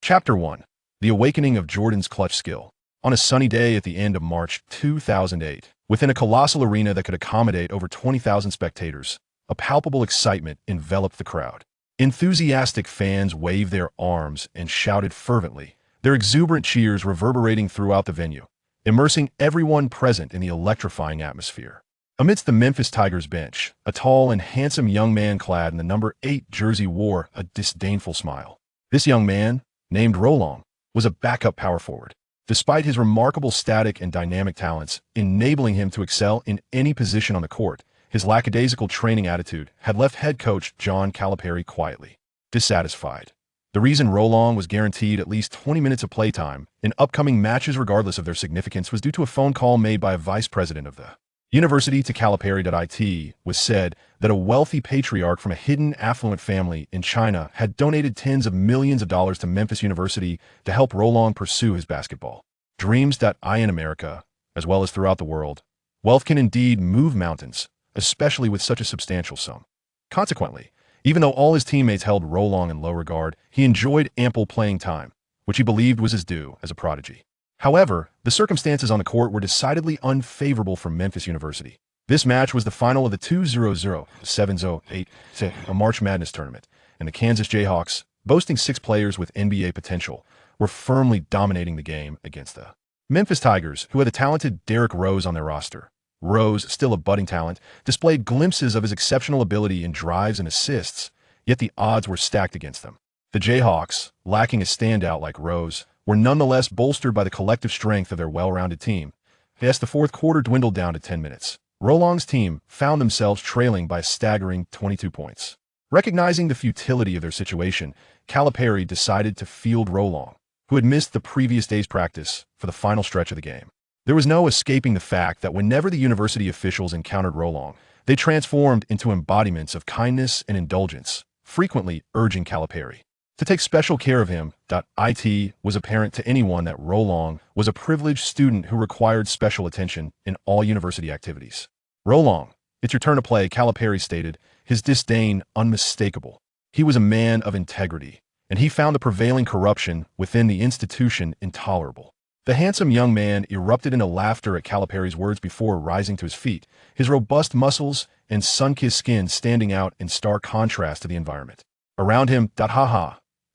Chapter 1. The Awakening of Jordan's Clutch Skill. On a sunny day at the end of March 2008, within a colossal arena that could accommodate over 20,000 spectators, a palpable excitement enveloped the crowd. Enthusiastic fans waved their arms and shouted fervently, their exuberant cheers reverberating throughout the venue, immersing everyone present in the electrifying atmosphere. Amidst the Memphis Tigers bench, a tall and handsome young man clad in the number 8 jersey wore a disdainful smile. This young man, named Roland, was a backup power forward. Despite his remarkable static and dynamic talents, enabling him to excel in any position on the court, his lackadaisical training attitude had left head coach John Calipari quietly dissatisfied. The reason Roland was guaranteed at least 20 minutes of playtime in upcoming matches regardless of their significance was due to a phone call made by a vice president of the university to Calipari.it was said that a wealthy patriarch from a hidden affluent family in China had donated tens of millions of dollars to Memphis University to help Roland pursue his basketball dreams. In America, as well as throughout the world, wealth can indeed move mountains, especially with such a substantial sum. Consequently, even though all his teammates held Roland in low regard, he enjoyed ample playing time, which he believed was his due as a prodigy. However, the circumstances on the court were decidedly unfavorable for Memphis University. This match was the final of the 2007-08 March Madness tournament, and the Kansas Jayhawks, boasting 6 players with NBA potential, were firmly dominating the game against the Memphis Tigers, who had the talented Derrick Rose on their roster. Rose, still a budding talent, displayed glimpses of his exceptional ability in drives and assists, yet the odds were stacked against them. The Jayhawks, lacking a standout like Rose, were nonetheless bolstered by the collective strength of their well-rounded team. As the fourth quarter dwindled down to 10 minutes, Roland's team found themselves trailing by a staggering 22 points. Recognizing the futility of their situation, Calipari decided to field Roland, who had missed the previous day's practice, for the final stretch of the game. There was no escaping the fact that whenever the university officials encountered Roland, they transformed into embodiments of kindness and indulgence, frequently urging Calipari to take special care of him. It was apparent to anyone that Roland was a privileged student who required special attention in all university activities. Roland, it's your turn to play, Calipari stated, his disdain unmistakable. He was a man of integrity, and he found the prevailing corruption within the institution intolerable. The handsome young man erupted into laughter at Calipari's words before rising to his feet, his robust muscles and sun-kissed skin standing out in stark contrast to the environment around him.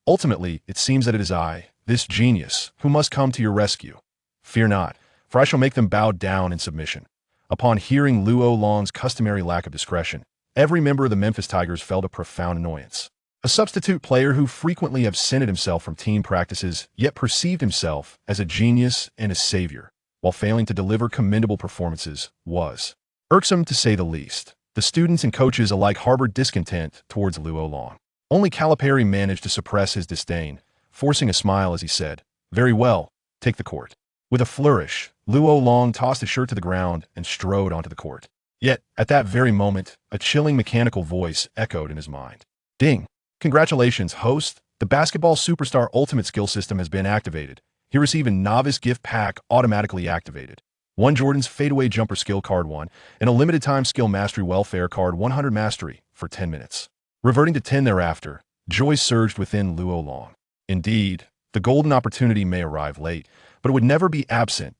Ultimately, it seems that it is I, this genius, who must come to your rescue. Fear not, for I shall make them bow down in submission. Upon hearing Roland's customary lack of discretion, every member of the Memphis Tigers felt a profound annoyance. A substitute player who frequently absented himself from team practices, yet perceived himself as a genius and a savior, while failing to deliver commendable performances, was irksome to say the least. The students and coaches alike harbored discontent towards Roland. Only Calipari managed to suppress his disdain, forcing a smile as he said, "Very well, take the court." With a flourish, Roland tossed his shirt to the ground and strode onto the court. Yet, at that very moment, a chilling mechanical voice echoed in his mind. Ding! Congratulations, host! The basketball superstar ultimate skill system has been activated. He received a novice gift pack automatically activated. 1 Jordan's fadeaway jumper skill card 1, and a limited time skill mastery welfare card 100 mastery for 10 minutes. Reverting to 10 thereafter, joy surged within Roland. Indeed, the golden opportunity may arrive late, but it would never be absent.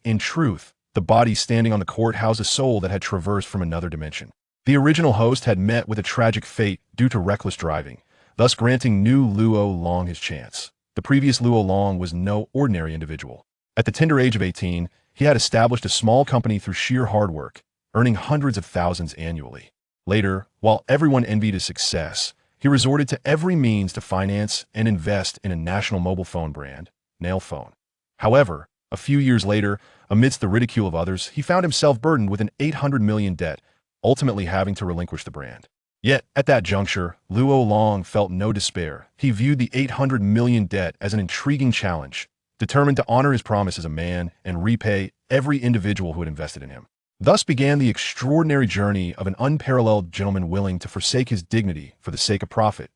In truth, the body standing on the court housed a soul that had traversed from another dimension. The original host had met with a tragic fate due to reckless driving, thus granting new Roland his chance. The previous Roland was no ordinary individual. At the tender age of 18, he had established a small company through sheer hard work, earning hundreds of thousands annually. Later, while everyone envied his success, he resorted to every means to finance and invest in a national mobile phone brand, Nail Phone. However, a few years later, amidst the ridicule of others, he found himself burdened with an $800 million debt, ultimately having to relinquish the brand. Yet, at that juncture, Roland felt no despair. He viewed the $800 million debt as an intriguing challenge, determined to honor his promise as a man and repay every individual who had invested in him. Thus began the extraordinary journey of an unparalleled gentleman willing to forsake his dignity for the sake of profit.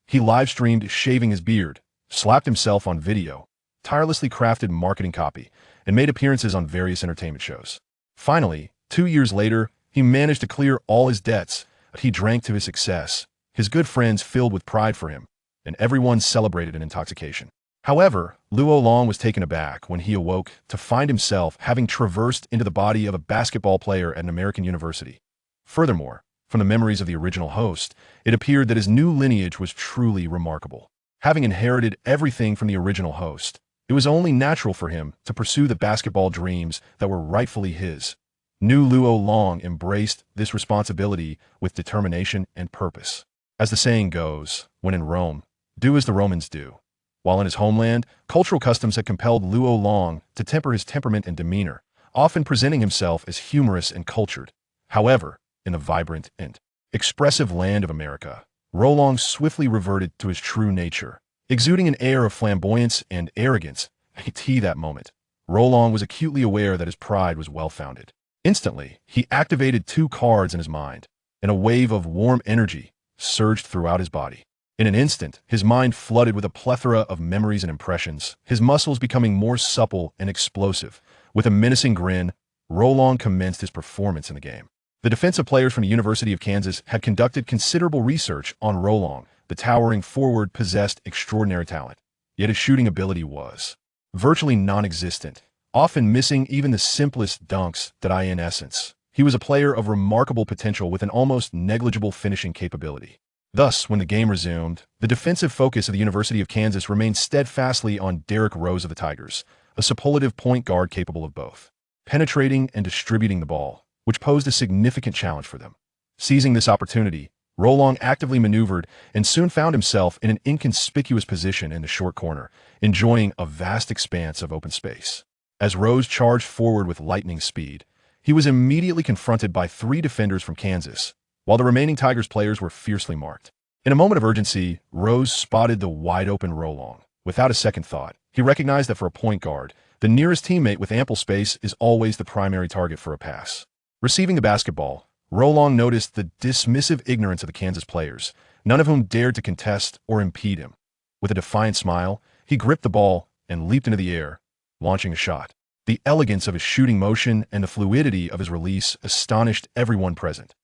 He live-streamed shaving his beard, slapped himself on video, tirelessly crafted marketing copy, and made appearances on various entertainment shows. Finally, 2 years later, he managed to clear all his debts. He drank to his success, his good friends filled with pride for him, and everyone celebrated an intoxication. However, Luo Long was taken aback when he awoke to find himself having traversed into the body of a basketball player at an American university. Furthermore, from the memories of the original host, it appeared that his new lineage was truly remarkable. Having inherited everything from the original host, it was only natural for him to pursue the basketball dreams that were rightfully his. New Luo Long embraced this responsibility with determination and purpose. As the saying goes, when in Rome, do as the Romans do. While in his homeland, cultural customs had compelled Luo Long to temper his temperament and demeanor, often presenting himself as humorous and cultured. However, in the vibrant and expressive land of America, Rolong swiftly reverted to his true nature, exuding an air of flamboyance and arrogance. That moment, Rolong was acutely aware that his pride was well-founded. Instantly, he activated two cards in his mind, and a wave of warm energy surged throughout his body. In an instant, his mind flooded with a plethora of memories and impressions, his muscles becoming more supple and explosive. With a menacing grin, Rolong commenced his performance in the game. The defensive players from the University of Kansas had conducted considerable research on Rolong. The towering forward possessed extraordinary talent, yet his shooting ability was virtually non-existent, often missing even the simplest dunks. In essence, he was a player of remarkable potential with an almost negligible finishing capability. Thus, when the game resumed, the defensive focus of the University of Kansas remained steadfastly on Derrick Rose of the Tigers, a superlative point guard capable of both penetrating and distributing the ball, which posed a significant challenge for them. Seizing this opportunity, Rolong actively maneuvered and soon found himself in an inconspicuous position in the short corner, enjoying a vast expanse of open space. As Rose charged forward with lightning speed, he was immediately confronted by three defenders from Kansas, while the remaining Tigers players were fiercely marked. In a moment of urgency, Rose spotted the wide-open Rolong. Without a second thought, he recognized that for a point guard, the nearest teammate with ample space is always the primary target for a pass. Receiving the basketball, Rolong noticed the dismissive ignorance of the Kansas players, none of whom dared to contest or impede him. With a defiant smile, he gripped the ball and leaped into the air, launching a shot. The elegance of his shooting motion and the fluidity of his release astonished everyone present.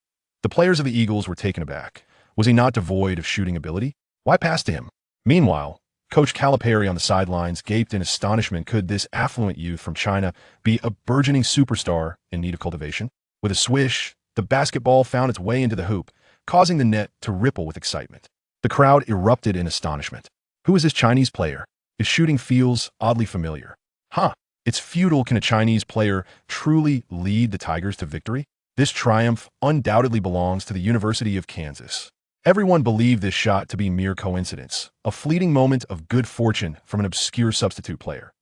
The players of the Eagles were taken aback. Was he not devoid of shooting ability? Why pass to him? Meanwhile, Coach Calipari on the sidelines gaped in astonishment. Could this affluent youth from China be a burgeoning superstar in need of cultivation? With a swish, the basketball found its way into the hoop, causing the net to ripple with excitement. The crowd erupted in astonishment. Who is this Chinese player? His shooting feels oddly familiar. It's futile. Can a Chinese player truly lead the Tigers to victory? This triumph undoubtedly belongs to the University of Kansas. Everyone believed this shot to be mere coincidence, a fleeting moment of good fortune from an obscure substitute player.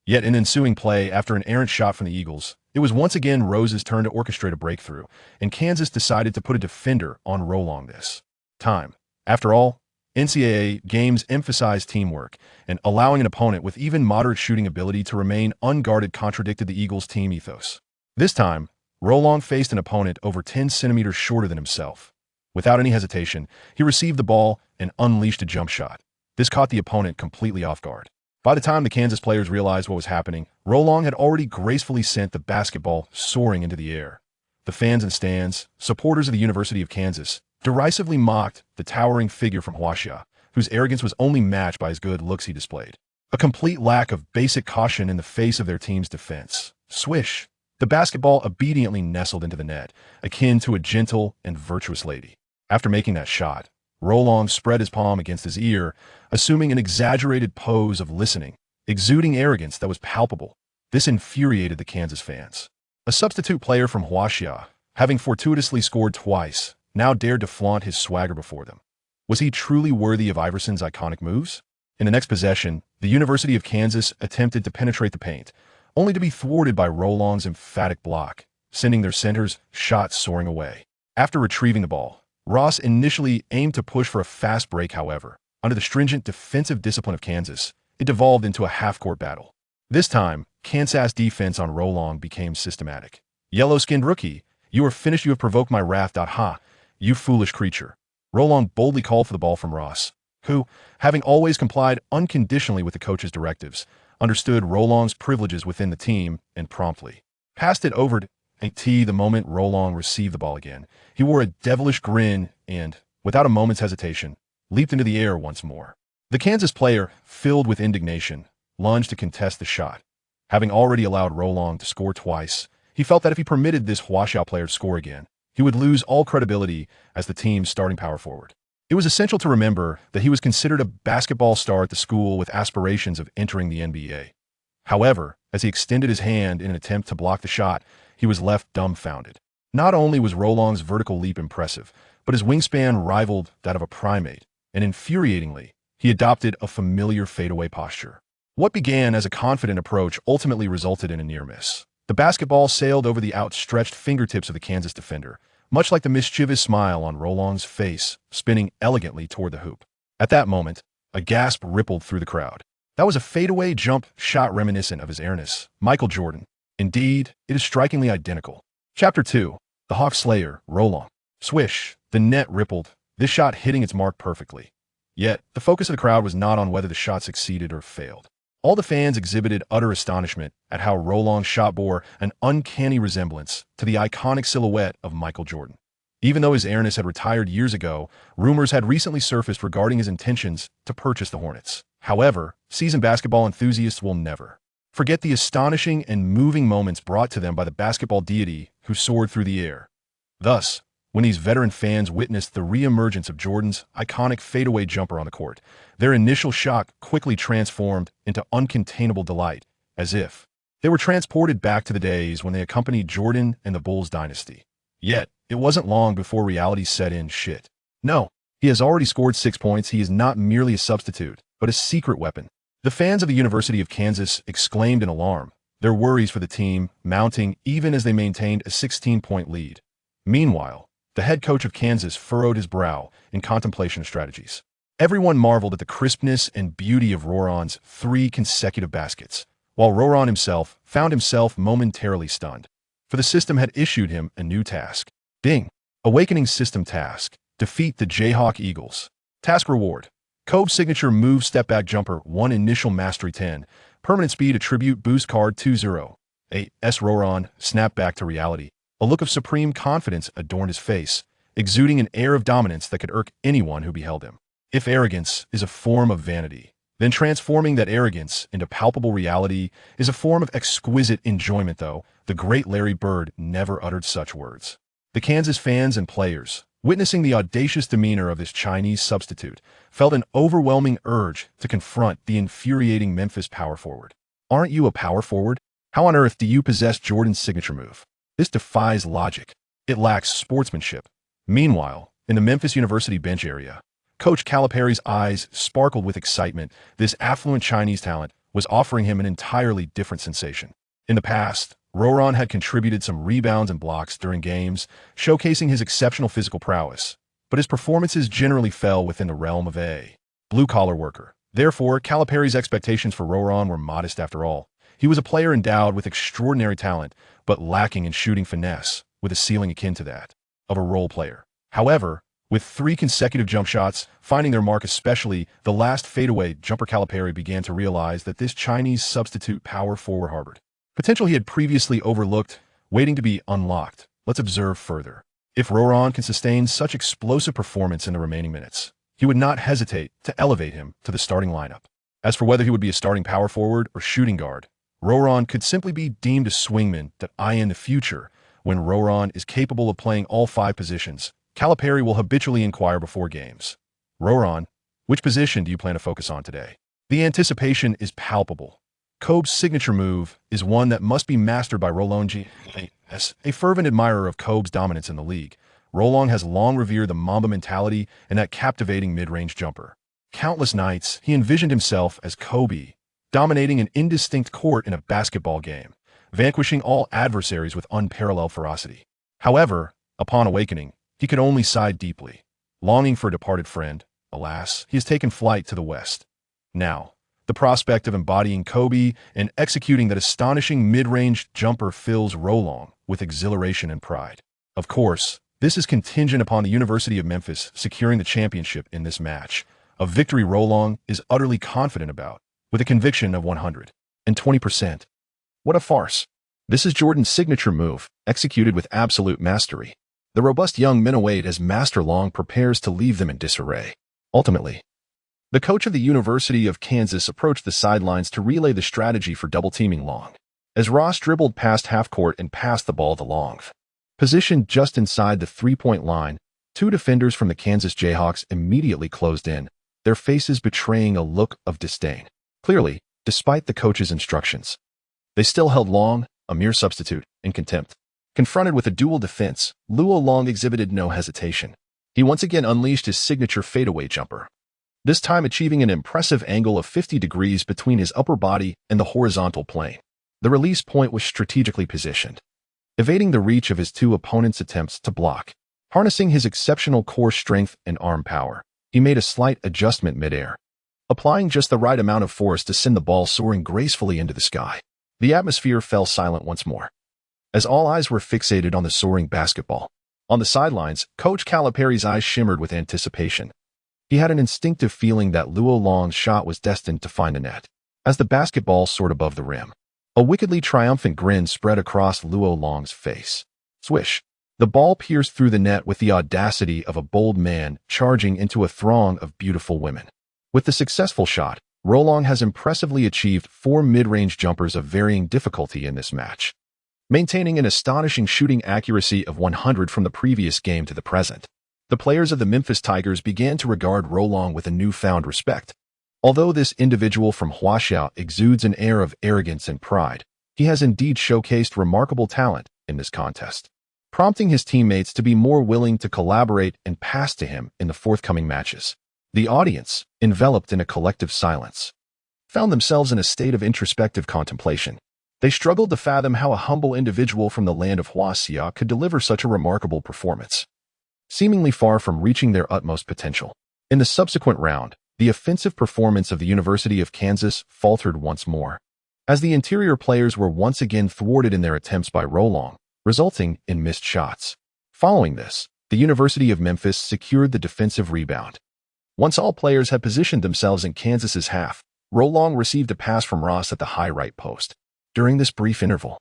Yet in ensuing play, after an errant shot from the Eagles, it was once again Rose's turn to orchestrate a breakthrough, and Kansas decided to put a defender on Rolong this time. After all, NCAA games emphasize teamwork, and allowing an opponent with even moderate shooting ability to remain unguarded contradicted the Eagles' team ethos. This time, Rolong faced an opponent over 10 centimeters shorter than himself. Without any hesitation, he received the ball and unleashed a jump shot. This caught the opponent completely off guard. By the time the Kansas players realized what was happening, Rolong had already gracefully sent the basketball soaring into the air. The fans and stands, supporters of the University of Kansas, derisively mocked the towering figure from Huaxia, whose arrogance was only matched by his good looks he displayed. A complete lack of basic caution in the face of their team's defense. Swish! The basketball obediently nestled into the net, akin to a gentle and virtuous lady. After making that shot, Rolong spread his palm against his ear, assuming an exaggerated pose of listening, exuding arrogance that was palpable. This infuriated the Kansas fans. A substitute player from Huaxia, having fortuitously scored twice, now dared to flaunt his swagger before them. Was he truly worthy of Iverson's iconic moves? In the next possession, the University of Kansas attempted to penetrate the paint, only to be thwarted by Rolong's emphatic block, sending their center's shot soaring away. After retrieving the ball, Ross initially aimed to push for a fast break. However, under the stringent defensive discipline of Kansas, it devolved into a half-court battle. This time, Kansas defense on Rolong became systematic. Yellow-skinned rookie, you are finished. You have provoked my wrath. You foolish creature. Rolong boldly called for the ball from Ross, who, having always complied unconditionally with the coach's directives, understood Rolong's privileges within the team and promptly passed it over to the moment Rolong received the ball again. He wore a devilish grin and, without a moment's hesitation, leaped into the air once more. The Kansas player, filled with indignation, lunged to contest the shot. Having already allowed Rolong to score twice, he felt that if he permitted this washout player to score again, he would lose all credibility as the team's starting power forward. It was essential to remember that he was considered a basketball star at the school with aspirations of entering the NBA. However, as he extended his hand in an attempt to block the shot, he was left dumbfounded. Not only was Rolong's vertical leap impressive, but his wingspan rivaled that of a primate, and infuriatingly, he adopted a familiar fadeaway posture. What began as a confident approach ultimately resulted in a near miss. The basketball sailed over the outstretched fingertips of the Kansas defender, much like the mischievous smile on Rolong's face, spinning elegantly toward the hoop. At that moment, a gasp rippled through the crowd. That was a fadeaway jump shot reminiscent of his airness, Michael Jordan. Indeed, it is strikingly identical. Chapter 2. The Hawk Slayer, Rolong. Swish, the net rippled, this shot hitting its mark perfectly. Yet, the focus of the crowd was not on whether the shot succeeded or failed. All the fans exhibited utter astonishment at how Rolong's shot bore an uncanny resemblance to the iconic silhouette of Michael Jordan. Even though his airness had retired years ago, rumors had recently surfaced regarding his intentions to purchase the Hornets. However, seasoned basketball enthusiasts will never forget the astonishing and moving moments brought to them by the basketball deity who soared through the air. Thus, when these veteran fans witnessed the re-emergence of Jordan's iconic fadeaway jumper on the court, their initial shock quickly transformed into uncontainable delight, as if they were transported back to the days when they accompanied Jordan and the Bulls dynasty. Yet, it wasn't long before reality set in. Shit. No, he has already scored 6 points. He is not merely a substitute, but a secret weapon. The fans of the University of Kansas exclaimed in alarm, their worries for the team mounting even as they maintained a 16-point lead. Meanwhile, the head coach of Kansas furrowed his brow in contemplation of strategies. Everyone marveled at the crispness and beauty of Roron's 3 consecutive baskets, while Roron himself found himself momentarily stunned. For the system had issued him a new task. Ding! Awakening system task. Defeat the Jayhawk Eagles. Task reward. Kobe's signature move step-back jumper 1 initial mastery 10. Permanent speed attribute boost card 2-0. Roron snapped back to reality. A look of supreme confidence adorned his face, exuding an air of dominance that could irk anyone who beheld him. If arrogance is a form of vanity, then transforming that arrogance into palpable reality is a form of exquisite enjoyment, though the great Larry Bird never uttered such words. The Kansas fans and players, witnessing the audacious demeanor of this Chinese substitute, felt an overwhelming urge to confront the infuriating Memphis power forward. Aren't you a power forward? How on earth do you possess Jordan's signature move? This defies logic. It lacks sportsmanship. Meanwhile, in the Memphis University bench area, Coach Calipari's eyes sparkled with excitement. This affluent Chinese talent was offering him an entirely different sensation. In the past, Roron had contributed some rebounds and blocks during games, showcasing his exceptional physical prowess, but his performances generally fell within the realm of a blue-collar worker. Therefore, Calipari's expectations for Roron were modest after all. He was a player endowed with extraordinary talent, but lacking in shooting finesse, with a ceiling akin to that of a role player. However, with 3 consecutive jump shots finding their mark, especially the last fadeaway jumper, Calipari began to realize that this Chinese substitute power forward harbored potential he had previously overlooked, waiting to be unlocked. Let's observe further. If Roron can sustain such explosive performance in the remaining minutes, he would not hesitate to elevate him to the starting lineup. As for whether he would be a starting power forward or shooting guard, Roron could simply be deemed a swingman that in the future, when Roron is capable of playing all 5 positions, Calipari will habitually inquire before games. Roron, which position do you plan to focus on today? The anticipation is palpable. Kobe's signature move is one that must be mastered by Rolong. As a fervent admirer of Kobe's dominance in the league, Rolong has long revered the Mamba mentality and that captivating mid-range jumper. Countless nights, he envisioned himself as Kobe, dominating an indistinct court in a basketball game, vanquishing all adversaries with unparalleled ferocity. However, upon awakening, he could only sigh deeply. Longing for a departed friend, alas, he has taken flight to the west. Now, the prospect of embodying Kobe and executing that astonishing mid-range jumper fills Rolong with exhilaration and pride. Of course, this is contingent upon the University of Memphis securing the championship in this match, a victory Rolong is utterly confident about, with a conviction of 120%. What a farce. This is Jordan's signature move, executed with absolute mastery. The robust young middleweight as Master Long prepares to leave them in disarray. Ultimately, The coach of the University of Kansas approached the sidelines to relay the strategy for double-teaming Long, as Ross dribbled past half-court and passed the ball to Long. Positioned just inside the three-point line, two defenders from the Kansas Jayhawks immediately closed in, their faces betraying a look of disdain. Clearly, despite the coach's instructions, they still held Long, a mere substitute, in contempt. Confronted with a dual defense, Luo Long exhibited no hesitation. He once again unleashed his signature fadeaway jumper, this time achieving an impressive angle of 50 degrees between his upper body and the horizontal plane. The release point was strategically positioned, evading the reach of his two opponents' attempts to block. Harnessing his exceptional core strength and arm power, he made a slight adjustment midair, applying just the right amount of force to send the ball soaring gracefully into the sky. The atmosphere fell silent once more, as all eyes were fixated on the soaring basketball. On the sidelines, Coach Calipari's eyes shimmered with anticipation. He had an instinctive feeling that Luo Long's shot was destined to find the net. As the basketball soared above the rim, a wickedly triumphant grin spread across Luo Long's face. Swish! The ball pierced through the net with the audacity of a bold man charging into a throng of beautiful women. With the successful shot, Rolong has impressively achieved 4 mid-range jumpers of varying difficulty in this match, maintaining an astonishing shooting accuracy of 100 from the previous game to the present. The players of the Memphis Tigers began to regard Rolong with a newfound respect. Although this individual from Huaxia exudes an air of arrogance and pride, he has indeed showcased remarkable talent in this contest, prompting his teammates to be more willing to collaborate and pass to him in the forthcoming matches. The audience, enveloped in a collective silence, found themselves in a state of introspective contemplation. They struggled to fathom how a humble individual from the land of Huaxia could deliver such a remarkable performance, seemingly far from reaching their utmost potential. In the subsequent round, the offensive performance of the University of Kansas faltered once more, as the interior players were once again thwarted in their attempts by Rolong, resulting in missed shots. Following this, the University of Memphis secured the defensive rebound. Once all players had positioned themselves in Kansas's half, Rolong received a pass from Ross at the high right post. During this brief interval,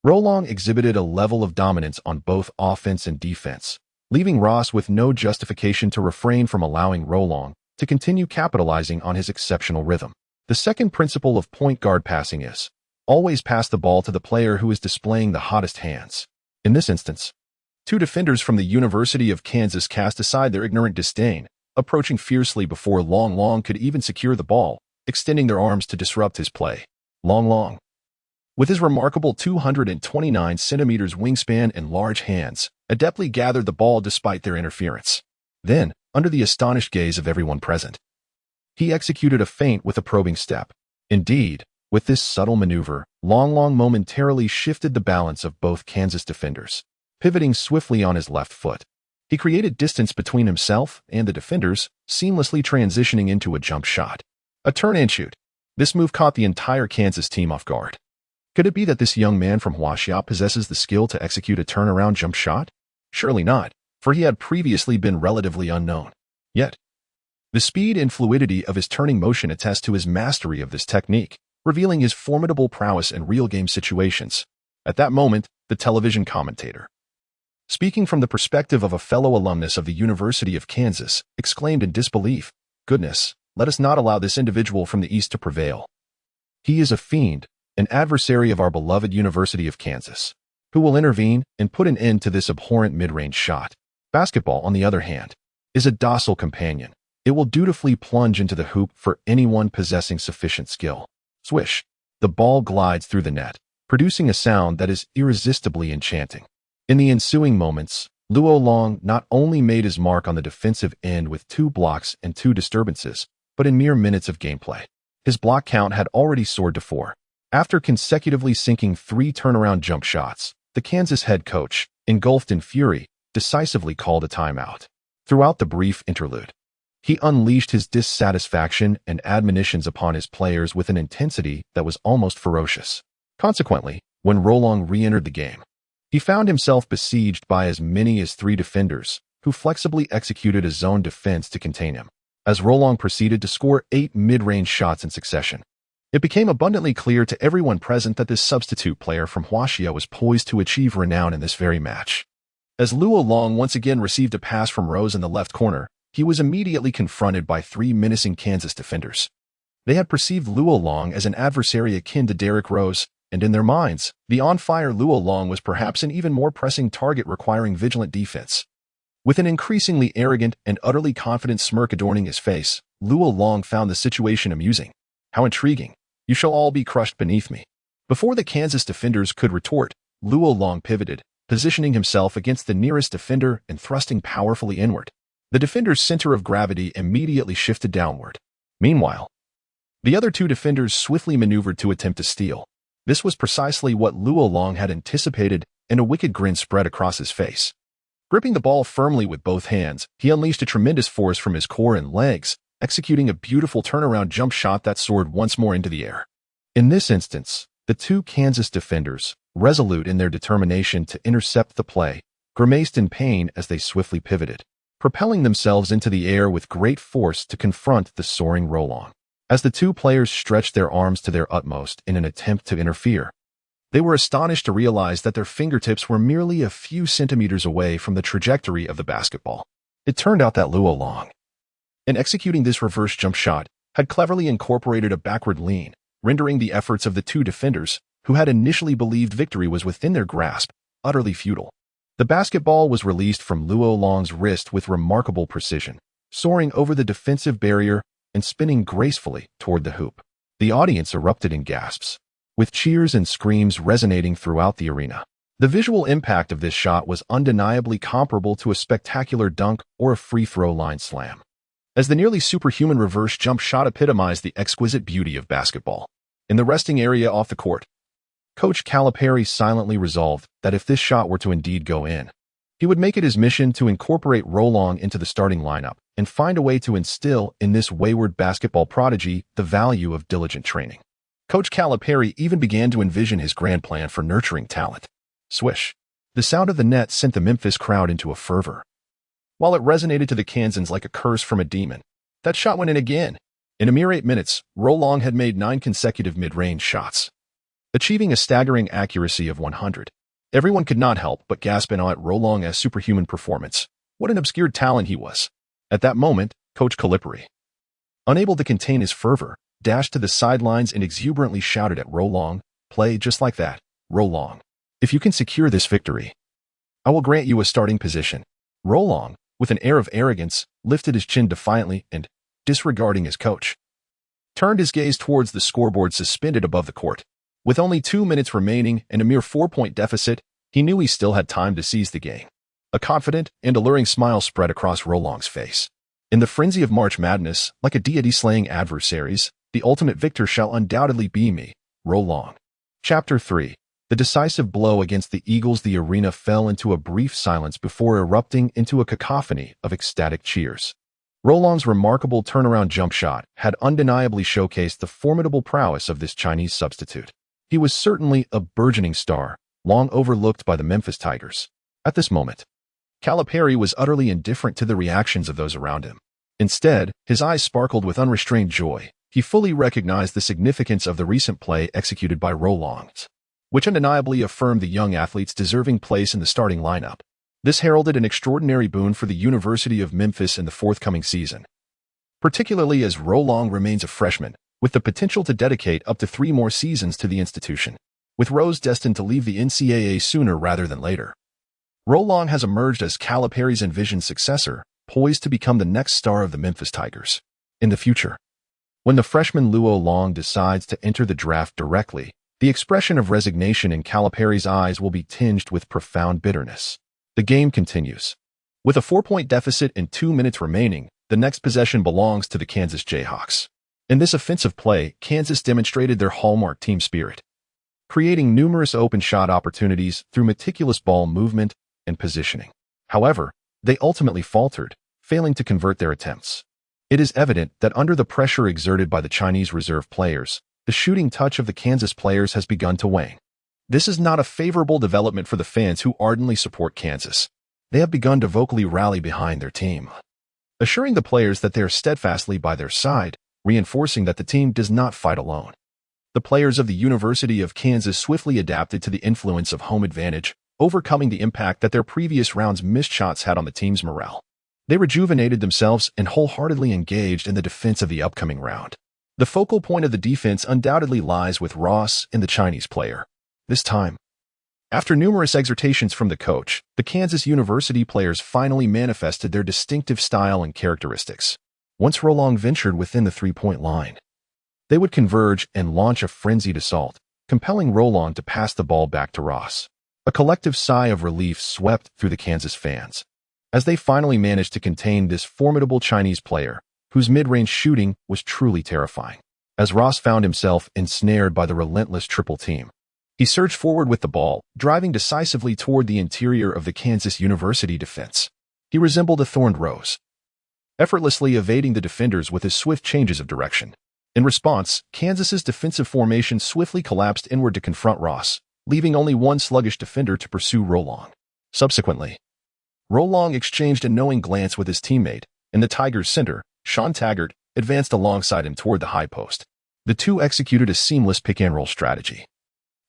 Rolong exhibited a level of dominance on both offense and defense, leaving Ross with no justification to refrain from allowing Rolong to continue capitalizing on his exceptional rhythm. The second principle of point guard passing is, always pass the ball to the player who is displaying the hottest hands. In this instance, two defenders from the University of Kansas cast aside their ignorant disdain, approaching fiercely before Long could even secure the ball, extending their arms to disrupt his play. Long, with his remarkable 229 centimeters wingspan and large hands, adeptly gathered the ball despite their interference. Then, under the astonished gaze of everyone present, he executed a feint with a probing step. Indeed, with this subtle maneuver, Long momentarily shifted the balance of both Kansas defenders, pivoting swiftly on his left foot. He created distance between himself and the defenders, seamlessly transitioning into a jump shot. A turn and shoot. This move caught the entire Kansas team off guard. Could it be that this young man from Huaxia possesses the skill to execute a turnaround jump shot? Surely not, for he had previously been relatively unknown. Yet, the speed and fluidity of his turning motion attest to his mastery of this technique, revealing his formidable prowess in real-game situations. At that moment, the television commentator, speaking from the perspective of a fellow alumnus of the University of Kansas, exclaimed in disbelief, "Goodness, let us not allow this individual from the East to prevail. He is a fiend, an adversary of our beloved University of Kansas, who will intervene and put an end to this abhorrent mid-range shot." Basketball, on the other hand, is a docile companion. It will dutifully plunge into the hoop for anyone possessing sufficient skill. Swish! The ball glides through the net, producing a sound that is irresistibly enchanting. In the ensuing moments, Luo Long not only made his mark on the defensive end with 2 blocks and 2 disturbances, but in mere minutes of gameplay, his block count had already soared to 4. After consecutively sinking 3 turnaround jump shots, the Kansas head coach, engulfed in fury, decisively called a timeout. Throughout the brief interlude, he unleashed his dissatisfaction and admonitions upon his players with an intensity that was almost ferocious. Consequently, when Rolong re-entered the game, he found himself besieged by as many as 3 defenders, who flexibly executed a zone defense to contain him. As Rolong proceeded to score 8 mid-range shots in succession, it became abundantly clear to everyone present that this substitute player from Huaxia was poised to achieve renown in this very match. As Luo Long once again received a pass from Rose in the left corner, he was immediately confronted by three menacing Kansas defenders. They had perceived Luo Long as an adversary akin to Derrick Rose, and in their minds, the on-fire Luo Long was perhaps an even more pressing target requiring vigilant defense. With an increasingly arrogant and utterly confident smirk adorning his face, Luo Long found the situation amusing. How intriguing. You shall all be crushed beneath me. Before the Kansas defenders could retort, Luo Long pivoted, positioning himself against the nearest defender and thrusting powerfully inward. The defender's center of gravity immediately shifted downward. Meanwhile, the other two defenders swiftly maneuvered to attempt to steal. This was precisely what Luo Long had anticipated, and a wicked grin spread across his face. Gripping the ball firmly with both hands, he unleashed a tremendous force from his core and legs, executing a beautiful turnaround jump shot that soared once more into the air. In this instance, the two Kansas defenders, resolute in their determination to intercept the play, grimaced in pain as they swiftly pivoted, propelling themselves into the air with great force to confront the soaring Rolong. As the two players stretched their arms to their utmost in an attempt to interfere, they were astonished to realize that their fingertips were merely a few centimeters away from the trajectory of the basketball. It turned out that Luo Long, in executing this reverse jump shot, had cleverly incorporated a backward lean, rendering the efforts of the two defenders, who had initially believed victory was within their grasp, utterly futile. The basketball was released from Luo Long's wrist with remarkable precision, soaring over the defensive barrier and spinning gracefully toward the hoop. The audience erupted in gasps, with cheers and screams resonating throughout the arena. The visual impact of this shot was undeniably comparable to a spectacular dunk or a free throw line slam, as the nearly superhuman reverse jump shot epitomized the exquisite beauty of basketball. In the resting area off the court, Coach Calipari silently resolved that if this shot were to indeed go in, he would make it his mission to incorporate Rolong into the starting lineup and find a way to instill in this wayward basketball prodigy the value of diligent training. Coach Calipari even began to envision his grand plan for nurturing talent. Swish. The sound of the net sent the Memphis crowd into a fervor. While it resonated to the Kansans like a curse from a demon, that shot went in again. In a mere 8 minutes, Rolong had made 9 consecutive mid-range shots, achieving a staggering accuracy of 100. Everyone could not help but gasp in awe at Rolong's superhuman performance. What an obscured talent he was. At that moment, Coach Calipari, unable to contain his fervor, dashed to the sidelines and exuberantly shouted at Rolong, "Play just like that, Rolong. If you can secure this victory, I will grant you a starting position." Rolong, with an air of arrogance, lifted his chin defiantly and, disregarding his coach, turned his gaze towards the scoreboard suspended above the court. With only 2 minutes remaining and a mere 4-point deficit, he knew he still had time to seize the game. A confident and alluring smile spread across Rolong's face. In the frenzy of March Madness, like a deity slaying adversaries, the ultimate victor shall undoubtedly be me, Rolong. Chapter 3. The decisive blow against the Eagles. The arena fell into a brief silence before erupting into a cacophony of ecstatic cheers. Rolong's remarkable turnaround jump shot had undeniably showcased the formidable prowess of this Chinese substitute. He was certainly a burgeoning star, long overlooked by the Memphis Tigers. At this moment, Calipari was utterly indifferent to the reactions of those around him. Instead, his eyes sparkled with unrestrained joy. He fully recognized the significance of the recent play executed by Rolong, which undeniably affirmed the young athlete's deserving place in the starting lineup. This heralded an extraordinary boon for the University of Memphis in the forthcoming season, particularly as Rolong remains a freshman, with the potential to dedicate up to 3 more seasons to the institution, with Rose destined to leave the NCAA sooner rather than later. Rolong has emerged as Calipari's envisioned successor, poised to become the next star of the Memphis Tigers. In the future, when the freshman Luo Long decides to enter the draft directly, the expression of resignation in Calipari's eyes will be tinged with profound bitterness. The game continues. With a 4-point deficit and 2 minutes remaining, the next possession belongs to the Kansas Jayhawks. In this offensive play, Kansas demonstrated their hallmark team spirit, creating numerous open shot opportunities through meticulous ball movement and positioning. However, they ultimately faltered, failing to convert their attempts. It is evident that under the pressure exerted by the Chinese reserve players, the shooting touch of the Kansas players has begun to wane. This is not a favorable development for the fans who ardently support Kansas. They have begun to vocally rally behind their team, assuring the players that they are steadfastly by their side, reinforcing that the team does not fight alone. The players of the University of Kansas swiftly adapted to the influence of home advantage, overcoming the impact that their previous round's missed shots had on the team's morale. They rejuvenated themselves and wholeheartedly engaged in the defense of the upcoming round. The focal point of the defense undoubtedly lies with Ross and the Chinese player. This time, after numerous exhortations from the coach, the Kansas University players finally manifested their distinctive style and characteristics. Once Rolong ventured within the three-point line, they would converge and launch a frenzied assault, compelling Rolong to pass the ball back to Ross. A collective sigh of relief swept through the Kansas fans, as they finally managed to contain this formidable Chinese player, whose mid-range shooting was truly terrifying. As Ross found himself ensnared by the relentless triple team, he surged forward with the ball, driving decisively toward the interior of the Kansas University defense. He resembled a thorned rose, effortlessly evading the defenders with his swift changes of direction. In response, Kansas's defensive formation swiftly collapsed inward to confront Ross, leaving only one sluggish defender to pursue Rolong. Subsequently, Rolong exchanged a knowing glance with his teammate, and the Tigers' center, Sean Taggart, advanced alongside him toward the high post. The two executed a seamless pick-and-roll strategy,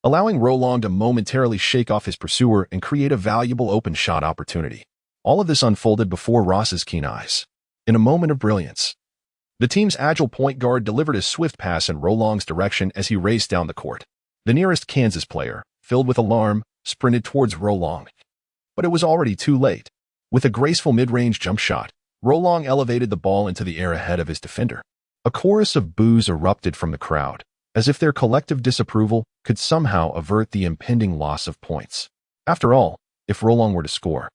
allowing Rolong to momentarily shake off his pursuer and create a valuable open shot opportunity. All of this unfolded before Ross's keen eyes. In a moment of brilliance, the team's agile point guard delivered a swift pass in Rolong's direction as he raced down the court. The nearest Kansas player, filled with alarm, sprinted towards Rolong, but it was already too late. With a graceful mid-range jump shot, Rolong elevated the ball into the air ahead of his defender. A chorus of boos erupted from the crowd, as if their collective disapproval could somehow avert the impending loss of points. After all, if Rolong were to score,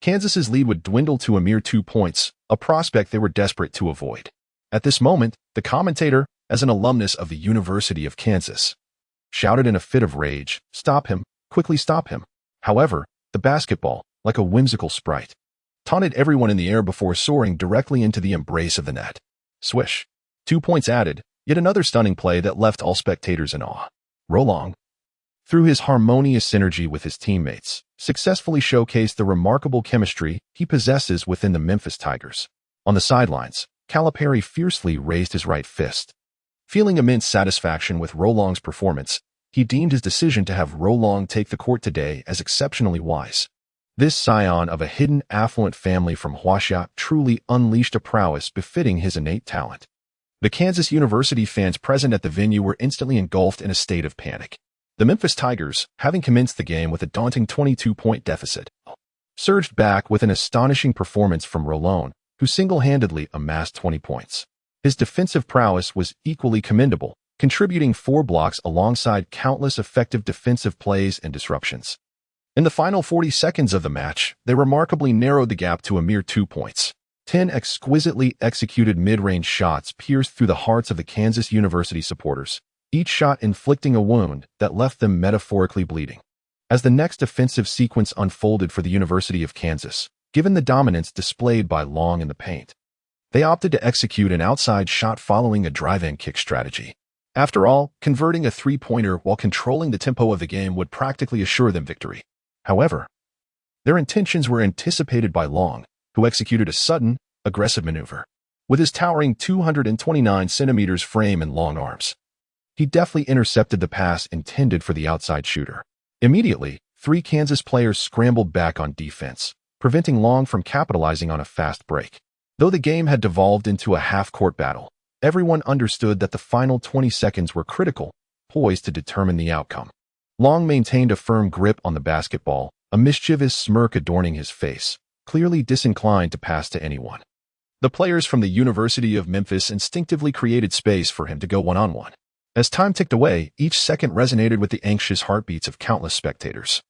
Kansas's lead would dwindle to a mere 2 points, a prospect they were desperate to avoid. At this moment, the commentator, as an alumnus of the University of Kansas, shouted in a fit of rage, "Stop him, quickly stop him." However, the basketball, like a whimsical sprite, taunted everyone in the air before soaring directly into the embrace of the net. Swish. 2 points added, yet another stunning play that left all spectators in awe. Rolong, through his harmonious synergy with his teammates, successfully showcased the remarkable chemistry he possesses within the Memphis Tigers. On the sidelines, Calipari fiercely raised his right fist. Feeling immense satisfaction with Rolong's performance, he deemed his decision to have Rolong take the court today as exceptionally wise. This scion of a hidden, affluent family from Huaxia truly unleashed a prowess befitting his innate talent. The Kansas University fans present at the venue were instantly engulfed in a state of panic. The Memphis Tigers, having commenced the game with a daunting 22-point deficit, surged back with an astonishing performance from Rolong, who single-handedly amassed 20 points. His defensive prowess was equally commendable, contributing 4 blocks alongside countless effective defensive plays and disruptions. In the final 40 seconds of the match, they remarkably narrowed the gap to a mere 2 points. 10 exquisitely executed mid-range shots pierced through the hearts of the Kansas University supporters, each shot inflicting a wound that left them metaphorically bleeding. As the next offensive sequence unfolded for the University of Kansas, given the dominance displayed by Long in the paint, they opted to execute an outside shot following a drive-in kick strategy. After all, converting a three-pointer while controlling the tempo of the game would practically assure them victory. However, their intentions were anticipated by Long, who executed a sudden, aggressive maneuver. With his towering 229 centimeters frame and long arms, he deftly intercepted the pass intended for the outside shooter. Immediately, 3 Kansas players scrambled back on defense, preventing Long from capitalizing on a fast break. Though the game had devolved into a half-court battle, everyone understood that the final 20 seconds were critical, poised to determine the outcome. Long maintained a firm grip on the basketball, a mischievous smirk adorning his face, clearly disinclined to pass to anyone. The players from the University of Memphis instinctively created space for him to go one-on-one. As time ticked away, each second resonated with the anxious heartbeats of countless spectators.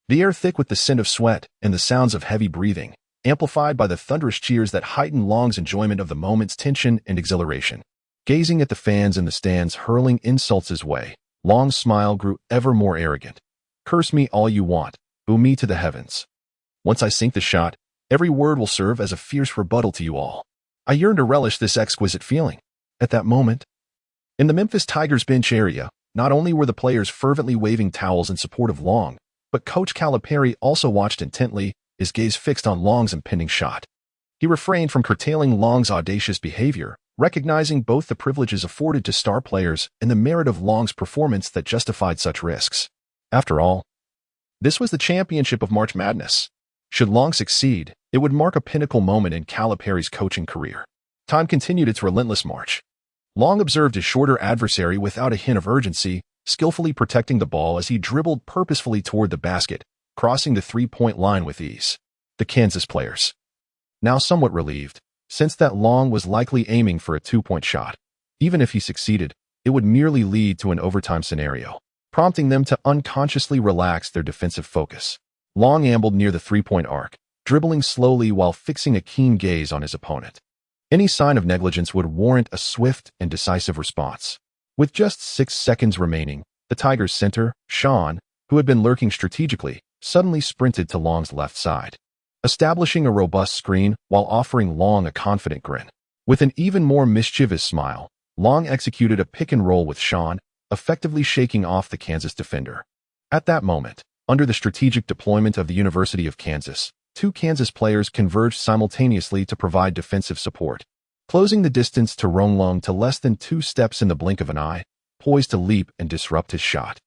The air thick with the scent of sweat and the sounds of heavy breathing, amplified by the thunderous cheers that heightened Long's enjoyment of the moment's tension and exhilaration. Gazing at the fans in the stands hurling insults his way, Long's smile grew ever more arrogant. "Curse me all you want, boo me to the heavens. Once I sink the shot, every word will serve as a fierce rebuttal to you all." I yearned to relish this exquisite feeling. At that moment, in the Memphis Tigers bench area, not only were the players fervently waving towels in support of Long, but Coach Calipari also watched intently, his gaze fixed on Long's impending shot. He refrained from curtailing Long's audacious behavior, recognizing both the privileges afforded to star players and the merit of Long's performance that justified such risks. After all, this was the championship of March Madness. Should Long succeed, It would mark a pinnacle moment in Calipari's coaching career. Time continued its relentless march. Long observed his shorter adversary without a hint of urgency, skillfully protecting the ball as he dribbled purposefully toward the basket, crossing the three-point line with ease. The Kansas players, now somewhat relieved, since that Long was likely aiming for a two-point shot. Even if he succeeded, it would merely lead to an overtime scenario, prompting them to unconsciously relax their defensive focus. Long ambled near the three-point arc, dribbling slowly while fixing a keen gaze on his opponent. Any sign of negligence would warrant a swift and decisive response. With just 6 seconds remaining, the Tigers' center, Sean, who had been lurking strategically, suddenly sprinted to Long's left side, establishing a robust screen while offering Long a confident grin. With an even more mischievous smile, Long executed a pick-and-roll with Sean, effectively shaking off the Kansas defender. At that moment, under the strategic deployment of the University of Kansas, 2 Kansas players converged simultaneously to provide defensive support, closing the distance to Long to less than 2 steps in the blink of an eye, poised to leap and disrupt his shot.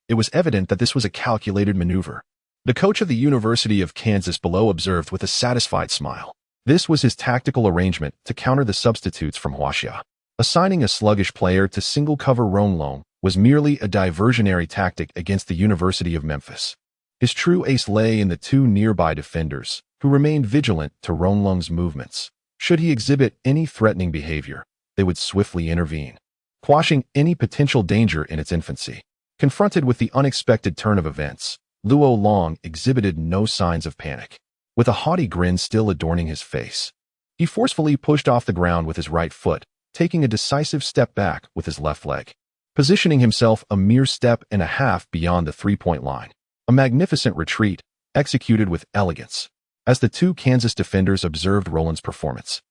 It was evident that this was a calculated maneuver. The coach of the University of Kansas below observed with a satisfied smile. This was his tactical arrangement to counter the substitutes from Huaxia. Assigning a sluggish player to single-cover Long was merely a diversionary tactic against the University of Memphis. His true ace lay in the 2 nearby defenders, who remained vigilant to Long's movements. Should he exhibit any threatening behavior, they would swiftly intervene, quashing any potential danger in its infancy. Confronted with the unexpected turn of events, Luo Long exhibited no signs of panic. With a haughty grin still adorning his face, he forcefully pushed off the ground with his right foot, taking a decisive step back with his left leg, positioning himself a mere step and a half beyond the three-point line. A magnificent retreat, executed with elegance. As the 2 Kansas defenders observed Roland's performance,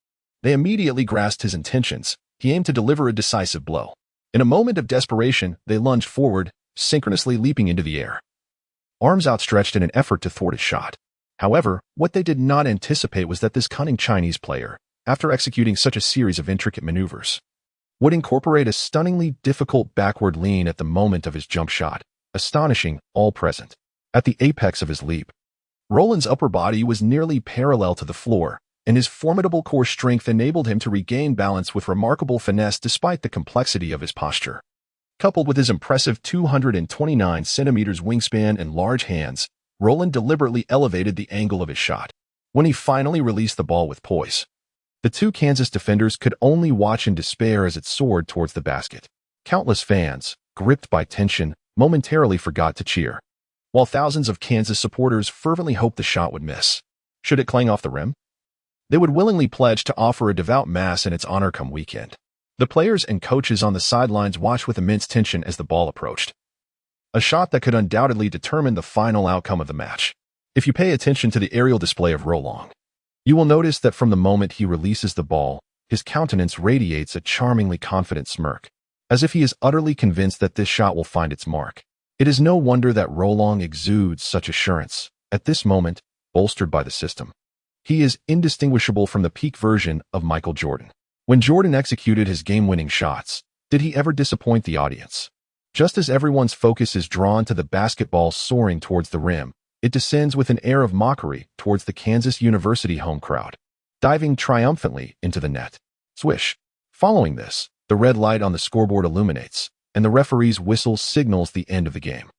they immediately grasped his intentions. He aimed to deliver a decisive blow. In a moment of desperation, they lunged forward, synchronously leaping into the air, arms outstretched in an effort to thwart his shot. However, what they did not anticipate was that this cunning Chinese player, after executing such a series of intricate maneuvers, would incorporate a stunningly difficult backward lean at the moment of his jump shot, astonishing all present. At the apex of his leap, Roland's upper body was nearly parallel to the floor, and his formidable core strength enabled him to regain balance with remarkable finesse despite the complexity of his posture. Coupled with his impressive 229 centimeters wingspan and large hands, Roland deliberately elevated the angle of his shot. When he finally released the ball with poise, the 2 Kansas defenders could only watch in despair as it soared towards the basket. Countless fans, gripped by tension, momentarily forgot to cheer, while thousands of Kansas supporters fervently hoped the shot would miss. Should it clang off the rim, they would willingly pledge to offer a devout mass in its honor come weekend. The players and coaches on the sidelines watched with immense tension as the ball approached, a shot that could undoubtedly determine the final outcome of the match. If you pay attention to the aerial display of Roland, you will notice that from the moment he releases the ball, his countenance radiates a charmingly confident smirk, as if he is utterly convinced that this shot will find its mark. It is no wonder that Roland exudes such assurance. At this moment, bolstered by the system, he is indistinguishable from the peak version of Michael Jordan. When Jordan executed his game-winning shots, did he ever disappoint the audience? Just as everyone's focus is drawn to the basketball soaring towards the rim, it descends with an air of mockery towards the Kansas University home crowd, diving triumphantly into the net. Swish. Following this, the red light on the scoreboard illuminates, and the referee's whistle signals the end of the game.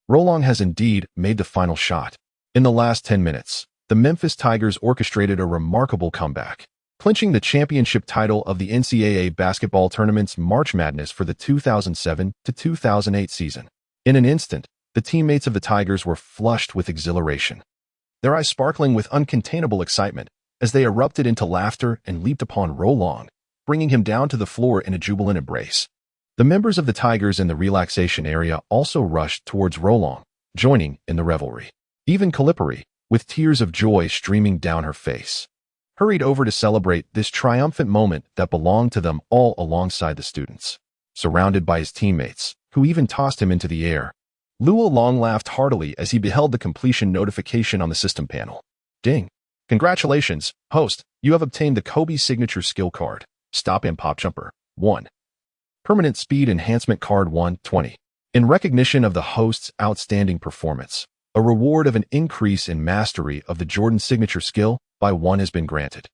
Roland has indeed made the final shot. In the last 10 minutes, the Memphis Tigers orchestrated a remarkable comeback, clinching the championship title of the NCAA basketball tournament's March Madness for the 2007 to 2008 season. In an instant, the teammates of the Tigers were flushed with exhilaration, their eyes sparkling with uncontainable excitement as they erupted into laughter and leaped upon Roland, bringing him down to the floor in a jubilant embrace. The members of the Tigers in the relaxation area also rushed towards Roland, joining in the revelry. Even Calipari, with tears of joy streaming down her face, hurried over to celebrate this triumphant moment that belonged to them all alongside the students. Surrounded by his teammates, who even tossed him into the air, Luo Long laughed heartily as he beheld the completion notification on the system panel. Ding! Congratulations, host, you have obtained the Kobe Signature Skill Card, Stop and Pop Jumper, 1. Permanent Speed Enhancement Card 120. In recognition of the host's outstanding performance, a reward of an increase in mastery of the Jordan signature skill, by one has been granted.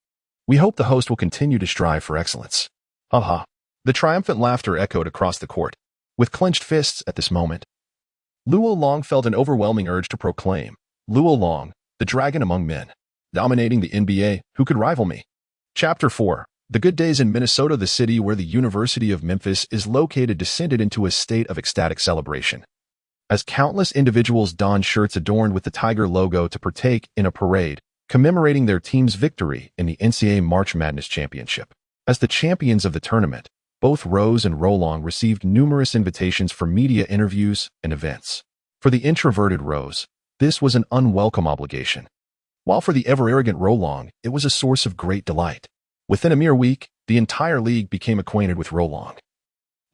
We hope the host will continue to strive for excellence. Haha. The triumphant laughter echoed across the court. With clenched fists at this moment, Luo Long felt an overwhelming urge to proclaim, Luo Long, the dragon among men, dominating the NBA, who could rival me? Chapter 4. The good days in Minnesota, the city where the University of Memphis is located, descended into a state of ecstatic celebration. As countless individuals donned shirts adorned with the Tiger logo to partake in a parade, commemorating their team's victory in the NCAA March Madness Championship. As the champions of the tournament, both Rose and Rolong received numerous invitations for media interviews and events. For the introverted Rose, this was an unwelcome obligation, while for the ever-arrogant Rolong, it was a source of great delight. Within a mere week, the entire league became acquainted with Rolong,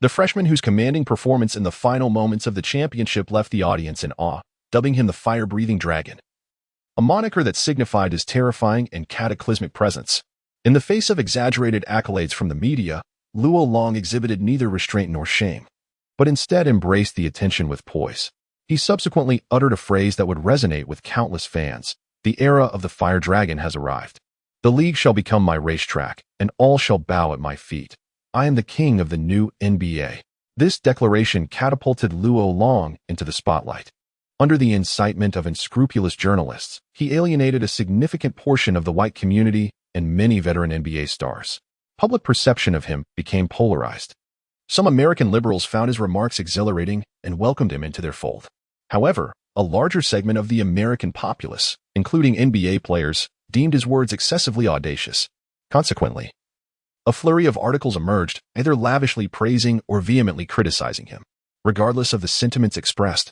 the freshman whose commanding performance in the final moments of the championship left the audience in awe, dubbing him the fire-breathing dragon, a moniker that signified his terrifying and cataclysmic presence. In the face of exaggerated accolades from the media, Luo Long exhibited neither restraint nor shame, but instead embraced the attention with poise. He subsequently uttered a phrase that would resonate with countless fans. The era of the Fire Dragon has arrived. The league shall become my racetrack, and all shall bow at my feet. I am the king of the new NBA. This declaration catapulted Luo Long into the spotlight. Under the incitement of unscrupulous journalists, he alienated a significant portion of the white community and many veteran NBA stars. Public perception of him became polarized. Some American liberals found his remarks exhilarating and welcomed him into their fold. However, a larger segment of the American populace, including NBA players, deemed his words excessively audacious. Consequently, a flurry of articles emerged, either lavishly praising or vehemently criticizing him. Regardless of the sentiments expressed,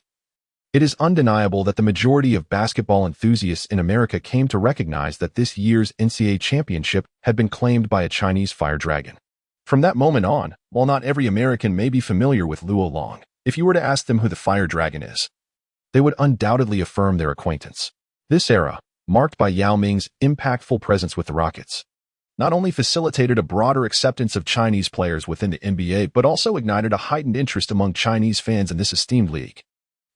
it is undeniable that the majority of basketball enthusiasts in America came to recognize that this year's NCAA championship had been claimed by a Chinese fire dragon. From that moment on, while not every American may be familiar with Luo Long, if you were to ask them who the fire dragon is, they would undoubtedly affirm their acquaintance. This era, marked by Yao Ming's impactful presence with the Rockets, not only facilitated a broader acceptance of Chinese players within the NBA, but also ignited a heightened interest among Chinese fans in this esteemed league.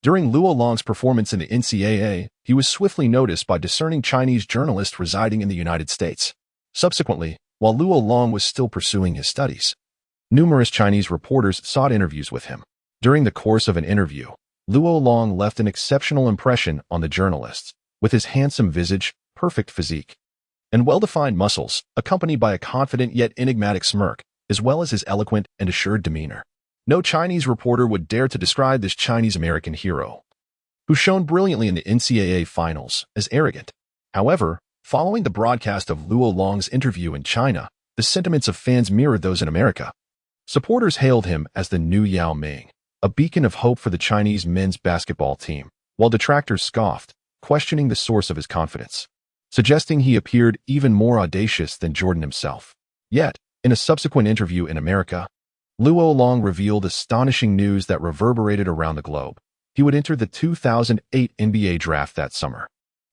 During Luo Long's performance in the NCAA, he was swiftly noticed by discerning Chinese journalists residing in the United States. Subsequently, while Luo Long was still pursuing his studies, numerous Chinese reporters sought interviews with him. During the course of an interview, Luo Long left an exceptional impression on the journalists, with his handsome visage, perfect physique, and well-defined muscles, accompanied by a confident yet enigmatic smirk, as well as his eloquent and assured demeanor. No Chinese reporter would dare to describe this Chinese-American hero, who shone brilliantly in the NCAA finals, as arrogant. However, following the broadcast of Luo Long's interview in China, the sentiments of fans mirrored those in America. Supporters hailed him as the new Yao Ming, a beacon of hope for the Chinese men's basketball team, while detractors scoffed, questioning the source of his confidence, suggesting he appeared even more audacious than Jordan himself. Yet, in a subsequent interview in America, Luo Long revealed astonishing news that reverberated around the globe. He would enter the 2008 NBA draft that summer,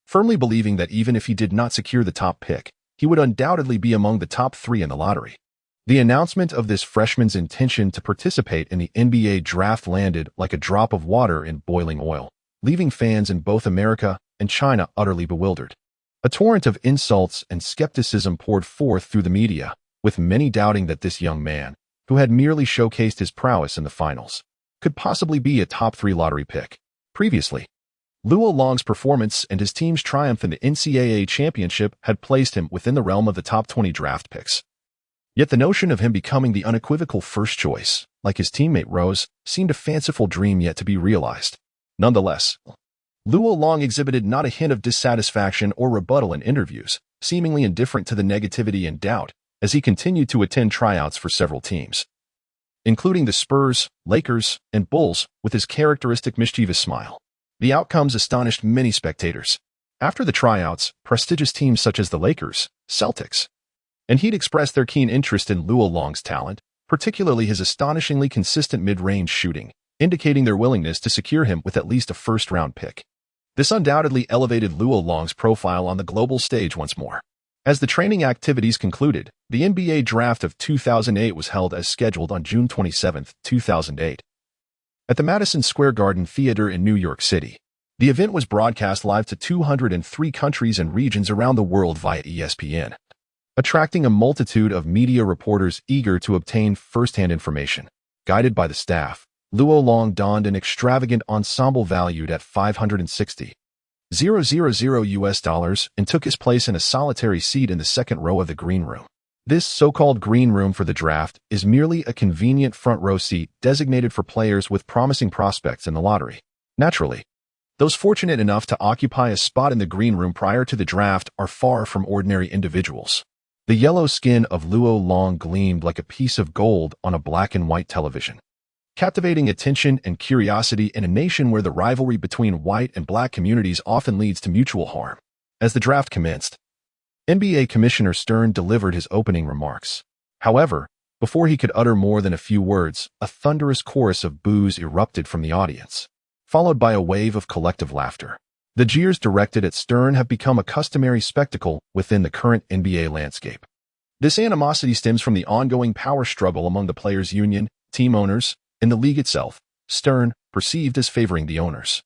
firmly believing that even if he did not secure the top pick, he would undoubtedly be among the top 3 in the lottery. The announcement of this freshman's intention to participate in the NBA draft landed like a drop of water in boiling oil, leaving fans in both America and China utterly bewildered. A torrent of insults and skepticism poured forth through the media, with many doubting that this young man, who had merely showcased his prowess in the finals, could possibly be a top 3 lottery pick. Previously, Luo Long's performance and his team's triumph in the NCAA championship had placed him within the realm of the top 20 draft picks. Yet the notion of him becoming the unequivocal first choice, like his teammate Rose, seemed a fanciful dream yet to be realized. Nonetheless, Luo Long exhibited not a hint of dissatisfaction or rebuttal in interviews, seemingly indifferent to the negativity and doubt, as he continued to attend tryouts for several teams, including the Spurs, Lakers, and Bulls, with his characteristic mischievous smile. The outcomes astonished many spectators. After the tryouts, prestigious teams such as the Lakers, Celtics, and Heat expressed their keen interest in Luo Long's talent, particularly his astonishingly consistent mid-range shooting, indicating their willingness to secure him with at least a first-round pick. This undoubtedly elevated Luo Long's profile on the global stage once more. As the training activities concluded, the NBA draft of 2008 was held as scheduled on June 27, 2008. At the Madison Square Garden Theater in New York City, The event was broadcast live to 203 countries and regions around the world via ESPN, attracting a multitude of media reporters eager to obtain first-hand information. Guided by the staff, Luo Long donned an extravagant ensemble valued at $560,000 and took his place in a solitary seat in the second row of the green room. This so-called green room for the draft is merely a convenient front row seat designated for players with promising prospects in the lottery. Naturally, those fortunate enough to occupy a spot in the green room prior to the draft are far from ordinary individuals. The yellow skin of Luo Long gleamed like a piece of gold on a black and white television, captivating attention and curiosity in a nation where the rivalry between white and black communities often leads to mutual harm. As the draft commenced, NBA Commissioner Stern delivered his opening remarks. However, before he could utter more than a few words, a thunderous chorus of boos erupted from the audience, followed by a wave of collective laughter. The jeers directed at Stern have become a customary spectacle within the current NBA landscape. This animosity stems from the ongoing power struggle among the players' union, team owners, and the league itself. Stern, perceived as favoring the owners,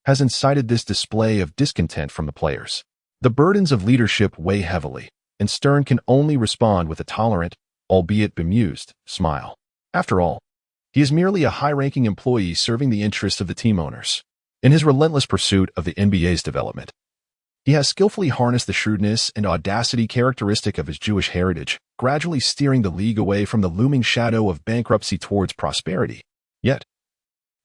has incited this display of discontent from the players. The burdens of leadership weigh heavily, and Stern can only respond with a tolerant, albeit bemused, smile. After all, he is merely a high-ranking employee serving the interests of the team owners. In his relentless pursuit of the NBA's development, he has skillfully harnessed the shrewdness and audacity characteristic of his Jewish heritage, gradually steering the league away from the looming shadow of bankruptcy towards prosperity. Yet,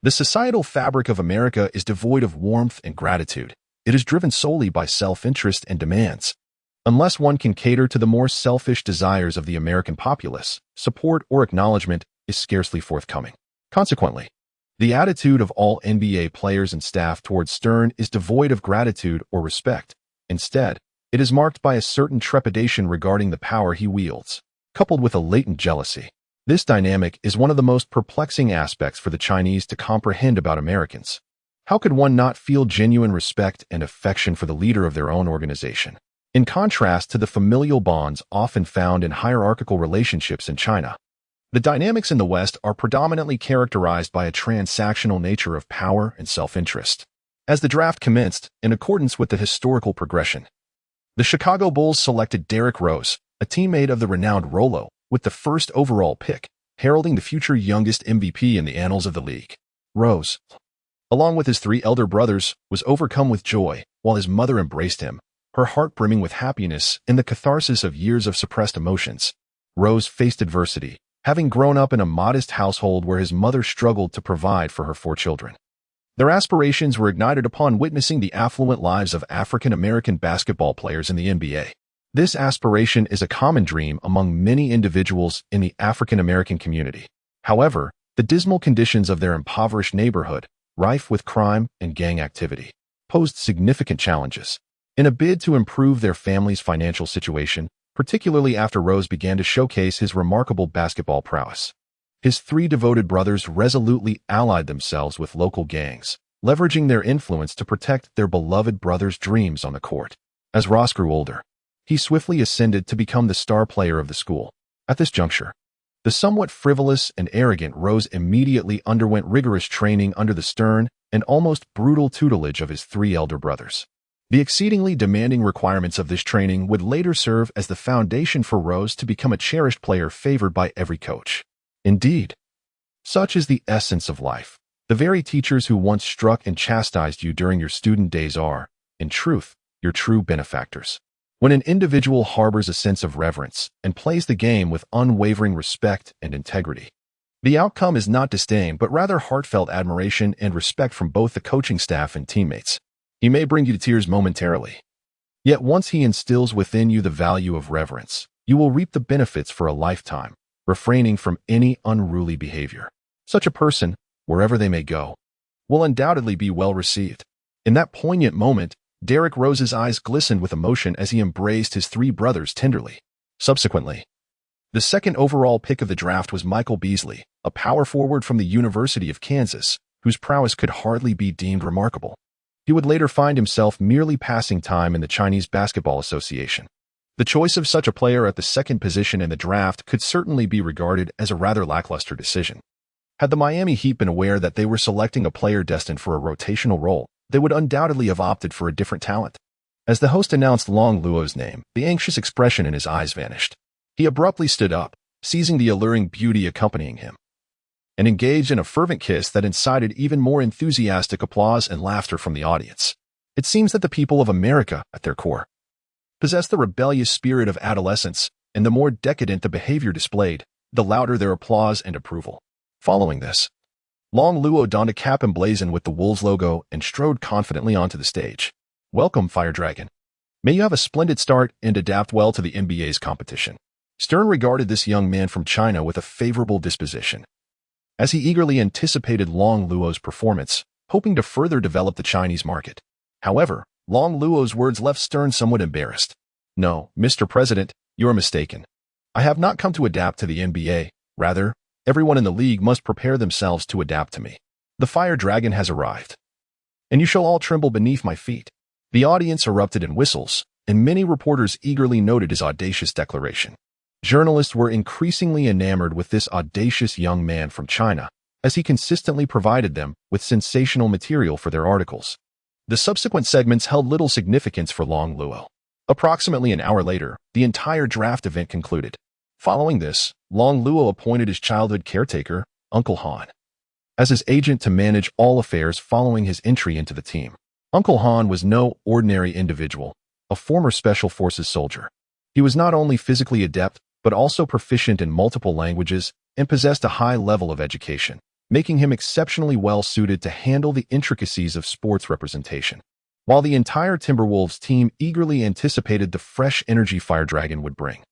the societal fabric of America is devoid of warmth and gratitude. It is driven solely by self-interest and demands. Unless one can cater to the more selfish desires of the American populace, support or acknowledgement is scarcely forthcoming. Consequently, the attitude of all NBA players and staff towards Stern is devoid of gratitude or respect. Instead, it is marked by a certain trepidation regarding the power he wields, coupled with a latent jealousy. This dynamic is one of the most perplexing aspects for the Chinese to comprehend about Americans. How could one not feel genuine respect and affection for the leader of their own organization? In contrast to the familial bonds often found in hierarchical relationships in China, the dynamics in the West are predominantly characterized by a transactional nature of power and self-interest. As the draft commenced, in accordance with the historical progression, the Chicago Bulls selected Derrick Rose, a teammate of the renowned Rolo, with the first overall pick, heralding the future youngest MVP in the annals of the league. Rose, along with his three elder brothers, was overcome with joy, while his mother embraced him, her heart brimming with happiness in the catharsis of years of suppressed emotions. Rose faced adversity, having grown up in a modest household where his mother struggled to provide for her 4 children. Their aspirations were ignited upon witnessing the affluent lives of African-American basketball players in the NBA. This aspiration is a common dream among many individuals in the African-American community. However, the dismal conditions of their impoverished neighborhood, rife with crime and gang activity, posed significant challenges. In a bid to improve their family's financial situation, particularly after Rose began to showcase his remarkable basketball prowess, his 3 devoted brothers resolutely allied themselves with local gangs, leveraging their influence to protect their beloved brother's dreams on the court. As Ross grew older, he swiftly ascended to become the star player of the school. At this juncture, the somewhat frivolous and arrogant Rose immediately underwent rigorous training under the stern and almost brutal tutelage of his 3 elder brothers. The exceedingly demanding requirements of this training would later serve as the foundation for Rose to become a cherished player favored by every coach. Indeed, such is the essence of life. The very teachers who once struck and chastised you during your student days are, in truth, your true benefactors. When an individual harbors a sense of reverence and plays the game with unwavering respect and integrity, the outcome is not disdain but rather heartfelt admiration and respect from both the coaching staff and teammates. He may bring you to tears momentarily, yet once he instills within you the value of reverence, you will reap the benefits for a lifetime, refraining from any unruly behavior. Such a person, wherever they may go, will undoubtedly be well received. In that poignant moment, Derrick Rose's eyes glistened with emotion as he embraced his 3 brothers tenderly. Subsequently, the second overall pick of the draft was Michael Beasley, a power forward from the University of Kansas, whose prowess could hardly be deemed remarkable. He would later find himself merely passing time in the Chinese Basketball Association. The choice of such a player at the second position in the draft could certainly be regarded as a rather lackluster decision. Had the Miami Heat been aware that they were selecting a player destined for a rotational role, they would undoubtedly have opted for a different talent. As the host announced Long Luo's name, the anxious expression in his eyes vanished. He abruptly stood up, seizing the alluring beauty accompanying him, and engaged in a fervent kiss that incited even more enthusiastic applause and laughter from the audience. It seems that the people of America, at their core, possess the rebellious spirit of adolescence, and the more decadent the behavior displayed, the louder their applause and approval. Following this, Long Luo donned a cap emblazoned with the Wolves logo and strode confidently onto the stage. "Welcome, Fire Dragon. May you have a splendid start and adapt well to the NBA's competition." Stern regarded this young man from China with a favorable disposition, as he eagerly anticipated Long Luo's performance, hoping to further develop the Chinese market. However, Long Luo's words left Stern somewhat embarrassed. "No, Mr. President, you are mistaken. I have not come to adapt to the NBA. Rather, everyone in the league must prepare themselves to adapt to me. The Fire Dragon has arrived, and you shall all tremble beneath my feet." The audience erupted in whistles, and many reporters eagerly noted his audacious declaration. Journalists were increasingly enamored with this audacious young man from China, as he consistently provided them with sensational material for their articles. The subsequent segments held little significance for Long Luo. Approximately an hour later, the entire draft event concluded. Following this, Long Luo appointed his childhood caretaker, Uncle Han, as his agent to manage all affairs following his entry into the team. Uncle Han was no ordinary individual, a former Special Forces soldier. He was not only physically adept, but also proficient in multiple languages and possessed a high level of education, making him exceptionally well-suited to handle the intricacies of sports representation. While the entire Timberwolves team eagerly anticipated the fresh energy Fire Dragon would bring,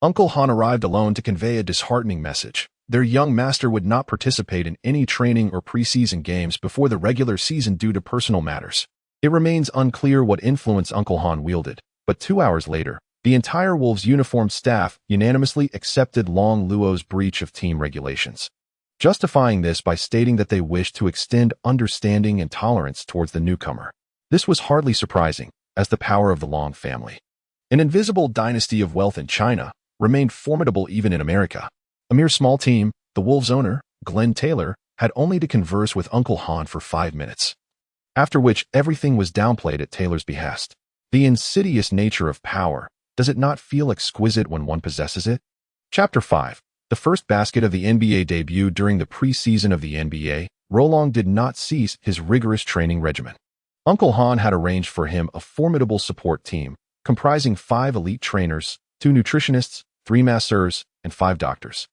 Uncle Han arrived alone to convey a disheartening message. Their young master would not participate in any training or preseason games before the regular season due to personal matters. It remains unclear what influence Uncle Han wielded, but 2 hours later, the entire Wolves uniformed staff unanimously accepted Long Luo's breach of team regulations, justifying this by stating that they wished to extend understanding and tolerance towards the newcomer. This was hardly surprising, as the power of the Long family, an invisible dynasty of wealth in China, remained formidable even in America. A mere small team, the Wolves' owner, Glenn Taylor, had only to converse with Uncle Han for 5 minutes, after which everything was downplayed at Taylor's behest. The insidious nature of power. Does it not feel exquisite when one possesses it? Chapter 5. The first basket of the NBA debut. During the preseason of the NBA, Rolong did not cease his rigorous training regimen. Uncle Han had arranged for him a formidable support team, comprising 5 elite trainers, 2 nutritionists, 3 masseurs, and 5 doctors.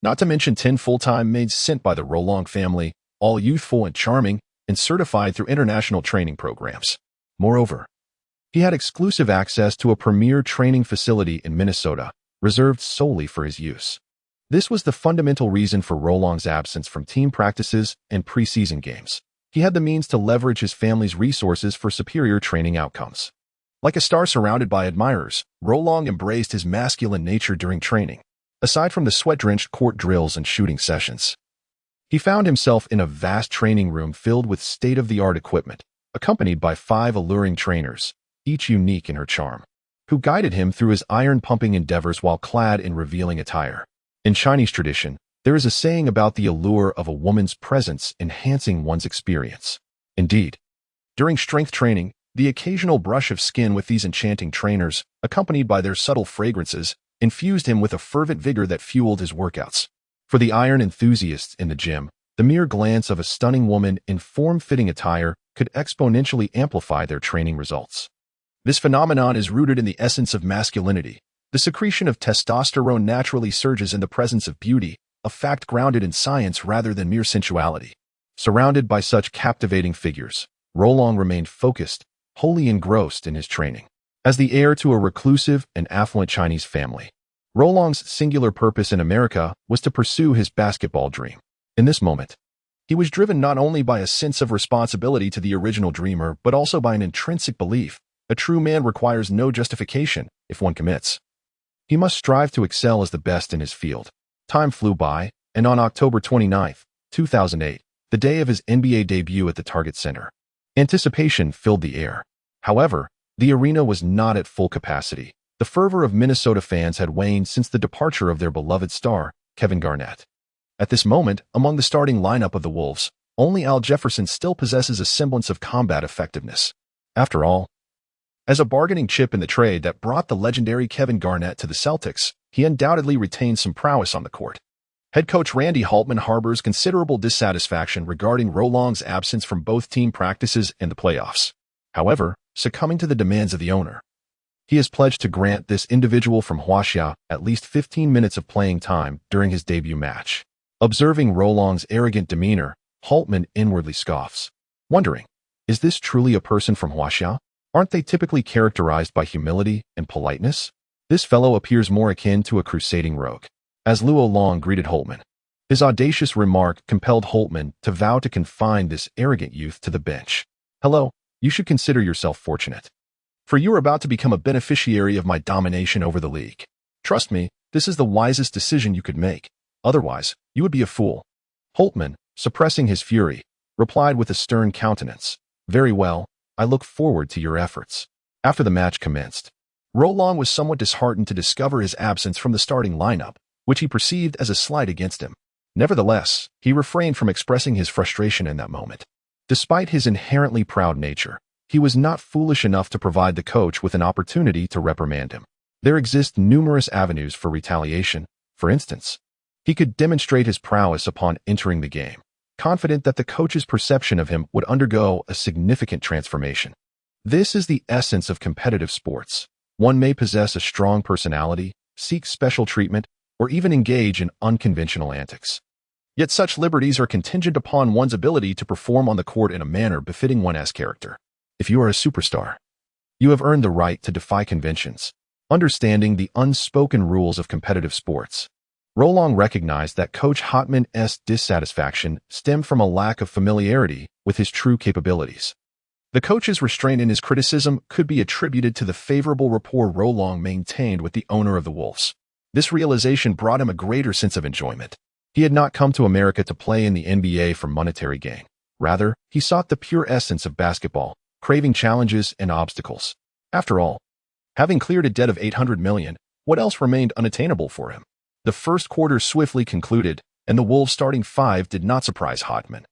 Not to mention 10 full-time maids sent by the Rolong family, all youthful and charming, and certified through international training programs. Moreover, he had exclusive access to a premier training facility in Minnesota, reserved solely for his use. This was the fundamental reason for Rolong's absence from team practices and preseason games. He had the means to leverage his family's resources for superior training outcomes. Like a star surrounded by admirers, Rolong embraced his masculine nature during training. Aside from the sweat-drenched court drills and shooting sessions, he found himself in a vast training room filled with state-of-the-art equipment, accompanied by 5 alluring trainers, each unique in her charm, who guided him through his iron-pumping endeavors while clad in revealing attire. In Chinese tradition, there is a saying about the allure of a woman's presence enhancing one's experience. Indeed, during strength training, the occasional brush of skin with these enchanting trainers, accompanied by their subtle fragrances, infused him with a fervent vigor that fueled his workouts. For the iron enthusiasts in the gym, the mere glance of a stunning woman in form-fitting attire could exponentially amplify their training results. This phenomenon is rooted in the essence of masculinity. The secretion of testosterone naturally surges in the presence of beauty, a fact grounded in science rather than mere sensuality. Surrounded by such captivating figures, Rolong remained focused, wholly engrossed in his training. As the heir to a reclusive and affluent Chinese family, Rolong's singular purpose in America was to pursue his basketball dream. In this moment, he was driven not only by a sense of responsibility to the original dreamer, but also by an intrinsic belief: a true man requires no justification if one commits. He must strive to excel as the best in his field. Time flew by, and on October 29, 2008, the day of his NBA debut at the Target Center, anticipation filled the air. However, the arena was not at full capacity. The fervor of Minnesota fans had waned since the departure of their beloved star, Kevin Garnett. At this moment, among the starting lineup of the Wolves, only Al Jefferson still possesses a semblance of combat effectiveness. After all, as a bargaining chip in the trade that brought the legendary Kevin Garnett to the Celtics, he undoubtedly retains some prowess on the court. Head coach Randy Haltman harbors considerable dissatisfaction regarding Roland's absence from both team practices and the playoffs. However, succumbing to the demands of the owner, he has pledged to grant this individual from Huaxia at least 15 minutes of playing time during his debut match. Observing Roland's arrogant demeanor, Haltman inwardly scoffs, wondering, is this truly a person from Huaxia? Aren't they typically characterized by humility and politeness? This fellow appears more akin to a crusading rogue. As Luo Long greeted Haltman, his audacious remark compelled Haltman to vow to confine this arrogant youth to the bench. Hello, you should consider yourself fortunate, for you are about to become a beneficiary of my domination over the league. Trust me, this is the wisest decision you could make. Otherwise, you would be a fool. Haltman, suppressing his fury, replied with a stern countenance, very well, I look forward to your efforts. After the match commenced, Roland was somewhat disheartened to discover his absence from the starting lineup, which he perceived as a slight against him. Nevertheless, he refrained from expressing his frustration in that moment. Despite his inherently proud nature, he was not foolish enough to provide the coach with an opportunity to reprimand him. There exist numerous avenues for retaliation. For instance, he could demonstrate his prowess upon entering the game, confident that the coach's perception of him would undergo a significant transformation. This is the essence of competitive sports. One may possess a strong personality, seek special treatment, or even engage in unconventional antics. Yet such liberties are contingent upon one's ability to perform on the court in a manner befitting one's character. If you are a superstar, you have earned the right to defy conventions. Understanding the unspoken rules of competitive sports, Roland recognized that Coach Haltman's dissatisfaction stemmed from a lack of familiarity with his true capabilities. The coach's restraint in his criticism could be attributed to the favorable rapport Roland maintained with the owner of the Wolves. This realization brought him a greater sense of enjoyment. He had not come to America to play in the NBA for monetary gain. Rather, he sought the pure essence of basketball, craving challenges and obstacles. After all, having cleared a debt of $800 million, what else remained unattainable for him? The first quarter swiftly concluded, and the Wolves' starting five did not surprise Haltman,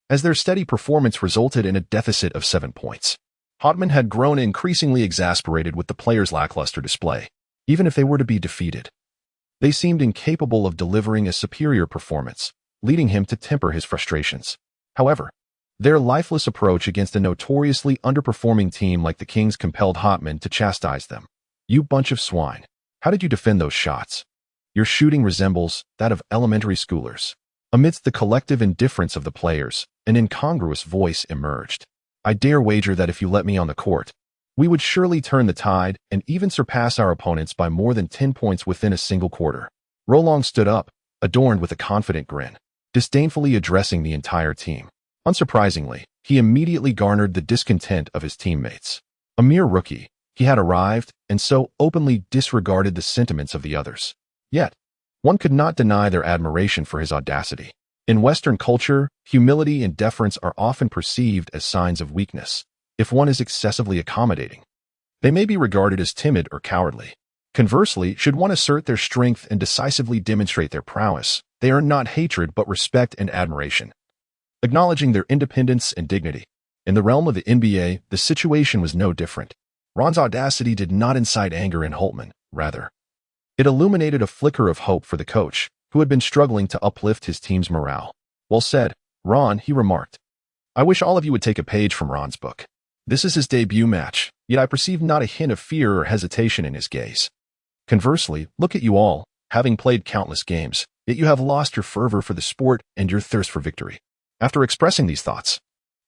as their steady performance resulted in a deficit of 7 points. Haltman had grown increasingly exasperated with the players' lackluster display. Even if they were to be defeated, they seemed incapable of delivering a superior performance, leading him to temper his frustrations. However, their lifeless approach against a notoriously underperforming team like the Kings compelled Haltman to chastise them. You bunch of swine. How did you defend those shots? Your shooting resembles that of elementary schoolers. Amidst the collective indifference of the players, an incongruous voice emerged. I dare wager that if you let me on the court, we would surely turn the tide and even surpass our opponents by more than 10 points within a single quarter. Roland stood up, adorned with a confident grin, disdainfully addressing the entire team. Unsurprisingly, he immediately garnered the discontent of his teammates. A mere rookie, he had arrived and so openly disregarded the sentiments of the others. Yet, one could not deny their admiration for his audacity. In Western culture, humility and deference are often perceived as signs of weakness. If one is excessively accommodating, they may be regarded as timid or cowardly. Conversely, should one assert their strength and decisively demonstrate their prowess, they earn not hatred but respect and admiration, acknowledging their independence and dignity. In the realm of the NBA, the situation was no different. Ron's audacity did not incite anger in Haltman. Rather, it illuminated a flicker of hope for the coach, who had been struggling to uplift his team's morale. Well said, Ron, he remarked. I wish all of you would take a page from Ron's book. This is his debut match, yet I perceive not a hint of fear or hesitation in his gaze. Conversely, look at you all, having played countless games, yet you have lost your fervor for the sport and your thirst for victory. After expressing these thoughts,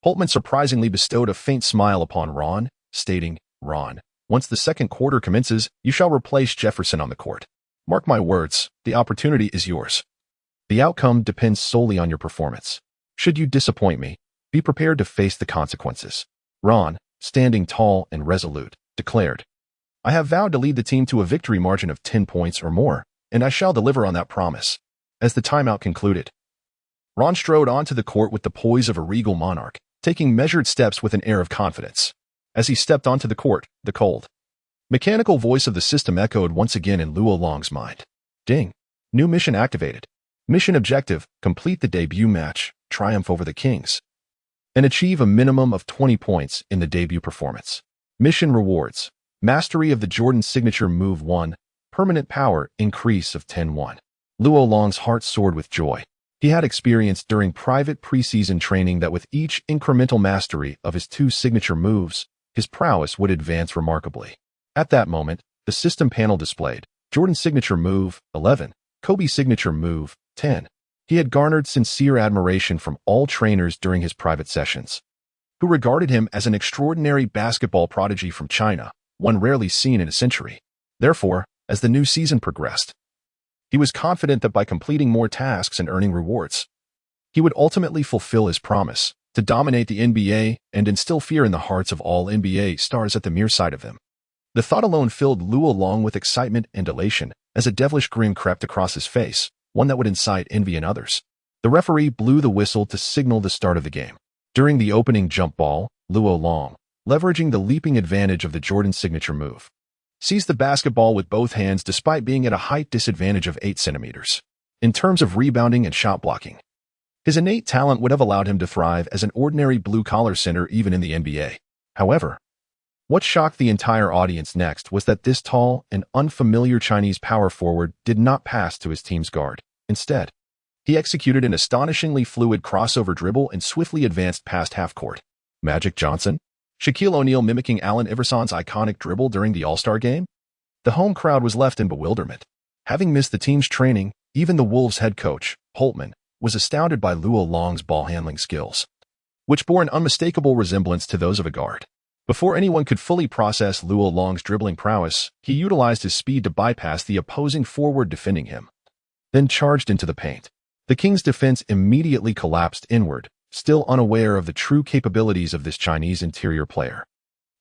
Haltman surprisingly bestowed a faint smile upon Ron, stating, Ron, once the second quarter commences, you shall replace Jefferson on the court. Mark my words, the opportunity is yours. The outcome depends solely on your performance. Should you disappoint me, be prepared to face the consequences. Ron, standing tall and resolute, declared, I have vowed to lead the team to a victory margin of 10 points or more, and I shall deliver on that promise. As the timeout concluded, Ron strode onto the court with the poise of a regal monarch, taking measured steps with an air of confidence. As he stepped onto the court, the cold, mechanical voice of the system echoed once again in Luo Long's mind. Ding. New mission activated. Mission objective, complete the debut match. triumph over the Kings, and achieve a minimum of 20 points in the debut performance. Mission rewards: mastery of the Jordan signature move 1, permanent power increase of 10-1. Luo Long's heart soared with joy. He had experienced during private preseason training that with each incremental mastery of his 2 signature moves, his prowess would advance remarkably. At that moment, the system panel displayed Jordan signature move 11, Kobe signature move 10. He had garnered sincere admiration from all trainers during his private sessions, who regarded him as an extraordinary basketball prodigy from China, one rarely seen in a century. Therefore, as the new season progressed, he was confident that by completing more tasks and earning rewards, he would ultimately fulfill his promise to dominate the NBA and instill fear in the hearts of all NBA stars at the mere sight of him. The thought alone filled Luo Long with excitement and elation as a devilish grin crept across his face, one that would incite envy in others. The referee blew the whistle to signal the start of the game. During the opening jump ball, Luo Long, leveraging the leaping advantage of the Jordan signature move, seized the basketball with both hands despite being at a height disadvantage of 8 centimeters. In terms of rebounding and shot blocking, his innate talent would have allowed him to thrive as an ordinary blue-collar center even in the NBA. However, what shocked the entire audience next was that this tall and unfamiliar Chinese power forward did not pass to his team's guard. Instead, he executed an astonishingly fluid crossover dribble and swiftly advanced past half-court. Magic Johnson? Shaquille O'Neal mimicking Allen Iverson's iconic dribble during the All-Star game? The home crowd was left in bewilderment. Having missed the team's training, even the Wolves head coach, Holtman, was astounded by Luo Long's ball-handling skills, which bore an unmistakable resemblance to those of a guard. Before anyone could fully process Luo Long's dribbling prowess, he utilized his speed to bypass the opposing forward defending him, then charged into the paint. The Kings' defense immediately collapsed inward, still unaware of the true capabilities of this Chinese interior player.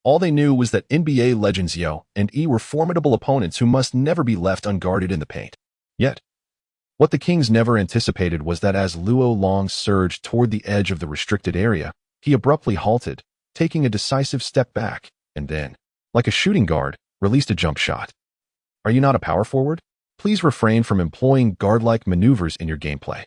All they knew was that NBA legends Yo and E were formidable opponents who must never be left unguarded in the paint. Yet, what the Kings never anticipated was that as Luo Long surged toward the edge of the restricted area, he abruptly halted, taking a decisive step back, and then, like a shooting guard, released a jump shot. Are you not a power forward? Please refrain from employing guard-like maneuvers in your gameplay.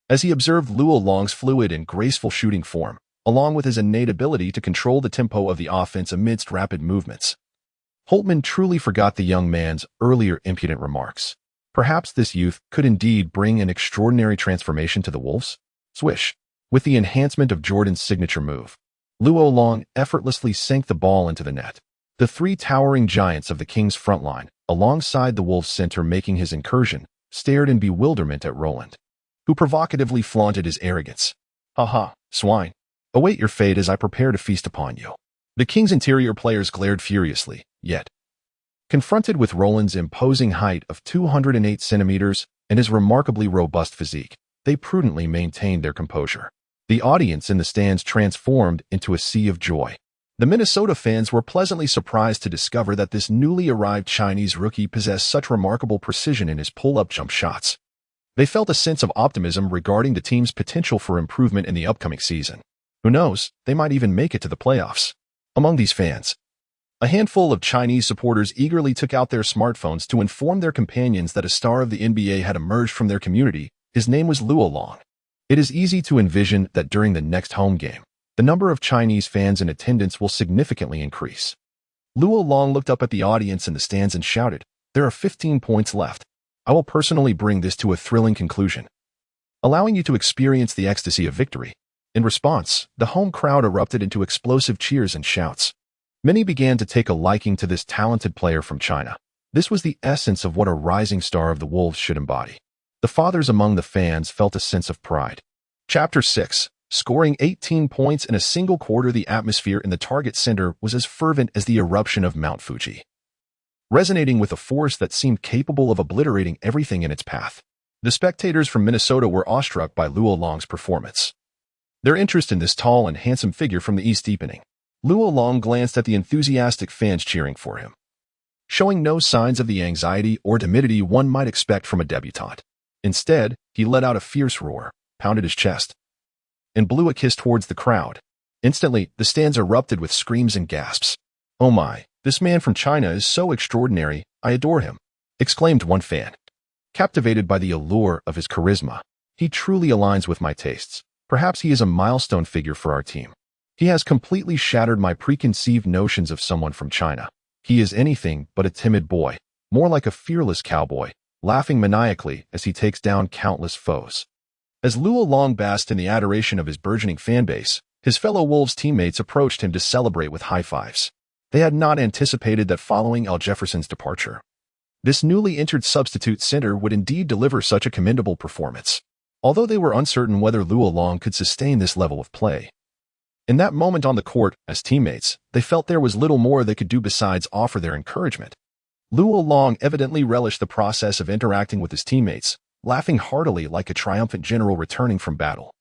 As he observed Luo Long's fluid and graceful shooting form, along with his innate ability to control the tempo of the offense amidst rapid movements, Holtman truly forgot the young man's earlier impudent remarks. Perhaps this youth could indeed bring an extraordinary transformation to the Wolves? Swish. With the enhancement of Jordan's signature move, Luo Long effortlessly sank the ball into the net. The 3 towering giants of the Kings' front line, alongside the Wolves' center making his incursion, stared in bewilderment at Roland, who provocatively flaunted his arrogance. "Ha, swine. Await your fate as I prepare to feast upon you." The Kings' interior players glared furiously, yet, confronted with Roland's imposing height of 208 centimeters and his remarkably robust physique, they prudently maintained their composure. The audience in the stands transformed into a sea of joy. The Minnesota fans were pleasantly surprised to discover that this newly arrived Chinese rookie possessed such remarkable precision in his pull-up jump shots. They felt a sense of optimism regarding the team's potential for improvement in the upcoming season. Who knows, they might even make it to the playoffs. Among these fans, a handful of Chinese supporters eagerly took out their smartphones to inform their companions that a star of the NBA had emerged from their community. His name was Luo Long. It is easy to envision that during the next home game, the number of Chinese fans in attendance will significantly increase. Luo Long looked up at the audience in the stands and shouted, "There are 15 points left. I will personally bring this to a thrilling conclusion, allowing you to experience the ecstasy of victory." In response, the home crowd erupted into explosive cheers and shouts. Many began to take a liking to this talented player from China. This was the essence of what a rising star of the Wolves should embody. The fathers among the fans felt a sense of pride. Chapter 6. Scoring 18 points in a single quarter, the atmosphere in the Target Center was as fervent as the eruption of Mount Fuji, resonating with a force that seemed capable of obliterating everything in its path. The spectators from Minnesota were awestruck by Luo Long's performance, their interest in this tall and handsome figure from the East deepening. Luo Long glanced at the enthusiastic fans cheering for him, showing no signs of the anxiety or timidity one might expect from a debutante. Instead, he let out a fierce roar, pounded his chest, and blew a kiss towards the crowd. Instantly, the stands erupted with screams and gasps. "Oh my, this man from China is so extraordinary, I adore him," exclaimed one fan, captivated by the allure of his charisma. "He truly aligns with my tastes." Perhaps he is a milestone figure for our team. He has completely shattered my preconceived notions of someone from China. He is anything but a timid boy, more like a fearless cowboy, laughing maniacally as he takes down countless foes. As Luo Long basked in the adoration of his burgeoning fanbase, his fellow Wolves teammates approached him to celebrate with high fives. They had not anticipated that following Al Jefferson's departure, this newly entered substitute center would indeed deliver such a commendable performance, although they were uncertain whether Luo Long could sustain this level of play. In that moment on the court, as teammates, they felt there was little more they could do besides offer their encouragement. Luo Long evidently relished the process of interacting with his teammates, laughing heartily like a triumphant general returning from battle.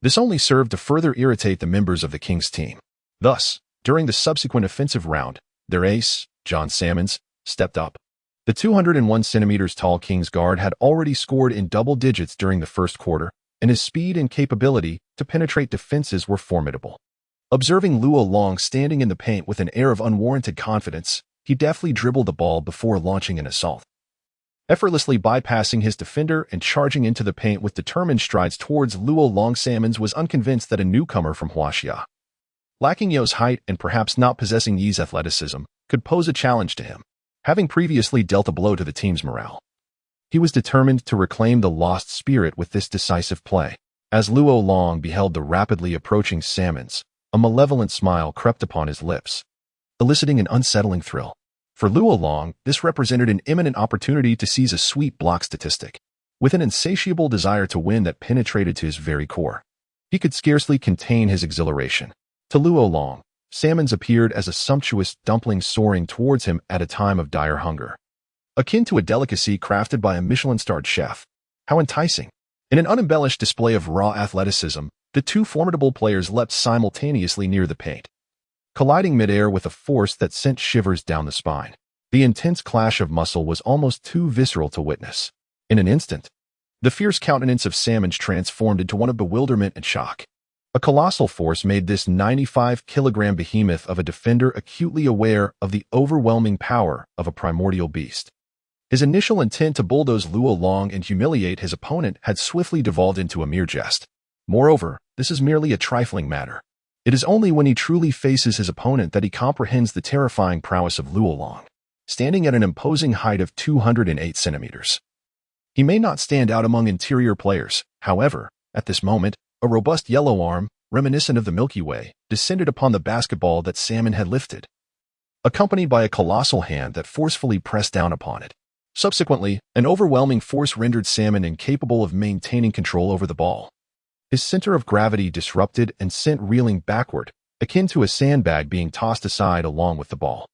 This only served to further irritate the members of the Kings team. Thus, during the subsequent offensive round, their ace, John Salmons, stepped up. The 201 centimeters tall Kings guard had already scored in double digits during the first quarter, and his speed and capability to penetrate defenses were formidable. Observing Luo Long standing in the paint with an air of unwarranted confidence, he deftly dribbled the ball before launching an assault. Effortlessly bypassing his defender and charging into the paint with determined strides towards Luo Long, Salmons was unconvinced that a newcomer from Huaxia, lacking Yo's height and perhaps not possessing Yi's athleticism, could pose a challenge to him, having previously dealt a blow to the team's morale. He was determined to reclaim the lost spirit with this decisive play. As Luo Long beheld the rapidly approaching Salmons, a malevolent smile crept upon his lips, eliciting an unsettling thrill. For Luo Long, this represented an imminent opportunity to seize a sweet block statistic, with an insatiable desire to win that penetrated to his very core. He could scarcely contain his exhilaration. To Luo Long, Salmons appeared as a sumptuous dumpling soaring towards him at a time of dire hunger, akin to a delicacy crafted by a Michelin-starred chef. How enticing! In an unembellished display of raw athleticism, the two formidable players leapt simultaneously near the paint, colliding midair with a force that sent shivers down the spine. The intense clash of muscle was almost too visceral to witness. In an instant, the fierce countenance of Salmons transformed into one of bewilderment and shock. A colossal force made this 95-kilogram behemoth of a defender acutely aware of the overwhelming power of a primordial beast. His initial intent to bulldoze Luo Long and humiliate his opponent had swiftly devolved into a mere jest. Moreover, this is merely a trifling matter. It is only when he truly faces his opponent that he comprehends the terrifying prowess of Luo Long, standing at an imposing height of 208 centimeters. He may not stand out among interior players, however, at this moment, a robust yellow arm, reminiscent of the Milky Way, descended upon the basketball that Salmon had lifted, accompanied by a colossal hand that forcefully pressed down upon it. Subsequently, an overwhelming force rendered Salmon incapable of maintaining control over the ball. His center of gravity disrupted and sent reeling backward, akin to a sandbag being tossed aside along with the ball.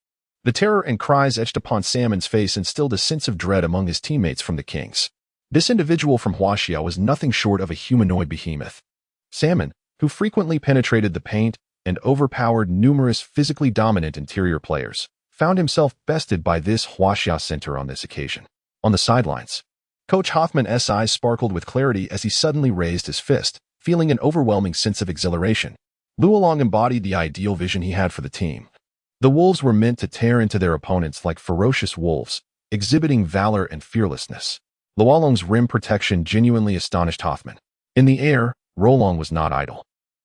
The terror and cries etched upon Salmon's face instilled a sense of dread among his teammates from the Kings. This individual from Huaxia was nothing short of a humanoid behemoth. Salmon, who frequently penetrated the paint and overpowered numerous physically dominant interior players, found himself bested by this Huaxia center on this occasion. On the sidelines, Coach Hoffman's eyes sparkled with clarity as he suddenly raised his fist, feeling an overwhelming sense of exhilaration. Luo Long embodied the ideal vision he had for the team. The Wolves were meant to tear into their opponents like ferocious wolves, exhibiting valor and fearlessness. Luo Long's rim protection genuinely astonished Hoffman. In the air, Rolong was not idle.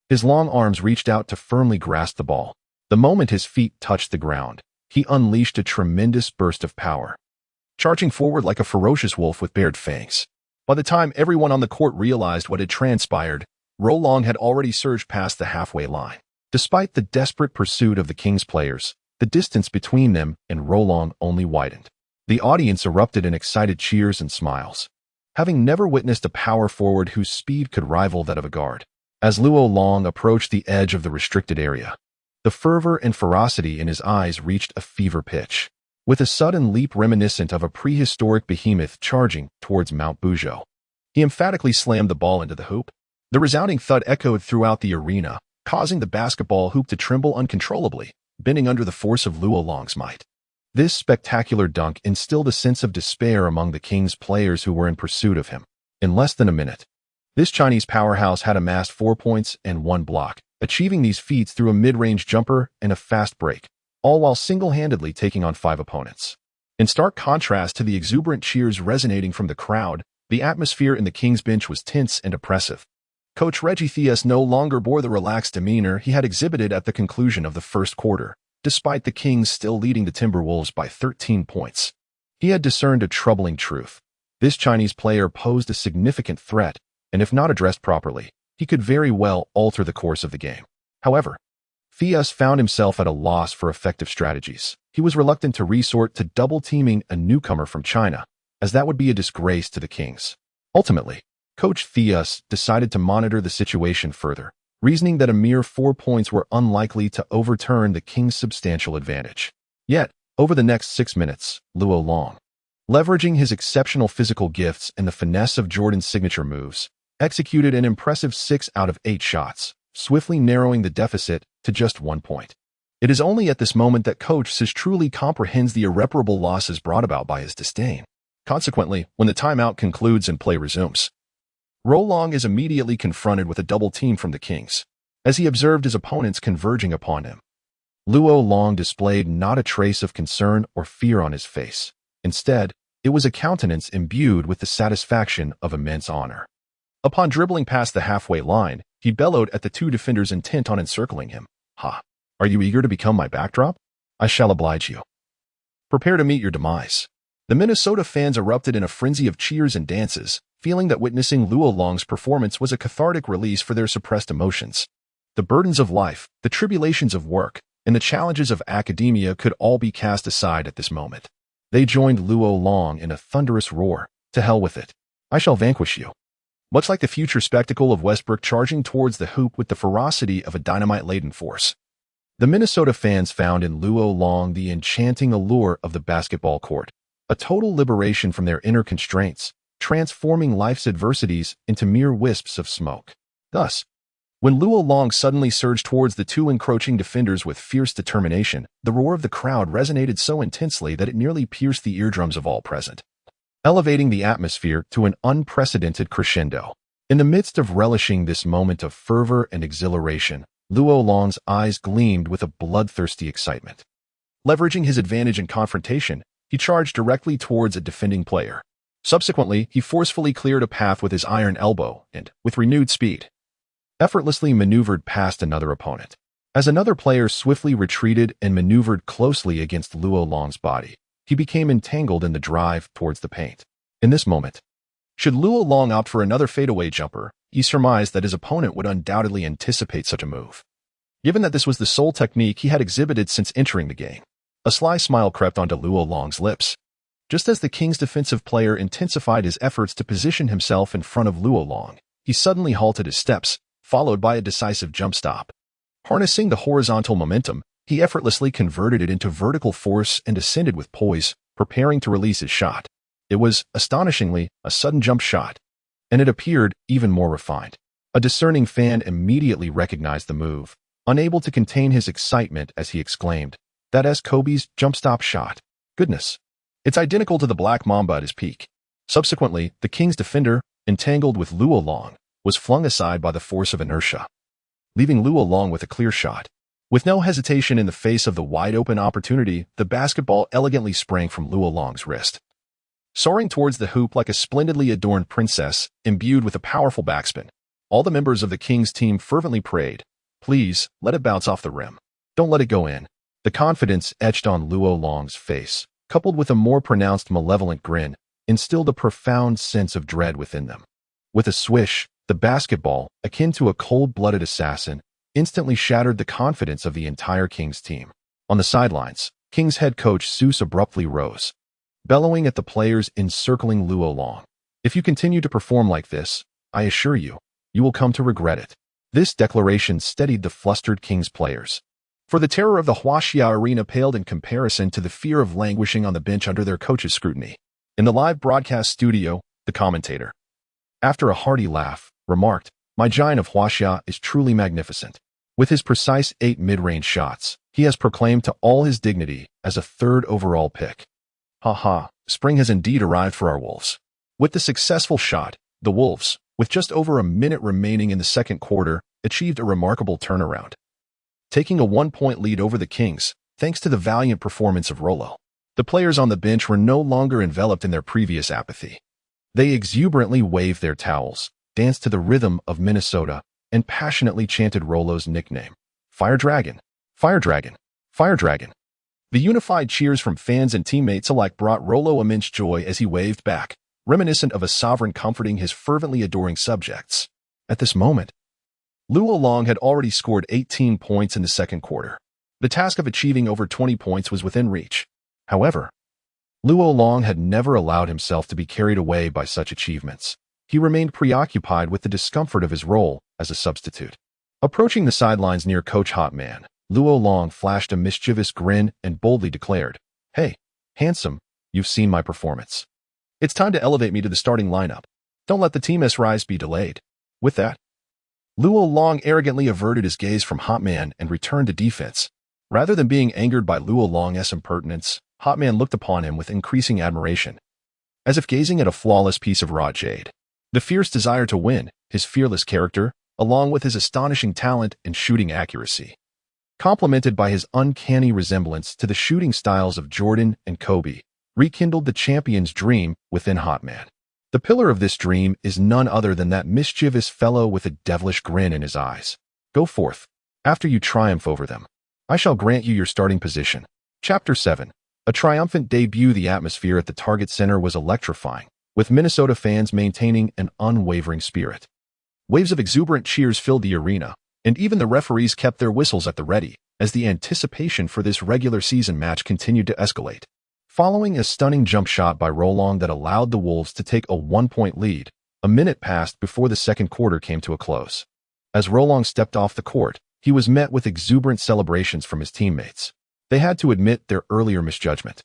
His long arms reached out to firmly grasp the ball. The moment his feet touched the ground, he unleashed a tremendous burst of power, charging forward like a ferocious wolf with bared fangs. By the time everyone on the court realized what had transpired, Rolong had already surged past the halfway line. Despite the desperate pursuit of the Kings players, the distance between them and Rolong only widened. The audience erupted in excited cheers and smiles, having never witnessed a power forward whose speed could rival that of a guard. As Luo Long approached the edge of the restricted area, the fervor and ferocity in his eyes reached a fever pitch, with a sudden leap reminiscent of a prehistoric behemoth charging towards Mount Buzhou. He emphatically slammed the ball into the hoop. The resounding thud echoed throughout the arena, causing the basketball hoop to tremble uncontrollably, bending under the force of Luo Long's might. This spectacular dunk instilled a sense of despair among the Kings players who were in pursuit of him. In less than a minute, this Chinese powerhouse had amassed 4 points and 1 block, achieving these feats through a mid-range jumper and a fast break, all while single-handedly taking on 5 opponents. In stark contrast to the exuberant cheers resonating from the crowd, the atmosphere in the Kings bench was tense and oppressive. Coach Reggie Theus no longer bore the relaxed demeanor he had exhibited at the conclusion of the first quarter, despite the Kings still leading the Timberwolves by 13 points. He had discerned a troubling truth. This Chinese player posed a significant threat, and if not addressed properly, he could very well alter the course of the game. However, Theus found himself at a loss for effective strategies. He was reluctant to resort to double-teaming a newcomer from China, as that would be a disgrace to the Kings. Ultimately, Coach Theus decided to monitor the situation further, reasoning that a mere 4 points were unlikely to overturn the Kings' substantial advantage. Yet, over the next 6 minutes, Luo Long, leveraging his exceptional physical gifts and the finesse of Jordan's signature moves, executed an impressive 6 out of 8 shots, swiftly narrowing the deficit to just 1 point. It is only at this moment that Coach Theus truly comprehends the irreparable losses brought about by his disdain. Consequently, when the timeout concludes and play resumes, Long is immediately confronted with a double team from the Kings, as he observed his opponents converging upon him. Luo Long displayed not a trace of concern or fear on his face. Instead, it was a countenance imbued with the satisfaction of immense honor. Upon dribbling past the halfway line, he bellowed at the two defenders intent on encircling him. "Ha! Are you eager to become my backdrop? I shall oblige you. Prepare to meet your demise." The Minnesota fans erupted in a frenzy of cheers and dances, feeling that witnessing Luo Long's performance was a cathartic release for their suppressed emotions. The burdens of life, the tribulations of work, and the challenges of academia could all be cast aside at this moment. They joined Luo Long in a thunderous roar. "To hell with it. I shall vanquish you." Much like the future spectacle of Westbrook charging towards the hoop with the ferocity of a dynamite-laden force, the Minnesota fans found in Luo Long the enchanting allure of the basketball court, a total liberation from their inner constraints, transforming life's adversities into mere wisps of smoke. Thus, when Luo Long suddenly surged towards the two encroaching defenders with fierce determination, the roar of the crowd resonated so intensely that it nearly pierced the eardrums of all present, elevating the atmosphere to an unprecedented crescendo. In the midst of relishing this moment of fervor and exhilaration, Luo Long's eyes gleamed with a bloodthirsty excitement. Leveraging his advantage in confrontation, he charged directly towards a defending player. Subsequently, he forcefully cleared a path with his iron elbow and, with renewed speed, effortlessly maneuvered past another opponent. As another player swiftly retreated and maneuvered closely against Luo Long's body, he became entangled in the drive towards the paint. In this moment, should Luo Long opt for another fadeaway jumper, he surmised that his opponent would undoubtedly anticipate such a move. Given that this was the sole technique he had exhibited since entering the game, a sly smile crept onto Luo Long's lips. Just as the Kings' defensive player intensified his efforts to position himself in front of Luo Long, he suddenly halted his steps, followed by a decisive jump stop. Harnessing the horizontal momentum, he effortlessly converted it into vertical force and ascended with poise, preparing to release his shot. It was, astonishingly, a sudden jump shot, and it appeared even more refined. A discerning fan immediately recognized the move, unable to contain his excitement as he exclaimed, "That's Kobe's jump stop shot. Goodness. It's identical to the Black Mamba at his peak." Subsequently, the Kings' defender, entangled with Luo Long, was flung aside by the force of inertia, leaving Luo Long with a clear shot. With no hesitation in the face of the wide-open opportunity, the basketball elegantly sprang from Luo Long's wrist, soaring towards the hoop like a splendidly adorned princess, imbued with a powerful backspin. All the members of the Kings team fervently prayed, "Please, let it bounce off the rim. Don't let it go in." The confidence etched on Luo Long's face, coupled with a more pronounced malevolent grin, instilled a profound sense of dread within them. With a swish, the basketball, akin to a cold-blooded assassin, instantly shattered the confidence of the entire Kings team. On the sidelines, Kings head coach Seuss abruptly rose, bellowing at the players encircling Luo Long. "If you continue to perform like this, I assure you, you will come to regret it." This declaration steadied the flustered Kings players, for the terror of the Huaxia arena paled in comparison to the fear of languishing on the bench under their coach's scrutiny. In the live broadcast studio, the commentator, after a hearty laugh, remarked, "My giant of Huaxia is truly magnificent. With his precise 8 mid-range shots, he has proclaimed to all his dignity as a 3rd overall pick. Ha ha, spring has indeed arrived for our Wolves." With the successful shot, the Wolves, with just over a minute remaining in the second quarter, achieved a remarkable turnaround, taking a 1-point lead over the Kings, thanks to the valiant performance of Rollo. The players on the bench were no longer enveloped in their previous apathy. They exuberantly waved their towels, danced to the rhythm of Minnesota, and passionately chanted Rolo's nickname, Fire Dragon, Fire Dragon, Fire Dragon. The unified cheers from fans and teammates alike brought Rolo immense joy as he waved back, reminiscent of a sovereign comforting his fervently adoring subjects. At this moment, Luo Long had already scored 18 points in the second quarter. The task of achieving over 20 points was within reach. However, Luo Long had never allowed himself to be carried away by such achievements. He remained preoccupied with the discomfort of his role as a substitute. Approaching the sidelines near Coach Hotman, Luo Long flashed a mischievous grin and boldly declared, "Hey, handsome, you've seen my performance. It's time to elevate me to the starting lineup. Don't let the team's rise be delayed." With that, Luo Long arrogantly averted his gaze from Hotman and returned to defense. Rather than being angered by Luo Long's impertinence, Hotman looked upon him with increasing admiration, as if gazing at a flawless piece of raw jade. The fierce desire to win, his fearless character, along with his astonishing talent and shooting accuracy, complemented by his uncanny resemblance to the shooting styles of Jordan and Kobe, rekindled the champion's dream within Hotman. The pillar of this dream is none other than that mischievous fellow with a devilish grin in his eyes. Go forth. After you triumph over them, I shall grant you your starting position. Chapter 7. A triumphant debut. The atmosphere at the Target Center was electrifying, with Minnesota fans maintaining an unwavering spirit. Waves of exuberant cheers filled the arena, and even the referees kept their whistles at the ready, as the anticipation for this regular season match continued to escalate. Following a stunning jump shot by Rolong that allowed the Wolves to take a 1-point lead, a minute passed before the second quarter came to a close. As Rolong stepped off the court, he was met with exuberant celebrations from his teammates. They had to admit their earlier misjudgment.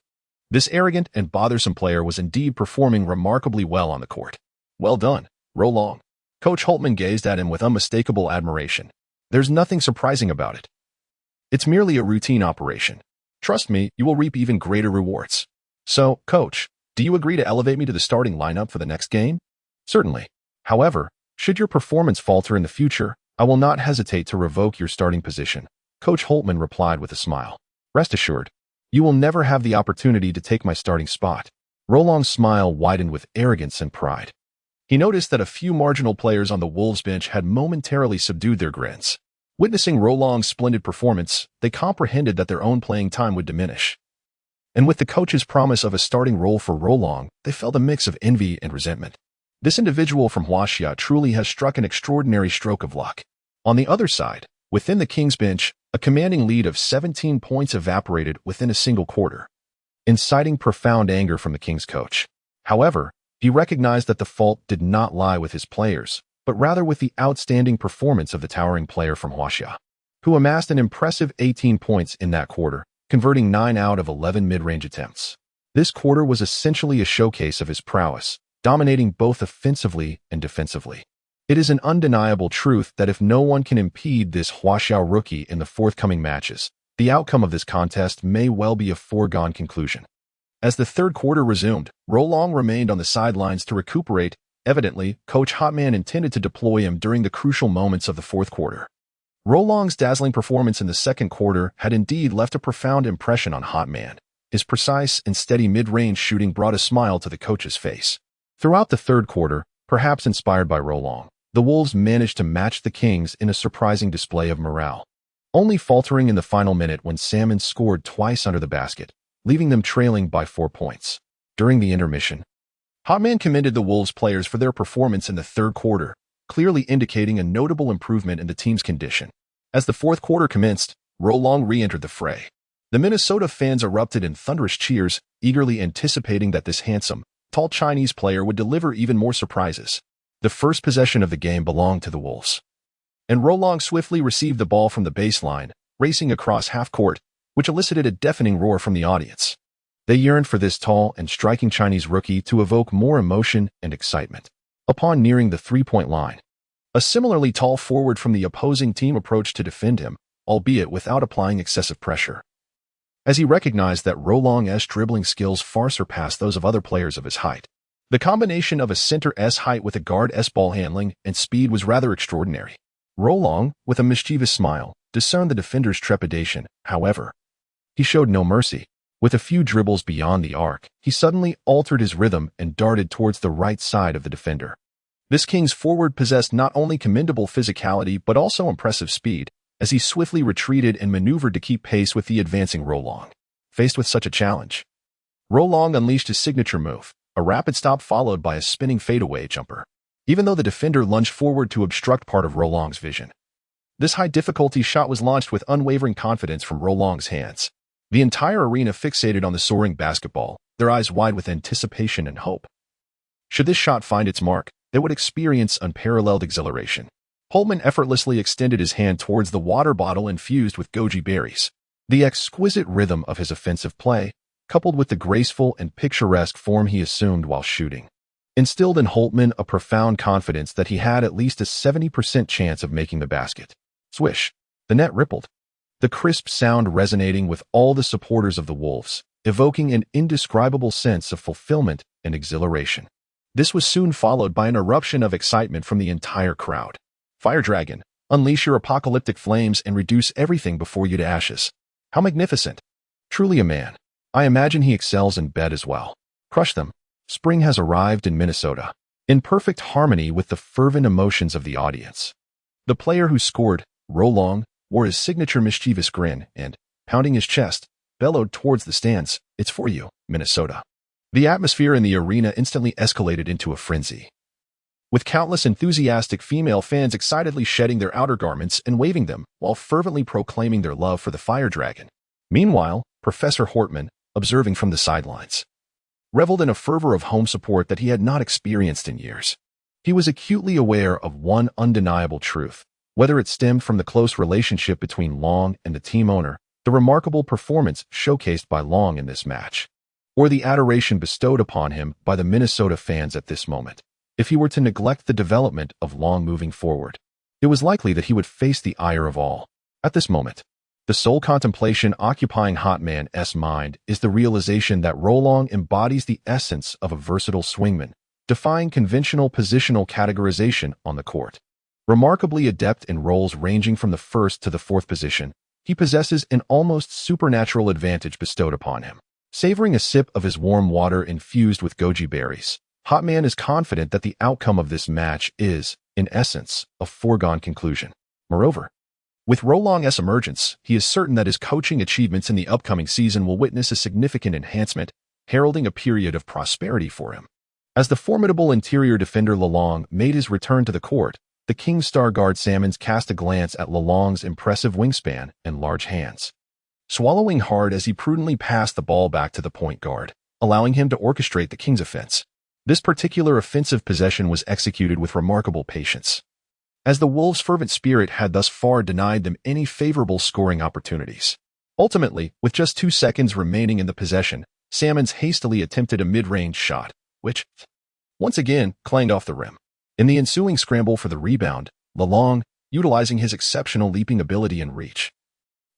This arrogant and bothersome player was indeed performing remarkably well on the court. "Well done, Rolong." Coach Holtman gazed at him with unmistakable admiration. "There's nothing surprising about it. It's merely a routine operation. Trust me, you will reap even greater rewards. So, Coach, do you agree to elevate me to the starting lineup for the next game?" "Certainly. However, should your performance falter in the future, I will not hesitate to revoke your starting position," Coach Holtman replied with a smile. "Rest assured, you will never have the opportunity to take my starting spot." Rolong's smile widened with arrogance and pride. He noticed that a few marginal players on the Wolves bench had momentarily subdued their grins. Witnessing Rolong's splendid performance, they comprehended that their own playing time would diminish. And with the coach's promise of a starting role for Rolong, they felt a mix of envy and resentment. This individual from Huaxia truly has struck an extraordinary stroke of luck. On the other side, within the Kings bench, a commanding lead of 17 points evaporated within a single quarter, inciting profound anger from the Kings coach. However, he recognized that the fault did not lie with his players, but rather with the outstanding performance of the towering player from Huaxia, who amassed an impressive 18 points in that quarter, converting 9 out of 11 mid-range attempts. This quarter was essentially a showcase of his prowess, dominating both offensively and defensively. It is an undeniable truth that if no one can impede this Huaxia rookie in the forthcoming matches, the outcome of this contest may well be a foregone conclusion. As the third quarter resumed, Rolong remained on the sidelines to recuperate. Evidently, Coach Hotman intended to deploy him during the crucial moments of the fourth quarter. Rolong's dazzling performance in the second quarter had indeed left a profound impression on Hotman. His precise and steady mid-range shooting brought a smile to the coach's face. Throughout the third quarter, perhaps inspired by Rolong, the Wolves managed to match the Kings in a surprising display of morale, only faltering in the final minute when Salmon scored twice under the basket, leaving them trailing by 4 points. During the intermission, Hotman commended the Wolves players for their performance in the third quarter, clearly indicating a notable improvement in the team's condition. As the fourth quarter commenced, Rolong re-entered the fray. The Minnesota fans erupted in thunderous cheers, eagerly anticipating that this handsome, tall Chinese player would deliver even more surprises. The first possession of the game belonged to the Wolves, and Rolong swiftly received the ball from the baseline, racing across half-court, which elicited a deafening roar from the audience. They yearned for this tall and striking Chinese rookie to evoke more emotion and excitement. Upon nearing the three-point line, a similarly tall forward from the opposing team approached to defend him, albeit without applying excessive pressure, as he recognized that Rolong's dribbling skills far surpassed those of other players of his height. The combination of a center's height with a guard's ball handling and speed was rather extraordinary. Rolong, with a mischievous smile, discerned the defender's trepidation. However, he showed no mercy. With a few dribbles beyond the arc, he suddenly altered his rhythm and darted towards the right side of the defender. This Kings forward possessed not only commendable physicality but also impressive speed, as he swiftly retreated and maneuvered to keep pace with the advancing Rolong. Faced with such a challenge, Rolong unleashed his signature move, a rapid stop followed by a spinning fadeaway jumper. Even though the defender lunged forward to obstruct part of Rolong's vision, this high-difficulty shot was launched with unwavering confidence from Rolong's hands. The entire arena fixated on the soaring basketball, their eyes wide with anticipation and hope. Should this shot find its mark, they would experience unparalleled exhilaration. Holtman effortlessly extended his hand towards the water bottle infused with goji berries. The exquisite rhythm of his offensive play, coupled with the graceful and picturesque form he assumed while shooting, instilled in Holtman a profound confidence that he had at least a 70% chance of making the basket. Swish! The net rippled, the crisp sound resonating with all the supporters of the Wolves, evoking an indescribable sense of fulfillment and exhilaration. This was soon followed by an eruption of excitement from the entire crowd. Fire Dragon, unleash your apocalyptic flames and reduce everything before you to ashes. How magnificent! Truly a man. I imagine he excels in bed as well. Crush them. Spring has arrived in Minnesota, in perfect harmony with the fervent emotions of the audience. The player who scored, Rolong, wore his signature mischievous grin and, pounding his chest, bellowed towards the stands, "It's for you, Minnesota." The atmosphere in the arena instantly escalated into a frenzy, with countless enthusiastic female fans excitedly shedding their outer garments and waving them while fervently proclaiming their love for the Fire Dragon. Meanwhile, Professor Hortman, observing from the sidelines, reveled in a fervor of home support that he had not experienced in years. He was acutely aware of one undeniable truth, whether it stemmed from the close relationship between Long and the team owner, the remarkable performance showcased by Long in this match, or the adoration bestowed upon him by the Minnesota fans at this moment. If he were to neglect the development of Long moving forward, it was likely that he would face the ire of all. At this moment, the sole contemplation occupying Hotman's mind is the realization that Rolong embodies the essence of a versatile swingman, defying conventional positional categorization on the court. Remarkably adept in roles ranging from the first to the fourth position, he possesses an almost supernatural advantage bestowed upon him. Savoring a sip of his warm water infused with goji berries, Hotman is confident that the outcome of this match is, in essence, a foregone conclusion. Moreover, with Rolong's emergence, he is certain that his coaching achievements in the upcoming season will witness a significant enhancement, heralding a period of prosperity for him. As the formidable interior defender Lalong made his return to the court, the Kings star guard Salmons cast a glance at Lalong's impressive wingspan and large hands, swallowing hard as he prudently passed the ball back to the point guard, allowing him to orchestrate the Kings' offense. This particular offensive possession was executed with remarkable patience, as the Wolves' fervent spirit had thus far denied them any favorable scoring opportunities. Ultimately, with just 2 seconds remaining in the possession, Salmons hastily attempted a mid-range shot, which, once again, clanged off the rim. In the ensuing scramble for the rebound, Lalong, utilizing his exceptional leaping ability and reach,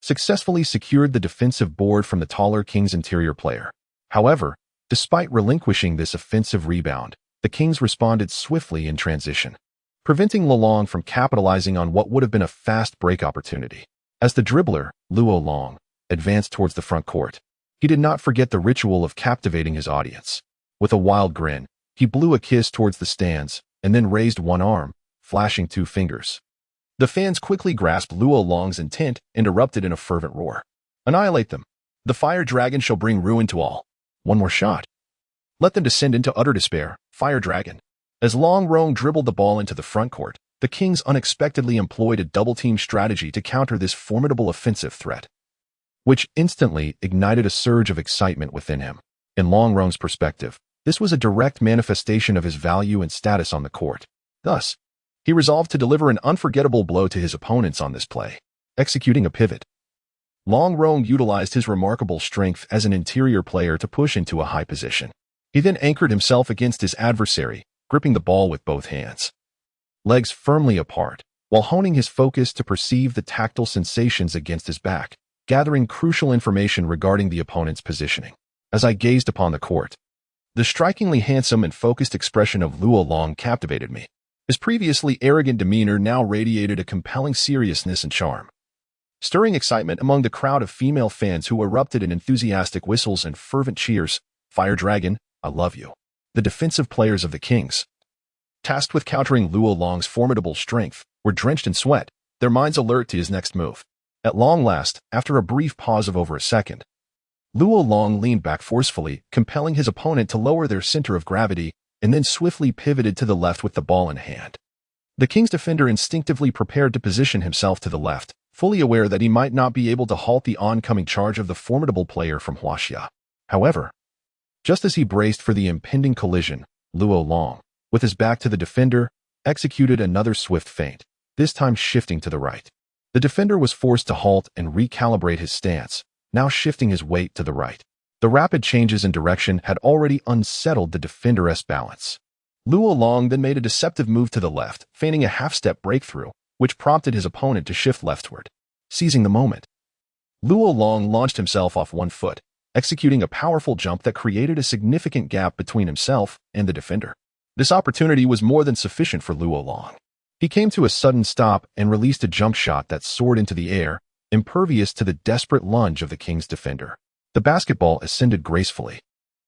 successfully secured the defensive board from the taller Kings interior player. However, despite relinquishing this offensive rebound, the Kings responded swiftly in transition, preventing Lalong from capitalizing on what would have been a fast break opportunity. As the dribbler, Luo Long, advanced towards the front court, he did not forget the ritual of captivating his audience. With a wild grin, he blew a kiss towards the stands and then raised one arm, flashing 2 fingers. The fans quickly grasped Luo Long's intent and erupted in a fervent roar. Annihilate them. The Fire Dragon shall bring ruin to all. One more shot. Let them descend into utter despair, Fire Dragon. As Long Rong dribbled the ball into the front court, the Kings unexpectedly employed a double-team strategy to counter this formidable offensive threat, which instantly ignited a surge of excitement within him. In Long Rong's perspective, this was a direct manifestation of his value and status on the court. Thus, he resolved to deliver an unforgettable blow to his opponents on this play, executing a pivot. Long Rong utilized his remarkable strength as an interior player to push into a high position. He then anchored himself against his adversary, gripping the ball with both hands, legs firmly apart, while honing his focus to perceive the tactile sensations against his back, gathering crucial information regarding the opponent's positioning. As I gazed upon the court, the strikingly handsome and focused expression of Luo Long captivated me. His previously arrogant demeanor now radiated a compelling seriousness and charm, stirring excitement among the crowd of female fans who erupted in enthusiastic whistles and fervent cheers. Fire Dragon, I love you. The defensive players of the Kings tasked with countering Luo Long's formidable strength, were drenched in sweat, their minds alert to his next move. At long last, after a brief pause of over a second, Luo Long leaned back forcefully, compelling his opponent to lower their center of gravity, and then swiftly pivoted to the left with the ball in hand. The Kings defender instinctively prepared to position himself to the left, fully aware that he might not be able to halt the oncoming charge of the formidable player from Huaxia. However, just as he braced for the impending collision, Luo Long, with his back to the defender, executed another swift feint, this time shifting to the right. The defender was forced to halt and recalibrate his stance, now shifting his weight to the right. The rapid changes in direction had already unsettled the defender's balance. Luo Long then made a deceptive move to the left, feigning a half-step breakthrough, which prompted his opponent to shift leftward. Seizing the moment, Luo Long launched himself off one foot, executing a powerful jump that created a significant gap between himself and the defender. This opportunity was more than sufficient for Luo Long. He came to a sudden stop and released a jump shot that soared into the air, impervious to the desperate lunge of the Kings defender. The basketball ascended gracefully,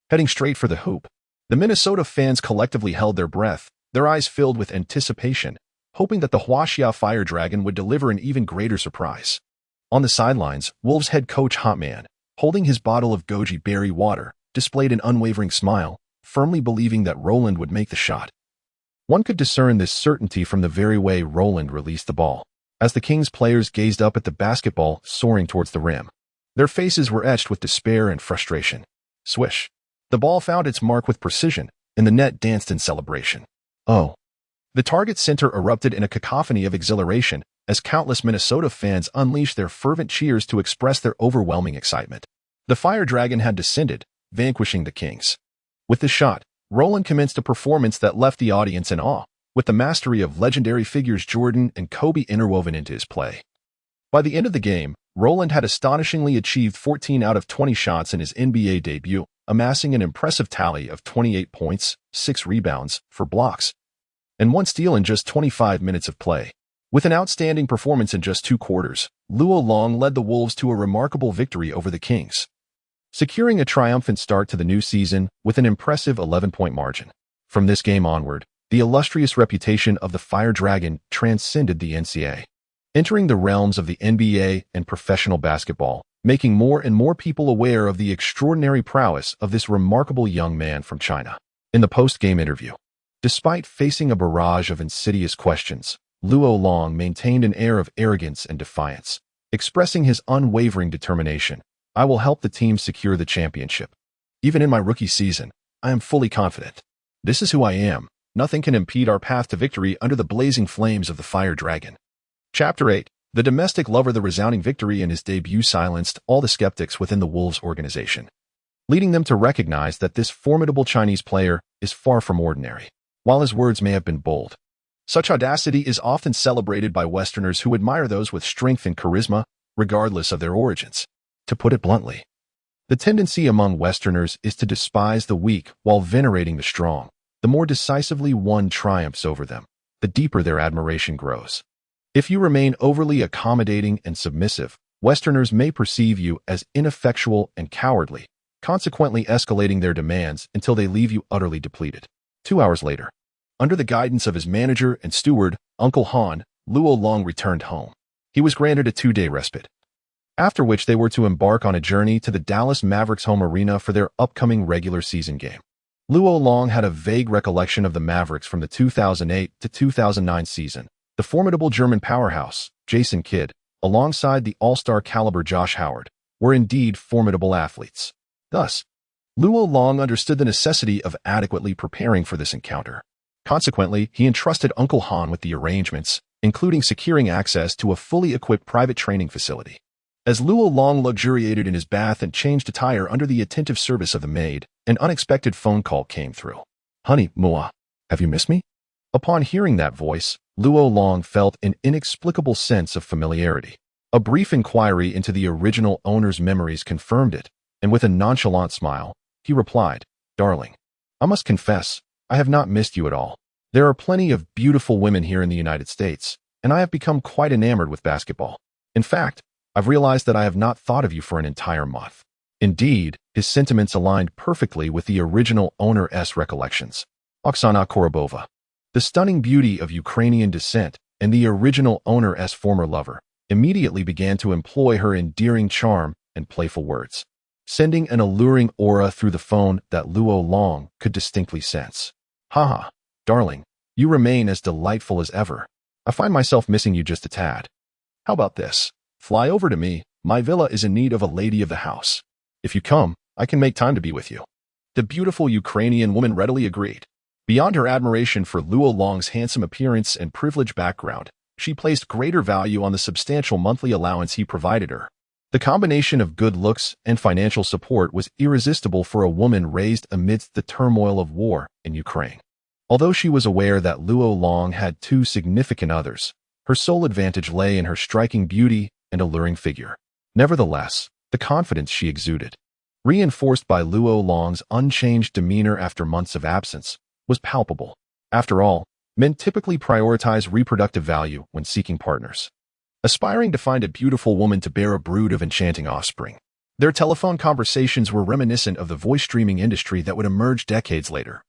heading straight for the hoop. The Minnesota fans collectively held their breath, their eyes filled with anticipation, hoping that the Huaxia Fire Dragon would deliver an even greater surprise. On the sidelines, Wolves head coach Hotman, holding his bottle of goji berry water, displayed an unwavering smile, firmly believing that Roland would make the shot. One could discern this certainty from the very way Roland released the ball. As the Kings players gazed up at the basketball soaring towards the rim, their faces were etched with despair and frustration. Swish. The ball found its mark with precision, and the net danced in celebration. Oh. The target center erupted in a cacophony of exhilaration as countless Minnesota fans unleashed their fervent cheers to express their overwhelming excitement. The Fire Dragon had descended, vanquishing the Kings. With this shot, Roland commenced a performance that left the audience in awe, with the mastery of legendary figures Jordan and Kobe interwoven into his play. By the end of the game, Roland had astonishingly achieved 14 out of 20 shots in his NBA debut, amassing an impressive tally of 28 points, 6 rebounds, 4 blocks, and 1 steal in just 25 minutes of play. With an outstanding performance in just 2 quarters, Luo Long led the Wolves to a remarkable victory over the Kings, securing a triumphant start to the new season with an impressive 11-point margin. From this game onward, the illustrious reputation of the Fire Dragon transcended the NCAA, entering the realms of the NBA and professional basketball, making more and more people aware of the extraordinary prowess of this remarkable young man from China. In the post-game interview, despite facing a barrage of insidious questions, Luo Long maintained an air of arrogance and defiance, expressing his unwavering determination. I will help the team secure the championship. Even in my rookie season, I am fully confident. This is who I am. Nothing can impede our path to victory under the blazing flames of the Fire Dragon. Chapter 8. The domestic lover. The resounding victory in his debut silenced all the skeptics within the Wolves organization, leading them to recognize that this formidable Chinese player is far from ordinary. While his words may have been bold, such audacity is often celebrated by Westerners who admire those with strength and charisma, regardless of their origins. To put it bluntly, the tendency among Westerners is to despise the weak while venerating the strong. The more decisively one triumphs over them, the deeper their admiration grows. If you remain overly accommodating and submissive, Westerners may perceive you as ineffectual and cowardly, consequently escalating their demands until they leave you utterly depleted. 2 hours later, under the guidance of his manager and steward, Uncle Han, Luo Long returned home. He was granted a 2-day respite, after which they were to embark on a journey to the Dallas Mavericks home arena for their upcoming regular season game. Luo Long had a vague recollection of the Mavericks from the 2008 to 2009 season. The formidable German powerhouse, Jason Kidd, alongside the all-star caliber Josh Howard, were indeed formidable athletes. Thus, Luo Long understood the necessity of adequately preparing for this encounter. Consequently, he entrusted Uncle Han with the arrangements, including securing access to a fully equipped private training facility. As Luo Long luxuriated in his bath and changed attire under the attentive service of the maid, an unexpected phone call came through. "Honey, Mua, have you missed me?" Upon hearing that voice, Luo Long felt an inexplicable sense of familiarity. A brief inquiry into the original owner's memories confirmed it, and with a nonchalant smile, he replied, "Darling, I must confess, I have not missed you at all. There are plenty of beautiful women here in the United States, and I have become quite enamored with basketball. In fact, I've realized that I have not thought of you for an entire month." Indeed, his sentiments aligned perfectly with the original owner's recollections. Oksana Korobova. The stunning beauty of Ukrainian descent and the original owner's former lover immediately began to employ her endearing charm and playful words, sending an alluring aura through the phone that Luo Long could distinctly sense. Haha, darling, you remain as delightful as ever. I find myself missing you just a tad. How about this? Fly over to me. My villa is in need of a lady of the house. If you come, I can make time to be with you. The beautiful Ukrainian woman readily agreed. Beyond her admiration for Luo Long's handsome appearance and privileged background, she placed greater value on the substantial monthly allowance he provided her. The combination of good looks and financial support was irresistible for a woman raised amidst the turmoil of war in Ukraine. Although she was aware that Luo Long had two significant others, her sole advantage lay in her striking beauty and alluring figure. Nevertheless, the confidence she exuded, reinforced by Luo Long's unchanged demeanor after months of absence, was palpable. After all, men typically prioritize reproductive value when seeking partners, aspiring to find a beautiful woman to bear a brood of enchanting offspring. Their telephone conversations were reminiscent of the voice streaming industry that would emerge decades later.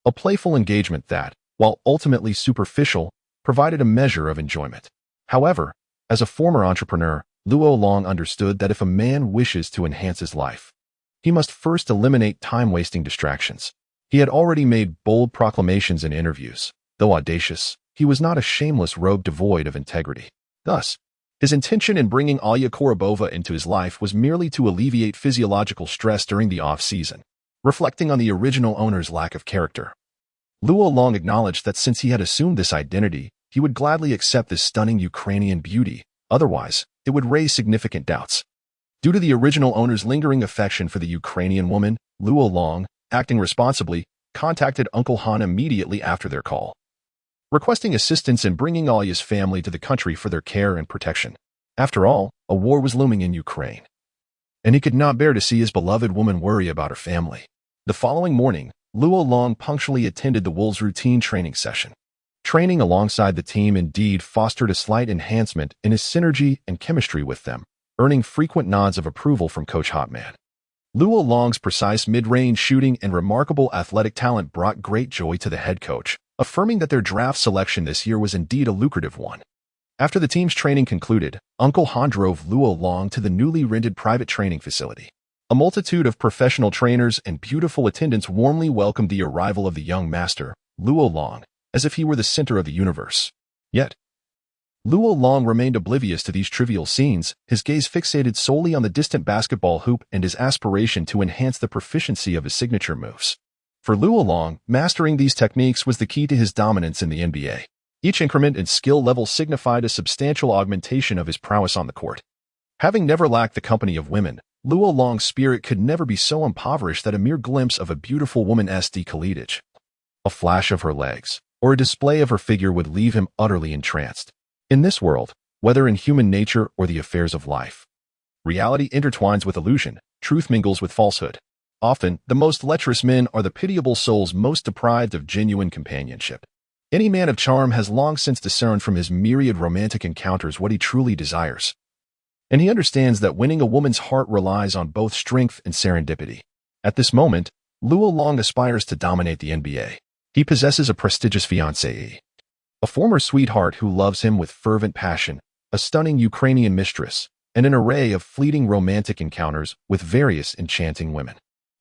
A playful engagement that, while ultimately superficial, provided a measure of enjoyment. However, as a former entrepreneur, Luo Long understood that if a man wishes to enhance his life, he must first eliminate time-wasting distractions. He had already made bold proclamations in interviews. Though audacious, he was not a shameless rogue devoid of integrity. Thus, his intention in bringing Alya Korobova into his life was merely to alleviate physiological stress during the off-season, reflecting on the original owner's lack of character. Luo Long acknowledged that since he had assumed this identity, he would gladly accept this stunning Ukrainian beauty. Otherwise, it would raise significant doubts. Due to the original owner's lingering affection for the Ukrainian woman, Luo Long, acting responsibly, contacted Uncle Han immediately after their call, requesting assistance in bringing Alya's family to the country for their care and protection. After all, a war was looming in Ukraine, and he could not bear to see his beloved woman worry about her family. The following morning, Luo Long punctually attended the Wolves' routine training session. Training alongside the team indeed fostered a slight enhancement in his synergy and chemistry with them, earning frequent nods of approval from Coach Hotman. Luo Long's precise mid-range shooting and remarkable athletic talent brought great joy to the head coach, affirming that their draft selection this year was indeed a lucrative one. After the team's training concluded, Uncle Han drove Luo Long to the newly rented private training facility. A multitude of professional trainers and beautiful attendants warmly welcomed the arrival of the young master, Luo Long, as if he were the center of the universe. Yet, Luo Long remained oblivious to these trivial scenes, his gaze fixated solely on the distant basketball hoop and his aspiration to enhance the proficiency of his signature moves. For Luo Long, mastering these techniques was the key to his dominance in the NBA. Each increment in skill level signified a substantial augmentation of his prowess on the court. Having never lacked the company of women, Luo Long's spirit could never be so impoverished that a mere glimpse of a beautiful woman's decolletage, a flash of her legs, or a display of her figure would leave him utterly entranced. In this world, whether in human nature or the affairs of life, reality intertwines with illusion, truth mingles with falsehood. Often, the most lecherous men are the pitiable souls most deprived of genuine companionship. Any man of charm has long since discerned from his myriad romantic encounters what he truly desires. And he understands that winning a woman's heart relies on both strength and serendipity. At this moment, Luo Long aspires to dominate the NBA. He possesses a prestigious fiancée, a former sweetheart who loves him with fervent passion, a stunning Ukrainian mistress, and an array of fleeting romantic encounters with various enchanting women.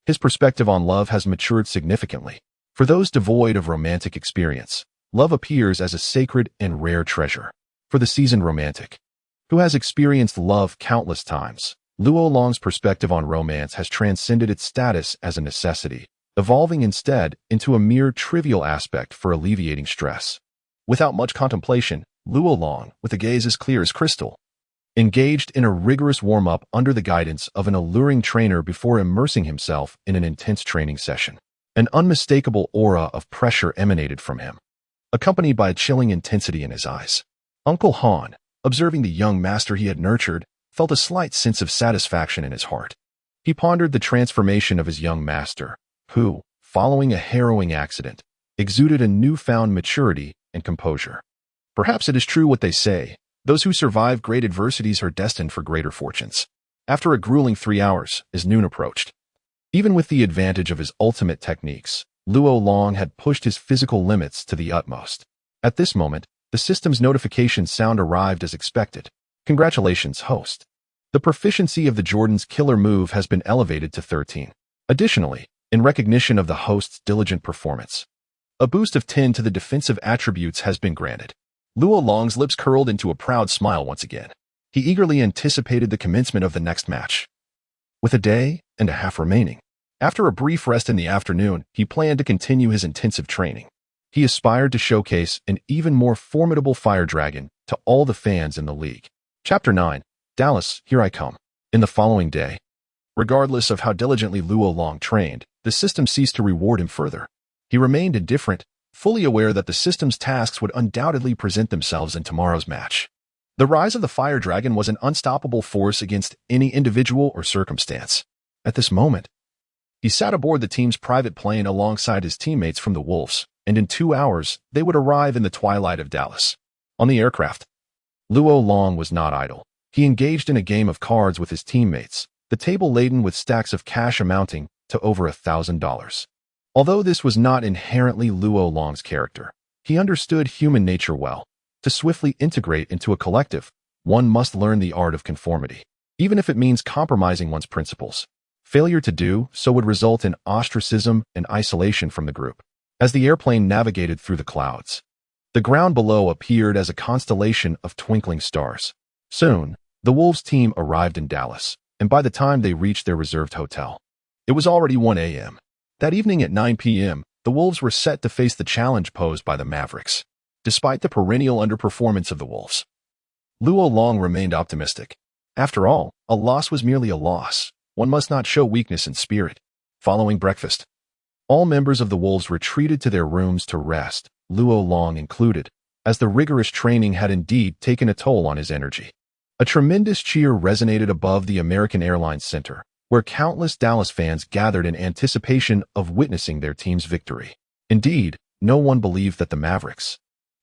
His perspective on love has matured significantly. For those devoid of romantic experience, love appears as a sacred and rare treasure. For the seasoned romantic, who has experienced love countless times, Luo Long's perspective on romance has transcended its status as a necessity, evolving instead into a mere trivial aspect for alleviating stress. Without much contemplation, Luo Long, with a gaze as clear as crystal, engaged in a rigorous warm-up under the guidance of an alluring trainer before immersing himself in an intense training session. An unmistakable aura of pressure emanated from him, accompanied by a chilling intensity in his eyes. Uncle Han, observing the young master he had nurtured, felt a slight sense of satisfaction in his heart. He pondered the transformation of his young master, who, following a harrowing accident, exuded a newfound maturity and composure. Perhaps it is true what they say, those who survive great adversities are destined for greater fortunes. After a grueling 3 hours, as noon approached, even with the advantage of his ultimate techniques, Luo Long had pushed his physical limits to the utmost. At this moment, the system's notification sound arrived as expected. Congratulations, host. The proficiency of the Jordan's killer move has been elevated to 13. Additionally, in recognition of the host's diligent performance, a boost of 10 to the defensive attributes has been granted. Luo Long's lips curled into a proud smile once again. He eagerly anticipated the commencement of the next match. With a day and a half remaining, after a brief rest in the afternoon, he planned to continue his intensive training. He aspired to showcase an even more formidable fire dragon to all the fans in the league. Chapter 9. Dallas, Here I Come. In the following day, regardless of how diligently Luo Long trained, the system ceased to reward him further. He remained indifferent, fully aware that the system's tasks would undoubtedly present themselves in tomorrow's match. The rise of the fire dragon was an unstoppable force against any individual or circumstance. At this moment, he sat aboard the team's private plane alongside his teammates from the Wolves, and in 2 hours, they would arrive in the twilight of Dallas. On the aircraft, Luo Long was not idle. He engaged in a game of cards with his teammates, the table laden with stacks of cash amounting to over $1,000. Although this was not inherently Luo Long's character, he understood human nature well. To swiftly integrate into a collective, one must learn the art of conformity, even if it means compromising one's principles. Failure to do so would result in ostracism and isolation from the group. As the airplane navigated through the clouds, the ground below appeared as a constellation of twinkling stars. Soon, the Wolves team arrived in Dallas, and by the time they reached their reserved hotel, it was already 1 a.m. That evening at 9 p.m., the Wolves were set to face the challenge posed by the Mavericks. Despite the perennial underperformance of the Wolves, Luo Long remained optimistic. After all, a loss was merely a loss. One must not show weakness in spirit. Following breakfast, all members of the Wolves retreated to their rooms to rest, Luo Long included, as the rigorous training had indeed taken a toll on his energy. A tremendous cheer resonated above the American Airlines Center, where countless Dallas fans gathered in anticipation of witnessing their team's victory. Indeed, no one believed that the Mavericks,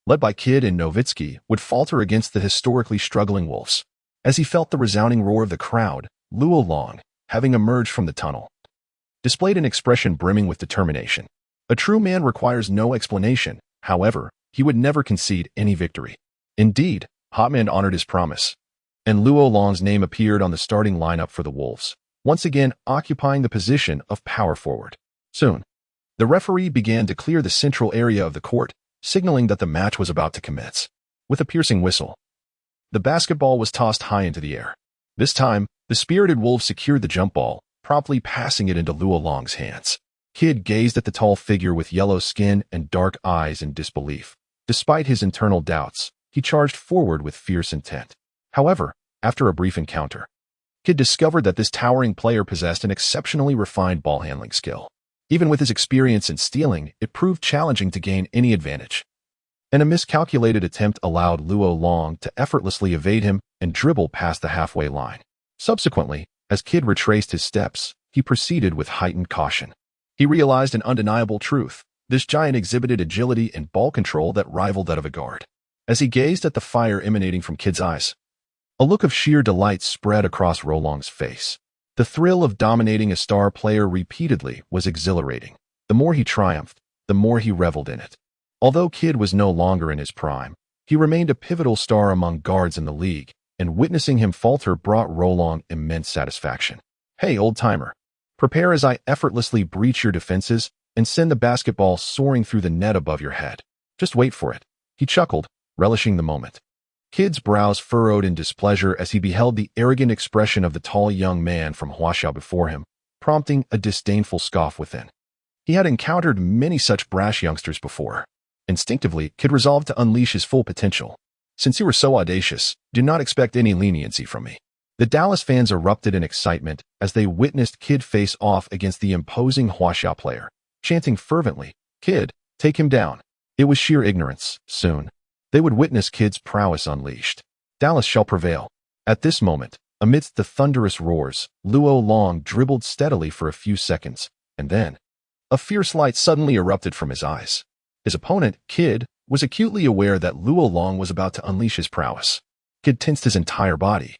led by Kidd and Nowitzki, would falter against the historically struggling Wolves. As he felt the resounding roar of the crowd, Luo Long, having emerged from the tunnel, displayed an expression brimming with determination. A true man requires no explanation. However, he would never concede any victory. Indeed, Hotman honored his promise, and Luo Long's name appeared on the starting lineup for the Wolves, once again occupying the position of power forward. Soon, the referee began to clear the central area of the court, signaling that the match was about to commence. With a piercing whistle, the basketball was tossed high into the air. This time, the spirited Wolves secured the jump ball, promptly passing it into Luo Long's hands. Kidd gazed at the tall figure with yellow skin and dark eyes in disbelief. Despite his internal doubts, he charged forward with fierce intent. However, after a brief encounter, Kidd discovered that this towering player possessed an exceptionally refined ball-handling skill. Even with his experience in stealing, it proved challenging to gain any advantage, and a miscalculated attempt allowed Luo Long to effortlessly evade him and dribble past the halfway line. Subsequently, as Kidd retraced his steps, he proceeded with heightened caution. He realized an undeniable truth. This giant exhibited agility and ball control that rivaled that of a guard. As he gazed at the fire emanating from Kidd's eyes, a look of sheer delight spread across Rolong's face. The thrill of dominating a star player repeatedly was exhilarating. The more he triumphed, the more he reveled in it. Although Kidd was no longer in his prime, he remained a pivotal star among guards in the league, and witnessing him falter brought Rolong immense satisfaction. Hey, old-timer, prepare as I effortlessly breach your defenses and send the basketball soaring through the net above your head. Just wait for it. He chuckled, relishing the moment. Kidd's brows furrowed in displeasure as he beheld the arrogant expression of the tall young man from Huaxiao before him, prompting a disdainful scoff within. He had encountered many such brash youngsters before. Instinctively, Kidd resolved to unleash his full potential. Since you were so audacious, do not expect any leniency from me. The Dallas fans erupted in excitement as they witnessed Kidd face off against the imposing Huaxiao player, chanting fervently, "Kidd, take him down." It was sheer ignorance. Soon, they would witness Kidd's prowess unleashed. Dallas shall prevail. At this moment, amidst the thunderous roars, Luo Long dribbled steadily for a few seconds, and then a fierce light suddenly erupted from his eyes. His opponent, Kidd, was acutely aware that Luo Long was about to unleash his prowess. Kidd tensed his entire body,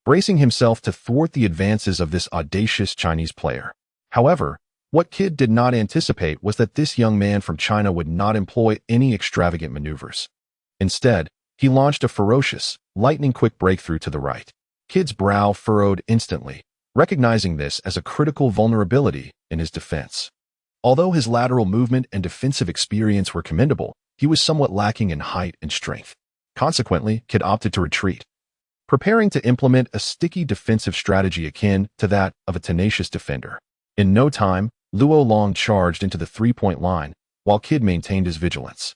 bracing himself to thwart the advances of this audacious Chinese player. However, What Kid did not anticipate was that this young man from China would not employ any extravagant maneuvers. Instead, he launched a ferocious, lightning-quick breakthrough to the right. Kid's brow furrowed instantly, recognizing this as a critical vulnerability in his defense. Although his lateral movement and defensive experience were commendable, he was somewhat lacking in height and strength. Consequently, Kid opted to retreat, preparing to implement a sticky defensive strategy akin to that of a tenacious defender. In no time, Luo Long charged into the three-point line, while Kid maintained his vigilance,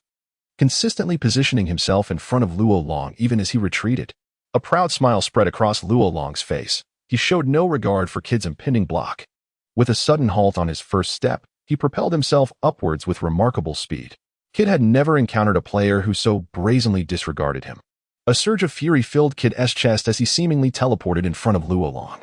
consistently positioning himself in front of Luo Long even as he retreated. A proud smile spread across Luo Long's face. He showed no regard for Kid's impending block. With a sudden halt on his first step, he propelled himself upwards with remarkable speed. Kid had never encountered a player who so brazenly disregarded him. A surge of fury filled Kid's chest as he seemingly teleported in front of Luo Long,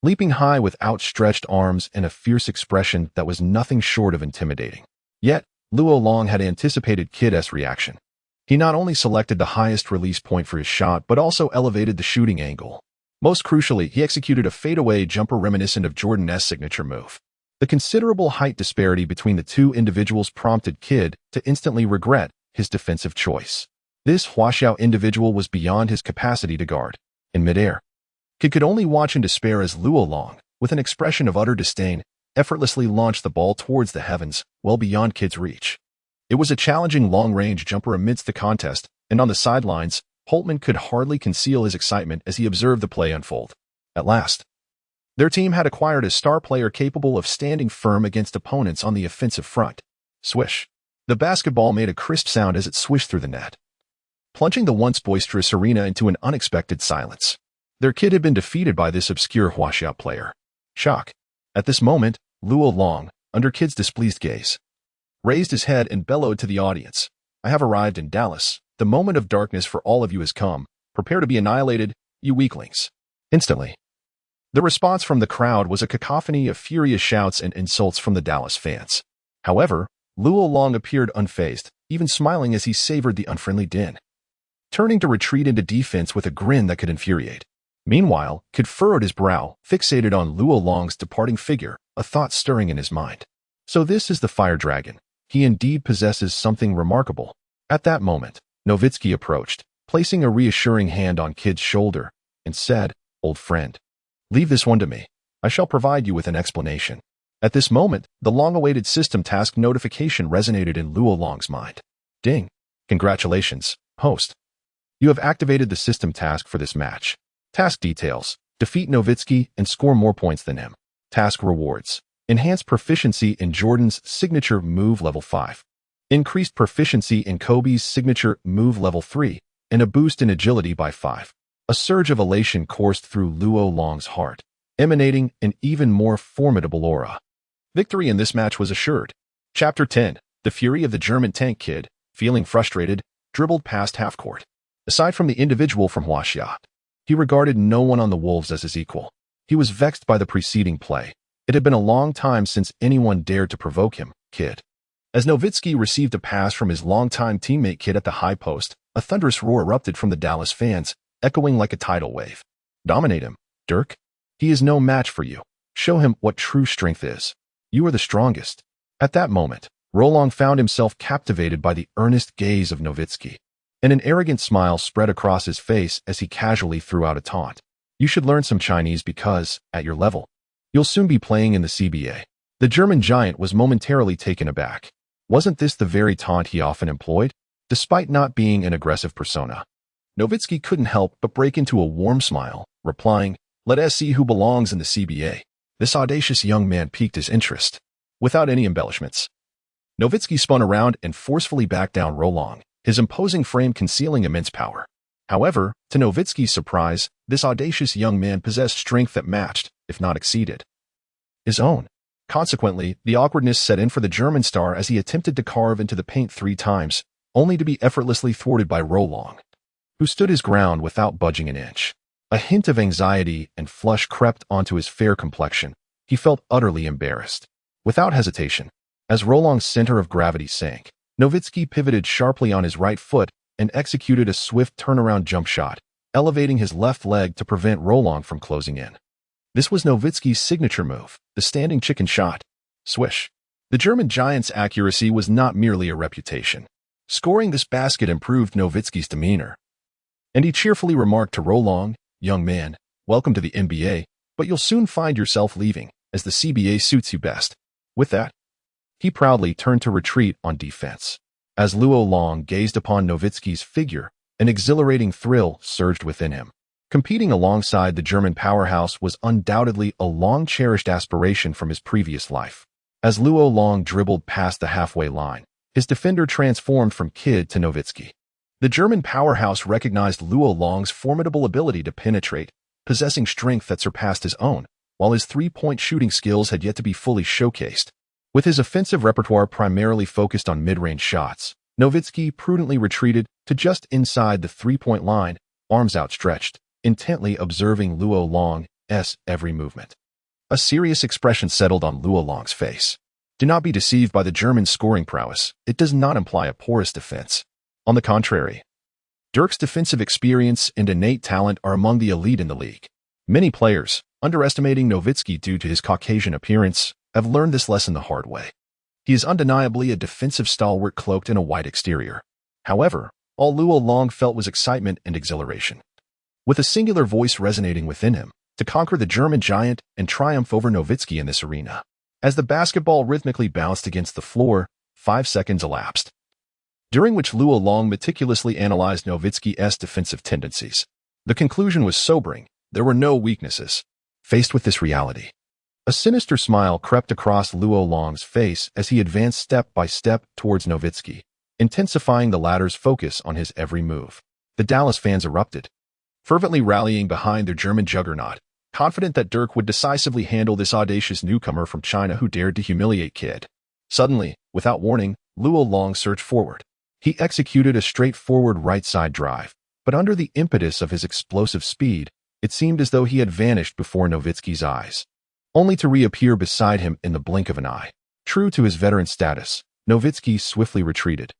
leaping high with outstretched arms and a fierce expression that was nothing short of intimidating. Yet, Luo Long had anticipated Kid's reaction. He not only selected the highest release point for his shot, but also elevated the shooting angle. Most crucially, he executed a fadeaway jumper reminiscent of Jordan's signature move. The considerable height disparity between the two individuals prompted Kid to instantly regret his defensive choice. This Huaxiao individual was beyond his capacity to guard. In midair, Kid could only watch in despair as Luo Long, with an expression of utter disdain, effortlessly launched the ball towards the heavens, well beyond Kid's reach. It was a challenging long-range jumper amidst the contest, and on the sidelines, Holtman could hardly conceal his excitement as he observed the play unfold. At last, their team had acquired a star player capable of standing firm against opponents on the offensive front. Swish. The basketball made a crisp sound as it swished through the net, plunging the once boisterous arena into an unexpected silence. Their Kid had been defeated by this obscure Huaxiao player. Shock. At this moment, Luo Long, under Kid's displeased gaze, raised his head and bellowed to the audience. "I have arrived in Dallas. The moment of darkness for all of you has come. Prepare to be annihilated, you weaklings." Instantly, the response from the crowd was a cacophony of furious shouts and insults from the Dallas fans. However, Luo Long appeared unfazed, even smiling as he savored the unfriendly din, turning to retreat into defense with a grin that could infuriate. Meanwhile, Kid furrowed his brow, fixated on Luo Long's departing figure, a thought stirring in his mind. So this is the Fire Dragon. He indeed possesses something remarkable. At that moment, Nowitzki approached, placing a reassuring hand on Kid's shoulder, and said, "Old friend, leave this one to me. I shall provide you with an explanation." At this moment, the long-awaited system task notification resonated in Luo Long's mind. Ding. Congratulations, host. You have activated the system task for this match. Task details: defeat Nowitzki and score more points than him. Task rewards: enhanced proficiency in Jordan's signature move level 5, increased proficiency in Kobe's signature move level 3, and a boost in agility by 5. A surge of elation coursed through Luo Long's heart, emanating an even more formidable aura. Victory in this match was assured. Chapter 10. The fury of the German tank Kid, feeling frustrated, dribbled past half-court. Aside from the individual from Huaxia, he regarded no one on the Wolves as his equal. He was vexed by the preceding play. It had been a long time since anyone dared to provoke him, Kid. As Nowitzki received a pass from his longtime teammate Kid at the high post, a thunderous roar erupted from the Dallas fans, echoing like a tidal wave. "Dominate him, Dirk. He is no match for you. Show him what true strength is. You are the strongest." At that moment, Rolong found himself captivated by the earnest gaze of Nowitzki, and an arrogant smile spread across his face as he casually threw out a taunt. "You should learn some Chinese because, at your level, you'll soon be playing in the CBA." The German giant was momentarily taken aback. Wasn't this the very taunt he often employed? Despite not being an aggressive persona, Nowitzki couldn't help but break into a warm smile, replying, "Let us see who belongs in the CBA." This audacious young man piqued his interest. Without any embellishments, Nowitzki spun around and forcefully backed down Rolong, his imposing frame concealing immense power. However, to Nowitzki's surprise, this audacious young man possessed strength that matched, if not exceeded, his own. Consequently, the awkwardness set in for the German star as he attempted to carve into the paint 3 times, only to be effortlessly thwarted by Rolong, who stood his ground without budging an inch. A hint of anxiety and flush crept onto his fair complexion. He felt utterly embarrassed. Without hesitation, as Rolong's center of gravity sank, Nowitzki pivoted sharply on his right foot and executed a swift turnaround jump shot, elevating his left leg to prevent Rolong from closing in. This was Nowitzki's signature move, the standing chicken shot. Swish. The German giant's accuracy was not merely a reputation. Scoring this basket improved Nowitzki's demeanor. And he cheerfully remarked to Rolong, "Young man, welcome to the NBA, but you'll soon find yourself leaving, as the CBA suits you best." With that, he proudly turned to retreat on defense. As Luo Long gazed upon Nowitzki's figure, an exhilarating thrill surged within him. Competing alongside the German powerhouse was undoubtedly a long-cherished aspiration from his previous life. As Luo Long dribbled past the halfway line, his defender transformed from kid to Nowitzki. The German powerhouse recognized Luo Long's formidable ability to penetrate, possessing strength that surpassed his own, while his three-point shooting skills had yet to be fully showcased. With his offensive repertoire primarily focused on mid-range shots, Nowitzki prudently retreated to just inside the three-point line, arms outstretched, intently observing Luo Long's every movement. A serious expression settled on Luo Long's face. Do not be deceived by the German scoring prowess. It does not imply a porous defense. On the contrary, Dirk's defensive experience and innate talent are among the elite in the league. Many players, underestimating Nowitzki due to his Caucasian appearance, have learned this lesson the hard way. He is undeniably a defensive stalwart cloaked in a white exterior. However, all Luo Long felt was excitement and exhilaration. With a singular voice resonating within him, to conquer the German giant and triumph over Nowitzki in this arena. As the basketball rhythmically bounced against the floor, 5 seconds elapsed, during which Luo Long meticulously analyzed Nowitzki's defensive tendencies. The conclusion was sobering. There were no weaknesses. Faced with this reality, a sinister smile crept across Luo Long's face as he advanced step by step towards Nowitzki, intensifying the latter's focus on his every move. The Dallas fans erupted, fervently rallying behind their German juggernaut, confident that Dirk would decisively handle this audacious newcomer from China who dared to humiliate Kid. Suddenly, without warning, Luo Long surged forward. He executed a straightforward right-side drive, but under the impetus of his explosive speed, it seemed as though he had vanished before Nowitzki's eyes, only to reappear beside him in the blink of an eye. True to his veteran status, Nowitzki swiftly retreated,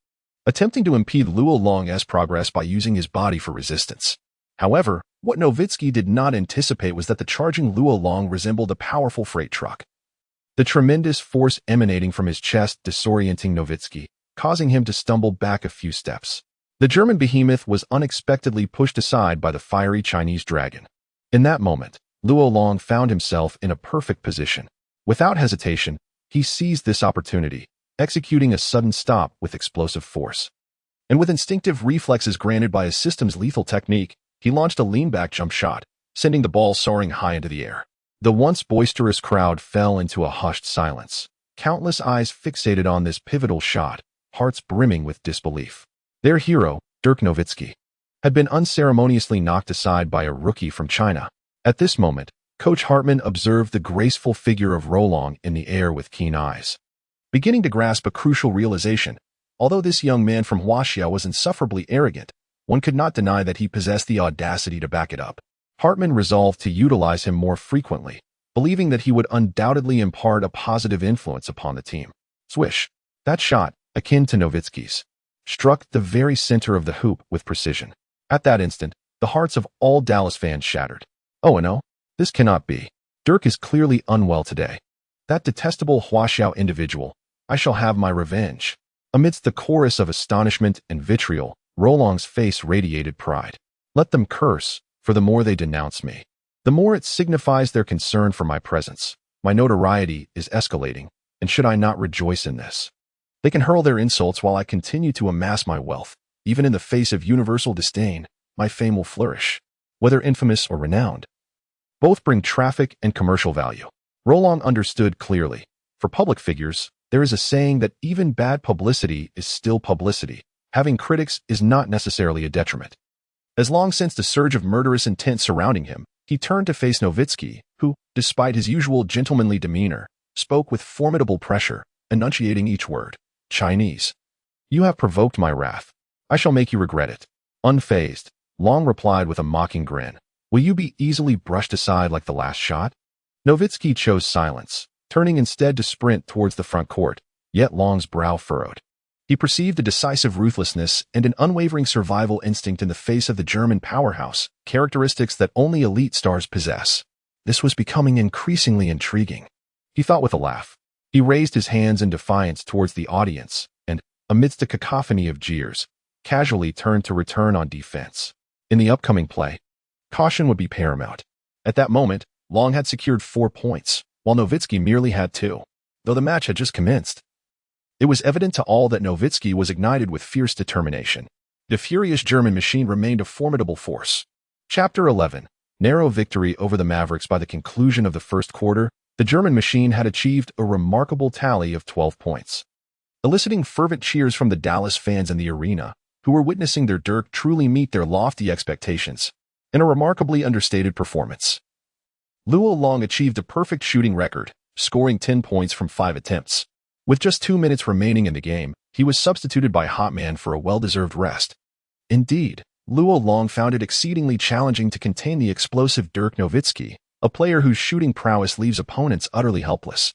attempting to impede Luo Long's progress by using his body for resistance. However, what Nowitzki did not anticipate was that the charging Luo Long resembled a powerful freight truck. The tremendous force emanating from his chest disorienting Nowitzki, causing him to stumble back a few steps. The German behemoth was unexpectedly pushed aside by the fiery Chinese dragon. In that moment, Luo Long found himself in a perfect position. Without hesitation, he seized this opportunity, executing a sudden stop with explosive force. And with instinctive reflexes granted by his system's lethal technique, he launched a lean-back jump shot, sending the ball soaring high into the air. The once boisterous crowd fell into a hushed silence, countless eyes fixated on this pivotal shot, hearts brimming with disbelief. Their hero, Dirk Nowitzki, had been unceremoniously knocked aside by a rookie from China. At this moment, Coach Hartman observed the graceful figure of Rolong in the air with keen eyes. Beginning to grasp a crucial realization, although this young man from Huaxia was insufferably arrogant, one could not deny that he possessed the audacity to back it up. Hartman resolved to utilize him more frequently, believing that he would undoubtedly impart a positive influence upon the team. Swish. That shot, akin to Nowitzki's, struck the very center of the hoop with precision. At that instant, the hearts of all Dallas fans shattered. Oh no, this cannot be. Dirk is clearly unwell today. That detestable Huaxiao individual. I shall have my revenge. Amidst the chorus of astonishment and vitriol, Rolong's face radiated pride. Let them curse, for the more they denounce me, the more it signifies their concern for my presence. My notoriety is escalating, and should I not rejoice in this? They can hurl their insults while I continue to amass my wealth. Even in the face of universal disdain, my fame will flourish, whether infamous or renowned. Both bring traffic and commercial value. Rolong understood clearly. For public figures, there is a saying that even bad publicity is still publicity. Having critics is not necessarily a detriment. As long since the surge of murderous intent surrounding him, he turned to face Nowitzki, who, despite his usual gentlemanly demeanor, spoke with formidable pressure, enunciating each word. Chinese. You have provoked my wrath. I shall make you regret it. Unfazed, Long replied with a mocking grin. Will you be easily brushed aside like the last shot? Nowitzki chose silence, turning instead to sprint towards the front court, yet Long's brow furrowed. He perceived a decisive ruthlessness and an unwavering survival instinct in the face of the German powerhouse, characteristics that only elite stars possess. This was becoming increasingly intriguing. He thought with a laugh. He raised his hands in defiance towards the audience and, amidst a cacophony of jeers, casually turned to return on defense. In the upcoming play, caution would be paramount. At that moment, Long had secured 4 points, while Nowitzki merely had 2, though the match had just commenced. It was evident to all that Nowitzki was ignited with fierce determination. The furious German machine remained a formidable force. Chapter 11. Narrow victory over the Mavericks. By the conclusion of the first quarter, the German machine had achieved a remarkable tally of 12 points, eliciting fervent cheers from the Dallas fans in the arena, who were witnessing their Dirk truly meet their lofty expectations in a remarkably understated performance. Luol Long achieved a perfect shooting record, scoring 10 points from 5 attempts. With just 2 minutes remaining in the game, he was substituted by Hotman for a well-deserved rest. Indeed, Luol Long found it exceedingly challenging to contain the explosive Dirk Nowitzki, a player whose shooting prowess leaves opponents utterly helpless.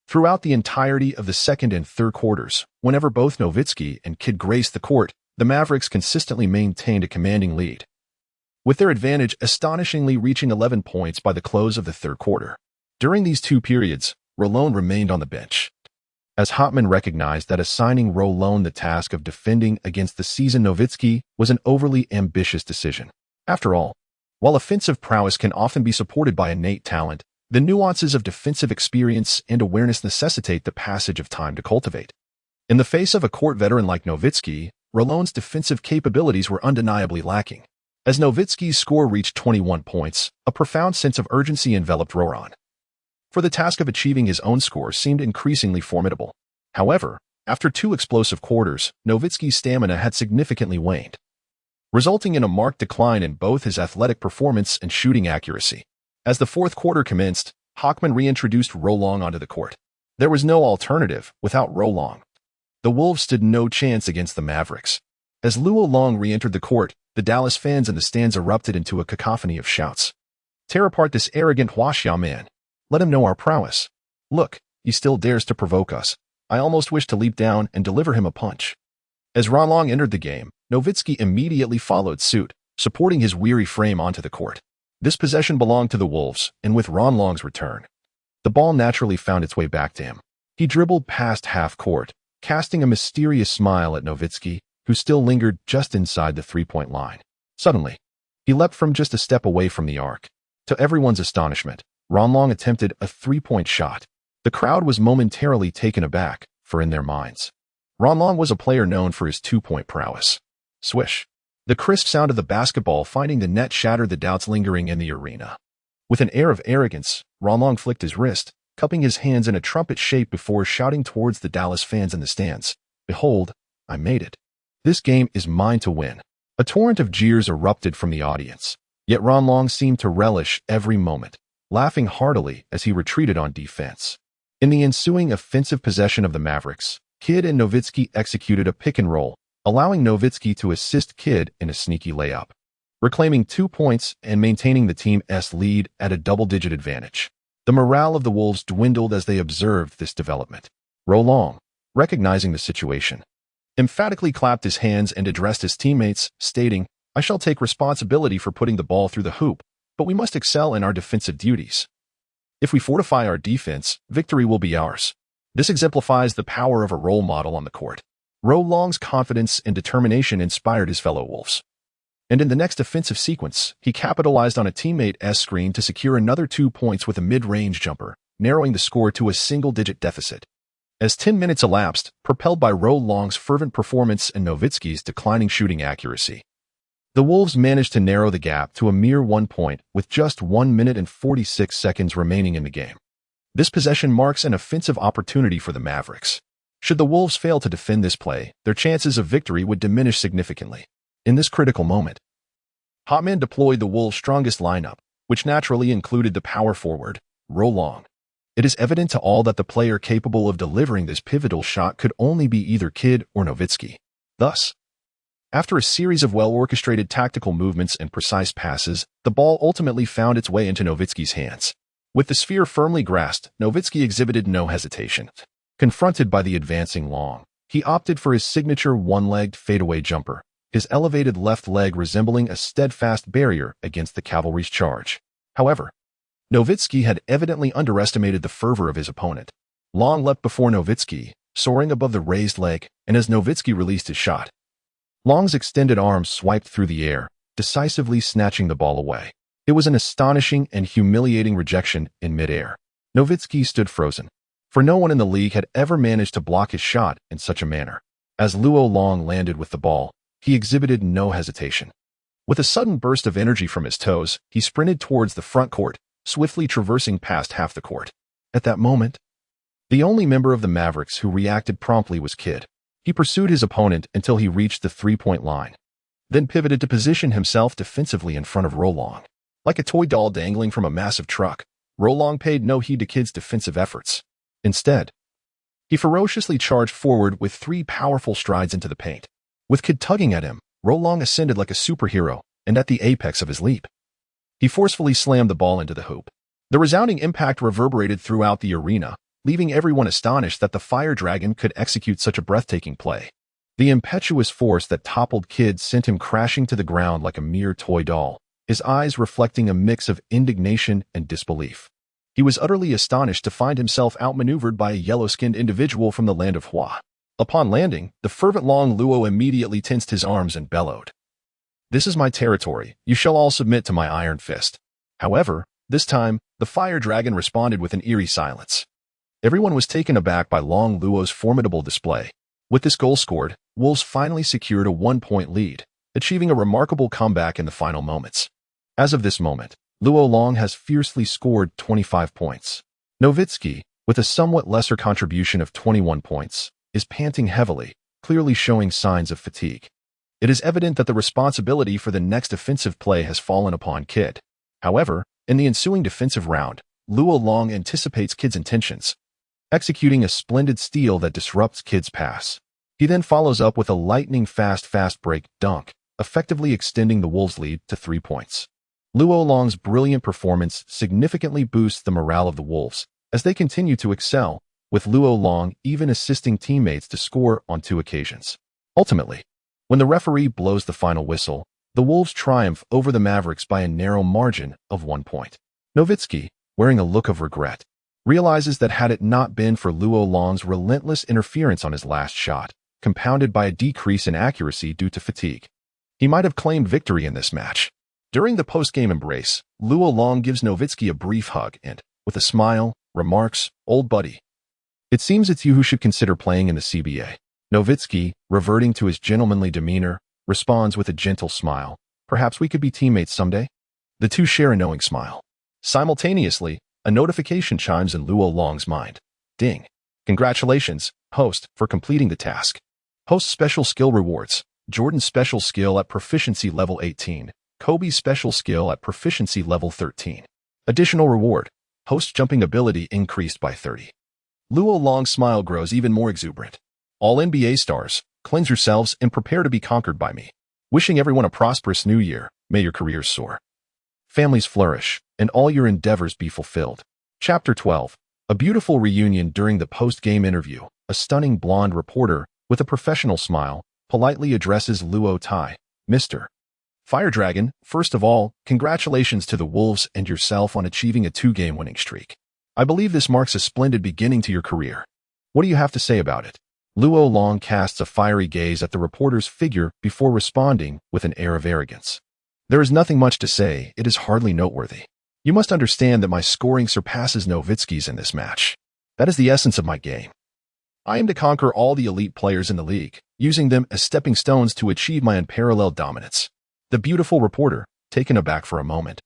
Throughout the entirety of the second and third quarters, whenever both Nowitzki and Kidd graced the court, the Mavericks consistently maintained a commanding lead, with their advantage astonishingly reaching 11 points by the close of the third quarter. During these 2 periods, Rolone remained on the bench, as Hotman recognized that assigning Rolone the task of defending against the seasoned Nowitzki was an overly ambitious decision. After all, while offensive prowess can often be supported by innate talent, the nuances of defensive experience and awareness necessitate the passage of time to cultivate. In the face of a court veteran like Nowitzki, Rolone's defensive capabilities were undeniably lacking. As Nowitzki's score reached 21 points, a profound sense of urgency enveloped Roron, for the task of achieving his own score seemed increasingly formidable. However, after 2 explosive quarters, Nowitzki's stamina had significantly waned, resulting in a marked decline in both his athletic performance and shooting accuracy. As the fourth quarter commenced, Hotman reintroduced Rolong onto the court. There was no alternative without Rolong. The Wolves stood no chance against the Mavericks. As Luol Long re-entered the court, the Dallas fans in the stands erupted into a cacophony of shouts. "Tear apart this arrogant Hwasha man. Let him know our prowess. Look, he still dares to provoke us. I almost wish to leap down and deliver him a punch." As Rolong entered the game, Nowitzki immediately followed suit, supporting his weary frame onto the court. This possession belonged to the Wolves, and with Rolong's return, the ball naturally found its way back to him. He dribbled past half court, casting a mysterious smile at Nowitzki, who still lingered just inside the 3-point line. Suddenly, he leapt from just a step away from the arc. To everyone's astonishment, Rolong attempted a 3-point shot. The crowd was momentarily taken aback, for in their minds, Rolong was a player known for his 2-point prowess. Swish. The crisp sound of the basketball finding the net shattered the doubts lingering in the arena. With an air of arrogance, Rolong flicked his wrist, cupping his hands in a trumpet shape before shouting towards the Dallas fans in the stands, "Behold, I made it. This game is mine to win." A torrent of jeers erupted from the audience, yet Rolong seemed to relish every moment, laughing heartily as he retreated on defense. In the ensuing offensive possession of the Mavericks, Kidd and Nowitzki executed a pick and roll, allowing Nowitzki to assist Kidd in a sneaky layup, reclaiming 2 points and maintaining the team's lead at a double-digit advantage. The morale of the Wolves dwindled as they observed this development. Rolong, recognizing the situation, emphatically clapped his hands and addressed his teammates, stating, "I shall take responsibility for putting the ball through the hoop, but we must excel in our defensive duties. If we fortify our defense, victory will be ours." This exemplifies the power of a role model on the court. Rolong's confidence and determination inspired his fellow Wolves, and in the next offensive sequence, he capitalized on a teammate's screen to secure another 2 points with a mid-range jumper, narrowing the score to a single-digit deficit. As 10 minutes elapsed, propelled by Rolong's fervent performance and Nowitzki's declining shooting accuracy, the Wolves managed to narrow the gap to a mere 1 point with just 1 minute and 46 seconds remaining in the game. This possession marks an offensive opportunity for the Mavericks. Should the Wolves fail to defend this play, their chances of victory would diminish significantly. In this critical moment, Hotman deployed the Wolves' strongest lineup, which naturally included the power forward, Rolong. It is evident to all that the player capable of delivering this pivotal shot could only be either Kidd or Nowitzki. Thus, after a series of well-orchestrated tactical movements and precise passes, the ball ultimately found its way into Nowitzki's hands. With the sphere firmly grasped, Nowitzki exhibited no hesitation. Confronted by the advancing Long, he opted for his signature one-legged fadeaway jumper, his elevated left leg resembling a steadfast barrier against the cavalry's charge. However, Nowitzki had evidently underestimated the fervor of his opponent. Long leapt before Nowitzki, soaring above the raised leg, and as Nowitzki released his shot, Long's extended arms swiped through the air, decisively snatching the ball away. It was an astonishing and humiliating rejection in midair. Nowitzki stood frozen, for no one in the league had ever managed to block his shot in such a manner. As Luo Long landed with the ball, he exhibited no hesitation. With a sudden burst of energy from his toes, he sprinted towards the front court, swiftly traversing past half the court. At that moment, the only member of the Mavericks who reacted promptly was Kidd. He pursued his opponent until he reached the three-point line, then pivoted to position himself defensively in front of Rolong. Like a toy doll dangling from a massive truck, Rolong paid no heed to Kidd's defensive efforts. Instead, he ferociously charged forward with 3 powerful strides into the paint. With Kidd tugging at him, Rolong ascended like a superhero, and at the apex of his leap, he forcefully slammed the ball into the hoop. The resounding impact reverberated throughout the arena, leaving everyone astonished that the Fire Dragon could execute such a breathtaking play. The impetuous force that toppled Kidd sent him crashing to the ground like a mere toy doll, his eyes reflecting a mix of indignation and disbelief. He was utterly astonished to find himself outmaneuvered by a yellow-skinned individual from the land of Hua. Upon landing, the fervent Long Luo immediately tensed his arms and bellowed, "This is my territory. You shall all submit to my iron fist." However, this time, the Fire Dragon responded with an eerie silence. Everyone was taken aback by Long Luo's formidable display. With this goal scored, Wolves finally secured a 1-point lead, achieving a remarkable comeback in the final moments. As of this moment, Luo Long has fiercely scored 25 points. Nowitzki, with a somewhat lesser contribution of 21 points, is panting heavily, clearly showing signs of fatigue. It is evident that the responsibility for the next offensive play has fallen upon Kidd. However, in the ensuing defensive round, Luo Long anticipates Kidd's intentions, executing a splendid steal that disrupts Kidd's pass. He then follows up with a lightning-fast fast-break dunk, effectively extending the Wolves' lead to 3 points. Luo Long's brilliant performance significantly boosts the morale of the Wolves as they continue to excel, with Luo Long even assisting teammates to score on 2 occasions. Ultimately, when the referee blows the final whistle, the Wolves triumph over the Mavericks by a narrow margin of 1 point. Nowitzki, wearing a look of regret, realizes that had it not been for Luo Long's relentless interference on his last shot, compounded by a decrease in accuracy due to fatigue, he might have claimed victory in this match. During the post-game embrace, Luo Long gives Nowitzki a brief hug and, with a smile, remarks, "Old buddy, it seems it's you who should consider playing in the CBA." Nowitzki, reverting to his gentlemanly demeanor, responds with a gentle smile, "Perhaps we could be teammates someday?" The two share a knowing smile. Simultaneously, a notification chimes in Luo Long's mind. Ding. Congratulations, host, for completing the task. Host special skill rewards. Jordan's special skill at proficiency level 18. Kobe's special skill at proficiency level 13. Additional reward. Host jumping ability increased by 30. Luo Long's smile grows even more exuberant. All NBA stars, cleanse yourselves and prepare to be conquered by me. Wishing everyone a prosperous new year. May your careers soar, families flourish, and all your endeavors be fulfilled. Chapter 12. A beautiful reunion during the post-game interview. A stunning blonde reporter, with a professional smile, politely addresses Luo Tai. "Mr. Fire Dragon, first of all, congratulations to the Wolves and yourself on achieving a 2-game winning streak. I believe this marks a splendid beginning to your career. What do you have to say about it?" Luo Long casts a fiery gaze at the reporter's figure before responding with an air of arrogance. "There is nothing much to say. It is hardly noteworthy. You must understand that my scoring surpasses Nowitzki's in this match. That is the essence of my game. I aim to conquer all the elite players in the league, using them as stepping stones to achieve my unparalleled dominance." The beautiful reporter, taken aback for a moment,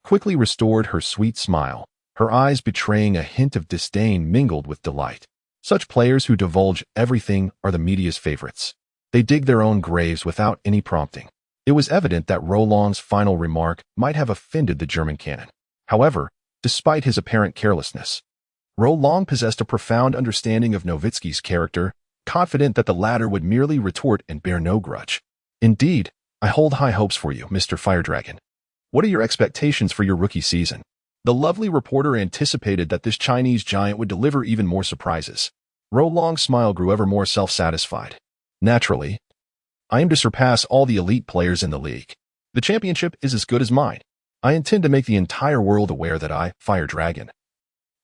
quickly restored her sweet smile, her eyes betraying a hint of disdain mingled with delight. Such players who divulge everything are the media's favorites. They dig their own graves without any prompting. It was evident that Rolong's final remark might have offended the German canon. However, despite his apparent carelessness, Rolong possessed a profound understanding of Nowitzki's character, confident that the latter would merely retort and bear no grudge. "Indeed, I hold high hopes for you, Mr. Fire Dragon. What are your expectations for your rookie season?" The lovely reporter anticipated that this Chinese giant would deliver even more surprises. Rolong's smile grew ever more self-satisfied. "Naturally, I aim to surpass all the elite players in the league. The championship is as good as mine. I intend to make the entire world aware that I, Fire Dragon,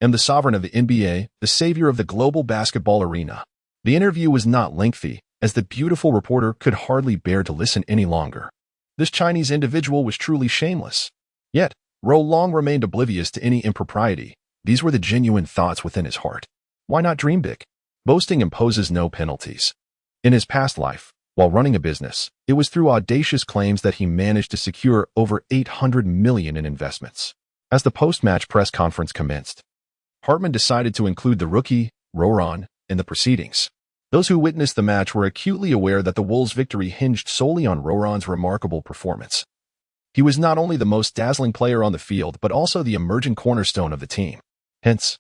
am the sovereign of the NBA, the savior of the global basketball arena. The interview was not lengthy, as the beautiful reporter could hardly bear to listen any longer. This Chinese individual was truly shameless. Yet, Long remained oblivious to any impropriety. These were the genuine thoughts within his heart. Why not dream big? Boasting imposes no penalties. In his past life, while running a business, it was through audacious claims that he managed to secure over $800 million in investments. As the post-match press conference commenced, Hartman decided to include the rookie, Roron, in the proceedings. Those who witnessed the match were acutely aware that the Wolves' victory hinged solely on Roron's remarkable performance. He was not only the most dazzling player on the field, but also the emerging cornerstone of the team. Hence,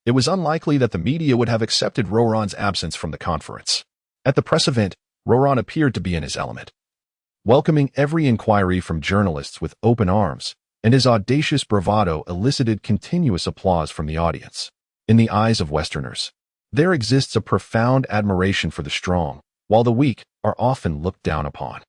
it was unlikely that the media would have accepted Roron's absence from the conference. At the press event, Roron appeared to be in his element, welcoming every inquiry from journalists with open arms, and his audacious bravado elicited continuous applause from the audience. In the eyes of Westerners, there exists a profound admiration for the strong, while the weak are often looked down upon.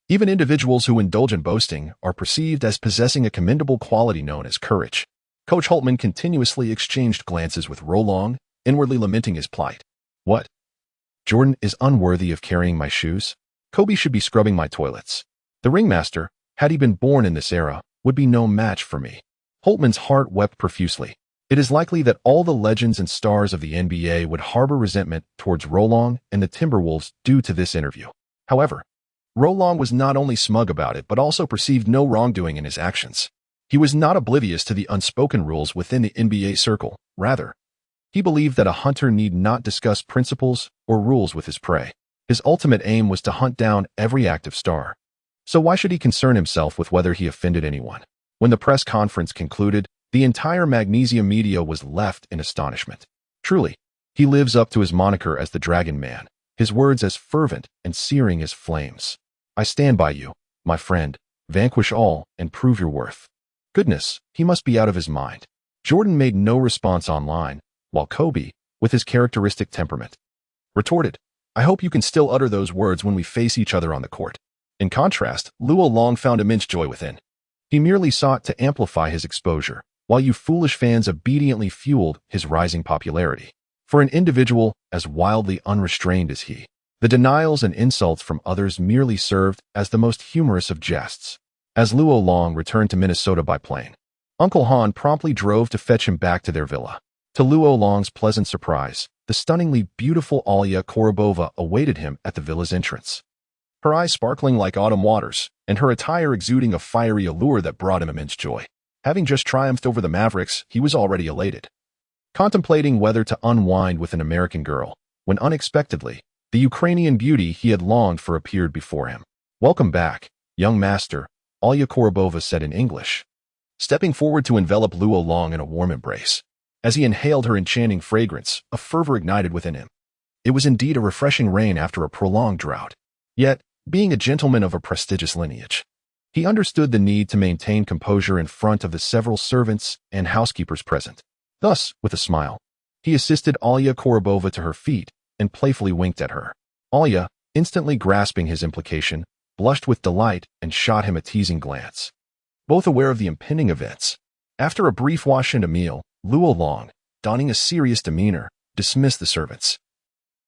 Even individuals who indulge in boasting are perceived as possessing a commendable quality known as courage. Coach Holtman continuously exchanged glances with Long, inwardly lamenting his plight. What? Jordan is unworthy of carrying my shoes? Kobe should be scrubbing my toilets. The ringmaster, had he been born in this era, would be no match for me. Holtman's heart wept profusely. It is likely that all the legends and stars of the NBA would harbor resentment towards Long and the Timberwolves due to this interview. However, Long was not only smug about it, but also perceived no wrongdoing in his actions. He was not oblivious to the unspoken rules within the NBA circle. Rather, he believed that a hunter need not discuss principles or rules with his prey. His ultimate aim was to hunt down every active star. So why should he concern himself with whether he offended anyone? When the press conference concluded, the entire magnesium media was left in astonishment. Truly, he lives up to his moniker as the Dragon Man, his words as fervent and searing as flames. I stand by you, my friend. Vanquish all and prove your worth. Goodness, he must be out of his mind. Jordan made no response online, while Kobe, with his characteristic temperament, retorted, I hope you can still utter those words when we face each other on the court. In contrast, Long found immense joy within. He merely sought to amplify his exposure, while you foolish fans obediently fueled his rising popularity. For an individual as wildly unrestrained as he, the denials and insults from others merely served as the most humorous of jests. As Long returned to Minnesota by plane, Uncle Han promptly drove to fetch him back to their villa. To Long's pleasant surprise, the stunningly beautiful Alia Korobova awaited him at the villa's entrance. Her eyes sparkling like autumn waters, and her attire exuding a fiery allure that brought him immense joy. Having just triumphed over the Mavericks, he was already elated, contemplating whether to unwind with an American girl, when unexpectedly, the Ukrainian beauty he had longed for appeared before him. Welcome back, young master, Alia Korobova said in English, stepping forward to envelop Long in a warm embrace. As he inhaled her enchanting fragrance, a fervor ignited within him. It was indeed a refreshing rain after a prolonged drought. Yet, being a gentleman of a prestigious lineage, he understood the need to maintain composure in front of the several servants and housekeepers present. Thus, with a smile, he assisted Alia Korobova to her feet and playfully winked at her. Alia, instantly grasping his implication, blushed with delight and shot him a teasing glance. Both aware of the impending events, after a brief wash and a meal, Long, donning a serious demeanor, dismissed the servants,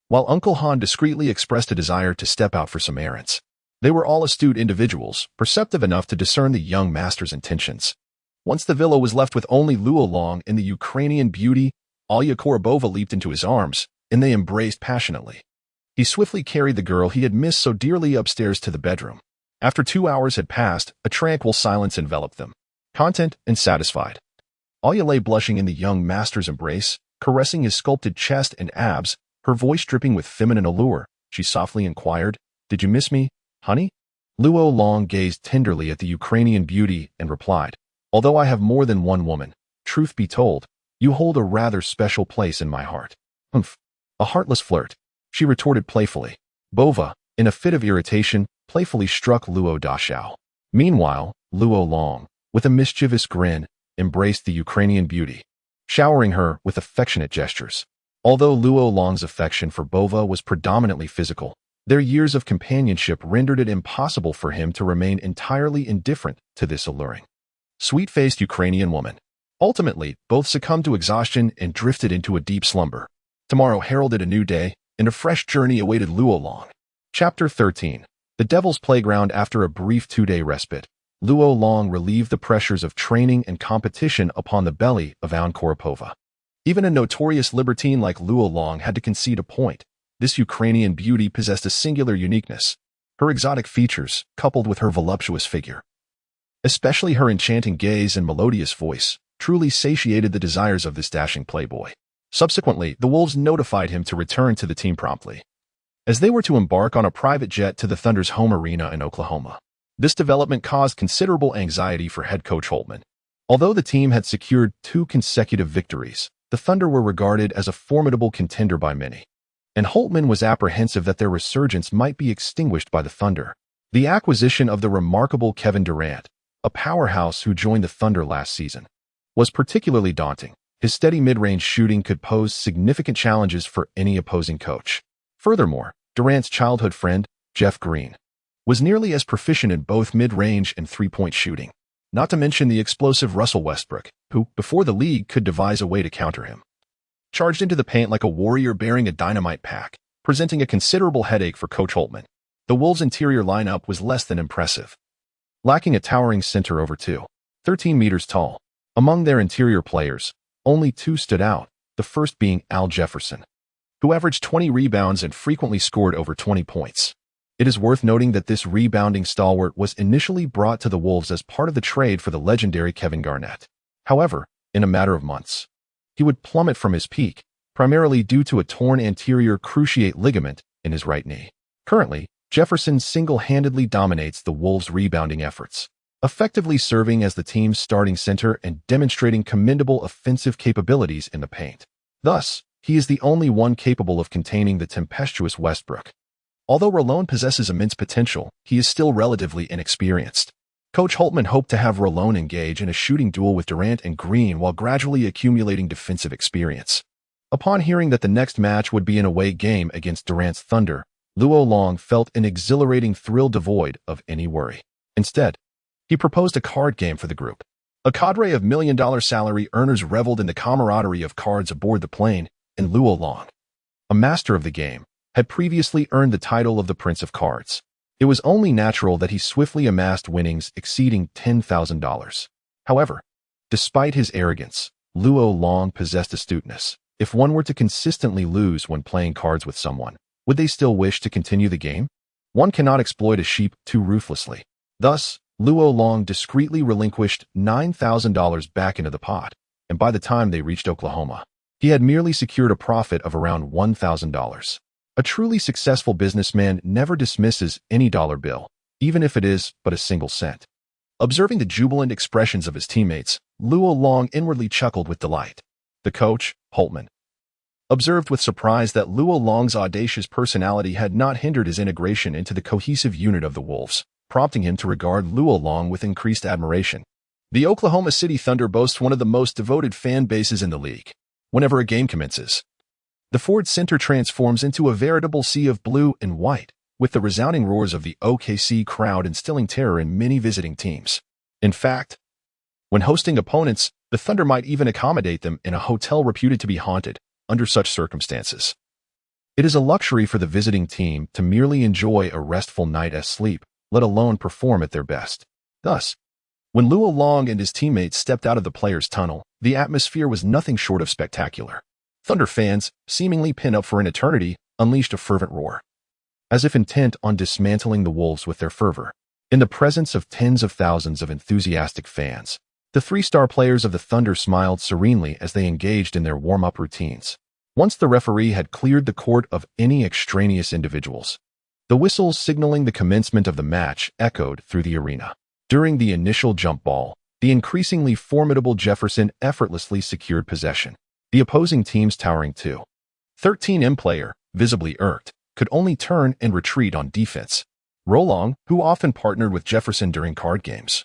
while Uncle Han discreetly expressed a desire to step out for some errands. They were all astute individuals, perceptive enough to discern the young master's intentions. Once the villa was left with only Long and the Ukrainian beauty, Alia Korobova leaped into his arms, and they embraced passionately. He swiftly carried the girl he had missed so dearly upstairs to the bedroom. After 2 hours had passed, a tranquil silence enveloped them. Content and satisfied, Alia lay blushing in the young master's embrace, caressing his sculpted chest and abs, her voice dripping with feminine allure. She softly inquired, Did you miss me, honey? Long gazed tenderly at the Ukrainian beauty and replied, Although I have more than one woman, truth be told, you hold a rather special place in my heart. Humph. A heartless flirt, she retorted playfully. Bova, in a fit of irritation, playfully struck Luo Dachau. Meanwhile, Long, with a mischievous grin, embraced the Ukrainian beauty, showering her with affectionate gestures. Although Long's affection for Bova was predominantly physical, their years of companionship rendered it impossible for him to remain entirely indifferent to this alluring, sweet-faced Ukrainian woman. Ultimately, both succumbed to exhaustion and drifted into a deep slumber. Tomorrow heralded a new day, and a fresh journey awaited Luo Long. Chapter 13. The Devil's Playground. After a brief 2-day respite, Luo Long relieved the pressures of training and competition upon the belly of Anna Koropova. Even a notorious libertine like Luo Long had to concede a point. This Ukrainian beauty possessed a singular uniqueness. Her exotic features, coupled with her voluptuous figure, especially her enchanting gaze and melodious voice, truly satiated the desires of this dashing playboy. Subsequently, the Wolves notified him to return to the team promptly, as they were to embark on a private jet to the Thunder's home arena in Oklahoma. This development caused considerable anxiety for head coach Holtman. Although the team had secured 2 consecutive victories, the Thunder were regarded as a formidable contender by many, and Holtman was apprehensive that their resurgence might be extinguished by the Thunder. The acquisition of the remarkable Kevin Durant, a powerhouse who joined the Thunder last season, was particularly daunting. His steady mid-range shooting could pose significant challenges for any opposing coach. Furthermore, Durant's childhood friend, Jeff Green, was nearly as proficient in both mid-range and three-point shooting, not to mention the explosive Russell Westbrook, who, before the league could devise a way to counter him, charged into the paint like a warrior bearing a dynamite pack, presenting a considerable headache for Coach Holtman. The Wolves' interior lineup was less than impressive, lacking a towering center over 13 meters tall. Among their interior players, only 2 stood out, the first being Al Jefferson, who averaged 20 rebounds and frequently scored over 20 points. It is worth noting that this rebounding stalwart was initially brought to the Wolves as part of the trade for the legendary Kevin Garnett. However, in a matter of months, he would plummet from his peak, primarily due to a torn anterior cruciate ligament in his right knee. Currently, Jefferson single-handedly dominates the Wolves' rebounding efforts, effectively serving as the team's starting center and demonstrating commendable offensive capabilities in the paint. Thus, he is the only one capable of containing the tempestuous Westbrook. Although Rolone possesses immense potential, he is still relatively inexperienced. Coach Holtman hoped to have Rolone engage in a shooting duel with Durant and Green while gradually accumulating defensive experience. Upon hearing that the next match would be an away game against Durant's Thunder, Luo Long felt an exhilarating thrill devoid of any worry. Instead, he proposed a card game for the group. A cadre of million-dollar salary earners reveled in the camaraderie of cards aboard the plane, and Luo Long, a master of the game, had previously earned the title of the Prince of Cards. It was only natural that he swiftly amassed winnings exceeding $10,000. However, despite his arrogance, Luo Long possessed astuteness. If one were to consistently lose when playing cards with someone, would they still wish to continue the game? One cannot exploit a sheep too ruthlessly. Thus, Luo Long discreetly relinquished $9,000 back into the pot, and by the time they reached Oklahoma, he had merely secured a profit of around $1,000. A truly successful businessman never dismisses any dollar bill, even if it is but a single cent. Observing the jubilant expressions of his teammates, Luo Long inwardly chuckled with delight. The coach, Holtman, observed with surprise that Luo Long's audacious personality had not hindered his integration into the cohesive unit of the Wolves, prompting him to regard Luo Long with increased admiration. The Oklahoma City Thunder boasts one of the most devoted fan bases in the league. Whenever a game commences, the Ford Center transforms into a veritable sea of blue and white, with the resounding roars of the OKC crowd instilling terror in many visiting teams. In fact, when hosting opponents, the Thunder might even accommodate them in a hotel reputed to be haunted under such circumstances. It is a luxury for the visiting team to merely enjoy a restful night's sleep, let alone perform at their best. Thus, when Luo Long and his teammates stepped out of the players' tunnel, the atmosphere was nothing short of spectacular. Thunder fans, seemingly pent up for an eternity, unleashed a fervent roar, as if intent on dismantling the Wolves with their fervor. In the presence of tens of thousands of enthusiastic fans, the 3-star players of the Thunder smiled serenely as they engaged in their warm-up routines. Once the referee had cleared the court of any extraneous individuals, the whistles signaling the commencement of the match echoed through the arena. During the initial jump ball, the increasingly formidable Jefferson effortlessly secured possession. The opposing team's towering 2-13 player, visibly irked, could only turn and retreat on defense. Rolong, who often partnered with Jefferson during card games,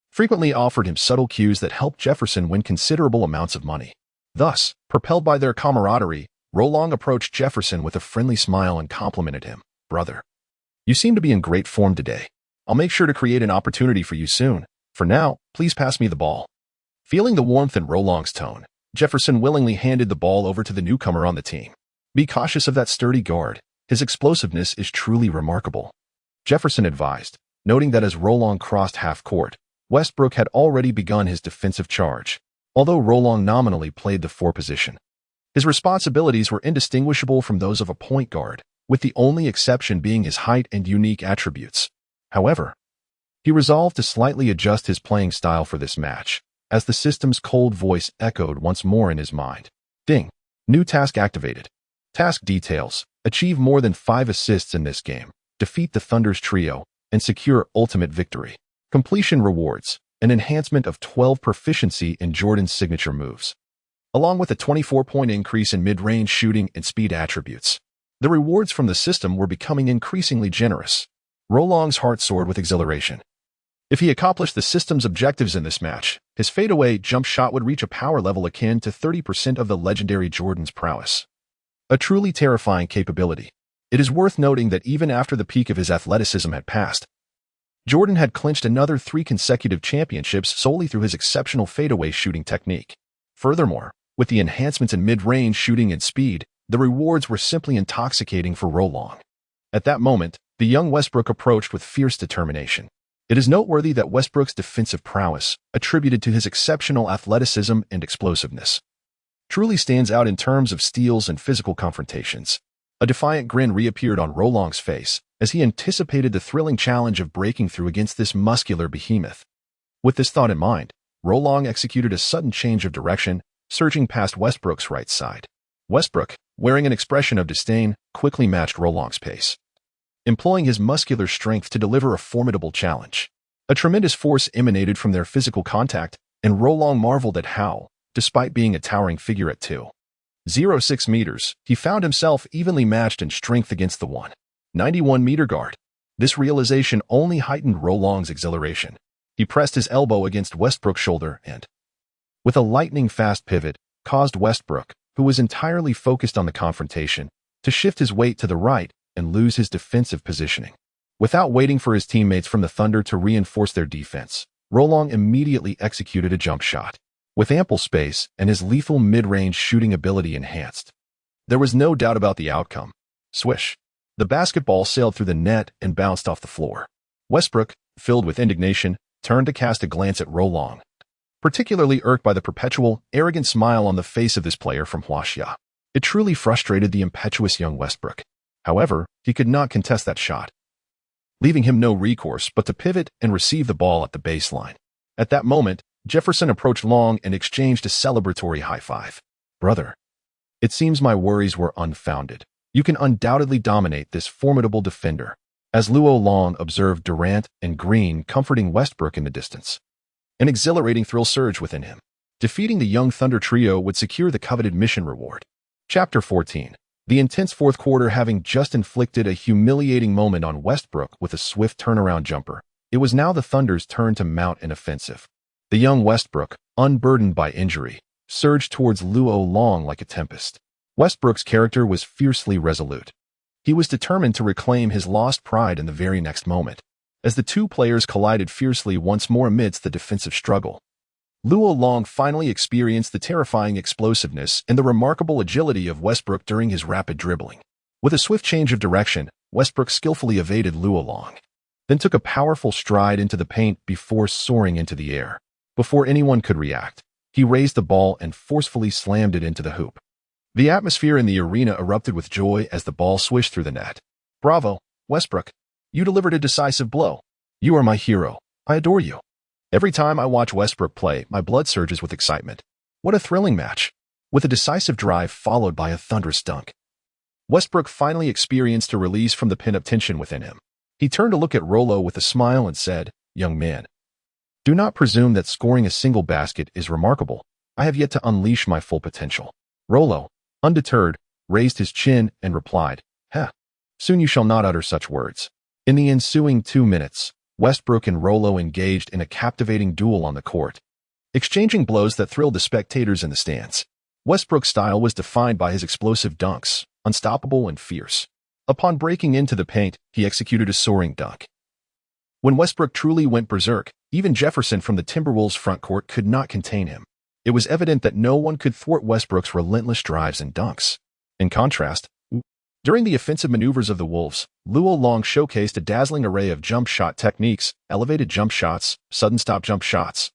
frequently offered him subtle cues that helped Jefferson win considerable amounts of money. Thus, propelled by their camaraderie, Rolong approached Jefferson with a friendly smile and complimented him. "Brother, you seem to be in great form today. I'll make sure to create an opportunity for you soon. For now, please pass me the ball." Feeling the warmth in Rolong's tone, Jefferson willingly handed the ball over to the newcomer on the team. Be cautious of that sturdy guard. His explosiveness is truly remarkable, Jefferson advised, noting that as Rolong crossed half-court, Westbrook had already begun his defensive charge, although Rolong nominally played the 4 position. His responsibilities were indistinguishable from those of a point guard, with the only exception being his height and unique attributes. However, he resolved to slightly adjust his playing style for this match, as the system's cold voice echoed once more in his mind. Ding! New task activated. Task details: achieve more than 5 assists in this game, defeat the Thunder's trio, and secure ultimate victory. Completion rewards: an enhancement of 12 proficiency in Jordan's signature moves, along with a 24-point increase in mid-range shooting and speed attributes. The rewards from the system were becoming increasingly generous. Rolong's heart soared with exhilaration. If he accomplished the system's objectives in this match, his fadeaway jump shot would reach a power level akin to 30% of the legendary Jordan's prowess. A truly terrifying capability. It is worth noting that even after the peak of his athleticism had passed, Jordan had clinched another 3 consecutive championships solely through his exceptional fadeaway shooting technique. Furthermore, with the enhancements in mid-range shooting and speed, the rewards were simply intoxicating for Rolong. At that moment, the young Westbrook approached with fierce determination. It is noteworthy that Westbrook's defensive prowess, attributed to his exceptional athleticism and explosiveness, truly stands out in terms of steals and physical confrontations. A defiant grin reappeared on Rolong's face as he anticipated the thrilling challenge of breaking through against this muscular behemoth. With this thought in mind, Rolong executed a sudden change of direction, surging past Westbrook's right side. Westbrook, wearing an expression of disdain, quickly matched Rolong's pace, employing his muscular strength to deliver a formidable challenge. A tremendous force emanated from their physical contact, and Rolong marveled at how, despite being a towering figure at 2.06 meters, he found himself evenly matched in strength against the 191-meter guard. This realization only heightened Rolong's exhilaration. He pressed his elbow against Westbrook's shoulder and, with a lightning-fast pivot, caused Westbrook, who was entirely focused on the confrontation, to shift his weight to the right and lose his defensive positioning. Without waiting for his teammates from the Thunder to reinforce their defense, Rolong immediately executed a jump shot. With ample space and his lethal mid-range shooting ability enhanced, there was no doubt about the outcome. Swish! The basketball sailed through the net and bounced off the floor. Westbrook, filled with indignation, turned to cast a glance at Rolong, particularly irked by the perpetual, arrogant smile on the face of this player from Huaxia. It truly frustrated the impetuous young Westbrook. However, he could not contest that shot, leaving him no recourse but to pivot and receive the ball at the baseline. At that moment, Jefferson approached Long and exchanged a celebratory high-five. Brother, it seems my worries were unfounded. You can undoubtedly dominate this formidable defender, as Luo Long observed Durant and Green comforting Westbrook in the distance. An exhilarating thrill surged within him. Defeating the young Thunder trio would secure the coveted mission reward. Chapter 14. The intense fourth quarter having just inflicted a humiliating moment on Westbrook with a swift turnaround jumper, it was now the Thunder's turn to mount an offensive. The young Westbrook, unburdened by injury, surged towards Luo Long like a tempest. Westbrook's character was fiercely resolute. He was determined to reclaim his lost pride in the very next moment. As the two players collided fiercely once more amidst the defensive struggle, Luo Long finally experienced the terrifying explosiveness and the remarkable agility of Westbrook during his rapid dribbling. With a swift change of direction, Westbrook skillfully evaded Luo Long, then took a powerful stride into the paint before soaring into the air. Before anyone could react, he raised the ball and forcefully slammed it into the hoop. The atmosphere in the arena erupted with joy as the ball swished through the net. Bravo, Westbrook. You delivered a decisive blow. You are my hero. I adore you. Every time I watch Westbrook play, my blood surges with excitement. What a thrilling match. With a decisive drive followed by a thunderous dunk, Westbrook finally experienced a release from the pent-up tension within him. He turned to look at Rollo with a smile and said, "Young man, do not presume that scoring a single basket is remarkable. I have yet to unleash my full potential." Rollo, undeterred, raised his chin and replied, "Heh, soon you shall not utter such words." In the ensuing 2 minutes, Westbrook and Rollo engaged in a captivating duel on the court, exchanging blows that thrilled the spectators in the stands. Westbrook's style was defined by his explosive dunks, unstoppable and fierce. Upon breaking into the paint, he executed a soaring dunk, When Westbrook truly went berserk, even Jefferson from the Timberwolves' frontcourt could not contain him. It was evident that no one could thwart Westbrook's relentless drives and dunks. In contrast, during the offensive maneuvers of the Wolves, Luol Long showcased a dazzling array of jump shot techniques, elevated jump shots, sudden stop jump shots,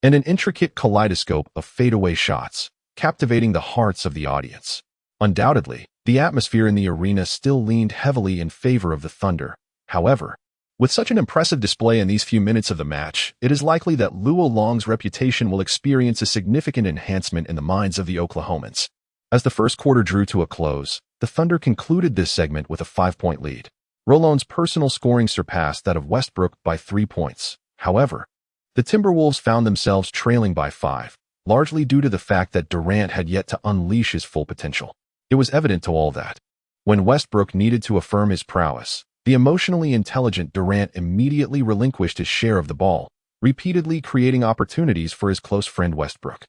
and an intricate kaleidoscope of fadeaway shots, captivating the hearts of the audience. Undoubtedly, the atmosphere in the arena still leaned heavily in favor of the Thunder. However, with such an impressive display in these few minutes of the match, it is likely that Luol Long's reputation will experience a significant enhancement in the minds of the Oklahomans. As the first quarter drew to a close, the Thunder concluded this segment with a 5-point lead. Rolon's personal scoring surpassed that of Westbrook by 3 points. However, the Timberwolves found themselves trailing by 5, largely due to the fact that Durant had yet to unleash his full potential. It was evident to all that, when Westbrook needed to affirm his prowess, the emotionally intelligent Durant immediately relinquished his share of the ball, repeatedly creating opportunities for his close friend Westbrook.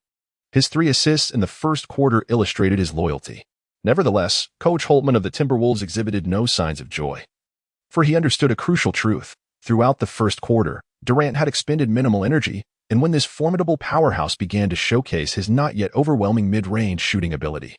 His 3 assists in the first quarter illustrated his loyalty. Nevertheless, Coach Holtman of the Timberwolves exhibited no signs of joy. For he understood a crucial truth. Throughout the first quarter, Durant had expended minimal energy, and when this formidable powerhouse began to showcase his not yet overwhelming mid-range shooting ability,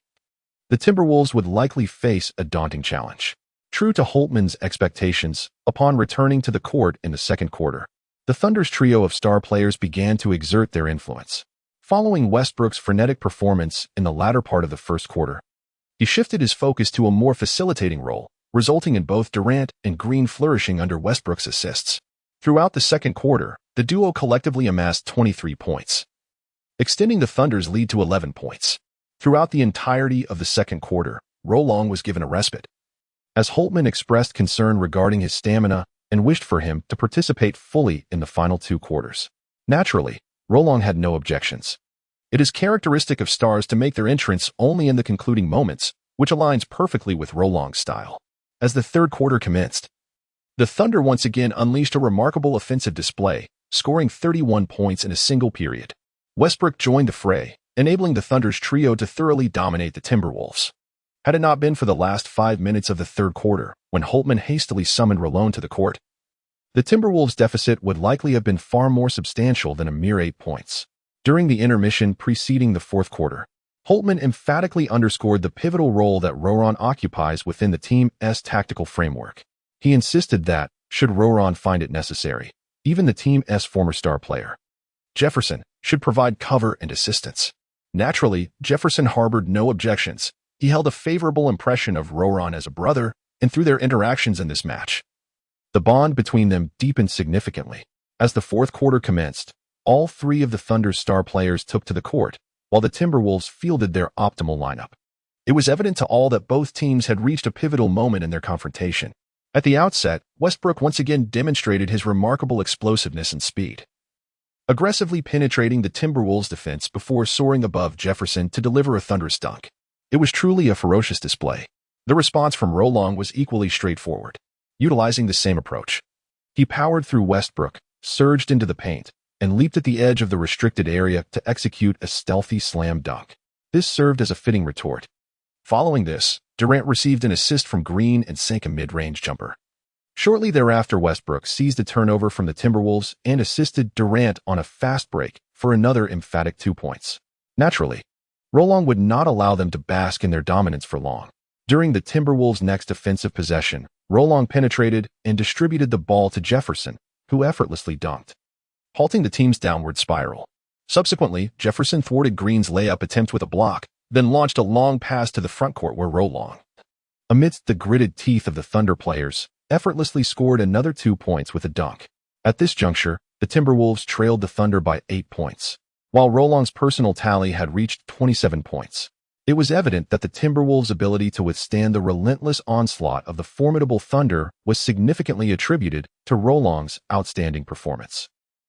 the Timberwolves would likely face a daunting challenge. True to Holtman's expectations, upon returning to the court in the second quarter, the Thunder's trio of star players began to exert their influence. Following Westbrook's frenetic performance in the latter part of the first quarter, he shifted his focus to a more facilitating role, resulting in both Durant and Green flourishing under Westbrook's assists. Throughout the second quarter, the duo collectively amassed 23 points, extending the Thunder's lead to 11 points. Throughout the entirety of the second quarter, Rolong was given a respite, as Holtman expressed concern regarding his stamina and wished for him to participate fully in the final 2 quarters. Naturally, Rolong had no objections. It is characteristic of stars to make their entrance only in the concluding moments, which aligns perfectly with Rolong's style. As the third quarter commenced, the Thunder once again unleashed a remarkable offensive display, scoring 31 points in a single period. Westbrook joined the fray, enabling the Thunder's trio to thoroughly dominate the Timberwolves. Had it not been for the last 5 minutes of the third quarter, when Holtman hastily summoned Rolon to the court, the Timberwolves' deficit would likely have been far more substantial than a mere 8 points. During the intermission preceding the fourth quarter, Holtman emphatically underscored the pivotal role that Roron occupies within the team's tactical framework. He insisted that, should Roron find it necessary, even the team's former star player, Jefferson, should provide cover and assistance. Naturally, Jefferson harbored no objections. He held a favorable impression of Roron as a brother, and through their interactions in this match, the bond between them deepened significantly. As the fourth quarter commenced, all 3 of the Thunder's star players took to the court, while the Timberwolves fielded their optimal lineup. It was evident to all that both teams had reached a pivotal moment in their confrontation. At the outset, Westbrook once again demonstrated his remarkable explosiveness and speed, aggressively penetrating the Timberwolves' defense before soaring above Jefferson to deliver a thunderous dunk. It was truly a ferocious display. The response from Rolong was equally straightforward, utilizing the same approach. He powered through Westbrook, surged into the paint, and leaped at the edge of the restricted area to execute a stealthy slam dunk. This served as a fitting retort. Following this, Durant received an assist from Green and sank a mid-range jumper. Shortly thereafter, Westbrook seized a turnover from the Timberwolves and assisted Durant on a fast break for another emphatic 2 points. Naturally, Rolong would not allow them to bask in their dominance for long. During the Timberwolves' next offensive possession, Rolong penetrated and distributed the ball to Jefferson, who effortlessly dunked, halting the team's downward spiral. Subsequently, Jefferson thwarted Green's layup attempt with a block, then launched a long pass to the frontcourt where Rolong, amidst the gritted teeth of the Thunder players, effortlessly scored another 2 points with a dunk. At this juncture, the Timberwolves trailed the Thunder by 8 points, while Rolong's personal tally had reached 27 points. It was evident that the Timberwolves' ability to withstand the relentless onslaught of the formidable Thunder was significantly attributed to Rolong's outstanding performance.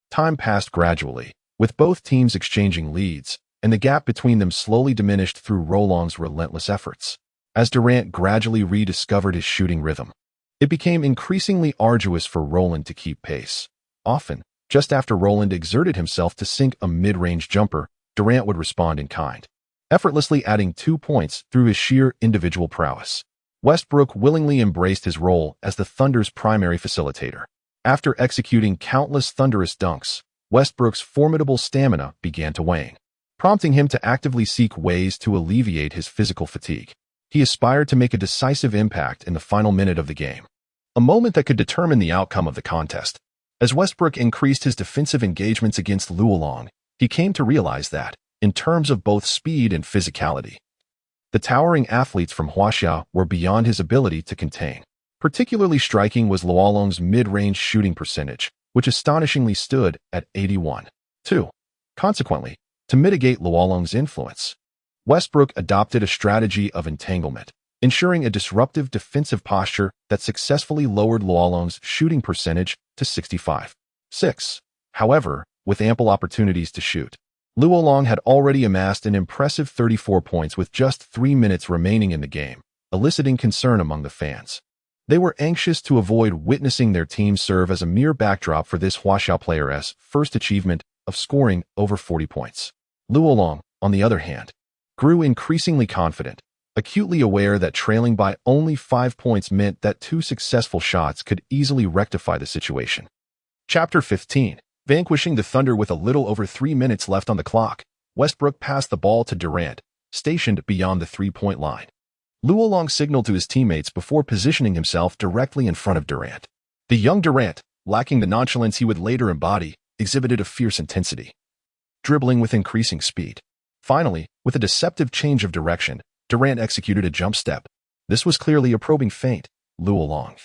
Time passed gradually, with both teams exchanging leads, and the gap between them slowly diminished through Rolong's relentless efforts. As Durant gradually rediscovered his shooting rhythm, it became increasingly arduous for Roland to keep pace. Often, just after Roland exerted himself to sink a mid-range jumper, Durant would respond in kind, effortlessly adding 2 points through his sheer individual prowess. Westbrook willingly embraced his role as the Thunder's primary facilitator. After executing countless thunderous dunks, Westbrook's formidable stamina began to wane, prompting him to actively seek ways to alleviate his physical fatigue. He aspired to make a decisive impact in the final minute of the game, a moment that could determine the outcome of the contest. As Westbrook increased his defensive engagements against Luolong, he came to realize that, in terms of both speed and physicality, the towering athletes from Huaxia were beyond his ability to contain. Particularly striking was Luolong's mid-range shooting percentage, which astonishingly stood at 81.2. Consequently, to mitigate Luolong's influence, Westbrook adopted a strategy of entanglement, ensuring a disruptive defensive posture that successfully lowered Luolong's shooting percentage to 65.6. However, with ample opportunities to shoot, Luolong had already amassed an impressive 34 points with just 3 minutes remaining in the game, eliciting concern among the fans. They were anxious to avoid witnessing their team serve as a mere backdrop for this Huaxia player's first achievement of scoring over 40 points. Luolong, on the other hand, grew increasingly confident, acutely aware that trailing by only 5 points meant that 2 successful shots could easily rectify the situation. Chapter 15. Vanquishing the Thunder with a little over 3 minutes left on the clock, Westbrook passed the ball to Durant, stationed beyond the three-point line. Luolong signaled to his teammates before positioning himself directly in front of Durant. The young Durant, lacking the nonchalance he would later embody, exhibited a fierce intensity, dribbling with increasing speed. Finally, with a deceptive change of direction, Durant executed a jump step. This was clearly a probing feint. Luolong,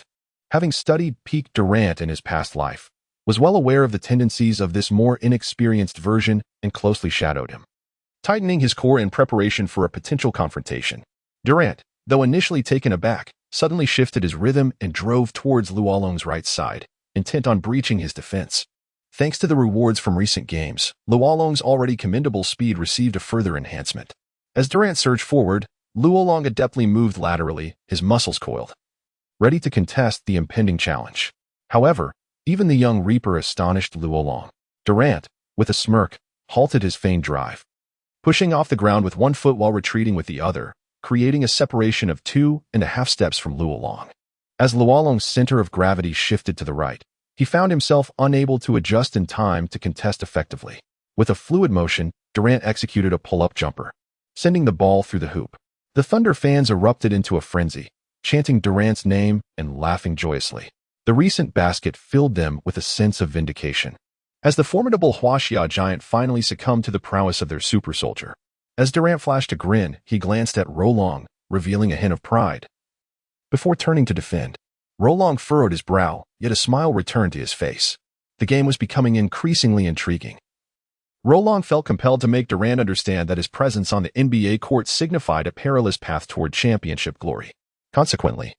having studied peak Durant in his past life, was well aware of the tendencies of this more inexperienced version and closely shadowed him, tightening his core in preparation for a potential confrontation. Durant, though initially taken aback, suddenly shifted his rhythm and drove towards Luolong's right side, intent on breaching his defense. Thanks to the rewards from recent games, Luolong's already commendable speed received a further enhancement. As Durant surged forward, Luolong adeptly moved laterally, his muscles coiled, ready to contest the impending challenge. However, even the young Reaper astonished Luolong. Durant, with a smirk, halted his feigned drive, pushing off the ground with one foot while retreating with the other, creating a separation of 2.5 steps from Luolong. As Luolong's center of gravity shifted to the right, he found himself unable to adjust in time to contest effectively. With a fluid motion, Durant executed a pull-up jumper, sending the ball through the hoop. The Thunder fans erupted into a frenzy, chanting Durant's name and laughing joyously. The recent basket filled them with a sense of vindication, as the formidable Huaxia giant finally succumbed to the prowess of their super soldier. As Durant flashed a grin, he glanced at Luolong, revealing a hint of pride. Before turning to defend, Luolong furrowed his brow, yet a smile returned to his face. The game was becoming increasingly intriguing. Luolong felt compelled to make Durant understand that his presence on the NBA court signified a perilous path toward championship glory. Consequently,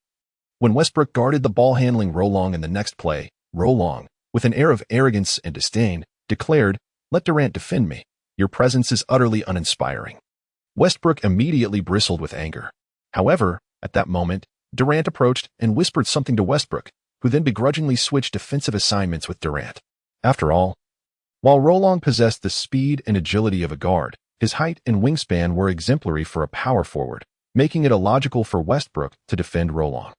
when Westbrook guarded the ball handling Luolong in the next play, Luolong, with an air of arrogance and disdain, declared, "Let Durant defend me. Your presence is utterly uninspiring." Westbrook immediately bristled with anger. However, at that moment, Durant approached and whispered something to Westbrook, who then begrudgingly switched defensive assignments with Durant. After all, while Luolong possessed the speed and agility of a guard, his height and wingspan were exemplary for a power forward, making it illogical for Westbrook to defend Luolong,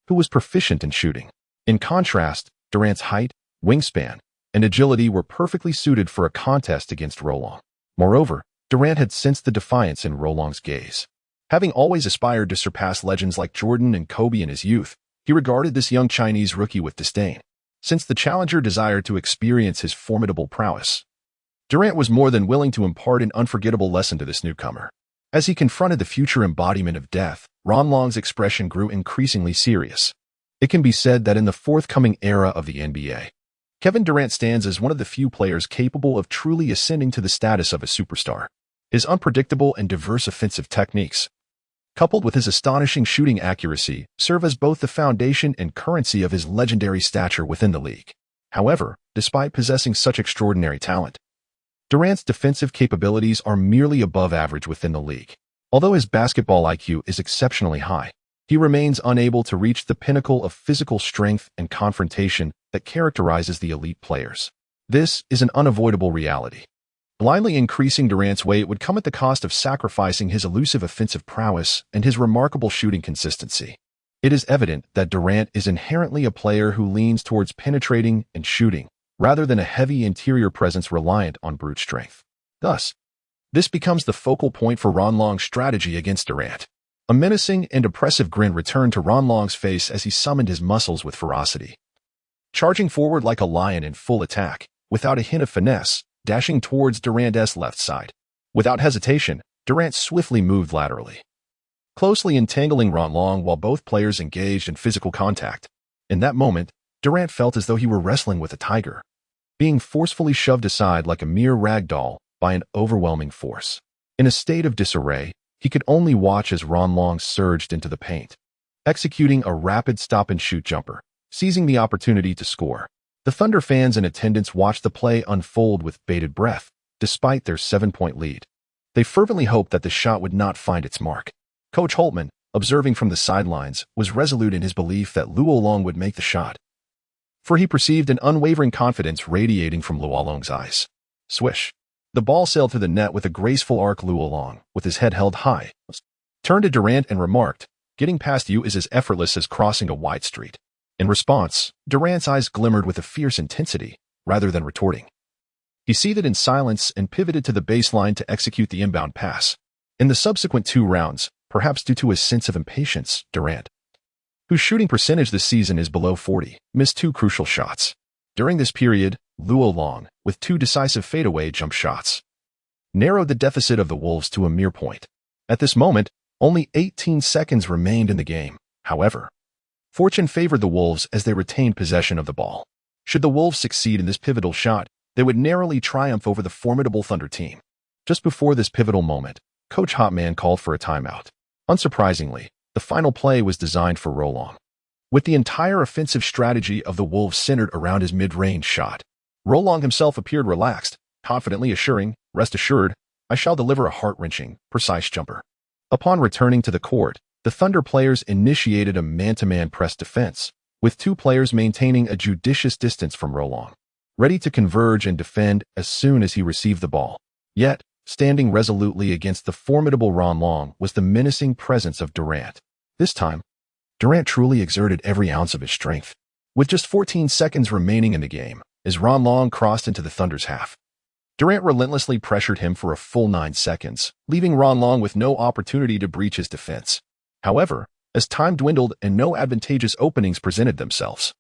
who was proficient in shooting. In contrast, Durant's height, wingspan, and agility were perfectly suited for a contest against Luolong. Moreover, Durant had sensed the defiance in Luolong's gaze. Having always aspired to surpass legends like Jordan and Kobe in his youth, he regarded this young Chinese rookie with disdain. Since the challenger desired to experience his formidable prowess, Durant was more than willing to impart an unforgettable lesson to this newcomer. As he confronted the future embodiment of death, Luolong's expression grew increasingly serious. It can be said that in the forthcoming era of the NBA, Kevin Durant stands as one of the few players capable of truly ascending to the status of a superstar. His unpredictable and diverse offensive techniques, coupled with his astonishing shooting accuracy, serve as both the foundation and currency of his legendary stature within the league. However, despite possessing such extraordinary talent, Durant's defensive capabilities are merely above average within the league. Although his basketball IQ is exceptionally high, he remains unable to reach the pinnacle of physical strength and confrontation that characterizes the elite players. This is an unavoidable reality. Blindly increasing Durant's weight would come at the cost of sacrificing his elusive offensive prowess and his remarkable shooting consistency. It is evident that Durant is inherently a player who leans towards penetrating and shooting, rather than a heavy interior presence reliant on brute strength. Thus, this becomes the focal point for Ron Long's strategy against Durant. A menacing and oppressive grin returned to Ron Long's face as he summoned his muscles with ferocity. Charging forward like a lion in full attack, without a hint of finesse, dashing towards Durant's left side. Without hesitation, Durant swiftly moved laterally, closely entangling Ron Long while both players engaged in physical contact. In that moment, Durant felt as though he were wrestling with a tiger, being forcefully shoved aside like a mere rag doll by an overwhelming force. In a state of disarray, he could only watch as Ron Long surged into the paint, executing a rapid stop-and-shoot jumper, seizing the opportunity to score. The Thunder fans in attendance watched the play unfold with bated breath, despite their 7-point lead. They fervently hoped that the shot would not find its mark. Coach Holtman, observing from the sidelines, was resolute in his belief that Luol Long would make the shot, for he perceived an unwavering confidence radiating from Luol Long's eyes. Swish. The ball sailed through the net with a graceful arc. Luol Long, with his head held high, turned to Durant and remarked, "Getting past you is as effortless as crossing a wide street." In response, Durant's eyes glimmered with a fierce intensity, rather than retorting. He seethed in silence and pivoted to the baseline to execute the inbound pass. In the subsequent 2 rounds, perhaps due to his sense of impatience, Durant, whose shooting percentage this season is below 40, missed 2 crucial shots. During this period, Luol Long, with 2 decisive fadeaway jump shots, narrowed the deficit of the Wolves to a mere point. At this moment, only 18 seconds remained in the game. However, fortune favored the Wolves as they retained possession of the ball. Should the Wolves succeed in this pivotal shot, they would narrowly triumph over the formidable Thunder team. Just before this pivotal moment, Coach Hotman called for a timeout. Unsurprisingly, the final play was designed for Ron Long, with the entire offensive strategy of the Wolves centered around his mid-range shot. Ron Long himself appeared relaxed, confidently assuring, "Rest assured, I shall deliver a heart-wrenching, precise jumper." Upon returning to the court, the Thunder players initiated a man-to-man press defense, with 2 players maintaining a judicious distance from Ron Long, ready to converge and defend as soon as he received the ball. Yet, standing resolutely against the formidable Ron Long was the menacing presence of Durant. This time, Durant truly exerted every ounce of his strength. With just 14 seconds remaining in the game, as Ron Long crossed into the Thunder's half, Durant relentlessly pressured him for a full 9 seconds, leaving Ron Long with no opportunity to breach his defense. However, as time dwindled and no advantageous openings presented themselves,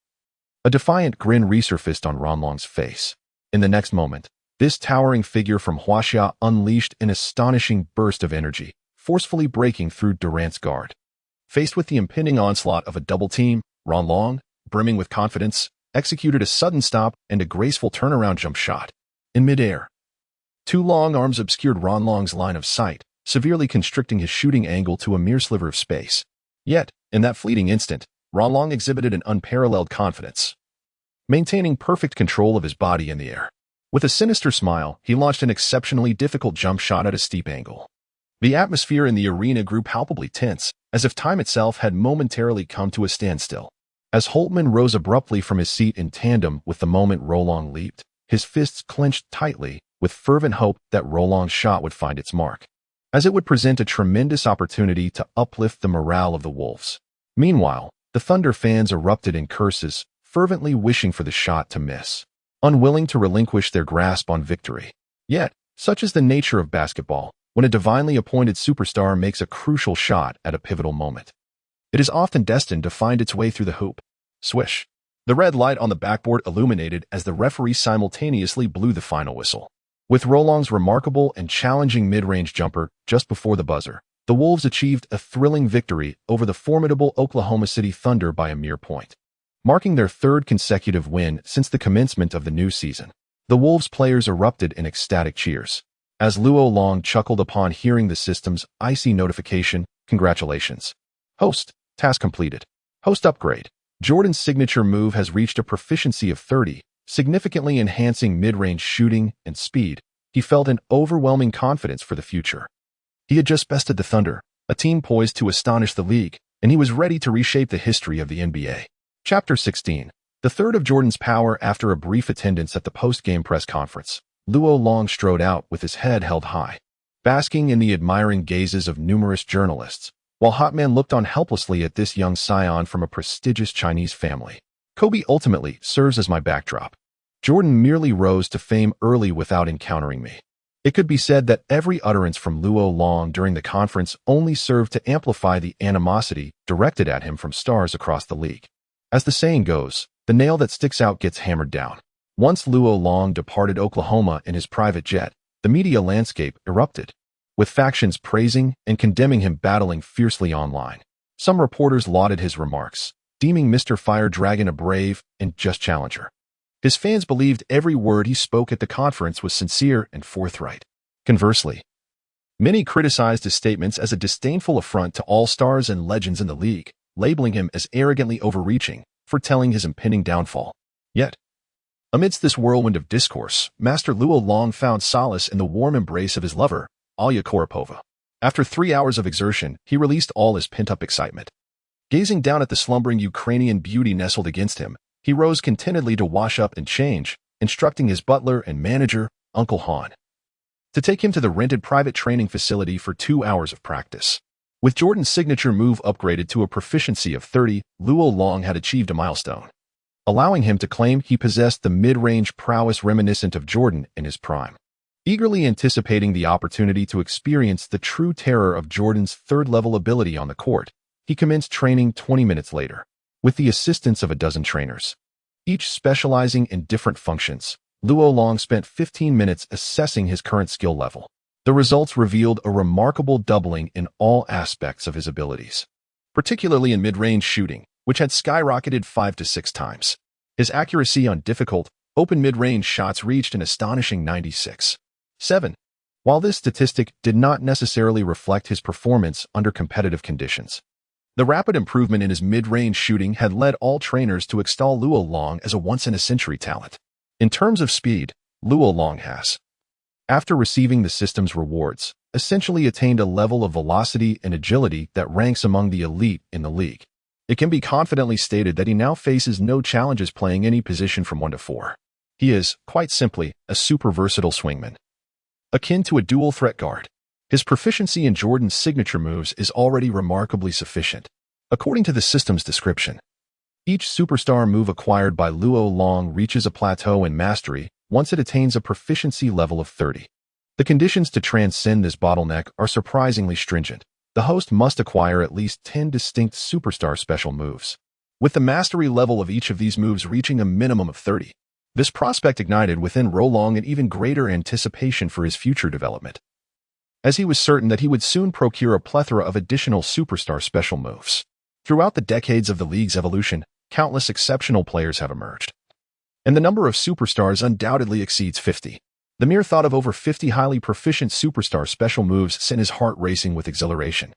a defiant grin resurfaced on Ron Long's face. In the next moment, this towering figure from Huaxia unleashed an astonishing burst of energy, forcefully breaking through Durant's guard. Faced with the impending onslaught of a double team, Ron Long, brimming with confidence, executed a sudden stop and a graceful turnaround jump shot. In midair, 2 long arms obscured Ron Long's line of sight, severely constricting his shooting angle to a mere sliver of space. Yet, in that fleeting instant, Ron Long exhibited an unparalleled confidence, maintaining perfect control of his body in the air. With a sinister smile, he launched an exceptionally difficult jump shot at a steep angle. The atmosphere in the arena grew palpably tense, as if time itself had momentarily come to a standstill. As Holtman rose abruptly from his seat in tandem with the moment Ron Long leaped, his fists clenched tightly, with fervent hope that Ron Long's shot would find its mark, as it would present a tremendous opportunity to uplift the morale of the Wolves. Meanwhile, the Thunder fans erupted in curses, fervently wishing for the shot to miss, unwilling to relinquish their grasp on victory. Yet, such is the nature of basketball, when a divinely appointed superstar makes a crucial shot at a pivotal moment, it is often destined to find its way through the hoop. Swish. The red light on the backboard illuminated as the referee simultaneously blew the final whistle. With Ron Long's remarkable and challenging mid-range jumper just before the buzzer, the Wolves achieved a thrilling victory over the formidable Oklahoma City Thunder by a mere point, marking their 3rd consecutive win since the commencement of the new season. The Wolves players erupted in ecstatic cheers, as Luol Long chuckled upon hearing the system's icy notification, "Congratulations. Host, task completed. Host upgrade. Jordan's signature move has reached a proficiency of 30, significantly enhancing mid-range shooting and speed." He felt an overwhelming confidence for the future. He had just bested the Thunder, a team poised to astonish the league, and he was ready to reshape the history of the NBA. Chapter 16. The third of Jordan's power. After a brief attendance at the post-game press conference, Luol Long strode out with his head held high, basking in the admiring gazes of numerous journalists, while Hotman looked on helplessly at this young scion from a prestigious Chinese family. Kobe ultimately serves as my backdrop. Jordan merely rose to fame early without encountering me. It could be said that every utterance from Luo Long during the conference only served to amplify the animosity directed at him from stars across the league. As the saying goes, the nail that sticks out gets hammered down. Once Luo Long departed Oklahoma in his private jet, the media landscape erupted, with factions praising and condemning him battling fiercely online. Some reporters lauded his remarks, deeming Mr. Fire Dragon a brave and just challenger. His fans believed every word he spoke at the conference was sincere and forthright. Conversely, many criticized his statements as a disdainful affront to all stars and legends in the league, labeling him as arrogantly overreaching, foretelling his impending downfall. Yet, amidst this whirlwind of discourse, Master Luo Long found solace in the warm embrace of his lover, Alya Korapova. After 3 hours of exertion, he released all his pent-up excitement. Gazing down at the slumbering Ukrainian beauty nestled against him, he rose contentedly to wash up and change, instructing his butler and manager, Uncle Han, to take him to the rented private training facility for 2 hours of practice. With Jordan's signature move upgraded to a proficiency of 30, Luo Long had achieved a milestone, allowing him to claim he possessed the mid-range prowess reminiscent of Jordan in his prime. Eagerly anticipating the opportunity to experience the true terror of Jordan's third-level ability on the court, he commenced training 20 minutes later, with the assistance of a dozen trainers, each specializing in different functions. Luo Long spent 15 minutes assessing his current skill level. The results revealed a remarkable doubling in all aspects of his abilities, particularly in mid-range shooting, which had skyrocketed 5 to 6 times. His accuracy on difficult, open mid-range shots reached an astonishing 96.7. While this statistic did not necessarily reflect his performance under competitive conditions, the rapid improvement in his mid-range shooting had led all trainers to extol Luo Long as a once-in-a-century talent. In terms of speed, Luo Long has, after receiving the system's rewards, essentially attained a level of velocity and agility that ranks among the elite in the league. It can be confidently stated that he now faces no challenges playing any position from 1 to 4. He is, quite simply, a super versatile swingman, akin to a dual-threat guard. His proficiency in Jordan's signature moves is already remarkably sufficient. According to the system's description, each superstar move acquired by Luo Long reaches a plateau in mastery once it attains a proficiency level of 30. The conditions to transcend this bottleneck are surprisingly stringent. The host must acquire at least 10 distinct superstar special moves, with the mastery level of each of these moves reaching a minimum of 30. This prospect ignited within Luo Long an even greater anticipation for his future development, as he was certain that he would soon procure a plethora of additional superstar special moves. Throughout the decades of the league's evolution, countless exceptional players have emerged, and the number of superstars undoubtedly exceeds 50. The mere thought of over 50 highly proficient superstar special moves sent his heart racing with exhilaration.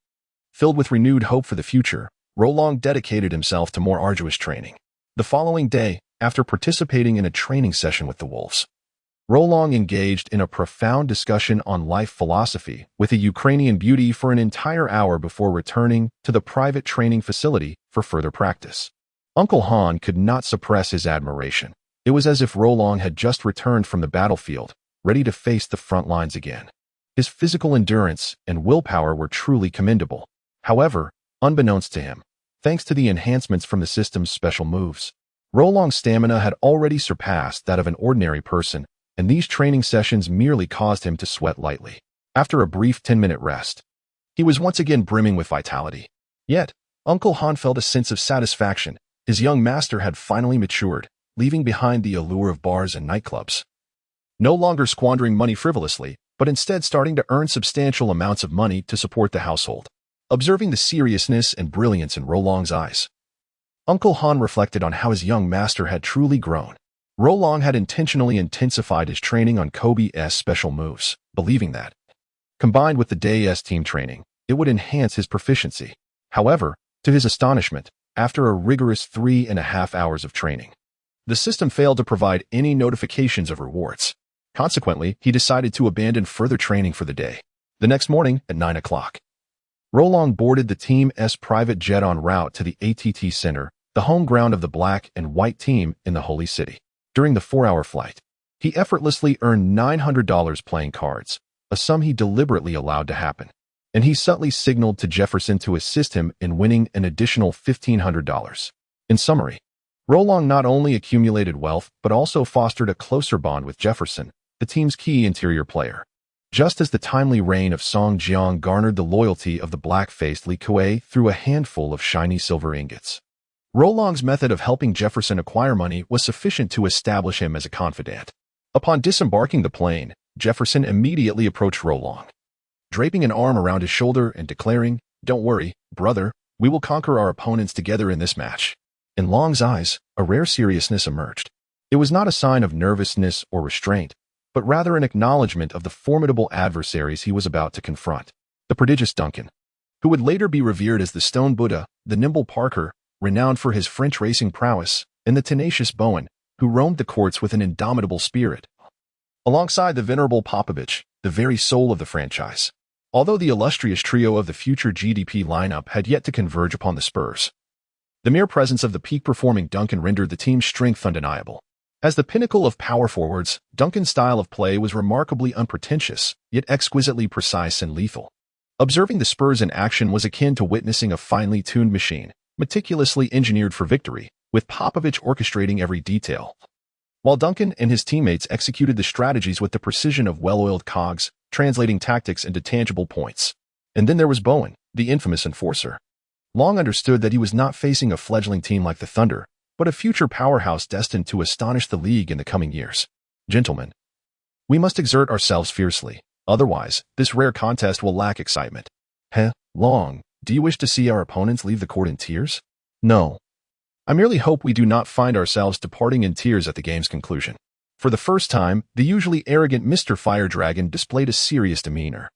Filled with renewed hope for the future, Luo Long dedicated himself to more arduous training. The following day, after participating in a training session with the Wolves, Luo Long engaged in a profound discussion on life philosophy with a Ukrainian beauty for an entire hour before returning to the private training facility for further practice. Uncle Han could not suppress his admiration. It was as if Luo Long had just returned from the battlefield, ready to face the front lines again. His physical endurance and willpower were truly commendable. However, unbeknownst to him, thanks to the enhancements from the system's special moves, Luo Long's stamina had already surpassed that of an ordinary person, and these training sessions merely caused him to sweat lightly. After a brief 10-minute rest, he was once again brimming with vitality. Yet, Uncle Han felt a sense of satisfaction. His young master had finally matured, leaving behind the allure of bars and nightclubs. No longer squandering money frivolously, but instead starting to earn substantial amounts of money to support the household. Observing the seriousness and brilliance in Luo Long's eyes, Uncle Han reflected on how his young master had truly grown. Luo Long had intentionally intensified his training on Kobe's special moves, believing that, combined with the day's team training, it would enhance his proficiency. However, to his astonishment, after a rigorous 3.5 hours of training, the system failed to provide any notifications of rewards. Consequently, he decided to abandon further training for the day. The next morning, at 9 o'clock, Luo Long boarded the team's private jet en route to the ATT Center, the home ground of the black and white team in the Holy City. During the 4-hour flight, he effortlessly earned $900 playing cards, a sum he deliberately allowed to happen. and he subtly signaled to Jefferson to assist him in winning an additional $1,500. In summary, Rolong not only accumulated wealth but also fostered a closer bond with Jefferson, the team's key interior player. Just as the timely reign of Song Jiang garnered the loyalty of the black-faced Li Kuei through a handful of shiny silver ingots, Rolong's method of helping Jefferson acquire money was sufficient to establish him as a confidant. Upon disembarking the plane, Jefferson immediately approached Rolong, draping an arm around his shoulder and declaring, "Don't worry, brother, we will conquer our opponents together in this match." In Long's eyes, a rare seriousness emerged. It was not a sign of nervousness or restraint, but rather an acknowledgement of the formidable adversaries he was about to confront. The prodigious Duncan, who would later be revered as the Stone Buddha, the nimble Parker, renowned for his French racing prowess, and the tenacious Bowen, who roamed the courts with an indomitable spirit, alongside the venerable Popovich, the very soul of the franchise. Although the illustrious trio of the future GDP lineup had yet to converge upon the Spurs, the mere presence of the peak-performing Duncan rendered the team's strength undeniable. As the pinnacle of power forwards, Duncan's style of play was remarkably unpretentious, yet exquisitely precise and lethal. Observing the Spurs in action was akin to witnessing a finely tuned machine, meticulously engineered for victory, with Popovich orchestrating every detail, while Duncan and his teammates executed the strategies with the precision of well-oiled cogs, translating tactics into tangible points. And then there was Bowen, the infamous enforcer. Long understood that he was not facing a fledgling team like the Thunder, but a future powerhouse destined to astonish the league in the coming years. "Gentlemen, we must exert ourselves fiercely, otherwise this rare contest will lack excitement." Long, do you wish to see our opponents leave the court in tears? No. I merely hope we do not find ourselves departing in tears at the game's conclusion. For the first time, the usually arrogant Mr. Fire Dragon displayed a serious demeanor,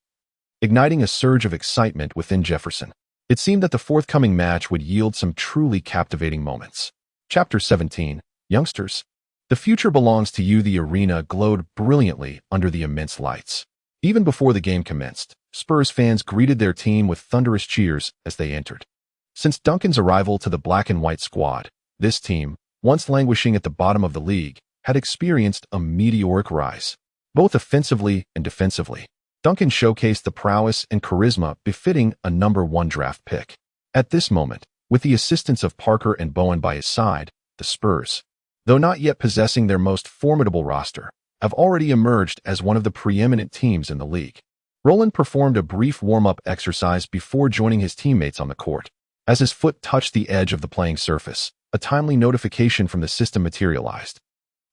igniting a surge of excitement within Jefferson. It seemed that the forthcoming match would yield some truly captivating moments. Chapter 17, Youngsters. The future belongs to you. The arena glowed brilliantly under the immense lights. Even before the game commenced, Spurs fans greeted their team with thunderous cheers as they entered. Since Duncan's arrival to the black and white squad, this team, once languishing at the bottom of the league, had experienced a meteoric rise, both offensively and defensively. Duncan showcased the prowess and charisma befitting a #1 draft pick. At this moment, with the assistance of Parker and Bowen by his side, the Spurs, though not yet possessing their most formidable roster, have already emerged as one of the preeminent teams in the league. Roland performed a brief warm-up exercise before joining his teammates on the court. As his foot touched the edge of the playing surface, a timely notification from the system materialized.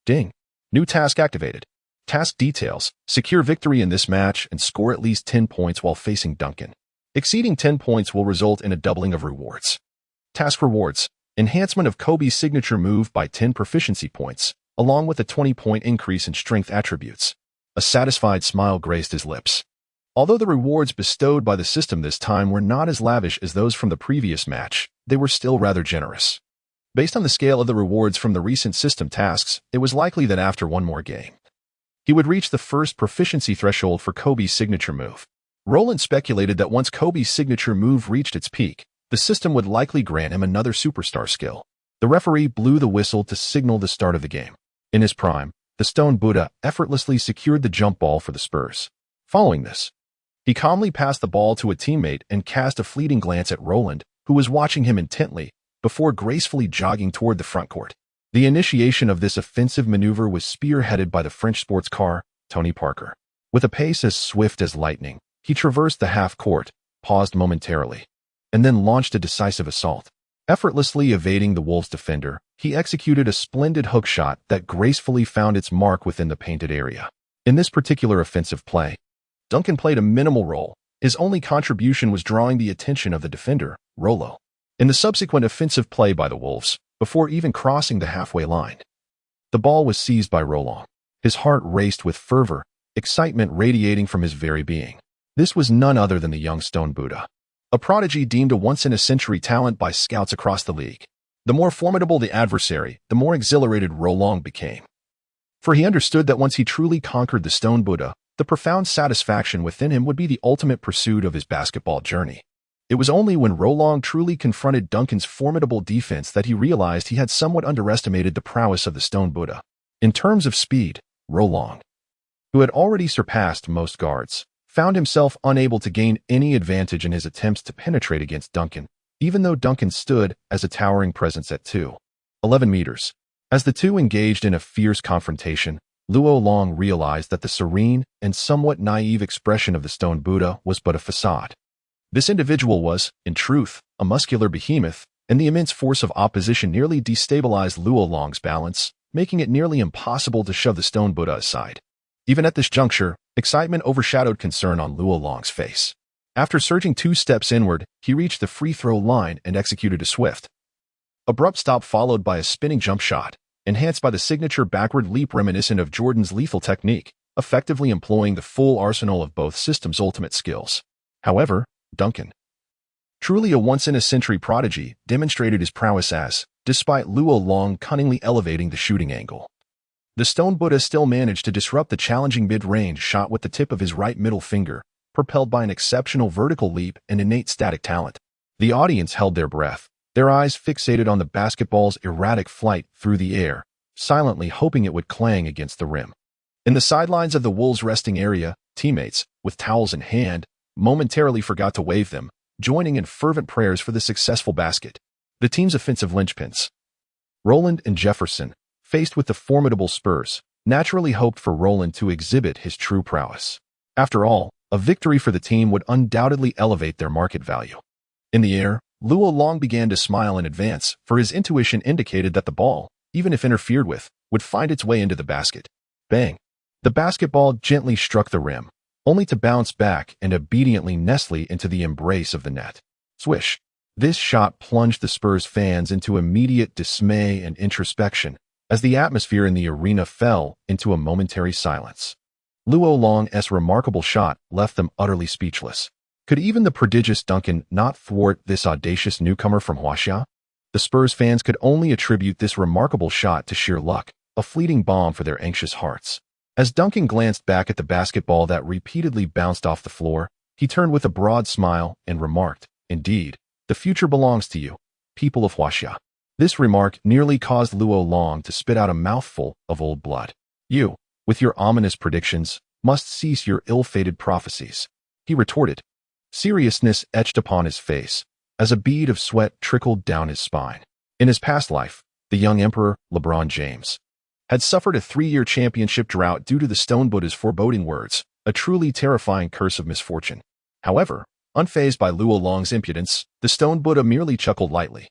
Ding! New task activated. Task details: secure victory in this match and score at least 10 points while facing Duncan. Exceeding 10 points will result in a doubling of rewards. Task rewards: enhancement of Kobe's signature move by 10 proficiency points, along with a 20-point increase in strength attributes. A satisfied smile graced his lips. Although the rewards bestowed by the system this time were not as lavish as those from the previous match, they were still rather generous. Based on the scale of the rewards from the recent system tasks, it was likely that after one more game, he would reach the first proficiency threshold for Kobe's signature move. Roland speculated that once Kobe's signature move reached its peak, the system would likely grant him another superstar skill. The referee blew the whistle to signal the start of the game. In his prime, the Stone Buddha effortlessly secured the jump ball for the Spurs. Following this, he calmly passed the ball to a teammate and cast a fleeting glance at Roland, who was watching him intently, before gracefully jogging toward the front court. The initiation of this offensive maneuver was spearheaded by the French sports car, Tony Parker. With a pace as swift as lightning, he traversed the half-court, paused momentarily, and then launched a decisive assault. Effortlessly evading the Wolves' defender, he executed a splendid hook shot that gracefully found its mark within the painted area. In this particular offensive play, Duncan played a minimal role. His only contribution was drawing the attention of the defender, Rollo. In the subsequent offensive play by the Wolves, before even crossing the halfway line, the ball was seized by Rollo. His heart raced with fervor, excitement radiating from his very being. This was none other than the young Stone Buddha, a prodigy deemed a once-in-a-century talent by scouts across the league. The more formidable the adversary, the more exhilarated Rolong became. For he understood that once he truly conquered the Stone Buddha, the profound satisfaction within him would be the ultimate pursuit of his basketball journey. It was only when Rolong truly confronted Duncan's formidable defense that he realized he had somewhat underestimated the prowess of the Stone Buddha. In terms of speed, Rolong, who had already surpassed most guards, found himself unable to gain any advantage in his attempts to penetrate against Duncan, even though Duncan stood as a towering presence at 2.11 meters. As the two engaged in a fierce confrontation, Luo Long realized that the serene and somewhat naive expression of the stone Buddha was but a facade. This individual was, in truth, a muscular behemoth, and the immense force of opposition nearly destabilized Luo Long's balance, making it nearly impossible to shove the stone Buddha aside. Even at this juncture, excitement overshadowed concern on Luo Long's face. After surging 2 steps inward, he reached the free throw line and executed a swift, abrupt stop followed by a spinning jump shot, enhanced by the signature backward leap reminiscent of Jordan's lethal technique, effectively employing the full arsenal of both systems' ultimate skills. However, Duncan, truly a once-in-a-century prodigy, demonstrated his prowess as, despite Luo Long cunningly elevating the shooting angle, the stone Buddha still managed to disrupt the challenging mid-range shot with the tip of his right middle finger, propelled by an exceptional vertical leap and innate static talent. The audience held their breath, their eyes fixated on the basketball's erratic flight through the air, silently hoping it would clang against the rim. In the sidelines of the Wolves' resting area, teammates, with towels in hand, momentarily forgot to wave them, joining in fervent prayers for the successful basket. The team's offensive linchpins, Roland and Jefferson, faced with the formidable Spurs, naturally hoped for Roland to exhibit his true prowess. After all, a victory for the team would undoubtedly elevate their market value. In the air, Luo Long began to smile in advance, for his intuition indicated that the ball, even if interfered with, would find its way into the basket. Bang! The basketball gently struck the rim, only to bounce back and obediently nestle into the embrace of the net. Swish! This shot plunged the Spurs fans into immediate dismay and introspection, as the atmosphere in the arena fell into a momentary silence. Luo Long's remarkable shot left them utterly speechless. Could even the prodigious Duncan not thwart this audacious newcomer from Huaxia? The Spurs fans could only attribute this remarkable shot to sheer luck, a fleeting balm for their anxious hearts. As Duncan glanced back at the basketball that repeatedly bounced off the floor, he turned with a broad smile and remarked, "Indeed, the future belongs to you, people of Huaxia." This remark nearly caused Luo Long to spit out a mouthful of old blood. "You, with your ominous predictions, must cease your ill-fated prophecies," he retorted. Seriousness etched upon his face, as a bead of sweat trickled down his spine. In his past life, the young Emperor, LeBron James, had suffered a 3-year championship drought due to the stone Buddha's foreboding words, a truly terrifying curse of misfortune. However, unfazed by Luo Long's impudence, the stone Buddha merely chuckled lightly,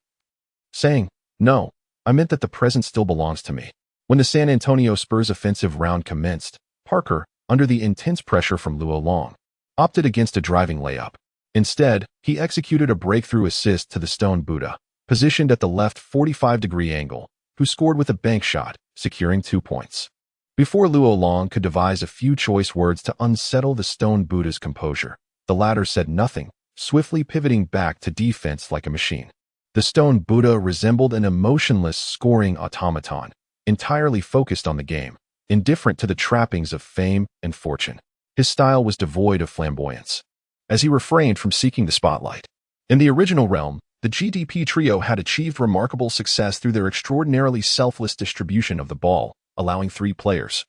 saying, "No, I meant that the present still belongs to me." When the San Antonio Spurs offensive round commenced, Parker, under the intense pressure from Luo Long, opted against a driving layup. Instead, he executed a breakthrough assist to the stone Buddha, positioned at the left 45-degree angle, who scored with a bank shot, securing 2 points. Before Luo Long could devise a few choice words to unsettle the stone Buddha's composure, the latter said nothing, swiftly pivoting back to defense like a machine. The stone Buddha resembled an emotionless scoring automaton, entirely focused on the game, indifferent to the trappings of fame and fortune. His style was devoid of flamboyance, as he refrained from seeking the spotlight. In the original realm, the GDP trio had achieved remarkable success through their extraordinarily selfless distribution of the ball, allowing 3 players,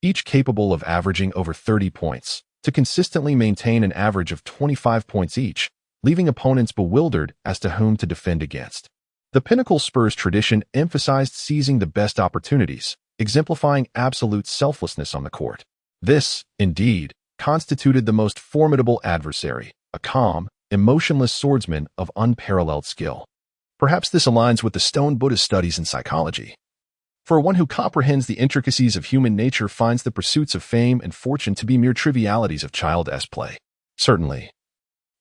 each capable of averaging over 30 points, to consistently maintain an average of 25 points each, leaving opponents bewildered as to whom to defend against. The Pinnacle Spurs tradition emphasized seizing the best opportunities, exemplifying absolute selflessness on the court. This, indeed, constituted the most formidable adversary, a calm, emotionless swordsman of unparalleled skill. Perhaps this aligns with the stone Buddha's studies in psychology. For one who comprehends the intricacies of human nature finds the pursuits of fame and fortune to be mere trivialities of childish play. Certainly.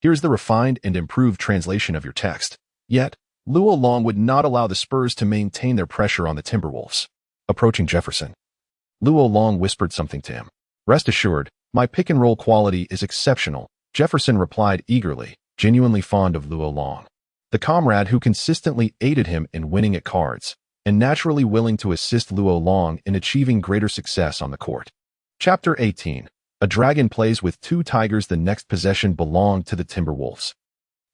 Here's the refined and improved translation of your text. Yet, Luo Long would not allow the Spurs to maintain their pressure on the Timberwolves. Approaching Jefferson, Luo Long whispered something to him. "Rest assured, my pick-and-roll quality is exceptional," Jefferson replied eagerly, genuinely fond of Luo Long, the comrade who consistently aided him in winning at cards, and naturally willing to assist Luo Long in achieving greater success on the court. Chapter 18. A Dragon Plays with 2 Tigers. The next possession belonged to the Timberwolves.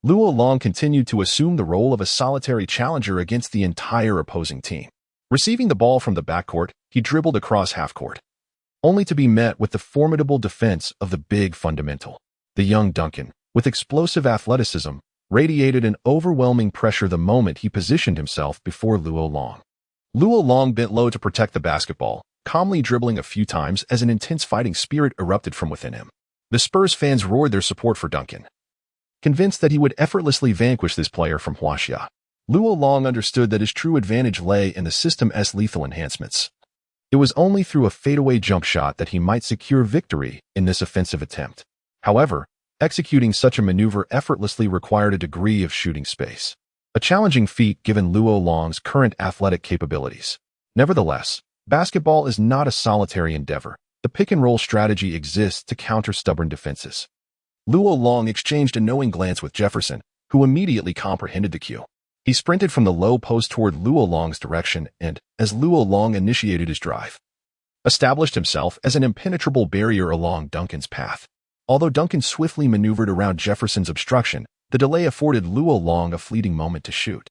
Luo Long continued to assume the role of a solitary challenger against the entire opposing team. Receiving the ball from the backcourt, he dribbled across half-court, only to be met with the formidable defense of the big fundamental. The young Duncan, with explosive athleticism, radiated an overwhelming pressure the moment he positioned himself before Luo Long. Luo Long bent low to protect the basketball, calmly dribbling a few times as an intense fighting spirit erupted from within him. The Spurs fans roared their support for Duncan, convinced that he would effortlessly vanquish this player from Huaxia. Luo Long understood that his true advantage lay in the system's lethal enhancements. It was only through a fadeaway jump shot that he might secure victory in this offensive attempt. However, executing such a maneuver effortlessly required a degree of shooting space, a challenging feat given Luo Long's current athletic capabilities. Nevertheless, basketball is not a solitary endeavor. The pick-and-roll strategy exists to counter stubborn defenses. Luo Long exchanged a knowing glance with Jefferson, who immediately comprehended the cue. He sprinted from the low post toward Luo Long's direction and, as Luo Long initiated his drive, established himself as an impenetrable barrier along Duncan's path. Although Duncan swiftly maneuvered around Jefferson's obstruction, the delay afforded Luo Long a fleeting moment to shoot.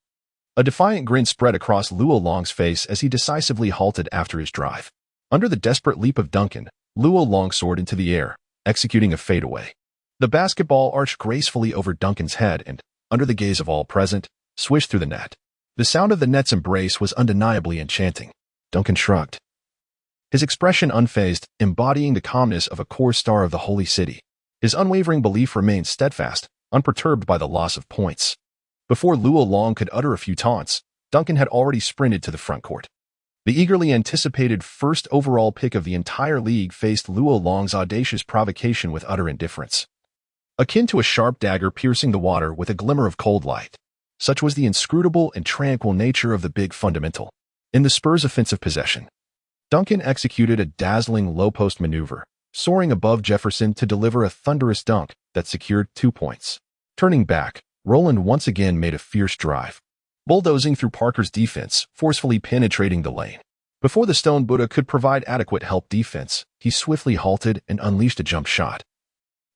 A defiant grin spread across Luo Long's face as he decisively halted after his drive. Under the desperate leap of Duncan, Luo Long soared into the air, executing a fadeaway. The basketball arched gracefully over Duncan's head and, under the gaze of all present, swished through the net. The sound of the net's embrace was undeniably enchanting. Duncan shrugged, his expression unfazed, embodying the calmness of a core star of the holy city. His unwavering belief remained steadfast, unperturbed by the loss of points. Before Luo Long could utter a few taunts, Duncan had already sprinted to the front court. The eagerly anticipated first overall pick of the entire league faced Luo Long's audacious provocation with utter indifference, akin to a sharp dagger piercing the water with a glimmer of cold light. Such was the inscrutable and tranquil nature of the big fundamental. In the Spurs' offensive possession, Duncan executed a dazzling low-post maneuver, soaring above Jefferson to deliver a thunderous dunk that secured 2 points. Turning back, Roland once again made a fierce drive, bulldozing through Parker's defense, forcefully penetrating the lane. Before the Stone Buddha could provide adequate help defense, he swiftly halted and unleashed a jump shot,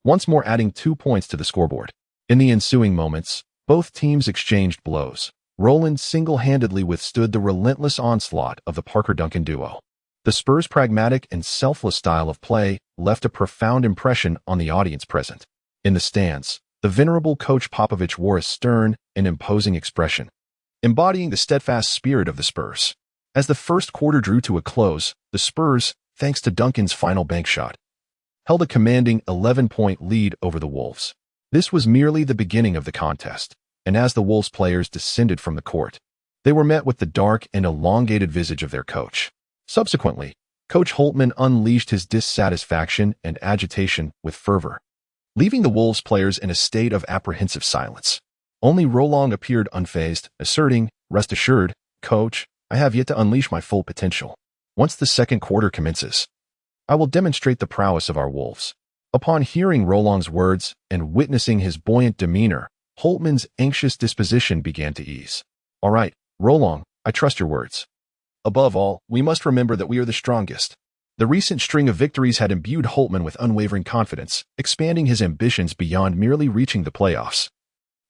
once more adding 2 points to the scoreboard. In the ensuing moments, both teams exchanged blows. Roland single-handedly withstood the relentless onslaught of the Parker-Duncan duo. The Spurs' pragmatic and selfless style of play left a profound impression on the audience present. In the stands, the venerable coach Popovich wore a stern and imposing expression, embodying the steadfast spirit of the Spurs. As the first quarter drew to a close, the Spurs, thanks to Duncan's final bank shot, held a commanding 11-point lead over the Wolves. This was merely the beginning of the contest, and as the Wolves players descended from the court, they were met with the dark and elongated visage of their coach. Subsequently, Coach Holtman unleashed his dissatisfaction and agitation with fervor, leaving the Wolves players in a state of apprehensive silence. Only Roland appeared unfazed, asserting, "Rest assured, Coach, I have yet to unleash my full potential. Once the second quarter commences, I will demonstrate the prowess of our Wolves." Upon hearing Roland's words and witnessing his buoyant demeanor, Holtman's anxious disposition began to ease. "All right, Roland, I trust your words. Above all, we must remember that we are the strongest." The recent string of victories had imbued Holtman with unwavering confidence, expanding his ambitions beyond merely reaching the playoffs.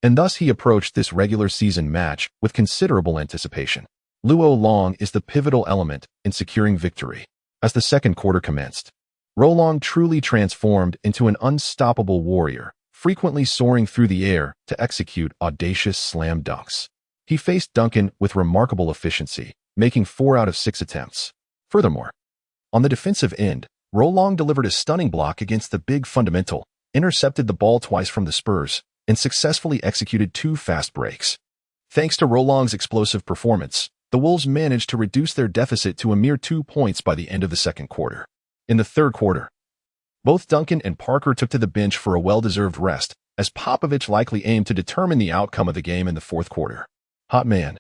And thus he approached this regular season match with considerable anticipation. Luo Long is the pivotal element in securing victory. As the second quarter commenced, Roland truly transformed into an unstoppable warrior, frequently soaring through the air to execute audacious slam dunks. He faced Duncan with remarkable efficiency, making 4 out of 6 attempts. Furthermore, on the defensive end, Roland delivered a stunning block against the big fundamental, intercepted the ball twice from the Spurs, and successfully executed 2 fast breaks. Thanks to Roland's explosive performance, the Wolves managed to reduce their deficit to a mere 2 points by the end of the second quarter. In the third quarter, both Duncan and Parker took to the bench for a well-deserved rest, as Popovich likely aimed to determine the outcome of the game in the fourth quarter. Hot Man,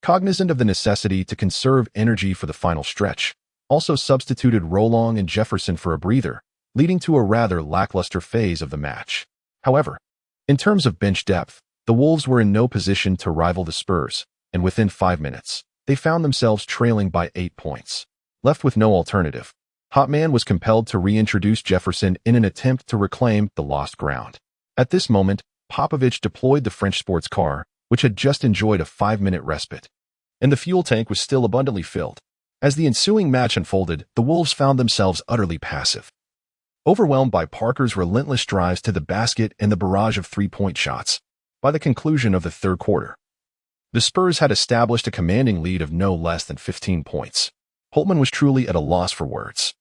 cognizant of the necessity to conserve energy for the final stretch, also substituted Roland and Jefferson for a breather, leading to a rather lackluster phase of the match. However, in terms of bench depth, the Wolves were in no position to rival the Spurs, and within 5 minutes, they found themselves trailing by 8 points. Left with no alternative, Hot Man was compelled to reintroduce Jefferson in an attempt to reclaim the lost ground. At this moment, Popovich deployed the French sports car, which had just enjoyed a 5-minute respite, and the fuel tank was still abundantly filled. As the ensuing match unfolded, the Wolves found themselves utterly passive. Overwhelmed by Parker's relentless drives to the basket and the barrage of three-point shots, by the conclusion of the third quarter, the Spurs had established a commanding lead of no less than 15 points. Holtman was truly at a loss for words.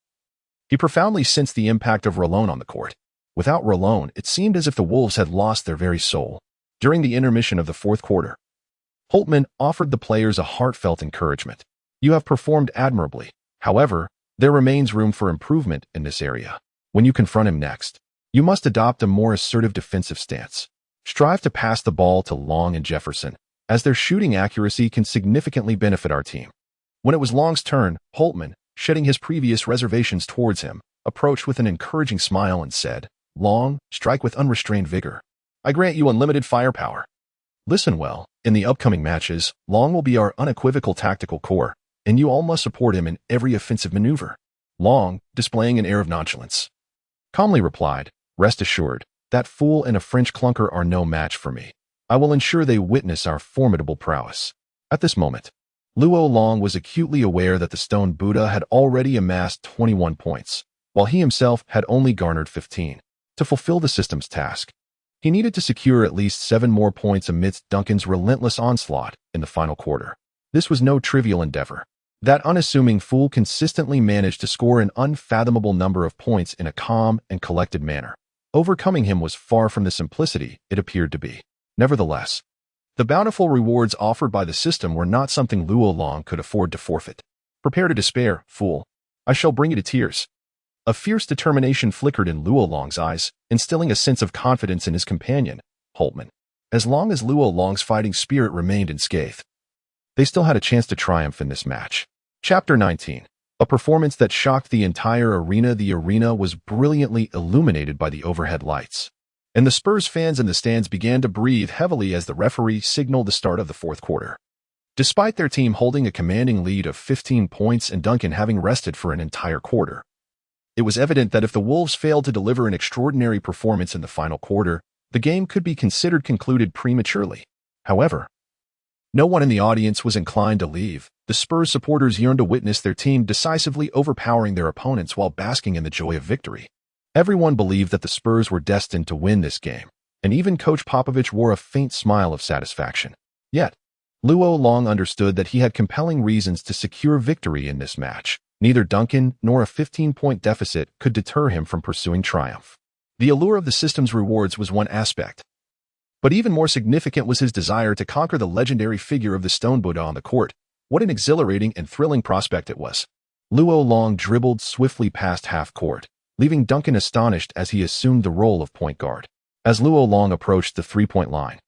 He profoundly sensed the impact of Rolone on the court. Without Rolone, it seemed as if the Wolves had lost their very soul. During the intermission of the fourth quarter, Holtman offered the players a heartfelt encouragement. "You have performed admirably. However, there remains room for improvement in this area. When you confront him next, you must adopt a more assertive defensive stance. Strive to pass the ball to Long and Jefferson, as their shooting accuracy can significantly benefit our team." When it was Long's turn, Holtman, shedding his previous reservations towards him, approached with an encouraging smile and said, "Long, strike with unrestrained vigor. I grant you unlimited firepower. Listen well, in the upcoming matches, Long will be our unequivocal tactical core, and you all must support him in every offensive maneuver." Long, displaying an air of nonchalance, calmly replied, "Rest assured, that fool and a French clunker are no match for me. I will ensure they witness our formidable prowess." At this moment, Luo Long was acutely aware that the Stone Buddha had already amassed 21 points, while he himself had only garnered 15. To fulfill the system's task, he needed to secure at least 7 more points amidst Duncan's relentless onslaught in the final quarter. This was no trivial endeavor. That unassuming fool consistently managed to score an unfathomable number of points in a calm and collected manner. Overcoming him was far from the simplicity it appeared to be. Nevertheless, the bountiful rewards offered by the system were not something Luo Long could afford to forfeit. "Prepare to despair, fool. I shall bring you to tears." A fierce determination flickered in Luo Long's eyes, instilling a sense of confidence in his companion, Holtman. As long as Luo Long's fighting spirit remained unscathed, they still had a chance to triumph in this match. Chapter 19. A performance that shocked the entire arena. The arena was brilliantly illuminated by the overhead lights, and the Spurs fans in the stands began to breathe heavily as the referee signaled the start of the fourth quarter. Despite their team holding a commanding lead of 15 points and Duncan having rested for an entire quarter, it was evident that if the Wolves failed to deliver an extraordinary performance in the final quarter, the game could be considered concluded prematurely. However, no one in the audience was inclined to leave. The Spurs supporters yearned to witness their team decisively overpowering their opponents while basking in the joy of victory. Everyone believed that the Spurs were destined to win this game, and even Coach Popovich wore a faint smile of satisfaction. Yet, Luo Long understood that he had compelling reasons to secure victory in this match. Neither Duncan nor a 15-point deficit could deter him from pursuing triumph. The allure of the system's rewards was one aspect, but even more significant was his desire to conquer the legendary figure of the Stone Buddha on the court. What an exhilarating and thrilling prospect it was. Luo Long dribbled swiftly past half court, leaving Duncan astonished as he assumed the role of point guard. As Luo Long approached the three-point line,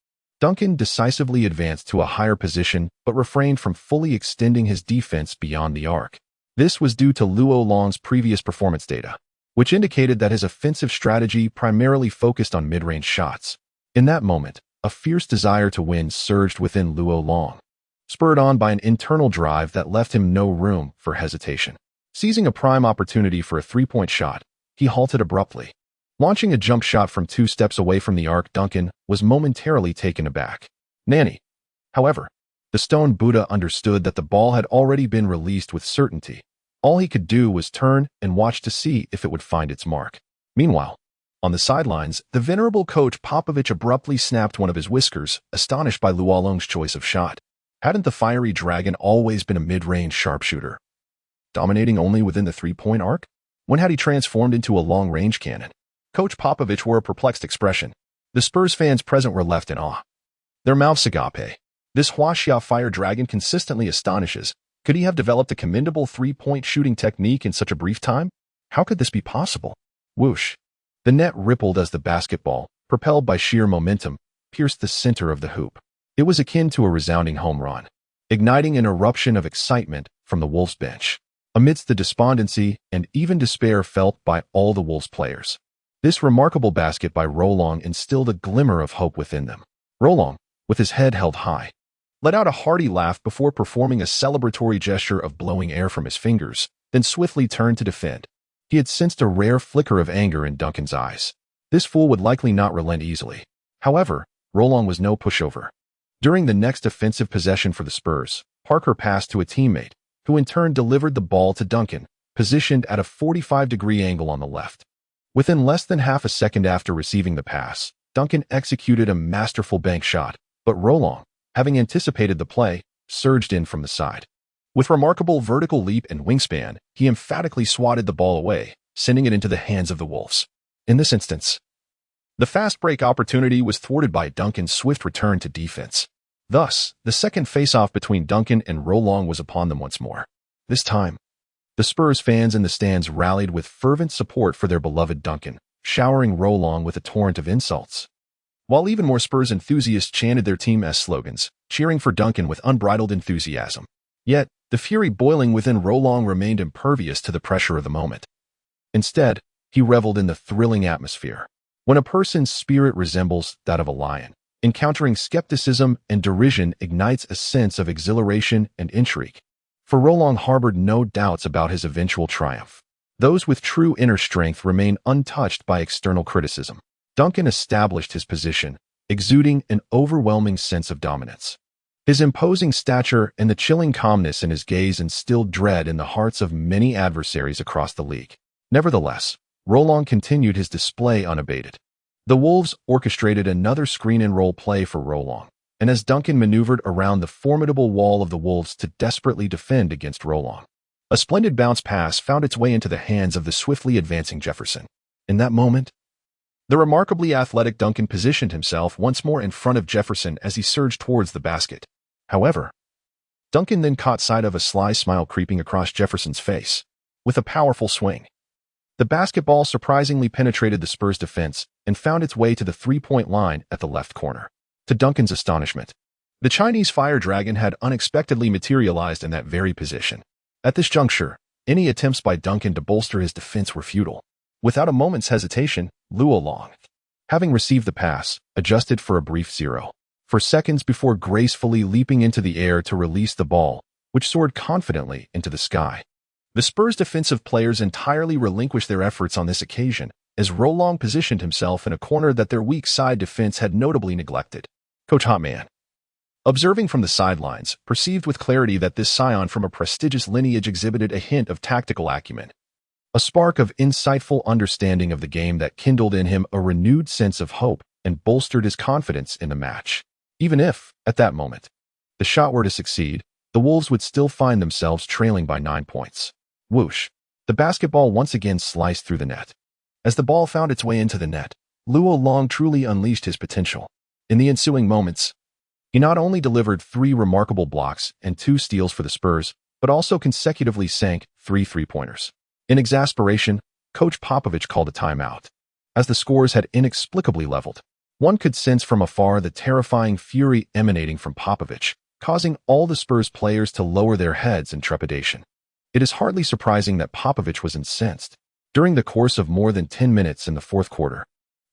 Duncan decisively advanced to a higher position but refrained from fully extending his defense beyond the arc. This was due to Luo Long's previous performance data, which indicated that his offensive strategy primarily focused on mid-range shots. In that moment, a fierce desire to win surged within Luo Long, spurred on by an internal drive that left him no room for hesitation. Seizing a prime opportunity for a three-point shot, he halted abruptly. Launching a jump shot from 2 steps away from the arc, Duncan was momentarily taken aback. Nanny. However, the Stone Buddha understood that the ball had already been released with certainty. All he could do was turn and watch to see if it would find its mark. Meanwhile, on the sidelines, the venerable Coach Popovich abruptly snapped one of his whiskers, astonished by Luo Long's choice of shot. Hadn't the fiery dragon always been a mid-range sharpshooter, dominating only within the three-point arc? When had he transformed into a long-range cannon? Coach Popovich wore a perplexed expression. The Spurs fans present were left in awe. Their mouths agape. This Huaxia fire dragon consistently astonishes. Could he have developed a commendable three-point shooting technique in such a brief time? How could this be possible? Whoosh. The net rippled as the basketball, propelled by sheer momentum, pierced the center of the hoop. It was akin to a resounding home run, igniting an eruption of excitement from the Wolves bench, amidst the despondency and even despair felt by all the Wolves players. This remarkable basket by Rolong instilled a glimmer of hope within them. Rolong, with his head held high, let out a hearty laugh before performing a celebratory gesture of blowing air from his fingers, then swiftly turned to defend. He had sensed a rare flicker of anger in Duncan's eyes. This fool would likely not relent easily. However, Rolong was no pushover. During the next offensive possession for the Spurs, Parker passed to a teammate, who in turn delivered the ball to Duncan, positioned at a 45-degree angle on the left. Within less than half a second after receiving the pass, Duncan executed a masterful bank shot, but Roland, having anticipated the play, surged in from the side. With remarkable vertical leap and wingspan, he emphatically swatted the ball away, sending it into the hands of the Wolves. In this instance, the fast break opportunity was thwarted by Duncan's swift return to defense. Thus, the second face-off between Duncan and Roland was upon them once more. This time, the Spurs fans in the stands rallied with fervent support for their beloved Duncan, showering Roland with a torrent of insults. While even more Spurs enthusiasts chanted their team's slogans, cheering for Duncan with unbridled enthusiasm. Yet, the fury boiling within Roland remained impervious to the pressure of the moment. Instead, he reveled in the thrilling atmosphere. When a person's spirit resembles that of a lion, encountering skepticism and derision ignites a sense of exhilaration and intrigue. For Roland harbored no doubts about his eventual triumph. Those with true inner strength remain untouched by external criticism. Duncan established his position, exuding an overwhelming sense of dominance. His imposing stature and the chilling calmness in his gaze instilled dread in the hearts of many adversaries across the league. Nevertheless, Roland continued his display unabated. The Wolves orchestrated another screen-and-roll play for Roland, and as Duncan maneuvered around the formidable wall of the Wolves to desperately defend against Roland, a splendid bounce pass found its way into the hands of the swiftly advancing Jefferson. In that moment, the remarkably athletic Duncan positioned himself once more in front of Jefferson as he surged towards the basket. However, Duncan then caught sight of a sly smile creeping across Jefferson's face. With a powerful swing, the basketball surprisingly penetrated the Spurs' defense and found its way to the three-point line at the left corner. To Duncan's astonishment, the Chinese Fire Dragon had unexpectedly materialized in that very position. At this juncture, any attempts by Duncan to bolster his defense were futile. Without a moment's hesitation, Luo Long, having received the pass, adjusted for a brief 0.4 seconds before gracefully leaping into the air to release the ball, which soared confidently into the sky. The Spurs' defensive players entirely relinquished their efforts on this occasion, as Roland positioned himself in a corner that their weak side defense had notably neglected. Coach Hotman, observing from the sidelines, perceived with clarity that this scion from a prestigious lineage exhibited a hint of tactical acumen, a spark of insightful understanding of the game that kindled in him a renewed sense of hope and bolstered his confidence in the match. Even if, at that moment, the shot were to succeed, the Wolves would still find themselves trailing by 9 points. Whoosh! The basketball once again sliced through the net. As the ball found its way into the net, Luo Long truly unleashed his potential. In the ensuing moments, he not only delivered 3 remarkable blocks and 2 steals for the Spurs, but also consecutively sank 3 three-pointers. In exasperation, Coach Popovich called a timeout. As the scores had inexplicably leveled, one could sense from afar the terrifying fury emanating from Popovich, causing all the Spurs players to lower their heads in trepidation. It is hardly surprising that Popovich was incensed. During the course of more than 10 minutes in the fourth quarter,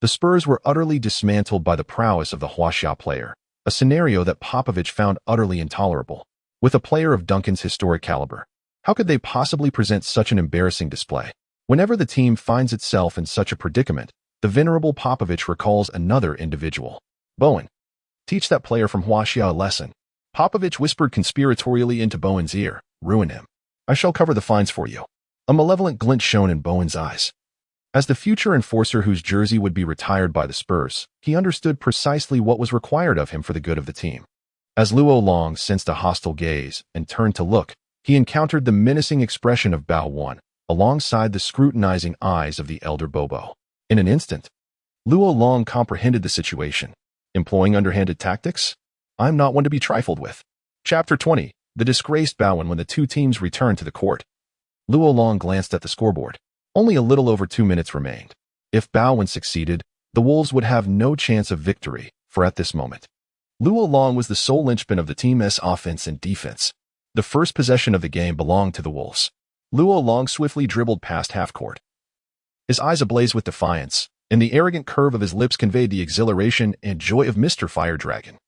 the Spurs were utterly dismantled by the prowess of the Huaxia player, a scenario that Popovich found utterly intolerable. With a player of Duncan's historic caliber, how could they possibly present such an embarrassing display? Whenever the team finds itself in such a predicament, the venerable Popovich recalls another individual. Bowen, teach that player from Huaxia a lesson. Popovich whispered conspiratorially into Bowen's ear, ruin him. I shall cover the fines for you. A malevolent glint shone in Bowen's eyes. As the future enforcer whose jersey would be retired by the Spurs, he understood precisely what was required of him for the good of the team. As Luo Long sensed a hostile gaze and turned to look, he encountered the menacing expression of Bao Wan, alongside the scrutinizing eyes of the elder Bobo. In an instant, Luo Long comprehended the situation. Employing underhanded tactics? I'm not one to be trifled with. Chapter 20. The disgraced Bowen when the two teams returned to the court. Luo Long glanced at the scoreboard. Only a little over 2 minutes remained. If Bowen succeeded, the Wolves would have no chance of victory, for at this moment, Luo Long was the sole linchpin of the team's offense and defense. The first possession of the game belonged to the Wolves. Luo Long swiftly dribbled past half-court. His eyes ablaze with defiance, and the arrogant curve of his lips conveyed the exhilaration and joy of Mr. Fire Dragon.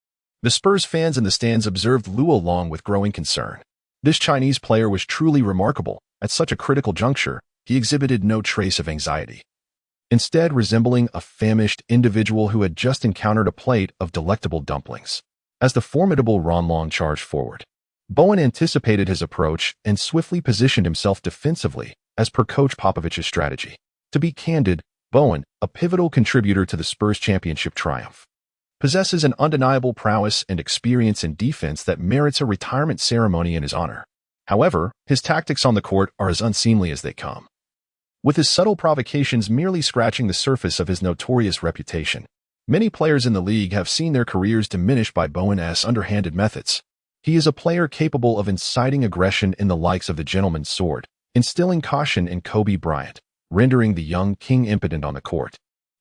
The Spurs fans in the stands observed Luo Long with growing concern. This Chinese player was truly remarkable. At such a critical juncture, he exhibited no trace of anxiety. Instead, resembling a famished individual who had just encountered a plate of delectable dumplings. As the formidable Ron Long charged forward, Bowen anticipated his approach and swiftly positioned himself defensively, as per Coach Popovich's strategy. To be candid, Bowen, a pivotal contributor to the Spurs' championship triumph, possesses an undeniable prowess and experience in defense that merits a retirement ceremony in his honor. However, his tactics on the court are as unseemly as they come, with his subtle provocations merely scratching the surface of his notorious reputation. Many players in the league have seen their careers diminished by Bowen's underhanded methods. He is a player capable of inciting aggression in the likes of the gentleman's sword, instilling caution in Kobe Bryant, rendering the young king impotent on the court,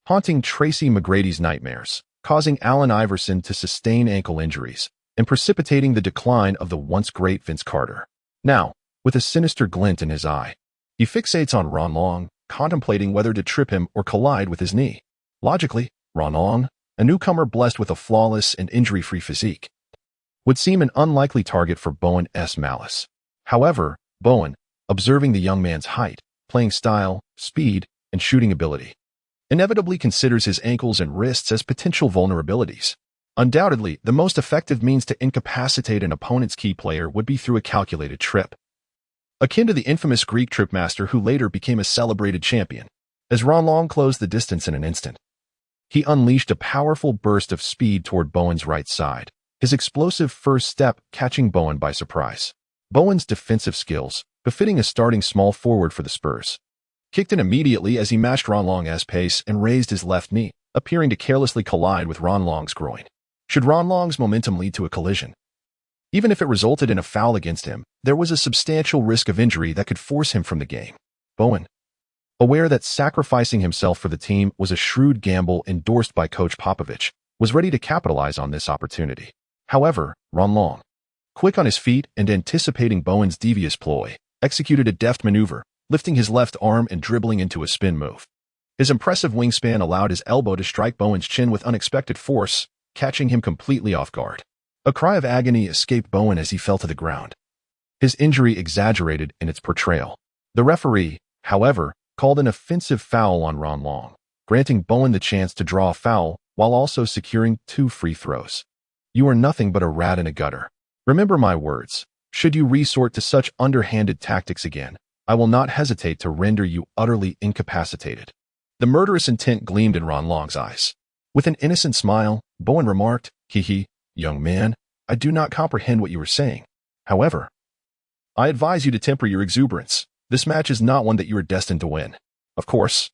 haunting Tracy McGrady's nightmares, causing Allen Iverson to sustain ankle injuries, and precipitating the decline of the once great Vince Carter. Now, with a sinister glint in his eye, he fixates on Ron Long, contemplating whether to trip him or collide with his knee. Logically, Ron Long, a newcomer blessed with a flawless and injury-free physique, would seem an unlikely target for Bowen's malice. However, Bowen, observing the young man's height, playing style, speed, and shooting ability, inevitably considers his ankles and wrists as potential vulnerabilities. Undoubtedly, the most effective means to incapacitate an opponent's key player would be through a calculated trip, akin to the infamous Greek trip master who later became a celebrated champion. As Ron Long closed the distance in an instant, he unleashed a powerful burst of speed toward Bowen's right side, his explosive first step catching Bowen by surprise. Bowen's defensive skills, befitting a starting small forward for the Spurs, kicked in immediately as he matched Ron Long's pace and raised his left knee, appearing to carelessly collide with Ron Long's groin. Should Ron Long's momentum lead to a collision, even if it resulted in a foul against him, there was a substantial risk of injury that could force him from the game. Bowen, aware that sacrificing himself for the team was a shrewd gamble endorsed by Coach Popovich, was ready to capitalize on this opportunity. However, Ron Long, quick on his feet and anticipating Bowen's devious ploy, executed a deft maneuver, lifting his left arm and dribbling into a spin move. His impressive wingspan allowed his elbow to strike Bowen's chin with unexpected force, catching him completely off guard. A cry of agony escaped Bowen as he fell to the ground, his injury exaggerated in its portrayal. The referee, however, called an offensive foul on Ron Long, granting Bowen the chance to draw a foul while also securing 2 free throws. You are nothing but a rat in a gutter. Remember my words. Should you resort to such underhanded tactics again, I will not hesitate to render you utterly incapacitated. The murderous intent gleamed in Ron Long's eyes. With an innocent smile, Bowen remarked, "Hee, young man, I do not comprehend what you are saying. However, I advise you to temper your exuberance. This match is not one that you are destined to win." Of course,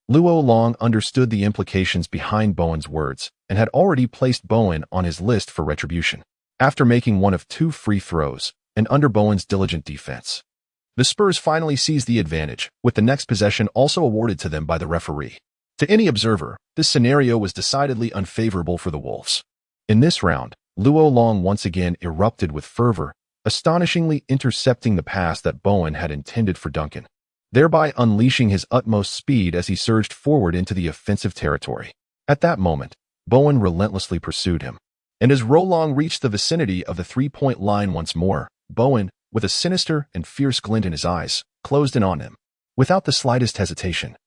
Luo Long understood the implications behind Bowen's words and had already placed Bowen on his list for retribution. After making one of 2 free throws, and under Bowen's diligent defense, the Spurs finally seized the advantage, with the next possession also awarded to them by the referee. To any observer, this scenario was decidedly unfavorable for the Wolves. In this round, Luo Long once again erupted with fervor, astonishingly intercepting the pass that Bowen had intended for Duncan, thereby unleashing his utmost speed as he surged forward into the offensive territory. At that moment, Bowen relentlessly pursued him, and as Long reached the vicinity of the 3-point line once more, Bowen, with a sinister and fierce glint in his eyes, closed in on him. Without the slightest hesitation,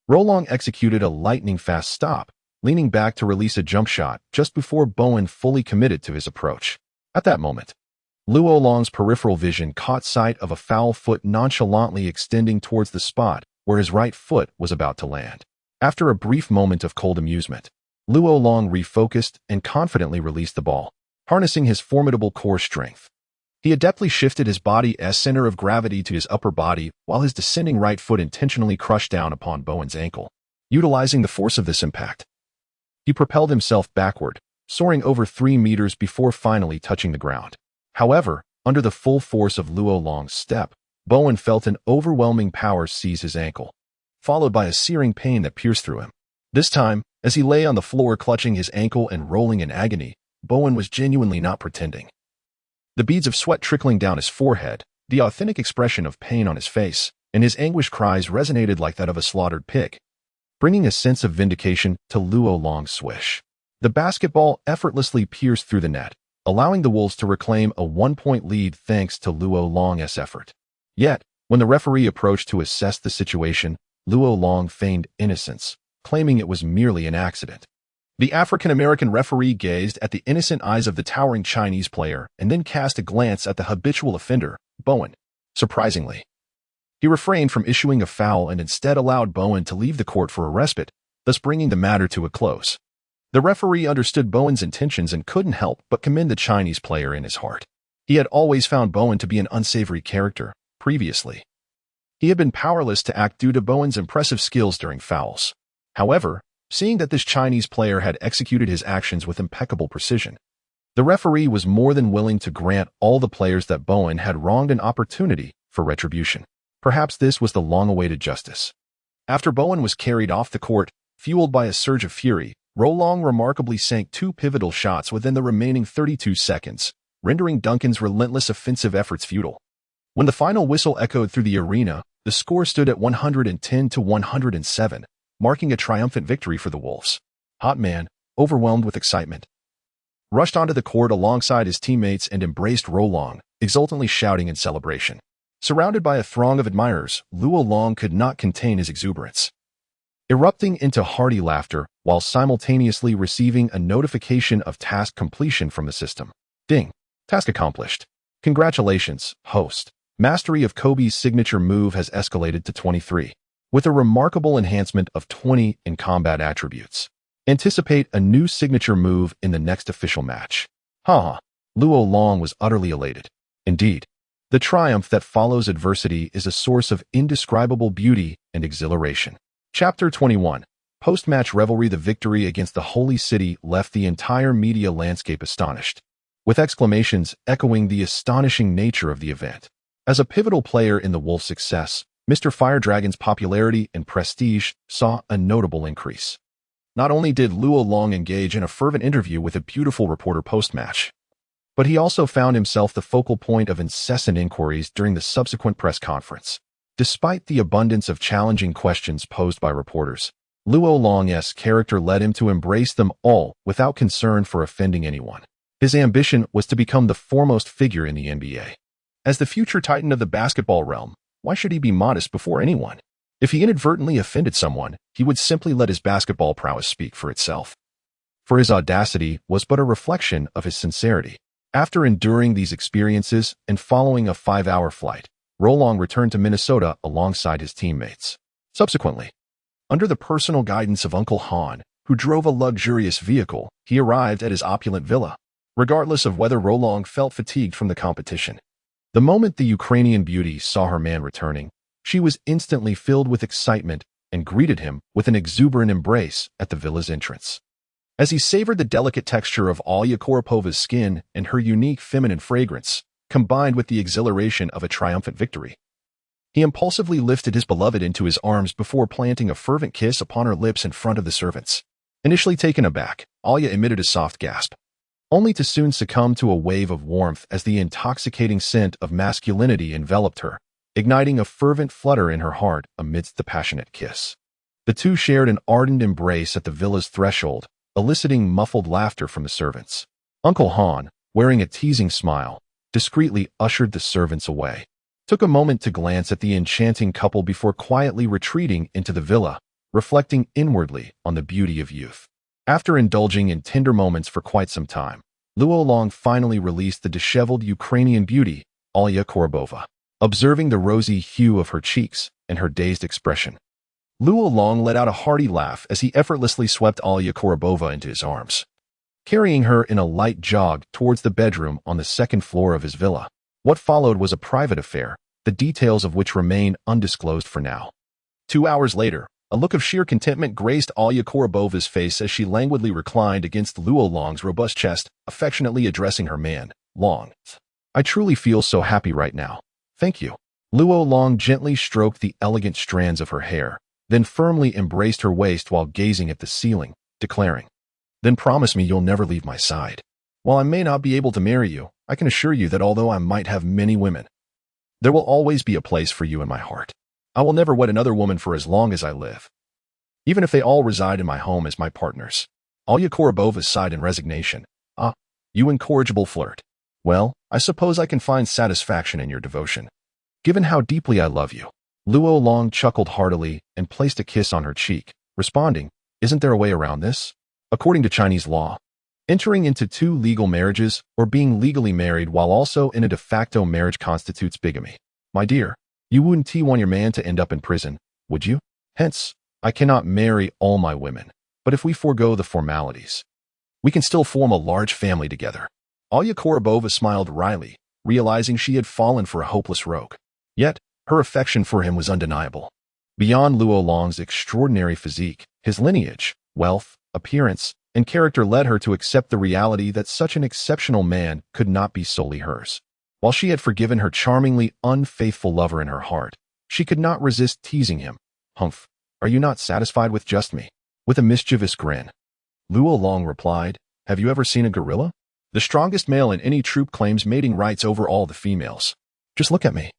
Long executed a lightning-fast stop, leaning back to release a jump shot just before Bowen fully committed to his approach. At that moment, Luo Long's peripheral vision caught sight of a foul foot nonchalantly extending towards the spot where his right foot was about to land. After a brief moment of cold amusement, Luo Long refocused and confidently released the ball, harnessing his formidable core strength. He adeptly shifted his body's center of gravity to his upper body while his descending right foot intentionally crushed down upon Bowen's ankle. Utilizing the force of this impact, he propelled himself backward, soaring over 3 meters before finally touching the ground. However, under the full force of Luo Long's step, Bowen felt an overwhelming power seize his ankle, followed by a searing pain that pierced through him. This time, as he lay on the floor clutching his ankle and rolling in agony, Bowen was genuinely not pretending. The beads of sweat trickling down his forehead, the authentic expression of pain on his face, and his anguished cries resonated like that of a slaughtered pig, bringing a sense of vindication to Luo Long's swish. The basketball effortlessly pierced through the net, allowing the Wolves to reclaim a 1-point lead thanks to Luo Long's effort. Yet, when the referee approached to assess the situation, Luo Long feigned innocence, claiming it was merely an accident. The African-American referee gazed at the innocent eyes of the towering Chinese player and then cast a glance at the habitual offender, Bowen. Surprisingly, he refrained from issuing a foul and instead allowed Bowen to leave the court for a respite, thus bringing the matter to a close. The referee understood Bowen's intentions and couldn't help but commend the Chinese player in his heart. He had always found Bowen to be an unsavory character. Previously, he had been powerless to act due to Bowen's impressive skills during fouls. However, seeing that this Chinese player had executed his actions with impeccable precision, the referee was more than willing to grant all the players that Bowen had wronged an opportunity for retribution. Perhaps this was the long-awaited justice. After Bowen was carried off the court, fueled by a surge of fury, Roland remarkably sank two pivotal shots within the remaining 32 seconds, rendering Duncan's relentless offensive efforts futile. When the final whistle echoed through the arena, the score stood at 110-107, marking a triumphant victory for the Wolves. Hot Man, overwhelmed with excitement, rushed onto the court alongside his teammates and embraced Roland, exultantly shouting in celebration. Surrounded by a throng of admirers, Luo Long could not contain his exuberance, erupting into hearty laughter while simultaneously receiving a notification of task completion from the system. Ding. Task accomplished. Congratulations, host. Mastery of Kobe's signature move has escalated to 23, with a remarkable enhancement of 20 in combat attributes. Anticipate a new signature move in the next official match. Haha. Luo Long was utterly elated. Indeed, the triumph that follows adversity is a source of indescribable beauty and exhilaration. Chapter 21. Post-match revelry. The victory against the Holy City left the entire media landscape astonished, with exclamations echoing the astonishing nature of the event. As a pivotal player in the Wolves' success, Mr. Fire Dragon's popularity and prestige saw a notable increase. Not only did Luo Long engage in a fervent interview with a beautiful reporter post-match, but he also found himself the focal point of incessant inquiries during the subsequent press conference. Despite the abundance of challenging questions posed by reporters, Luo Long's character led him to embrace them all without concern for offending anyone. His ambition was to become the foremost figure in the NBA. As the future titan of the basketball realm, why should he be modest before anyone? If he inadvertently offended someone, he would simply let his basketball prowess speak for itself. For his audacity was but a reflection of his sincerity. After enduring these experiences and following a 5-hour flight, Roland returned to Minnesota alongside his teammates. Subsequently, under the personal guidance of Uncle Han, who drove a luxurious vehicle, he arrived at his opulent villa, regardless of whether Roland felt fatigued from the competition. The moment the Ukrainian beauty saw her man returning, she was instantly filled with excitement and greeted him with an exuberant embrace at the villa's entrance. As he savored the delicate texture of Alya Koropova's skin and her unique feminine fragrance, combined with the exhilaration of a triumphant victory, he impulsively lifted his beloved into his arms before planting a fervent kiss upon her lips in front of the servants. Initially taken aback, Alya emitted a soft gasp, only to soon succumb to a wave of warmth as the intoxicating scent of masculinity enveloped her, igniting a fervent flutter in her heart amidst the passionate kiss. The two shared an ardent embrace at the villa's threshold, eliciting muffled laughter from the servants. Uncle Han, wearing a teasing smile, discreetly ushered the servants away, took a moment to glance at the enchanting couple before quietly retreating into the villa, reflecting inwardly on the beauty of youth. After indulging in tender moments for quite some time, Luo Long finally released the disheveled Ukrainian beauty, Alya Korobova. Observing the rosy hue of her cheeks and her dazed expression, Luo Long let out a hearty laugh as he effortlessly swept Alya Korobova into his arms, carrying her in a light jog towards the bedroom on the second floor of his villa. What followed was a private affair, the details of which remain undisclosed for now. 2 hours later, a look of sheer contentment graced Alya Korobova's face as she languidly reclined against Luo Long's robust chest, affectionately addressing her man. Long, I truly feel so happy right now. Thank you. Luo Long gently stroked the elegant strands of her hair, then firmly embraced her waist while gazing at the ceiling, declaring, Then promise me you'll never leave my side. While I may not be able to marry you, I can assure you that although I might have many women, there will always be a place for you in my heart. I will never wed another woman for as long as I live, even if they all reside in my home as my partners. Alya Korobova sighed in resignation. Ah, you incorrigible flirt. Well, I suppose I can find satisfaction in your devotion, given how deeply I love you. Luo Long chuckled heartily and placed a kiss on her cheek, responding, Isn't there a way around this? according to Chinese law. Entering into two legal marriages or being legally married while also in a de facto marriage constitutes bigamy. My dear, you wouldn't want your man to end up in prison, would you? Hence, I cannot marry all my women, but if we forego the formalities, we can still form a large family together. Alya Korobova smiled wryly, realizing she had fallen for a hopeless rogue. Yet, her affection for him was undeniable. Beyond Luo Long's extraordinary physique, his lineage, wealth, appearance, and character led her to accept the reality that such an exceptional man could not be solely hers. While she had forgiven her charmingly unfaithful lover in her heart, she could not resist teasing him. Humph, are you not satisfied with just me? With a mischievous grin, Luo Long replied, have you ever seen a gorilla? The strongest male in any troop claims mating rights over all the females. Just look at me.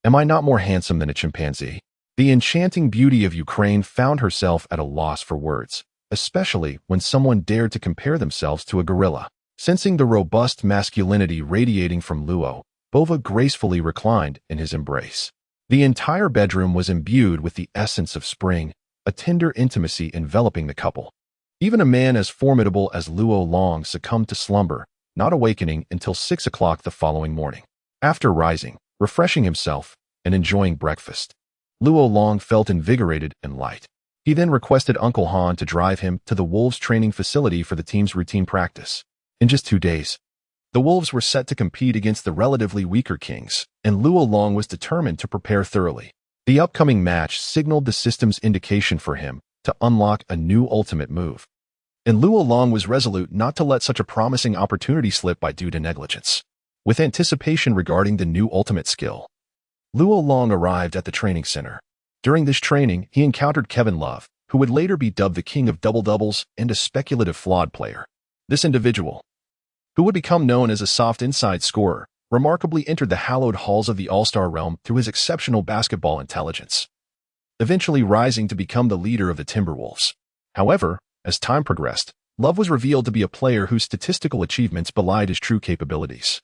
Am I not more handsome than a chimpanzee? The enchanting beauty of Ukraine found herself at a loss for words, especially when someone dared to compare themselves to a gorilla. Sensing the robust masculinity radiating from Luo, Bova gracefully reclined in his embrace. The entire bedroom was imbued with the essence of spring, a tender intimacy enveloping the couple. Even a man as formidable as Luo Long succumbed to slumber, not awakening until 6 o'clock the following morning. After rising, refreshing himself, and enjoying breakfast, Luo Long felt invigorated and light. He then requested Uncle Han to drive him to the Wolves training facility for the team's routine practice. In just 2 days, the Wolves were set to compete against the relatively weaker Kings, and Luo Long was determined to prepare thoroughly. The upcoming match signaled the system's indication for him to unlock a new ultimate move. And Luo Long was resolute not to let such a promising opportunity slip by due to negligence. With anticipation regarding the new ultimate skill, Luo Long arrived at the training center. During this training, he encountered Kevin Love, who would later be dubbed the king of double-doubles and a speculative flawed player. This individual, who would become known as a soft inside scorer, remarkably entered the hallowed halls of the All-Star realm through his exceptional basketball intelligence, eventually rising to become the leader of the Timberwolves. However, as time progressed, Love was revealed to be a player whose statistical achievements belied his true capabilities.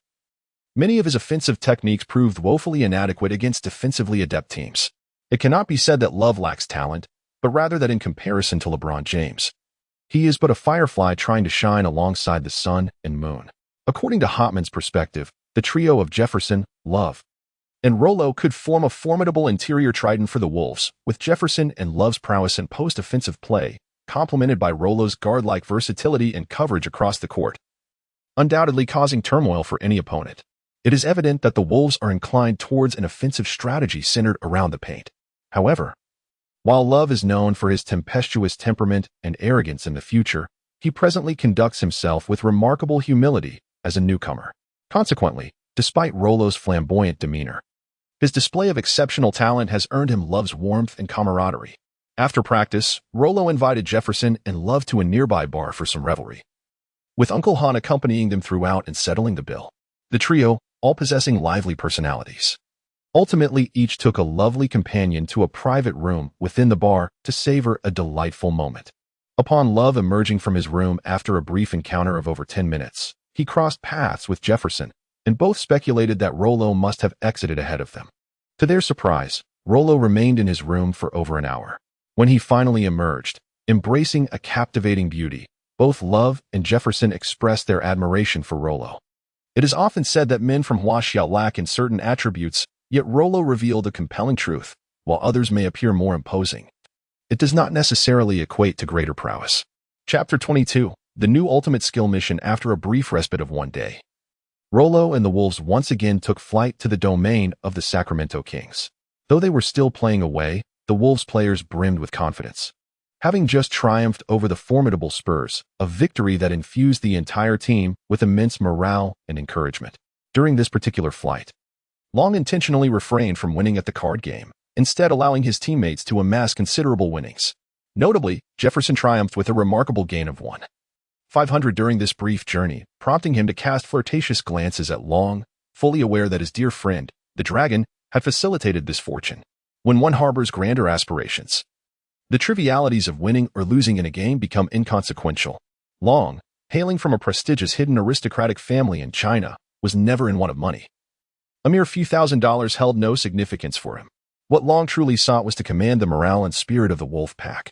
Many of his offensive techniques proved woefully inadequate against defensively adept teams. It cannot be said that Love lacks talent, but rather that in comparison to LeBron James, he is but a firefly trying to shine alongside the sun and moon. According to Hotman's perspective, the trio of Jefferson, Love, and Rollo could form a formidable interior trident for the Wolves, with Jefferson and Love's prowess in post-offensive play, complemented by Rollo's guard-like versatility and coverage across the court, undoubtedly causing turmoil for any opponent. It is evident that the Wolves are inclined towards an offensive strategy centered around the paint. However, while Love is known for his tempestuous temperament and arrogance in the future, he presently conducts himself with remarkable humility as a newcomer. Consequently, despite Rollo's flamboyant demeanor, his display of exceptional talent has earned him Love's warmth and camaraderie. After practice, Rollo invited Jefferson and Love to a nearby bar for some revelry, with Uncle Han accompanying them throughout and settling the bill. The trio, all possessing lively personalities, ultimately each took a lovely companion to a private room within the bar to savor a delightful moment. Upon Love emerging from his room after a brief encounter of over 10 minutes, he crossed paths with Jefferson, and both speculated that Rollo must have exited ahead of them. To their surprise, Rollo remained in his room for over an hour. When he finally emerged, embracing a captivating beauty, both Love and Jefferson expressed their admiration for Rollo. It is often said that men from Huaxia lack in certain attributes, yet Rollo revealed a compelling truth. While others may appear more imposing, it does not necessarily equate to greater prowess. Chapter 22. The new ultimate skill mission. After a brief respite of 1 day, Rollo and the Wolves once again took flight to the domain of the Sacramento Kings. Though they were still playing away, the Wolves players brimmed with confidence, having just triumphed over the formidable Spurs, a victory that infused the entire team with immense morale and encouragement. During this particular flight, Long intentionally refrained from winning at the card game, instead allowing his teammates to amass considerable winnings. Notably, Jefferson triumphed with a remarkable gain of 1,500 during this brief journey, prompting him to cast flirtatious glances at Long, fully aware that his dear friend, the Dragon, had facilitated this fortune. When one harbors grander aspirations, the trivialities of winning or losing in a game become inconsequential. Long, hailing from a prestigious hidden aristocratic family in China, was never in want of money. A mere few $1,000s held no significance for him. What Long truly sought was to command the morale and spirit of the Wolf Pack.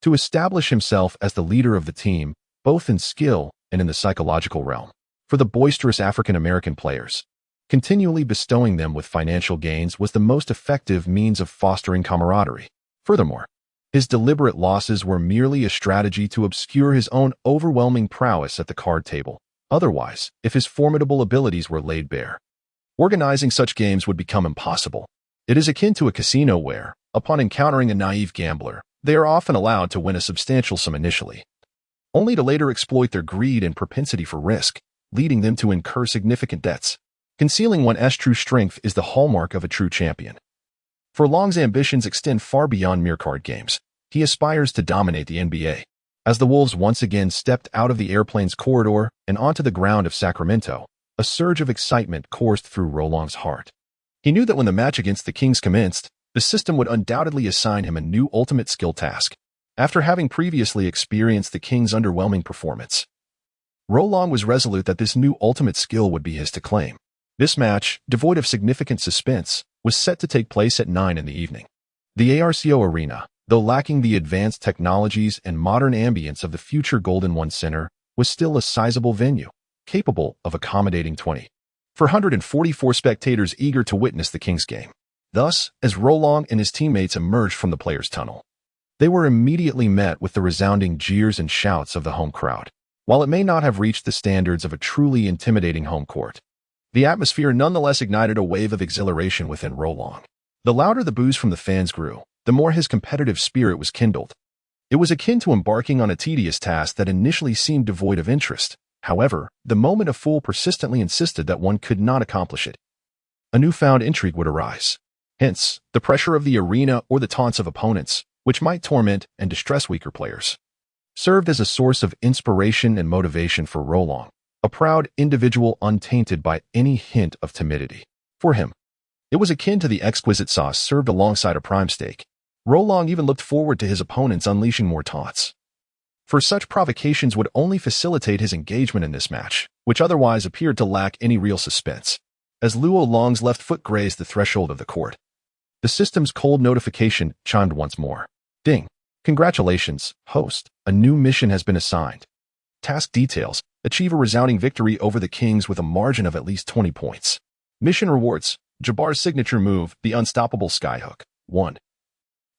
to establish himself as the leader of the team, both in skill and in the psychological realm. For the boisterous African-American players, continually bestowing them with financial gains was the most effective means of fostering camaraderie. Furthermore, his deliberate losses were merely a strategy to obscure his own overwhelming prowess at the card table. Otherwise, if his formidable abilities were laid bare, organizing such games would become impossible. It is akin to a casino where, upon encountering a naive gambler, they are often allowed to win a substantial sum initially, only to later exploit their greed and propensity for risk, leading them to incur significant debts. Concealing one's true strength is the hallmark of a true champion. For Long's ambitions extend far beyond mere card games. He aspires to dominate the NBA. As the Wolves once again stepped out of the airplane's corridor and onto the ground of Sacramento, a surge of excitement coursed through Roland's heart. He knew that when the match against the Kings commenced, the system would undoubtedly assign him a new ultimate skill task. After having previously experienced the Kings' underwhelming performance, Roland was resolute that this new ultimate skill would be his to claim. This match, devoid of significant suspense, was set to take place at 9 in the evening. The ARCO Arena, though lacking the advanced technologies and modern ambience of the future Golden One Center, was still a sizable venue, capable of accommodating 444 spectators eager to witness the Kings game. Thus, as Roland and his teammates emerged from the players' tunnel, they were immediately met with the resounding jeers and shouts of the home crowd. While it may not have reached the standards of a truly intimidating home court, the atmosphere nonetheless ignited a wave of exhilaration within Roland. The louder the boos from the fans grew, the more his competitive spirit was kindled. It was akin to embarking on a tedious task that initially seemed devoid of interest. However, the moment a fool persistently insisted that one could not accomplish it, a newfound intrigue would arise. Hence, the pressure of the arena or the taunts of opponents, which might torment and distress weaker players, served as a source of inspiration and motivation for Roland, a proud individual untainted by any hint of timidity. For him, it was akin to the exquisite sauce served alongside a prime steak. Roland even looked forward to his opponents unleashing more taunts, for such provocations would only facilitate his engagement in this match, which otherwise appeared to lack any real suspense. As Luo Long's left foot grazed the threshold of the court, the system's cold notification chimed once more. Ding. Congratulations, host. A new mission has been assigned. Task details: achieve a resounding victory over the Kings with a margin of at least 20 points. Mission rewards: Jabbar's signature move, the unstoppable skyhook. 1.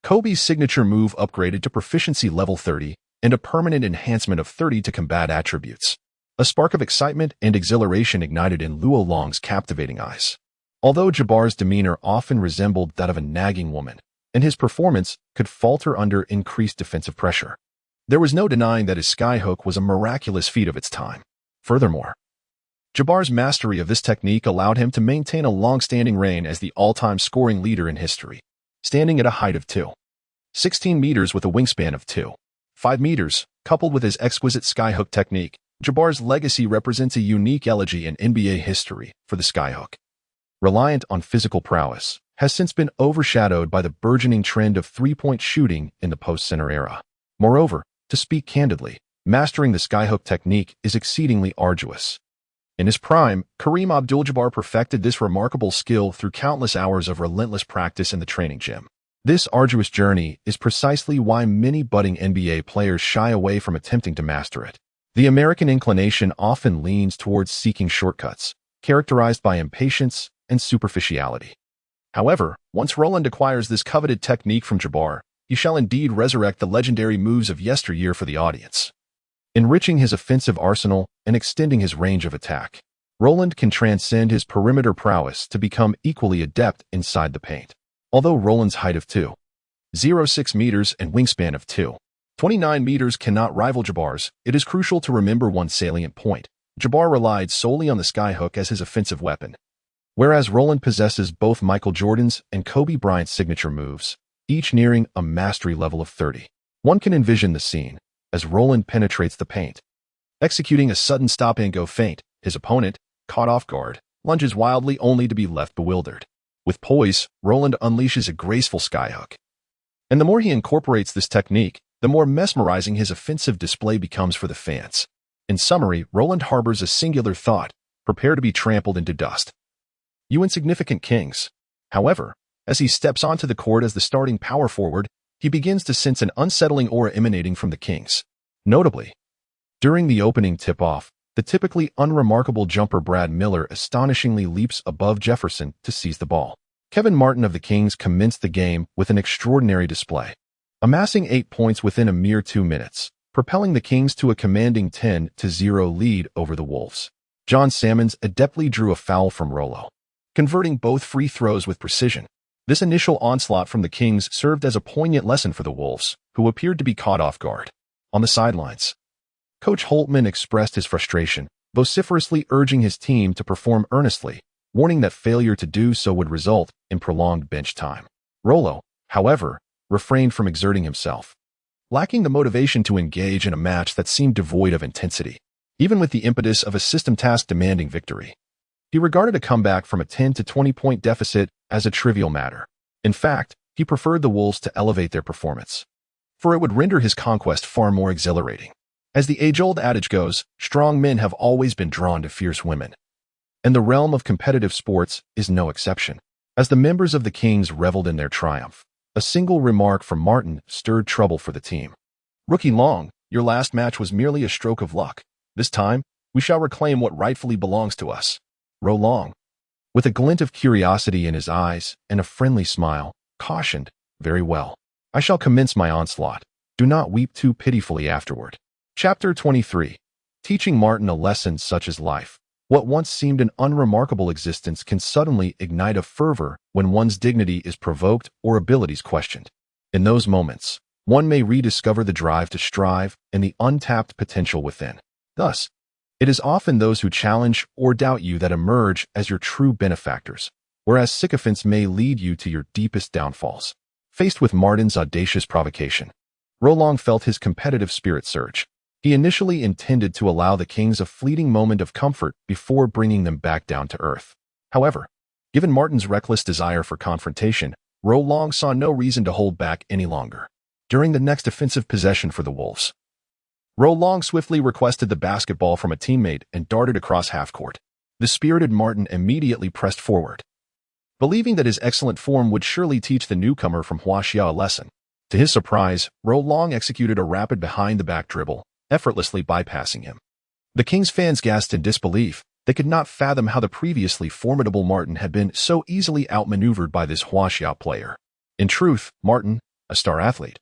Kobe's signature move upgraded to proficiency level 30 and a permanent enhancement of 30 to combat attributes. A spark of excitement and exhilaration ignited in Luo Long's captivating eyes. Although Jabbar's demeanor often resembled that of a nagging woman, and his performance could falter under increased defensive pressure, there was no denying that his skyhook was a miraculous feat of its time. Furthermore, Jabbar's mastery of this technique allowed him to maintain a long-standing reign as the all-time scoring leader in history, standing at a height of 2.16 meters with a wingspan of 2.5 meters. Coupled with his exquisite skyhook technique, Jabbar's legacy represents a unique elegy in NBA history. For the skyhook, reliant on physical prowess, has since been overshadowed by the burgeoning trend of three-point shooting in the post-center era. Moreover, to speak candidly, mastering the skyhook technique is exceedingly arduous. In his prime, Kareem Abdul-Jabbar perfected this remarkable skill through countless hours of relentless practice in the training gym. This arduous journey is precisely why many budding NBA players shy away from attempting to master it. The American inclination often leans towards seeking shortcuts, characterized by impatience and superficiality. However, once Roland acquires this coveted technique from Jabbar, he shall indeed resurrect the legendary moves of yesteryear for the audience. Enriching his offensive arsenal and extending his range of attack, Roland can transcend his perimeter prowess to become equally adept inside the paint. Although Roland's height of 2.06 meters and wingspan of 2.29 meters cannot rival Jabbar's, it is crucial to remember one salient point. Jabbar relied solely on the skyhook as his offensive weapon, whereas Roland possesses both Michael Jordan's and Kobe Bryant's signature moves, each nearing a mastery level of 30. One can envision the scene as Roland penetrates the paint, executing a sudden stop-and-go feint. His opponent, caught off guard, lunges wildly only to be left bewildered. With poise, Roland unleashes a graceful skyhook. And the more he incorporates this technique, the more mesmerizing his offensive display becomes for the fans. In summary, Roland harbors a singular thought: prepare to be trampled into dust, you insignificant Kings. However, as he steps onto the court as the starting power forward, he begins to sense an unsettling aura emanating from the Kings. Notably, during the opening tip-off, the typically unremarkable jumper Brad Miller astonishingly leaps above Jefferson to seize the ball. Kevin Martin of the Kings commenced the game with an extraordinary display, amassing 8 points within a mere 2 minutes, propelling the Kings to a commanding 10-0 lead over the Wolves. John Salmons adeptly drew a foul from Rollo, converting both free throws with precision. This initial onslaught from the Kings served as a poignant lesson for the Wolves, who appeared to be caught off guard. On the sidelines, Coach Holtman expressed his frustration, vociferously urging his team to perform earnestly, warning that failure to do so would result in prolonged bench time. Rollo, however, refrained from exerting himself, lacking the motivation to engage in a match that seemed devoid of intensity, even with the impetus of a system task demanding victory. He regarded a comeback from a 10 to 20-point deficit as a trivial matter. In fact, he preferred the Wolves to elevate their performance, for it would render his conquest far more exhilarating. As the age-old adage goes, strong men have always been drawn to fierce women, and the realm of competitive sports is no exception. As the members of the Kings reveled in their triumph, a single remark from Martin stirred trouble for the team. "Rookie Long, your last match was merely a stroke of luck. This time, we shall reclaim what rightfully belongs to us." Ro Long, with a glint of curiosity in his eyes and a friendly smile, cautioned, "Very well. I shall commence my onslaught. Do not weep too pitifully afterward." Chapter 23. Teaching Martin a lesson such as life. What once seemed an unremarkable existence can suddenly ignite a fervor when one's dignity is provoked or abilities questioned. In those moments, one may rediscover the drive to strive and the untapped potential within. Thus, it is often those who challenge or doubt you that emerge as your true benefactors, whereas sycophants may lead you to your deepest downfalls. Faced with Martin's audacious provocation, Ro Long felt his competitive spirit surge. He initially intended to allow the Kings a fleeting moment of comfort before bringing them back down to earth. However, given Martin's reckless desire for confrontation, Ro Long saw no reason to hold back any longer. During the next offensive possession for the Wolves, Ro Long swiftly requested the basketball from a teammate and darted across half-court. The spirited Martin immediately pressed forward, believing that his excellent form would surely teach the newcomer from Huaxia a lesson. To his surprise, Ro Long executed a rapid behind-the-back dribble, effortlessly bypassing him. The Kings fans gasped in disbelief. They could not fathom how the previously formidable Martin had been so easily outmaneuvered by this Huaxia player. In truth, Martin, a star athlete,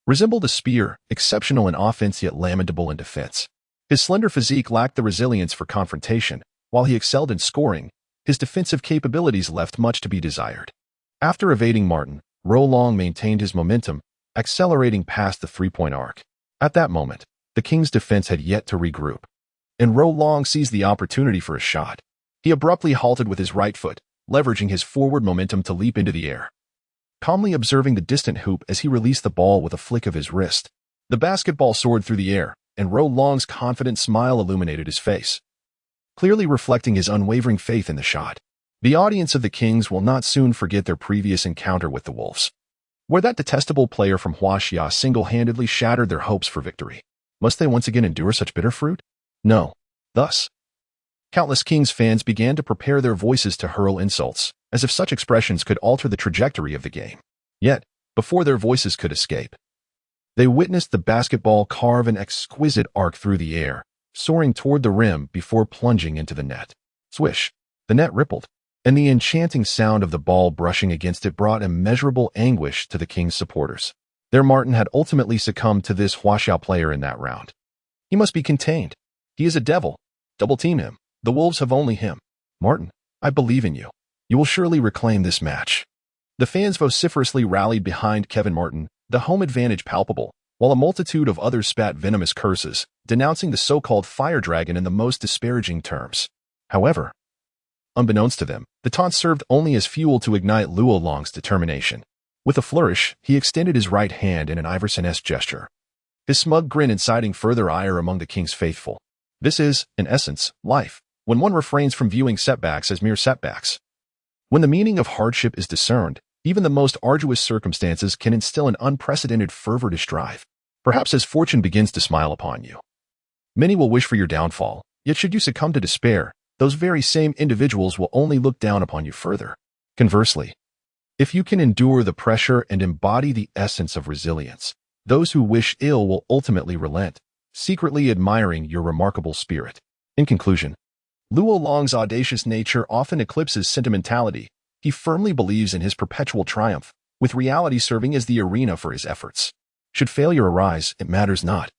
resembled a spear, exceptional in offense yet lamentable in defense. His slender physique lacked the resilience for confrontation. While he excelled in scoring, his defensive capabilities left much to be desired. After evading Martin, Ro Long maintained his momentum, accelerating past the three-point arc. At that moment, the Kings' defense had yet to regroup, and Ro Long seized the opportunity for a shot. He abruptly halted with his right foot, leveraging his forward momentum to leap into the air, calmly observing the distant hoop as he released the ball with a flick of his wrist. The basketball soared through the air, and Ro Long's confident smile illuminated his face, clearly reflecting his unwavering faith in the shot. The audience of the Kings will not soon forget their previous encounter with the Wolves, where that detestable player from Huaxia single-handedly shattered their hopes for victory. Must they once again endure such bitter fruit? No. Thus, countless Kings fans began to prepare their voices to hurl insults, as if such expressions could alter the trajectory of the game. Yet, before their voices could escape, they witnessed the basketball carve an exquisite arc through the air, soaring toward the rim before plunging into the net. Swish! The net rippled, and the enchanting sound of the ball brushing against it brought immeasurable anguish to the Kings' supporters. Their Martin had ultimately succumbed to this Huaxia player in that round. He must be contained. He is a devil. Double-team him. The Wolves have only him. Martin, I believe in you. You will surely reclaim this match. The fans vociferously rallied behind Kevin Martin, the home advantage palpable, while a multitude of others spat venomous curses, denouncing the so-called fire dragon in the most disparaging terms. However, unbeknownst to them, the taunt served only as fuel to ignite Luo Long's determination. With a flourish, he extended his right hand in an Iverson-esque gesture, his smug grin inciting further ire among the King's faithful. This is, in essence, life, when one refrains from viewing setbacks as mere setbacks. When the meaning of hardship is discerned, even the most arduous circumstances can instill an unprecedented fervor to strive. Perhaps as fortune begins to smile upon you, many will wish for your downfall, yet should you succumb to despair, those very same individuals will only look down upon you further. Conversely, If you can endure the pressure and embody the essence of resilience, those who wish ill will ultimately relent, secretly admiring your remarkable spirit. In conclusion, Luo Long's audacious nature often eclipses sentimentality. He firmly believes in his perpetual triumph, with reality serving as the arena for his efforts. Should failure arise, it matters not.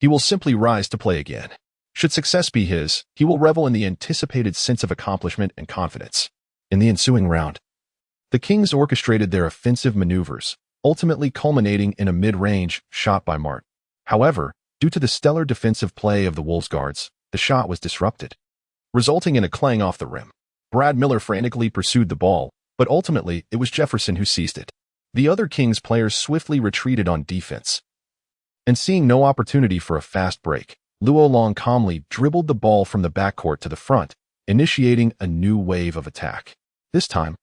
He will simply rise to play again. Should success be his, he will revel in the anticipated sense of accomplishment and confidence. In the ensuing round, the Kings orchestrated their offensive maneuvers, ultimately culminating in a mid-range shot by Martin. However, due to the stellar defensive play of the Wolves guards, the shot was disrupted, resulting in a clang off the rim. Brad Miller frantically pursued the ball, but ultimately it was Jefferson who seized it. The other Kings players swiftly retreated on defense, and seeing no opportunity for a fast break, Luo Long calmly dribbled the ball from the backcourt to the front, initiating a new wave of attack. This time,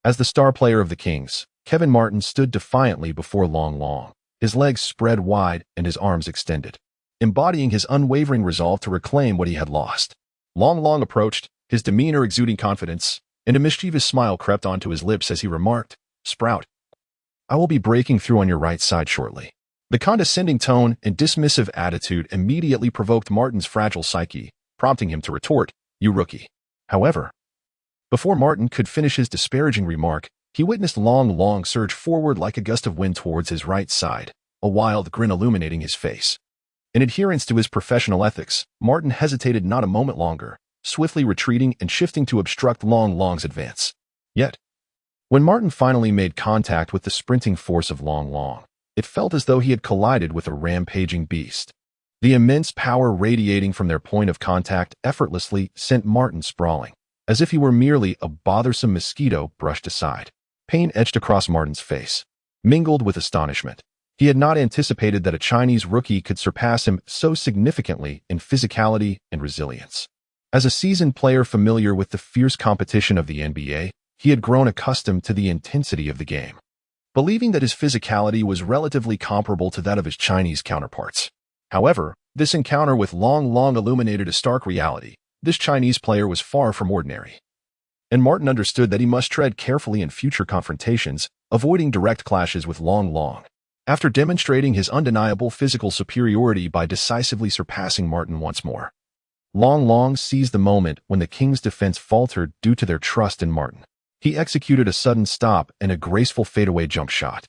as the star player of the Kings, Kevin Martin stood defiantly before Long, his legs spread wide and his arms extended, embodying his unwavering resolve to reclaim what he had lost. Long approached, his demeanor exuding confidence, and a mischievous smile crept onto his lips as he remarked, "Sprout, I will be breaking through on your right side shortly." The condescending tone and dismissive attitude immediately provoked Martin's fragile psyche, prompting him to retort, "You rookie." However, before Martin could finish his disparaging remark, he witnessed Long surge forward like a gust of wind towards his right side, a wild grin illuminating his face. In adherence to his professional ethics, Martin hesitated not a moment longer, swiftly retreating and shifting to obstruct Long's advance. Yet, when Martin finally made contact with the sprinting force of Long, it felt as though he had collided with a rampaging beast. The immense power radiating from their point of contact effortlessly sent Martin sprawling, as if he were merely a bothersome mosquito brushed aside. Pain etched across Martin's face, mingled with astonishment. He had not anticipated that a Chinese rookie could surpass him so significantly in physicality and resilience. As a seasoned player familiar with the fierce competition of the NBA, he had grown accustomed to the intensity of the game, believing that his physicality was relatively comparable to that of his Chinese counterparts. However, this encounter with Long illuminated a stark reality. This Chinese player was far from ordinary, and Martin understood that he must tread carefully in future confrontations, avoiding direct clashes with Long. After demonstrating his undeniable physical superiority by decisively surpassing Martin once more, Long seized the moment when the Kings' defense faltered due to their trust in Martin. He executed a sudden stop and a graceful fadeaway jump shot,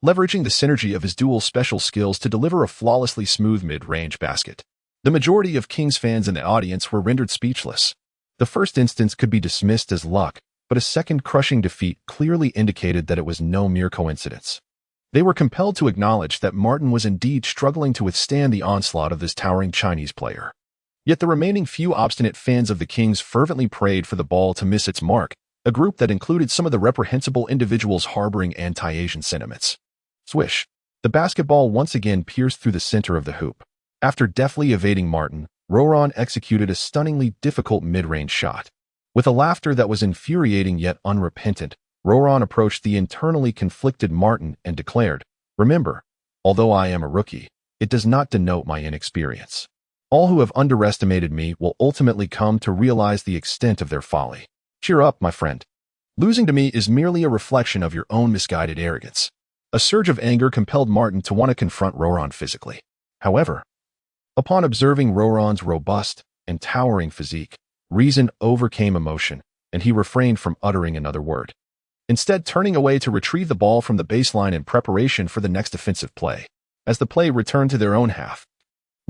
leveraging the synergy of his dual special skills to deliver a flawlessly smooth mid-range basket. The majority of Kings fans in the audience were rendered speechless. The first instance could be dismissed as luck, but a second crushing defeat clearly indicated that it was no mere coincidence. They were compelled to acknowledge that Martin was indeed struggling to withstand the onslaught of this towering Chinese player. Yet the remaining few obstinate fans of the Kings fervently prayed for the ball to miss its mark, a group that included some of the reprehensible individuals harboring anti-Asian sentiments. Swish! The basketball once again pierced through the center of the hoop. After deftly evading Martin, Roron executed a stunningly difficult mid-range shot. With a laughter that was infuriating yet unrepentant, Roron approached the internally conflicted Martin and declared, "Remember, although I am a rookie, it does not denote my inexperience. All who have underestimated me will ultimately come to realize the extent of their folly. Cheer up, my friend. Losing to me is merely a reflection of your own misguided arrogance." A surge of anger compelled Martin to want to confront Roron physically. However, upon observing Roron's robust and towering physique, reason overcame emotion, and he refrained from uttering another word, instead turning away to retrieve the ball from the baseline in preparation for the next offensive play. As the play returned to their own half,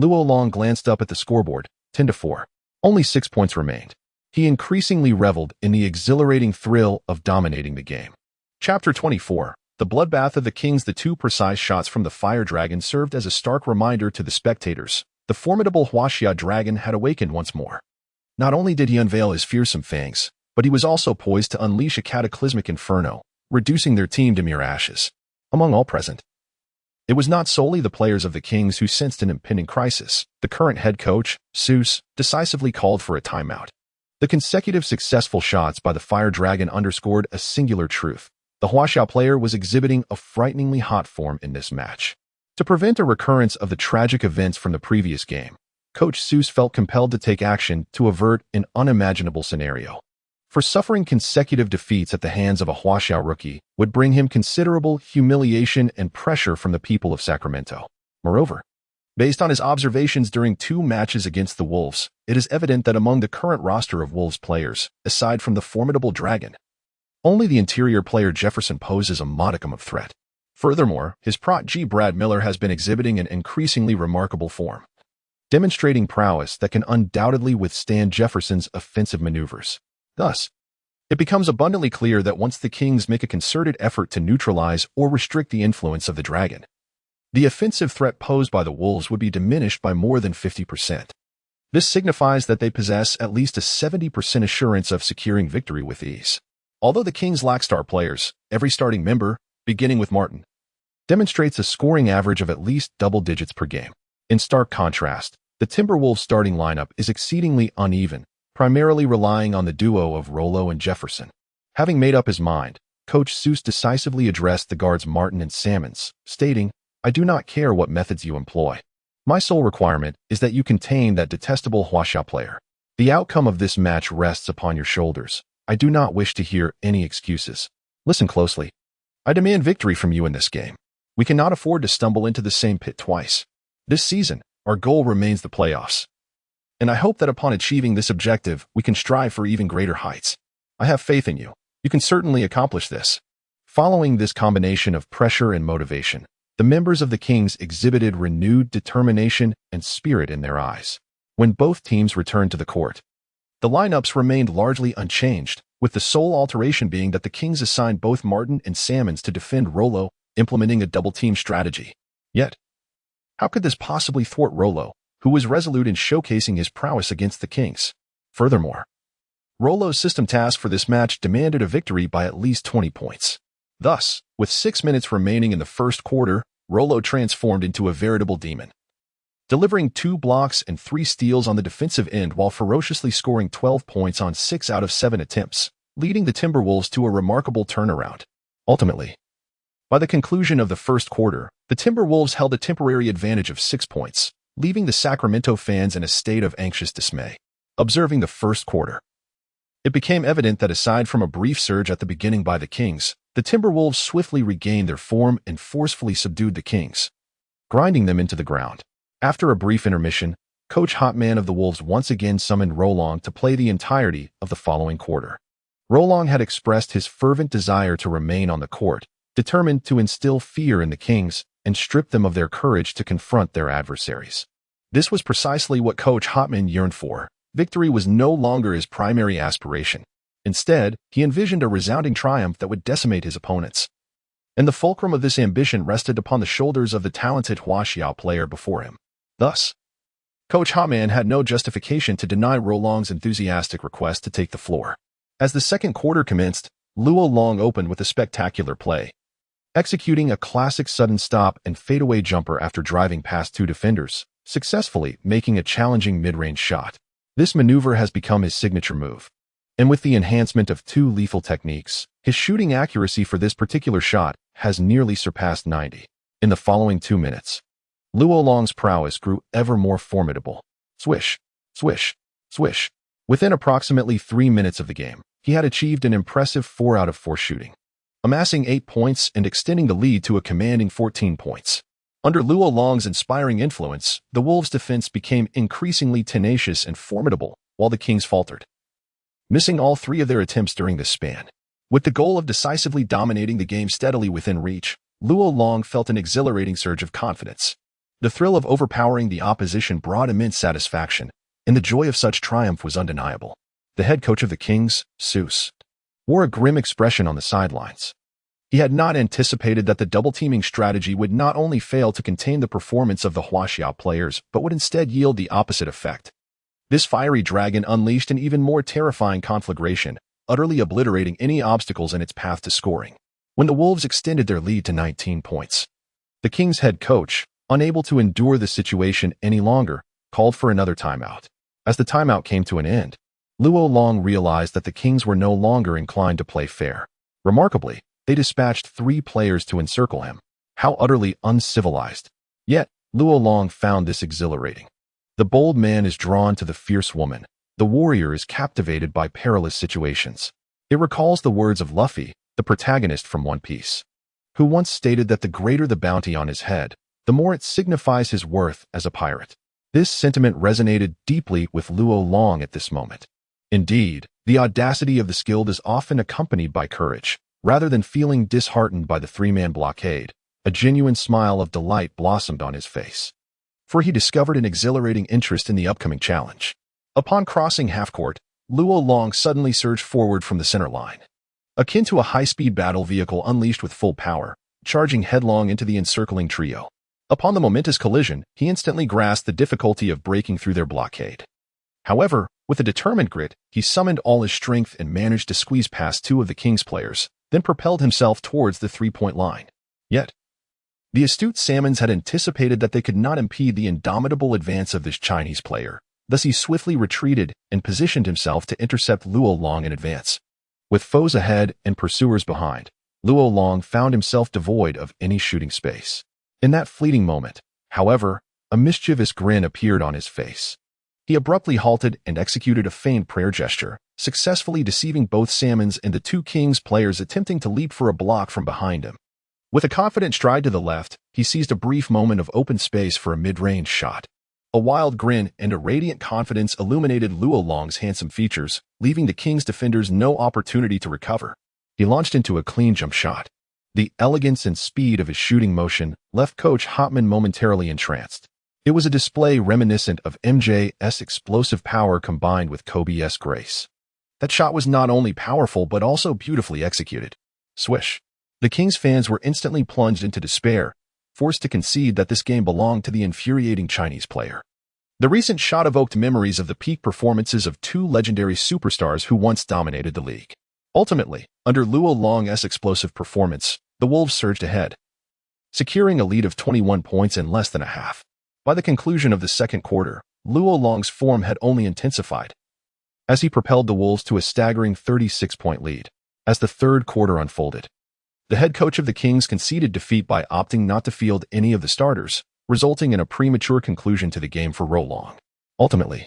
Luo Long glanced up at the scoreboard, 10-4. Only 6 points remained. He increasingly reveled in the exhilarating thrill of dominating the game. Chapter 24. The bloodbath of the Kings. The two precise shots from the Fire Dragon served as a stark reminder to the spectators. The formidable Huaxia dragon had awakened once more. Not only did he unveil his fearsome fangs, but he was also poised to unleash a cataclysmic inferno, reducing their team to mere ashes. Among all present, it was not solely the players of the Kings who sensed an impending crisis. The current head coach, Seuss, decisively called for a timeout. The consecutive successful shots by the Fire Dragon underscored a singular truth. The Huaxia player was exhibiting a frighteningly hot form in this match. To prevent a recurrence of the tragic events from the previous game, Coach Seuss felt compelled to take action to avert an unimaginable scenario. for suffering consecutive defeats at the hands of a Huaxiao rookie would bring him considerable humiliation and pressure from the people of Sacramento. Moreover, based on his observations during 2 matches against the Wolves, it is evident that among the current roster of Wolves players, aside from the formidable Dragon, only the interior player Jefferson poses a modicum of threat. Furthermore, his prot Brad Miller has been exhibiting an increasingly remarkable form, demonstrating prowess that can undoubtedly withstand Jefferson's offensive maneuvers. Thus, it becomes abundantly clear that once the Kings make a concerted effort to neutralize or restrict the influence of the Dragon, the offensive threat posed by the Wolves would be diminished by more than 50%. This signifies that they possess at least a 70% assurance of securing victory with ease. Although the Kings lack star players, every starting member, beginning with Martin, demonstrates a scoring average of at least double digits per game. In stark contrast, the Timberwolves starting lineup is exceedingly uneven, primarily relying on the duo of Rollo and Jefferson. Having made up his mind, Coach Seuss decisively addressed the guards Martin and Sammons, stating, "I do not care what methods you employ. My sole requirement is that you contain that detestable Huaxia player. The outcome of this match rests upon your shoulders. I do not wish to hear any excuses. Listen closely. I demand victory from you in this game. We cannot afford to stumble into the same pit twice. This season, our goal remains the playoffs. And I hope that upon achieving this objective, we can strive for even greater heights. I have faith in you. You can certainly accomplish this." Following this combination of pressure and motivation, the members of the Kings exhibited renewed determination and spirit in their eyes. When both teams returned to the court, the lineups remained largely unchanged, with the sole alteration being that the Kings assigned both Martin and Sammons to defend Rollo, implementing a double-team strategy. Yet, how could this possibly thwart Rollo, who was resolute in showcasing his prowess against the Kings? Furthermore, Rollo's system task for this match demanded a victory by at least 20 points. Thus, with 6 minutes remaining in the first quarter, Rollo transformed into a veritable demon, delivering 2 blocks and 3 steals on the defensive end while ferociously scoring 12 points on 6 out of 7 attempts, leading the Timberwolves to a remarkable turnaround. Ultimately, by the conclusion of the first quarter, the Timberwolves held a temporary advantage of 6 points, leaving the Sacramento fans in a state of anxious dismay. Observing the first quarter, it became evident that aside from a brief surge at the beginning by the Kings, the Timberwolves swiftly regained their form and forcefully subdued the Kings, grinding them into the ground. After a brief intermission, Coach Hotman of the Wolves once again summoned Rolong to play the entirety of the following quarter. Rolong had expressed his fervent desire to remain on the court, determined to instill fear in the Kings and strip them of their courage to confront their adversaries. This was precisely what Coach Hotman yearned for. Victory was no longer his primary aspiration. Instead, he envisioned a resounding triumph that would decimate his opponents. And the fulcrum of this ambition rested upon the shoulders of the talented Huaxiao player before him. Thus, Coach Hotman had no justification to deny Rolong's enthusiastic request to take the floor. As the second quarter commenced, Luo Long opened with a spectacular play, executing a classic sudden stop and fadeaway jumper after driving past 2 defenders, successfully making a challenging mid-range shot. This maneuver has become his signature move. And with the enhancement of 2 lethal techniques, his shooting accuracy for this particular shot has nearly surpassed 90. In the following 2 minutes, Luo Long's prowess grew ever more formidable. Swish, swish, swish. Within approximately 3 minutes of the game, he had achieved an impressive 4 out of 4 shooting, amassing 8 points and extending the lead to a commanding 14 points. Under Luo Long's inspiring influence, the Wolves' defense became increasingly tenacious and formidable, while the Kings faltered, missing all 3 of their attempts during this span. With the goal of decisively dominating the game steadily within reach, Luo Long felt an exhilarating surge of confidence. The thrill of overpowering the opposition brought immense satisfaction, and the joy of such triumph was undeniable. The head coach of the Kings, Seuss, wore a grim expression on the sidelines. He had not anticipated that the double-teaming strategy would not only fail to contain the performance of the Huaxiao players, but would instead yield the opposite effect. This fiery dragon unleashed an even more terrifying conflagration, utterly obliterating any obstacles in its path to scoring. When the Wolves extended their lead to 19 points, the Kings' head coach, unable to endure the situation any longer, called for another timeout. As the timeout came to an end, Luo Long realized that the Kings were no longer inclined to play fair. Remarkably, they dispatched 3 players to encircle him. How utterly uncivilized. Yet, Luo Long found this exhilarating. The bold man is drawn to the fierce woman, the warrior is captivated by perilous situations. It recalls the words of Luffy, the protagonist from One Piece, who once stated that the greater the bounty on his head, the more it signifies his worth as a pirate. This sentiment resonated deeply with Luo Long at this moment. Indeed, the audacity of the skilled is often accompanied by courage. Rather than feeling disheartened by the three-man blockade, a genuine smile of delight blossomed on his face, for he discovered an exhilarating interest in the upcoming challenge. Upon crossing half-court, Luo Long suddenly surged forward from the center line, akin to a high-speed battle vehicle unleashed with full power, charging headlong into the encircling trio. Upon the momentous collision, he instantly grasped the difficulty of breaking through their blockade. However, with a determined grit, he summoned all his strength and managed to squeeze past two of the King's players, then propelled himself towards the three-point line. Yet, the astute Salmons had anticipated that they could not impede the indomitable advance of this Chinese player. Thus he swiftly retreated and positioned himself to intercept Luo Long in advance. With foes ahead and pursuers behind, Luo Long found himself devoid of any shooting space. In that fleeting moment, however, a mischievous grin appeared on his face. He abruptly halted and executed a feigned prayer gesture, successfully deceiving both Salmons and the two Kings players attempting to leap for a block from behind him. With a confident stride to the left, he seized a brief moment of open space for a mid-range shot. A wild grin and a radiant confidence illuminated Luo Long's handsome features, leaving the King's defenders no opportunity to recover. He launched into a clean jump shot. The elegance and speed of his shooting motion left Coach Hotman momentarily entranced. It was a display reminiscent of MJ's explosive power combined with Kobe's grace. That shot was not only powerful but also beautifully executed. Swish. The Kings fans were instantly plunged into despair, forced to concede that this game belonged to the infuriating Chinese player. The recent shot evoked memories of the peak performances of two legendary superstars who once dominated the league. Ultimately, under Luo Long's explosive performance, the Wolves surged ahead, securing a lead of 21 points in less than a half. By the conclusion of the second quarter, Luo Long's form had only intensified, as he propelled the Wolves to a staggering 36-point lead. As the third quarter unfolded, the head coach of the Kings conceded defeat by opting not to field any of the starters, resulting in a premature conclusion to the game for Long. Ultimately,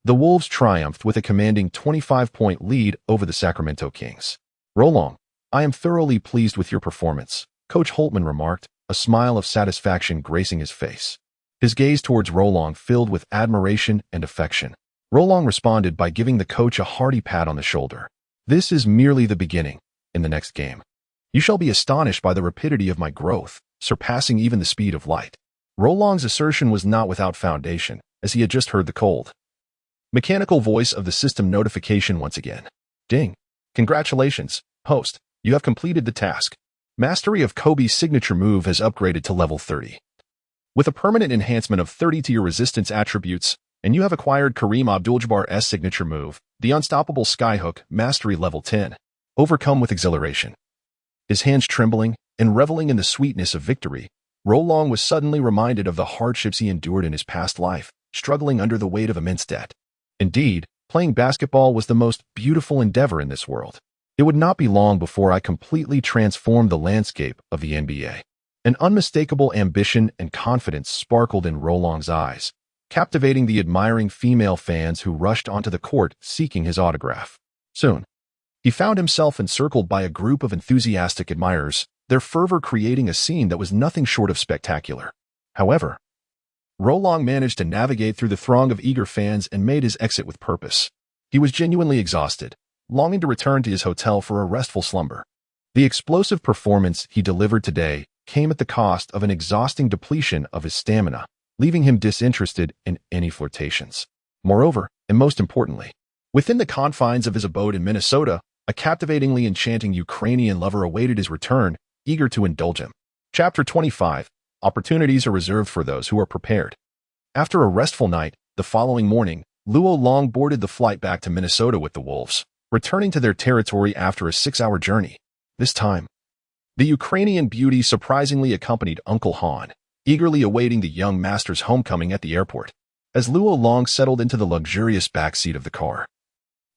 the Wolves triumphed with a commanding 25-point lead over the Sacramento Kings. Long, I am thoroughly pleased with your performance, Coach Holtman remarked, a smile of satisfaction gracing his face. His gaze towards Long filled with admiration and affection. Long responded by giving the coach a hearty pat on the shoulder. This is merely the beginning. In the next game, you shall be astonished by the rapidity of my growth, surpassing even the speed of light. Long's assertion was not without foundation, as he had just heard the cold, mechanical voice of the system notification once again. Ding. Congratulations, host. You have completed the task. Mastery of Kobe's signature move has upgraded to level 30. With a permanent enhancement of 30 to your resistance attributes, and you have acquired Kareem Abdul-Jabbar's signature move, the unstoppable skyhook, mastery level 10. Overcome with exhilaration, his hands trembling and reveling in the sweetness of victory, Long was suddenly reminded of the hardships he endured in his past life, struggling under the weight of immense debt. Indeed, playing basketball was the most beautiful endeavor in this world. It would not be long before I completely transformed the landscape of the NBA. An unmistakable ambition and confidence sparkled in Long's eyes, captivating the admiring female fans who rushed onto the court seeking his autograph. Soon, he found himself encircled by a group of enthusiastic admirers, their fervor creating a scene that was nothing short of spectacular. However, Long managed to navigate through the throng of eager fans and made his exit with purpose. He was genuinely exhausted, longing to return to his hotel for a restful slumber. The explosive performance he delivered today came at the cost of an exhausting depletion of his stamina, leaving him disinterested in any flirtations. Moreover, and most importantly, within the confines of his abode in Minnesota, a captivatingly enchanting Ukrainian lover awaited his return, eager to indulge him. Chapter 25. Opportunities are reserved for those who are prepared. After a restful night, the following morning, Luo Long boarded the flight back to Minnesota with the Wolves, returning to their territory after a 6-hour journey. This time, the Ukrainian beauty surprisingly accompanied Uncle Han, eagerly awaiting the young master's homecoming at the airport. As Luo Long settled into the luxurious backseat of the car,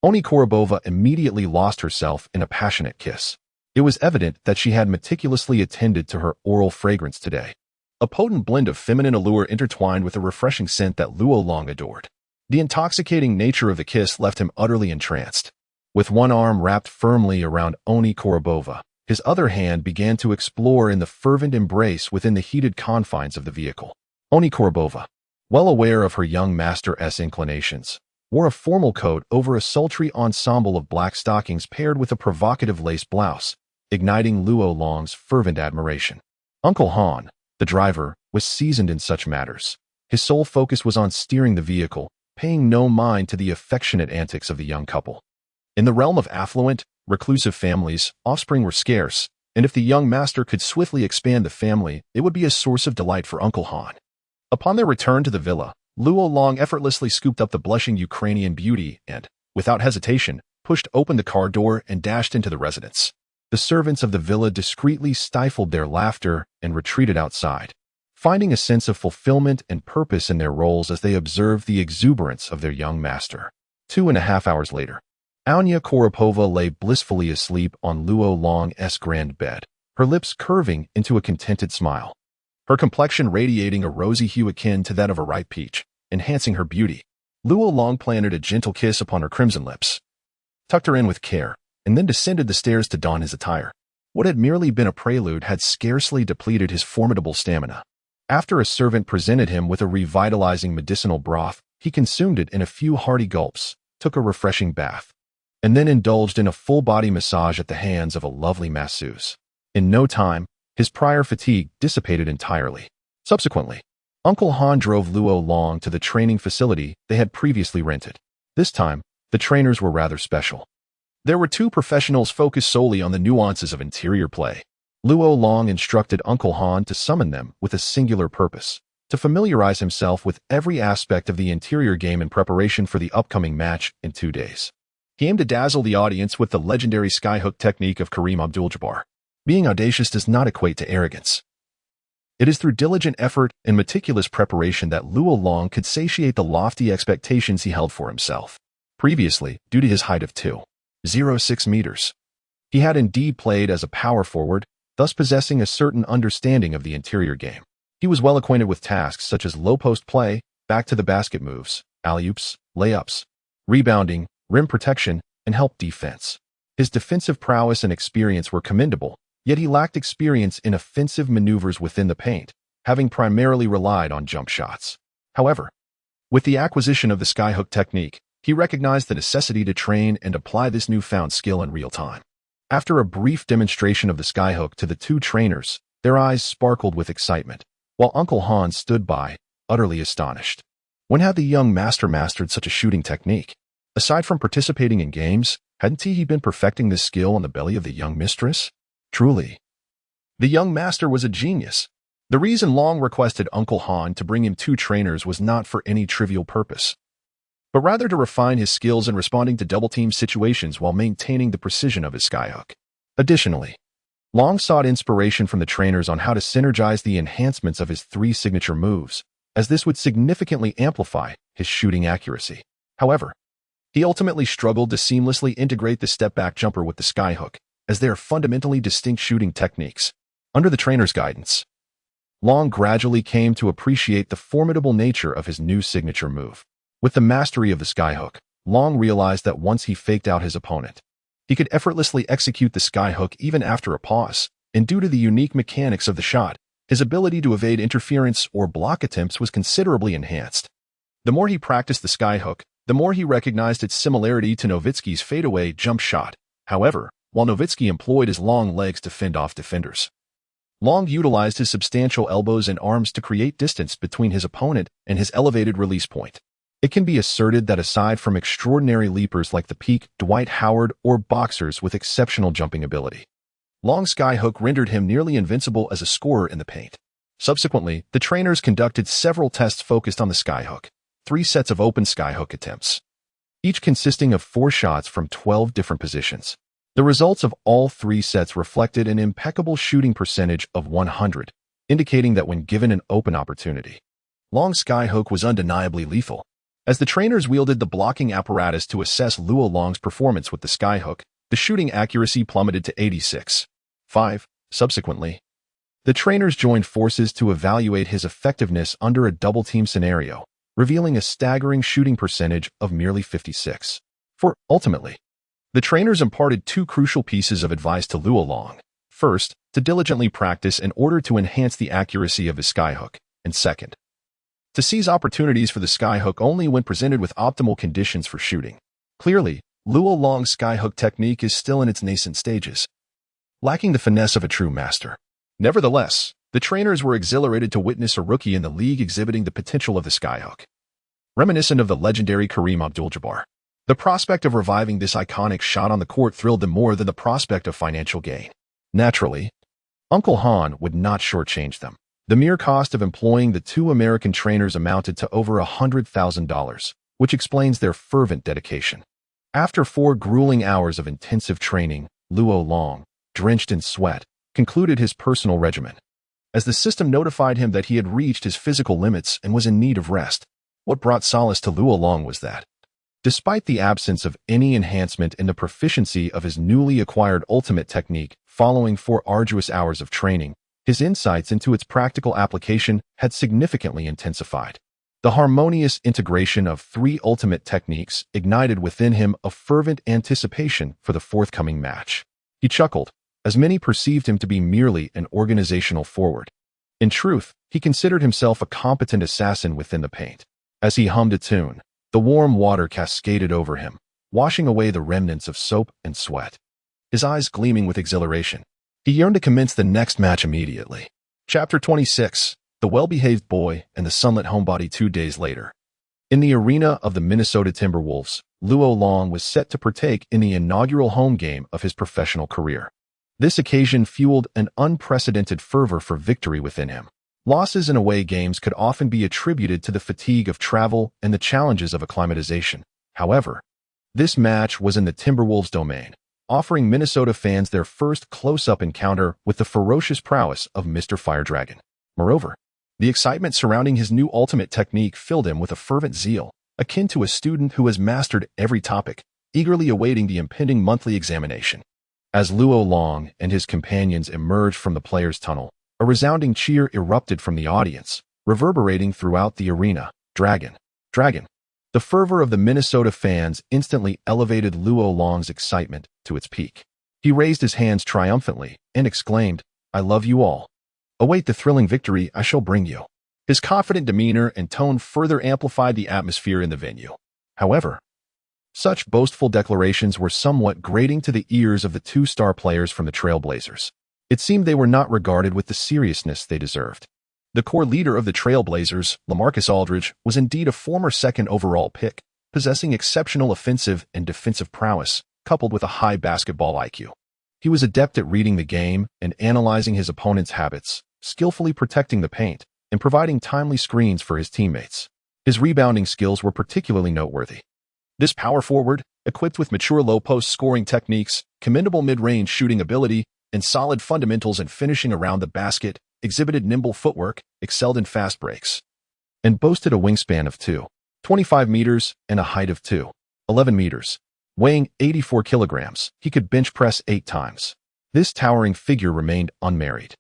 Oni Korobova immediately lost herself in a passionate kiss. It was evident that she had meticulously attended to her oral fragrance today, a potent blend of feminine allure intertwined with a refreshing scent that Luo Long adored. The intoxicating nature of the kiss left him utterly entranced. With one arm wrapped firmly around Oni Korobova, his other hand began to explore in the fervent embrace within the heated confines of the vehicle. Oni Korobova, well aware of her young master's inclinations, wore a formal coat over a sultry ensemble of black stockings paired with a provocative lace blouse, igniting Luo Long's fervent admiration. Uncle Han, the driver, was seasoned in such matters. His sole focus was on steering the vehicle, paying no mind to the affectionate antics of the young couple. In the realm of affluent, reclusive families, offspring were scarce, and if the young master could swiftly expand the family, it would be a source of delight for Uncle Han. Upon their return to the villa, Luo Long effortlessly scooped up the blushing Ukrainian beauty and, without hesitation, pushed open the car door and dashed into the residence. The servants of the villa discreetly stifled their laughter and retreated outside, finding a sense of fulfillment and purpose in their roles as they observed the exuberance of their young master. 2.5 hours later, Anya Koropova lay blissfully asleep on Luo Long's grand bed, her lips curving into a contented smile, her complexion radiating a rosy hue akin to that of a ripe peach, enhancing her beauty. Luo Long planted a gentle kiss upon her crimson lips, tucked her in with care, and then descended the stairs to don his attire. What had merely been a prelude had scarcely depleted his formidable stamina. After a servant presented him with a revitalizing medicinal broth, he consumed it in a few hearty gulps, took a refreshing bath, and then indulged in a full-body massage at the hands of a lovely masseuse. In no time, his prior fatigue dissipated entirely. Subsequently, Uncle Han drove Luo Long to the training facility they had previously rented. This time, the trainers were rather special. There were 2 professionals focused solely on the nuances of interior play. Luo Long instructed Uncle Han to summon them with a singular purpose, to familiarize himself with every aspect of the interior game in preparation for the upcoming match in 2 days. He aimed to dazzle the audience with the legendary skyhook technique of Kareem Abdul-Jabbar. Being audacious does not equate to arrogance. It is through diligent effort and meticulous preparation that Luo Long could satiate the lofty expectations he held for himself. Previously, due to his height of 2.06 meters, he had indeed played as a power forward, thus possessing a certain understanding of the interior game. He was well acquainted with tasks such as low-post play, back-to-the-basket moves, alley-oops, layups, rebounding, rim protection, and help defense. His defensive prowess and experience were commendable, yet he lacked experience in offensive maneuvers within the paint, having primarily relied on jump shots. However, with the acquisition of the skyhook technique, he recognized the necessity to train and apply this newfound skill in real time. After a brief demonstration of the skyhook to the 2 trainers, their eyes sparkled with excitement, while Uncle Han stood by, utterly astonished. When had the young master mastered such a shooting technique? Aside from participating in games, hadn't he been perfecting this skill on the belly of the young mistress? Truly, the young master was a genius. The reason Long requested Uncle Han to bring him 2 trainers was not for any trivial purpose, but rather to refine his skills in responding to double-team situations while maintaining the precision of his skyhook. Additionally, Long sought inspiration from the trainers on how to synergize the enhancements of his 3 signature moves, as this would significantly amplify his shooting accuracy. However, he ultimately struggled to seamlessly integrate the step-back jumper with the skyhook, as they are fundamentally distinct shooting techniques. Under the trainer's guidance, Long gradually came to appreciate the formidable nature of his new signature move. With the mastery of the skyhook, Long realized that once he faked out his opponent, he could effortlessly execute the skyhook even after a pause, and due to the unique mechanics of the shot, his ability to evade interference or block attempts was considerably enhanced. The more he practiced the skyhook, the more he recognized its similarity to Nowitzki's fadeaway jump shot. However, while Nowitzki employed his long legs to fend off defenders, Long utilized his substantial elbows and arms to create distance between his opponent and his elevated release point. It can be asserted that aside from extraordinary leapers like the peak Dwight Howard or boxers with exceptional jumping ability, Long's skyhook rendered him nearly invincible as a scorer in the paint. Subsequently, the trainers conducted several tests focused on the skyhook, 3 sets of open skyhook attempts, each consisting of 4 shots from 12 different positions. The results of all 3 sets reflected an impeccable shooting percentage of 100, indicating that when given an open opportunity, Long's skyhook was undeniably lethal. As the trainers wielded the blocking apparatus to assess Luo Long's performance with the skyhook, the shooting accuracy plummeted to 86.5. Subsequently, the trainers joined forces to evaluate his effectiveness under a double-team scenario, revealing a staggering shooting percentage of merely 56%. Ultimately, the trainers imparted two crucial pieces of advice to Luo Long. First, to diligently practice in order to enhance the accuracy of his skyhook, and second, to seize opportunities for the skyhook only when presented with optimal conditions for shooting. Clearly, Luo Long's skyhook technique is still in its nascent stages, lacking the finesse of a true master. Nevertheless, the trainers were exhilarated to witness a rookie in the league exhibiting the potential of the skyhook. Reminiscent of the legendary Kareem Abdul-Jabbar, the prospect of reviving this iconic shot on the court thrilled them more than the prospect of financial gain. Naturally, Uncle Han would not shortchange them. The mere cost of employing the two American trainers amounted to over $100,000, which explains their fervent dedication. After 4 grueling hours of intensive training, Luo Long, drenched in sweat, concluded his personal regimen. As the system notified him that he had reached his physical limits and was in need of rest, what brought solace to Luo Long was that, despite the absence of any enhancement in the proficiency of his newly acquired ultimate technique following 4 arduous hours of training, his insights into its practical application had significantly intensified. The harmonious integration of 3 ultimate techniques ignited within him a fervent anticipation for the forthcoming match. He chuckled, as many perceived him to be merely an organizational forward. In truth, he considered himself a competent assassin within the paint. As he hummed a tune, the warm water cascaded over him, washing away the remnants of soap and sweat. His eyes gleaming with exhilaration, he yearned to commence the next match immediately. Chapter 26, The Well-Behaved Boy and the Sunlit Homebody 2 days later. In the arena of the Minnesota Timberwolves, Luo Long was set to partake in the inaugural home game of his professional career. This occasion fueled an unprecedented fervor for victory within him. Losses in away games could often be attributed to the fatigue of travel and the challenges of acclimatization. However, this match was in the Timberwolves' domain, offering Minnesota fans their first close-up encounter with the ferocious prowess of Mr. Fire Dragon. Moreover, the excitement surrounding his new ultimate technique filled him with a fervent zeal, akin to a student who has mastered every topic, eagerly awaiting the impending monthly examination. As Luo Long and his companions emerged from the players' tunnel, a resounding cheer erupted from the audience, reverberating throughout the arena. Dragon! Dragon! The fervor of the Minnesota fans instantly elevated Luo Long's excitement to its peak. He raised his hands triumphantly and exclaimed, "I love you all. Await the thrilling victory I shall bring you." His confident demeanor and tone further amplified the atmosphere in the venue. However, such boastful declarations were somewhat grating to the ears of the 2 star players from the Trailblazers. It seemed they were not regarded with the seriousness they deserved. The core leader of the Trailblazers, LaMarcus Aldridge, was indeed a former 2nd overall pick, possessing exceptional offensive and defensive prowess, coupled with a high basketball IQ. He was adept at reading the game and analyzing his opponent's habits, skillfully protecting the paint, and providing timely screens for his teammates. His rebounding skills were particularly noteworthy. This power forward, equipped with mature low-post scoring techniques, commendable mid-range shooting ability, and solid fundamentals in finishing around the basket, exhibited nimble footwork, excelled in fast breaks, and boasted a wingspan of 2.25 meters and a height of 2.11 meters. Weighing 84 kilograms, he could bench press 8 times. This towering figure remained unmarried,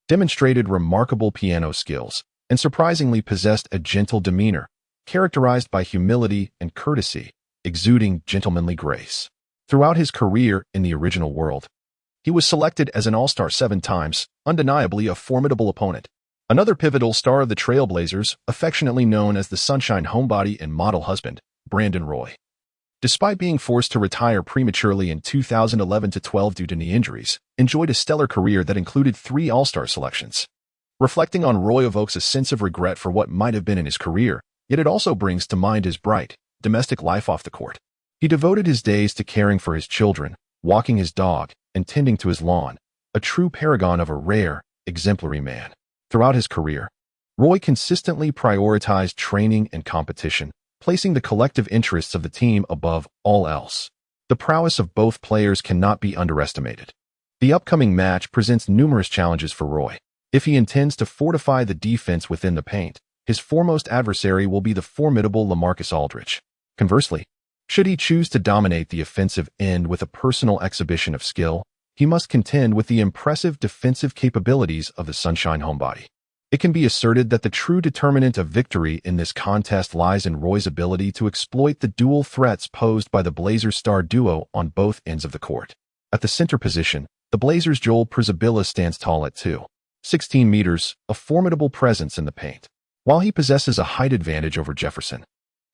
demonstrated remarkable piano skills, and surprisingly possessed a gentle demeanor, characterized by humility and courtesy, exuding gentlemanly grace. Throughout his career in the original world, he was selected as an All-Star 7 times, undeniably a formidable opponent. Another pivotal star of the Trailblazers, affectionately known as the Sunshine Homebody and Model Husband, Brandon Roy. Despite being forced to retire prematurely in 2011-12 due to knee injuries, enjoyed a stellar career that included 3 All-Star selections. Reflecting on Roy evokes a sense of regret for what might have been in his career, yet it also brings to mind his bright, domestic life off the court. He devoted his days to caring for his children, walking his dog, and tending to his lawn, a true paragon of a rare, exemplary man. Throughout his career, Roy consistently prioritized training and competition, placing the collective interests of the team above all else. The prowess of both players cannot be underestimated. The upcoming match presents numerous challenges for Roy. If he intends to fortify the defense within the paint, his foremost adversary will be the formidable LaMarcus Aldridge. Conversely, should he choose to dominate the offensive end with a personal exhibition of skill, he must contend with the impressive defensive capabilities of the Sunshine Homebody. It can be asserted that the true determinant of victory in this contest lies in Roy's ability to exploit the dual threats posed by the Blazers' star duo on both ends of the court. At the center position, the Blazers' Joel Przybilla stands tall at 2.16 meters, a formidable presence in the paint. While he possesses a height advantage over Jefferson,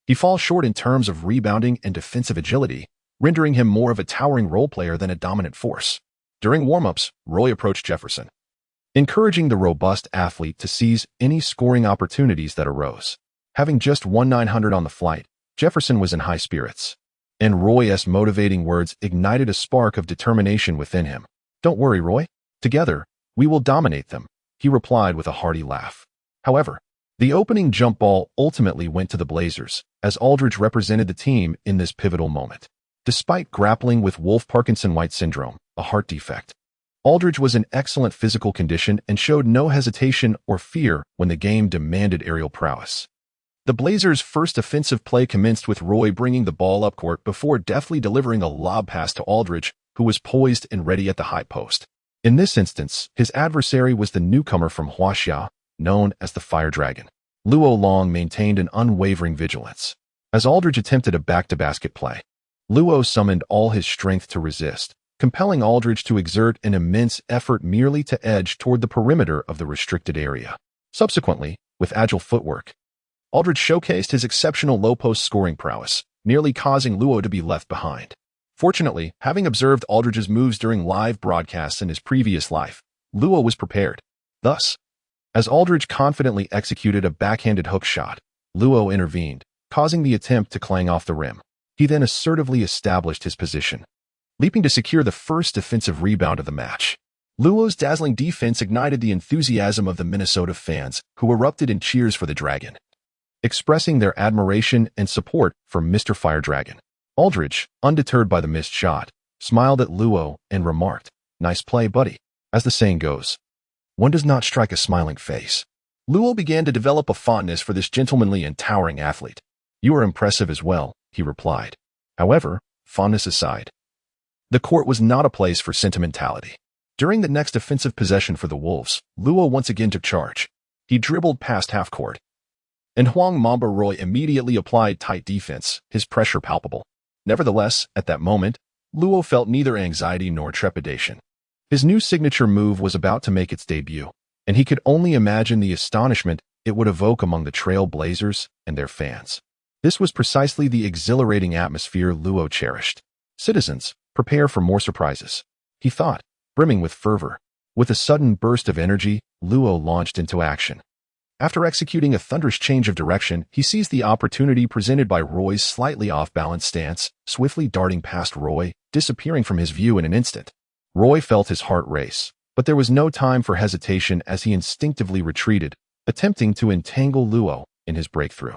he falls short in terms of rebounding and defensive agility, rendering him more of a towering role player than a dominant force. During warm-ups, Roy approached Jefferson, encouraging the robust athlete to seize any scoring opportunities that arose. Having just won 900 on the flight, Jefferson was in high spirits, and Roy's motivating words ignited a spark of determination within him. "Don't worry, Roy. Together, we will dominate them," he replied with a hearty laugh. However, the opening jump ball ultimately went to the Blazers, as Aldridge represented the team in this pivotal moment. Despite grappling with Wolff-Parkinson-White syndrome, a heart defect, Aldridge was in excellent physical condition and showed no hesitation or fear when the game demanded aerial prowess. The Blazers' first offensive play commenced with Roy bringing the ball up court before deftly delivering a lob pass to Aldridge, who was poised and ready at the high post. In this instance, his adversary was the newcomer from Huaxia, known as the Fire Dragon. Luo Long maintained an unwavering vigilance. As Aldridge attempted a back-to-basket play, Luo summoned all his strength to resist, compelling Aldridge to exert an immense effort merely to edge toward the perimeter of the restricted area. Subsequently, with agile footwork, Aldridge showcased his exceptional low-post scoring prowess, nearly causing Luo to be left behind. Fortunately, having observed Aldridge's moves during live broadcasts in his previous life, Luo was prepared. Thus, as Aldridge confidently executed a backhanded hook shot, Luo intervened, causing the attempt to clang off the rim. He then assertively established his position, leaping to secure the first defensive rebound of the match. Luo's dazzling defense ignited the enthusiasm of the Minnesota fans, who erupted in cheers for the Dragon, expressing their admiration and support for Mr. Fire Dragon. Aldridge, undeterred by the missed shot, smiled at Luo and remarked, "Nice play, buddy." As the saying goes, one does not strike a smiling face. Luo began to develop a fondness for this gentlemanly and towering athlete. "You are impressive as well," he replied. However, fondness aside, the court was not a place for sentimentality. During the next offensive possession for the Wolves, Luo once again took charge. He dribbled past half-court, and Hwang Mamba Roy immediately applied tight defense, his pressure palpable. Nevertheless, at that moment, Luo felt neither anxiety nor trepidation. His new signature move was about to make its debut, and he could only imagine the astonishment it would evoke among the Trail Blazers and their fans. This was precisely the exhilarating atmosphere Luo cherished. "Citizens, prepare for more surprises," he thought, brimming with fervor. With a sudden burst of energy, Luo launched into action. After executing a thunderous change of direction, he seized the opportunity presented by Roy's slightly off-balance stance, swiftly darting past Roy, disappearing from his view in an instant. Roy felt his heart race, but there was no time for hesitation as he instinctively retreated, attempting to entangle Luo in his breakthrough.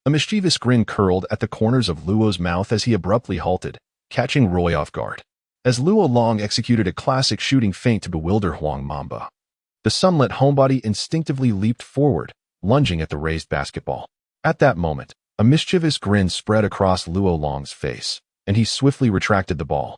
A mischievous grin curled at the corners of Luo's mouth as he abruptly halted, catching Roy off guard. As Luo Long executed a classic shooting feint to bewilder Hwang Mamba, the sunlit homebody instinctively leaped forward, lunging at the raised basketball. At that moment, a mischievous grin spread across Luo Long's face, and he swiftly retracted the ball,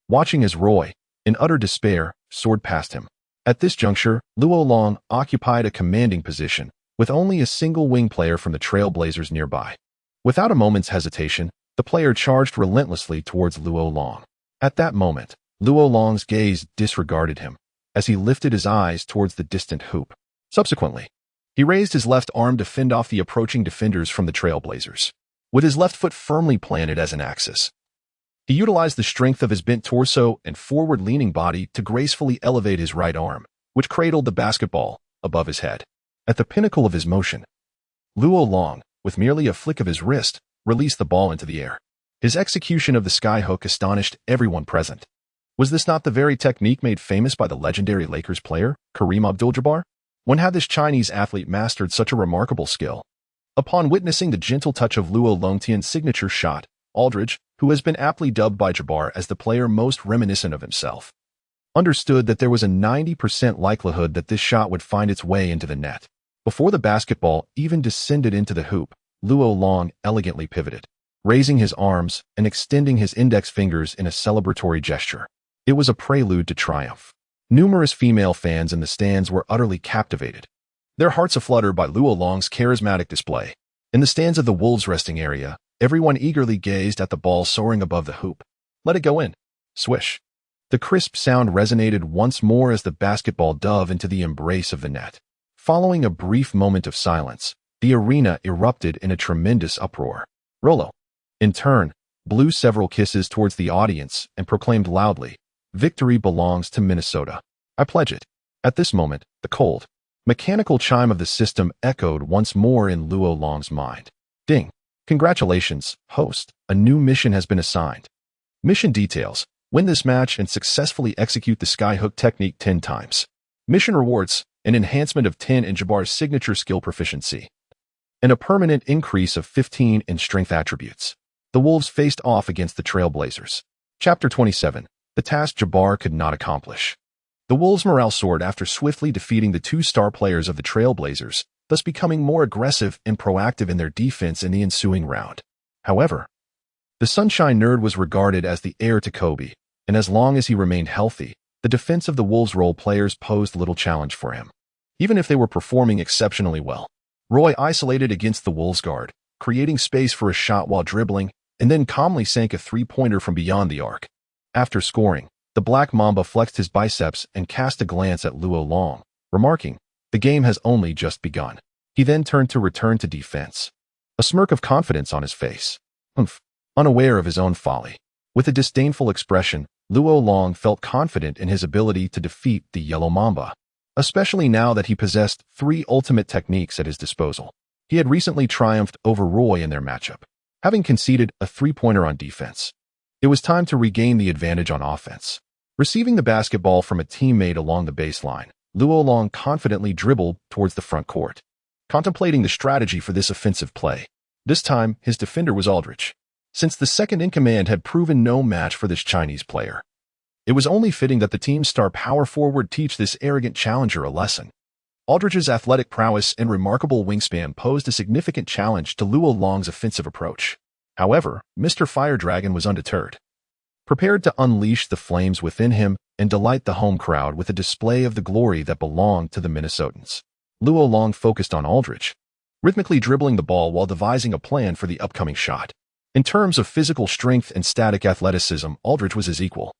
watching as Roy, in utter despair, soared past him. At this juncture, Luo Long occupied a commanding position, with only a single wing player from the Trail Blazers nearby. Without a moment's hesitation, the player charged relentlessly towards Luo Long. At that moment, Luo Long's gaze disregarded him, as he lifted his eyes towards the distant hoop. Subsequently, he raised his left arm to fend off the approaching defenders from the Trail Blazers. With his left foot firmly planted as an axis, he utilized the strength of his bent torso and forward-leaning body to gracefully elevate his right arm, which cradled the basketball above his head. At the pinnacle of his motion, Luo Long, with merely a flick of his wrist, released the ball into the air. His execution of the skyhook astonished everyone present. Was this not the very technique made famous by the legendary Lakers player, Kareem Abdul-Jabbar? When had this Chinese athlete mastered such a remarkable skill? Upon witnessing the gentle touch of Luo Longtian's signature shot, Aldridge, who has been aptly dubbed by Jabbar as the player most reminiscent of himself, understood that there was a 90% likelihood that this shot would find its way into the net. Before the basketball even descended into the hoop, Luo Long elegantly pivoted, raising his arms and extending his index fingers in a celebratory gesture. It was a prelude to triumph. Numerous female fans in the stands were utterly captivated, their hearts aflutter by Luo Long's charismatic display. In the stands of the Wolves' resting area, everyone eagerly gazed at the ball soaring above the hoop. Let it go in. Swish. The crisp sound resonated once more as the basketball dove into the embrace of the net. Following a brief moment of silence, the arena erupted in a tremendous uproar. Rolo, in turn, blew several kisses towards the audience and proclaimed loudly, "Victory belongs to Minnesota. I pledge it." At this moment, the cold, mechanical chime of the system echoed once more in Luo Long's mind. Ding. Congratulations, host. A new mission has been assigned. Mission details. Win this match and successfully execute the skyhook technique 10 times. Mission rewards. An enhancement of 10 in Jabbar's signature skill proficiency, and a permanent increase of 15 in strength attributes. The Wolves faced off against the Trailblazers. Chapter 27. The task Jabbar could not accomplish. The Wolves' morale soared after swiftly defeating the two star players of the Trailblazers, thus becoming more aggressive and proactive in their defense in the ensuing round. However, the Sunshine Nerd was regarded as the heir to Kobe, and as long as he remained healthy, the defense of the Wolves' role players posed little challenge for him. Even if they were performing exceptionally well, Roy isolated against the Wolves' guard, creating space for a shot while dribbling, and then calmly sank a three-pointer from beyond the arc. After scoring, the Black Mamba flexed his biceps and cast a glance at Luo Long, remarking, "The game has only just begun." He then turned to return to defense, a smirk of confidence on his face. Unaware of his own folly. With a disdainful expression, Luo Long felt confident in his ability to defeat the Yellow Mamba, especially now that he possessed 3 ultimate techniques at his disposal. He had recently triumphed over Roy in their matchup, having conceded a three-pointer on defense. It was time to regain the advantage on offense. Receiving the basketball from a teammate along the baseline, Luo Long confidently dribbled towards the front court, contemplating the strategy for this offensive play. This time, his defender was Aldridge. Since the second-in-command had proven no match for this Chinese player, it was only fitting that the team's star power forward teach this arrogant challenger a lesson. Aldridge's athletic prowess and remarkable wingspan posed a significant challenge to Luo Long's offensive approach. However, Mr. Fire Dragon was undeterred, prepared to unleash the flames within him and delight the home crowd with a display of the glory that belonged to the Minnesotans. Luo Long focused on Aldridge, rhythmically dribbling the ball while devising a plan for the upcoming shot. In terms of physical strength and static athleticism, Aldridge was his equal.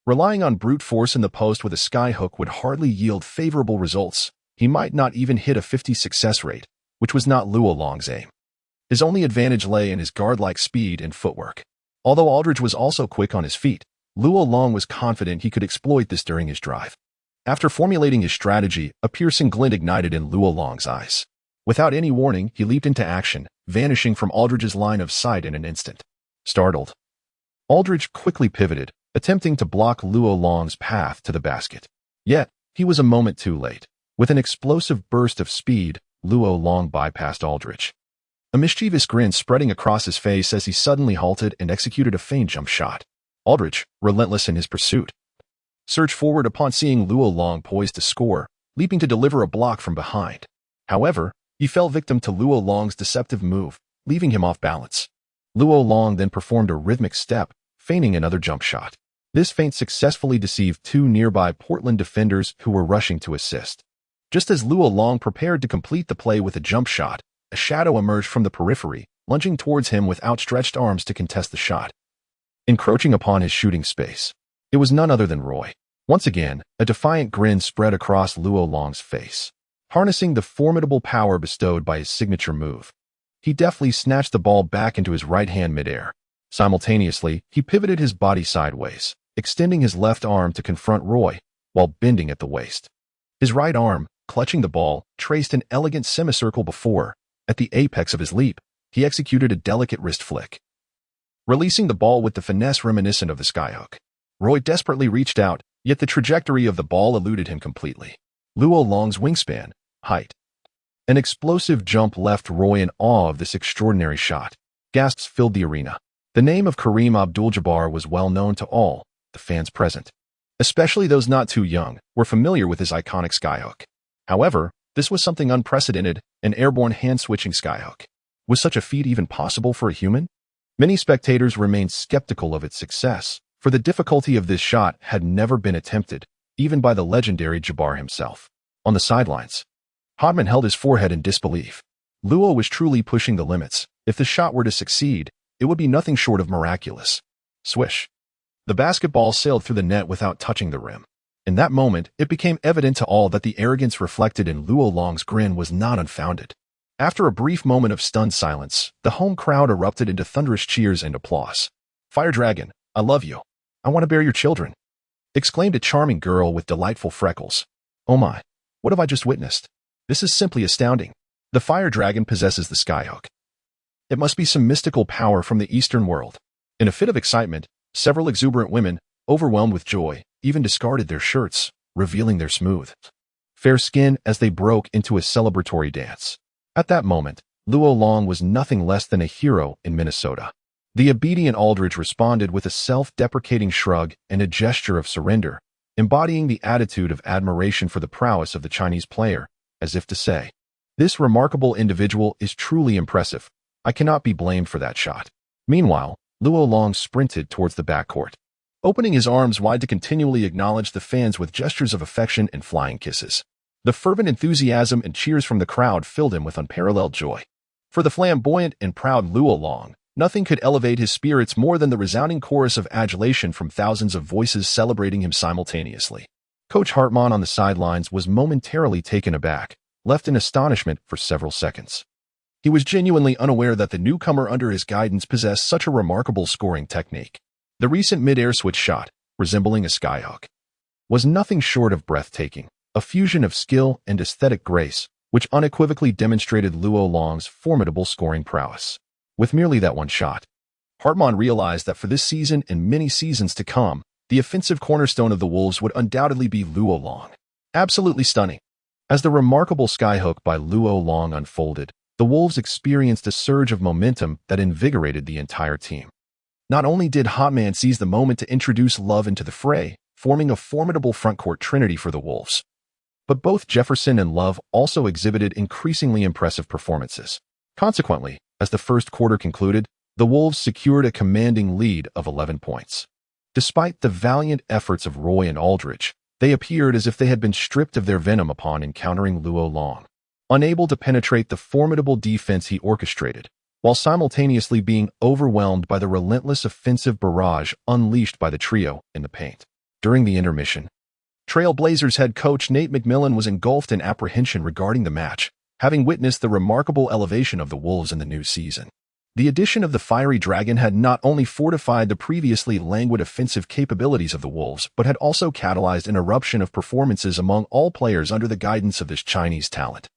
Relying on brute force in the post with a skyhook would hardly yield favorable results. He might not even hit a 50 success rate, which was not Luo Long's aim. His only advantage lay in his guard-like speed and footwork. Although Aldridge was also quick on his feet, Luo Long was confident he could exploit this during his drive. After formulating his strategy, a piercing glint ignited in Luo Long's eyes. Without any warning, he leaped into action, vanishing from Aldridge's line of sight in an instant. Startled, Aldridge quickly pivoted, attempting to block Luo Long's path to the basket. Yet, he was a moment too late. With an explosive burst of speed, Luo Long bypassed Aldridge, a mischievous grin spreading across his face as he suddenly halted and executed a feint jump shot. Aldridge, relentless in his pursuit, surged forward upon seeing Luo Long poised to score, leaping to deliver a block from behind. However, he fell victim to Luo Long's deceptive move, leaving him off balance. Luo Long then performed a rhythmic step, feigning another jump shot. This feint successfully deceived 2 nearby Portland defenders who were rushing to assist. Just as Luo Long prepared to complete the play with a jump shot, a shadow emerged from the periphery, lunging towards him with outstretched arms to contest the shot, encroaching upon his shooting space. It was none other than Roy. Once again, a defiant grin spread across Luo Long's face. Harnessing the formidable power bestowed by his signature move, he deftly snatched the ball back into his right hand midair. Simultaneously, he pivoted his body sideways, extending his left arm to confront Roy, while bending at the waist. His right arm, clutching the ball, traced an elegant semicircle before, at the apex of his leap, he executed a delicate wrist flick, releasing the ball with the finesse reminiscent of the skyhook. Roy desperately reached out, yet the trajectory of the ball eluded him completely. Luo Long's wingspan, height, an explosive jump left Roy in awe of this extraordinary shot. Gasps filled the arena. The name of Kareem Abdul-Jabbar was well known to all, the fans present, especially those not too young, were familiar with his iconic skyhook. However, this was something unprecedented, an airborne hand-switching skyhook. Was such a feat even possible for a human? Many spectators remained skeptical of its success, for the difficulty of this shot had never been attempted, even by the legendary Jabbar himself. On the sidelines, Hodman held his forehead in disbelief. Luo was truly pushing the limits. If the shot were to succeed, it would be nothing short of miraculous. Swish. The basketball sailed through the net without touching the rim. In that moment, it became evident to all that the arrogance reflected in Luo Long's grin was not unfounded. After a brief moment of stunned silence, the home crowd erupted into thunderous cheers and applause. "Fire Dragon, I love you. I want to bear your children," exclaimed a charming girl with delightful freckles. "Oh my, what have I just witnessed? This is simply astounding. The Fire Dragon possesses the skyhook. It must be some mystical power from the Eastern world." In a fit of excitement, several exuberant women, overwhelmed with joy, even discarded their shirts, revealing their smooth, fair skin as they broke into a celebratory dance. At that moment, Luo Long was nothing less than a hero in Minnesota. The obedient Aldridge responded with a self-deprecating shrug and a gesture of surrender, embodying the attitude of admiration for the prowess of the Chinese player, as if to say, "This remarkable individual is truly impressive. I cannot be blamed for that shot." Meanwhile, Luo Long sprinted towards the backcourt, opening his arms wide to continually acknowledge the fans with gestures of affection and flying kisses. The fervent enthusiasm and cheers from the crowd filled him with unparalleled joy. For the flamboyant and proud Luo Long, nothing could elevate his spirits more than the resounding chorus of adulation from thousands of voices celebrating him simultaneously. Coach Hartman on the sidelines was momentarily taken aback, left in astonishment for several seconds. He was genuinely unaware that the newcomer under his guidance possessed such a remarkable scoring technique. The recent mid-air switch shot, resembling a skyhook, was nothing short of breathtaking, a fusion of skill and aesthetic grace, which unequivocally demonstrated Luo Long's formidable scoring prowess. With merely that one shot, Hartman realized that for this season and many seasons to come, the offensive cornerstone of the Wolves would undoubtedly be Luo Long. Absolutely stunning. As the remarkable skyhook by Luo Long unfolded, the Wolves experienced a surge of momentum that invigorated the entire team. Not only did Hotman seize the moment to introduce Love into the fray, forming a formidable frontcourt trinity for the Wolves, but both Jefferson and Love also exhibited increasingly impressive performances. Consequently, as the first quarter concluded, the Wolves secured a commanding lead of 11 points. Despite the valiant efforts of Roy and Aldridge, they appeared as if they had been stripped of their venom upon encountering Luo Long. Unable to penetrate the formidable defense he orchestrated, while simultaneously being overwhelmed by the relentless offensive barrage unleashed by the trio in the paint. During the intermission, Trail Blazers head coach Nate McMillan was engulfed in apprehension regarding the match, having witnessed the remarkable elevation of the Wolves in the new season. The addition of the Fiery Dragon had not only fortified the previously languid offensive capabilities of the Wolves, but had also catalyzed an eruption of performances among all players under the guidance of this Chinese talent.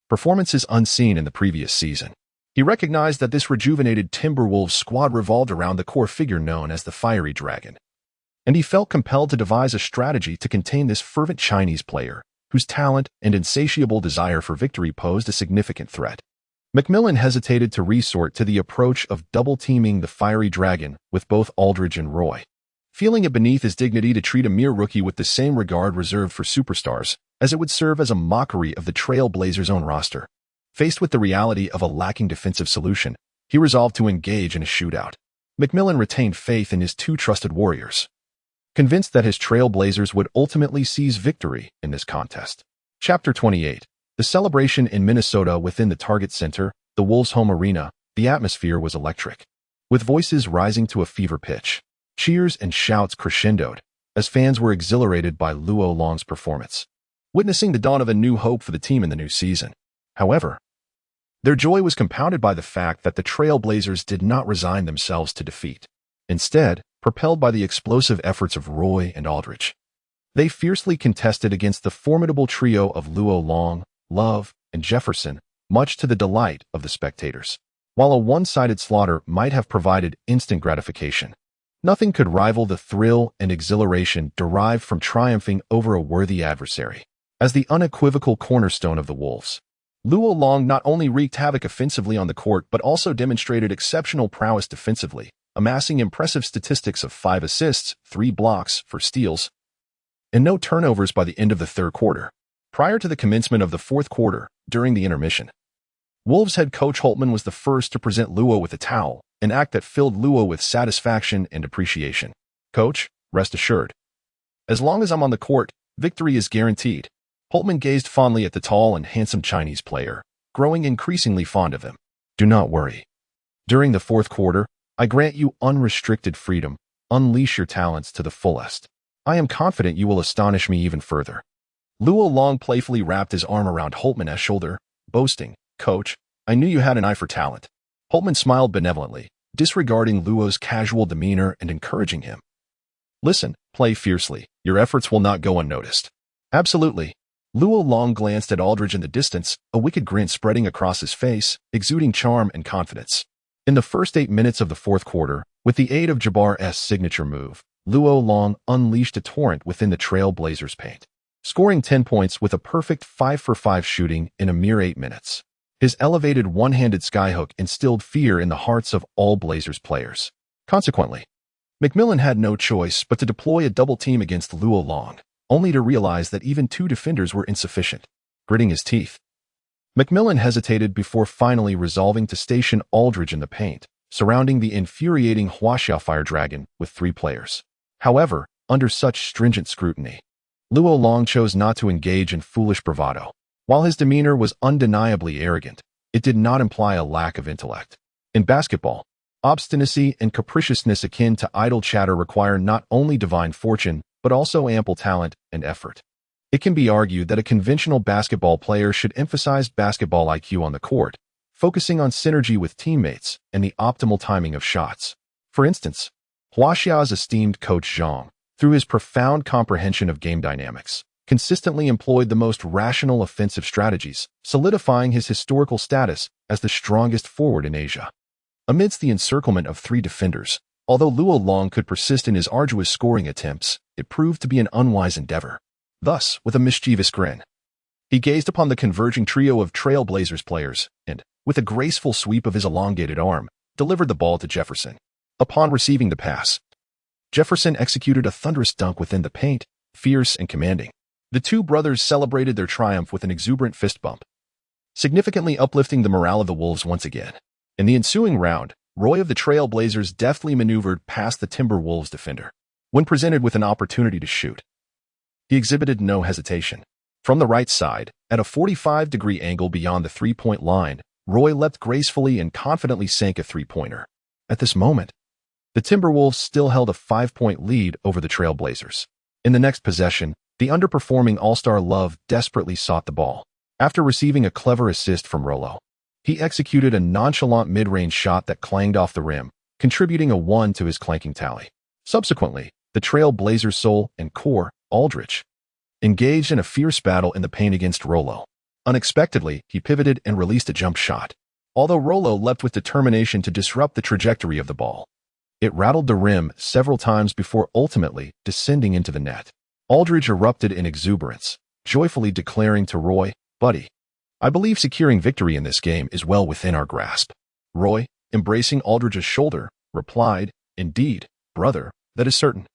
Performances unseen in the previous season. He recognized that this rejuvenated Timberwolves squad revolved around the core figure known as the Fiery Dragon, and he felt compelled to devise a strategy to contain this fervent Chinese player, whose talent and insatiable desire for victory posed a significant threat. McMillan hesitated to resort to the approach of double-teaming the Fiery Dragon with both Aldridge and Roy. Feeling it beneath his dignity to treat a mere rookie with the same regard reserved for superstars, as it would serve as a mockery of the Trail Blazers' own roster. Faced with the reality of a lacking defensive solution, he resolved to engage in a shootout. McMillan retained faith in his two trusted warriors, convinced that his Trail Blazers would ultimately seize victory in this contest. Chapter 28. The celebration in Minnesota within the Target Center, the Wolves' home arena, the atmosphere was electric. With voices rising to a fever pitch, cheers and shouts crescendoed, as fans were exhilarated by Luo Long's performance, witnessing the dawn of a new hope for the team in the new season. However, their joy was compounded by the fact that the Trail Blazers did not resign themselves to defeat. Instead, propelled by the explosive efforts of Roy and Aldridge, they fiercely contested against the formidable trio of Luo Long, Love, and Jefferson, much to the delight of the spectators. While a one-sided slaughter might have provided instant gratification, nothing could rival the thrill and exhilaration derived from triumphing over a worthy adversary. As the unequivocal cornerstone of the Wolves, Luo Long not only wreaked havoc offensively on the court but also demonstrated exceptional prowess defensively, amassing impressive statistics of 5 assists, 3 blocks for steals, and no turnovers by the end of the third quarter. Prior to the commencement of the fourth quarter, during the intermission, Wolves head coach Holtman was the first to present Luo with a towel, an act that filled Luo with satisfaction and appreciation. "Coach, rest assured. As long as I'm on the court, victory is guaranteed," Holtman gazed fondly at the tall and handsome Chinese player, growing increasingly fond of him. Do not worry. During the fourth quarter, I grant you unrestricted freedom. Unleash your talents to the fullest. I am confident you will astonish me even further. Luo Long playfully wrapped his arm around Holtman's shoulder, boasting, Coach, I knew you had an eye for talent. Holtman smiled benevolently, disregarding Luo's casual demeanor and encouraging him. Listen, play fiercely. Your efforts will not go unnoticed. Absolutely. Luo Long glanced at Aldridge in the distance, a wicked grin spreading across his face, exuding charm and confidence. In the first 8 minutes of the fourth quarter, with the aid of Jabbar's signature move, Luo Long unleashed a torrent within the Trail Blazers' paint, scoring 10 points with a perfect 5-for-5 shooting in a mere 8 minutes. His elevated one-handed skyhook instilled fear in the hearts of all Blazers players. Consequently, McMillan had no choice but to deploy a double team against Luo Long, only to realize that even 2 defenders were insufficient. Gritting his teeth, McMillan hesitated before finally resolving to station Aldridge in the paint, surrounding the infuriating Huaxia Fire Dragon with 3 players. However, under such stringent scrutiny, Luo Long chose not to engage in foolish bravado. While his demeanor was undeniably arrogant, it did not imply a lack of intellect. In basketball, obstinacy and capriciousness akin to idle chatter require not only divine fortune, but also ample talent and effort. It can be argued that a conventional basketball player should emphasize basketball IQ on the court, focusing on synergy with teammates and the optimal timing of shots. For instance, Huaxia's esteemed coach Zhang, through his profound comprehension of game dynamics, consistently employed the most rational offensive strategies, solidifying his historical status as the strongest forward in Asia. Amidst the encirclement of 3 defenders, although Luo Long could persist in his arduous scoring attempts, it proved to be an unwise endeavor. Thus, with a mischievous grin, he gazed upon the converging trio of Trail Blazers players and, with a graceful sweep of his elongated arm, delivered the ball to Jefferson. Upon receiving the pass, Jefferson executed a thunderous dunk within the paint, fierce and commanding. The 2 brothers celebrated their triumph with an exuberant fist bump, significantly uplifting the morale of the Wolves once again. In the ensuing round, Roy of the Trail Blazers deftly maneuvered past the Timberwolves defender. When presented with an opportunity to shoot, he exhibited no hesitation. From the right side, at a 45-degree angle beyond the 3-point line, Roy leapt gracefully and confidently sank a 3-pointer. At this moment, the Timberwolves still held a 5-point lead over the Trail Blazers. In the next possession, the underperforming All-Star Love desperately sought the ball. After receiving a clever assist from Rollo, he executed a nonchalant mid-range shot that clanged off the rim, contributing a 1 to his clanking tally. Subsequently, the Trail Blazers' soul and core, Aldridge, engaged in a fierce battle in the paint against Rollo. Unexpectedly, he pivoted and released a jump shot. Although Rollo leapt with determination to disrupt the trajectory of the ball, it rattled the rim several times before ultimately descending into the net. Aldridge erupted in exuberance, joyfully declaring to Roy, "Buddy, I believe securing victory in this game is well within our grasp." Roy, embracing Aldridge's shoulder, replied, "Indeed, brother, that is certain."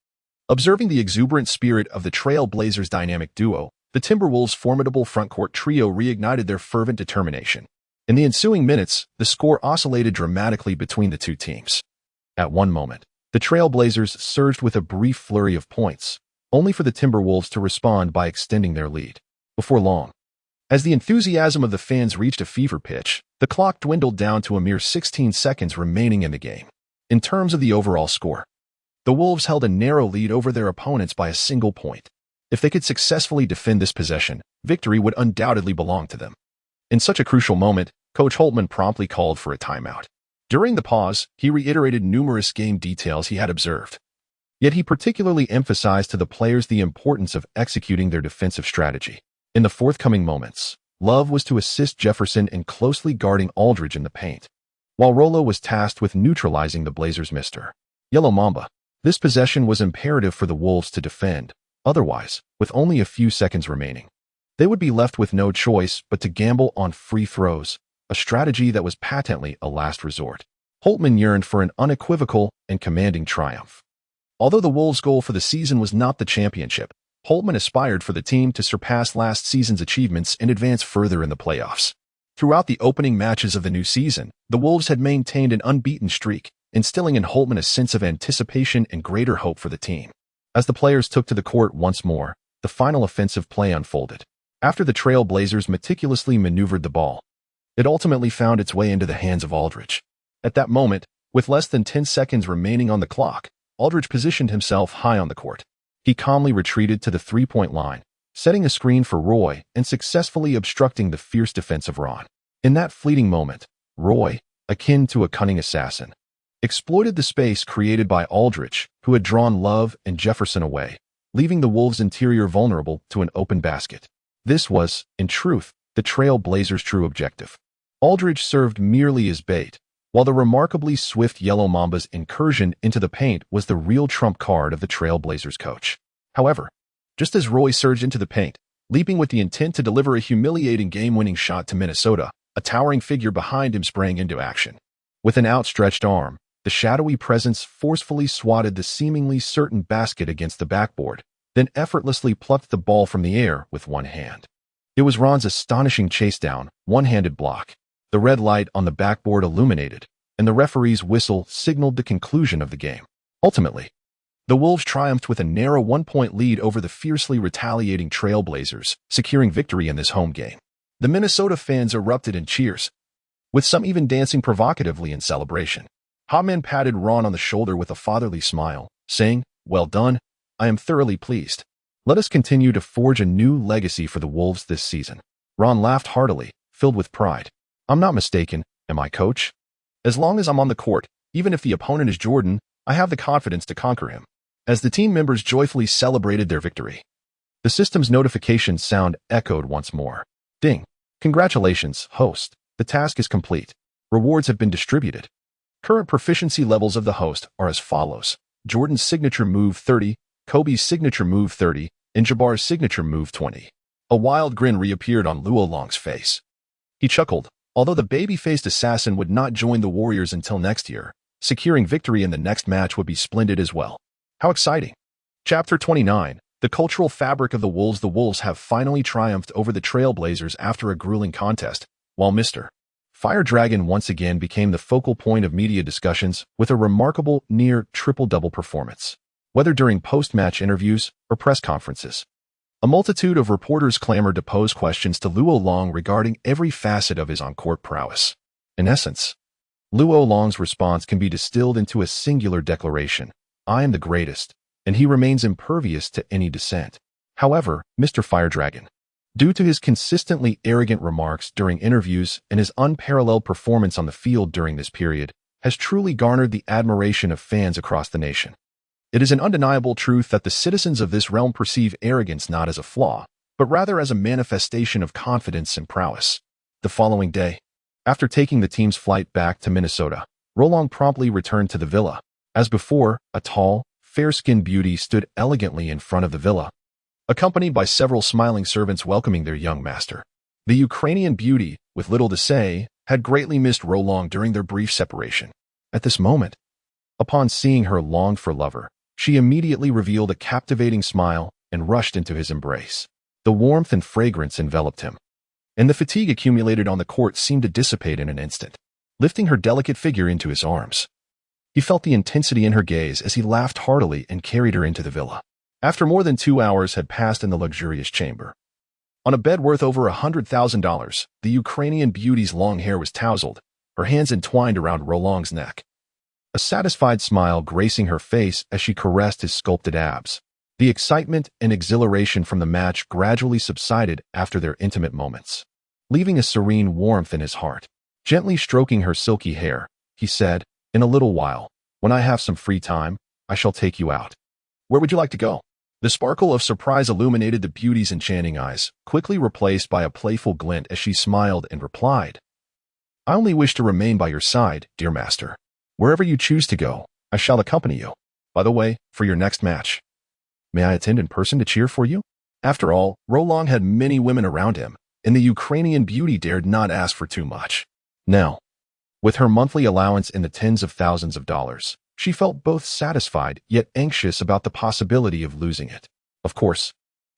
Observing the exuberant spirit of the Trail Blazers' dynamic duo, the Timberwolves' formidable frontcourt trio reignited their fervent determination. In the ensuing minutes, the score oscillated dramatically between the 2 teams. At one moment, the Trail Blazers surged with a brief flurry of points, only for the Timberwolves to respond by extending their lead. Before long, as the enthusiasm of the fans reached a fever pitch, the clock dwindled down to a mere 16 seconds remaining in the game. In terms of the overall score, the Wolves held a narrow lead over their opponents by a single point. If they could successfully defend this possession, victory would undoubtedly belong to them. In such a crucial moment, Coach Holtman promptly called for a timeout. During the pause, he reiterated numerous game details he had observed. Yet he particularly emphasized to the players the importance of executing their defensive strategy. In the forthcoming moments, Love was to assist Jefferson in closely guarding Aldridge in the paint, while Rollo was tasked with neutralizing the Blazers' Mr. Yellow Mamba. This possession was imperative for the Wolves to defend. Otherwise, with only a few seconds remaining, they would be left with no choice but to gamble on free throws, a strategy that was patently a last resort. Holtman yearned for an unequivocal and commanding triumph. Although the Wolves' goal for the season was not the championship, Holtman aspired for the team to surpass last season's achievements and advance further in the playoffs. Throughout the opening matches of the new season, the Wolves had maintained an unbeaten streak, instilling in Holtman a sense of anticipation and greater hope for the team. As the players took to the court once more, the final offensive play unfolded. After the Trail Blazers meticulously maneuvered the ball, it ultimately found its way into the hands of Aldridge. At that moment, with less than 10 seconds remaining on the clock, Aldridge positioned himself high on the court. He calmly retreated to the three-point line, setting a screen for Roy and successfully obstructing the fierce defense of Ron. In that fleeting moment, Roy, akin to a cunning assassin, exploited the space created by Aldridge, who had drawn Love and Jefferson away, leaving the Wolves' interior vulnerable to an open basket. This was, in truth, the Trail Blazers' true objective. Aldridge served merely as bait, while the remarkably swift Yellow Mamba's incursion into the paint was the real trump card of the Trail Blazers coach. However, just as Roy surged into the paint, leaping with the intent to deliver a humiliating game-winning shot to Minnesota, a towering figure behind him sprang into action. With an outstretched arm, the shadowy presence forcefully swatted the seemingly certain basket against the backboard, then effortlessly plucked the ball from the air with one hand. It was Ron's astonishing chase-down, one-handed block. The red light on the backboard illuminated, and the referee's whistle signaled the conclusion of the game. Ultimately, the Wolves triumphed with a narrow one-point lead over the fiercely retaliating Trail Blazers, securing victory in this home game. The Minnesota fans erupted in cheers, with some even dancing provocatively in celebration. Hotman patted Ron on the shoulder with a fatherly smile, saying, "Well done, I am thoroughly pleased. Let us continue to forge a new legacy for the Wolves this season." Ron laughed heartily, filled with pride. "I'm not mistaken, am I, coach? As long as I'm on the court, even if the opponent is Jordan, I have the confidence to conquer him." As the team members joyfully celebrated their victory, the system's notification sound echoed once more. Ding. Congratulations, host. The task is complete. Rewards have been distributed. Current proficiency levels of the host are as follows: Jordan's signature move 30, Kobe's signature move 30, and Jabbar's signature move 20. A wild grin reappeared on Luo Long's face. He chuckled. Although the baby-faced assassin would not join the Warriors until next year, securing victory in the next match would be splendid as well. How exciting. Chapter 29. The cultural fabric of the Wolves. The Wolves have finally triumphed over the Trail Blazers after a grueling contest, while Mr. Fire Dragon once again became the focal point of media discussions with a remarkable near triple-double performance. Whether during post-match interviews or press conferences, a multitude of reporters clamored to pose questions to Luo Long regarding every facet of his on-court prowess. In essence, Luo Long's response can be distilled into a singular declaration: "I am the greatest," and he remains impervious to any dissent. However, Mr. Fire Dragon, due to his consistently arrogant remarks during interviews and his unparalleled performance on the field during this period, has truly garnered the admiration of fans across the nation. It is an undeniable truth that the citizens of this realm perceive arrogance not as a flaw, but rather as a manifestation of confidence and prowess. The following day, after taking the team's flight back to Minnesota, Rolong promptly returned to the villa. As before, a tall, fair-skinned beauty stood elegantly in front of the villa, accompanied by several smiling servants welcoming their young master. The Ukrainian beauty, with little to say, had greatly missed Rolong during their brief separation. At this moment, upon seeing her longed-for lover, she immediately revealed a captivating smile and rushed into his embrace. The warmth and fragrance enveloped him, and the fatigue accumulated on the court seemed to dissipate in an instant. Lifting her delicate figure into his arms, he felt the intensity in her gaze as he laughed heartily and carried her into the villa. After more than 2 hours had passed in the luxurious chamber, on a bed worth over $100,000, the Ukrainian beauty's long hair was tousled, her hands entwined around Rolong's neck, a satisfied smile gracing her face as she caressed his sculpted abs. The excitement and exhilaration from the match gradually subsided after their intimate moments, leaving a serene warmth in his heart. Gently stroking her silky hair, he said, "In a little while, when I have some free time, I shall take you out. Where would you like to go?" The sparkle of surprise illuminated the beauty's enchanting eyes, quickly replaced by a playful glint as she smiled and replied, "I only wish to remain by your side, dear master. Wherever you choose to go, I shall accompany you. By the way, for your next match, may I attend in person to cheer for you?" After all, Rolong had many women around him, and the Ukrainian beauty dared not ask for too much. Now, with her monthly allowance in the tens of thousands of dollars, she felt both satisfied yet anxious about the possibility of losing it. Of course,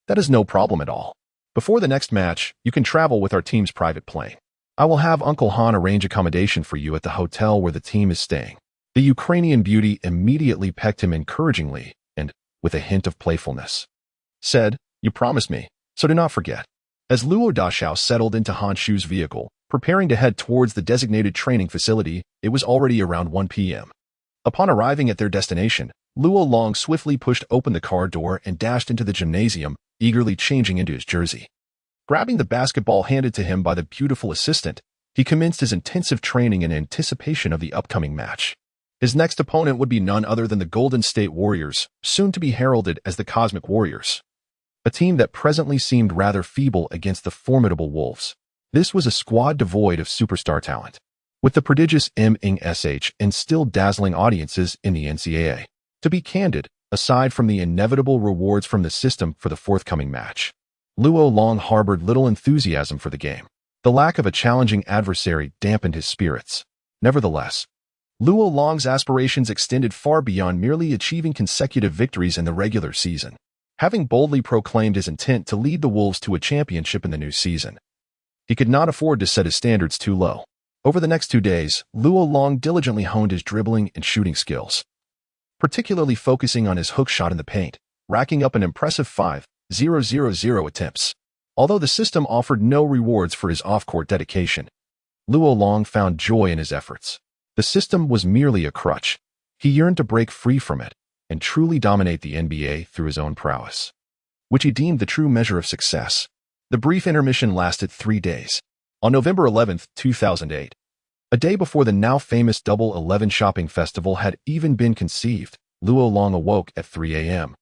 that is no problem at all. Before the next match, you can travel with our team's private plane. I will have Uncle Han arrange accommodation for you at the hotel where the team is staying. The Ukrainian beauty immediately pecked him encouragingly and, with a hint of playfulness, said, "You promised me, so do not forget." As Luo Dashao settled into Han Shu's vehicle, preparing to head towards the designated training facility, it was already around 1 p.m. Upon arriving at their destination, Luo Long swiftly pushed open the car door and dashed into the gymnasium, eagerly changing into his jersey. Grabbing the basketball handed to him by the beautiful assistant, he commenced his intensive training in anticipation of the upcoming match. His next opponent would be none other than the Golden State Warriors, soon to be heralded as the Cosmic Warriors, a team that presently seemed rather feeble against the formidable Wolves. This was a squad devoid of superstar talent, with the prodigious MNSH and still dazzling audiences in the NCAA. To be candid, aside from the inevitable rewards from the system for the forthcoming match, Luo Long harbored little enthusiasm for the game. The lack of a challenging adversary dampened his spirits. Nevertheless, Luo Long's aspirations extended far beyond merely achieving consecutive victories in the regular season. Having boldly proclaimed his intent to lead the Wolves to a championship in the new season, he could not afford to set his standards too low. Over the next 2 days, Luo Long diligently honed his dribbling and shooting skills, particularly focusing on his hook shot in the paint, racking up an impressive 5,000 attempts. Although the system offered no rewards for his off-court dedication, Luo Long found joy in his efforts. The system was merely a crutch. He yearned to break free from it and truly dominate the NBA through his own prowess, which he deemed the true measure of success. The brief intermission lasted 3 days. On November 11, 2008, a day before the now famous Double 11 shopping festival had even been conceived, Luo Long awoke at 3 a.m.,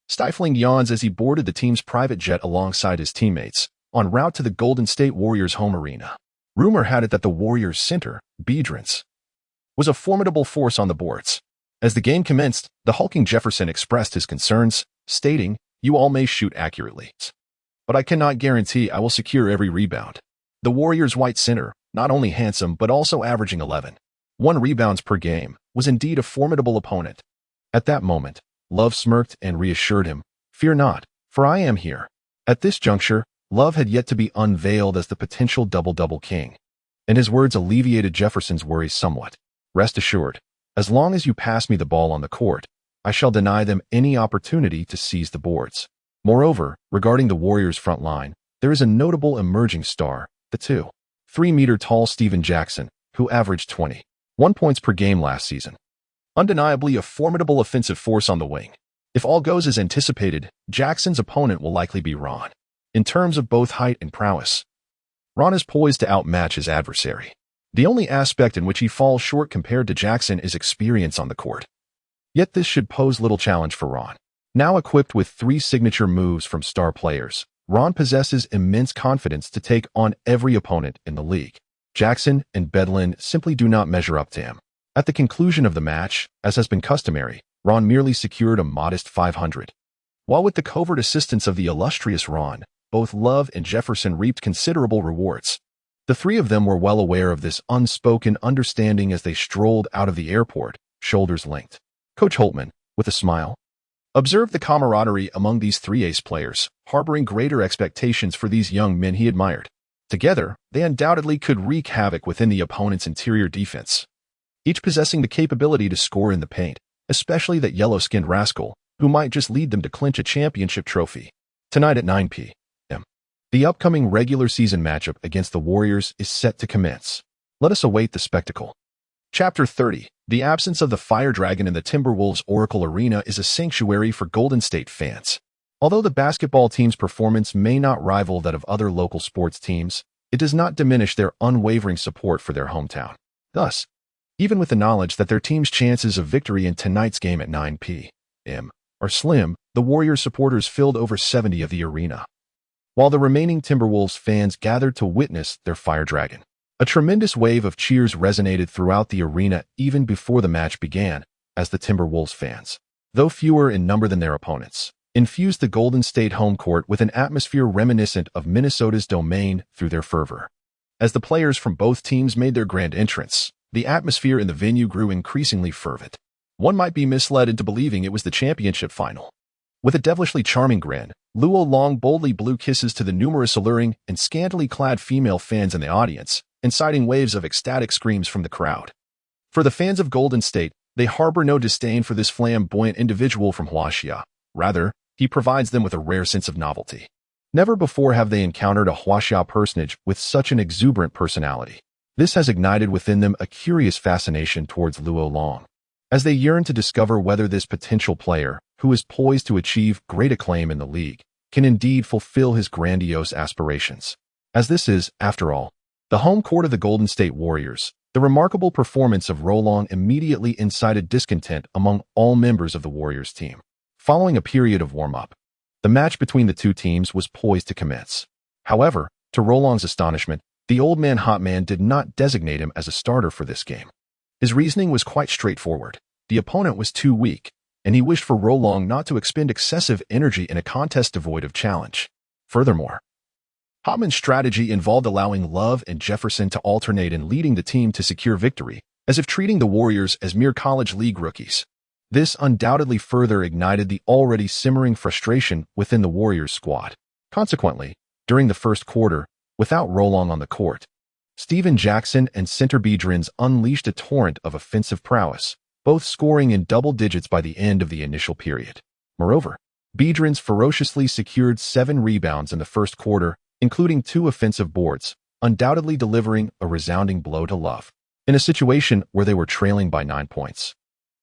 stifling yawns as he boarded the team's private jet alongside his teammates, en route to the Golden State Warriors' home arena. Rumor had it that the Warriors' center, Bedrance, was a formidable force on the boards. As the game commenced, the hulking Jefferson expressed his concerns, stating, "You all may shoot accurately, but I cannot guarantee I will secure every rebound." The Warriors' white center, not only handsome but also averaging 11.1 rebounds per game, was indeed a formidable opponent. At that moment, Love smirked and reassured him, "Fear not, for I am here." At this juncture, Love had yet to be unveiled as the potential double-double king, and his words alleviated Jefferson's worries somewhat. "Rest assured, as long as you pass me the ball on the court, I shall deny them any opportunity to seize the boards." Moreover, regarding the Warriors' front line, there is a notable emerging star, the 2.3-meter-tall Stephen Jackson, who averaged 21 points per game last season. Undeniably a formidable offensive force on the wing. If all goes as anticipated, Jackson's opponent will likely be Ron. In terms of both height and prowess, Ron is poised to outmatch his adversary. The only aspect in which he falls short compared to Jackson is experience on the court. Yet this should pose little challenge for Ron. Now equipped with 3 signature moves from star players, Ron possesses immense confidence to take on every opponent in the league. Jackson and Bedlin simply do not measure up to him. At the conclusion of the match, as has been customary, Ron merely secured a modest 500. While with the covert assistance of the illustrious Ron, both Love and Jefferson reaped considerable rewards. The 3 of them were well aware of this unspoken understanding as they strolled out of the airport, shoulders linked. Coach Holtman, with a smile, observed the camaraderie among these 3 ace players, harboring greater expectations for these young men he admired. Together, they undoubtedly could wreak havoc within the opponent's interior defense, each possessing the capability to score in the paint, especially that yellow-skinned rascal, who might just lead them to clinch a championship trophy. Tonight at 9 p.m., the upcoming regular season matchup against the Warriors is set to commence. Let us await the spectacle. Chapter 30. The absence of the Fire Dragon in the Timberwolves Oracle Arena is a sanctuary for Golden State fans. Although the basketball team's performance may not rival that of other local sports teams, it does not diminish their unwavering support for their hometown. Thus, even with the knowledge that their team's chances of victory in tonight's game at 9 p.m. are slim, the Warriors supporters filled over 70 of the arena, while the remaining Timberwolves fans gathered to witness their Fire Dragon. A tremendous wave of cheers resonated throughout the arena even before the match began, as the Timberwolves fans, though fewer in number than their opponents, infused the Golden State home court with an atmosphere reminiscent of Minnesota's domain through their fervor. As the players from both teams made their grand entrance, the atmosphere in the venue grew increasingly fervent. One might be misled into believing it was the championship final. With a devilishly charming grin, Luo Long boldly blew kisses to the numerous alluring and scantily clad female fans in the audience, inciting waves of ecstatic screams from the crowd. For the fans of Golden State, they harbor no disdain for this flamboyant individual from Huaxia. Rather, he provides them with a rare sense of novelty. Never before have they encountered a Huaxia personage with such an exuberant personality. This has ignited within them a curious fascination towards Luo Long, as they yearn to discover whether this potential player, who is poised to achieve great acclaim in the league, can indeed fulfill his grandiose aspirations. As this is, after all, the home court of the Golden State Warriors, the remarkable performance of Rolong immediately incited discontent among all members of the Warriors team. Following a period of warm-up, the match between the two teams was poised to commence. However, to Rolong's astonishment, the old man Hot Man did not designate him as a starter for this game. His reasoning was quite straightforward. The opponent was too weak, and he wished for Rolong not to expend excessive energy in a contest devoid of challenge. Furthermore, Hotman's strategy involved allowing Love and Jefferson to alternate in leading the team to secure victory, as if treating the Warriors as mere college league rookies. This undoubtedly further ignited the already simmering frustration within the Warriors squad. Consequently, during the first quarter, without Rolong on the court, Steven Jackson and center Biedrins unleashed a torrent of offensive prowess, both scoring in double digits by the end of the initial period. Moreover, Biedrins ferociously secured 7 rebounds in the first quarter, including 2 offensive boards, undoubtedly delivering a resounding blow to Love, in a situation where they were trailing by 9 points.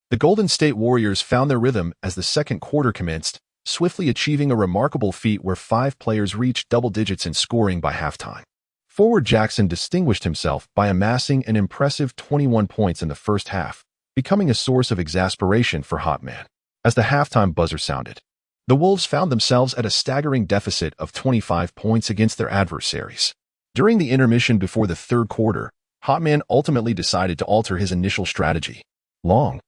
The Golden State Warriors found their rhythm as the second quarter commenced, swiftly achieving a remarkable feat where 5 players reached double digits in scoring by halftime. Forward Jackson distinguished himself by amassing an impressive 21 points in the first half, becoming a source of exasperation for Hot Man. As the halftime buzzer sounded, the Wolves found themselves at a staggering deficit of 25 points against their adversaries. During the intermission before the third quarter, Hot Man ultimately decided to alter his initial strategy. Long,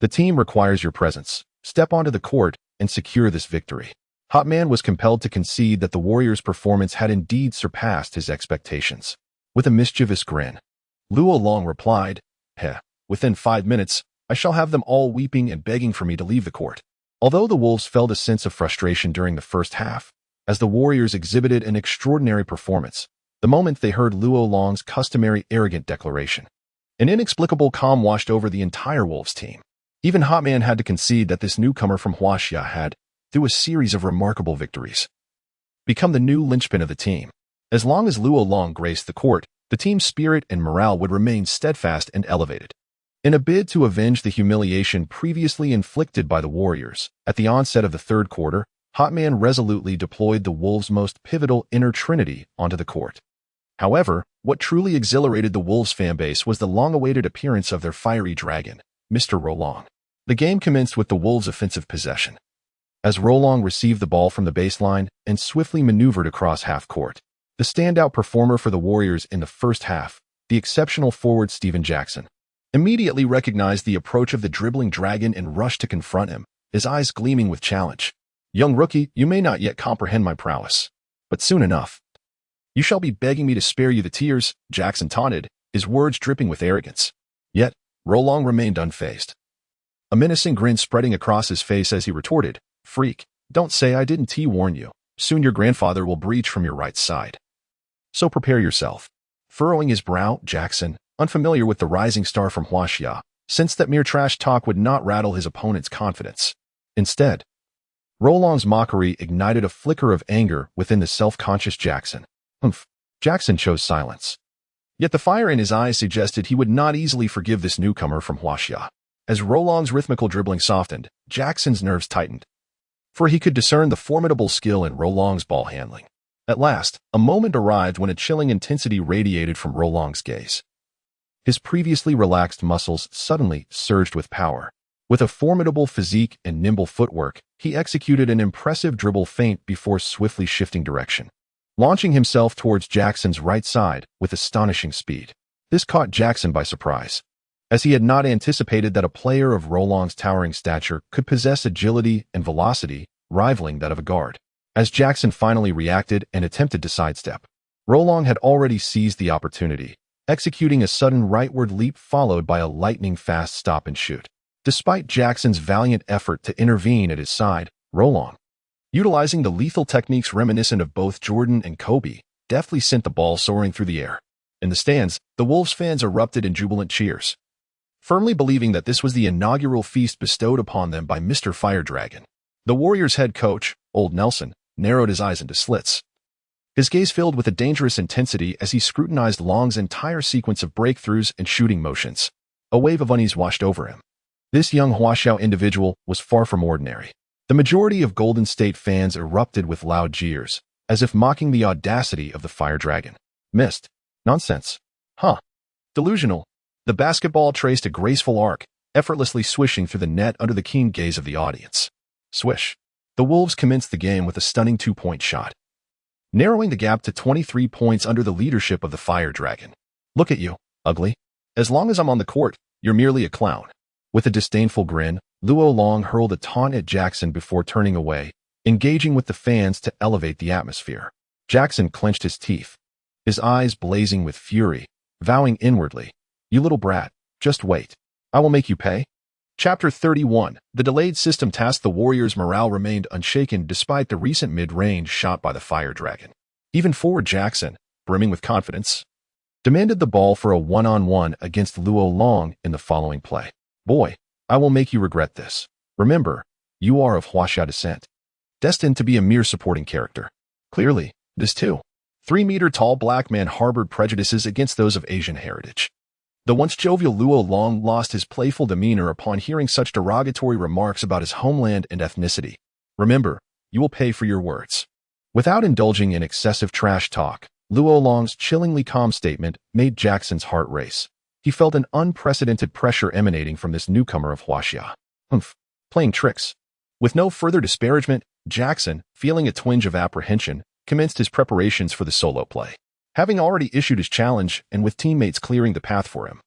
the team requires your presence. Step onto the court and secure this victory. Hot Man was compelled to concede that the Warriors' performance had indeed surpassed his expectations. With a mischievous grin, Luo Long replied, within 5 minutes, I shall have them all weeping and begging for me to leave the court. Although the Wolves felt a sense of frustration during the first half, as the Warriors exhibited an extraordinary performance, the moment they heard Luo Long's customary arrogant declaration, an inexplicable calm washed over the entire Wolves team. Even Hot Man had to concede that this newcomer from Huaxia had, through a series of remarkable victories, become the new linchpin of the team. As long as Luo Long graced the court, the team's spirit and morale would remain steadfast and elevated. In a bid to avenge the humiliation previously inflicted by the Warriors, at the onset of the third quarter, Hot Man resolutely deployed the Wolves' most pivotal inner trinity onto the court. However, what truly exhilarated the Wolves fanbase was the long-awaited appearance of their fiery dragon, Mr. Rolong. The game commenced with the Wolves' offensive possession, as Rolong received the ball from the baseline and swiftly maneuvered across half-court. The standout performer for the Warriors in the first half, the exceptional forward Steven Jackson, immediately recognized the approach of the dribbling dragon and rushed to confront him, his eyes gleaming with challenge. Young rookie, you may not yet comprehend my prowess, but soon enough, you shall be begging me to spare you the tears, Jackson taunted, his words dripping with arrogance. Yet, Rolong remained unfazed, a menacing grin spreading across his face as he retorted, Freak, don't say I didn't warn you. Soon your grandfather will breach from your right side. So prepare yourself. Furrowing his brow, Jackson, unfamiliar with the rising star from Huaxia, sensed that mere trash talk would not rattle his opponent's confidence. Instead, Rolong's mockery ignited a flicker of anger within the self-conscious Jackson. Jackson chose silence. Yet the fire in his eyes suggested he would not easily forgive this newcomer from Huaxia. As Rolong's rhythmical dribbling softened, Jackson's nerves tightened, for he could discern the formidable skill in Rolong's ball handling. At last, a moment arrived when a chilling intensity radiated from Rolong's gaze. His previously relaxed muscles suddenly surged with power. With a formidable physique and nimble footwork, he executed an impressive dribble feint before swiftly shifting direction, launching himself towards Jackson's right side with astonishing speed. This caught Jackson by surprise, as he had not anticipated that a player of Rolong's towering stature could possess agility and velocity rivaling that of a guard. As Jackson finally reacted and attempted to sidestep, Rolong had already seized the opportunity, executing a sudden rightward leap followed by a lightning-fast stop and shoot. Despite Jackson's valiant effort to intervene at his side, Rolong, utilizing the lethal techniques reminiscent of both Jordan and Kobe, deftly sent the ball soaring through the air. In the stands, the Wolves fans erupted in jubilant cheers, firmly believing that this was the inaugural feast bestowed upon them by Mr. Fire Dragon. The Warriors' head coach, Old Nelson, narrowed his eyes into slits. His gaze filled with a dangerous intensity as he scrutinized Long's entire sequence of breakthroughs and shooting motions. A wave of unease washed over him. This young Huaxiao individual was far from ordinary. The majority of Golden State fans erupted with loud jeers, as if mocking the audacity of the Fire Dragon. Missed. Nonsense. Huh. Delusional. The basketball traced a graceful arc, effortlessly swishing through the net under the keen gaze of the audience. Swish. The Wolves commenced the game with a stunning two-point shot, narrowing the gap to 23 points under the leadership of the Fire Dragon. Look at you, ugly. As long as I'm on the court, you're merely a clown. With a disdainful grin, Luo Long hurled a taunt at Jackson before turning away, engaging with the fans to elevate the atmosphere. Jackson clenched his teeth, his eyes blazing with fury, vowing inwardly, "You little brat, just wait. I will make you pay." Chapter 31. The delayed system tasked the Warriors' morale remained unshaken despite the recent mid-range shot by the Fire Dragon. Even forward Jackson, brimming with confidence, demanded the ball for a one-on-one against Luo Long in the following play. "Boy, I will make you regret this. Remember, you are of Huaxia descent, destined to be a mere supporting character." Clearly, this too. 3-meter-tall black man harbored prejudices against those of Asian heritage. The once jovial Luo Long lost his playful demeanor upon hearing such derogatory remarks about his homeland and ethnicity. "Remember, you will pay for your words." Without indulging in excessive trash talk, Luo Long's chillingly calm statement made Jackson's heart race. He felt an unprecedented pressure emanating from this newcomer of Huaxia. Playing tricks. With no further disparagement, Jackson, feeling a twinge of apprehension, commenced his preparations for the solo play. Having already issued his challenge and with teammates clearing the path for him,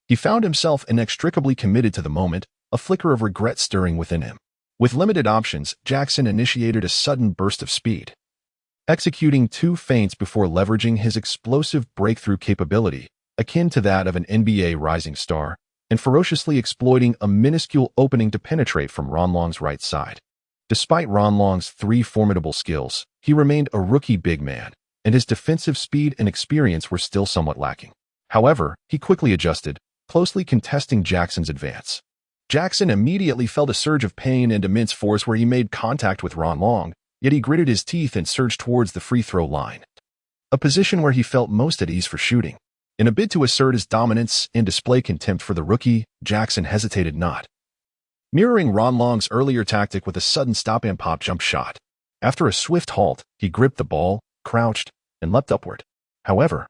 he found himself inextricably committed to the moment, a flicker of regret stirring within him. With limited options, Jackson initiated a sudden burst of speed, executing 2 feints before leveraging his explosive breakthrough capability, akin to that of an NBA rising star, and ferociously exploiting a minuscule opening to penetrate from Ron Long's right side. Despite Ron Long's 3 formidable skills, he remained a rookie big man, and his defensive speed and experience were still somewhat lacking. However, he quickly adjusted, closely contesting Jackson's advance. Jackson immediately felt a surge of pain and immense force where he made contact with Ron Long, yet he gritted his teeth and surged towards the free throw line, a position where he felt most at ease for shooting. In a bid to assert his dominance and display contempt for the rookie, Jackson hesitated not, mirroring Ron Long's earlier tactic with a sudden stop and pop jump shot. After a swift halt, he gripped the ball, crouched, and leapt upward. However,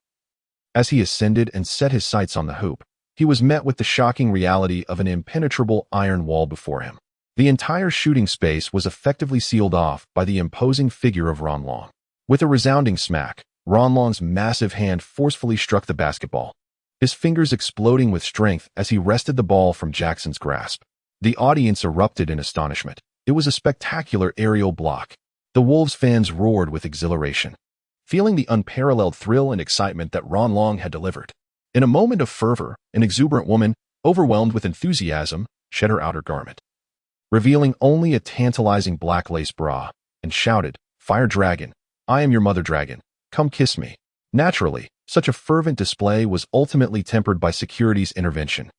as he ascended and set his sights on the hoop, he was met with the shocking reality of an impenetrable iron wall before him. The entire shooting space was effectively sealed off by the imposing figure of Ron Long. With a resounding smack, Ron Long's massive hand forcefully struck the basketball, his fingers exploding with strength as he wrested the ball from Jackson's grasp. The audience erupted in astonishment. It was a spectacular aerial block. The Wolves fans roared with exhilaration, feeling the unparalleled thrill and excitement that Ron Long had delivered. In a moment of fervor, an exuberant woman, overwhelmed with enthusiasm, shed her outer garment, revealing only a tantalizing black lace bra, and shouted, "Fire Dragon, I am your mother dragon. Come kiss me." Naturally, such a fervent display was ultimately tempered by security's intervention,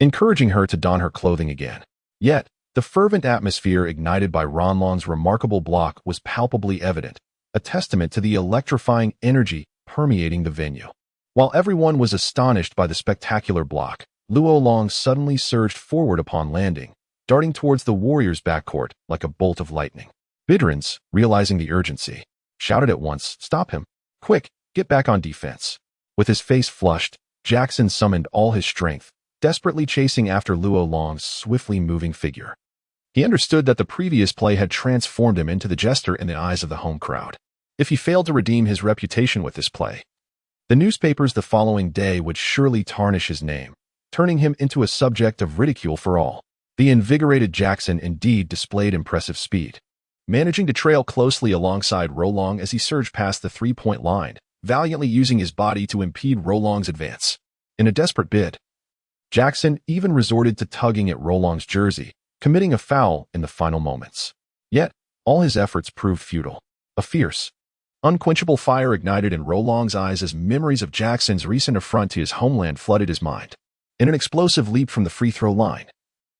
encouraging her to don her clothing again. Yet, the fervent atmosphere ignited by Ron Long's remarkable block was palpably evident, a testament to the electrifying energy permeating the venue. While everyone was astonished by the spectacular block, Luo Long suddenly surged forward upon landing, darting towards the Warriors' backcourt like a bolt of lightning. Veterans, realizing the urgency, shouted at once, "Stop him! Quick, get back on defense." With his face flushed, Jackson summoned all his strength, desperately chasing after Luo Long's swiftly moving figure. He understood that the previous play had transformed him into the jester in the eyes of the home crowd. If he failed to redeem his reputation with this play, the newspapers the following day would surely tarnish his name, turning him into a subject of ridicule for all. The invigorated Jackson indeed displayed impressive speed, managing to trail closely alongside Rolong as he surged past the three-point line, valiantly using his body to impede Rolong's advance. In a desperate bid, Jackson even resorted to tugging at Rolong's jersey, committing a foul in the final moments. Yet, all his efforts proved futile. A fierce, unquenchable fire ignited in Rolong's eyes as memories of Jackson's recent affront to his homeland flooded his mind. In an explosive leap from the free throw line,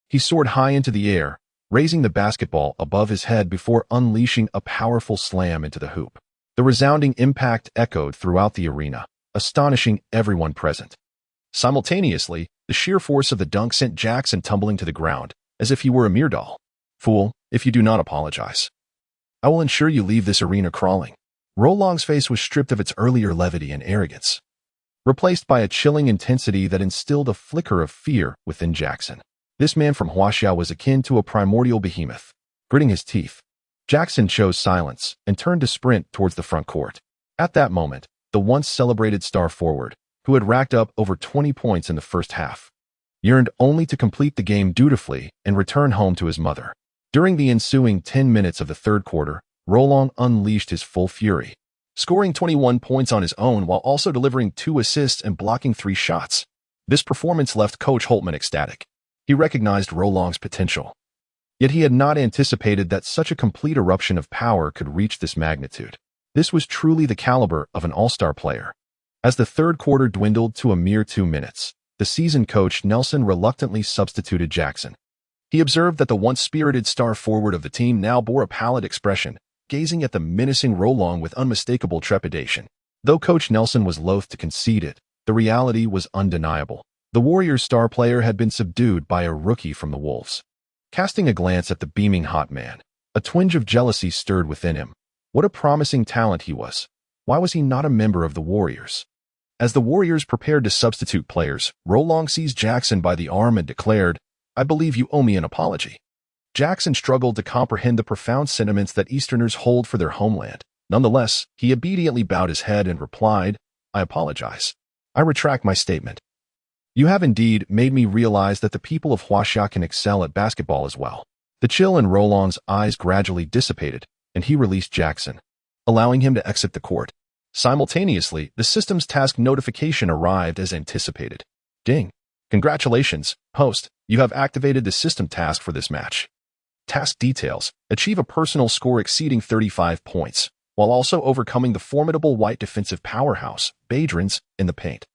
he soared high into the air, raising the basketball above his head before unleashing a powerful slam into the hoop. The resounding impact echoed throughout the arena, astonishing everyone present. Simultaneously, the sheer force of the dunk sent Jackson tumbling to the ground, as if he were a mere doll. "Fool, if you do not apologize, I will ensure you leave this arena crawling." Rolong's face was stripped of its earlier levity and arrogance, replaced by a chilling intensity that instilled a flicker of fear within Jackson. This man from Huaxia was akin to a primordial behemoth. Gritting his teeth, Jackson chose silence and turned to sprint towards the front court. At that moment, the once celebrated star forward, who had racked up over 20 points in the first half, yearned only to complete the game dutifully and return home to his mother. During the ensuing 10 minutes of the third quarter, Rolong unleashed his full fury, scoring 21 points on his own while also delivering 2 assists and blocking 3 shots. This performance left Coach Holtman ecstatic. He recognized Rolong's potential, yet he had not anticipated that such a complete eruption of power could reach this magnitude. This was truly the caliber of an all-star player. As the third quarter dwindled to a mere 2 minutes, the seasoned coach Nelson reluctantly substituted Jackson. He observed that the once spirited star forward of the team now bore a pallid expression, gazing at the menacing Rolong with unmistakable trepidation. Though Coach Nelson was loath to concede it, the reality was undeniable. The Warriors' star player had been subdued by a rookie from the Wolves. Casting a glance at the beaming hot man, a twinge of jealousy stirred within him. What a promising talent he was. Why was he not a member of the Warriors? As the Warriors prepared to substitute players, Rolong seized Jackson by the arm and declared, "I believe you owe me an apology." Jackson struggled to comprehend the profound sentiments that Easterners hold for their homeland. Nonetheless, he obediently bowed his head and replied, "I apologize. I retract my statement. You have indeed made me realize that the people of Huaxia can excel at basketball as well." The chill in Rolong's eyes gradually dissipated, and he released Jackson, allowing him to exit the court. Simultaneously, the system's task notification arrived as anticipated. Ding. Congratulations, host. You have activated the system task for this match. Task details: achieve a personal score exceeding 35 points, while also overcoming the formidable white defensive powerhouse, Badrins, in the paint.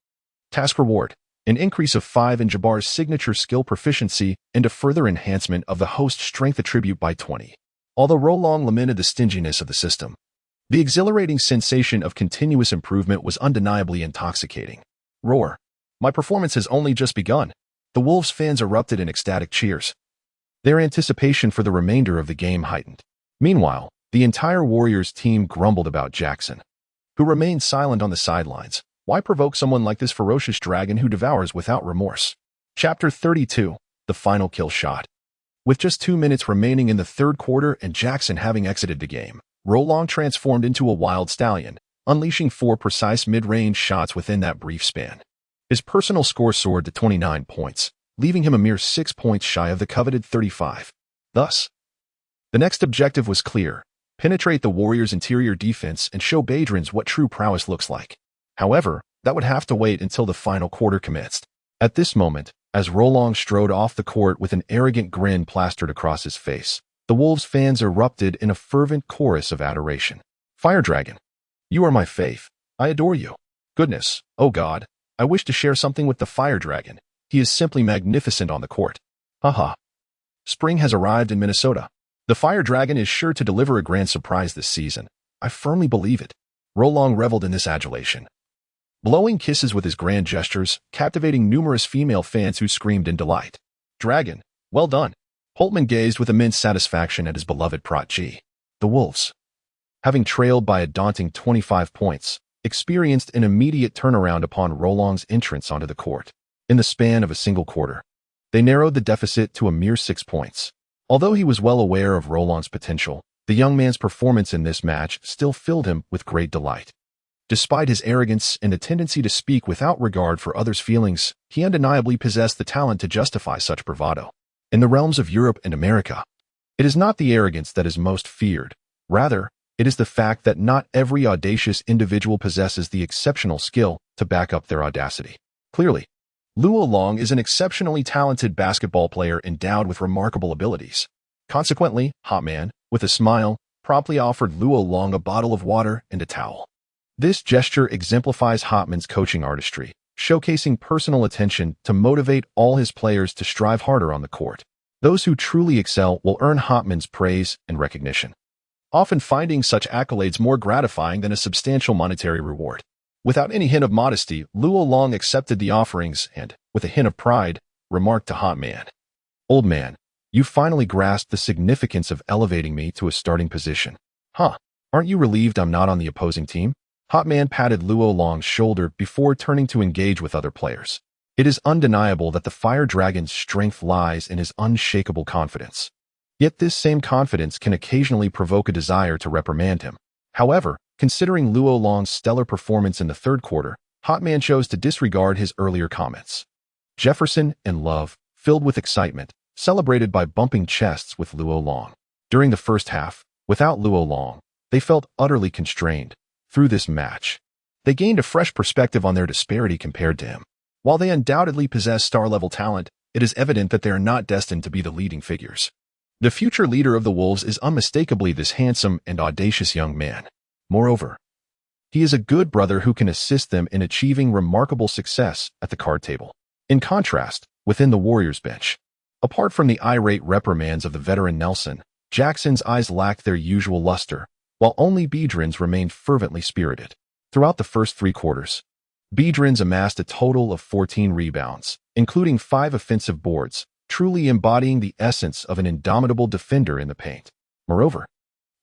Task reward: an increase of 5 in Jabbar's signature skill proficiency and a further enhancement of the host's strength attribute by 20. Although Rolong lamented the stinginess of the system, the exhilarating sensation of continuous improvement was undeniably intoxicating. Roar. My performance has only just begun. The Wolves fans erupted in ecstatic cheers. Their anticipation for the remainder of the game heightened. Meanwhile, the entire Warriors team grumbled about Jackson, who remained silent on the sidelines. Why provoke someone like this ferocious dragon who devours without remorse? Chapter 32, The Final Kill Shot. With just 2 minutes remaining in the third quarter and Jackson having exited the game, Rolong transformed into a wild stallion, unleashing 4 precise mid-range shots within that brief span. His personal score soared to 29 points, leaving him a mere 6 points shy of the coveted 35. Thus, the next objective was clear: penetrate the Warriors' interior defense and show Badrins what true prowess looks like. However, that would have to wait until the final quarter commenced. At this moment, as Rolong strode off the court with an arrogant grin plastered across his face, the Wolves fans erupted in a fervent chorus of adoration. Fire Dragon, you are my faith. I adore you. Goodness, oh God, I wish to share something with the Fire Dragon. He is simply magnificent on the court. Haha. Spring has arrived in Minnesota. The Fire Dragon is sure to deliver a grand surprise this season. I firmly believe it. Rolong reveled in this adulation, blowing kisses with his grand gestures, captivating numerous female fans who screamed in delight. Dragon, well done. Holtman gazed with immense satisfaction at his beloved protege. The Wolves, having trailed by a daunting 25 points, experienced an immediate turnaround upon Rolong's entrance onto the court. In the span of a single quarter, they narrowed the deficit to a mere 6 points. Although he was well aware of Rolong's potential, the young man's performance in this match still filled him with great delight. Despite his arrogance and a tendency to speak without regard for others' feelings, he undeniably possessed the talent to justify such bravado. In the realms of Europe and America, it is not the arrogance that is most feared. Rather, it is the fact that not every audacious individual possesses the exceptional skill to back up their audacity. Clearly, Luo Long is an exceptionally talented basketball player endowed with remarkable abilities. Consequently, Hotman, with a smile, promptly offered Luo Long a bottle of water and a towel. This gesture exemplifies Hotman's coaching artistry, showcasing personal attention to motivate all his players to strive harder on the court. Those who truly excel will earn Hotman's praise and recognition, often finding such accolades more gratifying than a substantial monetary reward. Without any hint of modesty, Luo Long accepted the offerings and, with a hint of pride, remarked to Hotman, "Old man, you finally grasped the significance of elevating me to a starting position. Huh, aren't you relieved I'm not on the opposing team?" Hotman patted Luo Long's shoulder before turning to engage with other players. It is undeniable that the Fire Dragon's strength lies in his unshakable confidence. Yet this same confidence can occasionally provoke a desire to reprimand him. However, considering Luo Long's stellar performance in the third quarter, Hotman chose to disregard his earlier comments. Jefferson and Love, filled with excitement, celebrated by bumping chests with Luo Long. During the first half, without Luo Long, they felt utterly constrained. Through this match, they gained a fresh perspective on their disparity compared to him. While they undoubtedly possess star-level talent, it is evident that they are not destined to be the leading figures. The future leader of the Wolves is unmistakably this handsome and audacious young man. Moreover, he is a good brother who can assist them in achieving remarkable success at the card table. In contrast, within the Warriors bench, apart from the irate reprimands of the veteran Nelson, Jackson's eyes lacked their usual luster, while only Biedrins remained fervently spirited. Throughout the first 3 quarters, Biedrins amassed a total of 14 rebounds, including 5 offensive boards, truly embodying the essence of an indomitable defender in the paint. Moreover,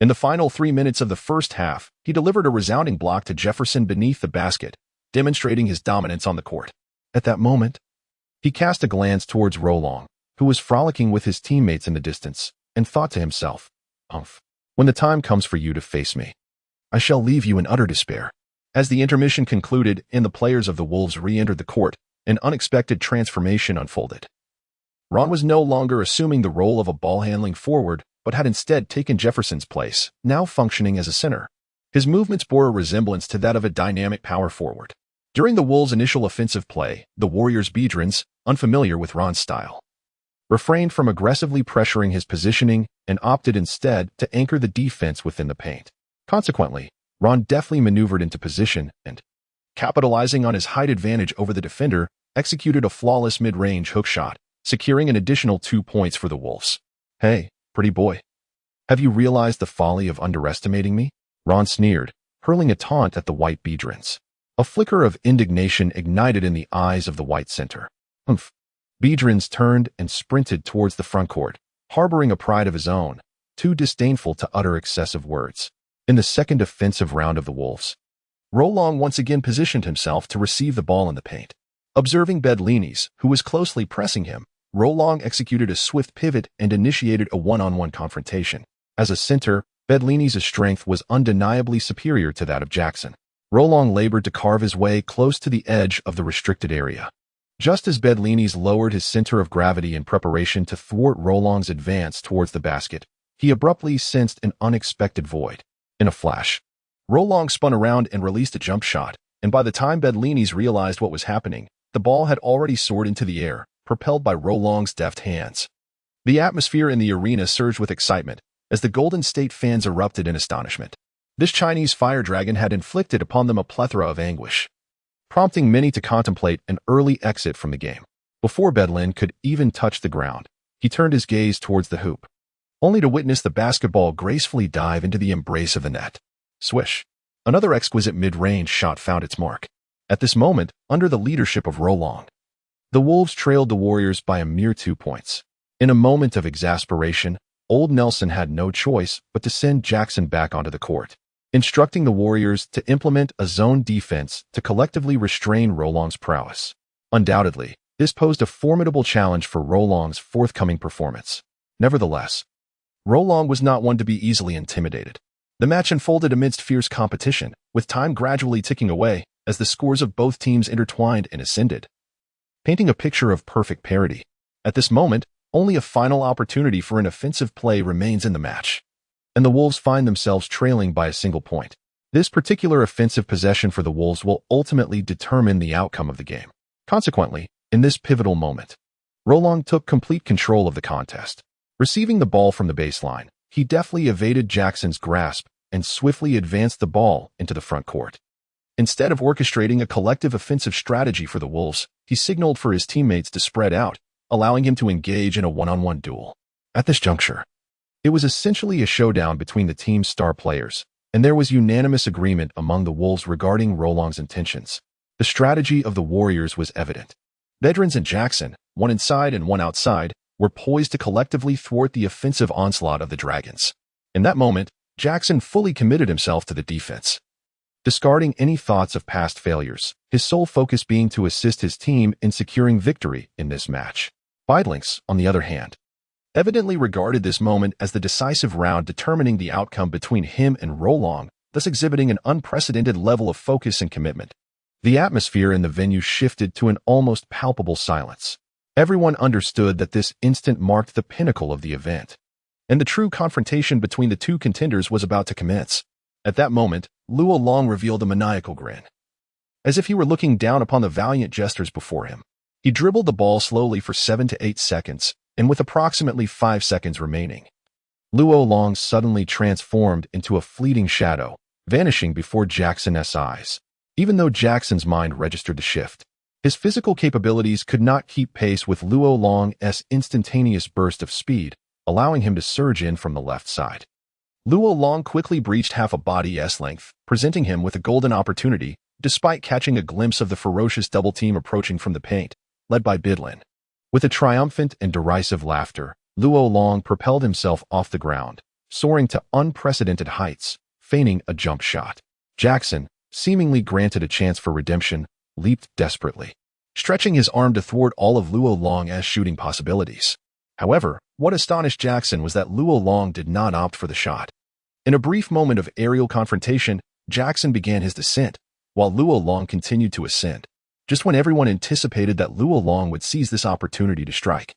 in the final 3 minutes of the first half, he delivered a resounding block to Jefferson beneath the basket, demonstrating his dominance on the court. At that moment, he cast a glance towards Rolong, who was frolicking with his teammates in the distance, and thought to himself, when the time comes for you to face me, I shall leave you in utter despair." As the intermission concluded and the players of the Wolves re-entered the court, an unexpected transformation unfolded. Ron was no longer assuming the role of a ball-handling forward, but had instead taken Jefferson's place, now functioning as a center. His movements bore a resemblance to that of a dynamic power forward. During the Wolves' initial offensive play, the Warriors' Biedrins, unfamiliar with Ron's style, refrained from aggressively pressuring his positioning and opted instead to anchor the defense within the paint. Consequently, Ron deftly maneuvered into position and, capitalizing on his height advantage over the defender, executed a flawless mid-range hook shot, securing an additional 2 points for the Wolves. "Hey, pretty boy. Have you realized the folly of underestimating me?" Ron sneered, hurling a taunt at the white Biedrins. A flicker of indignation ignited in the eyes of the white center. Biedrins turned and sprinted towards the front court, harboring a pride of his own, too disdainful to utter excessive words. In the second offensive round of the Wolves, Rolong once again positioned himself to receive the ball in the paint. Observing Bedlinis, who was closely pressing him, Rolong executed a swift pivot and initiated a one-on-one confrontation. As a center, Bedlinis' strength was undeniably superior to that of Jackson. Rolong labored to carve his way close to the edge of the restricted area. Just as Bedlinis lowered his center of gravity in preparation to thwart Rolong's advance towards the basket, he abruptly sensed an unexpected void. In a flash, Rolong spun around and released a jump shot, and by the time Bedlinis realized what was happening, the ball had already soared into the air, propelled by Rolong's deft hands. The atmosphere in the arena surged with excitement, as the Golden State fans erupted in astonishment. This Chinese fire dragon had inflicted upon them a plethora of anguish, prompting many to contemplate an early exit from the game. Before Bedlin could even touch the ground, he turned his gaze towards the hoop, only to witness the basketball gracefully dive into the embrace of the net. Swish! Another exquisite mid-range shot found its mark. At this moment, under the leadership of Rolong, the Wolves trailed the Warriors by a mere 2 points. In a moment of exasperation, old Nelson had no choice but to send Jackson back onto the court, instructing the Warriors to implement a zone defense to collectively restrain Rolong's prowess. Undoubtedly, this posed a formidable challenge for Rolong's forthcoming performance. Nevertheless, Rolong was not one to be easily intimidated. The match unfolded amidst fierce competition, with time gradually ticking away as the scores of both teams intertwined and ascended, painting a picture of perfect parity. At this moment, only a final opportunity for an offensive play remains in the match, and the Wolves find themselves trailing by a single point. This particular offensive possession for the Wolves will ultimately determine the outcome of the game. Consequently, in this pivotal moment, Rolong took complete control of the contest. Receiving the ball from the baseline, he deftly evaded Jackson's grasp and swiftly advanced the ball into the front court. Instead of orchestrating a collective offensive strategy for the Wolves, he signaled for his teammates to spread out, allowing him to engage in a one-on-one duel. At this juncture, it was essentially a showdown between the team's star players, and there was unanimous agreement among the Wolves regarding Roland's intentions. The strategy of the Warriors was evident. Veterans and Jackson, one inside and one outside, were poised to collectively thwart the offensive onslaught of the Dragons. In that moment, Jackson fully committed himself to the defense, discarding any thoughts of past failures, his sole focus being to assist his team in securing victory in this match. Beidlinks, on the other hand, evidently regarded this moment as the decisive round determining the outcome between him and Roland, thus exhibiting an unprecedented level of focus and commitment. The atmosphere in the venue shifted to an almost palpable silence. Everyone understood that this instant marked the pinnacle of the event, and the true confrontation between the two contenders was about to commence. At that moment, Luo Long revealed a maniacal grin, as if he were looking down upon the valiant jesters before him. He dribbled the ball slowly for 7 to 8 seconds, and with approximately 5 seconds remaining, Luo Long suddenly transformed into a fleeting shadow, vanishing before Jackson's eyes. Even though Jackson's mind registered the shift, his physical capabilities could not keep pace with Luo Long's instantaneous burst of speed, allowing him to surge in from the left side. Luo Long quickly breached half a body's length, presenting him with a golden opportunity, despite catching a glimpse of the ferocious double team approaching from the paint, led by Bidlin. With a triumphant and derisive laughter, Luo Long propelled himself off the ground, soaring to unprecedented heights, feigning a jump shot. Jackson, seemingly granted a chance for redemption, leaped desperately, stretching his arm to thwart all of Luo Long's shooting possibilities. However, what astonished Jackson was that Luo Long did not opt for the shot. In a brief moment of aerial confrontation, Jackson began his descent, while Luo Long continued to ascend, just when everyone anticipated that Luo Long would seize this opportunity to strike.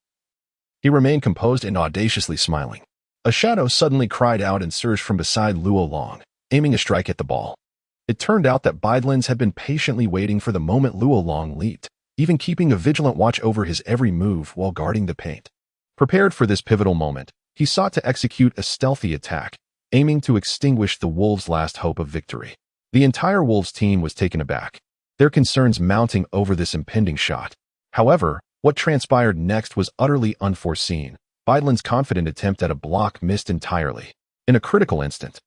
He remained composed and audaciously smiling. A shadow suddenly cried out and surged from beside Luo Long, aiming a strike at the ball. It turned out that Beidlins had been patiently waiting for the moment Luo Long leaped, even keeping a vigilant watch over his every move while guarding the paint. Prepared for this pivotal moment, he sought to execute a stealthy attack, aiming to extinguish the Wolves' last hope of victory. The entire Wolves team was taken aback, their concerns mounting over this impending shot. However, what transpired next was utterly unforeseen. Beidlin's confident attempt at a block missed entirely. In a critical instant,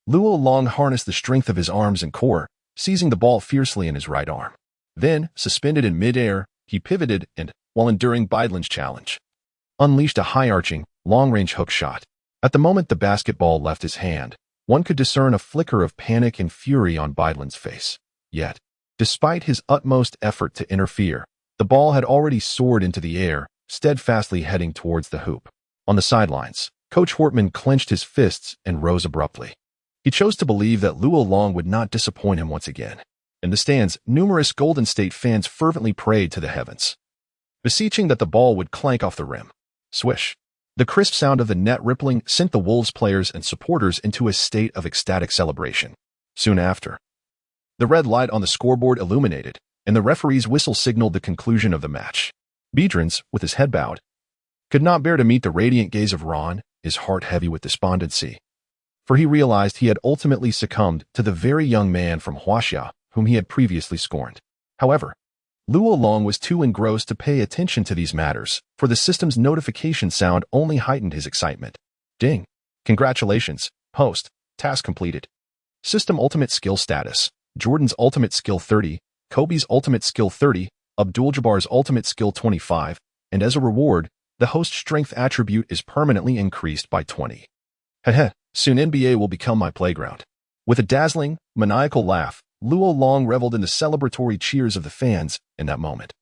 Luo Long harnessed the strength of his arms and core, seizing the ball fiercely in his right arm. Then, suspended in midair, he pivoted and, while enduring Beidlin's challenge, unleashed a high-arching, long-range hook shot. At the moment the basketball left his hand, one could discern a flicker of panic and fury on Beidlin's face. Yet, despite his utmost effort to interfere, the ball had already soared into the air, steadfastly heading towards the hoop. On the sidelines, Coach Hortman clenched his fists and rose abruptly. He chose to believe that Luo Long would not disappoint him once again. In the stands, numerous Golden State fans fervently prayed to the heavens, beseeching that the ball would clank off the rim. Swish. The crisp sound of the net rippling sent the Wolves players and supporters into a state of ecstatic celebration. Soon after, the red light on the scoreboard illuminated, and the referee's whistle signaled the conclusion of the match. Beidlins, with his head bowed, could not bear to meet the radiant gaze of Ron, his heart heavy with despondency, for he realized he had ultimately succumbed to the very young man from Huaxia whom he had previously scorned. However, Luo Long was too engrossed to pay attention to these matters, for the system's notification sound only heightened his excitement. Ding. Congratulations. Post. Task completed. System Ultimate Skill Status. Jordan's Ultimate Skill 30, Kobe's Ultimate Skill 30, Abdul-Jabbar's Ultimate Skill 25, and as a reward, the host strength attribute is permanently increased by 20. Heh, soon NBA will become my playground. With a dazzling, maniacal laugh, Luo Long reveled in the celebratory cheers of the fans in that moment.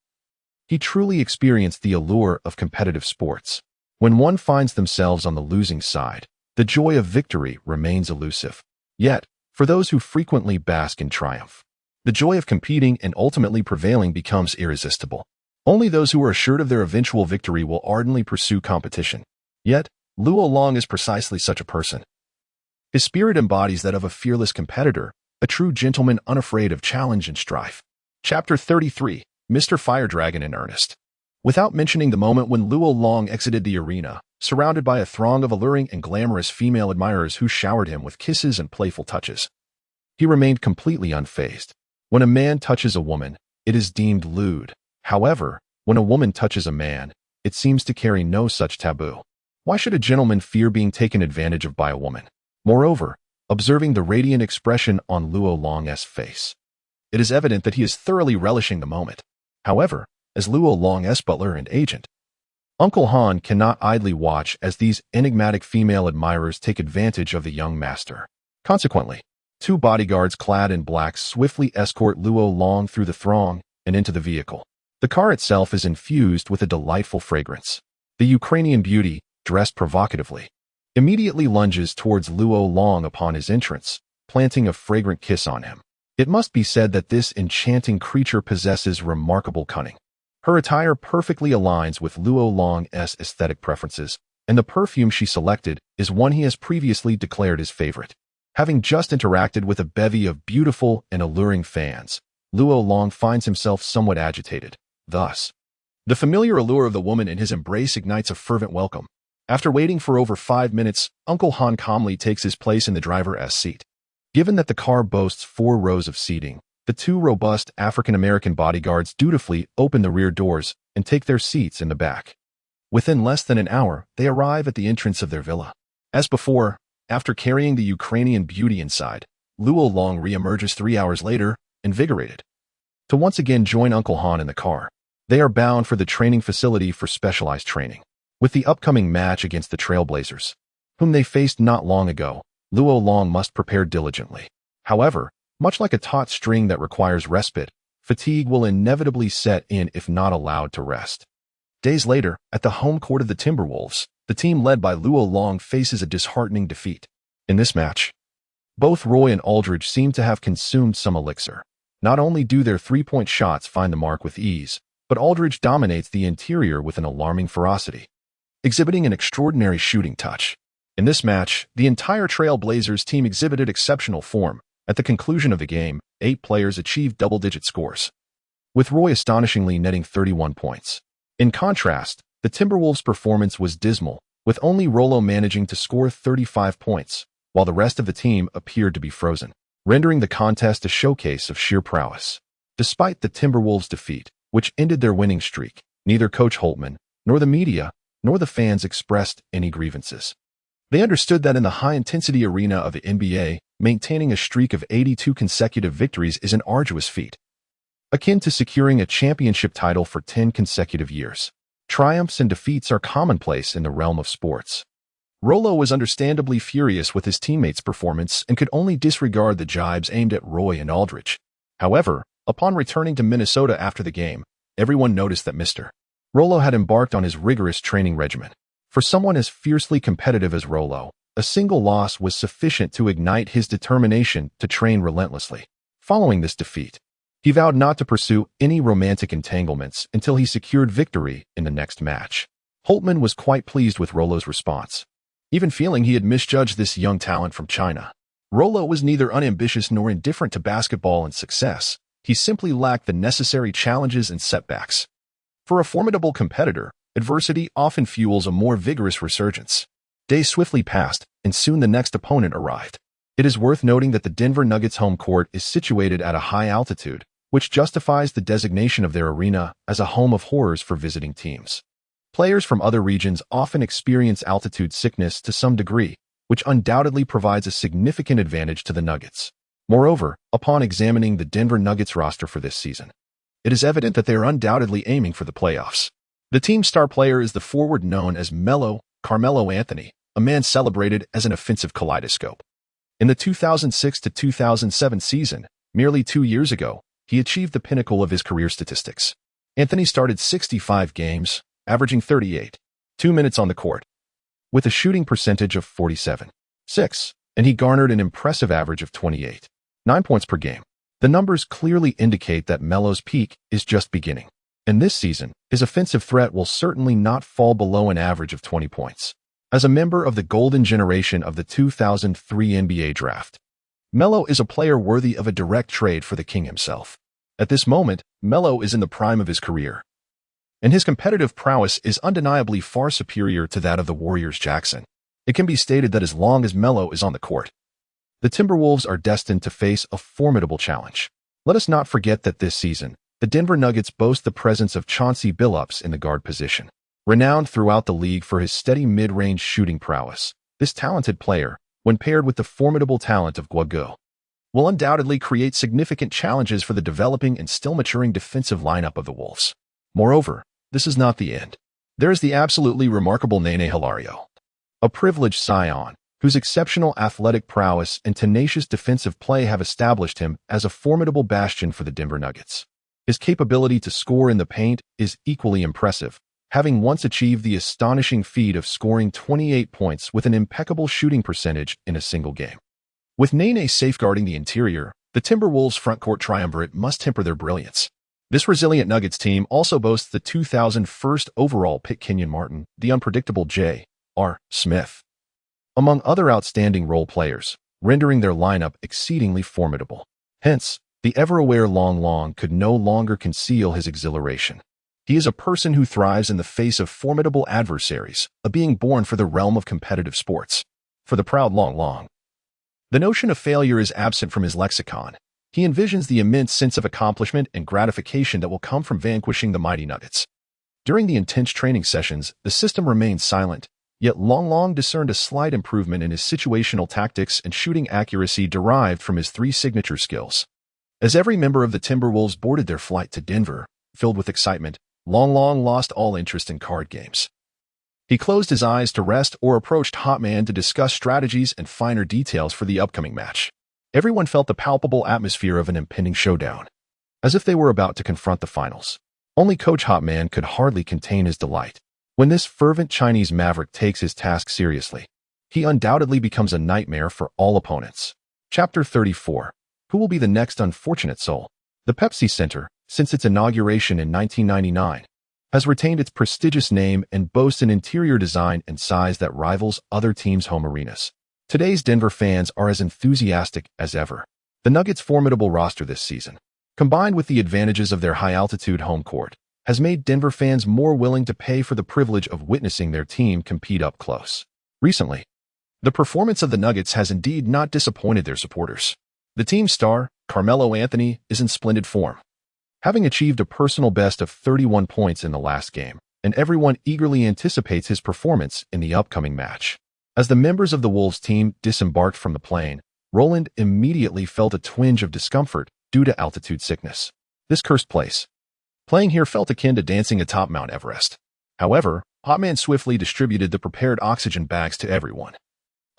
He truly experienced the allure of competitive sports. When one finds themselves on the losing side, the joy of victory remains elusive. Yet, for those who frequently bask in triumph, the joy of competing and ultimately prevailing becomes irresistible. Only those who are assured of their eventual victory will ardently pursue competition. Yet, Luo Long is precisely such a person. His spirit embodies that of a fearless competitor, a true gentleman unafraid of challenge and strife. Chapter 33, Mr. Fire Dragon in Earnest. Without mentioning the moment when Luo Long exited the arena, surrounded by a throng of alluring and glamorous female admirers who showered him with kisses and playful touches, he remained completely unfazed. When a man touches a woman, it is deemed lewd. However, when a woman touches a man, it seems to carry no such taboo. Why should a gentleman fear being taken advantage of by a woman? Moreover, observing the radiant expression on Luo Long's face, it is evident that he is thoroughly relishing the moment. However, as Luo Long's butler and agent, Uncle Han cannot idly watch as these enigmatic female admirers take advantage of the young master. Consequently, two bodyguards clad in black swiftly escort Luo Long through the throng and into the vehicle. The car itself is infused with a delightful fragrance. The Ukrainian beauty, dressed provocatively, immediately lunges towards Luo Long upon his entrance, planting a fragrant kiss on him. It must be said that this enchanting creature possesses remarkable cunning. Her attire perfectly aligns with Luo Long's aesthetic preferences, and the perfume she selected is one he has previously declared his favorite. Having just interacted with a bevy of beautiful and alluring fans, Luo Long finds himself somewhat agitated. Thus, the familiar allure of the woman in his embrace ignites a fervent welcome. After waiting for over 5 minutes, Uncle Han calmly takes his place in the driver's seat. Given that the car boasts 4 rows of seating, the 2 robust African-American bodyguards dutifully open the rear doors and take their seats in the back. Within less than an hour, they arrive at the entrance of their villa. As before, after carrying the Ukrainian beauty inside, Luo Long re-emerges 3 hours later, invigorated, to once again join Uncle Han in the car. They are bound for the training facility for specialized training. With the upcoming match against the Trailblazers, whom they faced not long ago, Luo Long must prepare diligently. However, much like a taut string that requires respite, fatigue will inevitably set in if not allowed to rest. Days later, at the home court of the Timberwolves, the team led by Luo Long faces a disheartening defeat. In this match, both Roy and Aldridge seem to have consumed some elixir. Not only do their three-point shots find the mark with ease, but Aldridge dominates the interior with an alarming ferocity, exhibiting an extraordinary shooting touch. In this match, the entire Trailblazers team exhibited exceptional form. At the conclusion of the game, 8 players achieved double-digit scores, with Roy astonishingly netting 31 points. In contrast, the Timberwolves' performance was dismal, with only Rollo managing to score 35 points, while the rest of the team appeared to be frozen, rendering the contest a showcase of sheer prowess. Despite the Timberwolves' defeat, which ended their winning streak, neither Coach Holtman, nor the media, nor the fans expressed any grievances. They understood that in the high-intensity arena of the NBA, maintaining a streak of 82 consecutive victories is an arduous feat, akin to securing a championship title for 10 consecutive years. Triumphs and defeats are commonplace in the realm of sports. Rollo was understandably furious with his teammates' performance and could only disregard the jibes aimed at Roy and Aldridge. However, upon returning to Minnesota after the game, everyone noticed that Mr. Rollo had embarked on his rigorous training regimen. For someone as fiercely competitive as Rollo, a single loss was sufficient to ignite his determination to train relentlessly. Following this defeat, he vowed not to pursue any romantic entanglements until he secured victory in the next match. Holtman was quite pleased with Rollo's response, even feeling he had misjudged this young talent from China. Rollo was neither unambitious nor indifferent to basketball and success. He simply lacked the necessary challenges and setbacks. For a formidable competitor, adversity often fuels a more vigorous resurgence. Days swiftly passed, and soon the next opponent arrived. It is worth noting that the Denver Nuggets home court is situated at a high altitude, which justifies the designation of their arena as a home of horrors for visiting teams. Players from other regions often experience altitude sickness to some degree, which undoubtedly provides a significant advantage to the Nuggets. Moreover, upon examining the Denver Nuggets roster for this season, it is evident that they are undoubtedly aiming for the playoffs. The team's star player is the forward known as Carmelo Anthony, a man celebrated as an offensive kaleidoscope. In the 2006 to 2007 season, merely 2 years ago, he achieved the pinnacle of his career statistics. Anthony started 65 games, averaging 38.2 minutes on the court, with a shooting percentage of 47.6, and he garnered an impressive average of 28.9 points per game. The numbers clearly indicate that Melo's peak is just beginning. And this season, his offensive threat will certainly not fall below an average of 20 points. As a member of the golden generation of the 2003 NBA draft, Melo is a player worthy of a direct trade for the king himself. At this moment, Melo is in the prime of his career, and his competitive prowess is undeniably far superior to that of the Warriors' Jackson. It can be stated that as long as Melo is on the court, the Timberwolves are destined to face a formidable challenge. Let us not forget that this season, the Denver Nuggets boast the presence of Chauncey Billups in the guard position. Renowned throughout the league for his steady mid-range shooting prowess, this talented player, when paired with the formidable talent of Guogu, will undoubtedly create significant challenges for the developing and still maturing defensive lineup of the Wolves. Moreover, this is not the end. There is the absolutely remarkable Nene Hilario, a privileged scion, whose exceptional athletic prowess and tenacious defensive play have established him as a formidable bastion for the Denver Nuggets. His capability to score in the paint is equally impressive, having once achieved the astonishing feat of scoring 28 points with an impeccable shooting percentage in a single game. With Nene safeguarding the interior, the Timberwolves' frontcourt triumvirate must temper their brilliance. This resilient Nuggets team also boasts the 2001 overall pick Kenyon Martin, the unpredictable J.R. Smith, among other outstanding role players, rendering their lineup exceedingly formidable. Hence, the ever-aware Long Long could no longer conceal his exhilaration. He is a person who thrives in the face of formidable adversaries, a being born for the realm of competitive sports. For the proud Long Long, the notion of failure is absent from his lexicon. He envisions the immense sense of accomplishment and gratification that will come from vanquishing the mighty Nuggets. During the intense training sessions, the system remained silent, yet Long Long discerned a slight improvement in his situational tactics and shooting accuracy derived from his three signature skills. As every member of the Timberwolves boarded their flight to Denver, filled with excitement, Long Long lost all interest in card games. He closed his eyes to rest or approached Hot Man to discuss strategies and finer details for the upcoming match. Everyone felt the palpable atmosphere of an impending showdown, as if they were about to confront the finals. Only Coach Hot Man could hardly contain his delight. When this fervent Chinese maverick takes his task seriously, he undoubtedly becomes a nightmare for all opponents. Chapter 34. Who will be the next unfortunate soul? The Pepsi Center, since its inauguration in 1999, has retained its prestigious name and boasts an interior design and size that rivals other teams' home arenas. Today's Denver fans are as enthusiastic as ever. The Nuggets' formidable roster this season, combined with the advantages of their high-altitude home court, has made Denver fans more willing to pay for the privilege of witnessing their team compete up close. Recently, the performance of the Nuggets has indeed not disappointed their supporters. The team's star, Carmelo Anthony, is in splendid form, having achieved a personal best of 31 points in the last game, and everyone eagerly anticipates his performance in the upcoming match. As the members of the Wolves team disembarked from the plane, Roland immediately felt a twinge of discomfort due to altitude sickness. This cursed place. Playing here felt akin to dancing atop Mount Everest. However, Hot Man swiftly distributed the prepared oxygen bags to everyone,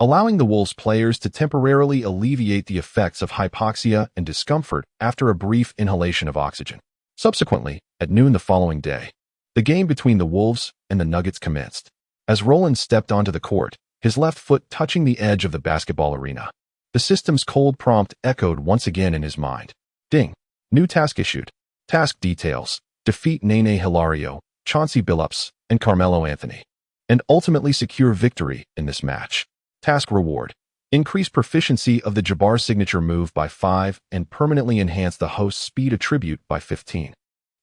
allowing the Wolves players to temporarily alleviate the effects of hypoxia and discomfort after a brief inhalation of oxygen. Subsequently, at noon the following day, the game between the Wolves and the Nuggets commenced. As Roland stepped onto the court, his left foot touching the edge of the basketball arena, the system's cold prompt echoed once again in his mind. Ding. New task issued. Task details: defeat Nene Hilario, Chauncey Billups, and Carmelo Anthony, and ultimately secure victory in this match. Task reward: increase proficiency of the Jabbar signature move by 5 and permanently enhance the host's speed attribute by 15.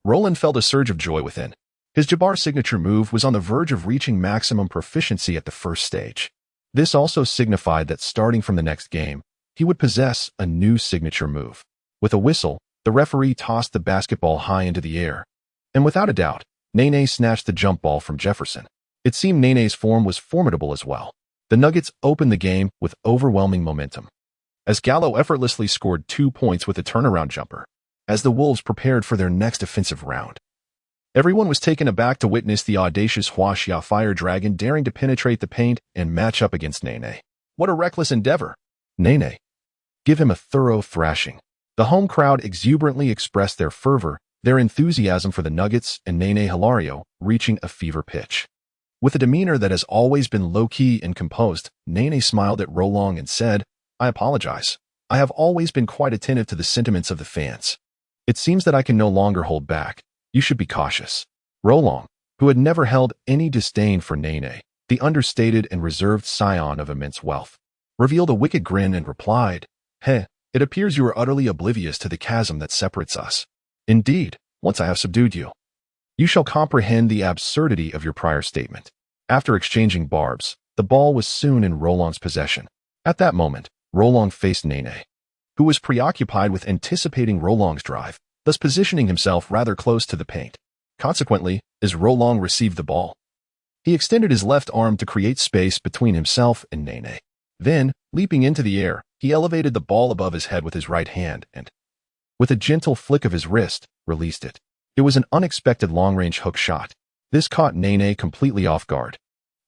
Roland felt a surge of joy within. His Jabbar signature move was on the verge of reaching maximum proficiency at the first stage. This also signified that starting from the next game, he would possess a new signature move. With a whistle, the referee tossed the basketball high into the air, and without a doubt, Nene snatched the jump ball from Jefferson. It seemed Nene's form was formidable as well. The Nuggets opened the game with overwhelming momentum, as Gallo effortlessly scored 2 points with a turnaround jumper. As the Wolves prepared for their next offensive round, everyone was taken aback to witness the audacious Huaxia Fire Dragon daring to penetrate the paint and match up against Nene. What a reckless endeavor! Nene. Give him a thorough thrashing. The home crowd exuberantly expressed their fervor, their enthusiasm for the Nuggets and Nene Hilario reaching a fever pitch. With a demeanor that has always been low-key and composed, Nene smiled at Rolong and said, "I apologize. I have always been quite attentive to the sentiments of the fans. It seems that I can no longer hold back. You should be cautious." Rolong, who had never held any disdain for Nene, the understated and reserved scion of immense wealth, revealed a wicked grin and replied, "Heh, it appears you are utterly oblivious to the chasm that separates us. Indeed, once I have subdued you, you shall comprehend the absurdity of your prior statement." After exchanging barbs, the ball was soon in Rolong's possession. At that moment, Rolong faced Nene, who was preoccupied with anticipating Rolong's drive, thus positioning himself rather close to the paint. Consequently, as Rolong received the ball, He extended his left arm to create space between himself and Nene. Then, leaping into the air, he elevated the ball above his head with his right hand and, with a gentle flick of his wrist, released it. It was an unexpected long-range hook shot. This caught Nene completely off guard.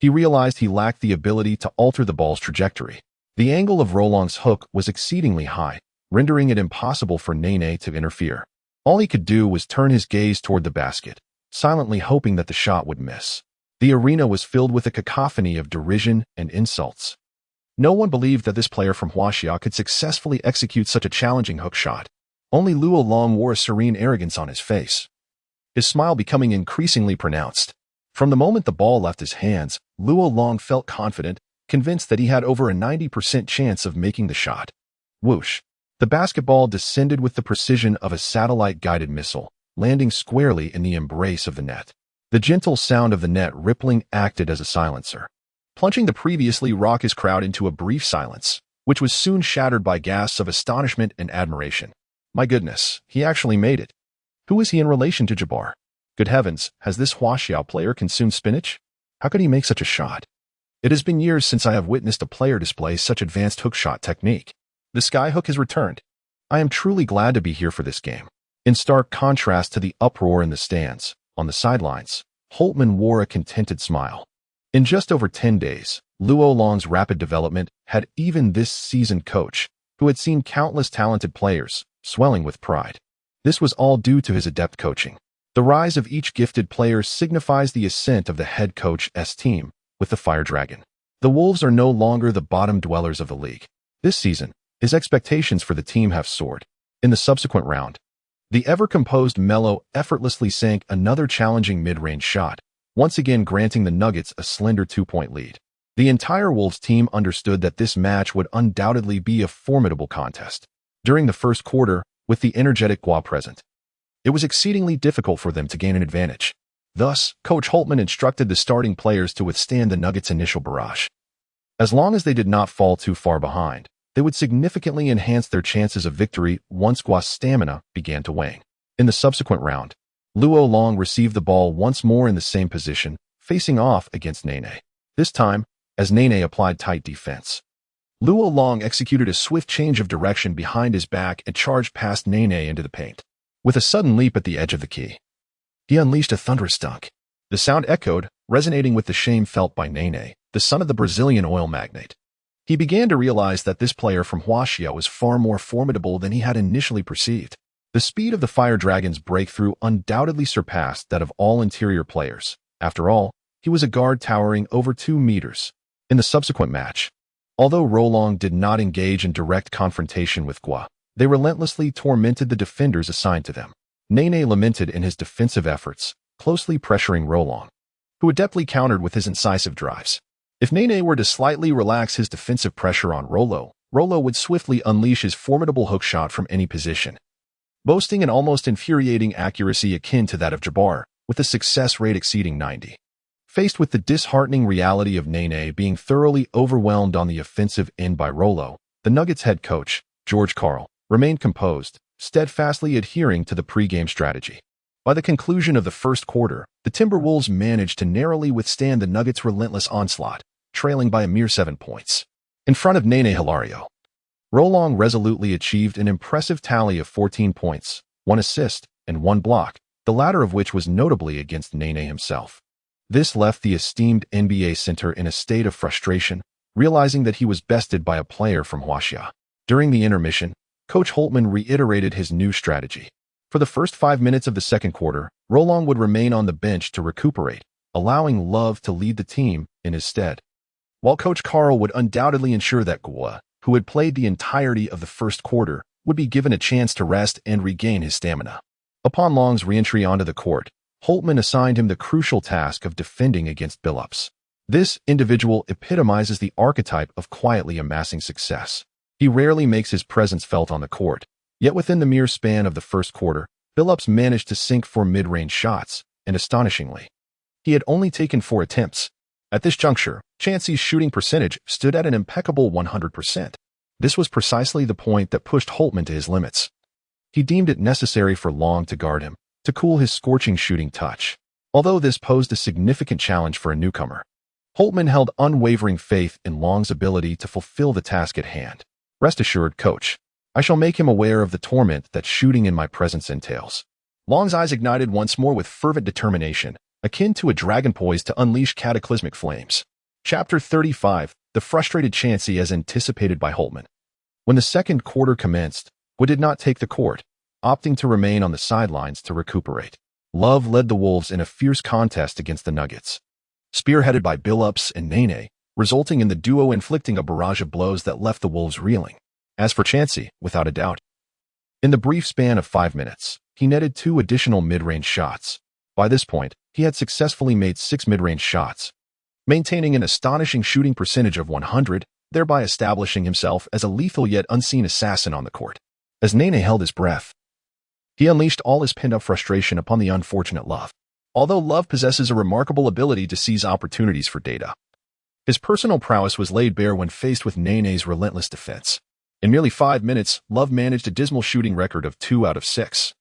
He realized he lacked the ability to alter the ball's trajectory. The angle of Roland's hook was exceedingly high, rendering it impossible for Nene to interfere. All he could do was turn his gaze toward the basket, silently hoping that the shot would miss. The arena was filled with a cacophony of derision and insults. No one believed that this player from Huaxia could successfully execute such a challenging hook shot. Only Luo Long wore a serene arrogance on his face, his smile becoming increasingly pronounced. From the moment the ball left his hands, Luo Long felt confident, convinced that he had over a 90% chance of making the shot. Whoosh! The basketball descended with the precision of a satellite-guided missile, landing squarely in the embrace of the net. The gentle sound of the net rippling acted as a silencer, plunging the previously raucous crowd into a brief silence, which was soon shattered by gasps of astonishment and admiration. My goodness, he actually made it. Who is he in relation to Jabbar? Good heavens, has this Huaxiao player consumed spinach? How could he make such a shot? It has been years since I have witnessed a player display such advanced hook shot technique. The skyhook has returned. I am truly glad to be here for this game. In stark contrast to the uproar in the stands, on the sidelines, Holtman wore a contented smile. In just over 10 days, Luo Long's rapid development had even this seasoned coach, who had seen countless talented players, swelling with pride. This was all due to his adept coaching. The rise of each gifted player signifies the ascent of the head coach's team with the Fire Dragon. The Wolves are no longer the bottom dwellers of the league. This season, his expectations for the team have soared. In the subsequent round, the ever-composed Melo effortlessly sank another challenging mid-range shot, once again granting the Nuggets a slender 2-point lead. The entire Wolves team understood that this match would undoubtedly be a formidable contest. During the first quarter, with the energetic Gua present, it was exceedingly difficult for them to gain an advantage. Thus, Coach Holtman instructed the starting players to withstand the Nuggets' initial barrage. As long as they did not fall too far behind, they would significantly enhance their chances of victory once Gua's stamina began to wane. In the subsequent round, Luo Long received the ball once more in the same position, facing off against Nene. This time, as Nene applied tight defense, Luo Long executed a swift change of direction behind his back and charged past Nene into the paint. With a sudden leap at the edge of the key, he unleashed a thunderous dunk. The sound echoed, resonating with the shame felt by Nene, the son of the Brazilian oil magnate. He began to realize that this player from Huaxia was far more formidable than he had initially perceived. The speed of the Fire Dragon's breakthrough undoubtedly surpassed that of all interior players. After all, he was a guard towering over 2 meters. In the subsequent match, although Roland did not engage in direct confrontation with Gua, they relentlessly tormented the defenders assigned to them. Nene lamented in his defensive efforts, closely pressuring Roland, who adeptly countered with his incisive drives. If Nene were to slightly relax his defensive pressure on Rolo would swiftly unleash his formidable hook shot from any position, boasting an almost infuriating accuracy akin to that of Jabbar, with a success rate exceeding 90. Faced with the disheartening reality of Nene being thoroughly overwhelmed on the offensive end by Rolo, the Nuggets head coach, George Karl, remained composed, steadfastly adhering to the pregame strategy. By the conclusion of the first quarter, the Timberwolves managed to narrowly withstand the Nuggets' relentless onslaught, trailing by a mere 7 points. In front of Nene Hilario, Roland resolutely achieved an impressive tally of 14 points, 1 assist, and 1 block, the latter of which was notably against Nene himself. This left the esteemed NBA center in a state of frustration, realizing that he was bested by a player from Huaxia. During the intermission, Coach Holtman reiterated his new strategy. For the first 5 minutes of the second quarter, Roland would remain on the bench to recuperate, allowing Love to lead the team in his stead, while Coach Karl would undoubtedly ensure that Gua, who had played the entirety of the first quarter, would be given a chance to rest and regain his stamina. Upon Long's re-entry onto the court, Holtman assigned him the crucial task of defending against Billups. This individual epitomizes the archetype of quietly amassing success. He rarely makes his presence felt on the court, yet within the mere span of the first quarter, Billups managed to sink 4 mid-range shots, and astonishingly, he had only taken 4 attempts. At this juncture, Chancey's shooting percentage stood at an impeccable 100%. This was precisely the point that pushed Holtman to his limits. He deemed it necessary for Long to guard him, to cool his scorching shooting touch. Although this posed a significant challenge for a newcomer, Holtman held unwavering faith in Long's ability to fulfill the task at hand. "Rest assured, coach, I shall make him aware of the torment that shooting in my presence entails." Long's eyes ignited once more with fervent determination, akin to a dragon poised to unleash cataclysmic flames. Chapter 35, The Frustrated Chansey as anticipated by Holtman. When the second quarter commenced, Wood did not take the court, opting to remain on the sidelines to recuperate. Love led the Wolves in a fierce contest against the Nuggets, spearheaded by Billups and Nene, resulting in the duo inflicting a barrage of blows that left the Wolves reeling. As for Chansey, without a doubt, in the brief span of 5 minutes, he netted 2 additional mid-range shots. By this point, he had successfully made 6 mid-range shots, maintaining an astonishing shooting percentage of 100, thereby establishing himself as a lethal yet unseen assassin on the court. As Nene held his breath, he unleashed all his pent-up frustration upon the unfortunate Love. Although Love possesses a remarkable ability to seize opportunities for data, his personal prowess was laid bare when faced with Nene's relentless defense. In merely 5 minutes, Love managed a dismal shooting record of 2 out of 6,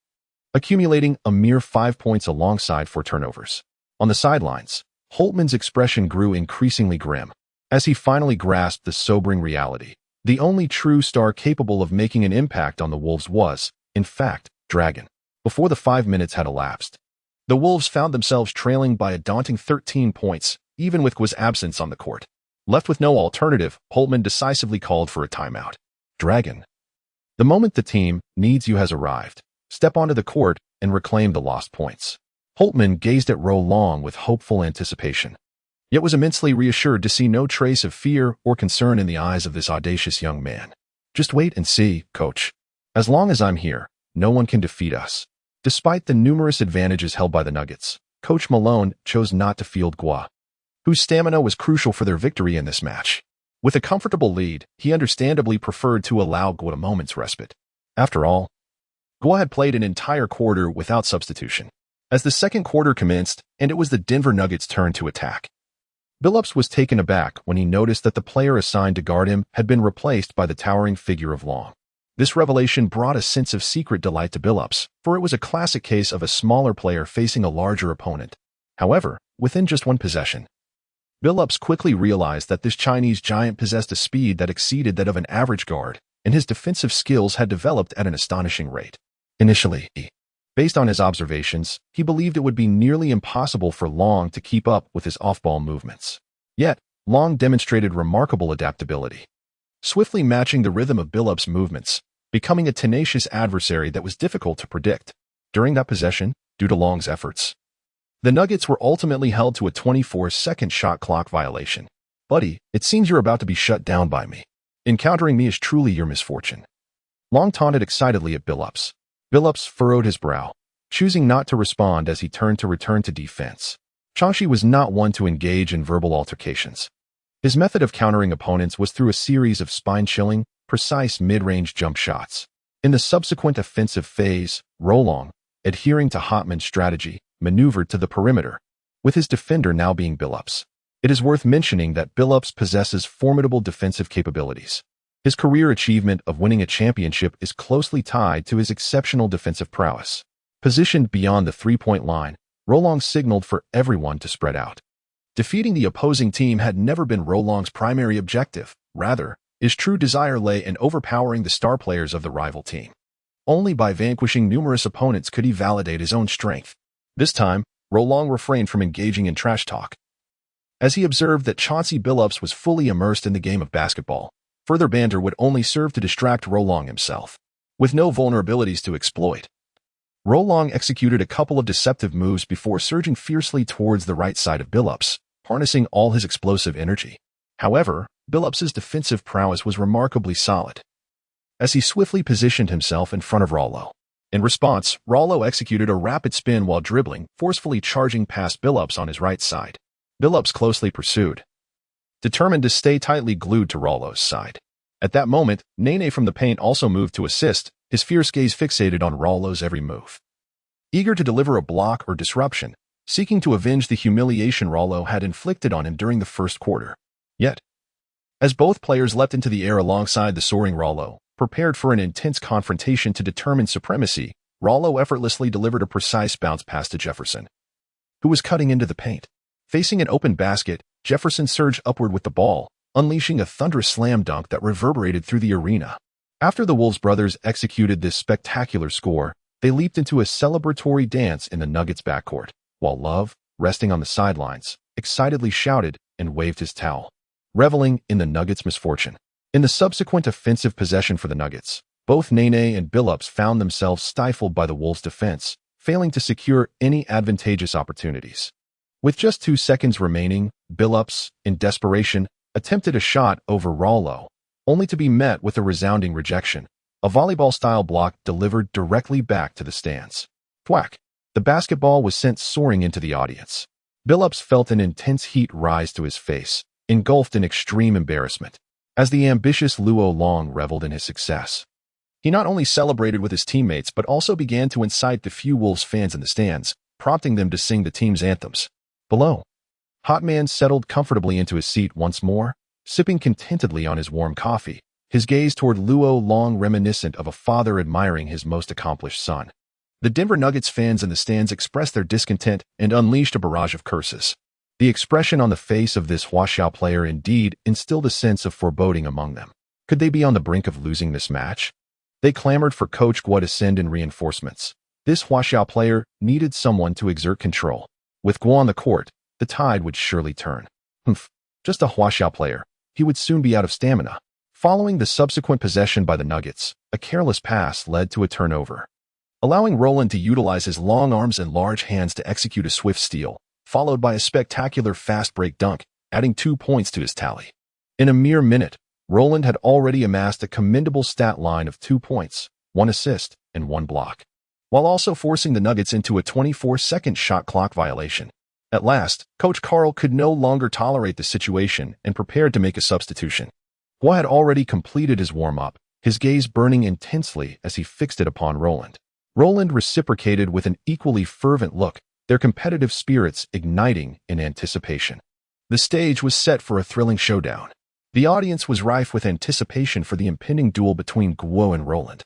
accumulating a mere 5 points alongside 4 turnovers. On the sidelines, Holtman's expression grew increasingly grim as he finally grasped the sobering reality. The only true star capable of making an impact on the Wolves was, in fact, Dragon. Before the 5 minutes had elapsed, the Wolves found themselves trailing by a daunting 13 points, even with Gua's absence on the court. Left with no alternative, Holtman decisively called for a timeout. "Dragon, the moment the team needs you has arrived. Step onto the court and reclaim the lost points." Holtman gazed at Long with hopeful anticipation, yet was immensely reassured to see no trace of fear or concern in the eyes of this audacious young man. "Just wait and see, coach. As long as I'm here, no one can defeat us." Despite the numerous advantages held by the Nuggets, Coach Malone chose not to field Gua, whose stamina was crucial for their victory in this match. With a comfortable lead, he understandably preferred to allow Gua a moment's respite. After all, Gua had played an entire quarter without substitution. As the second quarter commenced, and it was the Denver Nuggets' turn to attack, Billups was taken aback when he noticed that the player assigned to guard him had been replaced by the towering figure of Long. This revelation brought a sense of secret delight to Billups, for it was a classic case of a smaller player facing a larger opponent. However, within just one possession, Billups quickly realized that this Chinese giant possessed a speed that exceeded that of an average guard, and his defensive skills had developed at an astonishing rate. Initially, based on his observations, he believed it would be nearly impossible for Long to keep up with his off-ball movements. Yet, Long demonstrated remarkable adaptability, swiftly matching the rhythm of Billups' movements, becoming a tenacious adversary that was difficult to predict. During that possession, due to Long's efforts, the Nuggets were ultimately held to a 24-second shot clock violation. "Buddy, it seems you're about to be shut down by me. Encountering me is truly your misfortune." Long taunted excitedly at Billups. Billups furrowed his brow, choosing not to respond as he turned to return to defense. Chansey was not one to engage in verbal altercations. His method of countering opponents was through a series of spine-chilling, precise mid-range jump shots. In the subsequent offensive phase, Long, adhering to Hotman's strategy, maneuvered to the perimeter, with his defender now being Billups. It is worth mentioning that Billups possesses formidable defensive capabilities. His career achievement of winning a championship is closely tied to his exceptional defensive prowess. Positioned beyond the three-point line, Long signaled for everyone to spread out. Defeating the opposing team had never been Long's primary objective. Rather, his true desire lay in overpowering the star players of the rival team. Only by vanquishing numerous opponents could he validate his own strength. This time, Long refrained from engaging in trash talk, as he observed that Chauncey Billups was fully immersed in the game of basketball. Further banter would only serve to distract Long himself. With no vulnerabilities to exploit, Long executed a couple of deceptive moves before surging fiercely towards the right side of Billups, harnessing all his explosive energy. However, Billups's defensive prowess was remarkably solid, as he swiftly positioned himself in front of Rollo. In response, Rollo executed a rapid spin while dribbling, forcefully charging past Billups on his right side. Billups closely pursued, determined to stay tightly glued to Rollo's side. At that moment, Nene from the paint also moved to assist, his fierce gaze fixated on Rollo's every move. Eager to deliver a block or disruption, seeking to avenge the humiliation Rollo had inflicted on him during the first quarter. Yet, as both players leapt into the air alongside the soaring Rollo, prepared for an intense confrontation to determine supremacy, Rollo effortlessly delivered a precise bounce pass to Jefferson, who was cutting into the paint. Facing an open basket, Jefferson surged upward with the ball, unleashing a thunderous slam dunk that reverberated through the arena. After the Wolves brothers executed this spectacular score, they leaped into a celebratory dance in the Nuggets' backcourt, while Love, resting on the sidelines, excitedly shouted and waved his towel, reveling in the Nuggets' misfortune. In the subsequent offensive possession for the Nuggets, both Nene and Billups found themselves stifled by the Wolves' defense, failing to secure any advantageous opportunities. With just 2 seconds remaining, Billups, in desperation, attempted a shot over Rollo, only to be met with a resounding rejection, a volleyball-style block delivered directly back to the stands. Thwack! The basketball was sent soaring into the audience. Billups felt an intense heat rise to his face, engulfed in extreme embarrassment, as the ambitious Luo Long reveled in his success. He not only celebrated with his teammates but also began to incite the few Wolves fans in the stands, prompting them to sing the team's anthems. Below, Hot Man settled comfortably into his seat once more, sipping contentedly on his warm coffee, his gaze toward Luo Long reminiscent of a father admiring his most accomplished son. The Denver Nuggets fans in the stands expressed their discontent and unleashed a barrage of curses. The expression on the face of this Huaxiao player indeed instilled a sense of foreboding among them. Could they be on the brink of losing this match? They clamored for Coach Guo to send in reinforcements. This Huaxiao player needed someone to exert control. With Guo on the court, the tide would surely turn. Just a Huaxiao player. He would soon be out of stamina. Following the subsequent possession by the Nuggets, a careless pass led to a turnover. Allowing Roland to utilize his long arms and large hands to execute a swift steal, followed by a spectacular fast break dunk, adding 2 points to his tally. In a mere minute, Roland had already amassed a commendable stat line of 2 points, 1 assist, and 1 block, while also forcing the Nuggets into a 24-second shot clock violation. At last, Coach Carl could no longer tolerate the situation and prepared to make a substitution. Guo had already completed his warm-up, his gaze burning intensely as he fixed it upon Roland. Roland reciprocated with an equally fervent look, their competitive spirits igniting in anticipation. The stage was set for a thrilling showdown. The audience was rife with anticipation for the impending duel between Guo and Roland,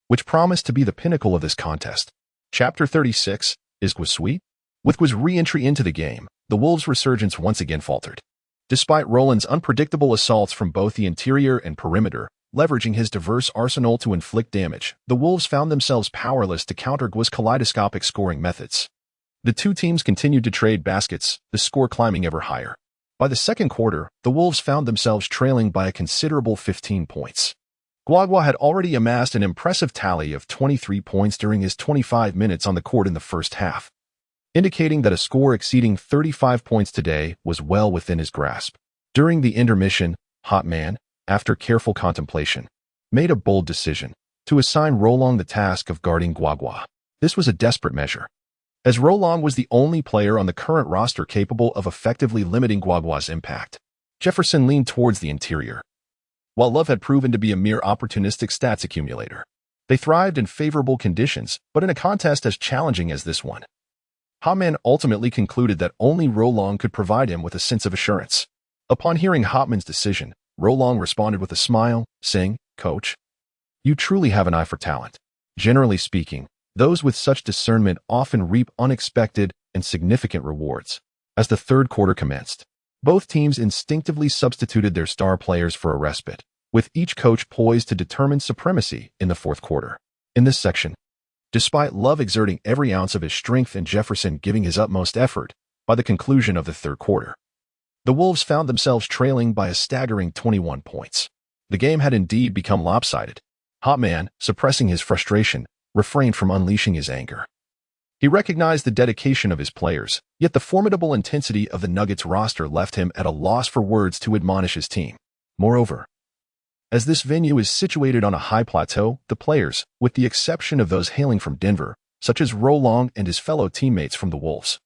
which promised to be the pinnacle of this contest. Chapter 36, Is Guo Sweet? With Guo's re-entry into the game, the Wolves' resurgence once again faltered. Despite Roland's unpredictable assaults from both the interior and perimeter, leveraging his diverse arsenal to inflict damage, the Wolves found themselves powerless to counter Guo's kaleidoscopic scoring methods. The two teams continued to trade baskets, the score climbing ever higher. By the second quarter, the Wolves found themselves trailing by a considerable 15 points. Guo had already amassed an impressive tally of 23 points during his 25 minutes on the court in the first half, indicating that a score exceeding 35 points today was well within his grasp. During the intermission, Hot Man, after careful contemplation, made a bold decision to assign Rolong the task of guarding Guo. This was a desperate measure, as Rolong was the only player on the current roster capable of effectively limiting Guo's impact. Jefferson leaned towards the interior, while Love had proven to be a mere opportunistic stats accumulator. They thrived in favorable conditions, but in a contest as challenging as this one, Hotman ultimately concluded that only Rolong could provide him with a sense of assurance. Upon hearing Hotman's decision, Rolong responded with a smile, saying, "Coach, you truly have an eye for talent. Generally speaking, those with such discernment often reap unexpected and significant rewards." As the third quarter commenced, both teams instinctively substituted their star players for a respite, with each coach poised to determine supremacy in the fourth quarter. In this section, despite Love exerting every ounce of his strength and Jefferson giving his utmost effort, by the conclusion of the third quarter, the Wolves found themselves trailing by a staggering 21 points. The game had indeed become lopsided. Hotman, suppressing his frustration, refrained from unleashing his anger. He recognized the dedication of his players, yet the formidable intensity of the Nuggets roster left him at a loss for words to admonish his team. Moreover, as this venue is situated on a high plateau, the players, with the exception of those hailing from Denver, such as Rolong and his fellow teammates from the Wolves,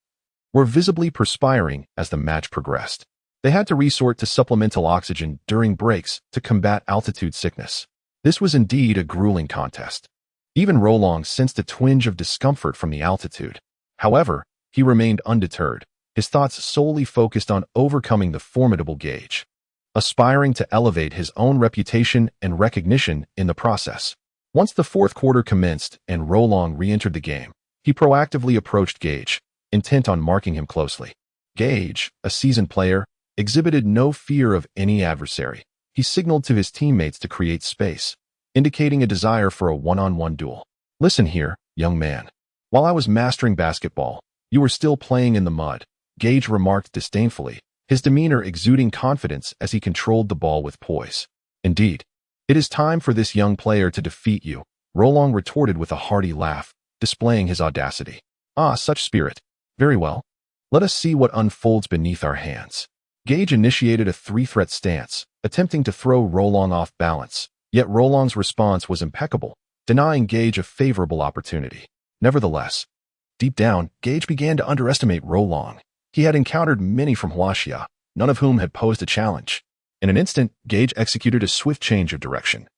were visibly perspiring as the match progressed. They had to resort to supplemental oxygen during breaks to combat altitude sickness. This was indeed a grueling contest. Even Rolong sensed a twinge of discomfort from the altitude. However, he remained undeterred, his thoughts solely focused on overcoming the formidable Gage, aspiring to elevate his own reputation and recognition in the process. Once the fourth quarter commenced and Rolong re-entered the game, he proactively approached Gage, intent on marking him closely. Gage, a seasoned player, exhibited no fear of any adversary. He signaled to his teammates to create space, indicating a desire for a one-on-one duel. "Listen here, young man. While I was mastering basketball, you were still playing in the mud," Gage remarked disdainfully, his demeanor exuding confidence as he controlled the ball with poise. "Indeed, it is time for this young player to defeat you," Roland retorted with a hearty laugh, displaying his audacity. "Ah, such spirit. Very well. Let us see what unfolds beneath our hands." Gage initiated a three-threat stance, attempting to throw Roland off balance, yet Roland's response was impeccable, denying Gage a favorable opportunity. Nevertheless, deep down, Gage began to underestimate Roland. He had encountered many from Huaxia, none of whom had posed a challenge. In an instant, Gage executed a swift change of direction,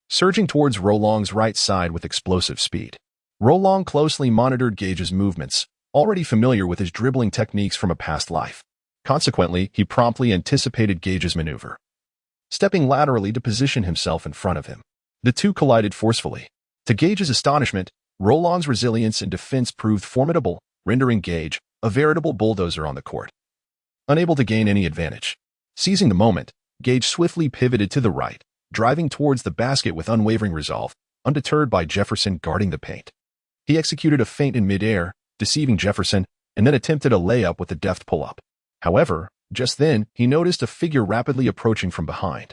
surging towards Roland's right side with explosive speed. Roland closely monitored Gage's movements, already familiar with his dribbling techniques from a past life. Consequently, he promptly anticipated Gage's maneuver, stepping laterally to position himself in front of him. The two collided forcefully. To Gage's astonishment, Roland's resilience and defense proved formidable, rendering Gage a veritable bulldozer on the court. Unable to gain any advantage, seizing the moment, Gage swiftly pivoted to the right, driving towards the basket with unwavering resolve, undeterred by Jefferson guarding the paint. He executed a feint in midair, deceiving Jefferson, and then attempted a layup with a deft pull-up. However, just then, he noticed a figure rapidly approaching from behind,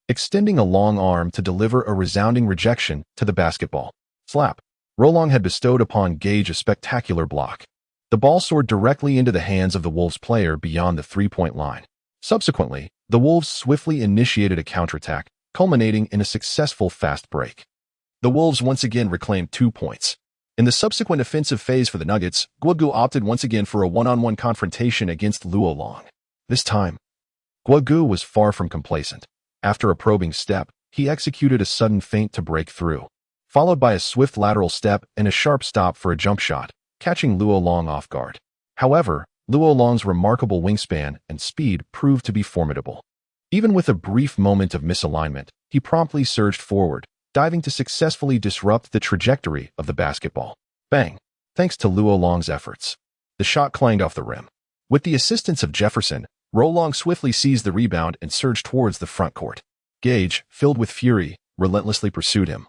extending a long arm to deliver a resounding rejection to the basketball. Slap. Roland had bestowed upon Gage a spectacular block. The ball soared directly into the hands of the Wolves player beyond the three-point line. Subsequently, the Wolves swiftly initiated a counterattack, culminating in a successful fast break. The Wolves once again reclaimed 2 points. In the subsequent offensive phase for the Nuggets, Guogu opted once again for a one-on-one confrontation against Luo Long. This time, Guogu was far from complacent. After a probing step, he executed a sudden feint to break through, followed by a swift lateral step and a sharp stop for a jump shot, catching Luo Long off guard. However, Luo Long's remarkable wingspan and speed proved to be formidable. Even with a brief moment of misalignment, he promptly surged forward, diving to successfully disrupt the trajectory of the basketball. Bang! Thanks to Luo Long's efforts, the shot clanged off the rim. With the assistance of Jefferson, Roland swiftly seized the rebound and surged towards the front court. Gage, filled with fury, relentlessly pursued him,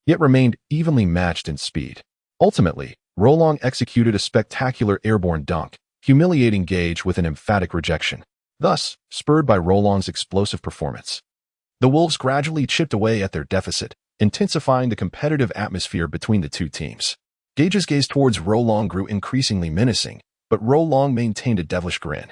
yet remained evenly matched in speed. Ultimately, Roland executed a spectacular airborne dunk, humiliating Gage with an emphatic rejection. Thus, spurred by Roland's explosive performance, the Wolves gradually chipped away at their deficit, intensifying the competitive atmosphere between the two teams. Gage's gaze towards Roland grew increasingly menacing, but Roland maintained a devilish grin,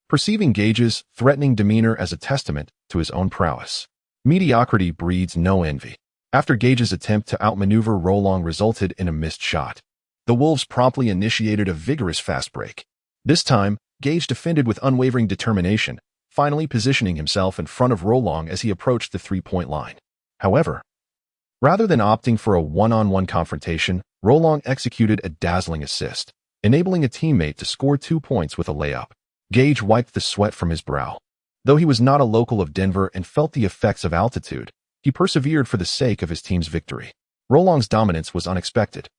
perceiving Gage's threatening demeanor as a testament to his own prowess. Mediocrity breeds no envy. After Gage's attempt to outmaneuver Roland resulted in a missed shot, the Wolves promptly initiated a vigorous fast break. This time, Gage defended with unwavering determination, finally positioning himself in front of Roland as he approached the three-point line. However, rather than opting for a one-on-one confrontation, Roland executed a dazzling assist, enabling a teammate to score 2 points with a layup. Gage wiped the sweat from his brow. Though he was not a local of Denver and felt the effects of altitude, he persevered for the sake of his team's victory. Roland's dominance was unexpected.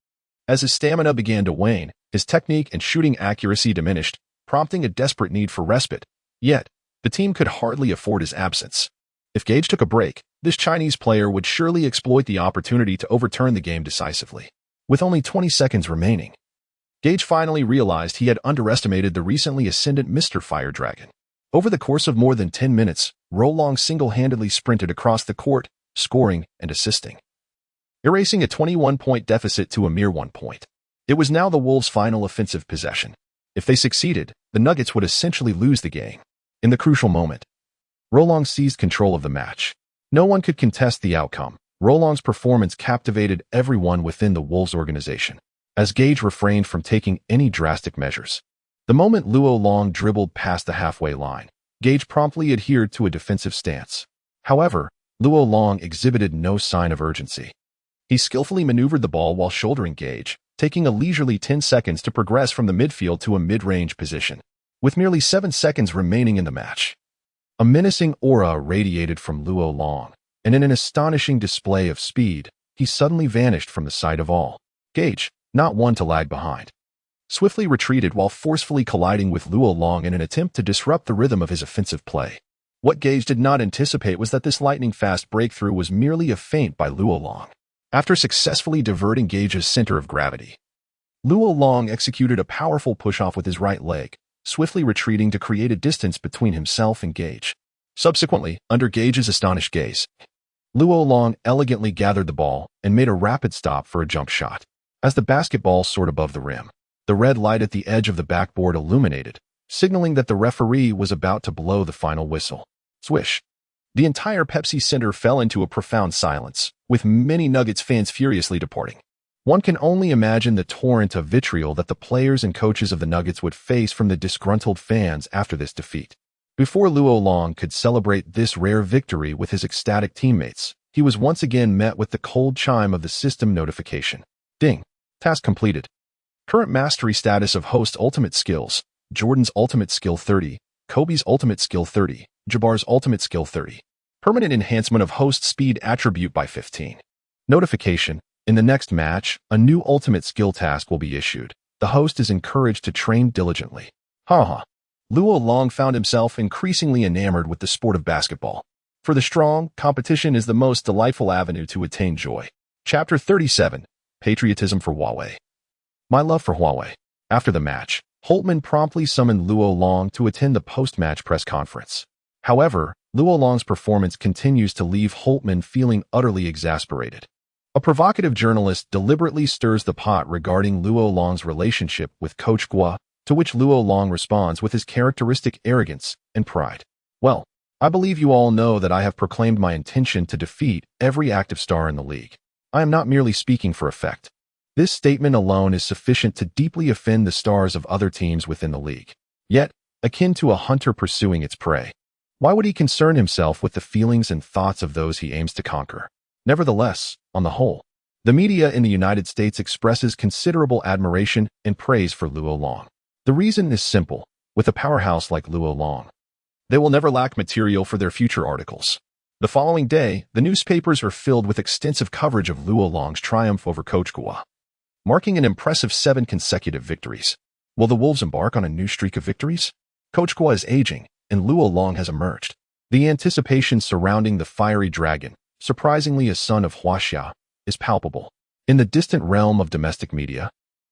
As his stamina began to wane, his technique and shooting accuracy diminished, prompting a desperate need for respite. Yet, the team could hardly afford his absence. If Gage took a break, this Chinese player would surely exploit the opportunity to overturn the game decisively. With only 20 seconds remaining, Gage finally realized he had underestimated the recently ascendant Mr. Fire Dragon. Over the course of more than 10 minutes, Roland single-handedly sprinted across the court, scoring and assisting, erasing a 21-point deficit to a mere 1 point. It was now the Wolves' final offensive possession. If they succeeded, the Nuggets would essentially lose the game. In the crucial moment, Roland seized control of the match. No one could contest the outcome. Roland's performance captivated everyone within the Wolves organization, as Gage refrained from taking any drastic measures. The moment Luo Long dribbled past the halfway line, Gage promptly adhered to a defensive stance. However, Luo Long exhibited no sign of urgency. He skillfully maneuvered the ball while shouldering Gage, taking a leisurely 10 seconds to progress from the midfield to a mid-range position. With merely 7 seconds remaining in the match, a menacing aura radiated from Luo Long, and in an astonishing display of speed, he suddenly vanished from the sight of all. Gage, not one to lag behind, swiftly retreated while forcefully colliding with Luo Long in an attempt to disrupt the rhythm of his offensive play. What Gage did not anticipate was that this lightning-fast breakthrough was merely a feint by Luo Long. After successfully diverting Gage's center of gravity, Luo Long executed a powerful push-off with his right leg, swiftly retreating to create a distance between himself and Gage. Subsequently, under Gage's astonished gaze, Luo Long elegantly gathered the ball and made a rapid stop for a jump shot. As the basketball soared above the rim, the red light at the edge of the backboard illuminated, signaling that the referee was about to blow the final whistle. Swish. The entire Pepsi Center fell into a profound silence, with many Nuggets fans furiously departing. One can only imagine the torrent of vitriol that the players and coaches of the Nuggets would face from the disgruntled fans after this defeat. Before Luo Long could celebrate this rare victory with his ecstatic teammates, he was once again met with the cold chime of the system notification. Ding. Task completed. Current mastery status of host ultimate skills: Jordan's ultimate skill 30, Kobe's ultimate skill 30, Jabbar's ultimate skill 30. Permanent enhancement of host speed attribute by 15. Notification: in the next match, a new ultimate skill task will be issued. The host is encouraged to train diligently. Haha. Luo Long found himself increasingly enamored with the sport of basketball. For the strong, competition is the most delightful avenue to attain joy. Chapter 37. Patriotism for Huawei. My love for Huawei. After the match, Holtman promptly summoned Luo Long to attend the post-match press conference. However, Luo Long's performance continues to leave Holtman feeling utterly exasperated. A provocative journalist deliberately stirs the pot regarding Luo Long's relationship with Coach Gua, to which Luo Long responds with his characteristic arrogance and pride. Well, I believe you all know that I have proclaimed my intention to defeat every active star in the league. I am not merely speaking for effect. This statement alone is sufficient to deeply offend the stars of other teams within the league. Yet, akin to a hunter pursuing its prey, why would he concern himself with the feelings and thoughts of those he aims to conquer? Nevertheless, on the whole, the media in the United States expresses considerable admiration and praise for Luo Long. The reason is simple: with a powerhouse like Luo Long, they will never lack material for their future articles. The following day, the newspapers are filled with extensive coverage of Luo Long's triumph over Coach Gua, marking an impressive 7 consecutive victories. Will the Wolves embark on a new streak of victories? Coach Gua is aging, and Luo Long has emerged. The anticipation surrounding the fiery dragon, surprisingly a son of Huaxia, is palpable. In the distant realm of domestic media,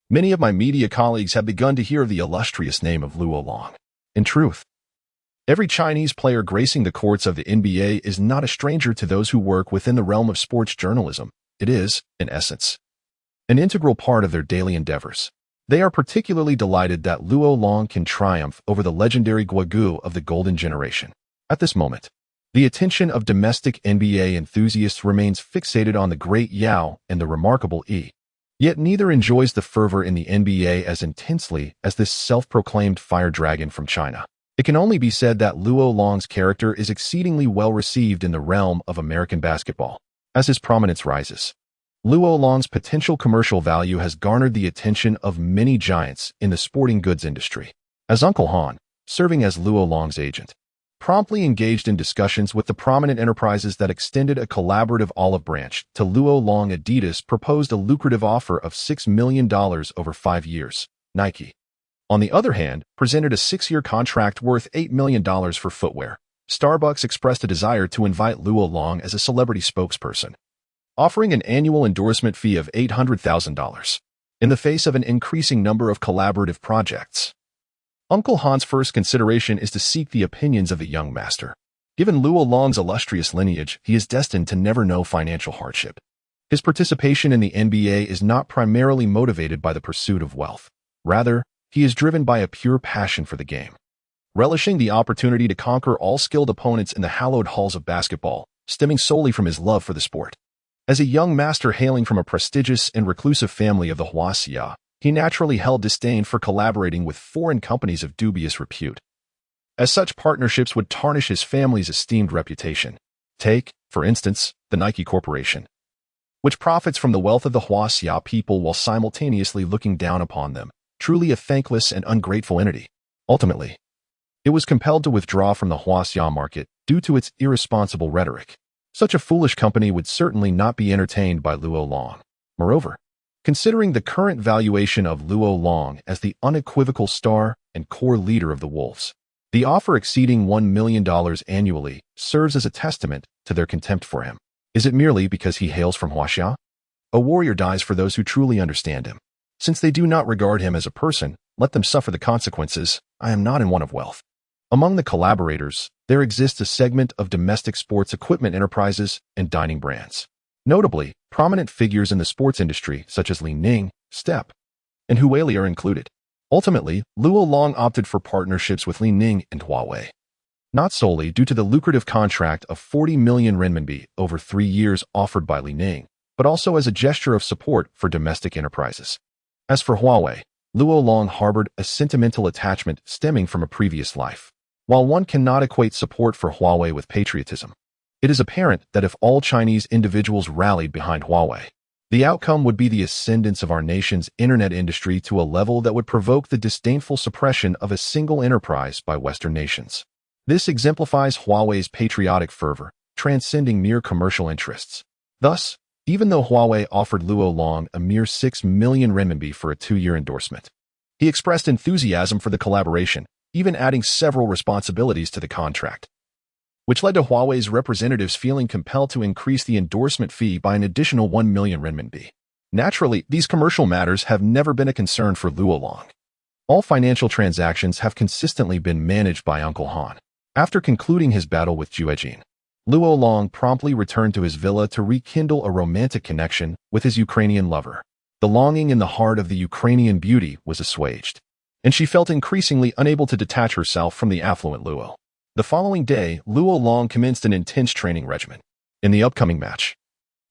many of my media colleagues have begun to hear of the illustrious name of Luo Long. In truth, every Chinese player gracing the courts of the NBA is not a stranger to those who work within the realm of sports journalism. It is, in essence, an integral part of their daily endeavors. They are particularly delighted that Luo Long can triumph over the legendary Guagu of the golden generation. At this moment, the attention of domestic NBA enthusiasts remains fixated on the great Yao and the remarkable Yi. Yet neither enjoys the fervor in the NBA as intensely as this self-proclaimed fire dragon from China. It can only be said that Luo Long's character is exceedingly well received in the realm of American basketball. As his prominence rises, Luo Long's potential commercial value has garnered the attention of many giants in the sporting goods industry. As Uncle Han, serving as Luo Long's agent, promptly engaged in discussions with the prominent enterprises that extended a collaborative olive branch to Luo Long, Adidas proposed a lucrative offer of $6 million over 5 years. Nike, on the other hand, presented a 6-year contract worth $8 million for footwear. Starbucks expressed a desire to invite Luo Long as a celebrity spokesperson, offering an annual endorsement fee of $800,000. In the face of an increasing number of collaborative projects, Uncle Han's first consideration is to seek the opinions of the young master. Given Luo Long's illustrious lineage, he is destined to never know financial hardship. His participation in the NBA is not primarily motivated by the pursuit of wealth. Rather, he is driven by a pure passion for the game. Relishing the opportunity to conquer all skilled opponents in the hallowed halls of basketball, stemming solely from his love for the sport. As a young master hailing from a prestigious and reclusive family of the Huaxia, he naturally held disdain for collaborating with foreign companies of dubious repute, as such partnerships would tarnish his family's esteemed reputation. Take, for instance, the Nike Corporation, which profits from the wealth of the Huaxia people while simultaneously looking down upon them, truly a thankless and ungrateful entity. Ultimately, it was compelled to withdraw from the Huaxia market due to its irresponsible rhetoric. Such a foolish company would certainly not be entertained by Luo Long. Moreover, Considering the current valuation of Luo Long as the unequivocal star and core leader of the Wolves, the offer exceeding $1 million annually serves as a testament to their contempt for him. Is it merely because he hails from Huaxia? A warrior dies for those who truly understand him. Since they do not regard him as a person, let them suffer the consequences. I am not in want of wealth. Among the collaborators, there exists a segment of domestic sports equipment enterprises and dining brands. Notably, prominent figures in the sports industry such as Li Ning, Step, and Huali are included. Ultimately, Luo Long opted for partnerships with Li Ning and Huawei, not solely due to the lucrative contract of 40 million renminbi over 3 years offered by Li Ning, but also as a gesture of support for domestic enterprises. As for Huawei, Luo Long harbored a sentimental attachment stemming from a previous life. While one cannot equate support for Huawei with patriotism, it is apparent that if all Chinese individuals rallied behind Huawei, the outcome would be the ascendance of our nation's internet industry to a level that would provoke the disdainful suppression of a single enterprise by Western nations. This exemplifies Huawei's patriotic fervor, transcending mere commercial interests. Thus, even though Huawei offered Luo Long a mere 6 million renminbi for a 2-year endorsement, he expressed enthusiasm for the collaboration, even adding several responsibilities to the contract, which led to Huawei's representatives feeling compelled to increase the endorsement fee by an additional 1 million renminbi. Naturally, these commercial matters have never been a concern for Luo Long. All financial transactions have consistently been managed by Uncle Han. After concluding his battle with Juejin, Luo Long promptly returned to his villa to rekindle a romantic connection with his Ukrainian lover. The longing in the heart of the Ukrainian beauty was assuaged, and she felt increasingly unable to detach herself from the affluent Luo. The following day, Luo Long commenced an intense training regimen. In the upcoming match,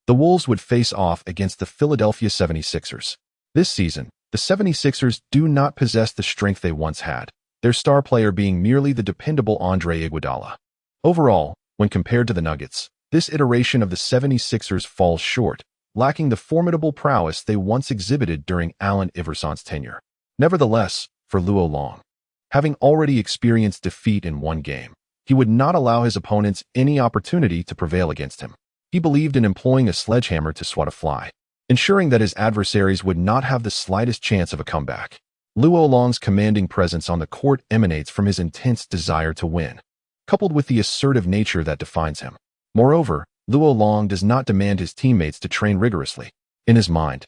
the Wolves would face off against the Philadelphia 76ers. This season, the 76ers do not possess the strength they once had, their star player being merely the dependable Andre Iguodala. Overall, when compared to the Nuggets, this iteration of the 76ers falls short, lacking the formidable prowess they once exhibited during Allen Iverson's tenure. Nevertheless, for Luo Long, having already experienced defeat in one game, he would not allow his opponents any opportunity to prevail against him. He believed in employing a sledgehammer to swat a fly, ensuring that his adversaries would not have the slightest chance of a comeback. Luo Long's commanding presence on the court emanates from his intense desire to win, coupled with the assertive nature that defines him. Moreover, Luo Long does not demand his teammates to train rigorously. In his mind,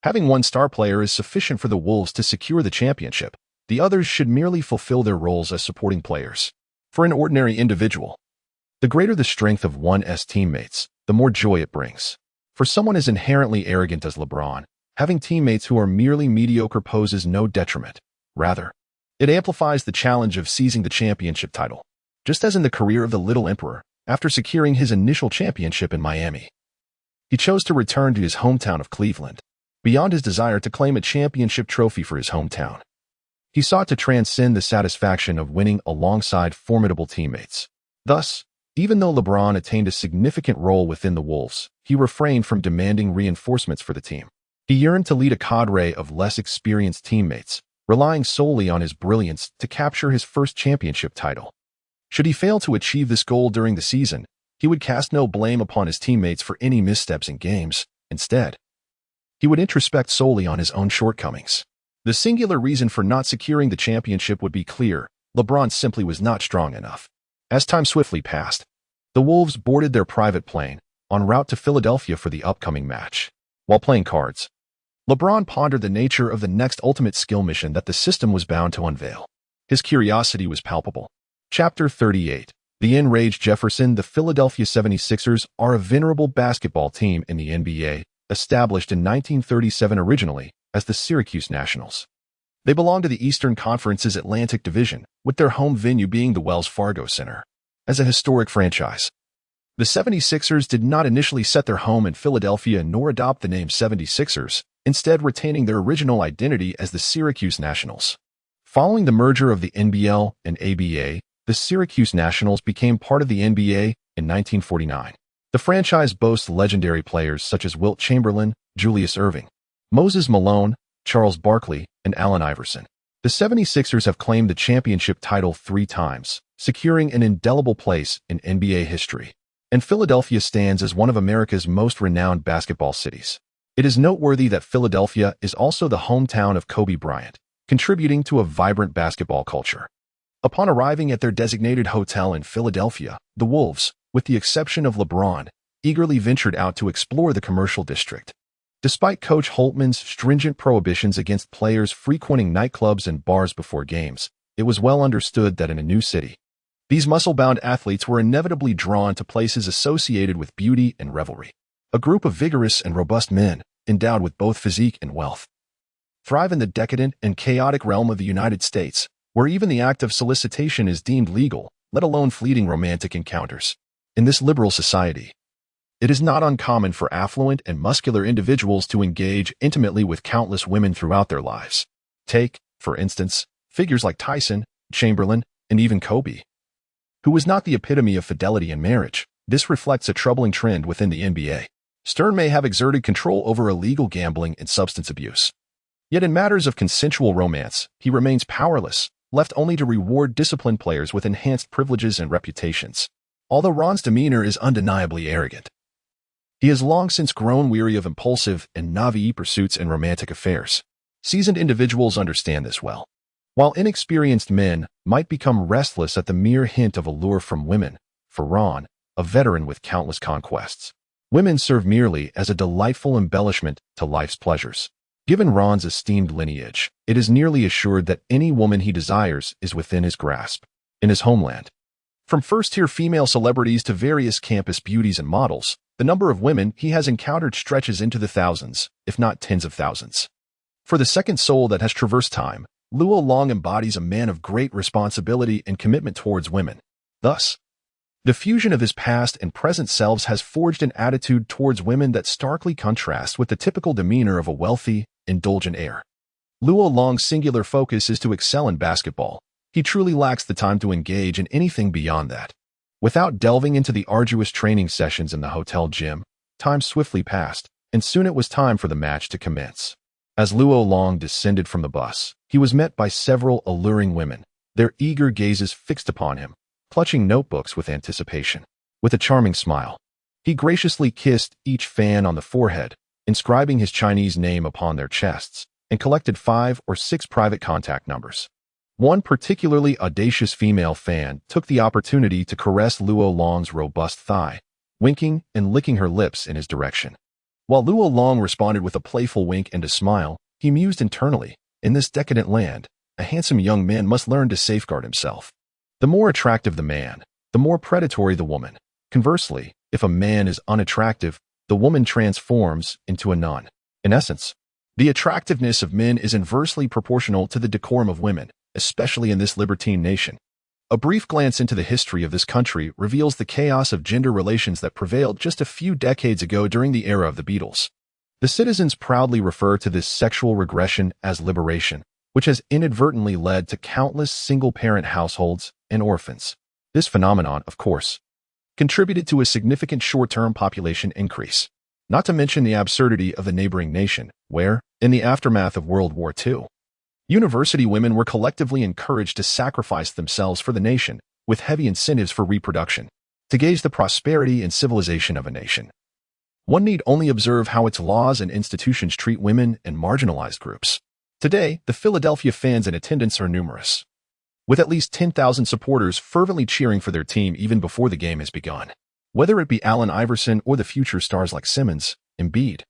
having one star player is sufficient for the Wolves to secure the championship. The others should merely fulfill their roles as supporting players. For an ordinary individual, the greater the strength of one's teammates, the more joy it brings. For someone as inherently arrogant as LeBron, having teammates who are merely mediocre poses no detriment. Rather, it amplifies the challenge of seizing the championship title. Just as in the career of the Little Emperor, after securing his initial championship in Miami, he chose to return to his hometown of Cleveland. Beyond his desire to claim a championship trophy for his hometown, he sought to transcend the satisfaction of winning alongside formidable teammates. Thus, even though LeBron attained a significant role within the Wolves, he refrained from demanding reinforcements for the team. He yearned to lead a cadre of less experienced teammates, relying solely on his brilliance to capture his first championship title. Should he fail to achieve this goal during the season, he would cast no blame upon his teammates for any missteps in games. Instead, he would introspect solely on his own shortcomings. The singular reason for not securing the championship would be clear: LeBron simply was not strong enough. As time swiftly passed, the Wolves boarded their private plane, en route to Philadelphia for the upcoming match. While playing cards, LeBron pondered the nature of the next ultimate skill mission that the system was bound to unveil. His curiosity was palpable. Chapter 38. The Enraged Jefferson. The Philadelphia 76ers are a venerable basketball team in the NBA, established in 1937 originally as the Syracuse Nationals. They belong to the Eastern Conference's Atlantic Division, with their home venue being the Wells Fargo Center. As a historic franchise, the 76ers did not initially set their home in Philadelphia nor adopt the name 76ers, instead retaining their original identity as the Syracuse Nationals. Following the merger of the NBL and ABA, the Syracuse Nationals became part of the NBA in 1949. The franchise boasts legendary players such as Wilt Chamberlain, Julius Erving, Moses Malone, Charles Barkley, and Allen Iverson. The 76ers have claimed the championship title 3 times, securing an indelible place in NBA history. And Philadelphia stands as one of America's most renowned basketball cities. It is noteworthy that Philadelphia is also the hometown of Kobe Bryant, contributing to a vibrant basketball culture. Upon arriving at their designated hotel in Philadelphia, the Wolves, with the exception of LeBron, eagerly ventured out to explore the commercial district. Despite Coach Holtman's stringent prohibitions against players frequenting nightclubs and bars before games, it was well understood that in a new city, these muscle-bound athletes were inevitably drawn to places associated with beauty and revelry. A group of vigorous and robust men, endowed with both physique and wealth, thrive in the decadent and chaotic realm of the United States, where even the act of solicitation is deemed legal, let alone fleeting romantic encounters. In this liberal society, it is not uncommon for affluent and muscular individuals to engage intimately with countless women throughout their lives. Take, for instance, figures like Tyson, Chamberlain, and even Kobe, who was not the epitome of fidelity in marriage. This reflects a troubling trend within the NBA. Stern may have exerted control over illegal gambling and substance abuse. Yet in matters of consensual romance, he remains powerless, left only to reward disciplined players with enhanced privileges and reputations. Although Ron's demeanor is undeniably arrogant, he has long since grown weary of impulsive and naive pursuits and romantic affairs. Seasoned individuals understand this well. While inexperienced men might become restless at the mere hint of allure from women, for Ron, a veteran with countless conquests, women serve merely as a delightful embellishment to life's pleasures. Given Ron's esteemed lineage, it is nearly assured that any woman he desires is within his grasp. In his homeland, from first-tier female celebrities to various campus beauties and models, the number of women he has encountered stretches into the thousands, if not tens of thousands. For the second soul that has traversed time, Luo Long embodies a man of great responsibility and commitment towards women. Thus, the fusion of his past and present selves has forged an attitude towards women that starkly contrasts with the typical demeanor of a wealthy, indulgent heir. Luo Long's singular focus is to excel in basketball. He truly lacks the time to engage in anything beyond that. Without delving into the arduous training sessions in the hotel gym, time swiftly passed, and soon it was time for the match to commence. As Luo Long descended from the bus, he was met by several alluring women, their eager gazes fixed upon him, clutching notebooks with anticipation. With a charming smile, he graciously kissed each fan on the forehead, inscribing his Chinese name upon their chests, and collected 5 or 6 private contact numbers. One particularly audacious female fan took the opportunity to caress Luo Long's robust thigh, winking and licking her lips in his direction. While Luo Long responded with a playful wink and a smile, he mused internally, in this decadent land, a handsome young man must learn to safeguard himself. The more attractive the man, the more predatory the woman. Conversely, if a man is unattractive, the woman transforms into a nun. In essence, the attractiveness of men is inversely proportional to the decorum of women, especially in this libertine nation. A brief glance into the history of this country reveals the chaos of gender relations that prevailed just a few decades ago during the era of the Beatles. The citizens proudly refer to this sexual regression as liberation, which has inadvertently led to countless single-parent households and orphans. This phenomenon, of course, contributed to a significant short-term population increase, not to mention the absurdity of the neighboring nation, where, in the aftermath of World War II, university women were collectively encouraged to sacrifice themselves for the nation, with heavy incentives for reproduction. To gauge the prosperity and civilization of a nation, one need only observe how its laws and institutions treat women and marginalized groups. Today, the Philadelphia fans in attendance are numerous, with at least 10,000 supporters fervently cheering for their team even before the game has begun. Whether it be Allen Iverson or the future stars like Simmons, Embiid,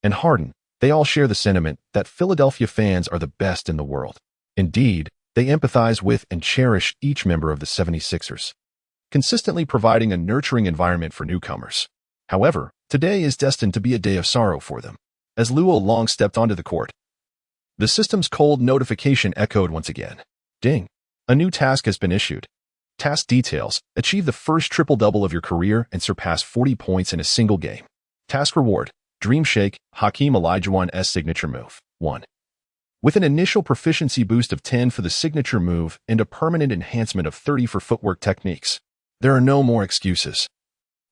and Harden, they all share the sentiment that Philadelphia fans are the best in the world. Indeed, they empathize with and cherish each member of the 76ers, consistently providing a nurturing environment for newcomers. However, today is destined to be a day of sorrow for them. As Luo Long stepped onto the court, the system's cold notification echoed once again. Ding! A new task has been issued. Task details: achieve the first triple-double of your career and surpass 40 points in a single game. Task reward: Dream Shake, Hakeem Olajuwon's signature move. 1. With an initial proficiency boost of 10 for the signature move and a permanent enhancement of 30 for footwork techniques. There are no more excuses.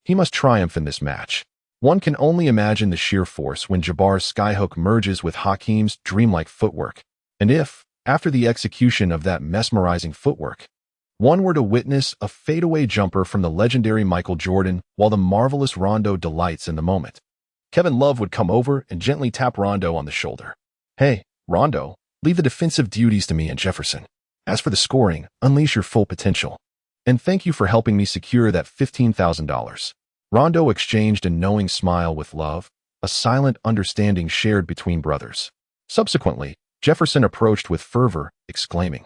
He must triumph in this match. One can only imagine the sheer force when Jabbar's skyhook merges with Hakeem's dreamlike footwork. And if, after the execution of that mesmerizing footwork, one were to witness a fadeaway jumper from the legendary Michael Jordan while the marvelous Rondo delights in the moment, Kevin Love would come over and gently tap Rondo on the shoulder. "Hey, Rondo, leave the defensive duties to me and Jefferson. As for the scoring, unleash your full potential. And thank you for helping me secure that $15,000. Rondo exchanged a knowing smile with Love, a silent understanding shared between brothers. Subsequently, Jefferson approached with fervor, exclaiming,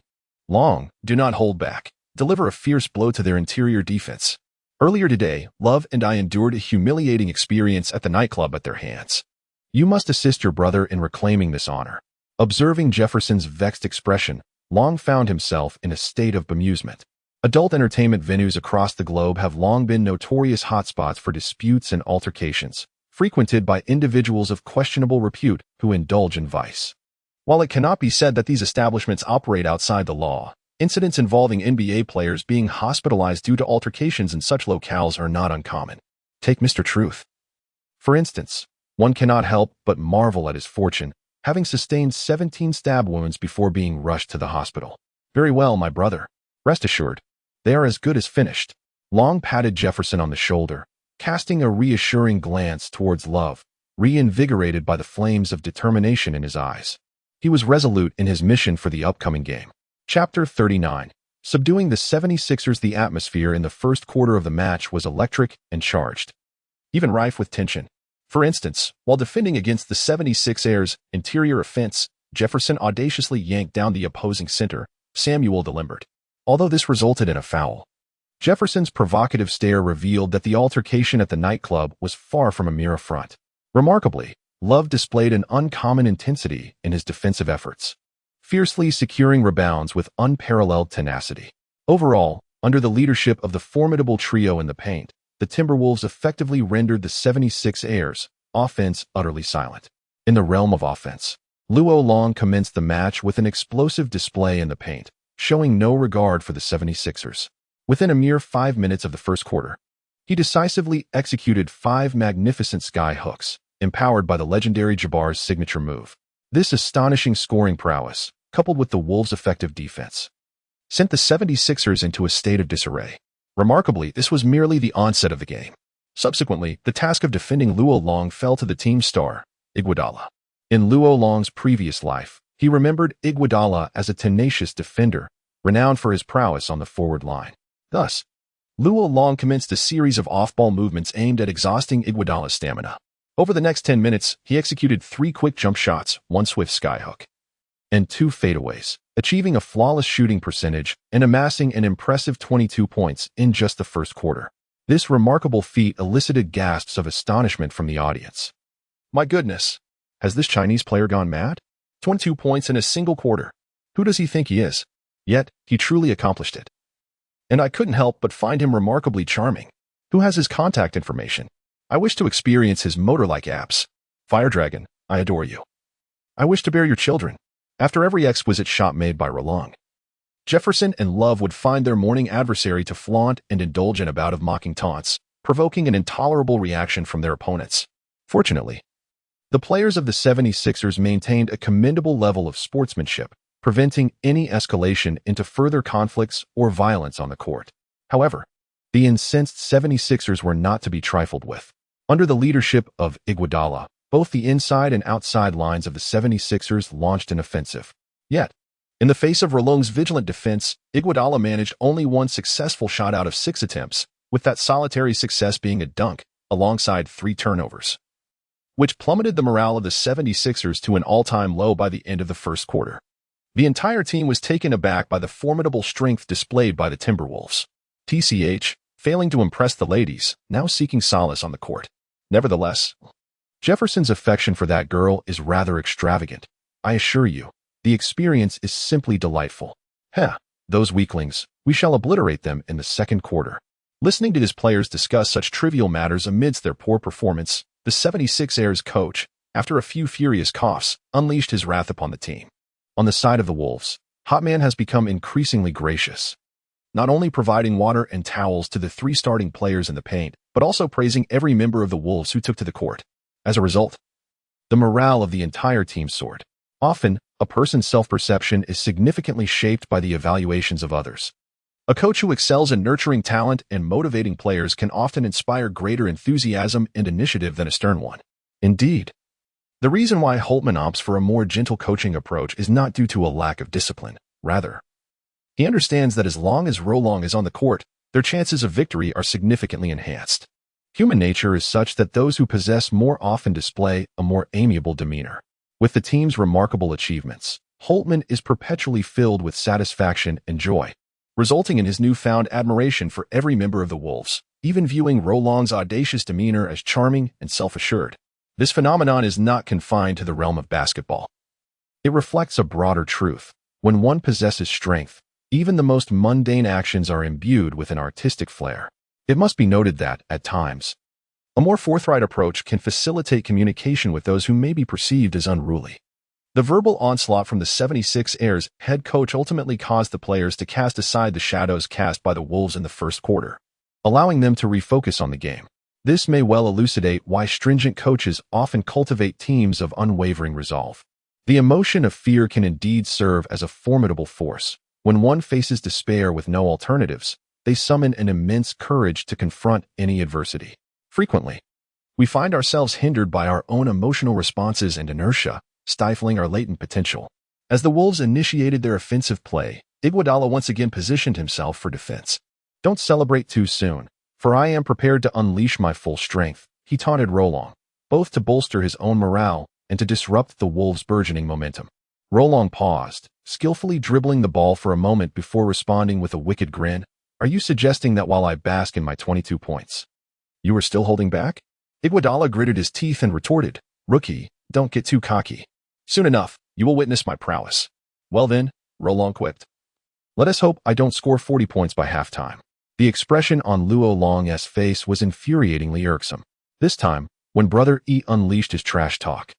"Long, do not hold back. Deliver a fierce blow to their interior defense. Earlier today, Love and I endured a humiliating experience at the nightclub at their hands. You must assist your brother in reclaiming this honor." Observing Jefferson's vexed expression, Long found himself in a state of bemusement. Adult entertainment venues across the globe have long been notorious hotspots for disputes and altercations, frequented by individuals of questionable repute who indulge in vice. While it cannot be said that these establishments operate outside the law, incidents involving NBA players being hospitalized due to altercations in such locales are not uncommon. Take Mr. Truth. For instance, one cannot help but marvel at his fortune, having sustained 17 stab wounds before being rushed to the hospital. "Very well, my brother. Rest assured, they are as good as finished." Long patted Jefferson on the shoulder, casting a reassuring glance towards Love, reinvigorated by the flames of determination in his eyes. He was resolute in his mission for the upcoming game. Chapter 39. Subduing the 76ers. The atmosphere in the first quarter of the match was electric and charged, even rife with tension. For instance, while defending against the 76ers' interior offense, Jefferson audaciously yanked down the opposing center, Samuel Delimbert. Although this resulted in a foul, Jefferson's provocative stare revealed that the altercation at the nightclub was far from a mere affront. Remarkably, Love displayed an uncommon intensity in his defensive efforts, fiercely securing rebounds with unparalleled tenacity. Overall, under the leadership of the formidable trio in the paint, the Timberwolves effectively rendered the 76ers' offense utterly silent. In the realm of offense, Luo Long commenced the match with an explosive display in the paint, showing no regard for the 76ers. Within a mere 5 minutes of the first quarter, he decisively executed 5 magnificent sky hooks, empowered by the legendary Jabbar's signature move. This astonishing scoring prowess, coupled with the Wolves' effective defense, sent the 76ers into a state of disarray. Remarkably, this was merely the onset of the game. Subsequently, the task of defending Luo Long fell to the team's star, Iguodala. In Luo Long's previous life, he remembered Iguodala as a tenacious defender, renowned for his prowess on the forward line. Thus, Luo Long commenced a series of off-ball movements aimed at exhausting Iguodala's stamina. Over the next 10 minutes, he executed 3 quick jump shots, 1 swift skyhook, and 2 fadeaways, achieving a flawless shooting percentage and amassing an impressive 22 points in just the first quarter. This remarkable feat elicited gasps of astonishment from the audience. "My goodness, has this Chinese player gone mad? 22 points in a single quarter. Who does he think he is?" Yet, he truly accomplished it. And I couldn't help but find him remarkably charming. Who has his contact information? I wish to experience his motor-like apps. Fire Dragon, I adore you. I wish to bear your children. After every exquisite shot made by Rolong, Jefferson and Love would find their morning adversary to flaunt and indulge in a bout of mocking taunts, provoking an intolerable reaction from their opponents. Fortunately, the players of the 76ers maintained a commendable level of sportsmanship, preventing any escalation into further conflicts or violence on the court. However, the incensed 76ers were not to be trifled with. Under the leadership of Iguodala, both the inside and outside lines of the 76ers launched an offensive. Yet, in the face of Rolong's vigilant defense, Iguodala managed only 1 successful shot out of 6 attempts, with that solitary success being a dunk, alongside 3 turnovers, which plummeted the morale of the 76ers to an all-time low by the end of the first quarter. The entire team was taken aback by the formidable strength displayed by the Timberwolves. TCH, failing to impress the ladies, now seeking solace on the court. Nevertheless, Jefferson's affection for that girl is rather extravagant. I assure you, the experience is simply delightful. Those weaklings, we shall obliterate them in the second quarter. Listening to his players discuss such trivial matters amidst their poor performance, the 76ers coach, after a few furious coughs, unleashed his wrath upon the team. On the side of the Wolves, Hotman has become increasingly gracious, not only providing water and towels to the 3 starting players in the paint, but also praising every member of the Wolves who took to the court. As a result, the morale of the entire team soared. Often, a person's self-perception is significantly shaped by the evaluations of others. A coach who excels in nurturing talent and motivating players can often inspire greater enthusiasm and initiative than a stern one. Indeed. The reason why Holtman opts for a more gentle coaching approach is not due to a lack of discipline. Rather, he understands that as long as Rolong is on the court, their chances of victory are significantly enhanced. Human nature is such that those who possess more often display a more amiable demeanor. With the team's remarkable achievements, Holtman is perpetually filled with satisfaction and joy, resulting in his newfound admiration for every member of the Wolves, even viewing Rolong's audacious demeanor as charming and self-assured. This phenomenon is not confined to the realm of basketball. It reflects a broader truth. When one possesses strength, even the most mundane actions are imbued with an artistic flair. It must be noted that, at times, a more forthright approach can facilitate communication with those who may be perceived as unruly. The verbal onslaught from the 76ers head coach ultimately caused the players to cast aside the shadows cast by the Wolves in the first quarter, allowing them to refocus on the game. This may well elucidate why stringent coaches often cultivate teams of unwavering resolve. The emotion of fear can indeed serve as a formidable force. When one faces despair with no alternatives, they summon an immense courage to confront any adversity. Frequently, we find ourselves hindered by our own emotional responses and inertia, stifling our latent potential. As the Wolves initiated their offensive play, Iguodala once again positioned himself for defense. "Don't celebrate too soon, for I am prepared to unleash my full strength," he taunted Rolong, both to bolster his own morale and to disrupt the Wolves' burgeoning momentum. Rolong paused, skillfully dribbling the ball for a moment before responding with a wicked grin. "Are you suggesting that while I bask in my 22 points, you are still holding back?" Iguodala gritted his teeth and retorted, "Rookie, don't get too cocky. Soon enough, you will witness my prowess." "Well then," Rolong quipped, "let us hope I don't score 40 points by halftime." The expression on Luo Long's face was infuriatingly irksome. This time, when Brother E unleashed his trash talk,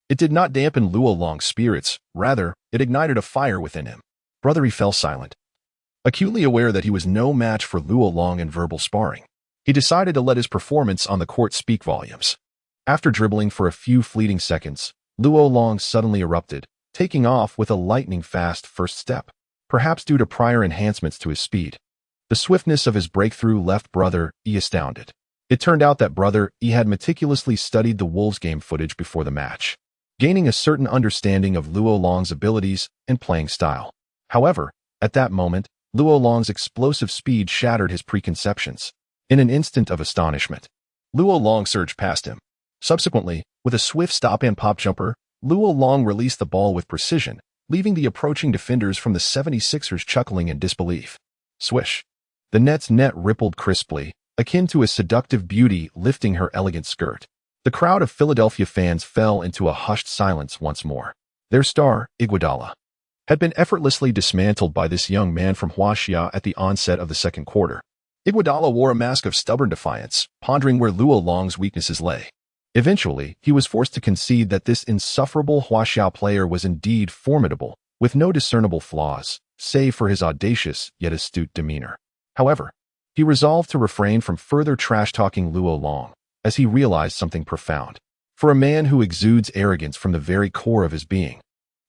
it did not dampen Luo Long's spirits. Rather, it ignited a fire within him. Brother E fell silent, acutely aware that he was no match for Luo Long in verbal sparring. He decided to let his performance on the court speak volumes. After dribbling for a few fleeting seconds, Luo Long suddenly erupted, taking off with a lightning-fast first step, perhaps due to prior enhancements to his speed. The swiftness of his breakthrough left Brother E astounded. It turned out that Brother E had meticulously studied the Wolves game footage before the match, gaining a certain understanding of Luo Long's abilities and playing style. However, at that moment, Luo Long's explosive speed shattered his preconceptions. In an instant of astonishment, Luo Long surged past him. Subsequently, with a swift stop and pop jumper, Luo Long released the ball with precision, leaving the approaching defenders from the 76ers chuckling in disbelief. Swish. The net's net rippled crisply, akin to a seductive beauty lifting her elegant skirt. The crowd of Philadelphia fans fell into a hushed silence once more. Their star, Iguodala, had been effortlessly dismantled by this young man from Huaxia at the onset of the second quarter. Iguodala wore a mask of stubborn defiance, pondering where Luo Long's weaknesses lay. Eventually, he was forced to concede that this insufferable Huaxia player was indeed formidable, with no discernible flaws, save for his audacious yet astute demeanor. However, he resolved to refrain from further trash-talking Luo Long, as he realized something profound. For a man who exudes arrogance from the very core of his being,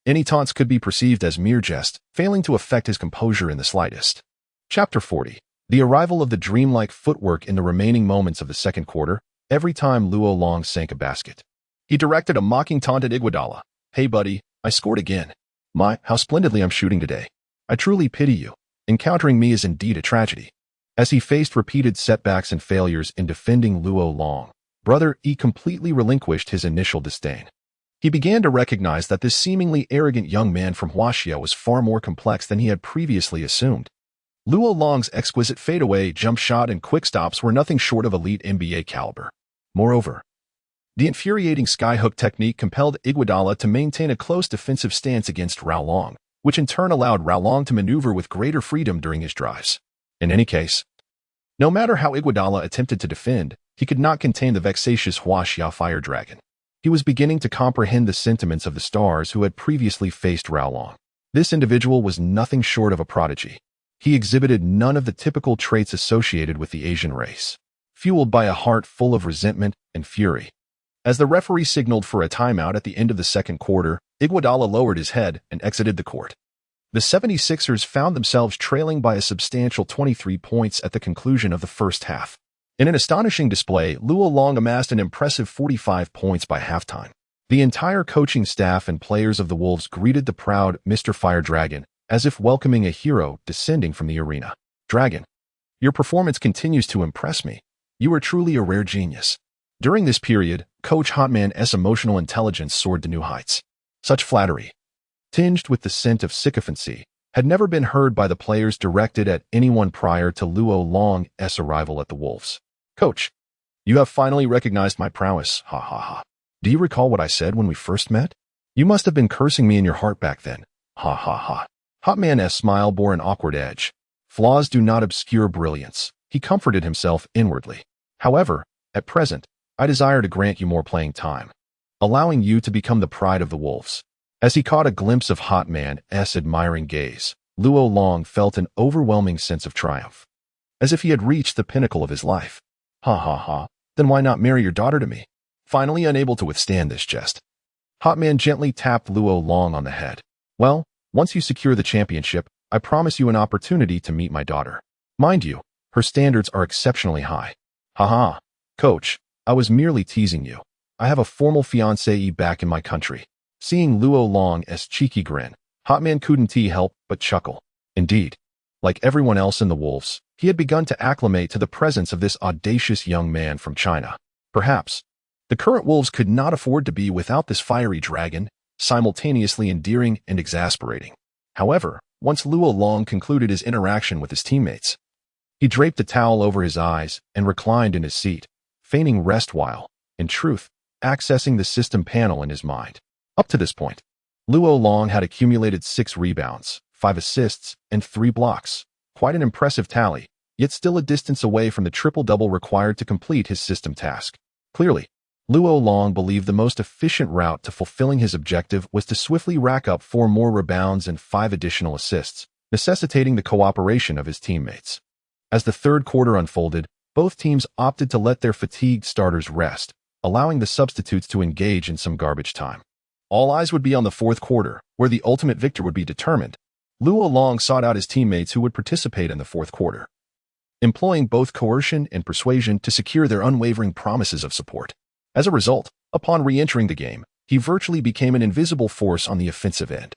any taunts could be perceived as mere jest, failing to affect his composure in the slightest. Chapter 40. The arrival of the dreamlike footwork in the remaining moments of the second quarter. Every time Luo Long sank a basket, he directed a mocking taunt at Iguodala. "Hey buddy, I scored again. My, how splendidly I'm shooting today. I truly pity you. Encountering me is indeed a tragedy." As he faced repeated setbacks and failures in defending Luo Long, Brother E completely relinquished his initial disdain. He began to recognize that this seemingly arrogant young man from Huaxia was far more complex than he had previously assumed. Luo Long's exquisite fadeaway, jump shot, and quick stops were nothing short of elite NBA caliber. Moreover, the infuriating skyhook technique compelled Iguodala to maintain a close defensive stance against Rolong, which in turn allowed Rolong to maneuver with greater freedom during his drives. In any case, no matter how Iguodala attempted to defend, he could not contain the vexatious Huaxia fire dragon. He was beginning to comprehend the sentiments of the stars who had previously faced Rolong. This individual was nothing short of a prodigy. He exhibited none of the typical traits associated with the Asian race, fueled by a heart full of resentment and fury. As the referee signaled for a timeout at the end of the second quarter, Iguodala lowered his head and exited the court. The 76ers found themselves trailing by a substantial 23 points at the conclusion of the first half. In an astonishing display, Luo Long amassed an impressive 45 points by halftime. The entire coaching staff and players of the Wolves greeted the proud Mr. Fire Dragon as if welcoming a hero descending from the arena. "Dragon, your performance continues to impress me. You are truly a rare genius." During this period, Coach Hotman's emotional intelligence soared to new heights. Such flattery, tinged with the scent of sycophancy, had never been heard by the players directed at anyone prior to Luo Long's arrival at the Wolves. "Coach, you have finally recognized my prowess, ha ha ha. Do you recall what I said when we first met? You must have been cursing me in your heart back then, ha ha ha." Hotman's smile bore an awkward edge. Flaws do not obscure brilliance. He comforted himself inwardly. "However, at present, I desire to grant you more playing time, allowing you to become the pride of the Wolves." As he caught a glimpse of Hotman's admiring gaze, Luo Long felt an overwhelming sense of triumph, as if he had reached the pinnacle of his life. "Ha ha ha, then why not marry your daughter to me?" Finally unable to withstand this jest, Hotman gently tapped Luo Long on the head. "Well, once you secure the championship, I promise you an opportunity to meet my daughter. Mind you, her standards are exceptionally high." "Ha, Coach, I was merely teasing you. I have a formal fiancée back in my country." Seeing Luo Long's cheeky grin, Hotman couldn't help but chuckle. Indeed, like everyone else in the Wolves, he had begun to acclimate to the presence of this audacious young man from China. Perhaps the current Wolves could not afford to be without this fiery dragon, simultaneously endearing and exasperating. However, once Luo Long concluded his interaction with his teammates, he draped a towel over his eyes and reclined in his seat, feigning rest while, in truth, accessing the system panel in his mind. Up to this point, Luo Long had accumulated 6 rebounds, 5 assists, and 3 blocks. Quite an impressive tally, yet still a distance away from the triple-double required to complete his system task. Clearly, Luo Long believed the most efficient route to fulfilling his objective was to swiftly rack up 4 more rebounds and 5 additional assists, necessitating the cooperation of his teammates. As the third quarter unfolded, both teams opted to let their fatigued starters rest, allowing the substitutes to engage in some garbage time. All eyes would be on the fourth quarter, where the ultimate victor would be determined. Luo Long sought out his teammates who would participate in the fourth quarter, employing both coercion and persuasion to secure their unwavering promises of support. As a result, upon re-entering the game, he virtually became an invisible force on the offensive end.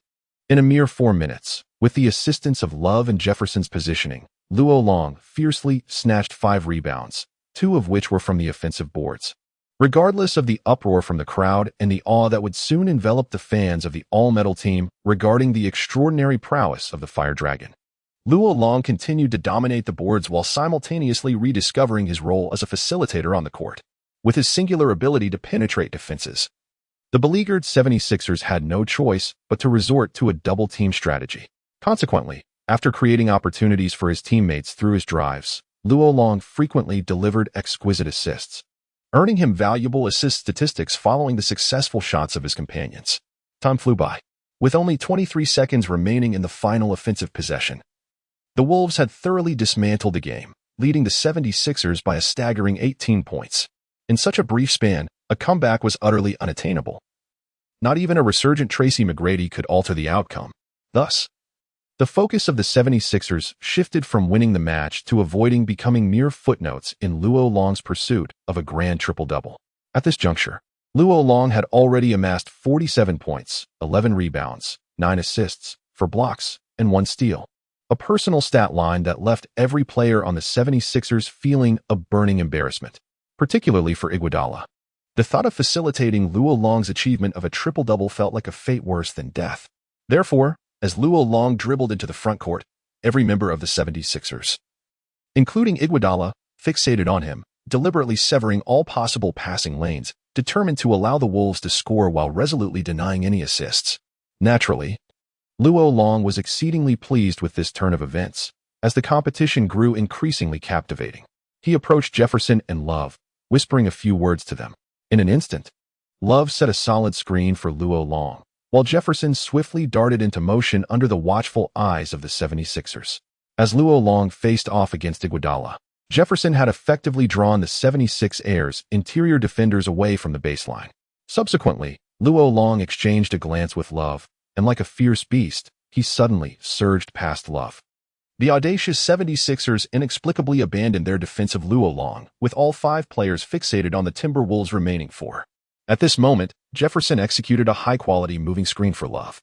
In a mere 4 minutes, with the assistance of Love and Jefferson's positioning, Luo Long fiercely snatched 5 rebounds, 2 of which were from the offensive boards. Regardless of the uproar from the crowd and the awe that would soon envelop the fans of the all-metal team regarding the extraordinary prowess of the Fire Dragon, Luo Long continued to dominate the boards while simultaneously rediscovering his role as a facilitator on the court. With his singular ability to penetrate defenses, the beleaguered 76ers had no choice but to resort to a double-team strategy. Consequently, after creating opportunities for his teammates through his drives, Luo Long frequently delivered exquisite assists, earning him valuable assist statistics following the successful shots of his companions. Time flew by. With only 23 seconds remaining in the final offensive possession, the Wolves had thoroughly dismantled the game, leading the 76ers by a staggering 18 points. In such a brief span, a comeback was utterly unattainable. Not even a resurgent Tracy McGrady could alter the outcome. Thus, the focus of the 76ers shifted from winning the match to avoiding becoming mere footnotes in Luo Long's pursuit of a grand triple-double. At this juncture, Luo Long had already amassed 47 points, 11 rebounds, 9 assists, 4 blocks, and 1 steal. A personal stat line that left every player on the 76ers feeling a burning embarrassment, particularly for Iguodala. The thought of facilitating Luo Long's achievement of a triple-double felt like a fate worse than death. Therefore, as Luo Long dribbled into the front court, every member of the 76ers, including Iguodala, fixated on him, deliberately severing all possible passing lanes, determined to allow the Wolves to score while resolutely denying any assists. Naturally, Luo Long was exceedingly pleased with this turn of events, as the competition grew increasingly captivating. He approached Jefferson and Love, whispering a few words to them. In an instant, Love set a solid screen for Luo Long, while Jefferson swiftly darted into motion under the watchful eyes of the 76ers. As Luo Long faced off against Iguodala, Jefferson had effectively drawn the 76ers' interior defenders away from the baseline. Subsequently, Luo Long exchanged a glance with Love, and like a fierce beast, he suddenly surged past Love, The audacious 76ers inexplicably abandoned their defensive Luo Long, with all 5 players fixated on the Timberwolves' remaining 4. At this moment, Jefferson executed a high-quality moving screen for Love,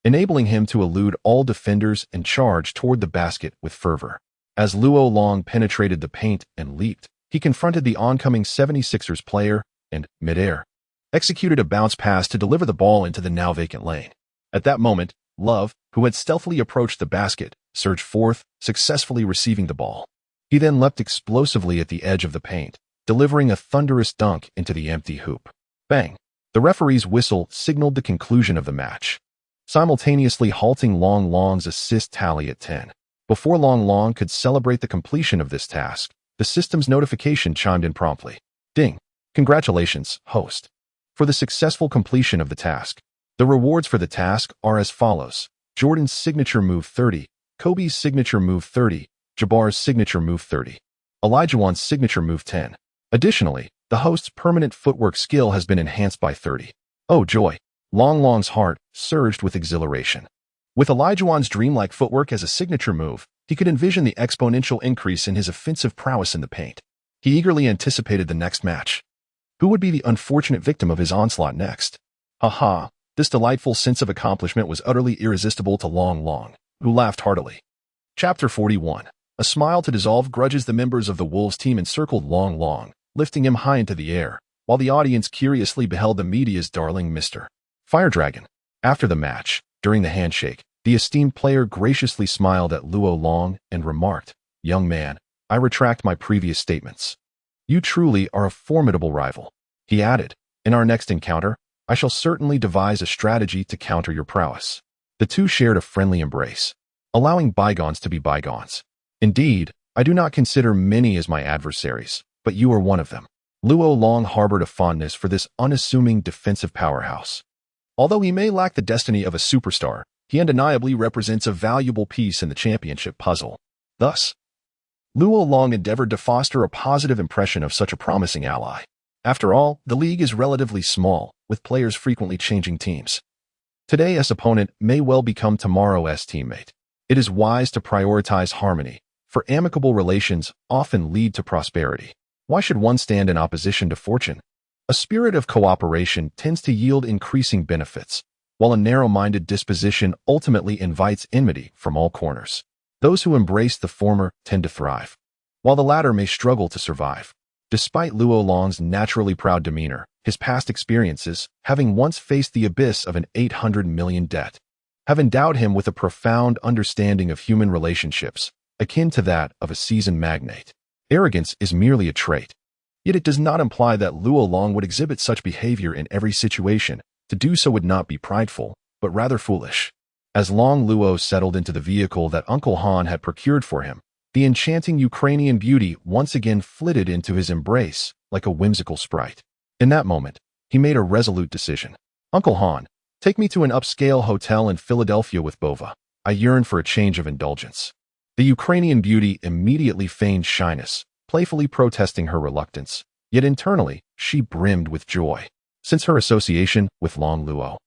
enabling him to elude all defenders and charge toward the basket with fervor. As Luo Long penetrated the paint and leaped, he confronted the oncoming 76ers player and, midair, executed a bounce pass to deliver the ball into the now vacant lane. At that moment, Love, who had stealthily approached the basket, surged forth, successfully receiving the ball. He then leapt explosively at the edge of the paint, delivering a thunderous dunk into the empty hoop. Bang! The referee's whistle signaled the conclusion of the match, simultaneously halting Long Long's assist tally at 10. Before Long Long could celebrate the completion of this task, the system's notification chimed in promptly. Ding! Congratulations, host, for the successful completion of the task. The rewards for the task are as follows: Jordan's signature move 30, Kobe's signature move 30, Jabbar's signature move 30, Olajuwon's signature move 10. Additionally, the host's permanent footwork skill has been enhanced by 30. Oh joy! Long Long's heart surged with exhilaration. With Olajuwon's dreamlike footwork as a signature move, he could envision the exponential increase in his offensive prowess in the paint. He eagerly anticipated the next match. Who would be the unfortunate victim of his onslaught next? Ha! This delightful sense of accomplishment was utterly irresistible to Long Long, who laughed heartily. Chapter 41. A smile to dissolve grudges. The members of the Wolves team encircled Long Long, lifting him high into the air, while the audience curiously beheld the media's darling Mr. Fire Dragon. After the match, during the handshake, the esteemed player graciously smiled at Luo Long and remarked, "Young man, I retract my previous statements. You truly are a formidable rival." He added, "In our next encounter, I shall certainly devise a strategy to counter your prowess." The two shared a friendly embrace, allowing bygones to be bygones. Indeed, I do not consider many as my adversaries, but you are one of them. Luo Long harbored a fondness for this unassuming defensive powerhouse. Although he may lack the destiny of a superstar, he undeniably represents a valuable piece in the championship puzzle. Thus, Luo Long endeavored to foster a positive impression of such a promising ally. After all, the league is relatively small, with players frequently changing teams. Today's opponent may well become tomorrow's teammate. It is wise to prioritize harmony, for amicable relations often lead to prosperity. Why should one stand in opposition to fortune? A spirit of cooperation tends to yield increasing benefits, while a narrow-minded disposition ultimately invites enmity from all corners. Those who embrace the former tend to thrive, while the latter may struggle to survive. Despite Luo Long's naturally proud demeanor, his past experiences, having once faced the abyss of an 800 million debt, have endowed him with a profound understanding of human relationships, akin to that of a seasoned magnate. Arrogance is merely a trait, yet it does not imply that Luo Long would exhibit such behavior in every situation. To do so would not be prideful, but rather foolish. As Long Luo settled into the vehicle that Uncle Han had procured for him, the enchanting Ukrainian beauty once again flitted into his embrace like a whimsical sprite. In that moment, he made a resolute decision. "Uncle Han, take me to an upscale hotel in Philadelphia with Bova. I yearn for a change of indulgence." The Ukrainian beauty immediately feigned shyness, playfully protesting her reluctance, yet internally, she brimmed with joy. Since her association with Long Luo,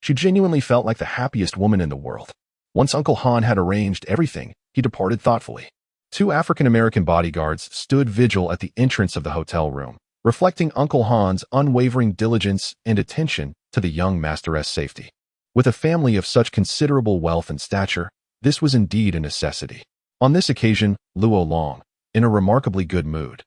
she genuinely felt like the happiest woman in the world. Once Uncle Han had arranged everything, he departed thoughtfully. 2 African-American bodyguards stood vigil at the entrance of the hotel room, reflecting Uncle Han's unwavering diligence and attention to the young master's safety. With a family of such considerable wealth and stature, this was indeed a necessity. On this occasion, Luo Long, in a remarkably good mood,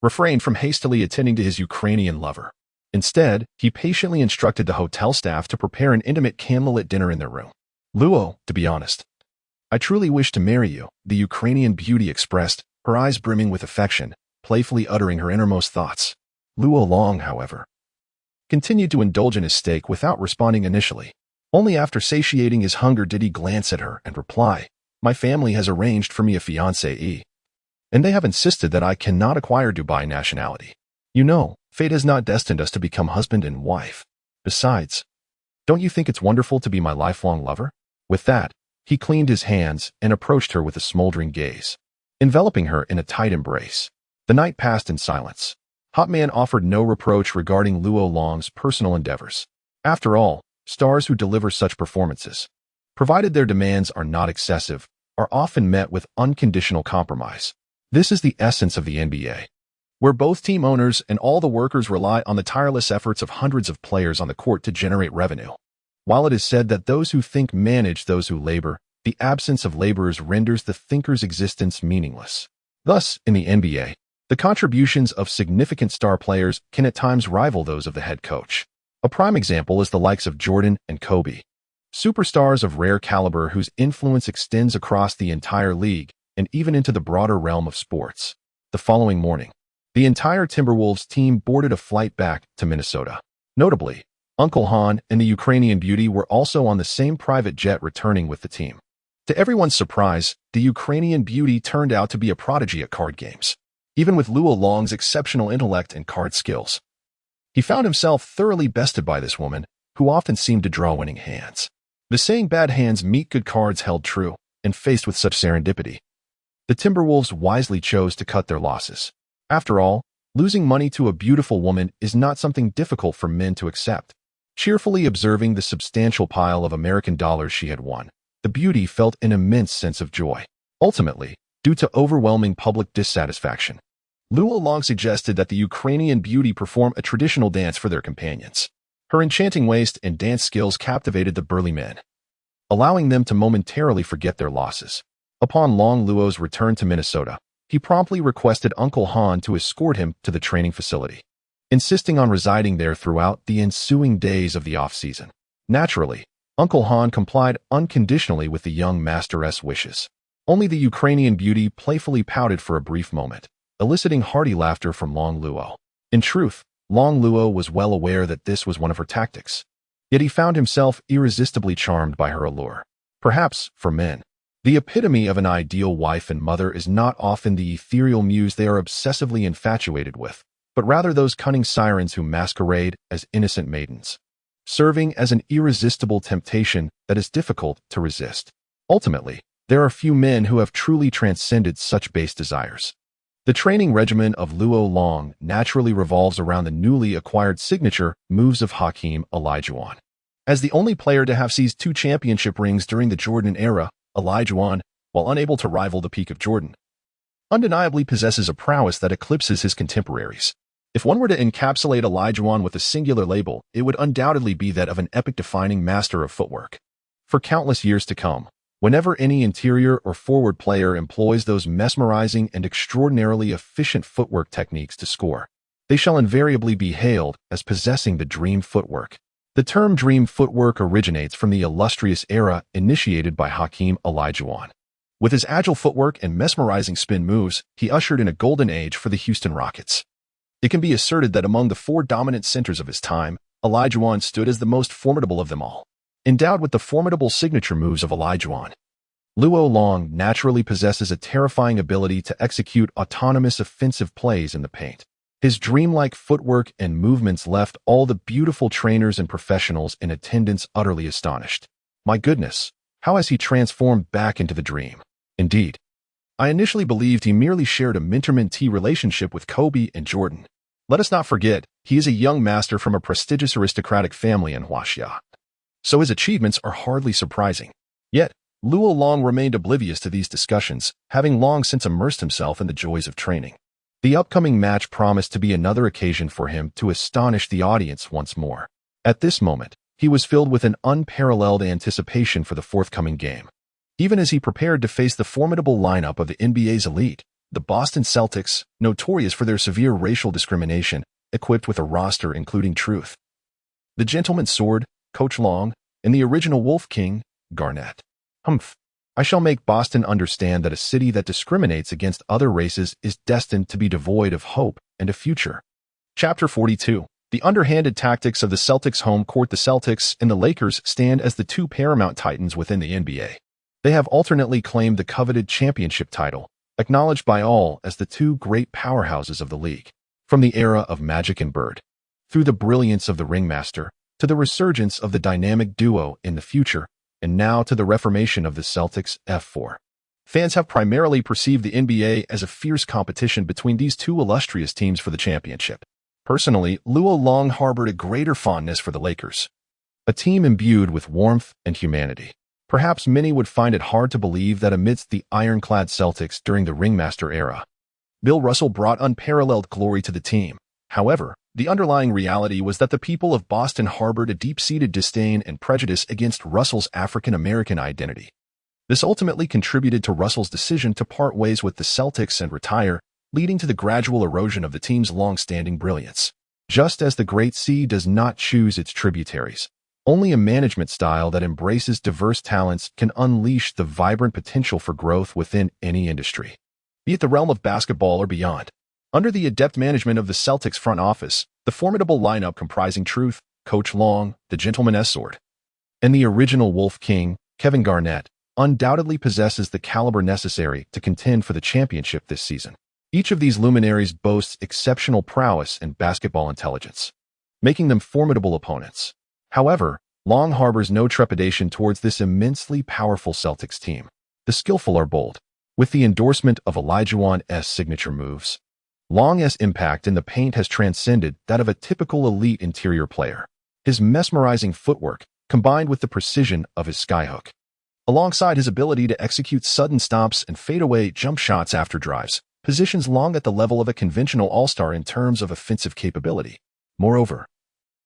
refrained from hastily attending to his Ukrainian lover. Instead, he patiently instructed the hotel staff to prepare an intimate candlelit dinner in their room. "Luo, to be honest, I truly wish to marry you," the Ukrainian beauty expressed, her eyes brimming with affection, playfully uttering her innermost thoughts. Luo Long, however, continued to indulge in his steak without responding initially. Only after satiating his hunger did he glance at her and reply, "My family has arranged for me a fiancée, and they have insisted that I cannot acquire Dubai nationality. You know, fate has not destined us to become husband and wife. Besides, don't you think it's wonderful to be my lifelong lover?" With that, he cleaned his hands and approached her with a smoldering gaze, enveloping her in a tight embrace. The night passed in silence. Hot Man offered no reproach regarding Luo Long's personal endeavors. After all, stars who deliver such performances, provided their demands are not excessive, are often met with unconditional compromise. This is the essence of the NBA, where both team owners and all the workers rely on the tireless efforts of hundreds of players on the court to generate revenue. While it is said that those who think manage those who labor, the absence of laborers renders the thinker's existence meaningless. Thus, in the NBA, the contributions of significant star players can at times rival those of the head coach. A prime example is the likes of Jordan and Kobe, superstars of rare caliber whose influence extends across the entire league and even into the broader realm of sports. The following morning, the entire Timberwolves team boarded a flight back to Minnesota. Notably, Uncle Han and the Ukrainian beauty were also on the same private jet returning with the team. To everyone's surprise, the Ukrainian beauty turned out to be a prodigy at card games. Even with Luo Long's exceptional intellect and card skills, he found himself thoroughly bested by this woman, who often seemed to draw winning hands. The saying bad hands meet good cards held true, and faced with such serendipity, the Timberwolves wisely chose to cut their losses. After all, losing money to a beautiful woman is not something difficult for men to accept. Cheerfully observing the substantial pile of American dollars she had won, the beauty felt an immense sense of joy. Ultimately, due to overwhelming public dissatisfaction, Luo Long suggested that the Ukrainian beauty perform a traditional dance for their companions. Her enchanting waist and dance skills captivated the burly men, allowing them to momentarily forget their losses. Upon Long Luo's return to Minnesota, he promptly requested Uncle Han to escort him to the training facility, insisting on residing there throughout the ensuing days of the off-season. Naturally, Uncle Han complied unconditionally with the young master's wishes. Only the Ukrainian beauty playfully pouted for a brief moment, eliciting hearty laughter from Long Luo. In truth, Long Luo was well aware that this was one of her tactics, yet he found himself irresistibly charmed by her allure. Perhaps, for men, the epitome of an ideal wife and mother is not often the ethereal muse they are obsessively infatuated with, but rather those cunning sirens who masquerade as innocent maidens, serving as an irresistible temptation that is difficult to resist. Ultimately, there are few men who have truly transcended such base desires. The training regimen of Luo Long naturally revolves around the newly acquired signature moves of Hakeem Olajuwon. As the only player to have seized 2 championship rings during the Jordan era, Olajuwon, while unable to rival the peak of Jordan, undeniably possesses a prowess that eclipses his contemporaries. If one were to encapsulate Olajuwon with a singular label, it would undoubtedly be that of an epic-defining master of footwork. For countless years to come, whenever any interior or forward player employs those mesmerizing and extraordinarily efficient footwork techniques to score, they shall invariably be hailed as possessing the dream footwork. The term dream footwork originates from the illustrious era initiated by Hakeem Olajuwon. With his agile footwork and mesmerizing spin moves, he ushered in a golden age for the Houston Rockets. It can be asserted that among the 4 dominant centers of his time, Olajuwon stood as the most formidable of them all. Endowed with the formidable signature moves of Olajuwon, Luo Long naturally possesses a terrifying ability to execute autonomous offensive plays in the paint. His dreamlike footwork and movements left all the beautiful trainers and professionals in attendance utterly astonished. My goodness, how has he transformed back into the dream? Indeed, I initially believed he merely shared a mentor-mentee relationship with Kobe and Jordan. Let us not forget, he is a young master from a prestigious aristocratic family in Huaxia, so his achievements are hardly surprising. Yet, Luo Long remained oblivious to these discussions, having long since immersed himself in the joys of training. The upcoming match promised to be another occasion for him to astonish the audience once more. At this moment, he was filled with an unparalleled anticipation for the forthcoming game. Even as he prepared to face the formidable lineup of the NBA's elite, the Boston Celtics, notorious for their severe racial discrimination, equipped with a roster including Truth, the Gentleman's Sword, Coach Long, and the original Wolf King, Garnett. I shall make Boston understand that a city that discriminates against other races is destined to be devoid of hope and a future. Chapter 42. The underhanded tactics of the Celtics home court. The Celtics and the Lakers stand as the 2 paramount titans within the NBA. They have alternately claimed the coveted championship title, acknowledged by all as the 2 great powerhouses of the league. From the era of Magic and Bird, through the brilliance of the Ringmaster, to the resurgence of the dynamic duo in the future, and now to the reformation of the Celtics F4. Fans have primarily perceived the NBA as a fierce competition between these 2 illustrious teams for the championship. Personally, Luo Long harbored a greater fondness for the Lakers, a team imbued with warmth and humanity. Perhaps many would find it hard to believe that amidst the ironclad Celtics during the ringmaster era, Bill Russell brought unparalleled glory to the team. However, the underlying reality was that the people of Boston harbored a deep-seated disdain and prejudice against Russell's African-American identity. This ultimately contributed to Russell's decision to part ways with the Celtics and retire, leading to the gradual erosion of the team's long-standing brilliance. Just as the Great Sea does not choose its tributaries, only a management style that embraces diverse talents can unleash the vibrant potential for growth within any industry, be it the realm of basketball or beyond. Under the adept management of the Celtics front office, the formidable lineup comprising Truth, Coach Long, the Gentleman S-Sword, and the original Wolf King, Kevin Garnett, undoubtedly possesses the caliber necessary to contend for the championship this season. Each of these luminaries boasts exceptional prowess and basketball intelligence, making them formidable opponents. However, Long harbors no trepidation towards this immensely powerful Celtics team. The skillful are bold. With the endorsement of Olajuwon's signature moves, Long's impact in the paint has transcended that of a typical elite interior player. His mesmerizing footwork, combined with the precision of his skyhook, alongside his ability to execute sudden stops and fadeaway jump shots after drives, positions Long at the level of a conventional all-star in terms of offensive capability. Moreover,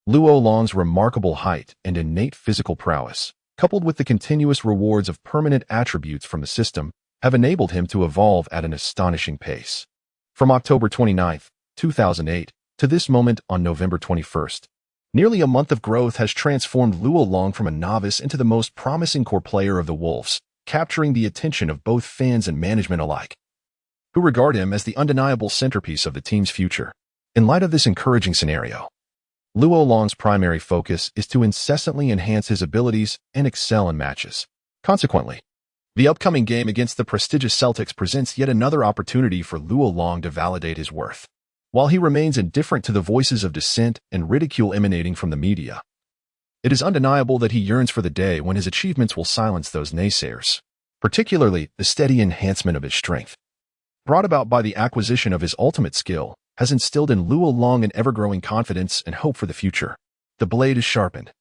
Luol Long's remarkable height and innate physical prowess, coupled with the continuous rewards of permanent attributes from the system, have enabled him to evolve at an astonishing pace. From October 29, 2008, to this moment on November 21st, nearly a month of growth has transformed Luol Long from a novice into the most promising core player of the Wolves, capturing the attention of both fans and management alike, who regard him as the undeniable centerpiece of the team's future. In light of this encouraging scenario, Luol Long's primary focus is to incessantly enhance his abilities and excel in matches. Consequently, the upcoming game against the prestigious Celtics presents yet another opportunity for Luol Long to validate his worth. While he remains indifferent to the voices of dissent and ridicule emanating from the media, it is undeniable that he yearns for the day when his achievements will silence those naysayers, particularly the steady enhancement of his strength, brought about by the acquisition of his ultimate skill, has instilled in Luol Long an ever-growing confidence and hope for the future. The blade is sharpened,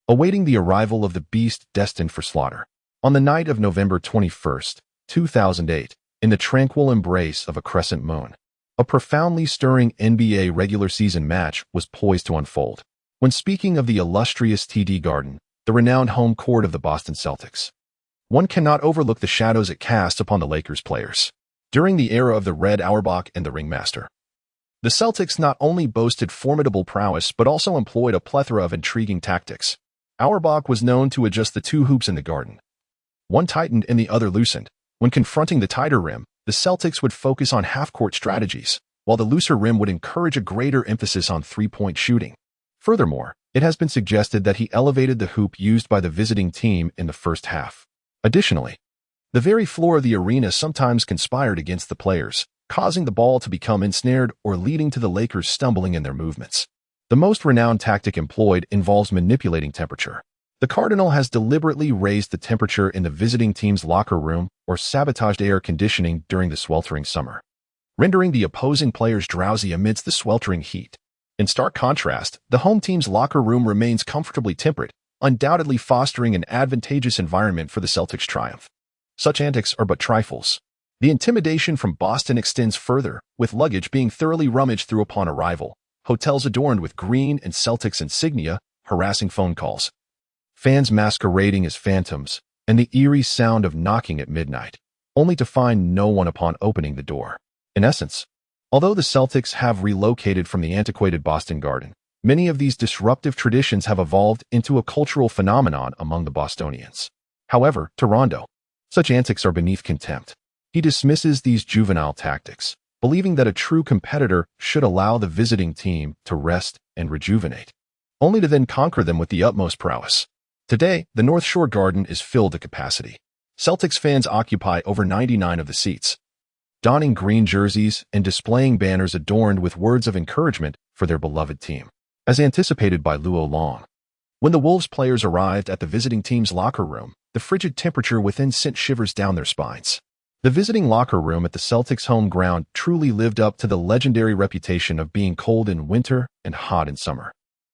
awaiting the arrival of the beast destined for slaughter. On the night of November 21st, 2008, in the tranquil embrace of a crescent moon, a profoundly stirring NBA regular season match was poised to unfold. When speaking of the illustrious TD Garden, the renowned home court of the Boston Celtics, one cannot overlook the shadows it casts upon the Lakers players. During the era of the Red Auerbach and the Ringmaster, the Celtics not only boasted formidable prowess but also employed a plethora of intriguing tactics. Auerbach was known to adjust the two hoops in the Garden, one tightened and the other loosened. When confronting the tighter rim, the Celtics would focus on half-court strategies, while the looser rim would encourage a greater emphasis on three-point shooting. Furthermore, it has been suggested that he elevated the hoop used by the visiting team in the first half. Additionally, the very floor of the arena sometimes conspired against the players, causing the ball to become ensnared or leading to the Lakers stumbling in their movements. The most renowned tactic employed involves manipulating temperature. The Cardinal has deliberately raised the temperature in the visiting team's locker room or sabotaged air conditioning during the sweltering summer, rendering the opposing players drowsy amidst the sweltering heat. In stark contrast, the home team's locker room remains comfortably temperate, undoubtedly fostering an advantageous environment for the Celtics' triumph. Such antics are but trifles. The intimidation from Boston extends further, with luggage being thoroughly rummaged through upon arrival, hotels adorned with green and Celtics insignia, harassing phone calls, fans masquerading as phantoms, and the eerie sound of knocking at midnight, only to find no one upon opening the door. In essence, although the Celtics have relocated from the antiquated Boston Garden, many of these disruptive traditions have evolved into a cultural phenomenon among the Bostonians. However, to Rondo, such antics are beneath contempt. He dismisses these juvenile tactics, believing that a true competitor should allow the visiting team to rest and rejuvenate, only to then conquer them with the utmost prowess. Today, the North Shore Garden is filled to capacity. Celtics fans occupy over 99 of the seats, donning green jerseys and displaying banners adorned with words of encouragement for their beloved team. As anticipated by Luol Long, when the Wolves players arrived at the visiting team's locker room, the frigid temperature within sent shivers down their spines. The visiting locker room at the Celtics' home ground truly lived up to the legendary reputation of being cold in winter and hot in summer.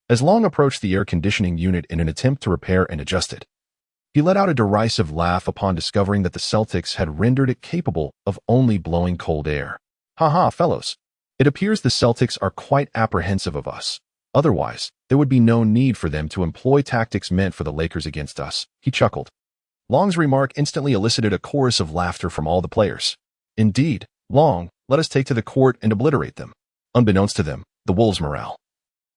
As Long approached the air conditioning unit in an attempt to repair and adjust it, He let out a derisive laugh upon discovering that the Celtics had rendered it capable of only blowing cold air. "Haha, fellows. It appears the Celtics are quite apprehensive of us. Otherwise, there would be no need for them to employ tactics meant for the Lakers against us," he chuckled. Long's remark instantly elicited a chorus of laughter from all the players. "Indeed, Long, let us take to the court and obliterate them." Unbeknownst to them, the Wolves' morale,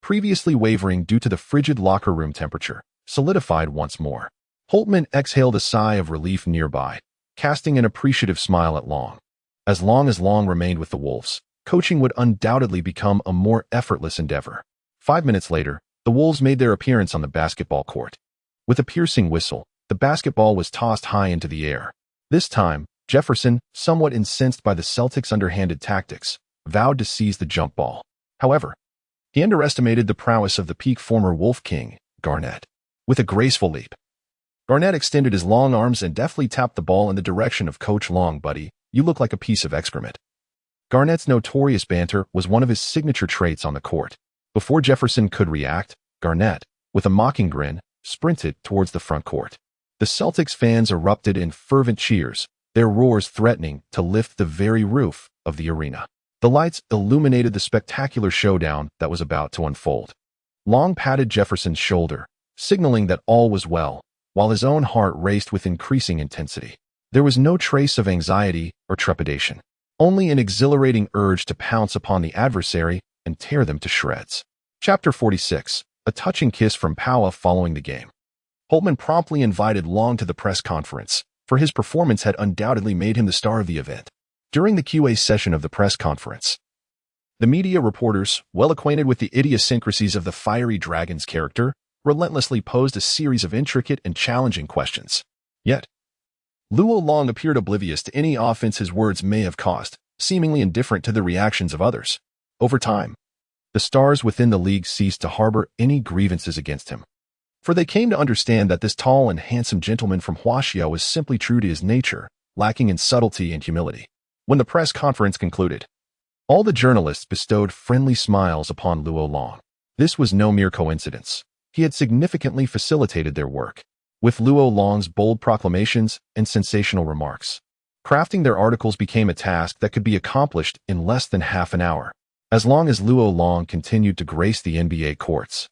previously wavering due to the frigid locker room temperature, solidified once more. Holtman exhaled a sigh of relief nearby, casting an appreciative smile at Long. As Long remained with the Wolves, coaching would undoubtedly become a more effortless endeavor. 5 minutes later, the Wolves made their appearance on the basketball court. With a piercing whistle, the basketball was tossed high into the air. This time, Jefferson, somewhat incensed by the Celtics' underhanded tactics, vowed to seize the jump ball. However, he underestimated the prowess of the peak former Wolf King, Garnett. With a graceful leap, Garnett extended his long arms and deftly tapped the ball in the direction of Coach Long. "Buddy, you look like a piece of excrement." Garnett's notorious banter was one of his signature traits on the court. Before Jefferson could react, Garnett, with a mocking grin, sprinted towards the front court. The Celtics fans erupted in fervent cheers, their roars threatening to lift the very roof of the arena. The lights illuminated the spectacular showdown that was about to unfold. Long patted Jefferson's shoulder, signaling that all was well, while his own heart raced with increasing intensity. There was no trace of anxiety or trepidation, only an exhilarating urge to pounce upon the adversary and tear them to shreds. Chapter 46, a touching kiss from Powa following the game. Holtman promptly invited Long to the press conference, for his performance had undoubtedly made him the star of the event. During the QA session of the press conference, the media reporters, well acquainted with the idiosyncrasies of the fiery Dragon's character, relentlessly posed a series of intricate and challenging questions. Yet, Luo Long appeared oblivious to any offense his words may have caused, seemingly indifferent to the reactions of others. Over time, the stars within the league ceased to harbor any grievances against him, for they came to understand that this tall and handsome gentleman from Huaxia was simply true to his nature, lacking in subtlety and humility. When the press conference concluded, all the journalists bestowed friendly smiles upon Luo Long. This was no mere coincidence. He had significantly facilitated their work. With Luo Long's bold proclamations and sensational remarks, crafting their articles became a task that could be accomplished in less than half an hour. As long as Luo Long continued to grace the NBA courts,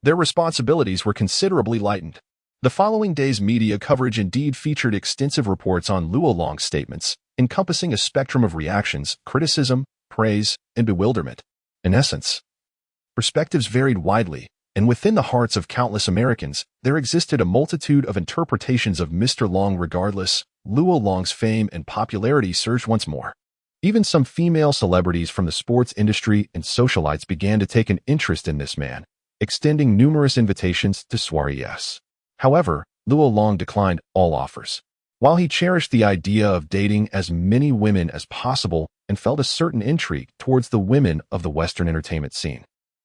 their responsibilities were considerably lightened. The following day's media coverage indeed featured extensive reports on Luo Long's statements, encompassing a spectrum of reactions, criticism, praise, and bewilderment. In essence, perspectives varied widely, and within the hearts of countless Americans, there existed a multitude of interpretations of Mr. Long. Regardless, Luo Long's fame and popularity surged once more. Even some female celebrities from the sports industry and socialites began to take an interest in this man, extending numerous invitations to soirees. However, Luo Long declined all offers. While he cherished the idea of dating as many women as possible and felt a certain intrigue towards the women of the Western entertainment scene,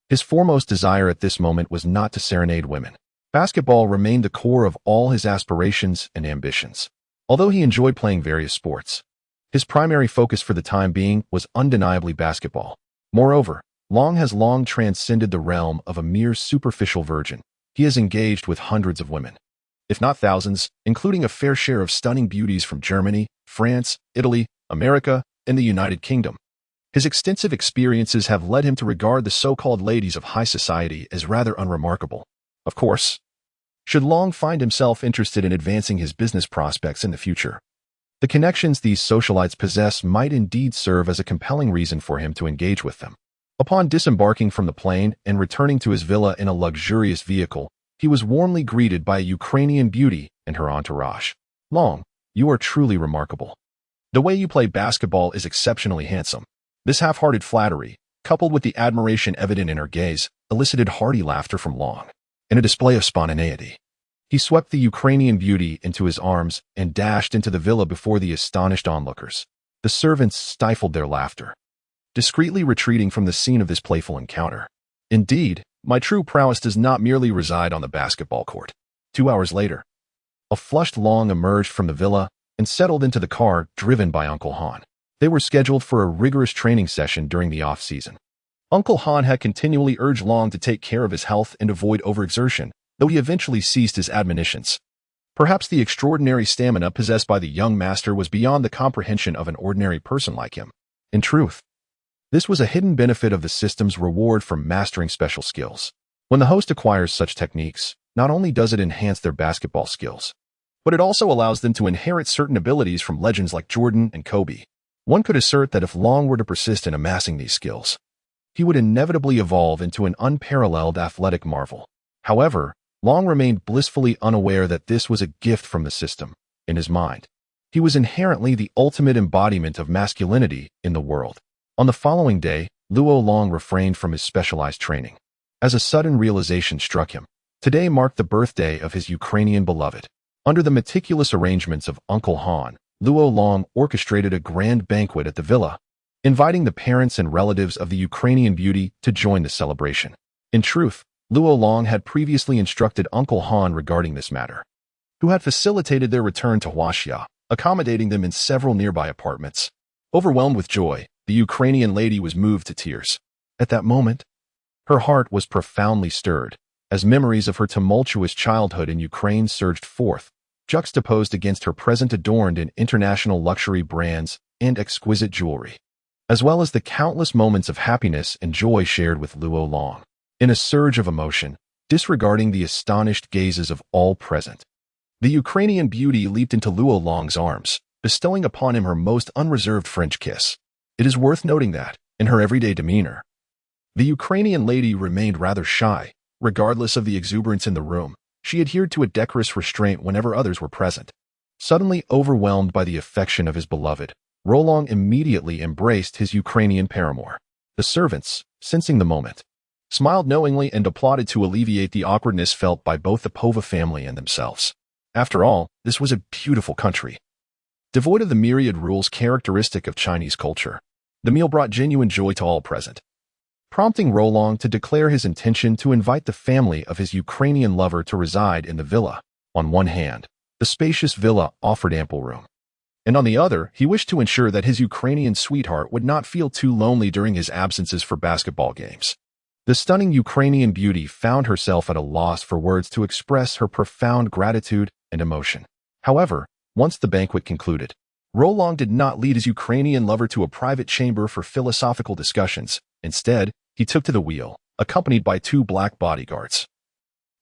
his foremost desire at this moment was not to serenade women. Basketball remained the core of all his aspirations and ambitions. Although he enjoyed playing various sports, his primary focus for the time being was undeniably basketball. Moreover, Long has long transcended the realm of a mere superficial virgin. He has engaged with hundreds of women, if not thousands, including a fair share of stunning beauties from Germany, France, Italy, America, and the United Kingdom. His extensive experiences have led him to regard the so-called ladies of high society as rather unremarkable. Of course, should Long find himself interested in advancing his business prospects in the future, the connections these socialites possess might indeed serve as a compelling reason for him to engage with them. Upon disembarking from the plane and returning to his villa in a luxurious vehicle, he was warmly greeted by a Ukrainian beauty and her entourage. "Long, you are truly remarkable. The way you play basketball is exceptionally handsome." This half-hearted flattery, coupled with the admiration evident in her gaze, elicited hearty laughter from Long. In a display of spontaneity, he swept the Ukrainian beauty into his arms and dashed into the villa before the astonished onlookers. The servants stifled their laughter, discreetly retreating from the scene of this playful encounter. Indeed, my true prowess does not merely reside on the basketball court. 2 hours later, a flushed Long emerged from the villa and settled into the car driven by Uncle Han. They were scheduled for a rigorous training session during the off-season. Uncle Han had continually urged Long to take care of his health and avoid overexertion, though he eventually ceased his admonitions. Perhaps the extraordinary stamina possessed by the young master was beyond the comprehension of an ordinary person like him. In truth, this was a hidden benefit of the system's reward for mastering special skills. When the host acquires such techniques, not only does it enhance their basketball skills, but it also allows them to inherit certain abilities from legends like Jordan and Kobe. One could assert that if Long were to persist in amassing these skills, he would inevitably evolve into an unparalleled athletic marvel. However, Long remained blissfully unaware that this was a gift from the system. In his mind, he was inherently the ultimate embodiment of masculinity in the world. On the following day, Luo Long refrained from his specialized training, as a sudden realization struck him. Today marked the birthday of his Ukrainian beloved. Under the meticulous arrangements of Uncle Han, Luo Long orchestrated a grand banquet at the villa, inviting the parents and relatives of the Ukrainian beauty to join the celebration. In truth, Luo Long had previously instructed Uncle Han regarding this matter, who had facilitated their return to Huaxia, accommodating them in several nearby apartments. Overwhelmed with joy, the Ukrainian lady was moved to tears. At that moment, her heart was profoundly stirred, as memories of her tumultuous childhood in Ukraine surged forth, juxtaposed against her present adorned in international luxury brands and exquisite jewelry, as well as the countless moments of happiness and joy shared with Luo Long. In a surge of emotion, disregarding the astonished gazes of all present, the Ukrainian beauty leaped into Luo Long's arms, bestowing upon him her most unreserved French kiss. It is worth noting that, in her everyday demeanor, the Ukrainian lady remained rather shy. Regardless of the exuberance in the room, she adhered to a decorous restraint whenever others were present. Suddenly overwhelmed by the affection of his beloved, Rolong immediately embraced his Ukrainian paramour. The servants, sensing the moment, smiled knowingly and applauded to alleviate the awkwardness felt by both the Pova family and themselves. After all, this was a beautiful country, devoid of the myriad rules characteristic of Chinese culture. The meal brought genuine joy to all present, prompting Rolong to declare his intention to invite the family of his Ukrainian lover to reside in the villa. On one hand, the spacious villa offered ample room, and on the other, he wished to ensure that his Ukrainian sweetheart would not feel too lonely during his absences for basketball games. The stunning Ukrainian beauty found herself at a loss for words to express her profound gratitude and emotion. However, once the banquet concluded, Rolong did not lead his Ukrainian lover to a private chamber for philosophical discussions. Instead, he took to the wheel, accompanied by 2 black bodyguards,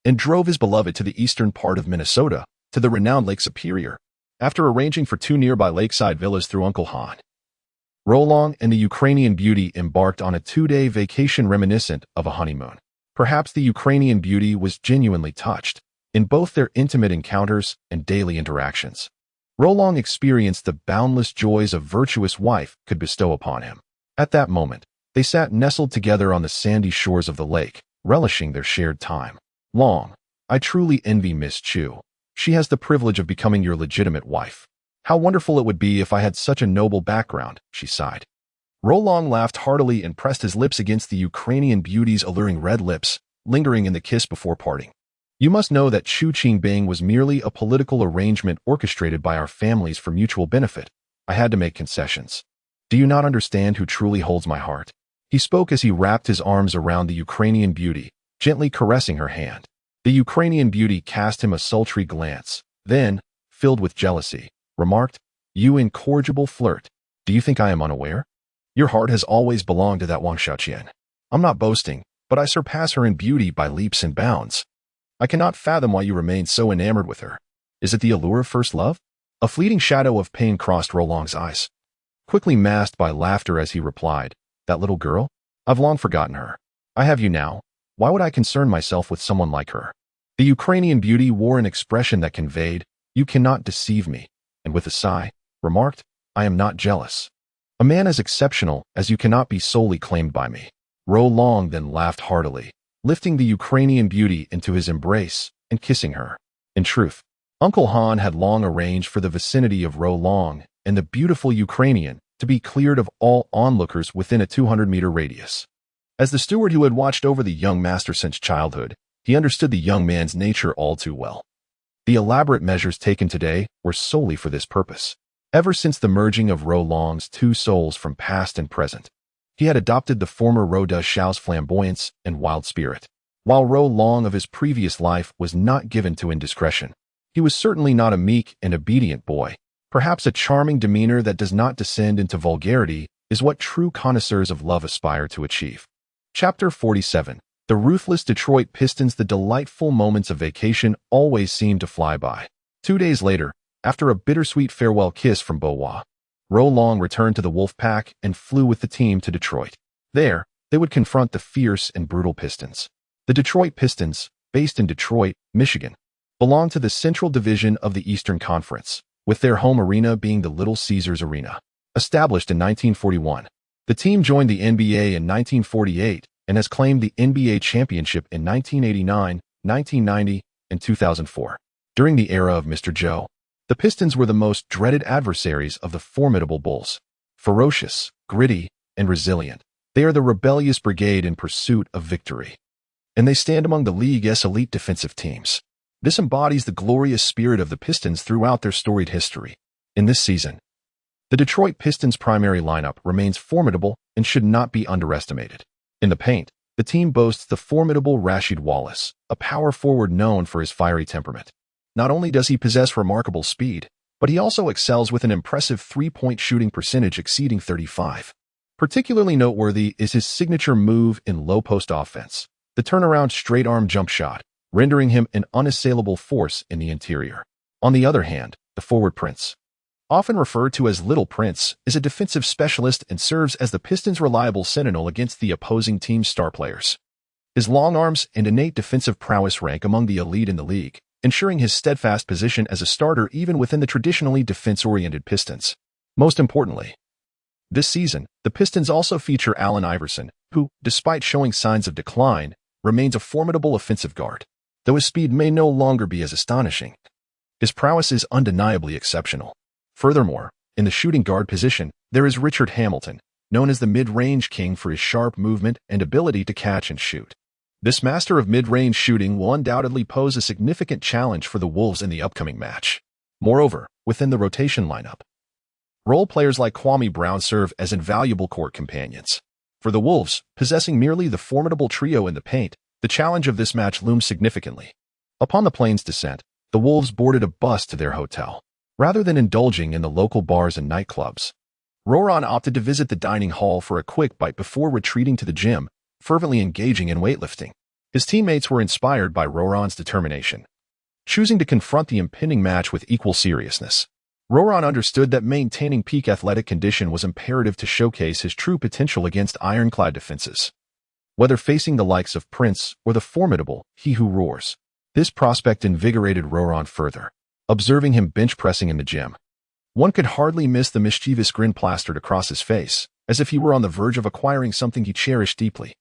and drove his beloved to the eastern part of Minnesota, to the renowned Lake Superior. After arranging for 2 nearby lakeside villas through Uncle Han, Rolong and the Ukrainian beauty embarked on a 2-day vacation reminiscent of a honeymoon. Perhaps the Ukrainian beauty was genuinely touched. In both their intimate encounters and daily interactions, Rolong experienced the boundless joys a virtuous wife could bestow upon him. At that moment, they sat nestled together on the sandy shores of the lake, relishing their shared time. Long, I truly envy Miss Chu. She has the privilege of becoming your legitimate wife. How wonderful it would be if I had such a noble background, she sighed. Rolong laughed heartily and pressed his lips against the Ukrainian beauty's alluring red lips, lingering in the kiss before parting. You must know that Chu Qingbing was merely a political arrangement orchestrated by our families for mutual benefit. I had to make concessions. Do you not understand who truly holds my heart? He spoke as he wrapped his arms around the Ukrainian beauty, gently caressing her hand. The Ukrainian beauty cast him a sultry glance, then, filled with jealousy, remarked, "You incorrigible flirt. Do you think I am unaware? Your heart has always belonged to that Wang Xiaoqian. I'm not boasting, but I surpass her in beauty by leaps and bounds. I cannot fathom why you remain so enamored with her. Is it the allure of first love?" A fleeting shadow of pain crossed Rolong's eyes, quickly masked by laughter as he replied, "That little girl? I've long forgotten her. I have you now. Why would I concern myself with someone like her?" The Ukrainian beauty wore an expression that conveyed, "You cannot deceive me," and with a sigh, remarked, "I am not jealous. A man as exceptional as you cannot be solely claimed by me." Rolong then laughed heartily, lifting the Ukrainian beauty into his embrace and kissing her. In truth, Uncle Han had long arranged for the vicinity of Rolong and the beautiful Ukrainian to be cleared of all onlookers within a 200-meter radius. As the steward who had watched over the young master since childhood, he understood the young man's nature all too well. The elaborate measures taken today were solely for this purpose. Ever since the merging of Rolong's 2 souls from past and present, he had adopted the former Roda Xiao's flamboyance and wild spirit. While Rolong of his previous life was not given to indiscretion, He was certainly not a meek and obedient boy. Perhaps a charming demeanor that does not descend into vulgarity is what true connoisseurs of love aspire to achieve. Chapter 47. The ruthless Detroit Pistons. The delightful moments of vacation always seem to fly by. 2 days later, after a bittersweet farewell kiss from Beauvoir, Roland returned to the Wolfpack and flew with the team to Detroit. There, they would confront the fierce and brutal Pistons. The Detroit Pistons, based in Detroit, Michigan, belong to the Central Division of the Eastern Conference, with their home arena being the Little Caesars Arena. Established in 1941, the team joined the NBA in 1948 and has claimed the NBA championship in 1989, 1990, and 2004. During the era of Mr. Joe, the Pistons were the most dreaded adversaries of the formidable Bulls. Ferocious, gritty, and resilient, they are the rebellious brigade in pursuit of victory. And they stand among the league's elite defensive teams. This embodies the glorious spirit of the Pistons throughout their storied history. In this season, the Detroit Pistons' primary lineup remains formidable and should not be underestimated. In the paint, the team boasts the formidable Rasheed Wallace, a power forward known for his fiery temperament. Not only does he possess remarkable speed, but he also excels with an impressive three-point shooting percentage exceeding 35%. Particularly noteworthy is his signature move in low-post offense, the turnaround straight-arm jump shot, rendering him an unassailable force in the interior. On the other hand, the forward Prince, often referred to as Little Prince, is a defensive specialist and serves as the Pistons' reliable sentinel against the opposing team's star players. His long arms and innate defensive prowess rank among the elite in the league, ensuring his steadfast position as a starter even within the traditionally defense-oriented Pistons. Most importantly, this season, the Pistons also feature Allen Iverson, who, despite showing signs of decline, remains a formidable offensive guard. Though his speed may no longer be as astonishing, his prowess is undeniably exceptional. Furthermore, in the shooting guard position, there is Richard Hamilton, known as the mid-range king for his sharp movement and ability to catch and shoot. This master of mid-range shooting will undoubtedly pose a significant challenge for the Wolves in the upcoming match. Moreover, within the rotation lineup, role players like Kwame Brown serve as invaluable court companions. For the Wolves, possessing merely the formidable trio in the paint, the challenge of this match looms significantly. Upon the plane's descent, the Wolves boarded a bus to their hotel. Rather than indulging in the local bars and nightclubs, Roran opted to visit the dining hall for a quick bite before retreating to the gym, fervently engaging in weightlifting. His teammates were inspired by Roran's determination, choosing to confront the impending match with equal seriousness. Roran understood that maintaining peak athletic condition was imperative to showcase his true potential against ironclad defenses. Whether facing the likes of Prince or the formidable He Who Roars, this prospect invigorated Roran further. Observing him bench pressing in the gym, one could hardly miss the mischievous grin plastered across his face, as if he were on the verge of acquiring something he cherished deeply.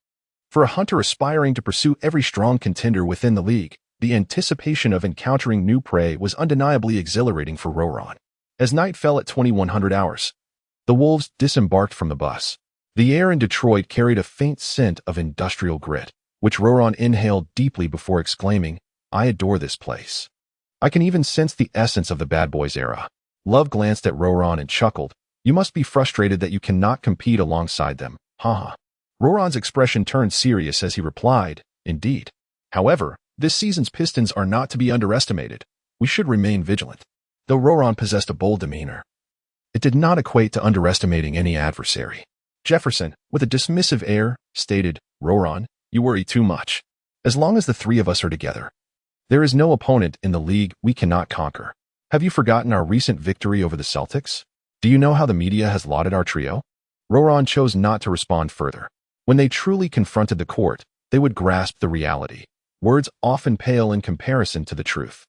For a hunter aspiring to pursue every strong contender within the league, the anticipation of encountering new prey was undeniably exhilarating for Roran. As night fell at 2100 hours, the Wolves disembarked from the bus. The air in Detroit carried a faint scent of industrial grit, which Roran inhaled deeply before exclaiming, "I adore this place. I can even sense the essence of the Bad Boys era." Love glanced at Roran and chuckled. "You must be frustrated that you cannot compete alongside them, haha." Roran's expression turned serious as he replied, "Indeed. However, this season's Pistons are not to be underestimated. We should remain vigilant." Though Roran possessed a bold demeanor, it did not equate to underestimating any adversary. Jefferson, with a dismissive air, stated, "Roran, you worry too much. As long as the three of us are together, there is no opponent in the league we cannot conquer. Have you forgotten our recent victory over the Celtics? Do you know how the media has lauded our trio?" Roran chose not to respond further. When they truly confronted the court, they would grasp the reality. Words often pale in comparison to the truth.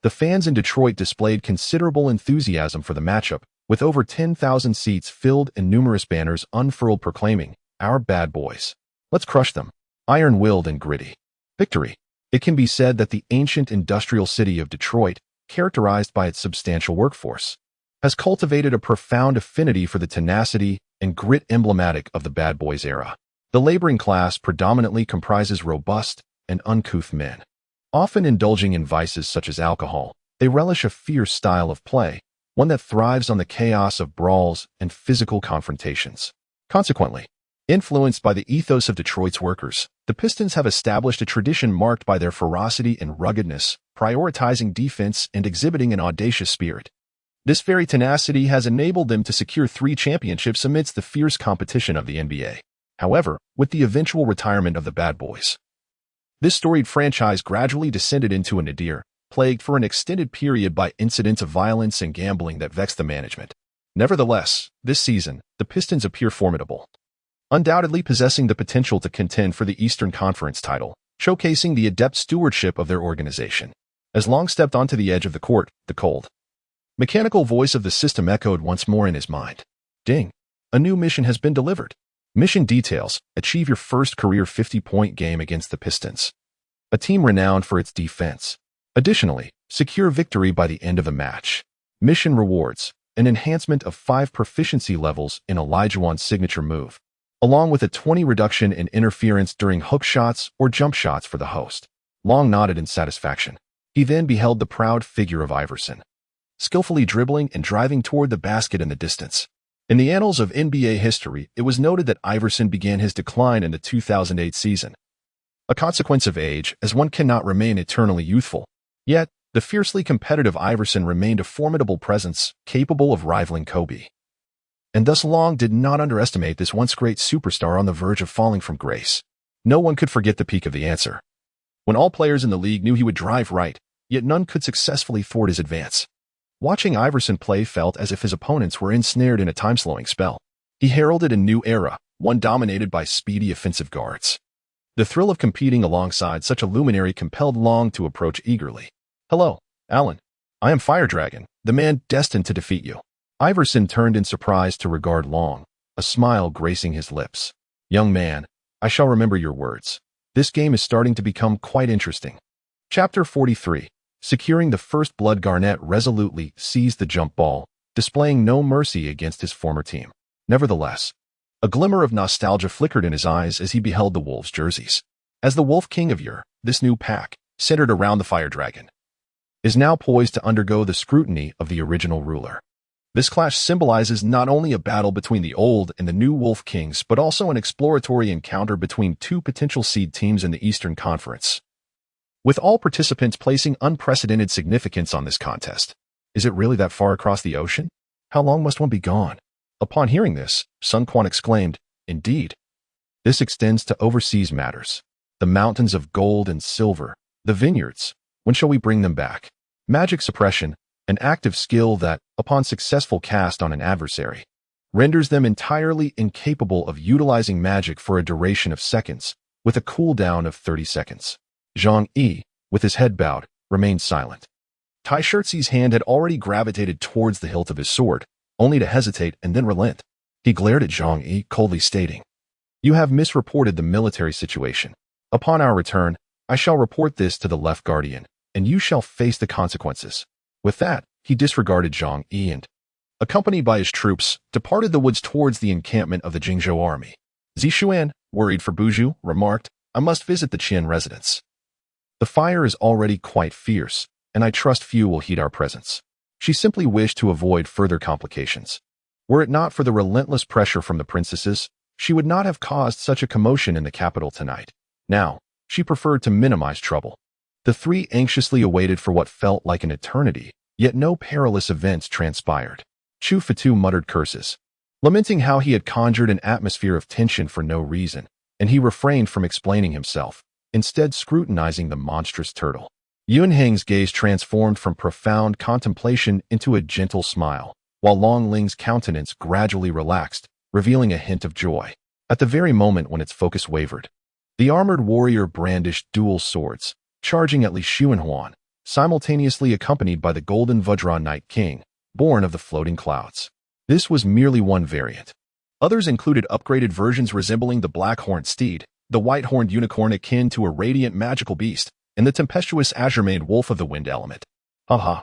The fans in Detroit displayed considerable enthusiasm for the matchup, with over 10,000 seats filled and numerous banners unfurled proclaiming, "Our bad boys. Let's crush them." Iron-willed and gritty. Victory. It can be said that the ancient industrial city of Detroit, characterized by its substantial workforce, has cultivated a profound affinity for the tenacity and grit emblematic of the Bad Boys era. The laboring class predominantly comprises robust and uncouth men. Often indulging in vices such as alcohol, they relish a fierce style of play, one that thrives on the chaos of brawls and physical confrontations. Consequently, Influenced by the ethos of Detroit's workers, the Pistons have established a tradition marked by their ferocity and ruggedness, prioritizing defense and exhibiting an audacious spirit. This very tenacity has enabled them to secure 3 championships amidst the fierce competition of the NBA. However, with the eventual retirement of the Bad Boys, this storied franchise gradually descended into a nadir, plagued for an extended period by incidents of violence and gambling that vexed the management. Nevertheless, this season, the Pistons appear formidable, undoubtedly possessing the potential to contend for the Eastern Conference title, showcasing the adept stewardship of their organization. As Long stepped onto the edge of the court, the cold, mechanical voice of the system echoed once more in his mind. Ding! A new mission has been delivered. Mission details: achieve your first career 50-point game against the Pistons, a team renowned for its defense. Additionally, secure victory by the end of the match. Mission rewards: an enhancement of 5 proficiency levels in Olajuwon's signature move, along with a 20 reduction in interference during hook shots or jump shots for the host. Long nodded in satisfaction. He then beheld the proud figure of Iverson, skillfully dribbling and driving toward the basket in the distance. In the annals of NBA history, it was noted that Iverson began his decline in the 2008 season, a consequence of age, as one cannot remain eternally youthful. Yet, the fiercely competitive Iverson remained a formidable presence, capable of rivaling Kobe. And thus Long did not underestimate this once great superstar on the verge of falling from grace. No one could forget the peak of the answer, when all players in the league knew he would drive right, yet none could successfully thwart his advance. Watching Iverson play felt as if his opponents were ensnared in a time-slowing spell. He heralded a new era, one dominated by speedy offensive guards. The thrill of competing alongside such a luminary compelled Long to approach eagerly. "Hello, Alan. I am Fire Dragon, the man destined to defeat you." Iverson turned in surprise to regard Long, a smile gracing his lips. "Young man, I shall remember your words. This game is starting to become quite interesting." Chapter 43. Securing the first blood. Garnett resolutely seized the jump ball, displaying no mercy against his former team. Nevertheless, a glimmer of nostalgia flickered in his eyes as he beheld the Wolves' jerseys. As the Wolf King of yore, this new pack, centered around the Fire Dragon, is now poised to undergo the scrutiny of the original ruler. This clash symbolizes not only a battle between the old and the new Wolf Kings, but also an exploratory encounter between 2 potential seed teams in the Eastern Conference, with all participants placing unprecedented significance on this contest. Is it really that far across the ocean? How long must one be gone? Upon hearing this, Sun Quan exclaimed, "Indeed. This extends to overseas matters. The mountains of gold and silver, the vineyards, when shall we bring them back?" Magic suppression, an active skill that, upon successful cast on an adversary, renders them entirely incapable of utilizing magic for a duration of seconds, with a cooldown of 30 seconds. Zhang Yi, with his head bowed, remained silent. Tai Shirtzi's hand had already gravitated towards the hilt of his sword, only to hesitate and then relent. He glared at Zhang Yi, coldly stating, "You have misreported the military situation. Upon our return, I shall report this to the Left Guardian, and you shall face the consequences." With that, he disregarded Zhang Yi and, accompanied by his troops, departed the woods towards the encampment of the Jingzhou army. Zishuan, worried for Buju, remarked, "I must visit the Qin residence. The fire is already quite fierce, and I trust few will heed our presence." She simply wished to avoid further complications. Were it not for the relentless pressure from the princesses, she would not have caused such a commotion in the capital tonight. Now, she preferred to minimize trouble. The 3 anxiously awaited for what felt like an eternity, yet no perilous events transpired. Chu Fatu muttered curses, lamenting how he had conjured an atmosphere of tension for no reason, and he refrained from explaining himself, instead scrutinizing the monstrous turtle. Yun Heng's gaze transformed from profound contemplation into a gentle smile, while Long Ling's countenance gradually relaxed, revealing a hint of joy. At the very moment when its focus wavered, the armored warrior brandished dual swords, charging at Li Xuanhuan, simultaneously accompanied by the golden Vajra Night King, born of the floating clouds. This was merely one variant. Others included upgraded versions resembling the black-horned steed, the white-horned unicorn akin to a radiant magical beast, and the tempestuous azure-maned wolf of the wind element. Ha!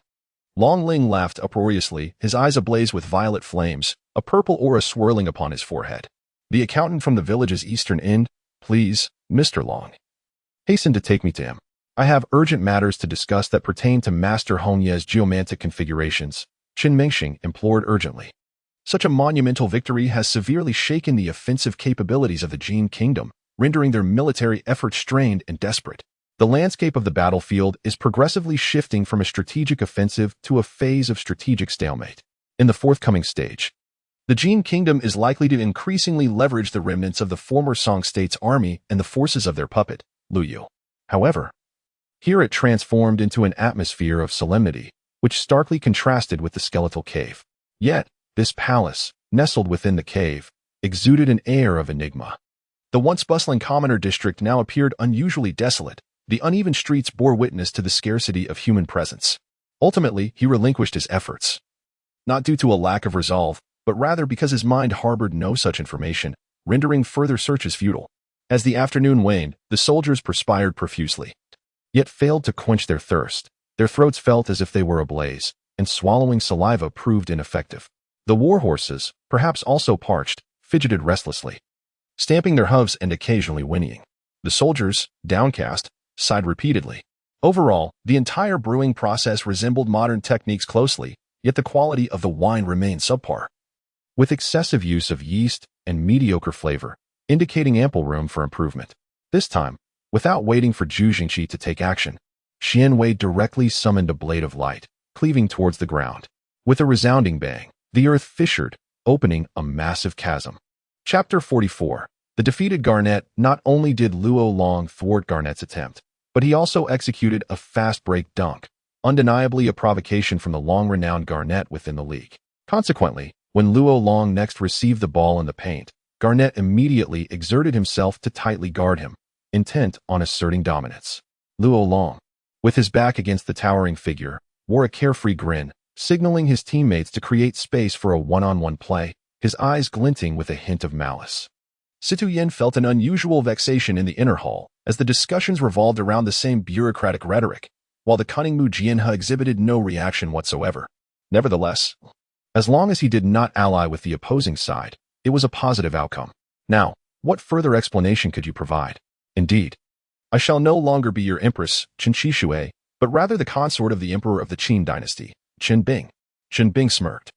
Long Ling laughed uproariously, his eyes ablaze with violet flames, a purple aura swirling upon his forehead. "The accountant from the village's eastern end, please, Mr. Long. Hasten to take me to him. I have urgent matters to discuss that pertain to Master Hongye's geomantic configurations," Chen Mengxing implored urgently. Such a monumental victory has severely shaken the offensive capabilities of the Jin Kingdom, rendering their military efforts strained and desperate. The landscape of the battlefield is progressively shifting from a strategic offensive to a phase of strategic stalemate. In the forthcoming stage, the Jin Kingdom is likely to increasingly leverage the remnants of the former Song State's army and the forces of their puppet, Liu Yu. However, here it transformed into an atmosphere of solemnity, which starkly contrasted with the skeletal cave. Yet, this palace, nestled within the cave, exuded an air of enigma. The once bustling commoner district now appeared unusually desolate. The uneven streets bore witness to the scarcity of human presence. Ultimately, he relinquished his efforts. Not due to a lack of resolve, but rather because his mind harbored no such information, rendering further searches futile. As the afternoon waned, the soldiers perspired profusely, yet failed to quench their thirst. Their throats felt as if they were ablaze, and swallowing saliva proved ineffective. The war horses, perhaps also parched, fidgeted restlessly, stamping their hooves and occasionally whinnying. The soldiers, downcast, sighed repeatedly. Overall, the entire brewing process resembled modern techniques closely, yet the quality of the wine remained subpar, with excessive use of yeast and mediocre flavor, indicating ample room for improvement. This time, without waiting for Zhu Jingqi to take action, Xian Wei directly summoned a blade of light, cleaving towards the ground. With a resounding bang, the earth fissured, opening a massive chasm. Chapter 44. The defeated Garnett. Not only did Luo Long thwart Garnett's attempt, but he also executed a fast break dunk, undeniably a provocation from the long-renowned Garnett within the league. Consequently, when Luo Long next received the ball in the paint, Garnett immediately exerted himself to tightly guard him, intent on asserting dominance. Luo Long, with his back against the towering figure, wore a carefree grin, signaling his teammates to create space for a one-on-one play, his eyes glinting with a hint of malice. Situ Yin felt an unusual vexation in the inner hall, as the discussions revolved around the same bureaucratic rhetoric, while the cunning Mu Jianhe exhibited no reaction whatsoever. Nevertheless, as long as he did not ally with the opposing side, it was a positive outcome. Now, what further explanation could you provide? Indeed, I shall no longer be your empress, Qin Shi Shui, but rather the consort of the emperor of the Qin dynasty, Qin Bing. Qin Bing smirked,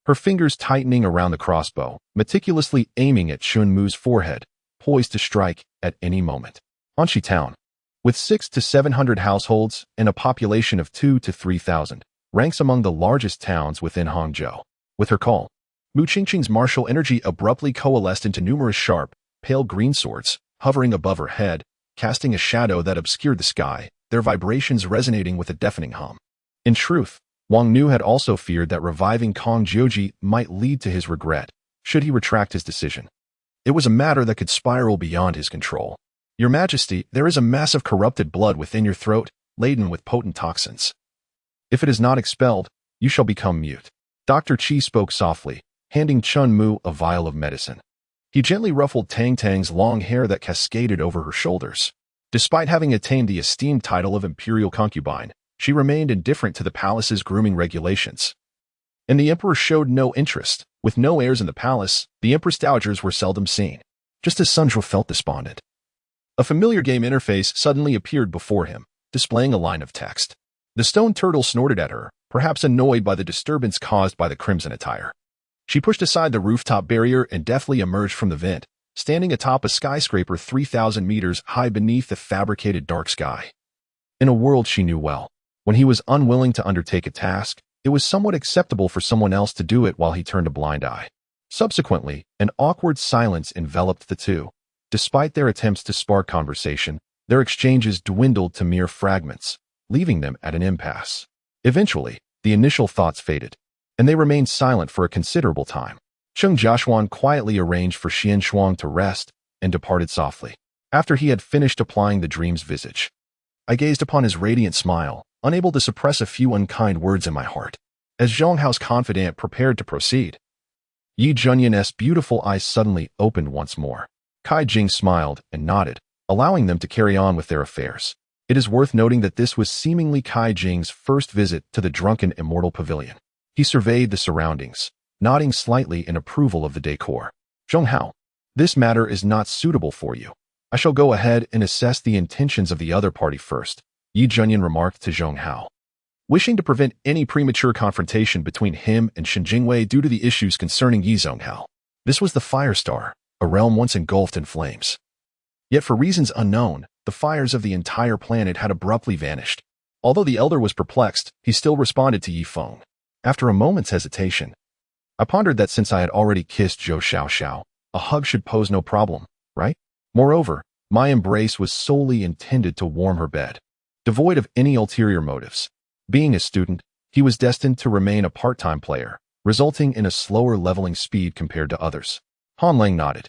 her fingers tightening around the crossbow, meticulously aiming at Xun Mu's forehead, poised to strike at any moment. Anxi Town, with 600 to 700 households and a population of 2,000 to 3,000, ranks among the largest towns within Hangzhou. With her call, Mu Qingqing's martial energy abruptly coalesced into numerous sharp, pale green swords, hovering above her head, casting a shadow that obscured the sky, their vibrations resonating with a deafening hum. In truth, Wang Nu had also feared that reviving Kong Jiuji might lead to his regret, should he retract his decision. It was a matter that could spiral beyond his control. Your Majesty, there is a mass of corrupted blood within your throat, laden with potent toxins. If it is not expelled, you shall become mute. Dr. Qi spoke softly, handing Chun Mu a vial of medicine. He gently ruffled Tang Tang's long hair that cascaded over her shoulders. Despite having attained the esteemed title of imperial concubine, she remained indifferent to the palace's grooming regulations. And the emperor showed no interest. With no heirs in the palace, the empress dowagers were seldom seen. Just as Sun Zhuo felt despondent, a familiar game interface suddenly appeared before him, displaying a line of text. The stone turtle snorted at her, perhaps annoyed by the disturbance caused by the crimson attire. She pushed aside the rooftop barrier and deftly emerged from the vent, standing atop a skyscraper 3,000 meters high beneath the fabricated dark sky. In a world she knew well, when he was unwilling to undertake a task, it was somewhat acceptable for someone else to do it while he turned a blind eye. Subsequently, an awkward silence enveloped the two. Despite their attempts to spark conversation, their exchanges dwindled to mere fragments, leaving them at an impasse. Eventually, the initial thoughts faded, and they remained silent for a considerable time. Cheng Jiaxuan quietly arranged for Xian Shuang to rest and departed softly. After he had finished applying the dream's visage, I gazed upon his radiant smile, unable to suppress a few unkind words in my heart. As Zhong Hao's confidant prepared to proceed, Yi Junyan's beautiful eyes suddenly opened once more. Kai Jing smiled and nodded, allowing them to carry on with their affairs. It is worth noting that this was seemingly Kai Jing's first visit to the drunken immortal pavilion. He surveyed the surroundings, nodding slightly in approval of the decor. Zhong Hao, this matter is not suitable for you. I shall go ahead and assess the intentions of the other party first, Yi Junyan remarked to Zhong Hao. wishing to prevent any premature confrontation between him and Shen Jingwei due to the issues concerning Yi Zonghao. This was the Firestar, a realm once engulfed in flames. Yet for reasons unknown, the fires of the entire planet had abruptly vanished. Although the elder was perplexed, he still responded to Yi Feng. After a moment's hesitation, I pondered that since I had already kissed Zhou Xiaoxiao, a hug should pose no problem, right? Moreover, my embrace was solely intended to warm her bed, devoid of any ulterior motives. Being a student, he was destined to remain a part-time player, resulting in a slower leveling speed compared to others. Han Lang nodded.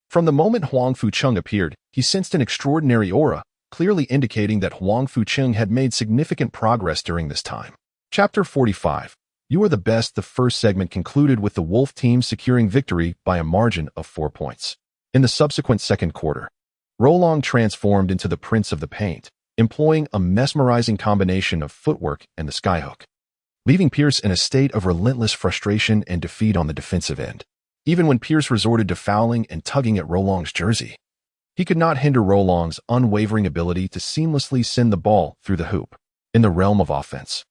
From the moment Huang Fucheng appeared, he sensed an extraordinary aura, clearly indicating that Huang Fucheng had made significant progress during this time. Chapter 45. You are the best. The first segment concluded with the Wolf team securing victory by a margin of 4 points. In the subsequent second quarter, Rolong transformed into the Prince of the Paint, employing a mesmerizing combination of footwork and the skyhook, leaving Pierce in a state of relentless frustration and defeat on the defensive end. Even when Pierce resorted to fouling and tugging at Rolong's jersey, he could not hinder Rolong's unwavering ability to seamlessly send the ball through the hoop. In the realm of offense,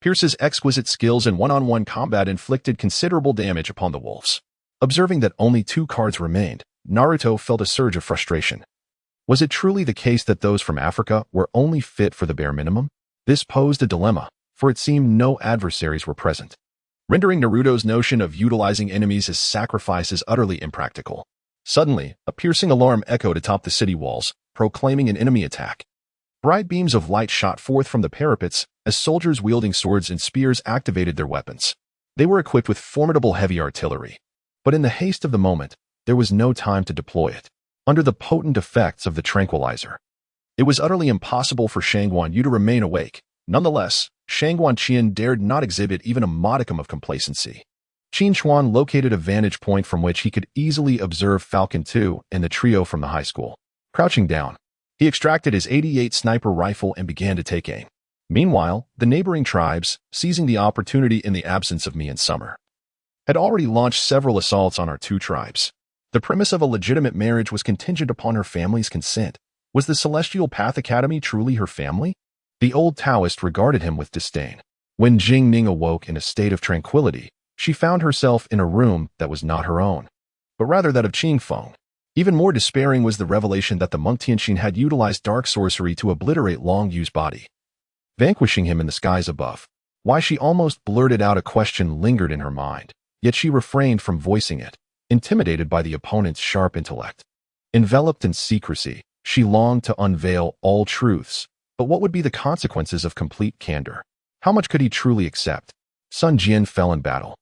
Pierce's exquisite skills in one-on-one combat inflicted considerable damage upon the Wolves. Observing that only 2 cards remained, Naruto felt a surge of frustration. Was it truly the case that those from Africa were only fit for the bare minimum? This posed a dilemma, for it seemed no adversaries were present, rendering Naruto's notion of utilizing enemies as sacrifices utterly impractical. Suddenly, a piercing alarm echoed atop the city walls, proclaiming an enemy attack. Bright beams of light shot forth from the parapets as soldiers wielding swords and spears activated their weapons. They were equipped with formidable heavy artillery, but in the haste of the moment, there was no time to deploy it. Under the potent effects of the tranquilizer, it was utterly impossible for Shang Guanyu to remain awake. Nonetheless, Shang Guanqian dared not exhibit even a modicum of complacency. Qin Chuan located a vantage point from which he could easily observe Falcon 2 and the trio from the high school. Crouching down, he extracted his 88 sniper rifle and began to take aim. Meanwhile, the neighboring tribes, seizing the opportunity in the absence of me and Summer, had already launched several assaults on our 2 tribes. The premise of a legitimate marriage was contingent upon her family's consent. Was the Celestial Path Academy truly her family? The old Taoist regarded him with disdain. When Jing Ning awoke in a state of tranquility, she found herself in a room that was not her own, but rather that of Qing Feng. Even more despairing was the revelation that the monk Tianxin had utilized dark sorcery to obliterate Long Yu's body, vanquishing him in the skies above. Why she almost blurted out a question lingered in her mind, yet she refrained from voicing it, intimidated by the opponent's sharp intellect. Enveloped in secrecy, she longed to unveil all truths, but what would be the consequences of complete candor? How much could he truly accept? Sun Jian fell in battle,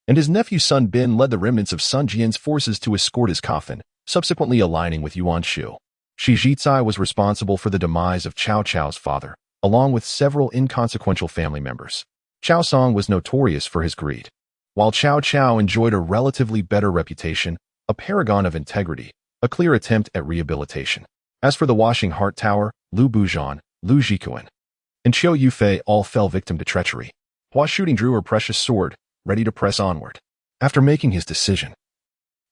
and his nephew Sun Bin led the remnants of Sun Jian's forces to escort his coffin, subsequently aligning with Yuan Shu. Shi Jizai was responsible for the demise of Cao Cao's father, along with several inconsequential family members. Cao Song was notorious for his greed, while Cao Cao enjoyed a relatively better reputation, a paragon of integrity, a clear attempt at rehabilitation. As for the Washing Heart Tower, Lu Buzhan, Lu Jikuan, and Qiu Yufei all fell victim to treachery. Hua Shooting drew her precious sword, ready to press onward. After making his decision,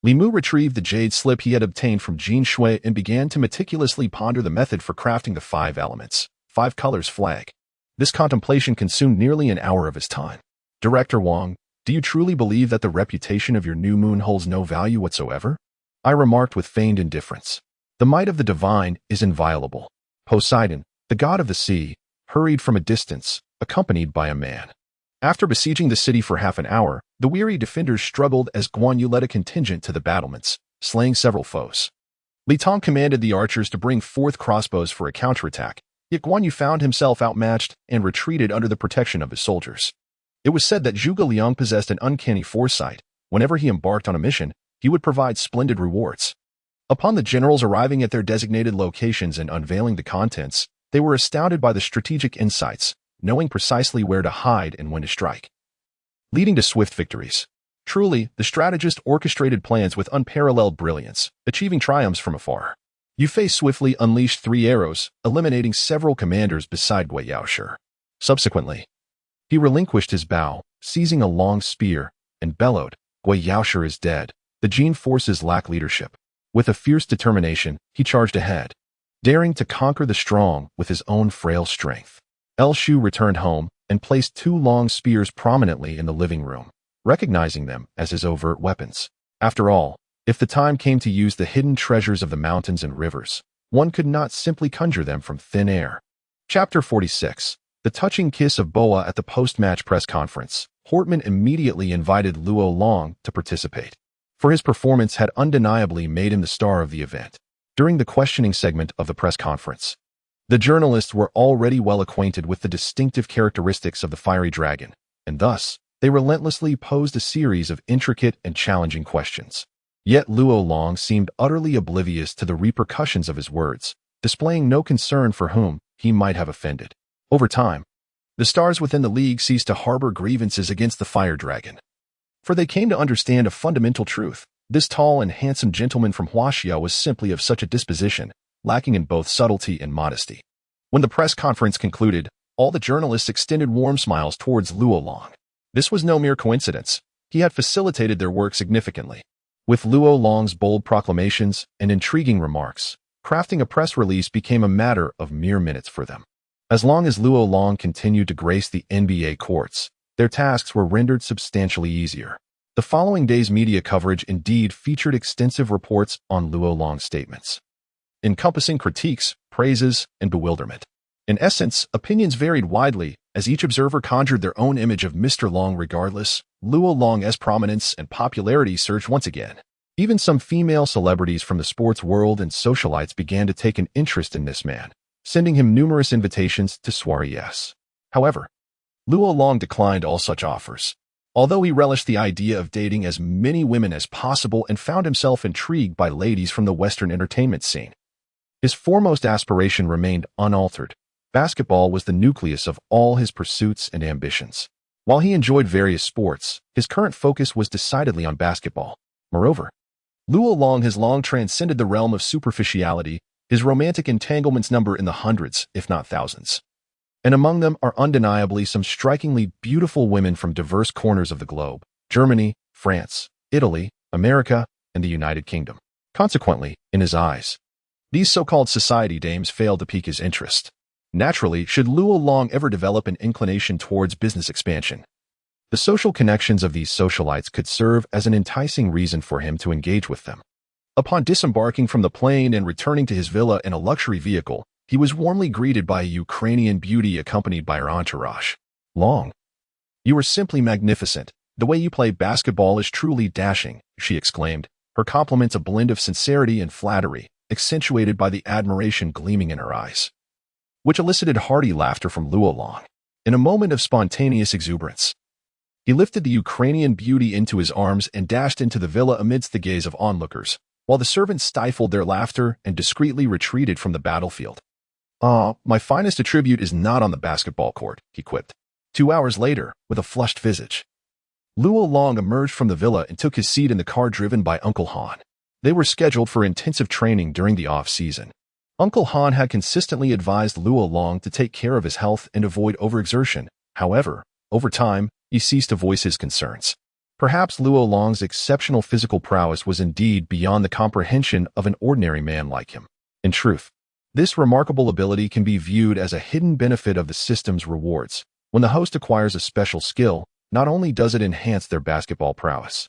Li Mu retrieved the jade slip he had obtained from Jin Shui and began to meticulously ponder the method for crafting the 5 elements, 5 colors flag. This contemplation consumed nearly an hour of his time. Director Wang, do you truly believe that the reputation of your new moon holds no value whatsoever? I remarked with feigned indifference. The might of the divine is inviolable. Poseidon, the god of the sea, hurried from a distance, accompanied by a man. After besieging the city for half an hour, the weary defenders struggled as Guan Yu led a contingent to the battlements, slaying several foes. Li Tong commanded the archers to bring forth crossbows for a counterattack, yet Guan Yu found himself outmatched and retreated under the protection of his soldiers. It was said that Zhuge Liang possessed an uncanny foresight. Whenever he embarked on a mission, he would provide splendid rewards. Upon the generals arriving at their designated locations and unveiling the contents, they were astounded by the strategic insights, knowing precisely where to hide and when to strike, leading to swift victories. Truly, the strategist orchestrated plans with unparalleled brilliance, achieving triumphs from afar. Yu Fei swiftly unleashed 3 arrows, eliminating several commanders beside Gui Yaoshi. Subsequently, he relinquished his bow, seizing a long spear, and bellowed, Gui Yaoshi is dead. The Jin forces lack leadership. With a fierce determination, he charged ahead, daring to conquer the strong with his own frail strength. El Shu returned home, and placed two long spears prominently in the living room, recognizing them as his overt weapons. After all, if the time came to use the hidden treasures of the mountains and rivers, one could not simply conjure them from thin air. Chapter 46. The touching kiss of Boa at the post-match press conference. Hortman immediately invited Luo Long to participate, for his performance had undeniably made him the star of the event. During the questioning segment of the press conference, the journalists were already well acquainted with the distinctive characteristics of the fiery dragon, and thus, they relentlessly posed a series of intricate and challenging questions. Yet Luo Long seemed utterly oblivious to the repercussions of his words, displaying no concern for whom he might have offended. Over time, the stars within the league ceased to harbor grievances against the fire dragon, for they came to understand a fundamental truth. This tall and handsome gentleman from Huaxia was simply of such a disposition, lacking in both subtlety and modesty. When the press conference concluded, all the journalists extended warm smiles towards Luo Long. This was no mere coincidence. He had facilitated their work significantly. With Luo Long's bold proclamations and intriguing remarks, crafting a press release became a matter of mere minutes for them. As long as Luo Long continued to grace the NBA courts, their tasks were rendered substantially easier. The following day's media coverage indeed featured extensive reports on Luo Long's statements, encompassing critiques, praises, and bewilderment. In essence, opinions varied widely, as each observer conjured their own image of Mr. Long. Regardless, Luo Long's prominence and popularity surged once again. Even some female celebrities from the sports world and socialites began to take an interest in this man, sending him numerous invitations to soirees. However, Luo Long declined all such offers, although he relished the idea of dating as many women as possible and found himself intrigued by ladies from the Western entertainment scene. His foremost aspiration remained unaltered. Basketball was the nucleus of all his pursuits and ambitions. While he enjoyed various sports, his current focus was decidedly on basketball. Moreover, Luo Long has long transcended the realm of superficiality. His romantic entanglements number in the hundreds, if not thousands. And among them are undeniably some strikingly beautiful women from diverse corners of the globe: Germany, France, Italy, America, and the United Kingdom. Consequently, in his eyes, these so-called society dames failed to pique his interest. Naturally, should Luo Long ever develop an inclination towards business expansion, the social connections of these socialites could serve as an enticing reason for him to engage with them. Upon disembarking from the plane and returning to his villa in a luxury vehicle, he was warmly greeted by a Ukrainian beauty accompanied by her entourage. "Long, you are simply magnificent. The way you play basketball is truly dashing," she exclaimed, her compliments a blend of sincerity and flattery, accentuated by the admiration gleaming in her eyes, which elicited hearty laughter from Luo Long. In a moment of spontaneous exuberance, he lifted the Ukrainian beauty into his arms and dashed into the villa amidst the gaze of onlookers, while the servants stifled their laughter and discreetly retreated from the battlefield. My finest attribute is not on the basketball court," he quipped. 2 hours later, with a flushed visage, Luo Long emerged from the villa and took his seat in the car driven by Uncle Han. They were scheduled for intensive training during the off-season. Uncle Han had consistently advised Luo Long to take care of his health and avoid overexertion. However, over time, he ceased to voice his concerns. Perhaps Luo Long's exceptional physical prowess was indeed beyond the comprehension of an ordinary man like him. In truth, this remarkable ability can be viewed as a hidden benefit of the system's rewards. When the host acquires a special skill, not only does it enhance their basketball prowess,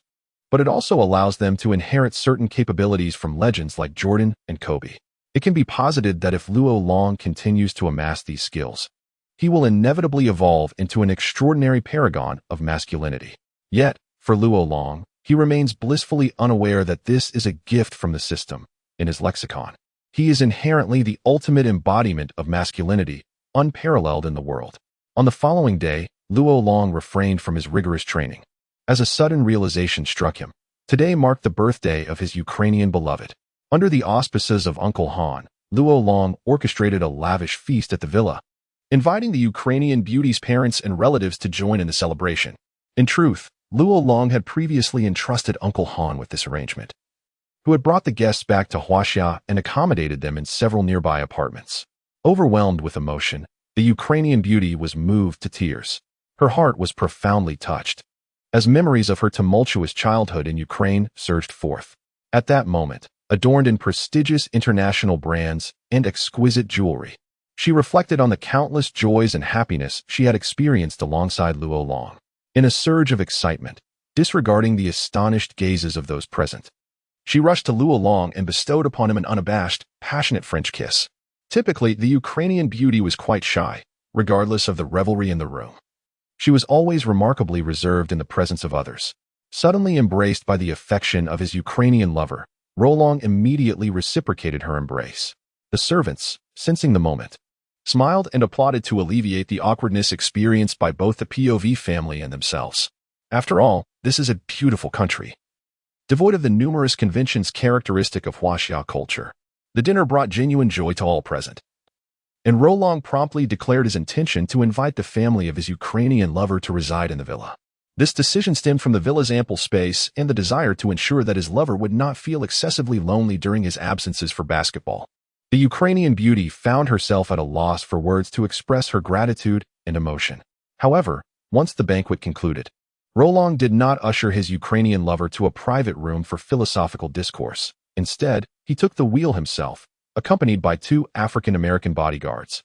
but it also allows them to inherit certain capabilities from legends like Jordan and Kobe. It can be posited that if Luo Long continues to amass these skills, he will inevitably evolve into an extraordinary paragon of masculinity. Yet, for Luo Long, he remains blissfully unaware that this is a gift from the system. In his lexicon, he is inherently the ultimate embodiment of masculinity, unparalleled in the world. On the following day, Luo Long refrained from his rigorous training, as a sudden realization struck him. Today marked the birthday of his Ukrainian beloved. Under the auspices of Uncle Han, Luo Long orchestrated a lavish feast at the villa, inviting the Ukrainian beauty's parents and relatives to join in the celebration. In truth, Luo Long had previously entrusted Uncle Han with this arrangement, who had brought the guests back to Huaxia and accommodated them in several nearby apartments. Overwhelmed with emotion, the Ukrainian beauty was moved to tears. Her heart was profoundly touched, as memories of her tumultuous childhood in Ukraine surged forth. At that moment, adorned in prestigious international brands and exquisite jewelry, She reflected on the countless joys and happiness she had experienced alongside Luo Long. In a surge of excitement, disregarding the astonished gazes of those present, she rushed to Luo Long and bestowed upon him an unabashed, passionate French kiss. Typically, the Ukrainian beauty was quite shy, regardless of the revelry in the room. She was always remarkably reserved in the presence of others. Suddenly embraced by the affection of his Ukrainian lover, Rolong immediately reciprocated her embrace. The servants, sensing the moment, smiled and applauded to alleviate the awkwardness experienced by both the POV family and themselves. After all, this is a beautiful country, devoid of the numerous conventions characteristic of Huaxia culture. The dinner brought genuine joy to all present, and Rolong promptly declared his intention to invite the family of his Ukrainian lover to reside in the villa. This decision stemmed from the villa's ample space and the desire to ensure that his lover would not feel excessively lonely during his absences for basketball. The Ukrainian beauty found herself at a loss for words to express her gratitude and emotion. However, once the banquet concluded, Rolong did not usher his Ukrainian lover to a private room for philosophical discourse. Instead, he took the wheel himself, accompanied by 2 African-American bodyguards,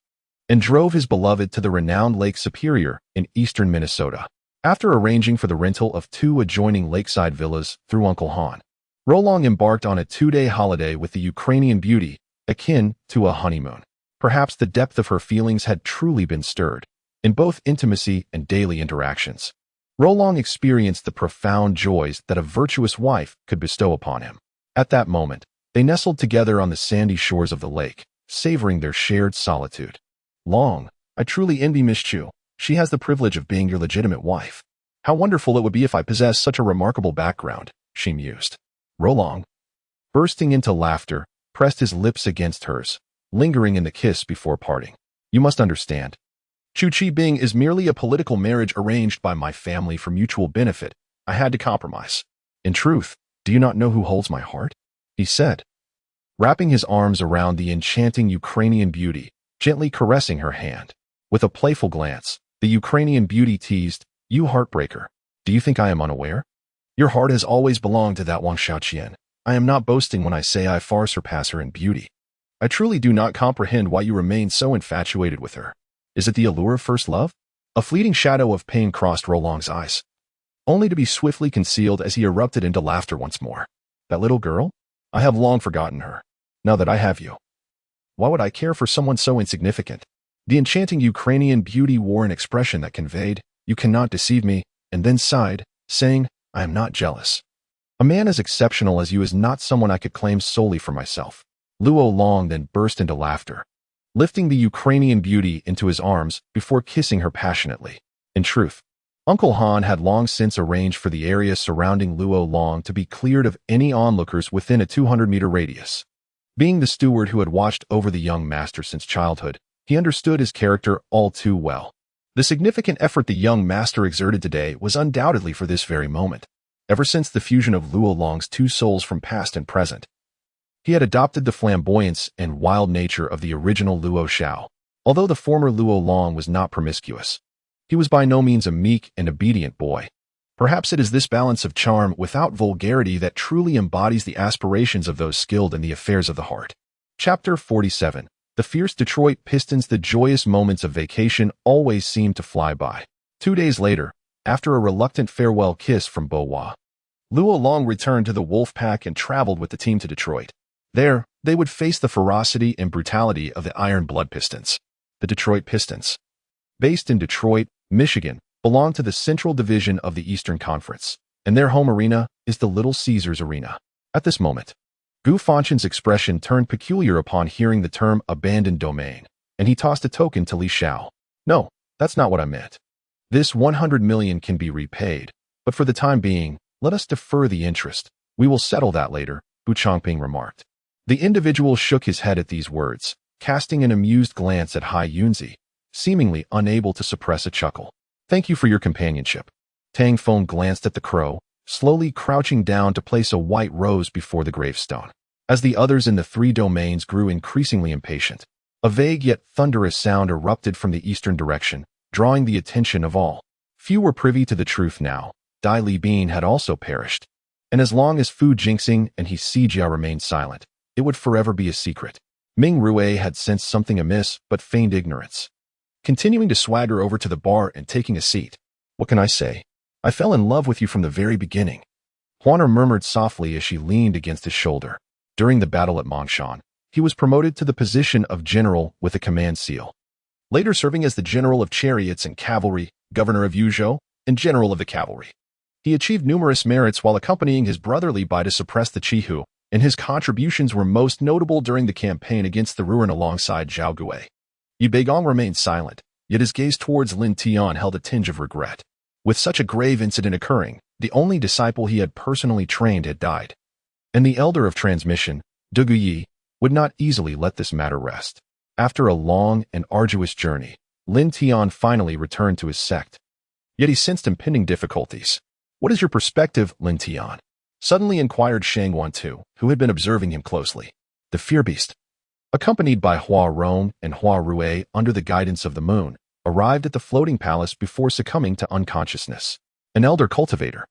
and drove his beloved to the renowned Lake Superior in eastern Minnesota. After arranging for the rental of 2 adjoining lakeside villas through Uncle Han, Rolong embarked on a 2-day holiday with the Ukrainian beauty, akin to a honeymoon. Perhaps the depth of her feelings had truly been stirred. In both intimacy and daily interactions, Rolong experienced the profound joys that a virtuous wife could bestow upon him. At that moment, they nestled together on the sandy shores of the lake, savoring their shared solitude. Long, I truly envy Miss Chu. She has the privilege of being your legitimate wife. How wonderful it would be if I possessed such a remarkable background, she mused. Rolong, bursting into laughter, pressed his lips against hers, lingering in the kiss before parting. You must understand. Chu Chi Bing is merely a political marriage arranged by my family for mutual benefit. I had to compromise. In truth, do you not know who holds my heart? He said, wrapping his arms around the enchanting Ukrainian beauty, gently caressing her hand. With a playful glance, the Ukrainian beauty teased, You heartbreaker. Do you think I am unaware? Your heart has always belonged to that Wang Xiaoqian. I am not boasting when I say I far surpass her in beauty. I truly do not comprehend why you remain so infatuated with her. Is it the allure of first love? A fleeting shadow of pain crossed Rolong's eyes, only to be swiftly concealed as he erupted into laughter once more. That little girl? I have long forgotten her. Now that I have you, why would I care for someone so insignificant? The enchanting Ukrainian beauty wore an expression that conveyed, You cannot deceive me, and then sighed, saying, I am not jealous. A man as exceptional as you is not someone I could claim solely for myself. Luo Long then burst into laughter, lifting the Ukrainian beauty into his arms before kissing her passionately. In truth, Uncle Han had long since arranged for the area surrounding Luo Long to be cleared of any onlookers within a 200-meter radius. Being the steward who had watched over the young master since childhood, he understood his character all too well. The significant effort the young master exerted today was undoubtedly for this very moment. Ever since the fusion of Luo Long's 2 souls from past and present, he had adopted the flamboyance and wild nature of the original Luo Xiao. Although the former Luo Long was not promiscuous, he was by no means a meek and obedient boy. Perhaps it is this balance of charm without vulgarity that truly embodies the aspirations of those skilled in the affairs of the heart. Chapter 47. The fierce Detroit Pistons. The joyous moments of vacation always seemed to fly by. 2 days later, after a reluctant farewell kiss from Bohua, Luo Long returned to the Wolfpack and traveled with the team to Detroit. There, they would face the ferocity and brutality of the Iron Blood Pistons. The Detroit Pistons, based in Detroit, Michigan, belong to the Central Division of the Eastern Conference, and their home arena is the Little Caesars Arena. At this moment, Gu Fanchen's expression turned peculiar upon hearing the term abandoned domain, and he tossed a token to Li Xiao. No, that's not what I meant. This 100 million can be repaid, but for the time being, let us defer the interest. We will settle that later, Bu Chongping remarked. The individual shook his head at these words, casting an amused glance at Hai Yunzi, seemingly unable to suppress a chuckle. Thank you for your companionship. Tang Feng glanced at the crow, slowly crouching down to place a white rose before the gravestone. As the others in the 3 domains grew increasingly impatient, a vague yet thunderous sound erupted from the eastern direction, drawing the attention of all. Few were privy to the truth now. Dai Li Bin had also perished, and as long as Fu Jingxing and He Sijia remained silent, it would forever be a secret. Ming Rue had sensed something amiss, but feigned ignorance. Continuing to swagger over to the bar and taking a seat. What can I say? I fell in love with you from the very beginning. Juana murmured softly as she leaned against his shoulder. During the battle at Mongshan, he was promoted to the position of general with a command seal. Later serving as the general of chariots and cavalry, governor of Yuzhou, and general of the cavalry. He achieved numerous merits while accompanying his brother Li Bai to suppress the Chihu, and his contributions were most notable during the campaign against the Ruan alongside Zhao Gui. Yu Beigong remained silent, yet his gaze towards Lin Tian held a tinge of regret. With such a grave incident occurring, the only disciple he had personally trained had died. And the elder of transmission, De Guyi, would not easily let this matter rest. After a long and arduous journey, Lin Tian finally returned to his sect. Yet he sensed impending difficulties. What is your perspective, Lin Tian? Suddenly inquired Shang Wantu, who had been observing him closely. The fear beast, accompanied by Hua Rong and Hua Rue under the guidance of the moon, arrived at the floating palace before succumbing to unconsciousness. An elder cultivator,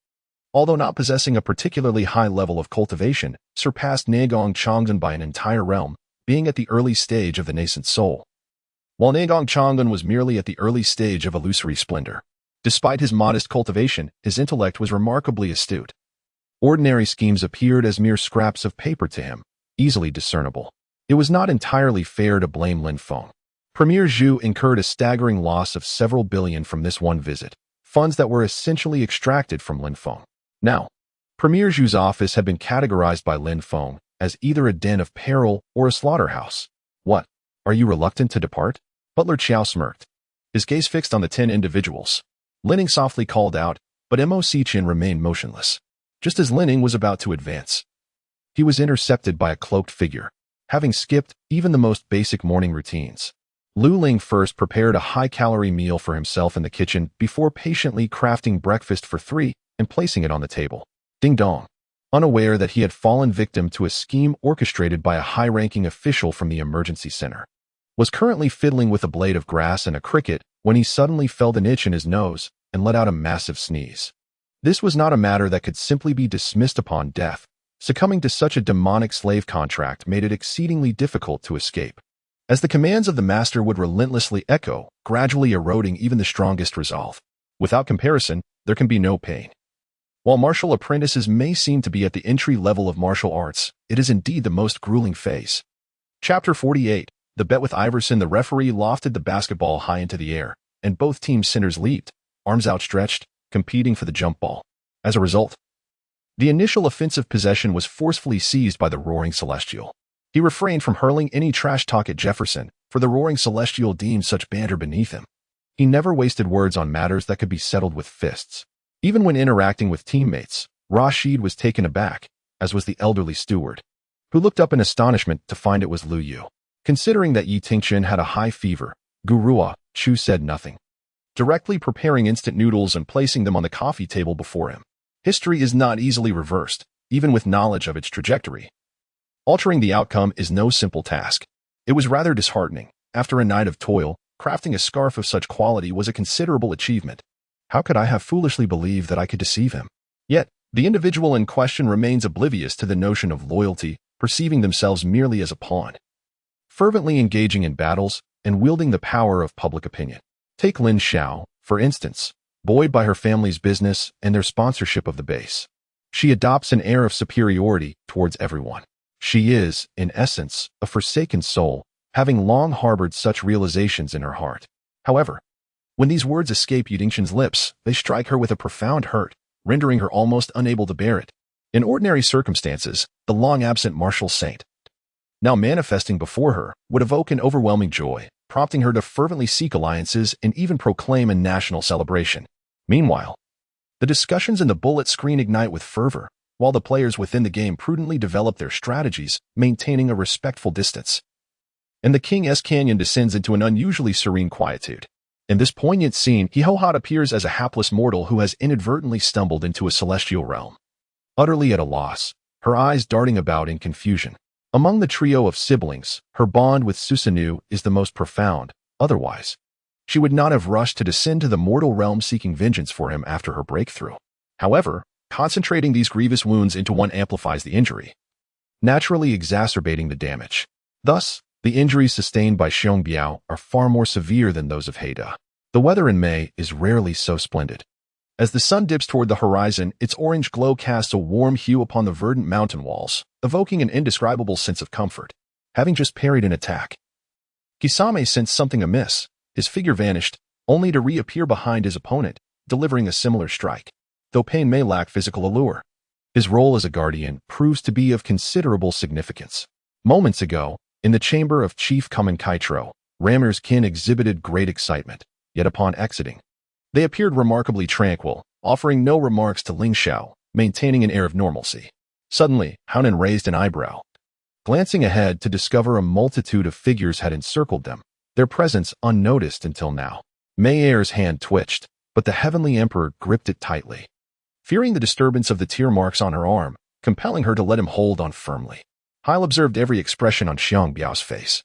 although not possessing a particularly high level of cultivation, surpassed Nagong Chang'an by an entire realm, being at the early stage of the nascent soul. While Nagong Chang'an was merely at the early stage of illusory splendor. Despite his modest cultivation, his intellect was remarkably astute. Ordinary schemes appeared as mere scraps of paper to him, easily discernible. It was not entirely fair to blame Lin Feng. Premier Zhu incurred a staggering loss of several billion from this one visit, funds that were essentially extracted from Lin Feng. Now, Premier Zhu's office had been categorized by Lin Feng as either a den of peril or a slaughterhouse. What? Are you reluctant to depart? Butler Qiao smirked, his gaze fixed on the 10 individuals. Linning softly called out, but Mo Xichin remained motionless. Just as Linning was about to advance, he was intercepted by a cloaked figure, having skipped even the most basic morning routines. Lu Ling first prepared a high-calorie meal for himself in the kitchen before patiently crafting breakfast for 3 and placing it on the table. Ding dong. Unaware that he had fallen victim to a scheme orchestrated by a high-ranking official from the emergency center, was currently fiddling with a blade of grass and a cricket when he suddenly felt an itch in his nose and let out a massive sneeze. This was not a matter that could simply be dismissed upon death. Succumbing to such a demonic slave contract made it exceedingly difficult to escape, as the commands of the master would relentlessly echo, gradually eroding even the strongest resolve. Without comparison, there can be no pain. While martial apprentices may seem to be at the entry level of martial arts, it is indeed the most grueling phase. Chapter 48. The bet with Iverson. The referee lofted the basketball high into the air, and both team centers leaped, arms outstretched, competing for the jump ball. As a result, the initial offensive possession was forcefully seized by the Roaring Celestial. He refrained from hurling any trash talk at Jefferson, for the Roaring Celestial deemed such banter beneath him. He never wasted words on matters that could be settled with fists. Even when interacting with teammates, Rashid was taken aback, as was the elderly steward, who looked up in astonishment to find it was Lu Yu. Considering that Yi Tingchen had a high fever, Gurua Chu said nothing, directly preparing instant noodles and placing them on the coffee table before him. History is not easily reversed, even with knowledge of its trajectory. Altering the outcome is no simple task. It was rather disheartening. After a night of toil, crafting a scarf of such quality was a considerable achievement. How could I have foolishly believed that I could deceive him? Yet, the individual in question remains oblivious to the notion of loyalty, perceiving themselves merely as a pawn, fervently engaging in battles and wielding the power of public opinion. Take Lin Xiao, for instance, buoyed by her family's business and their sponsorship of the base. She adopts an air of superiority towards everyone. She is, in essence, a forsaken soul, having long harbored such realizations in her heart. However, when these words escape Yudingchen's lips, they strike her with a profound hurt, rendering her almost unable to bear it. In ordinary circumstances, the long-absent martial saint, now manifesting before her, would evoke an overwhelming joy, prompting her to fervently seek alliances and even proclaim a national celebration. Meanwhile, the discussions in the bullet screen ignite with fervor, while the players within the game prudently develop their strategies, maintaining a respectful distance. And the King's Canyon descends into an unusually serene quietude. In this poignant scene, Hihohat appears as a hapless mortal who has inadvertently stumbled into a celestial realm. Utterly at a loss, her eyes darting about in confusion. Among the trio of siblings, her bond with Susanoo is the most profound. Otherwise, she would not have rushed to descend to the mortal realm seeking vengeance for him after her breakthrough. However, concentrating these grievous wounds into one amplifies the injury, naturally exacerbating the damage. Thus, The injuries sustained by Xiong Biao are far more severe than those of Haida. The weather in May is rarely so splendid. As the sun dips toward the horizon, its orange glow casts a warm hue upon the verdant mountain walls, evoking an indescribable sense of comfort. Having just parried an attack, Kisame sensed something amiss. His figure vanished, only to reappear behind his opponent, delivering a similar strike. Though Pain may lack physical allure, his role as a guardian proves to be of considerable significance. Moments ago, in the chamber of Chief Kamen Kaitro, Ramir's kin exhibited great excitement, yet upon exiting, they appeared remarkably tranquil, offering no remarks to Ling Xiao, maintaining an air of normalcy. Suddenly, Hounan raised an eyebrow, glancing ahead to discover a multitude of figures had encircled them, their presence unnoticed until now. Mei Er's hand twitched, but the Heavenly Emperor gripped it tightly, fearing the disturbance of the tear marks on her arm, compelling her to let him hold on firmly. Heil observed every expression on Xiong Biao's face.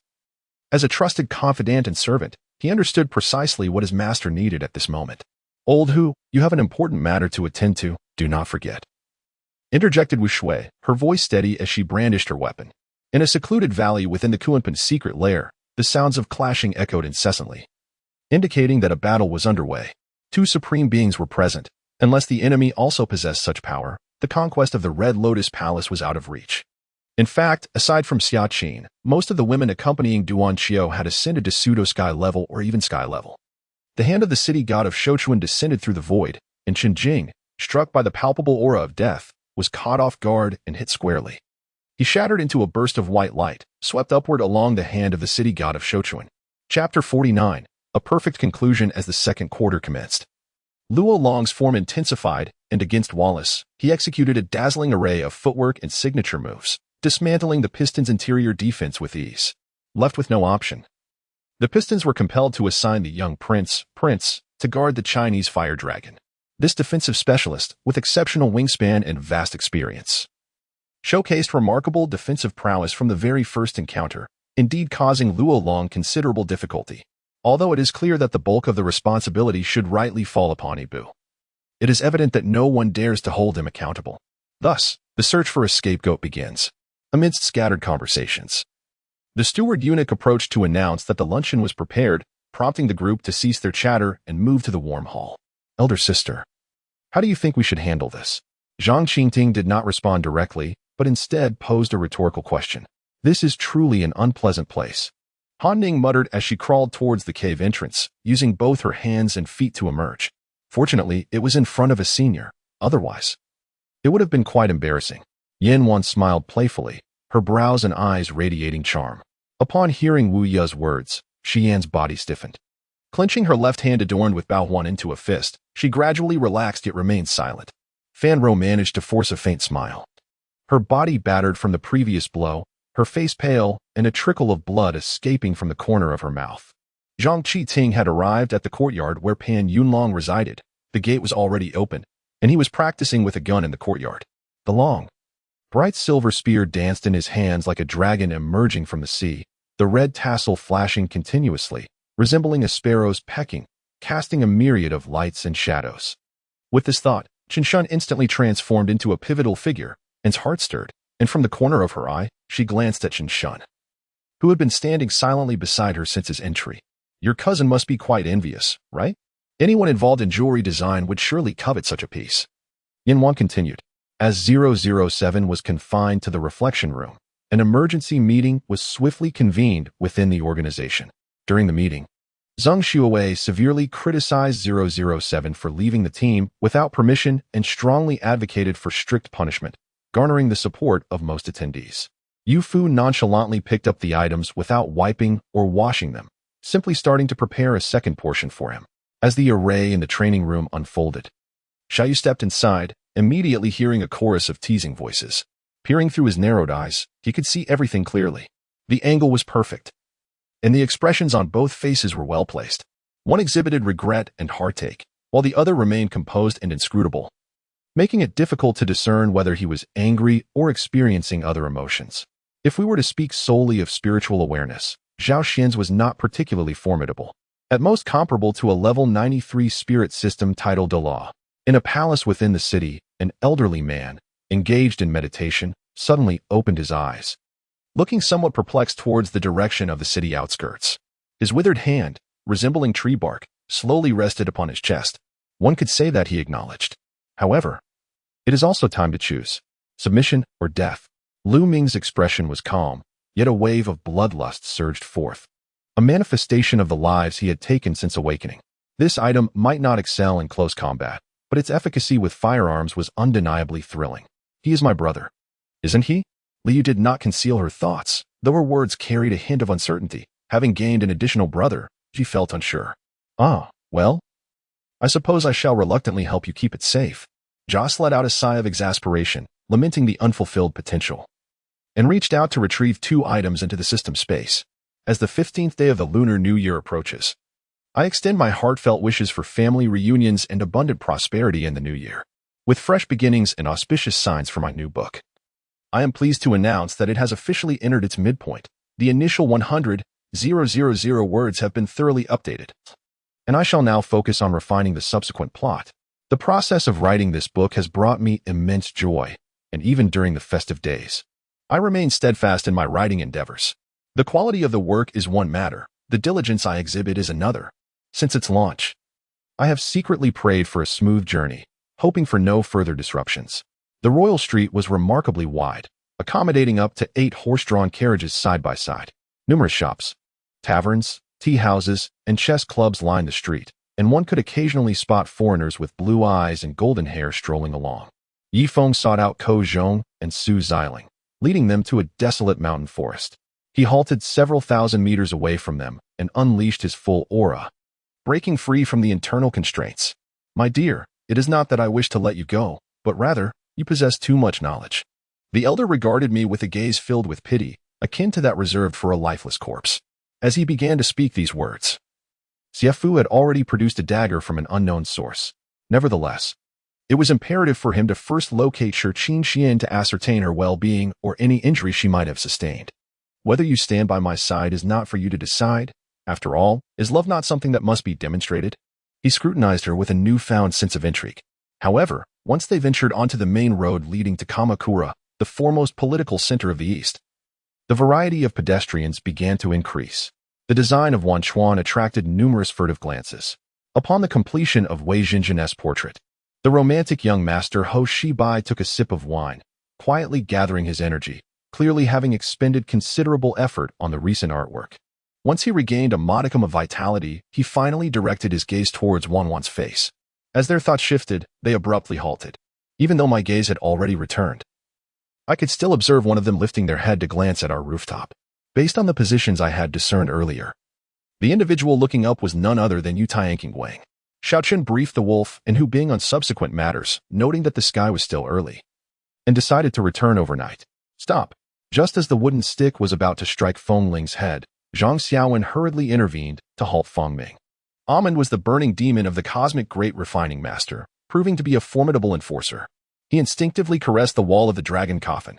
As a trusted confidant and servant, he understood precisely what his master needed at this moment. Old Hu, you have an important matter to attend to, do not forget. Interjected Wu Shui, her voice steady as she brandished her weapon. In a secluded valley within the Kuanpin's secret lair, the sounds of clashing echoed incessantly, indicating that a battle was underway. Two supreme beings were present. Unless the enemy also possessed such power, the conquest of the Red Lotus Palace was out of reach. In fact, aside from Xia Qin, most of the women accompanying Duan Qiu had ascended to pseudo-sky level or even sky level. The hand of the city god of Shouchuan descended through the void, and Chen Jing, struck by the palpable aura of death, was caught off guard and hit squarely. He shattered into a burst of white light, swept upward along the hand of the city god of Shouchuan. Chapter 49, a perfect conclusion as the second quarter commenced. Luo Long's form intensified, and against Wallace, he executed a dazzling array of footwork and signature moves, dismantling the Pistons' interior defense with ease. Left with no option, the Pistons were compelled to assign the young Prince, to guard the Chinese fire dragon. This defensive specialist, with exceptional wingspan and vast experience, showcased remarkable defensive prowess from the very first encounter, indeed causing Luo Long considerable difficulty. Although it is clear that the bulk of the responsibility should rightly fall upon Ibu, it is evident that no one dares to hold him accountable. Thus, the search for a scapegoat begins. Amidst scattered conversations, the steward eunuch approached to announce that the luncheon was prepared, prompting the group to cease their chatter and move to the warm hall. Elder sister, how do you think we should handle this? Zhang Qingting did not respond directly, but instead posed a rhetorical question. This is truly an unpleasant place. Han Ning muttered as she crawled towards the cave entrance, using both her hands and feet to emerge. Fortunately, it was in front of a senior. Otherwise, it would have been quite embarrassing. Yin Wan smiled playfully, her brows and eyes radiating charm. Upon hearing Wu Ye's words, Xian's body stiffened. Clenching her left hand adorned with Bao Huan into a fist, she gradually relaxed yet remained silent. Fan Ro managed to force a faint smile. Her body battered from the previous blow, her face pale, and a trickle of blood escaping from the corner of her mouth. Zhang Qiting had arrived at the courtyard where Pan Yunlong resided. The gate was already open, and he was practicing with a gun in the courtyard. The long, bright silver spear danced in his hands like a dragon emerging from the sea, the red tassel flashing continuously, resembling a sparrow's pecking, casting a myriad of lights and shadows. With this thought, Chen Shun instantly transformed into a pivotal figure, and his heart stirred, and from the corner of her eye, she glanced at Chen Shun, who had been standing silently beside her since his entry. Your cousin must be quite envious, right? Anyone involved in jewelry design would surely covet such a piece. Yin Wan continued. As 007 was confined to the reflection room, an emergency meeting was swiftly convened within the organization. During the meeting, Zhang Xuewei severely criticized 007 for leaving the team without permission and strongly advocated for strict punishment, garnering the support of most attendees. Yu Fu nonchalantly picked up the items without wiping or washing them, simply starting to prepare a second portion for him. As the array in the training room unfolded, Xiaoyu stepped inside, immediately hearing a chorus of teasing voices. Peering through his narrowed eyes, he could see everything clearly. The angle was perfect, and the expressions on both faces were well placed. One exhibited regret and heartache, while the other remained composed and inscrutable, making it difficult to discern whether he was angry or experiencing other emotions. If we were to speak solely of spiritual awareness, Zhao Xian's was not particularly formidable, at most comparable to a level 93 spirit system titled Dala. In a palace within the city, an elderly man, engaged in meditation, suddenly opened his eyes. looking somewhat perplexed towards the direction of the city outskirts. His withered hand, resembling tree bark, slowly rested upon his chest. One could say that he acknowledged. However, it is also time to choose submission or death. Lu Ming's expression was calm, yet a wave of bloodlust surged forth, a manifestation of the lives he had taken since awakening. This item might not excel in close combat, but its efficacy with firearms was undeniably thrilling. He is my brother, isn't he? Liu did not conceal her thoughts, though her words carried a hint of uncertainty. Having gained an additional brother, she felt unsure. Ah, well, I suppose I shall reluctantly help you keep it safe. Joss let out a sigh of exasperation, lamenting the unfulfilled potential, and reached out to retrieve 2 items into the system space. As the 15th day of the Lunar New Year approaches, I extend my heartfelt wishes for family reunions and abundant prosperity in the new year, with fresh beginnings and auspicious signs for my new book. I am pleased to announce that it has officially entered its midpoint. The initial 100,000 words have been thoroughly updated, and I shall now focus on refining the subsequent plot. The process of writing this book has brought me immense joy, and even during the festive days, I remain steadfast in my writing endeavors. The quality of the work is one matter, the diligence I exhibit is another. Since its launch, I have secretly prayed for a smooth journey, hoping for no further disruptions. The Royal Street was remarkably wide, accommodating up to 8 horse-drawn carriages side by side. Numerous shops, taverns, tea houses, and chess clubs lined the street, and one could occasionally spot foreigners with blue eyes and golden hair strolling along. Yi Feng sought out Ko Zhong and Su Xiling, leading them to a desolate mountain forest. He halted several thousand meters away from them and unleashed his full aura, breaking free from the internal constraints. My dear, it is not that I wish to let you go, but rather, you possess too much knowledge. The elder regarded me with a gaze filled with pity, akin to that reserved for a lifeless corpse. As he began to speak these words, Xiefu had already produced a dagger from an unknown source. Nevertheless, it was imperative for him to first locate Shi Xian to ascertain her well-being or any injury she might have sustained. Whether you stand by my side is not for you to decide. After all, is love not something that must be demonstrated? He scrutinized her with a newfound sense of intrigue. However, once they ventured onto the main road leading to Kamakura, the foremost political center of the East, the variety of pedestrians began to increase. The design of Wan Chuan attracted numerous furtive glances. Upon the completion of Wei Jinjin's portrait, the romantic young master Ho Shibai took a sip of wine, quietly gathering his energy, clearly having expended considerable effort on the recent artwork. Once he regained a modicum of vitality, he finally directed his gaze towards Wan's face. As their thoughts shifted, they abruptly halted. Even though my gaze had already returned, I could still observe one of them lifting their head to glance at our rooftop. Based on the positions I had discerned earlier, the individual looking up was none other than Yu Tianqing Wang. Xiaochen briefed the wolf and Hu Bing on subsequent matters, noting that the sky was still early, and decided to return overnight. Stop. Just as the wooden stick was about to strike Feng Ling's head, Zhang Xiaowen hurriedly intervened to halt Feng Ming. Amon was the burning demon of the cosmic great refining master, proving to be a formidable enforcer. He instinctively caressed the wall of the dragon coffin,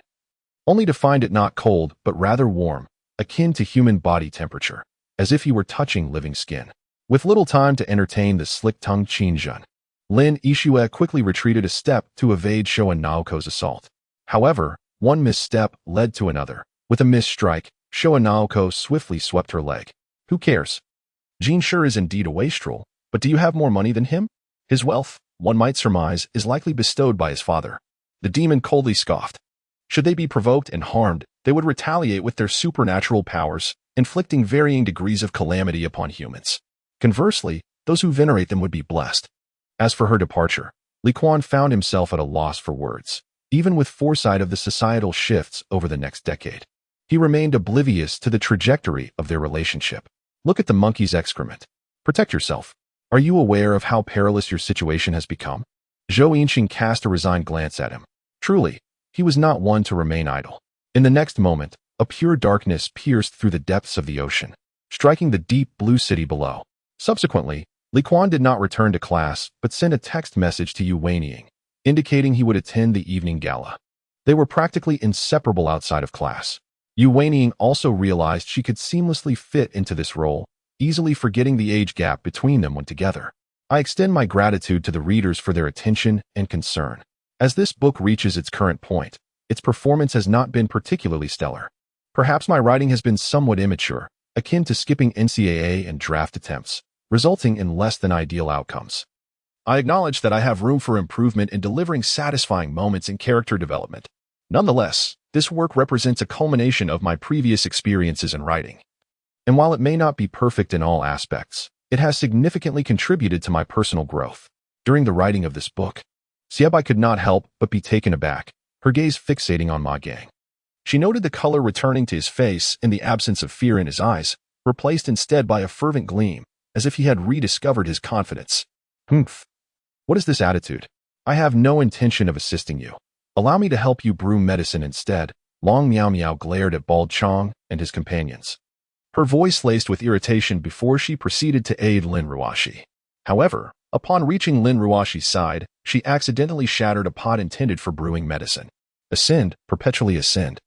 only to find it not cold but rather warm, akin to human body temperature, as if he were touching living skin. With little time to entertain the slick-tongued Qin Zhen, Lin Yixue quickly retreated a step to evade Showa Naoko's assault. However, one misstep led to another. With a missed strike, Showa Naoko swiftly swept her leg. Who cares? Jin sure is indeed a wastrel, but do you have more money than him? His wealth, one might surmise, is likely bestowed by his father. The demon coldly scoffed. Should they be provoked and harmed, they would retaliate with their supernatural powers, inflicting varying degrees of calamity upon humans. Conversely, those who venerate them would be blessed. As for her departure, Li Quan found himself at a loss for words, even with foresight of the societal shifts over the next decade. He remained oblivious to the trajectory of their relationship. Look at the monkey's excrement. Protect yourself. Are you aware of how perilous your situation has become? Zhou Yinxing cast a resigned glance at him. Truly, he was not one to remain idle. In the next moment, a pure darkness pierced through the depths of the ocean, striking the deep blue city below. Subsequently, Li Quan did not return to class, but sent a text message to Yu Weining, indicating he would attend the evening gala. They were practically inseparable outside of class. Yu Weining also realized she could seamlessly fit into this role, easily forgetting the age gap between them when together. I extend my gratitude to the readers for their attention and concern. As this book reaches its current point, its performance has not been particularly stellar. Perhaps my writing has been somewhat immature, akin to skipping NCAA and draft attempts, resulting in less than ideal outcomes. I acknowledge that I have room for improvement in delivering satisfying moments in character development. Nonetheless, this work represents a culmination of my previous experiences in writing. And while it may not be perfect in all aspects, it has significantly contributed to my personal growth. During the writing of this book, Jabbar could not help but be taken aback, her gaze fixating on Ma Gang. She noted the color returning to his face and the absence of fear in his eyes, replaced instead by a fervent gleam, as if he had rediscovered his confidence. Humph. What is this attitude? I have no intention of assisting you. Allow me to help you brew medicine instead. Long Miao Miao glared at Bald Chong and his companions, her voice laced with irritation before she proceeded to aid Lin Ruashi. However, upon reaching Lin Ruashi's side, she accidentally shattered a pot intended for brewing medicine. Ascend, perpetually ascend.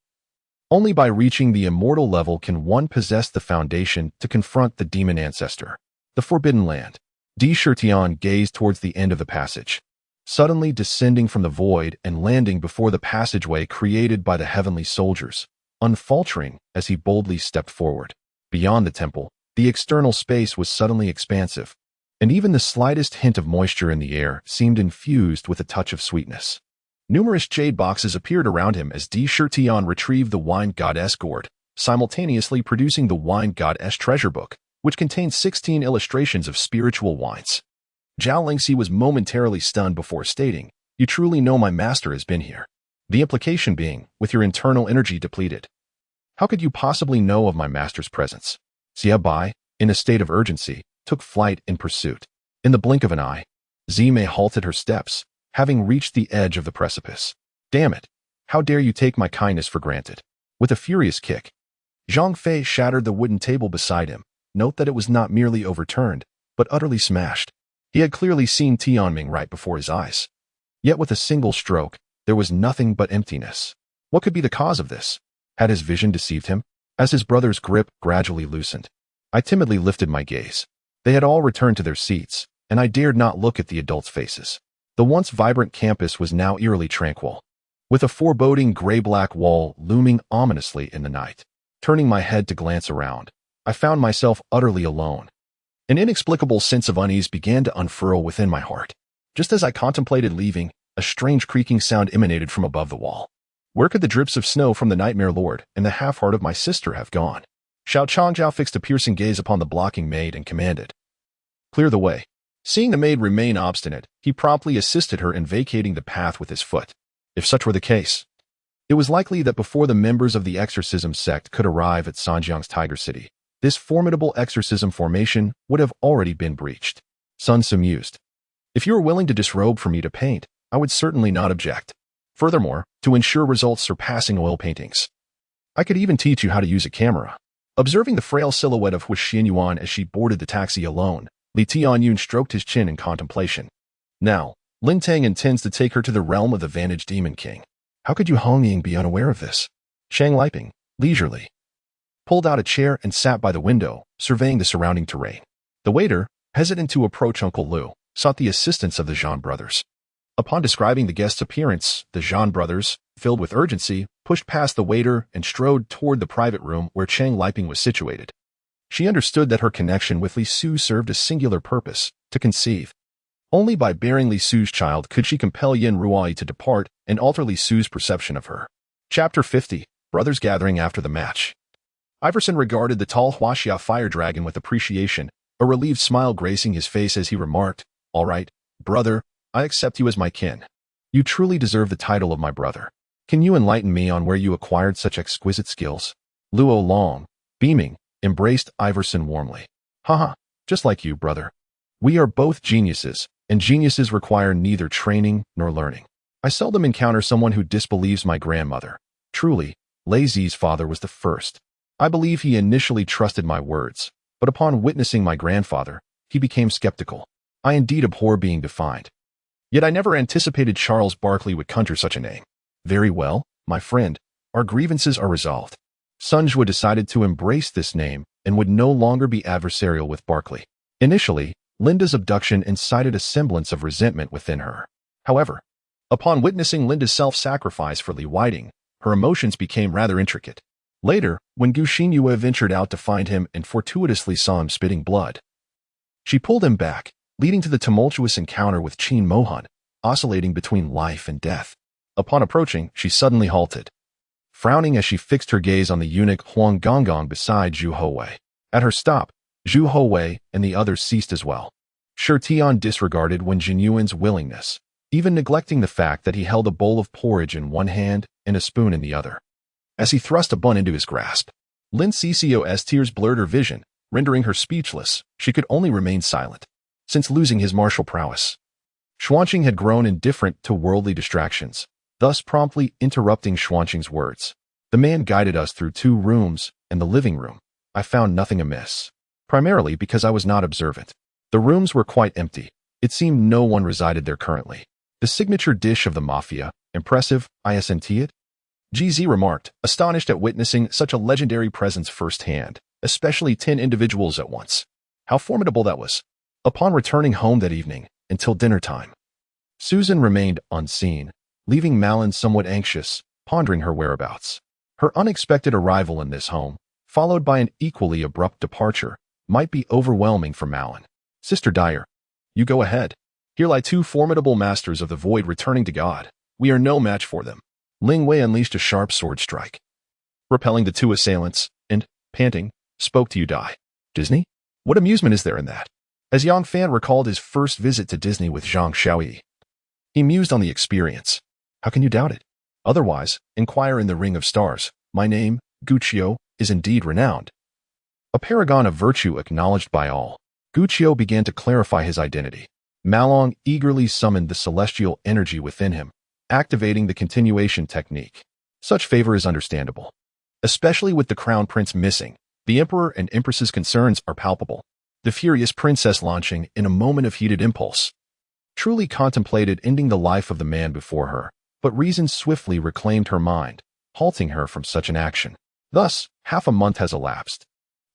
Only by reaching the immortal level can one possess the foundation to confront the demon ancestor. The Forbidden Land. Di Shirtian gazed towards the end of the passage, suddenly descending from the void and landing before the passageway created by the heavenly soldiers, unfaltering as he boldly stepped forward. Beyond the temple, the external space was suddenly expansive, and even the slightest hint of moisture in the air seemed infused with a touch of sweetness. Numerous jade boxes appeared around him as Di Shirtian retrieved the wine goddess gourd, simultaneously producing the wine goddess treasure book, which contained 16 illustrations of spiritual wines. Zhao Lingxi was momentarily stunned before stating, "You truly know my master has been here." The implication being, with your internal energy depleted. How could you possibly know of my master's presence? Xia Bai, in a state of urgency, took flight in pursuit. In the blink of an eye, Zimei halted her steps, having reached the edge of the precipice. Damn it! How dare you take my kindness for granted? With a furious kick, Zhang Fei shattered the wooden table beside him. Note that it was not merely overturned, but utterly smashed. He had clearly seen Tianming right before his eyes. Yet with a single stroke, there was nothing but emptiness. What could be the cause of this? Had his vision deceived him? As his brother's grip gradually loosened, I timidly lifted my gaze. They had all returned to their seats, and I dared not look at the adults' faces. The once vibrant campus was now eerily tranquil, with a foreboding gray-black wall looming ominously in the night. Turning my head to glance around, I found myself utterly alone. An inexplicable sense of unease began to unfurl within my heart. Just as I contemplated leaving, a strange creaking sound emanated from above the wall. Where could the drips of snow from the Nightmare Lord and the half-heart of my sister have gone? Xiao Changjiao fixed a piercing gaze upon the blocking maid and commanded, "Clear the way." Seeing the maid remain obstinate, he promptly assisted her in vacating the path with his foot. If such were the case, it was likely that before the members of the exorcism sect could arrive at Sanjiang's Tiger City, this formidable exorcism formation would have already been breached. Sun Tzu mused, "If you are willing to disrobe for me to paint, I would certainly not object. Furthermore, to ensure results surpassing oil paintings, I could even teach you how to use a camera." Observing the frail silhouette of Hu Xianyuan as she boarded the taxi alone, Li Tianyun stroked his chin in contemplation. Now, Lin Tang intends to take her to the realm of the Vantage Demon King. How could Yu Hongying be unaware of this? Shang Liping, leisurely, pulled out a chair and sat by the window, surveying the surrounding terrain. The waiter, hesitant to approach Uncle Lu, sought the assistance of the Jean brothers. Upon describing the guest's appearance, the Jean brothers, filled with urgency, pushed past the waiter and strode toward the private room where Chang Liping was situated. She understood that her connection with Li Su served a singular purpose, to conceive. Only by bearing Li Su's child could she compel Yin Ruai to depart and alter Li Su's perception of her. Chapter 50, Brothers Gathering After the Match. Iverson regarded the tall Huaxia fire dragon with appreciation, a relieved smile gracing his face as he remarked, "All right, brother, I accept you as my kin. You truly deserve the title of my brother. Can you enlighten me on where you acquired such exquisite skills?" Luo Long, beaming, embraced Iverson warmly. "Haha, just like you, brother. We are both geniuses, and geniuses require neither training nor learning. I seldom encounter someone who disbelieves my grandmother. Truly, Lei Zi's father was the first. I believe he initially trusted my words, but upon witnessing my grandfather, he became skeptical. I indeed abhor being defined. Yet I never anticipated Charles Barkley would conjure such a name. Very well, my friend, our grievances are resolved." Sun Jue decided to embrace this name and would no longer be adversarial with Barkley. Initially, Linda's abduction incited a semblance of resentment within her. However, upon witnessing Linda's self-sacrifice for Li Whiting, her emotions became rather intricate. Later, when Gu Xinyue ventured out to find him and fortuitously saw him spitting blood, she pulled him back, leading to the tumultuous encounter with Qin Mohan, oscillating between life and death. Upon approaching, she suddenly halted, frowning as she fixed her gaze on the eunuch Huang Gonggong beside Zhu Houwei. At her stop, Zhu Houwei and the others ceased as well. Shi Tian disregarded Wen Jinyuan's willingness, even neglecting the fact that he held a bowl of porridge in one hand and a spoon in the other. As he thrust a bun into his grasp, Lin Ccos tears blurred her vision, rendering her speechless. She could only remain silent. Since losing his martial prowess, Xuanqing had grown indifferent to worldly distractions, thus promptly interrupting Xuanqing's words. The man guided us through 2 rooms and the living room. I found nothing amiss, primarily because I was not observant. The rooms were quite empty. It seemed no one resided there currently. The signature dish of the mafia, impressive, isn't it? GZ remarked, astonished at witnessing such a legendary presence firsthand, especially 10 individuals at once. How formidable that was. Upon returning home that evening, until dinner time, Susan remained unseen, leaving Malin somewhat anxious, pondering her whereabouts. Her unexpected arrival in this home, followed by an equally abrupt departure, might be overwhelming for Malin. Sister Dyer, you go ahead. Here lie 2 formidable masters of the void returning to God. We are no match for them. Ling Wei unleashed a sharp sword strike, repelling the 2 assailants, and, panting, spoke to Yu Dai. Disney? What amusement is there in that? As Yang Fan recalled his first visit to Disney with Zhang Xiaoyi, he mused on the experience. How can you doubt it? Otherwise, inquire in the Ring of Stars. My name, Guqiu, is indeed renowned. A paragon of virtue acknowledged by all, Guqiu began to clarify his identity. Malong eagerly summoned the celestial energy within him, activating the continuation technique. Such favor is understandable. Especially with the crown prince missing, the emperor and empress's concerns are palpable. The furious princess launching in a moment of heated impulse, truly contemplated ending the life of the man before her, but reason swiftly reclaimed her mind, halting her from such an action. Thus, half a month has elapsed,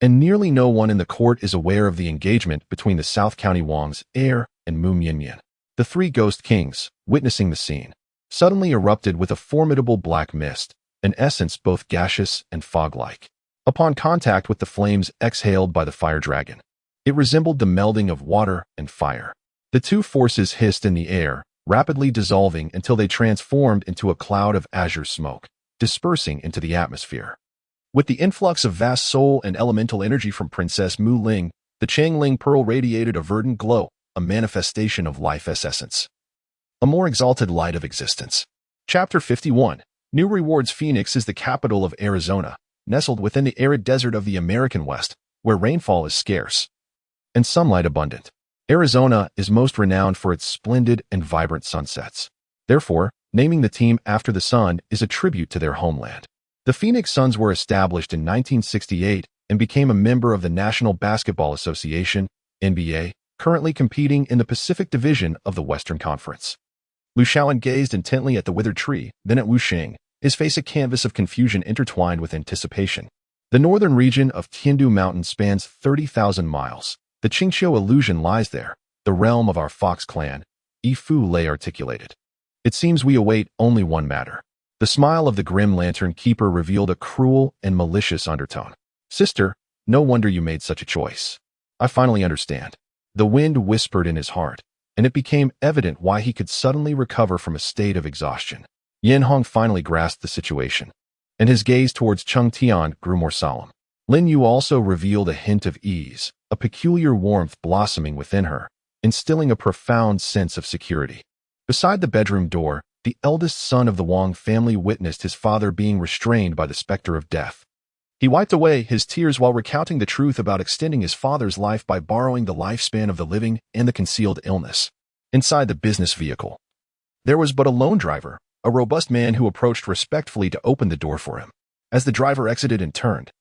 and nearly no one in the court is aware of the engagement between the South County Wang's heir and Mu Mianyan. The 3 ghost kings, witnessing the scene, suddenly erupted with a formidable black mist, an essence both gaseous and fog-like. Upon contact with the flames exhaled by the fire dragon, it resembled the melding of water and fire. The 2 forces hissed in the air, rapidly dissolving until they transformed into a cloud of azure smoke, dispersing into the atmosphere. With the influx of vast soul and elemental energy from Princess Mu Ling, the Changling Pearl radiated a verdant glow, a manifestation of life's essence. A more exalted light of existence. Chapter 51. New Rewards. Phoenix is the capital of Arizona, nestled within the arid desert of the American West, where rainfall is scarce and sunlight abundant. Arizona is most renowned for its splendid and vibrant sunsets. Therefore, naming the team after the sun is a tribute to their homeland. The Phoenix Suns were established in 1968 and became a member of the National Basketball Association, NBA, currently competing in the Pacific Division of the Western Conference. Lu Shaolin gazed intently at the withered tree, then at Wu Xing, his face a canvas of confusion intertwined with anticipation. The northern region of Tiandu Mountain spans 30,000 miles. The Qingqiu illusion lies there, the realm of our Fox clan, Yifu Lei articulated. It seems we await only one matter. The smile of the grim lantern keeper revealed a cruel and malicious undertone. Sister, no wonder you made such a choice. I finally understand. The wind whispered in his heart, and it became evident why he could suddenly recover from a state of exhaustion. Yin Hong finally grasped the situation, and his gaze towards Chung Tian grew more solemn. Lin Yu also revealed a hint of ease, a peculiar warmth blossoming within her, instilling a profound sense of security. Beside the bedroom door, the eldest son of the Wang family witnessed his father being restrained by the specter of death. He wiped away his tears while recounting the truth about extending his father's life by borrowing the lifespan of the living and the concealed illness. Inside the business vehicle, there was but a lone driver, a robust man who approached respectfully to open the door for him. As the driver exited and turned,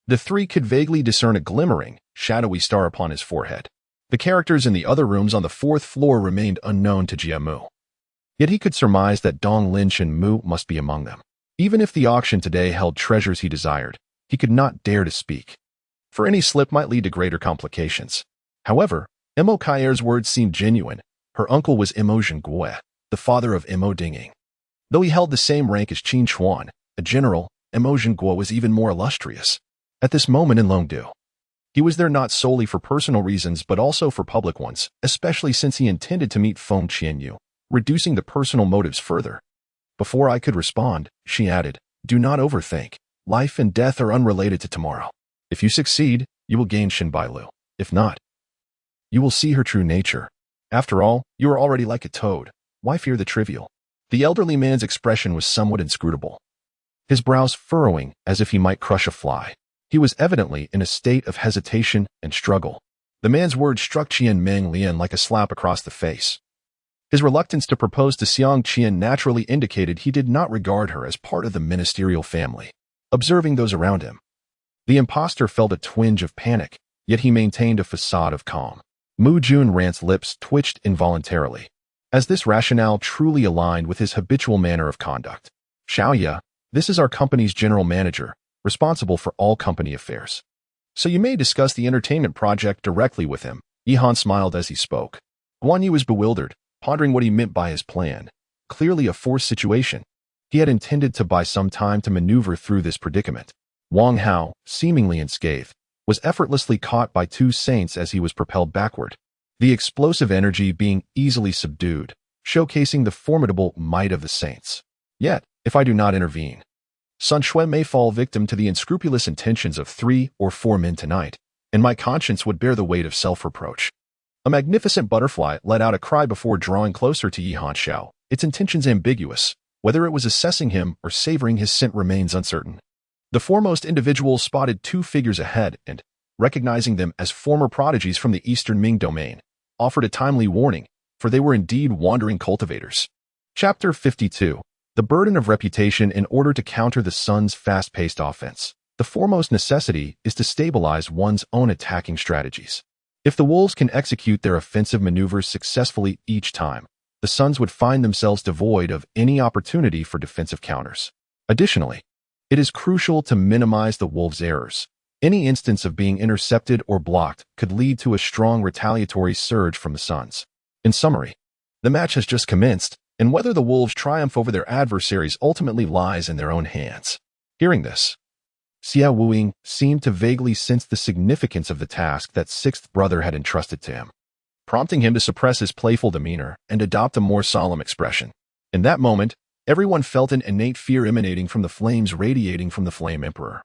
the 3 could vaguely discern a glimmering, shadowy star upon his forehead. The characters in the other rooms on the 4th floor remained unknown to Jia Mu. Yet he could surmise that Dong Linshan Mu must be among them. Even if the auction today held treasures he desired, he could not dare to speak, for any slip might lead to greater complications. However, Mo Kaier's words seemed genuine. Her uncle was Mo Zhengguo, the father of Mo Dinging. Though he held the same rank as Qin Chuan, a general, Emotion Guo was even more illustrious. At this moment in Longdu, he was there not solely for personal reasons but also for public ones, especially since he intended to meet Feng Qianyu, reducing the personal motives further. Before I could respond, she added, "Do not overthink. Life and death are unrelated to tomorrow. If you succeed, you will gain Xinbailu. If not, you will see her true nature. After all, you are already like a toad. Why fear the trivial?" The elderly man's expression was somewhat inscrutable, his brows furrowing as if he might crush a fly. He was evidently in a state of hesitation and struggle. The man's words struck Qian Meng Lian like a slap across the face. His reluctance to propose to Xiang Qian naturally indicated he did not regard her as part of the ministerial family. Observing those around him, the impostor felt a twinge of panic, yet he maintained a facade of calm. Mu Junran's lips twitched involuntarily, as this rationale truly aligned with his habitual manner of conduct. "Xiaoya, this is our company's general manager, responsible for all company affairs. So you may discuss the entertainment project directly with him." Yihan smiled as he spoke. Guan Yu was bewildered, pondering what he meant by his plan. Clearly a forced situation. He had intended to buy some time to maneuver through this predicament. Wang Hao, seemingly unscathed, was effortlessly caught by two saints as he was propelled backward, the explosive energy being easily subdued, showcasing the formidable might of the saints. Yet, if I do not intervene, Sun Shui may fall victim to the unscrupulous intentions of 3 or 4 men tonight, and my conscience would bear the weight of self-reproach. A magnificent butterfly let out a cry before drawing closer to Yihan Xiao, its intentions ambiguous. Whether it was assessing him or savoring his scent remains uncertain. The foremost individual spotted 2 figures ahead and, recognizing them as former prodigies from the Eastern Ming domain, offered a timely warning, for they were indeed wandering cultivators. Chapter 52. The burden of reputation. In order to counter the Sun's fast-paced offense, the foremost necessity is to stabilize one's own attacking strategies. If the Wolves can execute their offensive maneuvers successfully each time, the Suns would find themselves devoid of any opportunity for defensive counters. Additionally, it is crucial to minimize the Wolves' errors. Any instance of being intercepted or blocked could lead to a strong retaliatory surge from the Suns. In summary, the match has just commenced, and whether the Wolves triumph over their adversaries ultimately lies in their own hands. Hearing this, Xia Wuing seemed to vaguely sense the significance of the task that Sixth Brother had entrusted to him, prompting him to suppress his playful demeanor and adopt a more solemn expression. In that moment, everyone felt an innate fear emanating from the flames radiating from the Flame Emperor,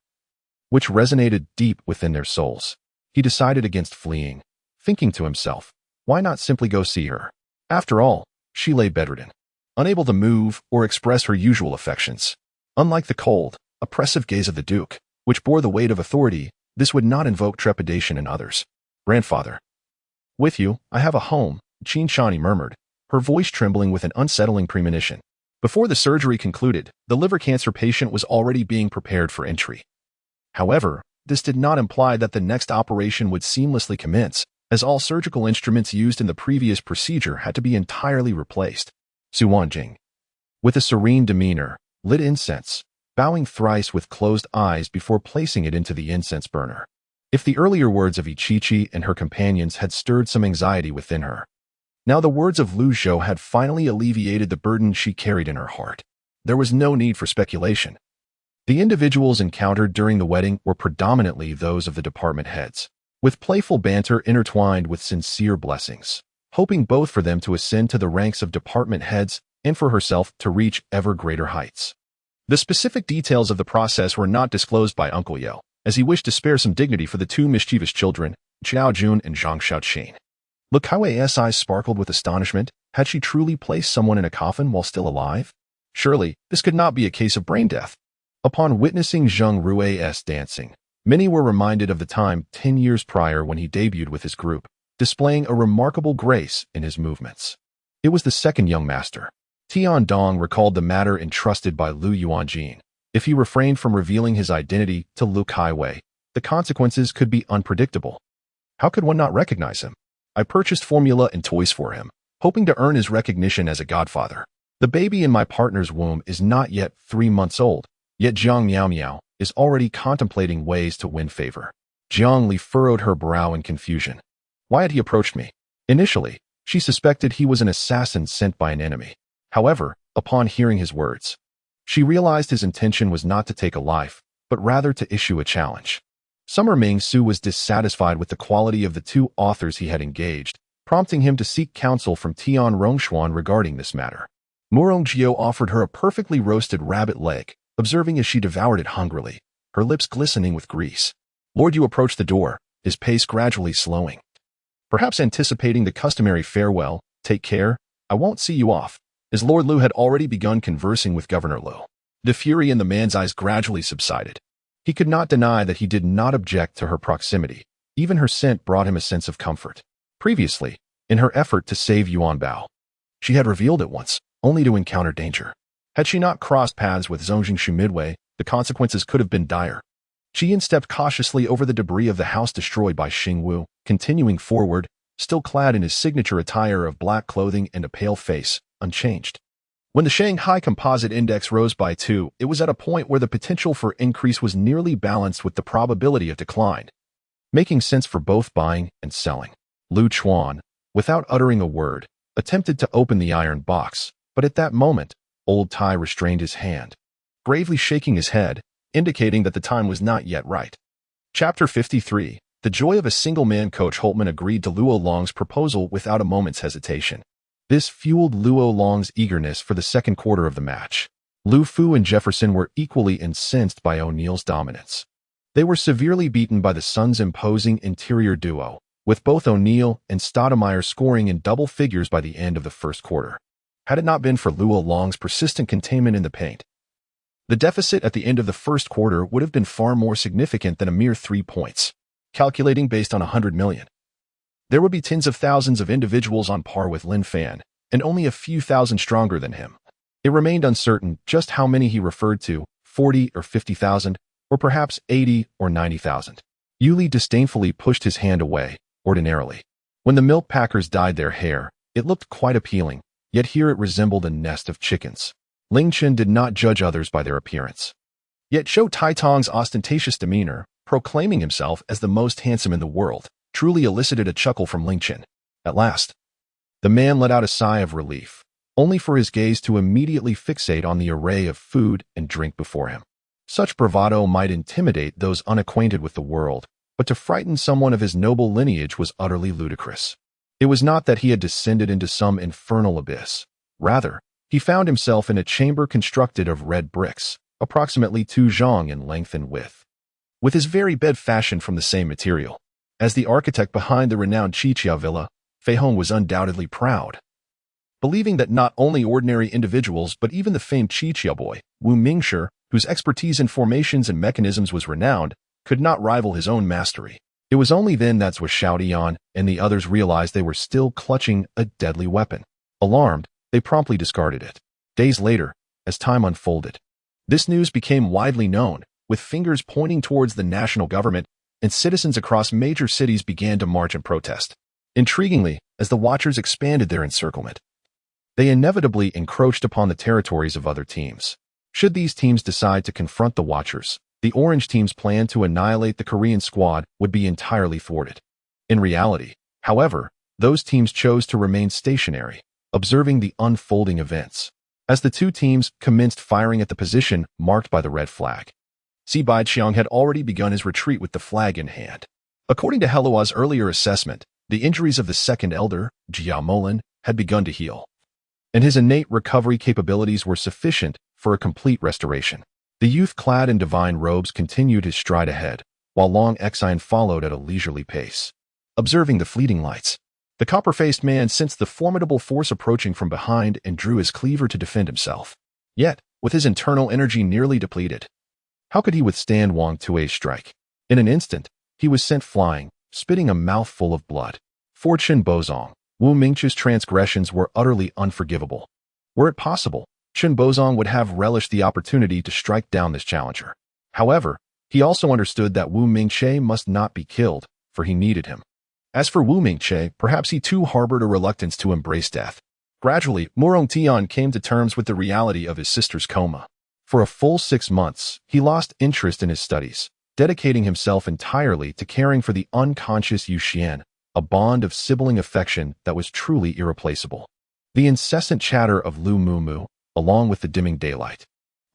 which resonated deep within their souls. He decided against fleeing, thinking to himself, why not simply go see her? After all, she lay bedridden, unable to move or express her usual affections. Unlike the cold, oppressive gaze of the Duke, which bore the weight of authority, this would not invoke trepidation in others. "Grandfather, with you, I have a home," Qin Shani murmured, her voice trembling with an unsettling premonition. Before the surgery concluded, the liver cancer patient was already being prepared for entry. However, this did not imply that the next operation would seamlessly commence, as all surgical instruments used in the previous procedure had to be entirely replaced. Su Wanjing, with a serene demeanor, lit incense, bowing thrice with closed eyes before placing it into the incense burner. If the earlier words of Ichichi and her companions had stirred some anxiety within her, now the words of Lu Zhou had finally alleviated the burden she carried in her heart. There was no need for speculation. The individuals encountered during the wedding were predominantly those of the department heads, with playful banter intertwined with sincere blessings, hoping both for them to ascend to the ranks of department heads and for herself to reach ever greater heights. The specific details of the process were not disclosed by Uncle Yeo, as he wished to spare some dignity for the 2 mischievous children, Xiao Jun and Zhang Xiaoqin. Look how Wei's eyes sparkled with astonishment. Had she truly placed someone in a coffin while still alive? Surely, this could not be a case of brain death. Upon witnessing Zheng Rui's dancing, many were reminded of the time 10 years prior when he debuted with his group, displaying a remarkable grace in his movements. It was the second young master. Tian Dong recalled the matter entrusted by Lu Yuanjin. If he refrained from revealing his identity to Lu Kaiwei, the consequences could be unpredictable. How could one not recognize him? I purchased formula and toys for him, hoping to earn his recognition as a godfather. The baby in my partner's womb is not yet 3 months old, yet Jiang Miao Miao is already contemplating ways to win favor. Jiang Li furrowed her brow in confusion. Why had he approached me? Initially, she suspected he was an assassin sent by an enemy. However, upon hearing his words, She realized his intention was not to take a life, but rather to issue a challenge. Summer Ming-su was dissatisfied with the quality of the two authors he had engaged, prompting him to seek counsel from Tian Rongshuan regarding this matter. Murongjio offered her a perfectly roasted rabbit leg, observing as she devoured it hungrily, her lips glistening with grease. Lord Yu approached the door, his pace gradually slowing. Perhaps anticipating the customary farewell, "Take care, I won't see you off," as Lord Lu had already begun conversing with Governor Lu. The fury in the man's eyes gradually subsided. He could not deny that he did not object to her proximity. Even her scent brought him a sense of comfort. Previously, in her effort to save Yuan Bao, she had revealed it once, only to encounter danger. Had she not crossed paths with Zhong Jingshu midway, the consequences could have been dire. She stepped cautiously over the debris of the house destroyed by Xing Wu, continuing forward, still clad in his signature attire of black clothing and a pale face, unchanged. When the Shanghai Composite Index rose by 2, it was at a point where the potential for increase was nearly balanced with the probability of decline, making sense for both buying and selling. Lu Chuan, without uttering a word, attempted to open the iron box, but at that moment, Old Tai restrained his hand, gravely shaking his head, indicating that the time was not yet right. Chapter 53. The joy of a single-man. Coach Holtman agreed to Luo Long's proposal without a moment's hesitation. This fueled Luo Long's eagerness for the second quarter of the match. Lu Fu and Jefferson were equally incensed by O'Neill's dominance. They were severely beaten by the Suns' imposing interior duo, with both O'Neill and Stoudemire scoring in double figures by the end of the first quarter. Had it not been for Luo Long's persistent containment in the paint, the deficit at the end of the first quarter would have been far more significant than a mere 3 points. Calculating based on 100 million. There would be tens of thousands of individuals on par with Lin Fan, and only a few thousand stronger than him. It remained uncertain just how many he referred to, 40 or 50,000, or perhaps 80 or 90,000. Yuli disdainfully pushed his hand away, ordinarily. When the milk packers dyed their hair, it looked quite appealing, yet here it resembled a nest of chickens. Ling Chen did not judge others by their appearance. Yet Zhou Taitong's ostentatious demeanor, proclaiming himself as the most handsome in the world, truly elicited a chuckle from Ling Chen. At last, the man let out a sigh of relief, only for his gaze to immediately fixate on the array of food and drink before him. Such bravado might intimidate those unacquainted with the world, but to frighten someone of his noble lineage was utterly ludicrous. It was not that he had descended into some infernal abyss. Rather, he found himself in a chamber constructed of red bricks, approximately 2 zhang in length and width, with his very bed fashioned from the same material. As the architect behind the renowned Qiqia villa, Fei Hong was undoubtedly proud, believing that not only ordinary individuals but even the famed Qiqia boy, Wu Mingshi, whose expertise in formations and mechanisms was renowned, could not rival his own mastery. It was only then that Zhou Xiaodian and the others realized they were still clutching a deadly weapon. Alarmed, they promptly discarded it. Days later, as time unfolded, this news became widely known, with fingers pointing towards the national government, and citizens across major cities began to march in protest. Intriguingly, as the Watchers expanded their encirclement, they inevitably encroached upon the territories of other teams. Should these teams decide to confront the Watchers, the Orange team's plan to annihilate the Korean squad would be entirely thwarted. In reality, however, those teams chose to remain stationary, observing the unfolding events. As the two teams commenced firing at the position marked by the red flag, Si Baiqiang had already begun his retreat with the flag in hand. According to Helua's earlier assessment, the injuries of the second elder, Jia Molin, had begun to heal, and his innate recovery capabilities were sufficient for a complete restoration. The youth clad in divine robes continued his stride ahead, while Long Exine followed at a leisurely pace. Observing the fleeting lights, the copper-faced man sensed the formidable force approaching from behind and drew his cleaver to defend himself. Yet, with his internal energy nearly depleted, how could he withstand Wang Tui's strike? In an instant, he was sent flying, spitting a mouthful of blood. For Chen Bozong, Wu Mingqi's transgressions were utterly unforgivable. Were it possible, Chen Bozong would have relished the opportunity to strike down this challenger. However, he also understood that Wu Mingqi must not be killed, for he needed him. As for Wu Mingqi, perhaps he too harbored a reluctance to embrace death. Gradually, Murong Tian came to terms with the reality of his sister's coma. For a full 6 months, he lost interest in his studies, dedicating himself entirely to caring for the unconscious Yu Xian, a bond of sibling affection that was truly irreplaceable. The incessant chatter of Lu Mumu, along with the dimming daylight,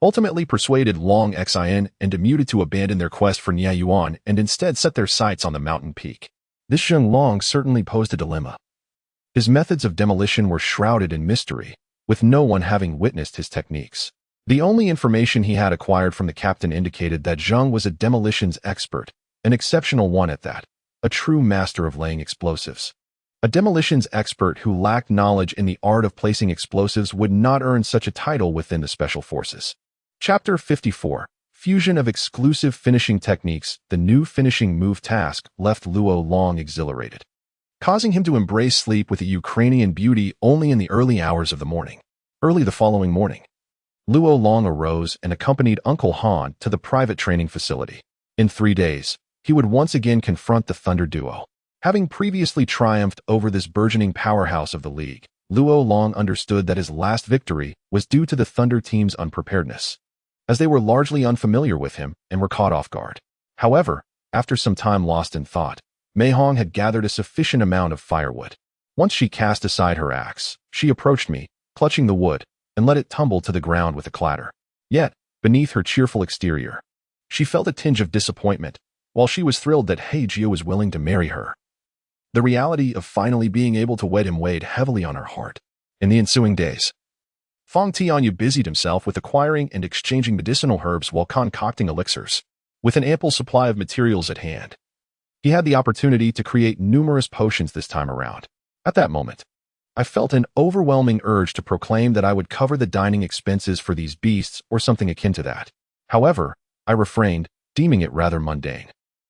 ultimately persuaded Long Xin and Demuted to abandon their quest for Nia Yuan and instead set their sights on the mountain peak. This Zheng Long certainly posed a dilemma. His methods of demolition were shrouded in mystery, with no one having witnessed his techniques. The only information he had acquired from the captain indicated that Zheng was a demolitions expert, an exceptional one at that, a true master of laying explosives. A demolitions expert who lacked knowledge in the art of placing explosives would not earn such a title within the Special Forces. Chapter 54. Fusion of exclusive finishing techniques. The new finishing move task left Luo Long exhilarated, causing him to embrace sleep with a Ukrainian beauty only in the early hours of the morning. Early the following morning, Luo Long arose and accompanied Uncle Han to the private training facility. In 3 days, he would once again confront the Thunder duo. Having previously triumphed over this burgeoning powerhouse of the league, Luo Long understood that his last victory was due to the Thunder team's unpreparedness, as they were largely unfamiliar with him and were caught off guard. However, after some time lost in thought, Mei Hong had gathered a sufficient amount of firewood. Once she cast aside her axe, she approached me, clutching the wood, and let it tumble to the ground with a clatter. Yet, beneath her cheerful exterior, she felt a tinge of disappointment, while she was thrilled that He Jia was willing to marry her. The reality of finally being able to wed him weighed heavily on her heart. In the ensuing days, Fong Tianyu busied himself with acquiring and exchanging medicinal herbs while concocting elixirs. With an ample supply of materials at hand, he had the opportunity to create numerous potions this time around. At that moment, I felt an overwhelming urge to proclaim that I would cover the dining expenses for these beasts or something akin to that. However, I refrained, deeming it rather mundane.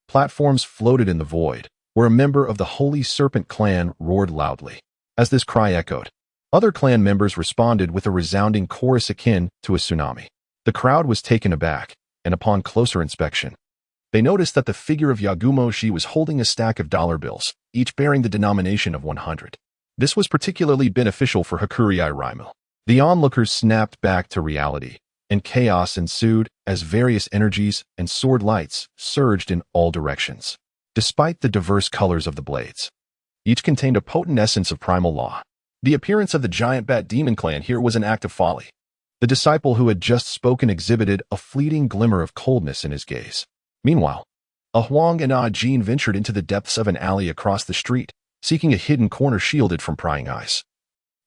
Platforms floated in the void, where a member of the Holy Serpent clan roared loudly. As this cry echoed, other clan members responded with a resounding chorus akin to a tsunami. The crowd was taken aback, and upon closer inspection, they noticed that the figure of Yagumo Shi was holding a stack of dollar bills, each bearing the denomination of 100. This was particularly beneficial for Hakurai Raimel. The onlookers snapped back to reality, and chaos ensued as various energies and sword lights surged in all directions. Despite the diverse colors of the blades, each contained a potent essence of primal law. The appearance of the giant bat demon clan here was an act of folly. The disciple who had just spoken exhibited a fleeting glimmer of coldness in his gaze. Meanwhile, a Huang and a Jin ventured into the depths of an alley across the street, seeking a hidden corner shielded from prying eyes,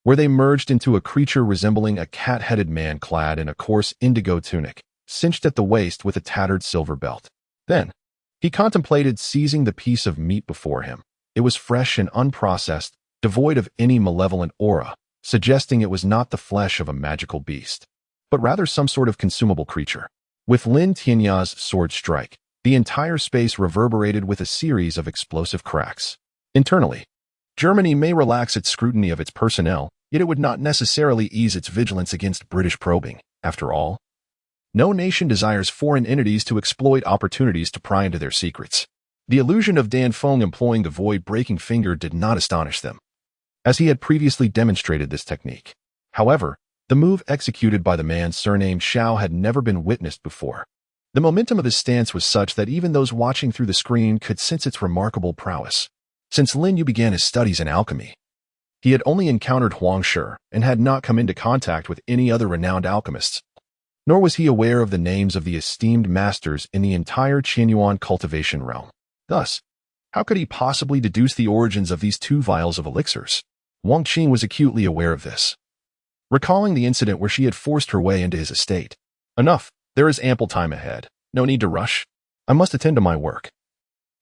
where they merged into a creature resembling a cat-headed man clad in a coarse indigo tunic, cinched at the waist with a tattered silver belt. Then, he contemplated seizing the piece of meat before him. It was fresh and unprocessed, devoid of any malevolent aura, suggesting it was not the flesh of a magical beast, but rather some sort of consumable creature. With Lin Tianya's sword strike, the entire space reverberated with a series of explosive cracks. Internally, Germany may relax its scrutiny of its personnel, yet it would not necessarily ease its vigilance against British probing. After all, no nation desires foreign entities to exploit opportunities to pry into their secrets. The illusion of Dan Feng employing the void-breaking finger did not astonish them, as he had previously demonstrated this technique. However, the move executed by the man surnamed Xiao had never been witnessed before. The momentum of his stance was such that even those watching through the screen could sense its remarkable prowess. Since Lin Yu began his studies in alchemy, he had only encountered Huang Shi and had not come into contact with any other renowned alchemists, nor was he aware of the names of the esteemed masters in the entire Qianyuan cultivation realm. Thus, how could he possibly deduce the origins of these 2 vials of elixirs? Wang Qing was acutely aware of this, recalling the incident where she had forced her way into his estate. Enough. There is ample time ahead. No need to rush. I must attend to my work.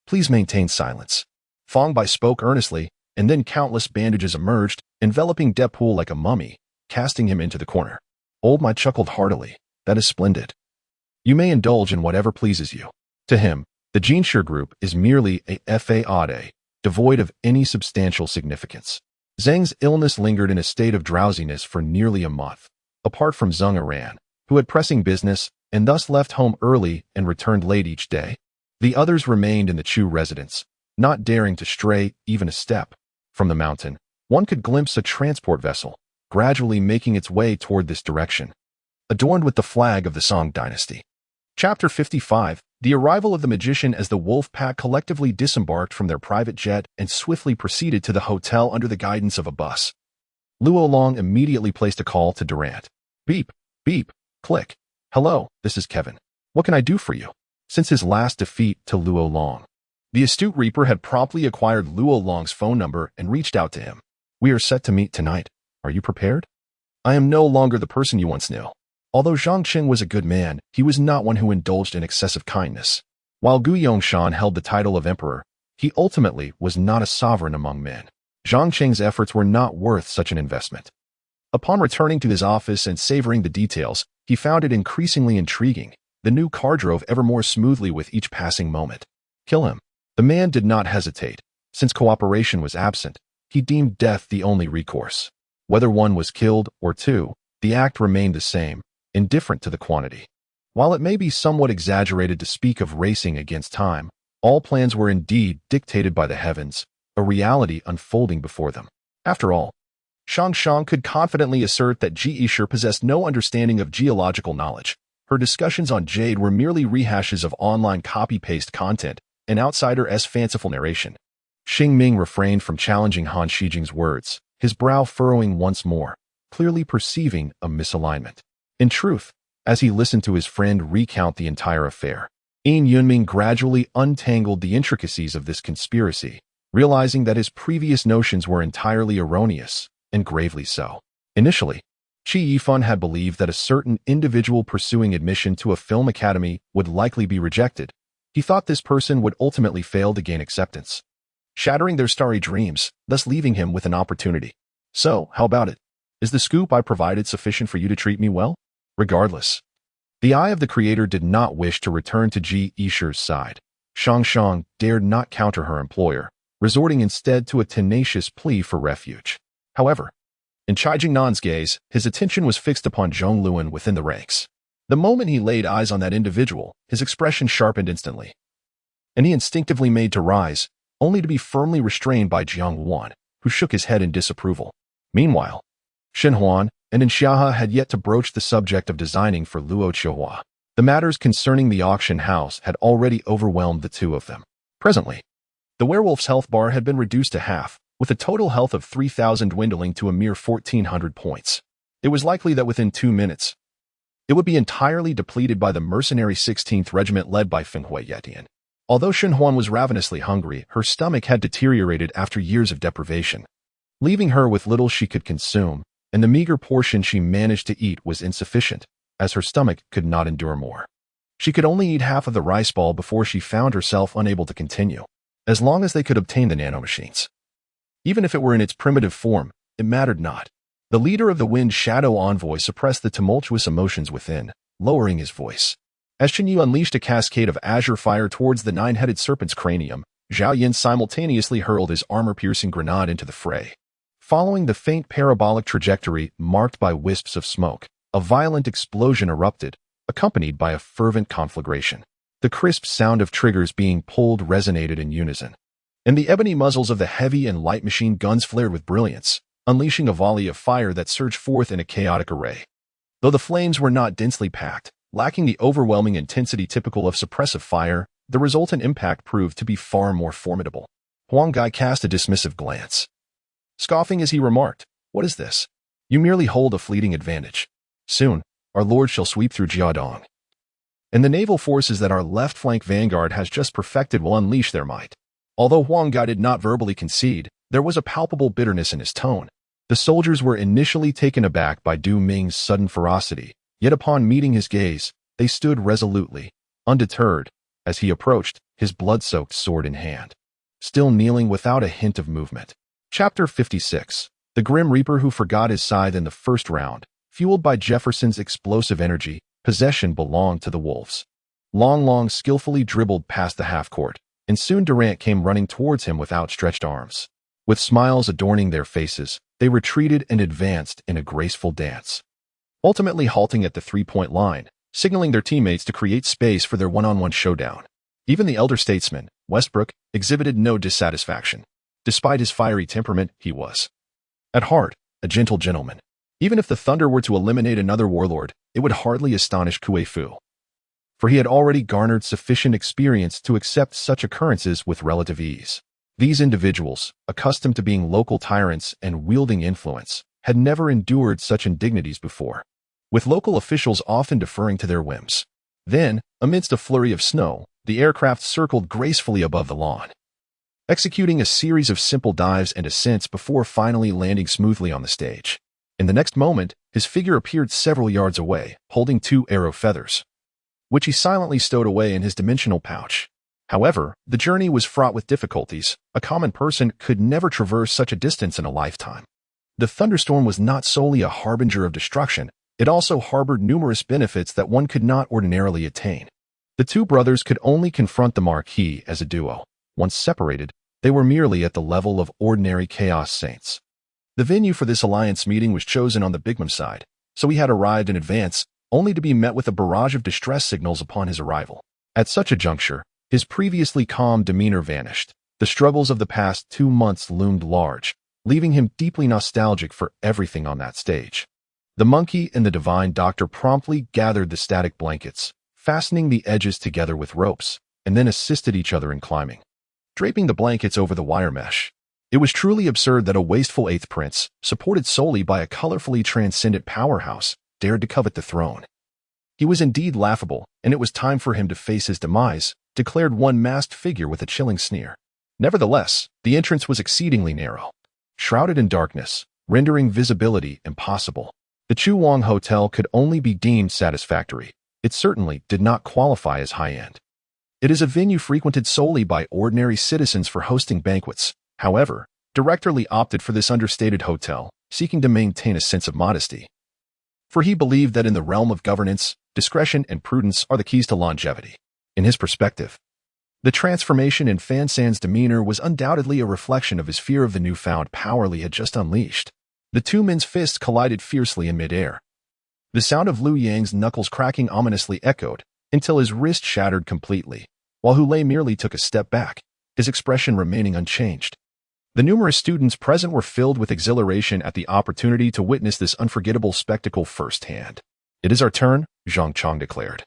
Please maintain silence. Fong Bai spoke earnestly, and then countless bandages emerged, enveloping Deadpool like a mummy, casting him into the corner. Old Mai chuckled heartily. That is splendid. You may indulge in whatever pleases you. To him, the Jinshi group is merely a fade, devoid of any substantial significance. Zheng's illness lingered in a state of drowsiness for nearly a month. Apart from Zheng Iran, who had pressing business and thus left home early and returned late each day, the others remained in the Chu residence, not daring to stray even a step. From the mountain, one could glimpse a transport vessel, gradually making its way toward this direction, adorned with the flag of the Song dynasty. Chapter 55. The arrival of the magician as the wolf pack collectively disembarked from their private jet and swiftly proceeded to the hotel under the guidance of a bus. Luo Long immediately placed a call to Durant. Beep, beep, click. Hello, this is Kevin. What can I do for you? Since his last defeat to Luo Long, the astute Reaper had promptly acquired Luo Long's phone number and reached out to him. We are set to meet tonight. Are you prepared? I am no longer the person you once knew. Although Zhang Qing was a good man, he was not one who indulged in excessive kindness. While Gu Yongshan held the title of emperor, he ultimately was not a sovereign among men. Zhang Qing's efforts were not worth such an investment. Upon returning to his office and savoring the details, he found it increasingly intriguing. The new car drove ever more smoothly with each passing moment. Kill him. The man did not hesitate. Since cooperation was absent, he deemed death the only recourse. Whether one was killed or two, the act remained the same, indifferent to the quantity. While it may be somewhat exaggerated to speak of racing against time, all plans were indeed dictated by the heavens, a reality unfolding before them. After all, Shang Shang could confidently assert that Ji Yishe possessed no understanding of geological knowledge. Her discussions on Jade were merely rehashes of online copy-paste content, an outsider's fanciful narration. Xing Ming refrained from challenging Han Shijing's words, his brow furrowing once more, clearly perceiving a misalignment. In truth, as he listened to his friend recount the entire affair, Yin Yunming gradually untangled the intricacies of this conspiracy, realizing that his previous notions were entirely erroneous, and gravely so. Initially, Qi Yifan had believed that a certain individual pursuing admission to a film academy would likely be rejected. He thought this person would ultimately fail to gain acceptance, shattering their starry dreams, thus leaving him with an opportunity. So, how about it? Is the scoop I provided sufficient for you to treat me well? Regardless, the eye of the creator did not wish to return to Ji Yishe's side. Shang Shang dared not counter her employer, resorting instead to a tenacious plea for refuge. However, in Cai Jingnan's gaze, his attention was fixed upon Zhong Luan within the ranks. The moment he laid eyes on that individual, his expression sharpened instantly, and he instinctively made to rise, only to be firmly restrained by Jiang Wan, who shook his head in disapproval. Meanwhile, Shen Huan and Xiahe had yet to broach the subject of designing for Luo Qiuhua. The matters concerning the auction house had already overwhelmed the two of them. Presently, the werewolf's health bar had been reduced to half, with a total health of 3,000 dwindling to a mere 1,400 points. It was likely that within 2 minutes, it would be entirely depleted by the mercenary 16th Regiment led by Fenghui Yetian. Although Shen Huan was ravenously hungry, her stomach had deteriorated after years of deprivation, leaving her with little she could consume, and the meager portion she managed to eat was insufficient, as her stomach could not endure more. She could only eat half of the rice ball before she found herself unable to continue. As long as they could obtain the nanomachines, even if it were in its primitive form, it mattered not. The leader of the Wind Shadow Envoy suppressed the tumultuous emotions within, lowering his voice. As Chen Yu unleashed a cascade of azure fire towards the nine-headed serpent's cranium, Zhao Yin simultaneously hurled his armor-piercing grenade into the fray. Following the faint parabolic trajectory marked by wisps of smoke, a violent explosion erupted, accompanied by a fervent conflagration. The crisp sound of triggers being pulled resonated in unison, and the ebony muzzles of the heavy and light machine guns flared with brilliance, unleashing a volley of fire that surged forth in a chaotic array. Though the flames were not densely packed, lacking the overwhelming intensity typical of suppressive fire, the resultant impact proved to be far more formidable. Huang Gai cast a dismissive glance, scoffing as he remarked, "What is this? You merely hold a fleeting advantage. Soon, our lord shall sweep through Jiadong, and the naval forces that our left flank vanguard has just perfected will unleash their might." Although Huang Gai did not verbally concede, there was a palpable bitterness in his tone. The soldiers were initially taken aback by Du Ming's sudden ferocity, yet upon meeting his gaze, they stood resolutely, undeterred, as he approached, his blood-soaked sword in hand, still kneeling without a hint of movement. Chapter 56. The Grim Reaper who forgot his scythe in the first round. Fueled by Jefferson's explosive energy, possession belonged to the Wolves. Long skillfully dribbled past the half-court, and soon Durant came running towards him with outstretched arms. With smiles adorning their faces, they retreated and advanced in a graceful dance, ultimately halting at the three-point line, signaling their teammates to create space for their one-on-one showdown. Even the elder statesman, Westbrook, exhibited no dissatisfaction. Despite his fiery temperament, he was, at heart, a gentle gentleman. Even if the Thunder were to eliminate another warlord, it would hardly astonish Kue Fu, for he had already garnered sufficient experience to accept such occurrences with relative ease. These individuals, accustomed to being local tyrants and wielding influence, had never endured such indignities before. with local officials often deferring to their whims. Then, amidst a flurry of snow, the aircraft circled gracefully above the lawn, executing a series of simple dives and ascents before finally landing smoothly on the stage. In the next moment, his figure appeared several yards away, holding 2 arrow feathers, which he silently stowed away in his dimensional pouch. However, the journey was fraught with difficulties. A common person could never traverse such a distance in a lifetime. The thunderstorm was not solely a harbinger of destruction, it also harbored numerous benefits that one could not ordinarily attain. The 2 brothers could only confront the Marquis as a duo. Once separated, they were merely at the level of ordinary Chaos Saints. The venue for this alliance meeting was chosen on the Bigman side, so he had arrived in advance, only to be met with a barrage of distress signals upon his arrival. At such a juncture, his previously calm demeanor vanished. The struggles of the past 2 months loomed large, leaving him deeply nostalgic for everything on that stage. The monkey and the divine doctor promptly gathered the static blankets, fastening the edges together with ropes, and then assisted each other in climbing, draping the blankets over the wire mesh. It was truly absurd that a wasteful 8th prince, supported solely by a colorfully transcendent powerhouse, dared to covet the throne. He was indeed laughable, and it was time for him to face his demise, declared one masked figure with a chilling sneer. Nevertheless, the entrance was exceedingly narrow, shrouded in darkness, rendering visibility impossible. The Chu Wang Hotel could only be deemed satisfactory. It certainly did not qualify as high-end. It is a venue frequented solely by ordinary citizens for hosting banquets. However, Director Lee opted for this understated hotel, seeking to maintain a sense of modesty. For he believed that in the realm of governance, discretion and prudence are the keys to longevity. In his perspective, the transformation in Fan San's demeanor was undoubtedly a reflection of his fear of the newfound power Lee had just unleashed. The 2 men's fists collided fiercely in midair. The sound of Liu Yang's knuckles cracking ominously echoed, until his wrist shattered completely, while Hu Lei merely took a step back, his expression remaining unchanged. The numerous students present were filled with exhilaration at the opportunity to witness this unforgettable spectacle firsthand. "It is our turn," Zhang Chong declared,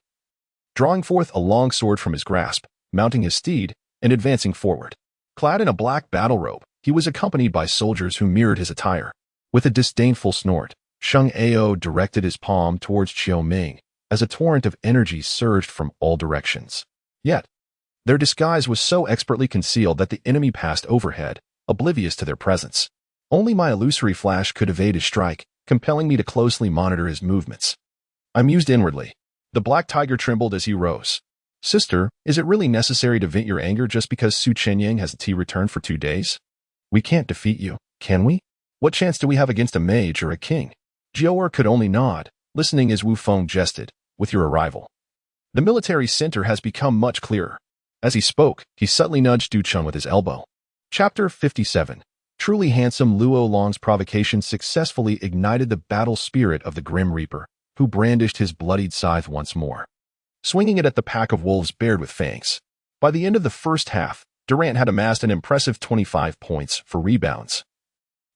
drawing forth a long sword from his grasp, mounting his steed, and advancing forward. Clad in a black battle robe, he was accompanied by soldiers who mirrored his attire. With a disdainful snort, Sheng Ao directed his palm towards Chiu Ming, as a torrent of energy surged from all directions. Yet, their disguise was so expertly concealed that the enemy passed overhead, oblivious to their presence. Only my illusory flash could evade his strike, compelling me to closely monitor his movements. I mused inwardly. The black tiger trembled as he rose. "Sister, is it really necessary to vent your anger just because Su Chenyang has a tea return for 2 days? We can't defeat you, can we? What chance do we have against a mage or a king?" Jabbar could only nod, listening as Wu Feng jested, "With your arrival, the military center has become much clearer." As he spoke, he subtly nudged Du Chun with his elbow. Chapter 57. Truly handsome Luo Long's provocation successfully ignited the battle spirit of the Grim Reaper, who brandished his bloodied scythe once more, swinging it at the pack of wolves bared with fangs. By the end of the first half, Durant had amassed an impressive 25 points for rebounds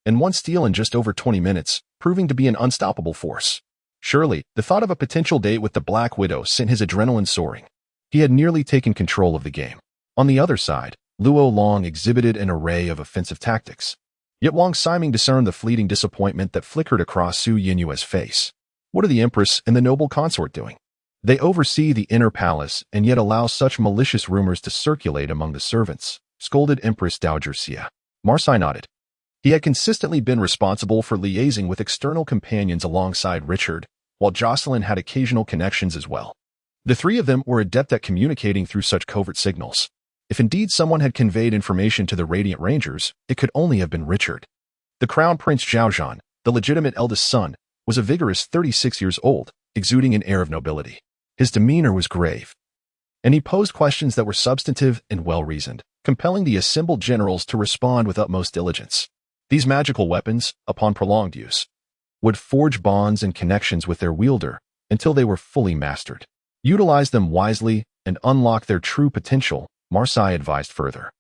and 1 steal in just over 20 minutes, proving to be an unstoppable force. Surely, the thought of a potential date with the Black Widow sent his adrenaline soaring. He had nearly taken control of the game. On the other side, Luo Long exhibited an array of offensive tactics. Yet Wang Siming discerned the fleeting disappointment that flickered across Su Yinyue's face. What are the Empress and the noble consort doing? They oversee the inner palace and yet allow such malicious rumors to circulate among the servants, scolded Empress Dowager Xia. Marseille nodded. He had consistently been responsible for liaising with external companions alongside Richard, while Jocelyn had occasional connections as well. The 3 of them were adept at communicating through such covert signals. If indeed someone had conveyed information to the Radiant Rangers, it could only have been Richard. The Crown Prince Zhaozhan, the legitimate eldest son, was a vigorous 36 years old, exuding an air of nobility. His demeanor was grave, and he posed questions that were substantive and well-reasoned, compelling the assembled generals to respond with utmost diligence. These magical weapons, upon prolonged use, would forge bonds and connections with their wielder until they were fully mastered. Utilize them wisely and unlock their true potential, Marseille advised further.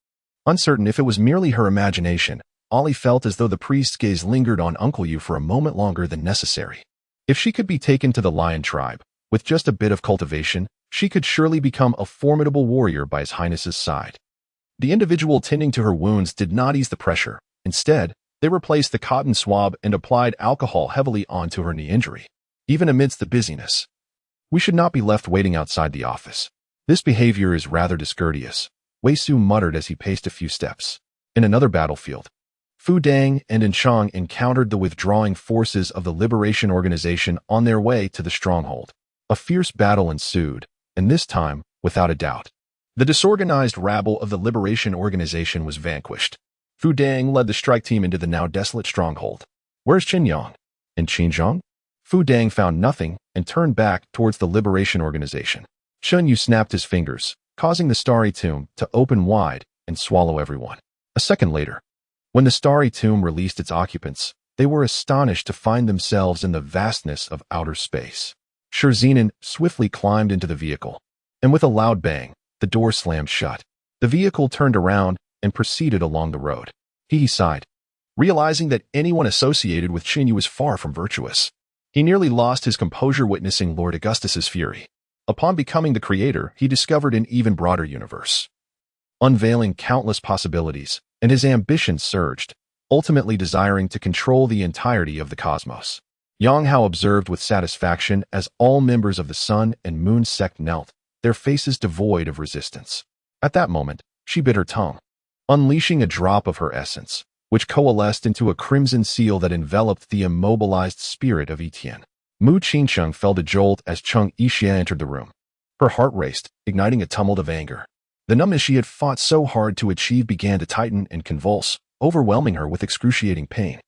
Uncertain if it was merely her imagination, Ollie felt as though the priest's gaze lingered on Uncle Yu for a moment longer than necessary. If she could be taken to the lion tribe, with just a bit of cultivation, she could surely become a formidable warrior by His Highness's side. The individual tending to her wounds did not ease the pressure. Instead, they replaced the cotton swab and applied alcohol heavily onto her knee injury. even amidst the busyness. We should not be left waiting outside the office. This behavior is rather discourteous, Wei Su muttered as he paced a few steps. In another battlefield, Fu Dang and Enchang encountered the withdrawing forces of the Liberation Organization on their way to the stronghold. A fierce battle ensued, and this time, without a doubt, the disorganized rabble of the Liberation Organization was vanquished. Fu Dang led the strike team into the now desolate stronghold. Where's Qin Yang? And Qin Zhang? Fu Dang found nothing and turned back towards the Liberation Organization. Chun Yu snapped his fingers, causing the starry tomb to open wide and swallow everyone. A second later, when the starry tomb released its occupants, they were astonished to find themselves in the vastness of outer space. Shirzinen swiftly climbed into the vehicle, and with a loud bang, the door slammed shut. The vehicle turned around and proceeded along the road. He sighed, realizing that anyone associated with Qin Yu was far from virtuous. He nearly lost his composure witnessing Lord Augustus's fury. Upon becoming the creator, he discovered an even broader universe, unveiling countless possibilities, and his ambition surged, ultimately desiring to control the entirety of the cosmos. Yang Hao observed with satisfaction as all members of the Sun and Moon sect knelt, their faces devoid of resistance. At that moment, she bit her tongue, unleashing a drop of her essence, which coalesced into a crimson seal that enveloped the immobilized spirit of Etienne. Mu Qingcheng felt a jolt as Cheng Yixia entered the room. Her heart raced, igniting a tumult of anger. The numbness she had fought so hard to achieve began to tighten and convulse, overwhelming her with excruciating pain.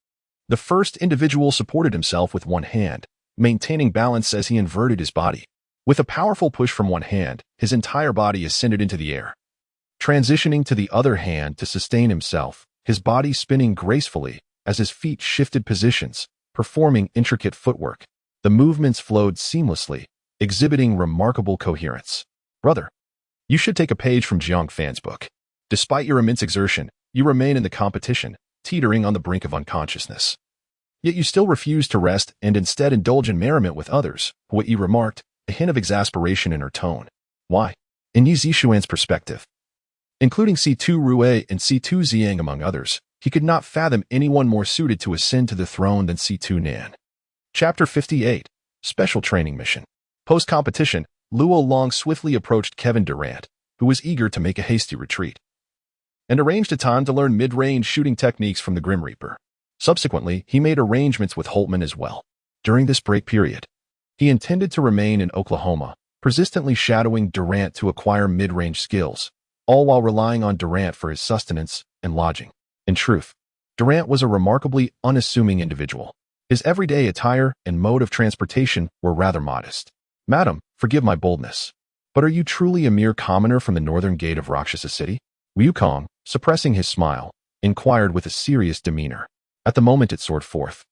The first individual supported himself with one hand, maintaining balance as he inverted his body. With a powerful push from one hand, his entire body ascended into the air. Transitioning to the other hand to sustain himself, his body spinning gracefully as his feet shifted positions, performing intricate footwork. The movements flowed seamlessly, exhibiting remarkable coherence. Brother, you should take a page from Jiang Fan's book. Despite your immense exertion, you remain in the competition, teetering on the brink of unconsciousness. Yet you still refuse to rest and instead indulge in merriment with others, what you remarked, a hint of exasperation in her tone. Why? In Yi Zixuan's perspective, including C2 Rue and C2 Ziang among others, he could not fathom anyone more suited to ascend to the throne than C2 Nan. Chapter 58, Special Training Mission. Post-competition, Luo Long swiftly approached Kevin Durant, who was eager to make a hasty retreat, and arranged a time to learn mid-range shooting techniques from the Grim Reaper. Subsequently, he made arrangements with Holtman as well. During this break period, he intended to remain in Oklahoma, persistently shadowing Durant to acquire mid-range skills, all while relying on Durant for his sustenance and lodging. In truth, Durant was a remarkably unassuming individual. His everyday attire and mode of transportation were rather modest. Madam, forgive my boldness, but are you truly a mere commoner from the northern gate of Rakshasa City? Wukong, suppressing his smile, inquired with a serious demeanor. At the moment it soared forth,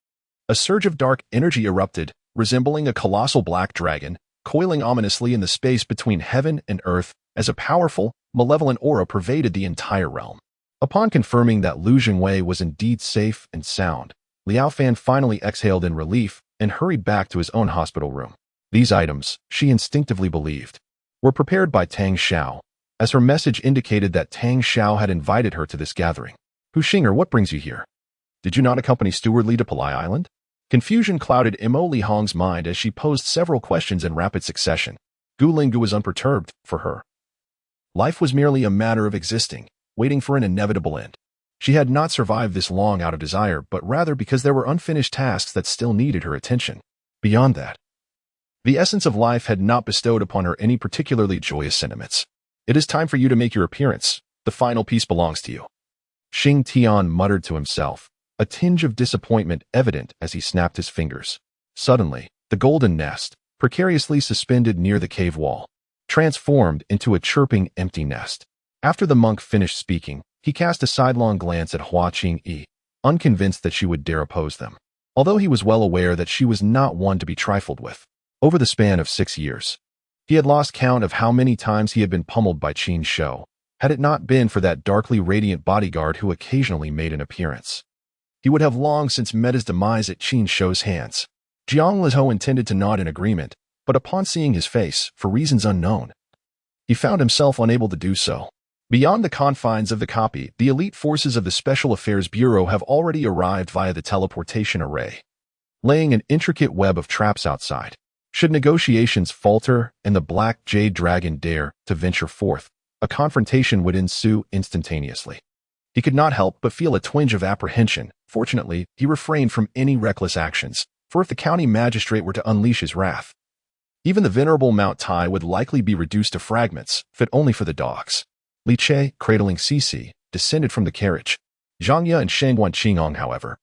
a surge of dark energy erupted, resembling a colossal black dragon, coiling ominously in the space between heaven and earth as a powerful, malevolent aura pervaded the entire realm. Upon confirming that Lu Jingwei was indeed safe and sound, Liao Fan finally exhaled in relief and hurried back to his own hospital room. These items, she instinctively believed, were prepared by Tang Xiao, as her message indicated that Tang Xiao had invited her to this gathering. Hu Xinger, what brings you here? Did you not accompany Steward Li to Palai Island? Confusion clouded Mo Li Hong's mind as she posed several questions in rapid succession. Gu Linggu was unperturbed. For her, life was merely a matter of existing, waiting for an inevitable end. She had not survived this long out of desire, but rather because there were unfinished tasks that still needed her attention. Beyond that, the essence of life had not bestowed upon her any particularly joyous sentiments. It is time for you to make your appearance. The final piece belongs to you. Xing Tian muttered to himself, a tinge of disappointment evident as he snapped his fingers. Suddenly, the golden nest, precariously suspended near the cave wall, transformed into a chirping empty nest. After the monk finished speaking, he cast a sidelong glance at Hua Qingyi, unconvinced that she would dare oppose them. Although he was well aware that she was not one to be trifled with. Over the span of 6 years, he had lost count of how many times he had been pummeled by Qin Shou, had it not been for that darkly radiant bodyguard who occasionally made an appearance. He would have long since met his demise at Qin Shou's hands. Jiang Lizhou intended to nod in agreement, but upon seeing his face, for reasons unknown, he found himself unable to do so. Beyond the confines of the copy, the elite forces of the Special Affairs Bureau have already arrived via the teleportation array. laying an intricate web of traps outside. Should negotiations falter and the Black Jade Dragon dare to venture forth, a confrontation would ensue instantaneously. He could not help but feel a twinge of apprehension. Fortunately, he refrained from any reckless actions, for if the county magistrate were to unleash his wrath, even the venerable Mount Tai would likely be reduced to fragments, fit only for the dogs. Li Che, cradling Cici, descended from the carriage. Zhang Ye and Shang Qinong, however,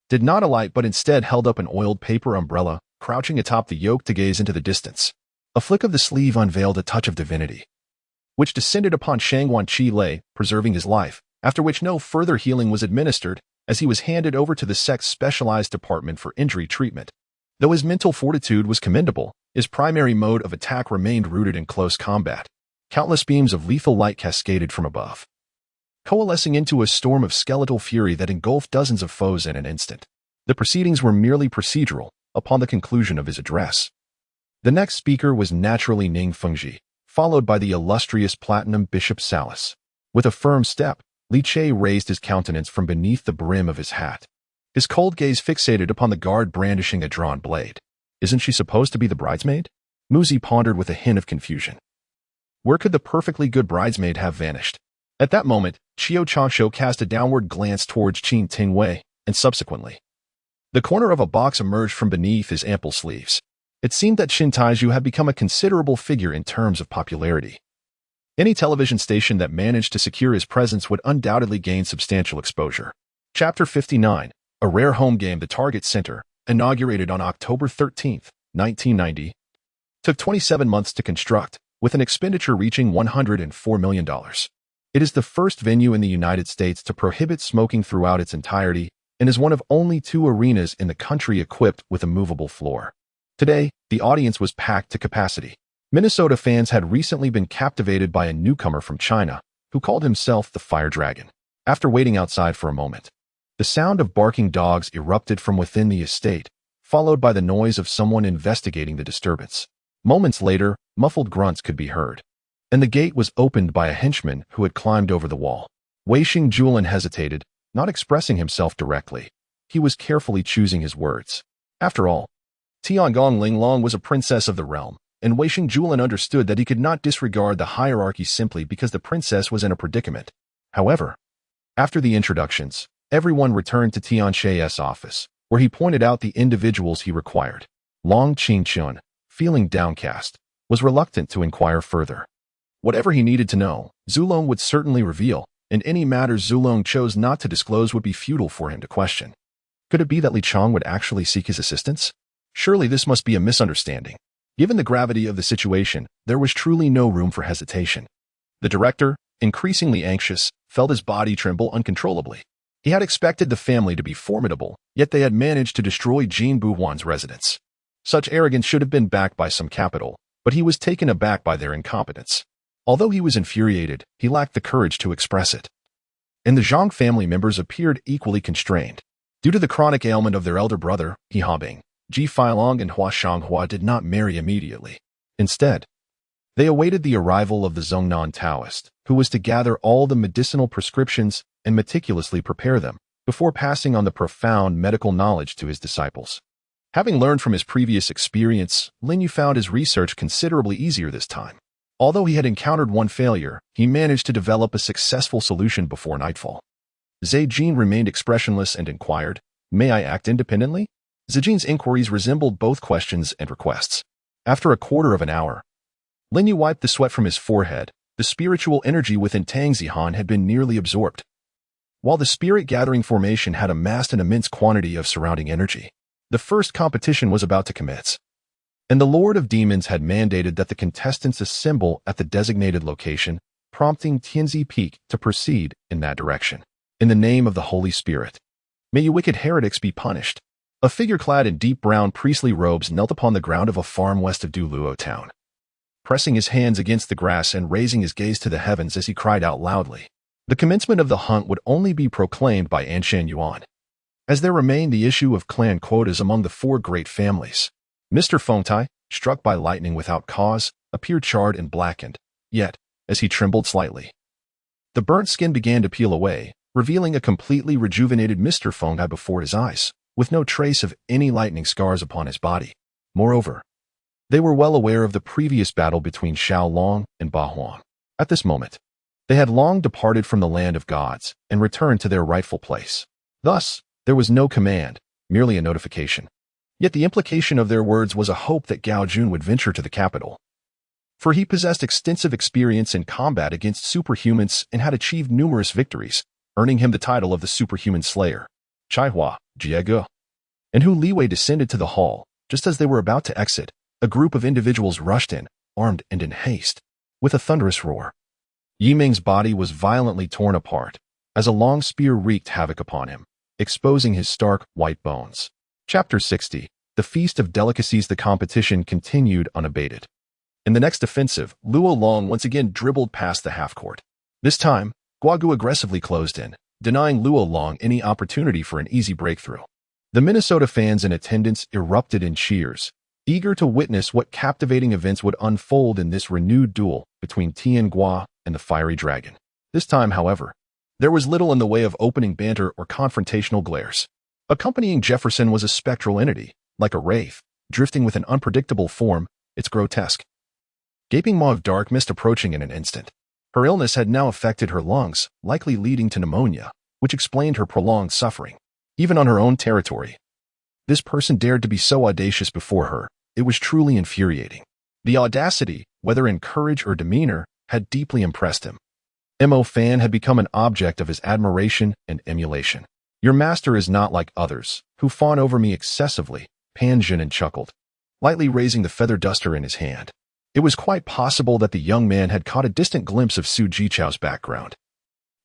did not alight but instead held up an oiled paper umbrella, crouching atop the yoke to gaze into the distance. A flick of the sleeve unveiled a touch of divinity, which descended upon Shang Qi, preserving his life, after which no further healing was administered, as he was handed over to the sect's specialized department for injury treatment. Though his mental fortitude was commendable, his primary mode of attack remained rooted in close combat. Countless beams of lethal light cascaded from above, coalescing into a storm of skeletal fury that engulfed dozens of foes in an instant. The proceedings were merely procedural, upon the conclusion of his address. The next speaker was naturally Ning Fengji, followed by the illustrious Platinum Bishop Salas. With a firm step, Li Che raised his countenance from beneath the brim of his hat, his cold gaze fixated upon the guard brandishing a drawn blade. Isn't she supposed to be the bridesmaid? Muzi pondered with a hint of confusion. Where could the perfectly good bridesmaid have vanished? At that moment, Chiao Changsho cast a downward glance towards Qin Tingwei, and subsequently, the corner of a box emerged from beneath his ample sleeves. It seemed that Qin Taizhu had become a considerable figure in terms of popularity. Any television station that managed to secure his presence would undoubtedly gain substantial exposure. Chapter 59, a rare home game. The Target Center, inaugurated on October 13, 1990, took 27 months to construct, with an expenditure reaching $104 million. It is the first venue in the United States to prohibit smoking throughout its entirety and is one of only 2 arenas in the country equipped with a movable floor. Today, the audience was packed to capacity. Minnesota fans had recently been captivated by a newcomer from China, who called himself the Fire Dragon. After waiting outside for a moment, the sound of barking dogs erupted from within the estate, followed by the noise of someone investigating the disturbance. Moments later, muffled grunts could be heard, and the gate was opened by a henchman who had climbed over the wall. Wei Xingjulan hesitated, not expressing himself directly. He was carefully choosing his words. After all, Tiangong Linglong was a princess of the realm, and Wei Xingjulan understood that he could not disregard the hierarchy simply because the princess was in a predicament. However, after the introductions, everyone returned to Tianxi's office, where he pointed out the individuals he required. Long Qingchun, feeling downcast, was reluctant to inquire further. Whatever he needed to know, Zulong would certainly reveal, and any matters Zulong chose not to disclose would be futile for him to question. Could it be that Li Chong would actually seek his assistance? Surely this must be a misunderstanding. Given the gravity of the situation, there was truly no room for hesitation. The director, increasingly anxious, felt his body tremble uncontrollably. He had expected the family to be formidable, yet they had managed to destroy Jin Buhuan's residence. Such arrogance should have been backed by some capital, but he was taken aback by their incompetence. Although he was infuriated, he lacked the courage to express it. And the Zhang family members appeared equally constrained. Due to the chronic ailment of their elder brother, He Habing, Ji Feilong and Hua Shanghua did not marry immediately. Instead, they awaited the arrival of the Zhongnan Taoist, who was to gather all the medicinal prescriptions and meticulously prepare them, before passing on the profound medical knowledge to his disciples. Having learned from his previous experience, Lin Yu found his research considerably easier this time. Although he had encountered one failure, he managed to develop a successful solution before nightfall. Zejin remained expressionless and inquired, "May I act independently?" Zejin's inquiries resembled both questions and requests. After a quarter of an hour, Lin Yu wiped the sweat from his forehead. The spiritual energy within Tang Zihan had been nearly absorbed, while the spirit-gathering formation had amassed an immense quantity of surrounding energy. The first competition was about to commence, and the Lord of Demons had mandated that the contestants assemble at the designated location, prompting Tianzi Peak to proceed in that direction. In the name of the Holy Spirit, may you wicked heretics be punished. A figure clad in deep brown priestly robes knelt upon the ground of a farm west of Duluo town, pressing his hands against the grass and raising his gaze to the heavens as he cried out loudly. The commencement of the hunt would only be proclaimed by Anshan Yuan, as there remained the issue of clan quotas among the 4 great families. Mr. Fengtai, struck by lightning without cause, appeared charred and blackened, yet, as he trembled slightly, the burnt skin began to peel away, revealing a completely rejuvenated Mr. Fengtai before his eyes. with no trace of any lightning scars upon his body. Moreover, they were well aware of the previous battle between Xiaolong and Ba Huang. At this moment, they had long departed from the land of gods and returned to their rightful place. Thus, there was no command, merely a notification. Yet the implication of their words was a hope that Gao Jun would venture to the capital, for he possessed extensive experience in combat against superhumans and had achieved numerous victories, earning him the title of the Superhuman Slayer, Chaihua, Jiege. And Hu Liwei descended to the hall. Just as they were about to exit, a group of individuals rushed in, armed and in haste. With a thunderous roar, Yiming's body was violently torn apart, as a long spear wreaked havoc upon him, exposing his stark, white bones. Chapter 60. The Feast of Delicacies. The competition continued unabated. In the next offensive, Luo Long once again dribbled past the half-court. This time, Guogu aggressively closed in, denying Luo Long any opportunity for an easy breakthrough. The Minnesota fans in attendance erupted in cheers, eager to witness what captivating events would unfold in this renewed duel between Tian Gua and the Fiery Dragon. This time, however, there was little in the way of opening banter or confrontational glares. Accompanying Jefferson was a spectral entity, like a wraith, drifting with an unpredictable form. It's grotesque. Gaping maw of dark mist approaching in an instant. Her illness had now affected her lungs, likely leading to pneumonia, which explained her prolonged suffering, even on her own territory. This person dared to be so audacious before her. It was truly infuriating. The audacity, whether in courage or demeanor, had deeply impressed him. Mo Fan had become an object of his admiration and emulation. Your master is not like others, who fawn over me excessively, Pan Jin chuckled, lightly raising the feather duster in his hand. It was quite possible that the young man had caught a distant glimpse of Su Jichao's background,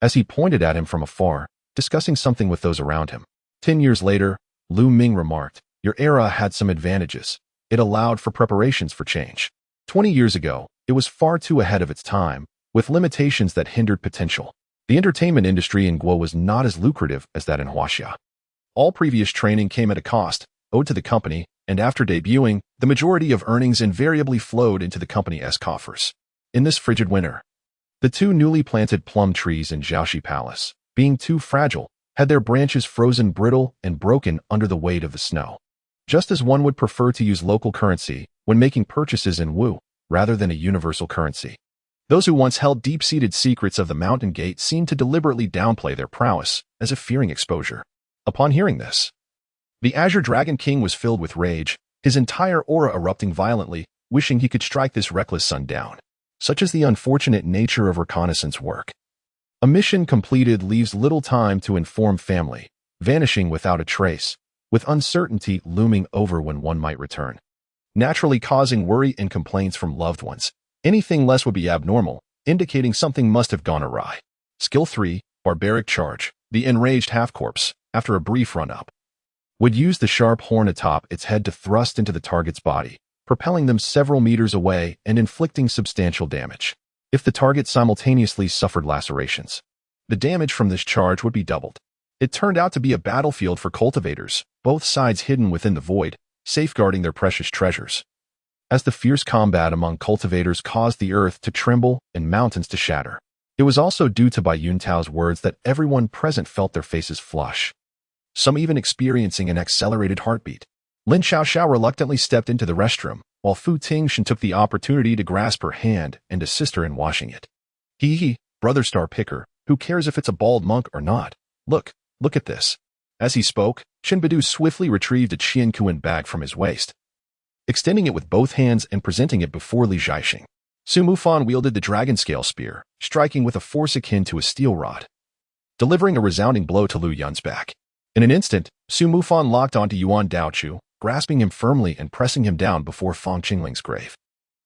as he pointed at him from afar, discussing something with those around him. 10 years later, Lu Ming remarked, your era had some advantages. It allowed for preparations for change. 20 years ago, it was far too ahead of its time, with limitations that hindered potential. The entertainment industry in Guo was not as lucrative as that in Huaxia. All previous training came at a cost, owed to the company, and after debuting, the majority of earnings invariably flowed into the company's coffers. In this frigid winter, the two newly planted plum trees in Jiaoxi Palace, being too fragile, had their branches frozen brittle and broken under the weight of the snow. Just as one would prefer to use local currency when making purchases in Wu, rather than a universal currency. Those who once held deep-seated secrets of the mountain gate seemed to deliberately downplay their prowess, as if fearing exposure. Upon hearing this, the Azure Dragon King was filled with rage, his entire aura erupting violently, wishing he could strike this reckless son down. Such is the unfortunate nature of reconnaissance work. A mission completed leaves little time to inform family, vanishing without a trace, with uncertainty looming over when one might return, naturally causing worry and complaints from loved ones. Anything less would be abnormal, indicating something must have gone awry. Skill 3, Barbaric Charge. The enraged half-corpse, after a brief run-up, would use the sharp horn atop its head to thrust into the target's body, propelling them several meters away and inflicting substantial damage. If the target simultaneously suffered lacerations, the damage from this charge would be doubled. It turned out to be a battlefield for cultivators, both sides hidden within the void, safeguarding their precious treasures. As the fierce combat among cultivators caused the earth to tremble and mountains to shatter, it was also due to Bai Yuntao's words that everyone present felt their faces flush, some even experiencing an accelerated heartbeat. Lin Xiaoxiao reluctantly stepped into the restroom, while Fu Tingshan took the opportunity to grasp her hand and assist her in washing it. He, brother star picker, who cares if it's a bald monk or not? Look at this. As he spoke, Shinbadu swiftly retrieved a Qiankuan bag from his waist, extending it with both hands and presenting it before Li Zhaixing. Su Mufan wielded the dragon scale spear, striking with a force akin to a steel rod, delivering a resounding blow to Lu Yun's back. In an instant, Su Mufan locked onto Yuan Daochu, grasping him firmly and pressing him down before Fang Qingling's grave.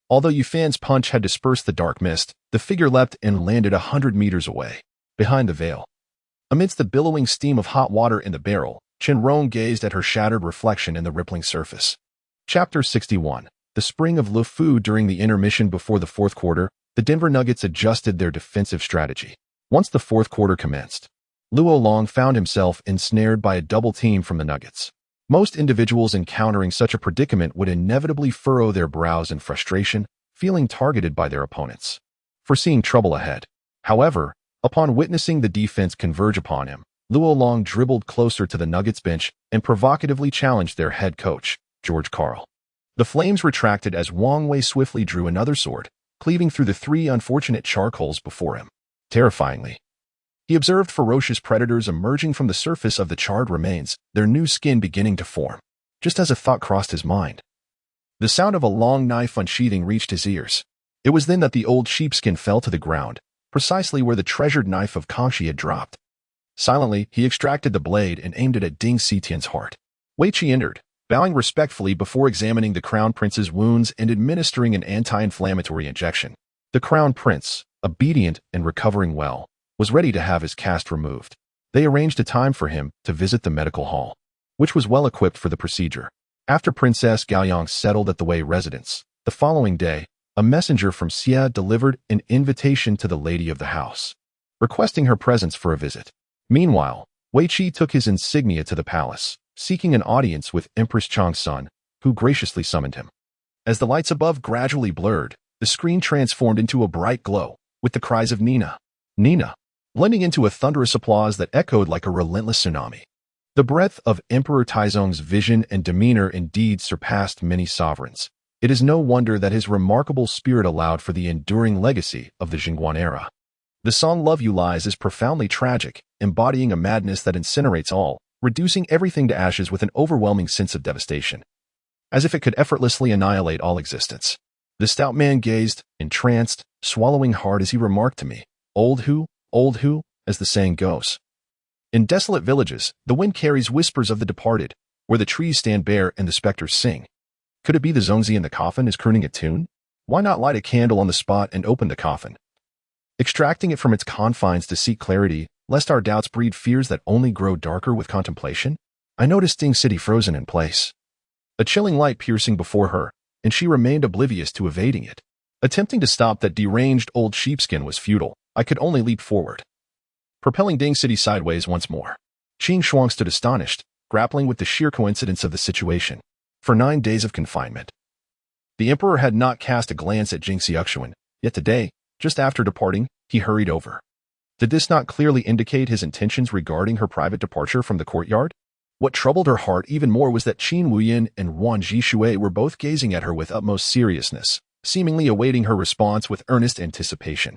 Although Yufan's punch had dispersed the dark mist, the figure leapt and landed 100 meters away, behind the veil. Amidst the billowing steam of hot water in the barrel, Chen Rong gazed at her shattered reflection in the rippling surface. Chapter 61. The spring of Le Fou. During the intermission before the fourth quarter, the Denver Nuggets adjusted their defensive strategy. Once the fourth quarter commenced, Luo Long found himself ensnared by a double team from the Nuggets. Most individuals encountering such a predicament would inevitably furrow their brows in frustration, feeling targeted by their opponents, foreseeing trouble ahead. However, upon witnessing the defense converge upon him, Luo Long dribbled closer to the Nuggets bench and provocatively challenged their head coach, George Karl. The Flames retracted as Wang Wei swiftly drew another sword, cleaving through the three unfortunate charcoals before him. Terrifyingly, he observed ferocious predators emerging from the surface of the charred remains, their new skin beginning to form. Just as a thought crossed his mind, the sound of a long knife unsheathing reached his ears. It was then that the old sheepskin fell to the ground, precisely where the treasured knife of Kangxi had dropped. Silently, he extracted the blade and aimed it at Ding Xitian's heart. Wei Qi entered, bowing respectfully before examining the Crown Prince's wounds and administering an anti-inflammatory injection. The Crown Prince, obedient and recovering well, was ready to have his cast removed. They arranged a time for him to visit the medical hall, which was well equipped for the procedure. After Princess Gaoyang settled at the Wei residence, the following day, a messenger from Xia delivered an invitation to the lady of the house, requesting her presence for a visit. Meanwhile, Wei Qi took his insignia to the palace, seeking an audience with Empress Changsun, who graciously summoned him. As the lights above gradually blurred, the screen transformed into a bright glow, with the cries of Nina, Nina, blending into a thunderous applause that echoed like a relentless tsunami. The breadth of Emperor Taizong's vision and demeanor indeed surpassed many sovereigns. It is no wonder that his remarkable spirit allowed for the enduring legacy of the Jingguan era. The song Love You Lies is profoundly tragic, embodying a madness that incinerates all, reducing everything to ashes with an overwhelming sense of devastation, as if it could effortlessly annihilate all existence. The stout man gazed, entranced, swallowing hard as he remarked to me, old who, as the saying goes. In desolate villages, the wind carries whispers of the departed, where the trees stand bare and the specters sing. Could it be the Zongzi in the coffin is crooning a tune? Why not light a candle on the spot and open the coffin, extracting it from its confines to seek clarity, lest our doubts breed fears that only grow darker with contemplation? I noticed Ding City frozen in place, a chilling light piercing before her, and she remained oblivious to evading it. Attempting to stop that deranged old sheepskin was futile. I could only leap forward, propelling Ding City sideways once more. Qing Shuang stood astonished, grappling with the sheer coincidence of the situation. For 9 days of confinement, the emperor had not cast a glance at Jing Xiuxuan, yet today, just after departing, he hurried over. Did this not clearly indicate his intentions regarding her private departure from the courtyard? What troubled her heart even more was that Qin Wuyin and Wan Jishui were both gazing at her with utmost seriousness, seemingly awaiting her response with earnest anticipation.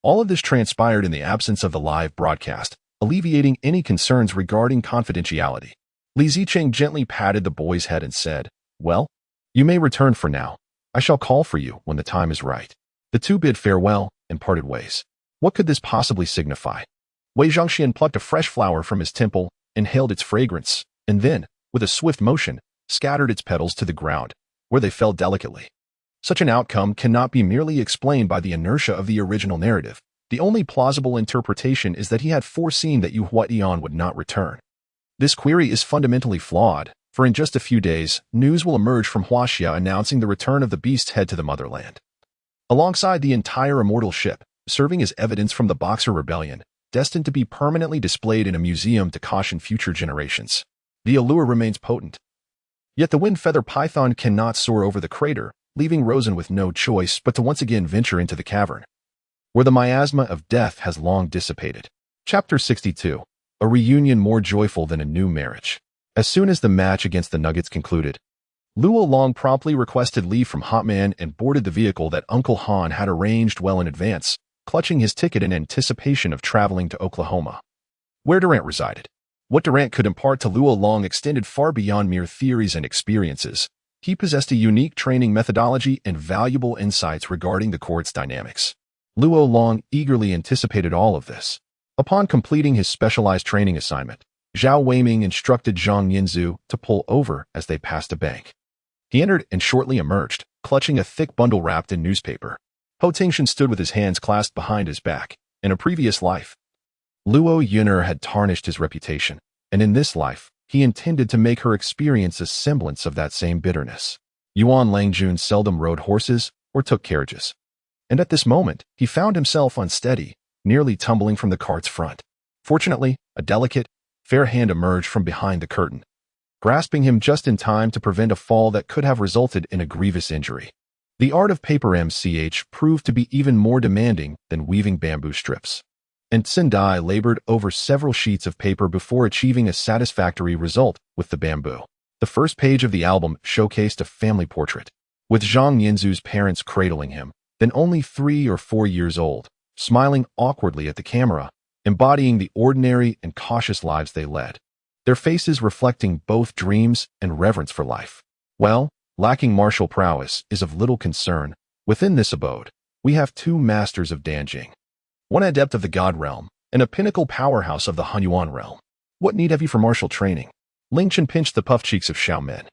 All of this transpired in the absence of the live broadcast, alleviating any concerns regarding confidentiality. Li Zicheng gently patted the boy's head and said, "Well, you may return for now. I shall call for you when the time is right." The two bid farewell and parted ways. What could this possibly signify? Wei Zhongxian plucked a fresh flower from his temple, inhaled its fragrance, and then, with a swift motion, scattered its petals to the ground, where they fell delicately. Such an outcome cannot be merely explained by the inertia of the original narrative. The only plausible interpretation is that he had foreseen that Yu Huaiyan would not return. This query is fundamentally flawed, for in just a few days, news will emerge from Huaxia announcing the return of the beast's head to the motherland, alongside the entire immortal ship, serving as evidence from the Boxer Rebellion, destined to be permanently displayed in a museum to caution future generations. The allure remains potent. Yet the wind-feather python cannot soar over the crater, leaving Rosen with no choice but to once again venture into the cavern, where the miasma of death has long dissipated. Chapter 62. A reunion more joyful than a new marriage. As soon as the match against the Nuggets concluded, Luo Long promptly requested leave from Hotman and boarded the vehicle that Uncle Han had arranged well in advance, clutching his ticket in anticipation of traveling to Oklahoma, where Durant resided. What Durant could impart to Luo Long extended far beyond mere theories and experiences. He possessed a unique training methodology and valuable insights regarding the court's dynamics. Luo Long eagerly anticipated all of this. Upon completing his specialized training assignment, Zhao Weiming instructed Zhang Yinzu to pull over as they passed a bank. He entered and shortly emerged, clutching a thick bundle wrapped in newspaper. Ho Tingshan stood with his hands clasped behind his back. In a previous life, Luo Yun'er had tarnished his reputation, and in this life, he intended to make her experience a semblance of that same bitterness. Yuan Langjun seldom rode horses or took carriages, and at this moment, he found himself unsteady, nearly tumbling from the cart's front. Fortunately, a delicate, fair hand emerged from behind the curtain, grasping him just in time to prevent a fall that could have resulted in a grievous injury. The art of paper MCH proved to be even more demanding than weaving bamboo strips. and Sendai labored over several sheets of paper before achieving a satisfactory result with the bamboo. The first page of the album showcased a family portrait, with Zhang Yinzu's parents cradling him, then only 3 or 4 years old, smiling awkwardly at the camera, embodying the ordinary and cautious lives they led, their faces reflecting both dreams and reverence for life. Well, lacking martial prowess is of little concern. Within this abode, we have 2 masters of Danjing, one adept of the God realm, and a pinnacle powerhouse of the Hunyuan realm. What need have you for martial training? Ling Chen pinched the puffed cheeks of Xiaomin.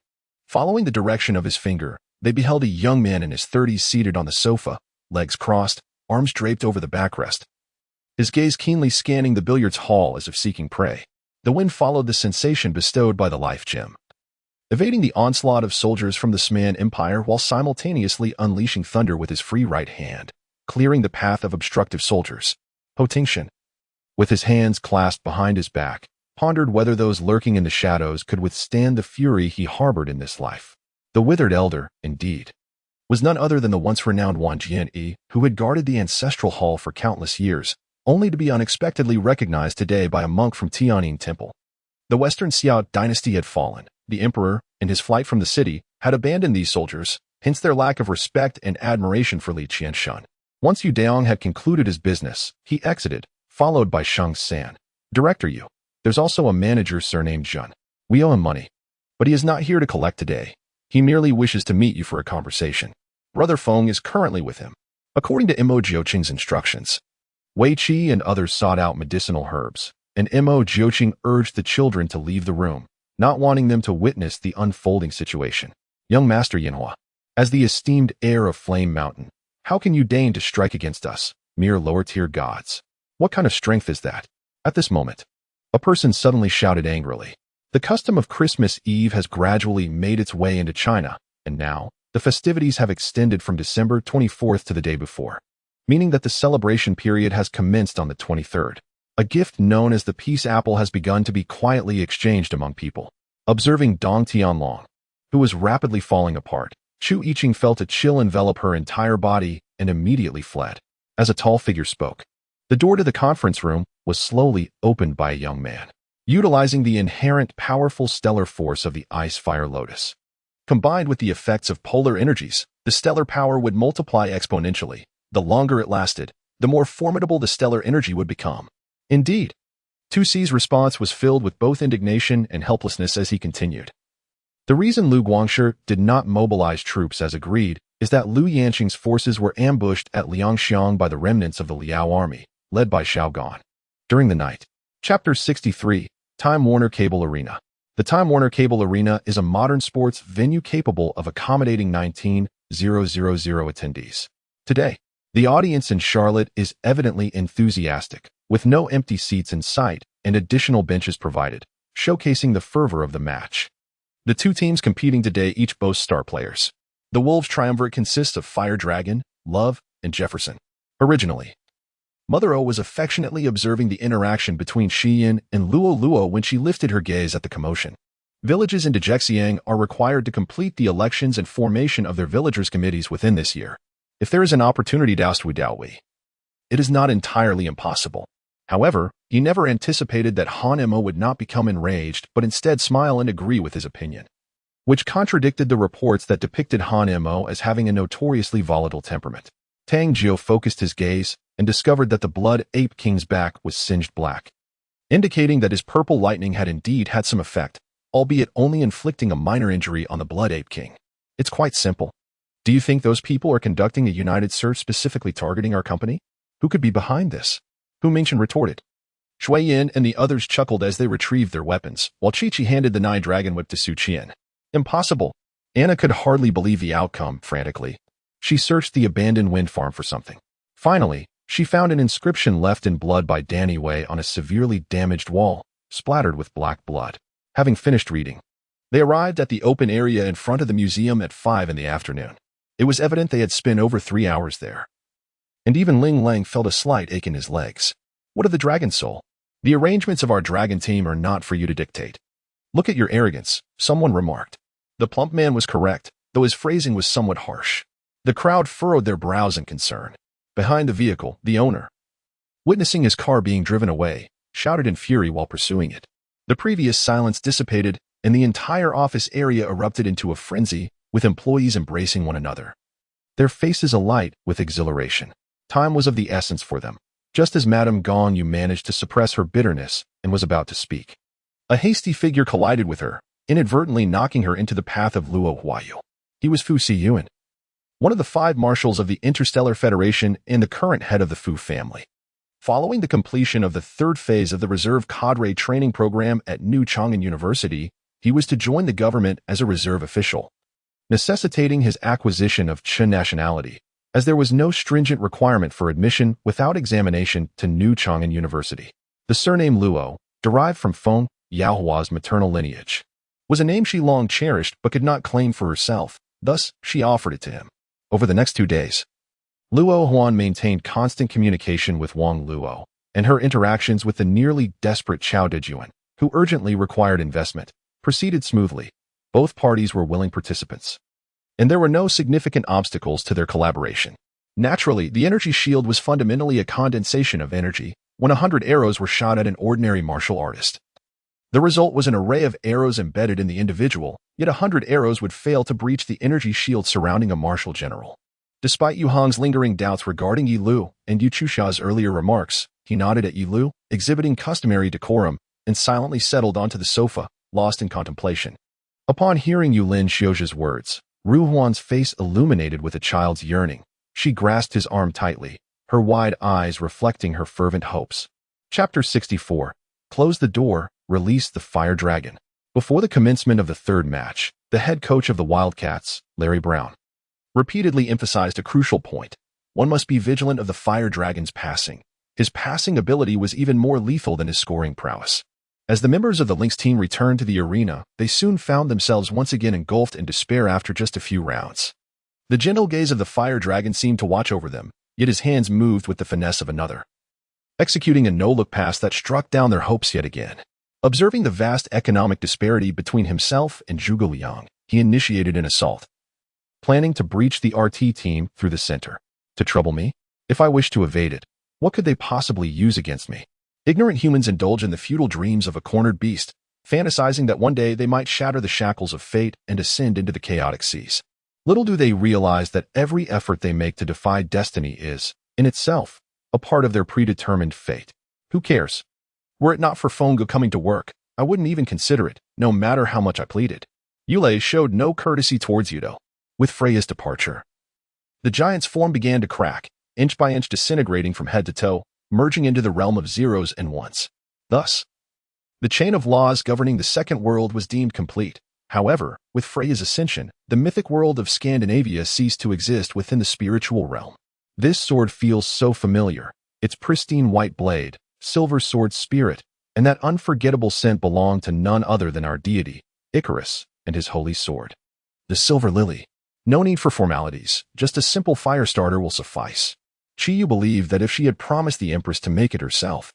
Following the direction of his finger, they beheld a young man in his 30s seated on the sofa, legs crossed, arms draped over the backrest, his gaze keenly scanning the billiards hall as if seeking prey. The wind followed the sensation bestowed by the life gem, evading the onslaught of soldiers from the Sman Empire while simultaneously unleashing thunder with his free right hand, clearing the path of obstructive soldiers. Ho Tingshan, with his hands clasped behind his back, pondered whether those lurking in the shadows could withstand the fury he harbored in this life. The withered elder, indeed, was none other than the once-renowned Wang Jianyi, who had guarded the ancestral hall for countless years, only to be unexpectedly recognized today by a monk from Tianyin Temple. The Western Xiao dynasty had fallen. The emperor, in his flight from the city, had abandoned these soldiers, hence their lack of respect and admiration for Li Qianshan. Once Yu Daong had concluded his business, he exited, followed by Shang San. Director Yu. There's also a manager surnamed Zhun. We owe him money, but he is not here to collect today. He merely wishes to meet you for a conversation. Brother Feng is currently with him. According to Mo Jiuqing's instructions, Wei Qi and others sought out medicinal herbs, and Mo Jiuqing urged the children to leave the room, not wanting them to witness the unfolding situation. Young Master Yinhua, as the esteemed heir of Flame Mountain, how can you deign to strike against us, mere lower-tier gods? What kind of strength is that? At this moment, a person suddenly shouted angrily. The custom of Christmas Eve has gradually made its way into China, and now, the festivities have extended from December 24th to the day before, meaning that the celebration period has commenced on the 23rd. A gift known as the peace apple has begun to be quietly exchanged among people. Observing Dong Tianlong, who was rapidly falling apart, Chu Yiqing felt a chill envelop her entire body and immediately fled. As a tall figure spoke, the door to the conference room was slowly opened by a young man, utilizing the inherent powerful stellar force of the ice-fire lotus. Combined with the effects of polar energies, the stellar power would multiply exponentially. The longer it lasted, the more formidable the stellar energy would become. Indeed, 2C's response was filled with both indignation and helplessness as he continued. The reason Lu Guangshi did not mobilize troops as agreed is that Lu Yanqing's forces were ambushed at Liangxiang by the remnants of the Liao army, led by Xiao Gan. During the night. Chapter 63, Time Warner Cable Arena. The Time Warner Cable Arena is a modern sports venue capable of accommodating 19,000 attendees. Today, the audience in Charlotte is evidently enthusiastic, with no empty seats in sight and additional benches provided, showcasing the fervor of the match. The 2 teams competing today each boast star players. The Wolves triumvirate consists of Fire Dragon, Love, and Jefferson. Originally, Mother O was affectionately observing the interaction between Shiyin and Luo Luo when she lifted her gaze at the commotion. Villages in Dejixiang are required to complete the elections and formation of their villagers' committees within this year. If there is an opportunity to oust Wu, it is not entirely impossible. However, he never anticipated that Han Mo would not become enraged but instead smile and agree with his opinion, which contradicted the reports that depicted Han Mo as having a notoriously volatile temperament. Tang Jiu focused his gaze and discovered that the Blood Ape King's back was singed black, indicating that his purple lightning had indeed had some effect, albeit only inflicting a minor injury on the Blood Ape King. It's quite simple. Do you think those people are conducting a united search specifically targeting our company? Who could be behind this? Hu Mingchen retorted. Shui Yin and the others chuckled as they retrieved their weapons, while Chi-Chi handed the 9 dragon whip to Su Qian. Impossible. Anna could hardly believe the outcome, frantically. She searched the abandoned wind farm for something. Finally, she found an inscription left in blood by Danny Wei on a severely damaged wall, splattered with black blood. Having finished reading, they arrived at the open area in front of the museum at 5 in the afternoon. It was evident they had spent over 3 hours there. And even Ling Lang felt a slight ache in his legs. What of the Dragon Soul? The arrangements of our dragon team are not for you to dictate. Look at your arrogance, someone remarked. The plump man was correct, though his phrasing was somewhat harsh. The crowd furrowed their brows in concern. Behind the vehicle, the owner, witnessing his car being driven away, shouted in fury while pursuing it. The previous silence dissipated, and the entire office area erupted into a frenzy, with employees embracing one another, their faces alight with exhilaration. Time was of the essence for them. Just as Madame Gong Yu managed to suppress her bitterness and was about to speak, a hasty figure collided with her, inadvertently knocking her into the path of Luo Huayu. He was Fu Siyuan, one of the 5 marshals of the Interstellar Federation and the current head of the Fu family. Following the completion of the 3rd phase of the reserve cadre training program at New Chang'an University, he was to join the government as a reserve official, necessitating his acquisition of Chen nationality, as there was no stringent requirement for admission without examination to New Chang'an University. The surname Luo, derived from Feng Yaohua's maternal lineage, was a name she long cherished but could not claim for herself, thus she offered it to him. Over the next 2 days, Luo Huan maintained constant communication with Wang Luo, and her interactions with the nearly desperate Chao Dejuan, who urgently required investment, proceeded smoothly. Both parties were willing participants, and there were no significant obstacles to their collaboration. Naturally, the energy shield was fundamentally a condensation of energy when 100 arrows were shot at an ordinary martial artist. The result was an array of arrows embedded in the individual, yet 100 arrows would fail to breach the energy shield surrounding a martial general. Despite Yu Hong's lingering doubts regarding Yi Lu and Yu Chusha's earlier remarks, he nodded at Yi Lu, exhibiting customary decorum, and silently settled onto the sofa, lost in contemplation. Upon hearing Yulin Xiozha's words, Ru Huan's face illuminated with a child's yearning. She grasped his arm tightly, her wide eyes reflecting her fervent hopes. Chapter 64. Close the door, release the fire dragon. Before the commencement of the 3rd match, the head coach of the Wildcats, Larry Brown, repeatedly emphasized a crucial point. One must be vigilant of the fire dragon's passing. His passing ability was even more lethal than his scoring prowess. As the members of the Lynx team returned to the arena, they soon found themselves once again engulfed in despair after just a few rounds. The gentle gaze of the fire dragon seemed to watch over them, yet his hands moved with the finesse of another, executing a no-look pass that struck down their hopes yet again. Observing the vast economic disparity between himself and Zhuge Liang, he initiated an assault, planning to breach the RT team through the center. To trouble me? If I wish to evade it, what could they possibly use against me? Ignorant humans indulge in the futile dreams of a cornered beast, fantasizing that one day they might shatter the shackles of fate and ascend into the chaotic seas. Little do they realize that every effort they make to defy destiny is, in itself, a part of their predetermined fate. Who cares? Were it not for Fongo coming to work, I wouldn't even consider it, no matter how much I pleaded. Yulei showed no courtesy towards Yudo. With Freya's departure, the giant's form began to crack, inch by inch disintegrating from head to toe, merging into the realm of zeros and ones. Thus, the chain of laws governing the second world was deemed complete. However, with Freya's ascension, the mythic world of Scandinavia ceased to exist within the spiritual realm. This sword feels so familiar. Its pristine white blade, silver sword spirit, and that unforgettable scent belonged to none other than our deity, Icarus, and his holy sword. The silver lily. No need for formalities, just a simple fire starter will suffice. Chiyu believed that if she had promised the Empress to make it herself,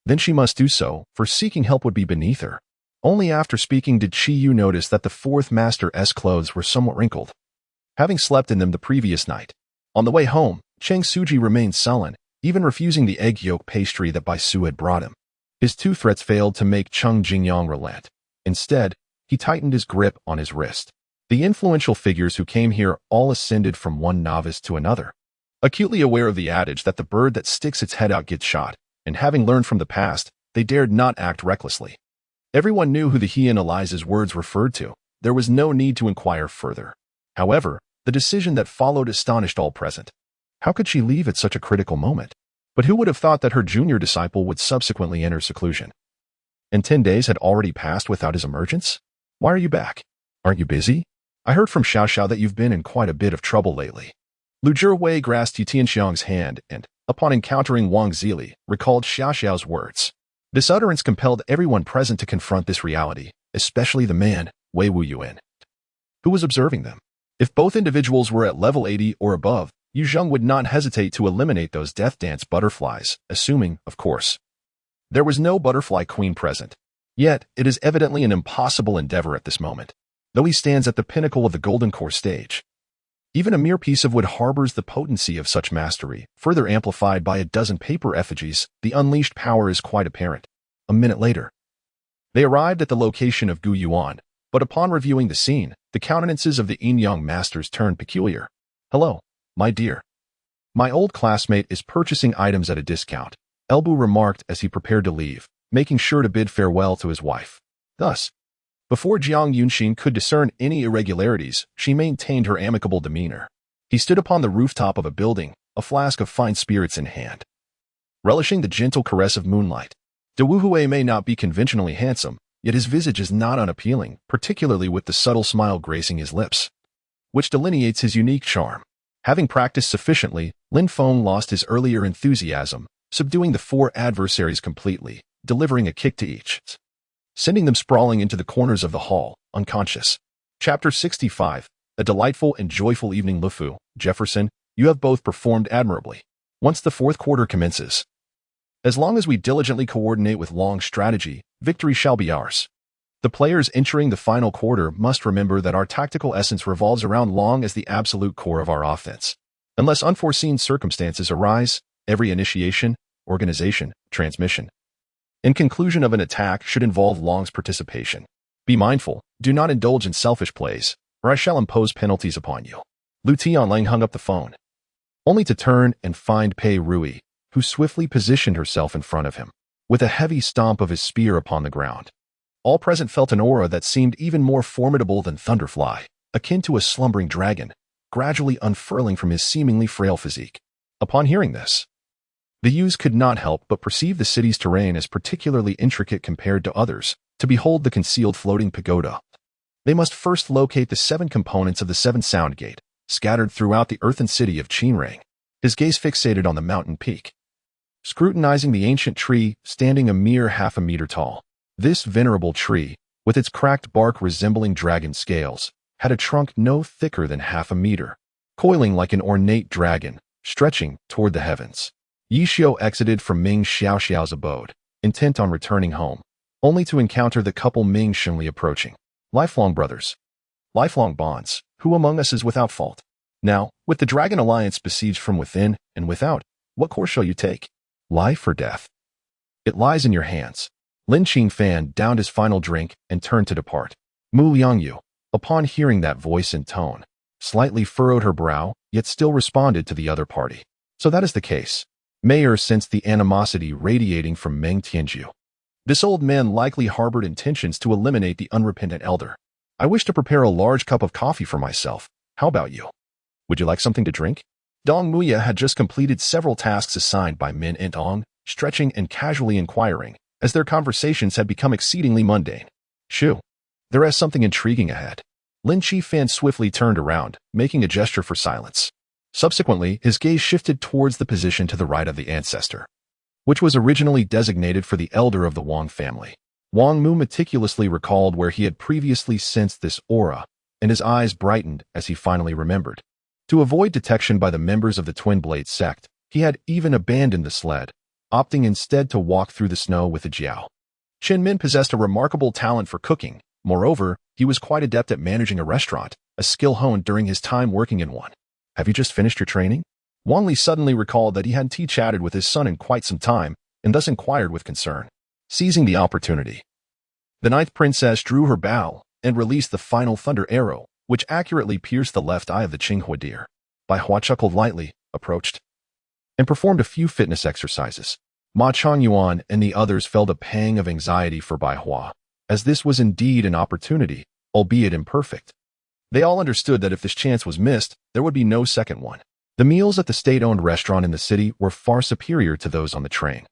then she must do so, for seeking help would be beneath her. Only after speaking did Chiyu notice that the 4th Master's clothes were somewhat wrinkled, having slept in them the previous night. On the way home, Cheng Suji remained sullen, even refusing the egg yolk pastry that Bai Su had brought him. His 2 threats failed to make Cheng Jingyang relent. Instead, he tightened his grip on his wrist. The influential figures who came here all ascended from one novice to another, acutely aware of the adage that the bird that sticks its head out gets shot, and having learned from the past, they dared not act recklessly. Everyone knew who the he and Eliza's words referred to. There was no need to inquire further. However, the decision that followed astonished all present. How could she leave at such a critical moment? But who would have thought that her junior disciple would subsequently enter seclusion? And 10 days had already passed without his emergence? Why are you back? Aren't you busy? I heard from Xiao Xiao that you've been in quite a bit of trouble lately. Lu Zhiwei grasped Yu Tianxiang's hand and, upon encountering Wang Zili, recalled Xiao Xiao's words. This utterance compelled everyone present to confront this reality, especially the man, Wei Wuyuan, who was observing them. If both individuals were at level 80 or above, Yu Zheng would not hesitate to eliminate those death dance butterflies, assuming, of course, there was no butterfly queen present. Yet, it is evidently an impossible endeavor at this moment. Though he stands at the pinnacle of the Golden Core stage, Even a mere piece of wood harbors the potency of such mastery, further amplified by a dozen paper effigies. The unleashed power is quite apparent. A minute later, they arrived at the location of Gu Yuan, but upon reviewing the scene, the countenances of the yin-yang masters turned peculiar. "Hello, my dear. My old classmate is purchasing items at a discount," Elbu remarked as he prepared to leave, making sure to bid farewell to his wife. Thus, before Jiang Yunxin could discern any irregularities, she maintained her amicable demeanor. He stood upon the rooftop of a building, a flask of fine spirits in hand, relishing the gentle caress of moonlight. De Wuhui may not be conventionally handsome, yet his visage is not unappealing, particularly with the subtle smile gracing his lips, which delineates his unique charm. Having practiced sufficiently, Lin Feng lost his earlier enthusiasm, subduing the four adversaries completely, delivering a kick to each, sending them sprawling into the corners of the hall, unconscious. Chapter 65. A delightful and joyful evening. Lufu, Jefferson, you have both performed admirably. Once the fourth quarter commences, as long as we diligently coordinate with Long's strategy, victory shall be ours. The players entering the final quarter must remember that our tactical essence revolves around Long as the absolute core of our offense. Unless unforeseen circumstances arise, every initiation, organization, transmission, and conclusion of an attack should involve Long's participation. Be mindful, do not indulge in selfish plays, or I shall impose penalties upon you. Lu Tianlang hung up the phone, only to turn and find Pei Rui, who swiftly positioned herself in front of him, with a heavy stomp of his spear upon the ground. All present felt an aura that seemed even more formidable than Thunderfly, akin to a slumbering dragon, gradually unfurling from his seemingly frail physique. Upon hearing this, the youths could not help but perceive the city's terrain as particularly intricate compared to others. To behold the concealed floating pagoda, they must first locate the 7 components of the 7 sound gate, scattered throughout the earthen city of Qinrang. His gaze fixated on the mountain peak, scrutinizing the ancient tree standing a mere half a meter tall. This venerable tree, with its cracked bark resembling dragon scales, had a trunk no thicker than half a meter, coiling like an ornate dragon, stretching toward the heavens. Yi Xiu exited from Ming Xiaoxiao's abode, intent on returning home, only to encounter the couple Ming Shengli approaching. Lifelong brothers, lifelong bonds, who among us is without fault? Now, with the Dragon Alliance besieged from within and without, what course shall you take? Life or death? It lies in your hands. Lin Qingfan downed his final drink and turned to depart. Mu Liangyu, upon hearing that voice and tone, slightly furrowed her brow, yet still responded to the other party. So that is the case. Mayer sensed the animosity radiating from Meng Tianju. This old man likely harbored intentions to eliminate the unrepentant elder. I wish to prepare a large cup of coffee for myself. How about you? Would you like something to drink? Dong Muya had just completed several tasks assigned by Min and Ong, stretching and casually inquiring, as their conversations had become exceedingly mundane. Shoo, there is something intriguing ahead. Lin Qifan swiftly turned around, making a gesture for silence. Subsequently, his gaze shifted towards the position to the right of the ancestor, which was originally designated for the elder of the Wang family. Wang Mu meticulously recalled where he had previously sensed this aura, and his eyes brightened as he finally remembered. To avoid detection by the members of the Twin Blade sect, he had even abandoned the sled, opting instead to walk through the snow with a jiao. Chen Min possessed a remarkable talent for cooking. Moreover, he was quite adept at managing a restaurant, a skill honed during his time working in one. Have you just finished your training? Wang Li suddenly recalled that he hadn't chatted with his son in quite some time, and thus inquired with concern. Seizing the opportunity, the 9th princess drew her bow and released the final thunder arrow, which accurately pierced the left eye of the Qinghua deer. Bai Hua chuckled lightly, approached, and performed a few fitness exercises. Ma Changyuan and the others felt a pang of anxiety for Bai Hua, as this was indeed an opportunity, albeit imperfect. They all understood that if this chance was missed, there would be no second one. The meals at the state-owned restaurant in the city were far superior to those on the train.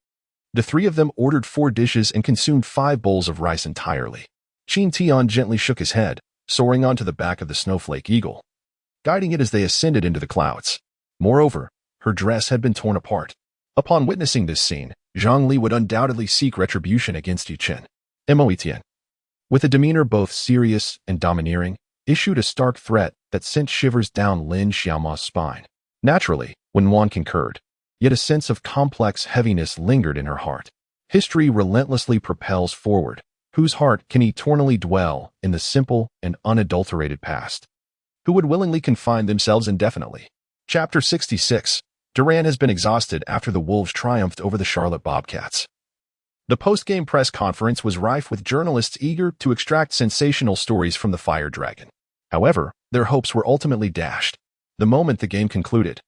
The 3 of them ordered 4 dishes and consumed 5 bowls of rice entirely. Qin Tian gently shook his head, soaring onto the back of the snowflake eagle, guiding it as they ascended into the clouds. Moreover, her dress had been torn apart. Upon witnessing this scene, Zhang Li would undoubtedly seek retribution against Yu Chen. Mo Tian, with a demeanor both serious and domineering, issued a stark threat that sent shivers down Lin Xiaoma's spine. Naturally, when Wan concurred, yet a sense of complex heaviness lingered in her heart. History relentlessly propels forward. Whose heart can eternally dwell in the simple and unadulterated past? who would willingly confine themselves indefinitely. Chapter 66. Durant has been exhausted after the Wolves triumphed over the Charlotte Bobcats. The post-game press conference was rife with journalists eager to extract sensational stories from the Fire Dragon. However, their hopes were ultimately dashed the moment the game concluded.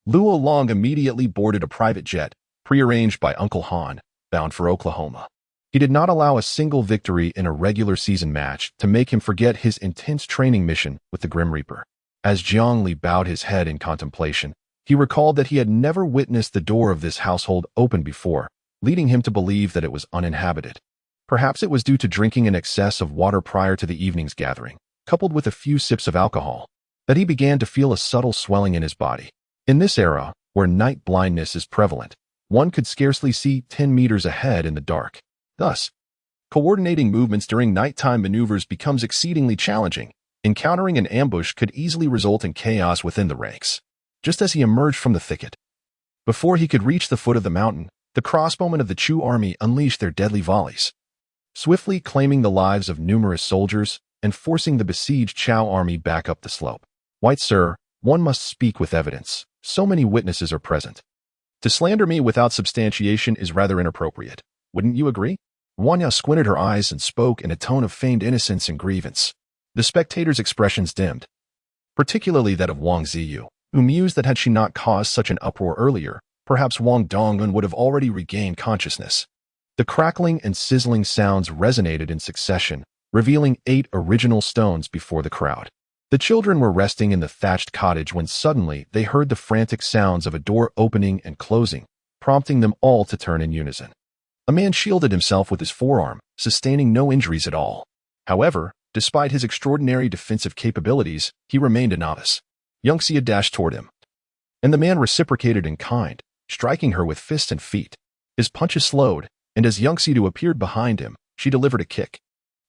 Luo Long immediately boarded a private jet, prearranged by Uncle Han, bound for Oklahoma. He did not allow a single victory in a regular season match to make him forget his intense training mission with the Grim Reaper. As Jiang Li bowed his head in contemplation, he recalled that he had never witnessed the door of this household open before, leading him to believe that it was uninhabited. Perhaps it was due to drinking an excess of water prior to the evening's gathering, coupled with a few sips of alcohol, that he began to feel a subtle swelling in his body. In this era, where night blindness is prevalent, one could scarcely see 10 meters ahead in the dark. Thus, coordinating movements during nighttime maneuvers becomes exceedingly challenging. Encountering an ambush could easily result in chaos within the ranks. Just as he emerged from the thicket, before he could reach the foot of the mountain, the crossbowmen of the Chu army unleashed their deadly volleys, swiftly claiming the lives of numerous soldiers and forcing the besieged Chow army back up the slope. White sir, one must speak with evidence. So many witnesses are present. To slander me without substantiation is rather inappropriate. Wouldn't you agree? Wanya squinted her eyes and spoke in a tone of feigned innocence and grievance. The spectators' expressions dimmed, particularly that of Wang Ziyu, who mused that had she not caused such an uproar earlier, perhaps Wang Dongun would have already regained consciousness. The crackling and sizzling sounds resonated in succession, revealing 8 original stones before the crowd. The children were resting in the thatched cottage when suddenly they heard the frantic sounds of a door opening and closing, prompting them all to turn in unison. A man shielded himself with his forearm, sustaining no injuries at all. However, despite his extraordinary defensive capabilities, he remained a novice. Youngxia dashed toward him, and the man reciprocated in kind, striking her with fists and feet. His punches slowed, and as Youngxia appeared behind him, she delivered a kick.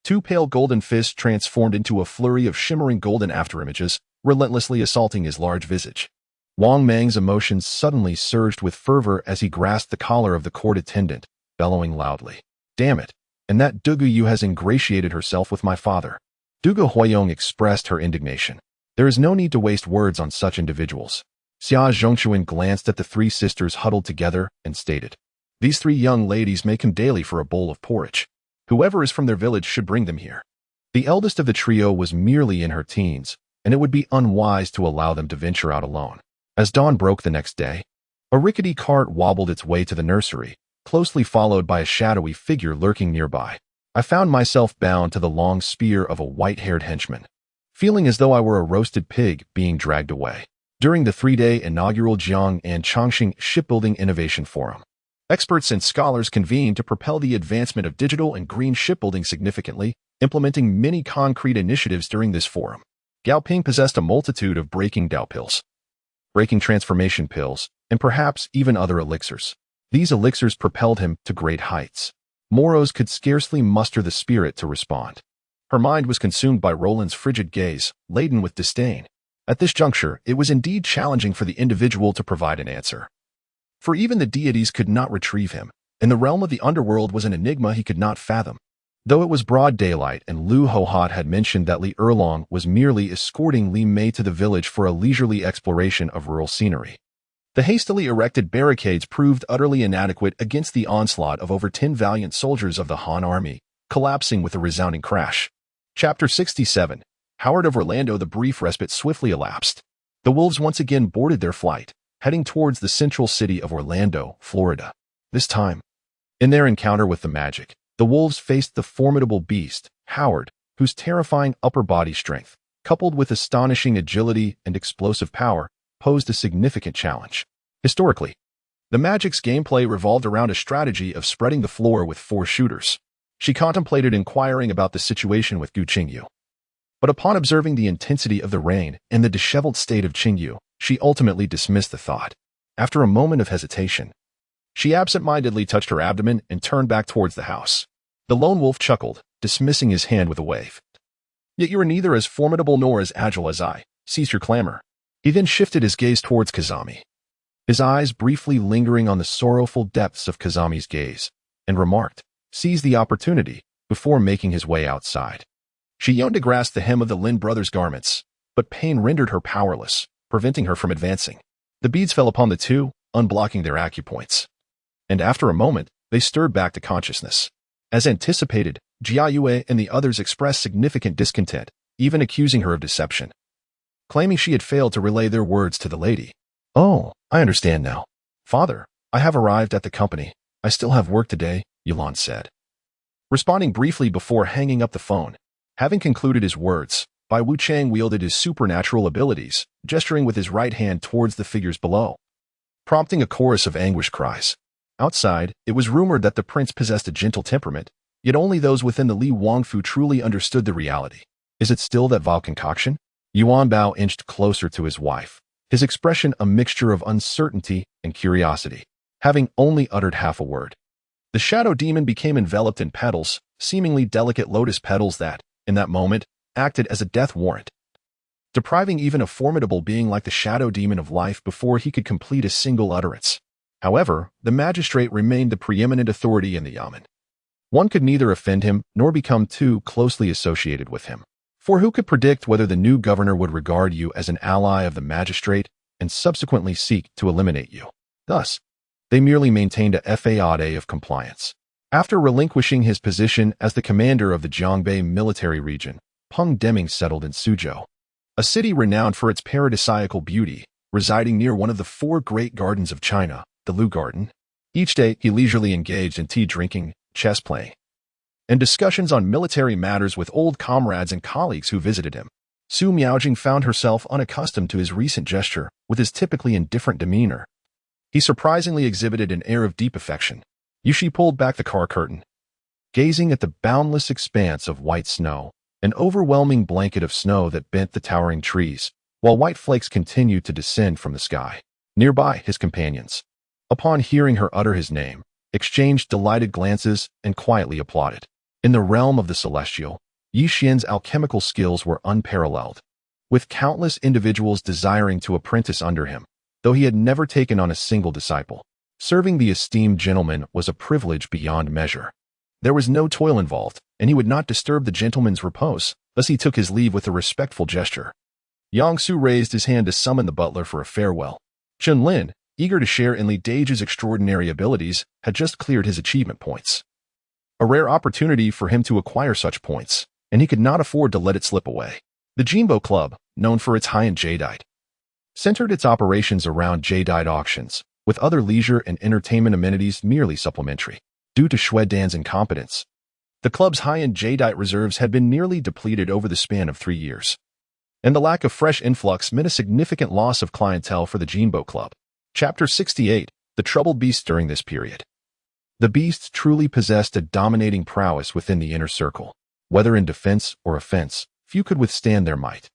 2 pale golden fists transformed into a flurry of shimmering golden afterimages, relentlessly assaulting his large visage. Wang Mang's emotions suddenly surged with fervor as he grasped the collar of the court attendant, bellowing loudly. Damn it, and that Dugu Yu has ingratiated herself with my father. Dugu Huayong expressed her indignation. There is no need to waste words on such individuals. Xia Zhongchuan glanced at the 3 sisters huddled together and stated, These 3 young ladies may come daily for a bowl of porridge. Whoever is from their village should bring them here. The eldest of the trio was merely in her teens, and it would be unwise to allow them to venture out alone. As dawn broke the next day, a rickety cart wobbled its way to the nursery, closely followed by a shadowy figure lurking nearby. I found myself bound to the long spear of a white-haired henchman, feeling as though I were a roasted pig being dragged away. During the 3-day inaugural Jiang and Chongqing Shipbuilding Innovation Forum, experts and scholars convened to propel the advancement of digital and green shipbuilding significantly, implementing many concrete initiatives during this forum. Gao Ping possessed a multitude of breaking Dao pills, breaking transformation pills, and perhaps even other elixirs. These elixirs propelled him to great heights. Moros could scarcely muster the spirit to respond. Her mind was consumed by Roland's frigid gaze, laden with disdain. At this juncture, it was indeed challenging for the individual to provide an answer. For even the deities could not retrieve him, and the realm of the underworld was an enigma he could not fathom. Though it was broad daylight and Lu Hohat had mentioned that Li Erlong was merely escorting Li Mei to the village for a leisurely exploration of rural scenery, the hastily erected barricades proved utterly inadequate against the onslaught of over 10 valiant soldiers of the Han army, collapsing with a resounding crash. Chapter 67. Howard of Orlando. The brief respite swiftly elapsed. The Wolves once again boarded their flight, heading towards the central city of Orlando, Florida. This time, in their encounter with the Magic, the Wolves faced the formidable beast, Howard, whose terrifying upper body strength, coupled with astonishing agility and explosive power, posed a significant challenge. Historically, the Magic's gameplay revolved around a strategy of spreading the floor with 4 shooters. She contemplated inquiring about the situation with Gu Qingyu, but upon observing the intensity of the rain and the disheveled state of Qingyu, she ultimately dismissed the thought. After a moment of hesitation, she absent-mindedly touched her abdomen and turned back towards the house. The lone wolf chuckled, dismissing his hand with a wave. Yet you are neither as formidable nor as agile as I. Cease your clamor. He then shifted his gaze towards Kazami, his eyes briefly lingering on the sorrowful depths of Kazami's gaze, and remarked, "Seize the opportunity," before making his way outside. She yearned to grasp the hem of the Lin brothers' garments, but pain rendered her powerless, preventing her from advancing. The beads fell upon the two, unblocking their acupoints. And after a moment, they stirred back to consciousness. As anticipated, Jiayue and the others expressed significant discontent, even accusing her of deception, claiming she had failed to relay their words to the lady. "Oh, I understand now. Father, I have arrived at the company. I still have work today," Yulan said, responding briefly before hanging up the phone. Having concluded his words, Bai Wuchang wielded his supernatural abilities, gesturing with his right hand towards the figures below, prompting a chorus of anguished cries. Outside, it was rumored that the prince possessed a gentle temperament, yet only those within the Li Wangfu truly understood the reality. Is it still that vile concoction? Yuan Bao inched closer to his wife, his expression a mixture of uncertainty and curiosity, having only uttered half a word. The shadow demon became enveloped in petals, seemingly delicate lotus petals that, in that moment, acted as a death warrant, depriving even a formidable being like the shadow demon of life before he could complete a single utterance. However, the magistrate remained the preeminent authority in the yamen. One could neither offend him nor become too closely associated with him. For who could predict whether the new governor would regard you as an ally of the magistrate and subsequently seek to eliminate you? Thus, they merely maintained a fadeaway of compliance. After relinquishing his position as the commander of the Jiangbei military region, Peng Deming settled in Suzhou, a city renowned for its paradisiacal beauty, residing near one of the four great gardens of China, the Lu Garden. Each day, he leisurely engaged in tea drinking, chess playing, and discussions on military matters with old comrades and colleagues who visited him. Su Miaojing found herself unaccustomed to his recent gesture with his typically indifferent demeanor. He surprisingly exhibited an air of deep affection. Yushi pulled back the car curtain, gazing at the boundless expanse of white snow, an overwhelming blanket of snow that bent the towering trees, while white flakes continued to descend from the sky. Nearby, his companions, upon hearing her utter his name, exchanged delighted glances and quietly applauded. In the realm of the celestial, Yi Xian's alchemical skills were unparalleled, with countless individuals desiring to apprentice under him, though he had never taken on a single disciple. Serving the esteemed gentleman was a privilege beyond measure. There was no toil involved, and he would not disturb the gentleman's repose, thus he took his leave with a respectful gesture. Yang Su raised his hand to summon the butler for a farewell. Chun Lin, eager to share in Li Dage's extraordinary abilities, had just cleared his achievement points. A rare opportunity for him to acquire such points, and he could not afford to let it slip away. The Jinbo Club, known for its high-end jadeite, centered its operations around jadeite auctions, with other leisure and entertainment amenities merely supplementary. Due to Shwedan's incompetence, the club's high-end jadeite reserves had been nearly depleted over the span of 3 years, and the lack of fresh influx meant a significant loss of clientele for the Jinbo Club. Chapter 68, The Troubled Beast. During this period, the beasts truly possessed a dominating prowess within the inner circle. Whether in defense or offense, few could withstand their might.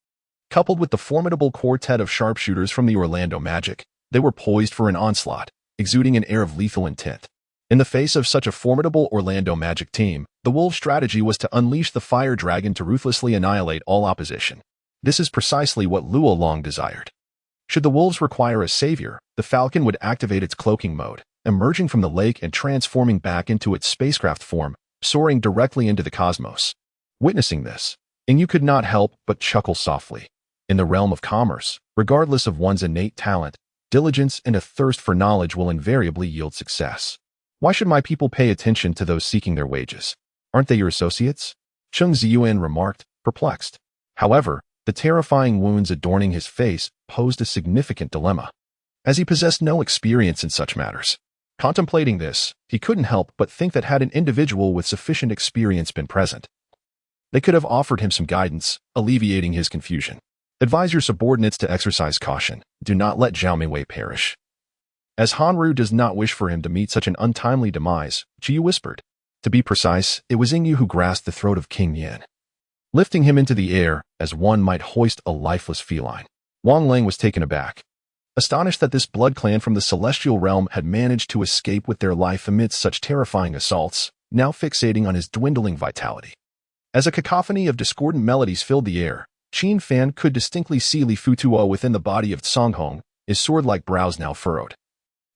Coupled with the formidable quartet of sharpshooters from the Orlando Magic, they were poised for an onslaught, exuding an air of lethal intent. In the face of such a formidable Orlando Magic team, the Wolves' strategy was to unleash the Fire Dragon to ruthlessly annihilate all opposition. This is precisely what Luo Long desired. Should the Wolves require a savior, the Falcon would activate its cloaking mode, emerging from the lake and transforming back into its spacecraft form, soaring directly into the cosmos. Witnessing this, Yu could not help but chuckle softly. In the realm of commerce, regardless of one's innate talent, diligence and a thirst for knowledge will invariably yield success. Why should my people pay attention to those seeking their wages? Aren't they your associates? Chung Ziyuan remarked, perplexed. However, the terrifying wounds adorning his face posed a significant dilemma, as he possessed no experience in such matters. Contemplating this, he couldn't help but think that had an individual with sufficient experience been present, they could have offered him some guidance, alleviating his confusion. Advise your subordinates to exercise caution. Do not let Zhao Mingwei perish. As Hanru does not wish for him to meet such an untimely demise, Jiu whispered. To be precise, it was Yu who grasped the throat of King Yan, lifting him into the air as one might hoist a lifeless feline. Wang Lang was taken aback, astonished that this blood clan from the celestial realm had managed to escape with their life amidst such terrifying assaults, now fixating on his dwindling vitality. As a cacophony of discordant melodies filled the air, Qin Fan could distinctly see Li Futuo within the body of Songhong, his sword-like brows now furrowed,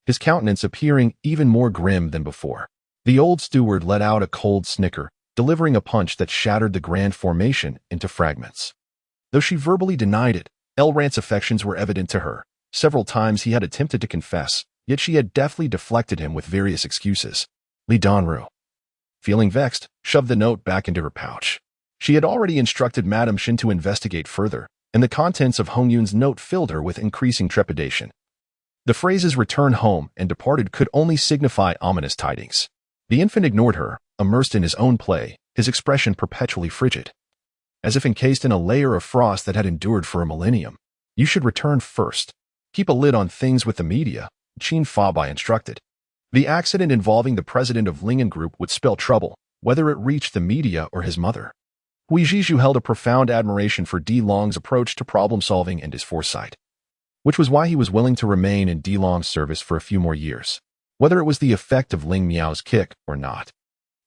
his countenance appearing even more grim than before. The old steward let out a cold snicker, delivering a punch that shattered the grand formation into fragments. Though she verbally denied it, Elrant's affections were evident to her. Several times he had attempted to confess, yet she had deftly deflected him with various excuses. Li Donru, feeling vexed, shoved the note back into her pouch. She had already instructed Madame Shin to investigate further, and the contents of Hong Yun's note filled her with increasing trepidation. The phrases "return home" and "departed" could only signify ominous tidings. The infant ignored her, immersed in his own play, his expression perpetually frigid, as if encased in a layer of frost that had endured for a millennium. You should return first. Keep a lid on things with the media, Qin Fabai instructed. The accident involving the president of Lingen Group would spell trouble, whether it reached the media or his mother. Hui Zhizhu held a profound admiration for Di Long's approach to problem-solving and his foresight, which was why he was willing to remain in Di Long's service for a few more years, whether it was the effect of Ling Miao's kick or not.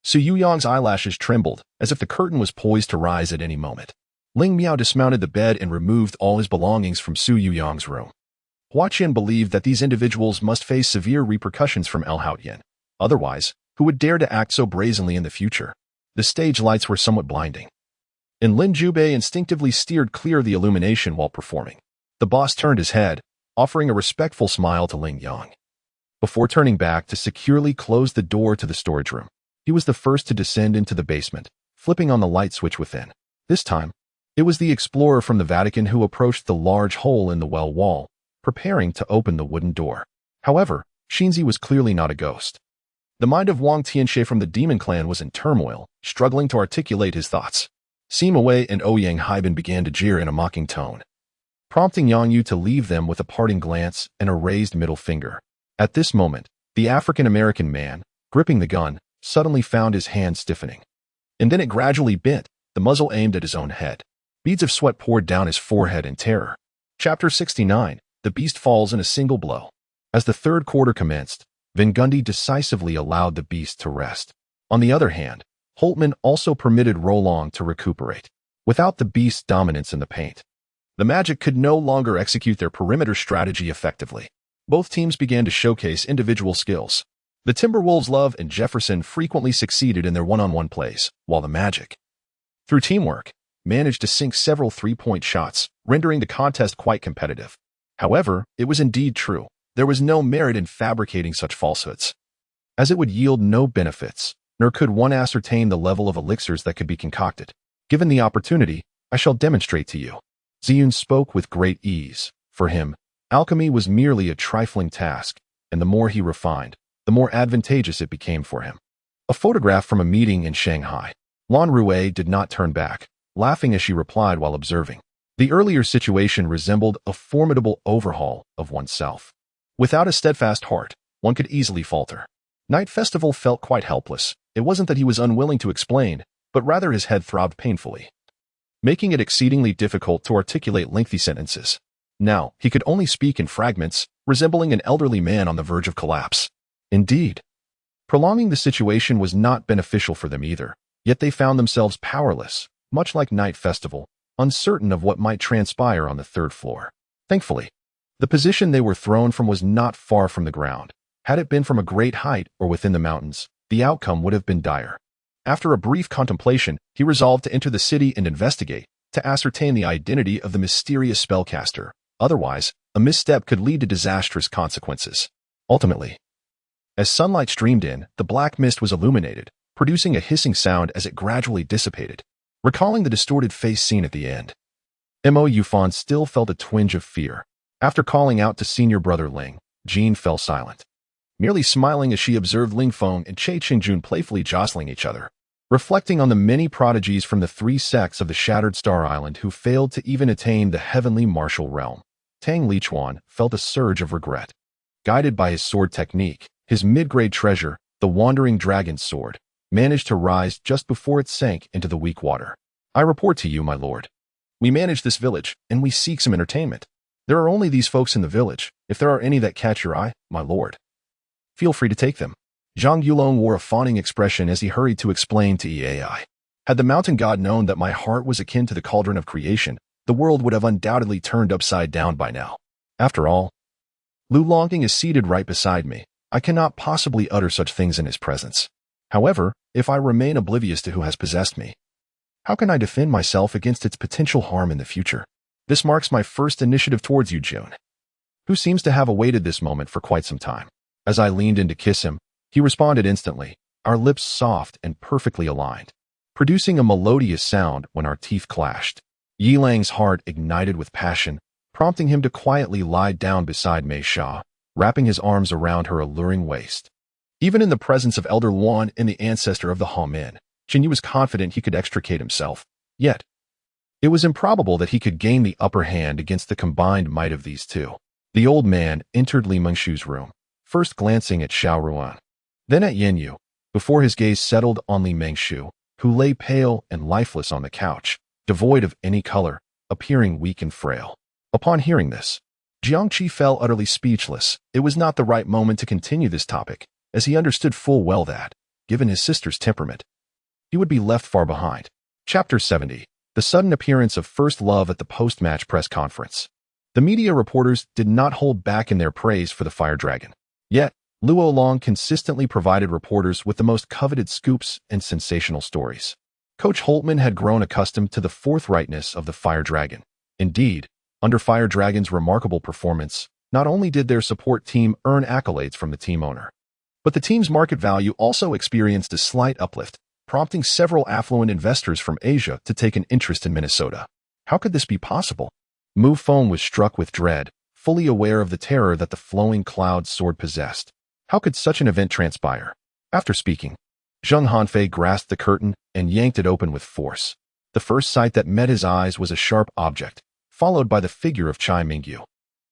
Su Yuyong's eyelashes trembled, as if the curtain was poised to rise at any moment. Ling Miao dismounted the bed and removed all his belongings from Su Yuyong's room. Hua Qian believed that these individuals must face severe repercussions from El Haotian. Otherwise, who would dare to act so brazenly in the future? The stage lights were somewhat blinding, and Lin Jubei instinctively steered clear of the illumination while performing. The boss turned his head, offering a respectful smile to Ling Yang. Before turning back to securely close the door to the storage room, he was the first to descend into the basement, flipping on the light switch within. This time, it was the explorer from the Vatican who approached the large hole in the well wall, preparing to open the wooden door. However, Xinzi was clearly not a ghost. The mind of Wang Tianxie from the Demon Clan was in turmoil, struggling to articulate his thoughts. Sima Wei and Ouyang Haiban began to jeer in a mocking tone, prompting Yang Yu to leave them with a parting glance and a raised middle finger. At this moment, the African-American man, gripping the gun, suddenly found his hand stiffening. And then it gradually bent, the muzzle aimed at his own head. Beads of sweat poured down his forehead in terror. Chapter 69. The Beast Falls in a Single Blow. As the third quarter commenced, Van Gundy decisively allowed the beast to rest. On the other hand, Holtman also permitted Rolong to recuperate. Without the beast's dominance in the paint, the Magic could no longer execute their perimeter strategy effectively. Both teams began to showcase individual skills. The Timberwolves' Love and Jefferson frequently succeeded in their one-on-one plays, while the Magic, through teamwork, managed to sink several three-point shots, rendering the contest quite competitive. However, it was indeed true. There was no merit in fabricating such falsehoods, as it would yield no benefits, nor could one ascertain the level of elixirs that could be concocted. Given the opportunity, I shall demonstrate to you. Ziyun spoke with great ease. For him, alchemy was merely a trifling task, and the more he refined, the more advantageous it became for him. A photograph from a meeting in Shanghai. Lan Rue did not turn back, laughing as she replied while observing. The earlier situation resembled a formidable overhaul of oneself. Without a steadfast heart, one could easily falter. Night Festival felt quite helpless. It wasn't that he was unwilling to explain, but rather his head throbbed painfully, making it exceedingly difficult to articulate lengthy sentences. Now, he could only speak in fragments, resembling an elderly man on the verge of collapse. Indeed, prolonging the situation was not beneficial for them either, yet they found themselves powerless, much like Night Festival, uncertain of what might transpire on the third floor. Thankfully, the position they were thrown from was not far from the ground. Had it been from a great height or within the mountains, the outcome would have been dire. After a brief contemplation, he resolved to enter the city and investigate, to ascertain the identity of the mysterious spellcaster. Otherwise, a misstep could lead to disastrous consequences. Ultimately, as sunlight streamed in, the black mist was illuminated, producing a hissing sound as it gradually dissipated. Recalling the distorted face seen at the end, Mo Yufan still felt a twinge of fear. After calling out to senior brother Ling, Jean fell silent, merely smiling as she observed Ling Feng and Che Qingjun playfully jostling each other. Reflecting on the many prodigies from the three sects of the Shattered Star Island who failed to even attain the heavenly martial realm, Tang Lichuan felt a surge of regret. Guided by his sword technique, his mid-grade treasure, the Wandering Dragon's Sword, managed to rise just before it sank into the weak water. I report to you, my lord. We manage this village, and we seek some entertainment. There are only these folks in the village. If there are any that catch your eye, my lord, feel free to take them. Zhang Yulong wore a fawning expression as he hurried to explain to EAI. Had the mountain god known that my heart was akin to the cauldron of creation, the world would have undoubtedly turned upside down by now. After all, Lu Longting is seated right beside me. I cannot possibly utter such things in his presence. However, if I remain oblivious to who has possessed me, How can I defend myself against its potential harm in the future? This marks my first initiative towards you, June, who seems to have awaited this moment for quite some time. As I leaned in to kiss him, he responded instantly, our lips soft and perfectly aligned, producing a melodious sound when our teeth clashed. Yilang's heart ignited with passion, prompting him to quietly lie down beside Mei Xia, wrapping his arms around her alluring waist. Even in the presence of Elder Luan and the ancestor of the Han, Jin Yu was confident he could extricate himself. Yet, it was improbable that he could gain the upper hand against the combined might of these two. The old man entered Li Mengshu's room, first glancing at Xiao Ruan, then at Yin Yu, before his gaze settled on Li Mengshu, who lay pale and lifeless on the couch, devoid of any color, appearing weak and frail. Upon hearing this, Jiangqi fell utterly speechless. It was not the right moment to continue this topic, as he understood full well that, given his sister's temperament, he would be left far behind. Chapter 70. The sudden appearance of First Love at the post-match press conference. The media reporters did not hold back in their praise for the Fire Dragon. Yet, Luo Long consistently provided reporters with the most coveted scoops and sensational stories. Coach Holtman had grown accustomed to the forthrightness of the Fire Dragon. Indeed, under Fire Dragon's remarkable performance, not only did their support team earn accolades from the team owner, but the team's market value also experienced a slight uplift, prompting several affluent investors from Asia to take an interest in Minnesota. How could this be possible? Mu Feng was struck with dread, fully aware of the terror that the flowing cloud sword possessed. How could such an event transpire? After speaking, Zheng Hanfei grasped the curtain and yanked it open with force. The first sight that met his eyes was a sharp object, followed by the figure of Chai Mingyu,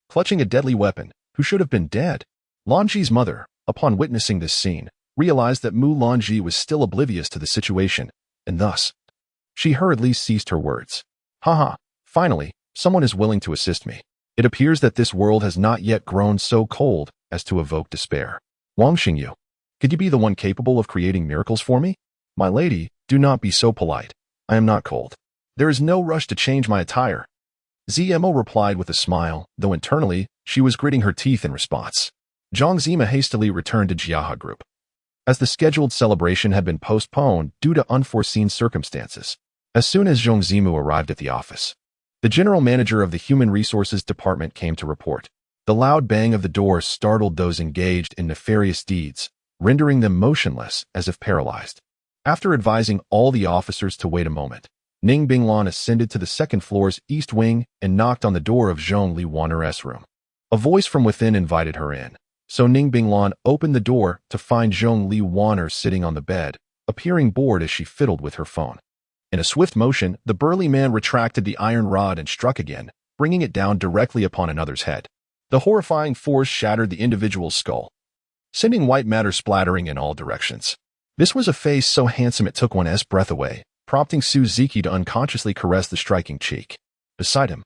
clutching a deadly weapon, who should have been dead. Lanji's mother, upon witnessing this scene, realized that Mu Lanji was still oblivious to the situation, and thus, she hurriedly ceased her words. Haha, finally, someone is willing to assist me. It appears that this world has not yet grown so cold as to evoke despair. Wang Xingyu, could you be the one capable of creating miracles for me? My lady, do not be so polite. I am not cold. There is no rush to change my attire. ZMO replied with a smile, though internally, she was gritting her teeth in response. Zhang Zima hastily returned to Jiaha Group, as the scheduled celebration had been postponed due to unforeseen circumstances. As soon as Zhang Zimu arrived at the office, the general manager of the Human Resources Department came to report. The loud bang of the door startled those engaged in nefarious deeds, rendering them motionless as if paralyzed. After advising all the officers to wait a moment, Ning Binglan ascended to the second floor's east wing and knocked on the door of Zhong Li Wanner's room. A voice from within invited her in, so Ning Binglan opened the door to find Zhong Li Wanner sitting on the bed, appearing bored as she fiddled with her phone. In a swift motion, the burly man retracted the iron rod and struck again, bringing it down directly upon another's head. The horrifying force shattered the individual's skull, sending white matter splattering in all directions. This was a face so handsome it took one's breath away, prompting Suzuki to unconsciously caress the striking cheek. Beside him,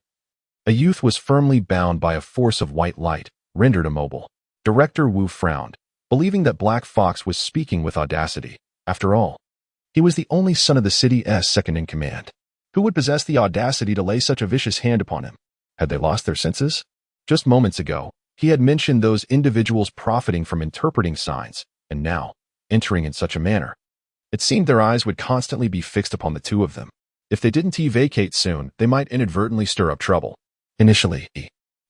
a youth was firmly bound by a force of white light, rendered immobile. Director Wu frowned, believing that Black Fox was speaking with audacity. After all, he was the only son of the city's second-in-command. Who would possess the audacity to lay such a vicious hand upon him? Had they lost their senses? Just moments ago, he had mentioned those individuals profiting from interpreting signs, and now, entering in such a manner. It seemed their eyes would constantly be fixed upon the two of them. If they didn't vacate soon, they might inadvertently stir up trouble. Initially,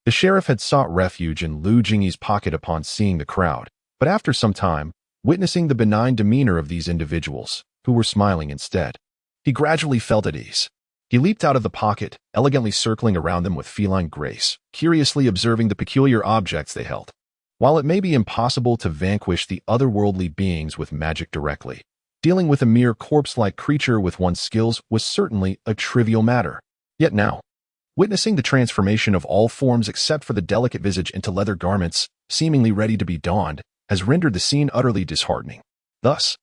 the sheriff had sought refuge in Lu Jingyi's pocket upon seeing the crowd, but after some time, witnessing the benign demeanor of these individuals, who were smiling instead, he gradually felt at ease. He leaped out of the pocket, elegantly circling around them with feline grace, curiously observing the peculiar objects they held. While it may be impossible to vanquish the otherworldly beings with magic directly, dealing with a mere corpse-like creature with one's skills was certainly a trivial matter. Yet now, witnessing the transformation of all forms except for the delicate visage into leather garments, seemingly ready to be donned, has rendered the scene utterly disheartening. Thus,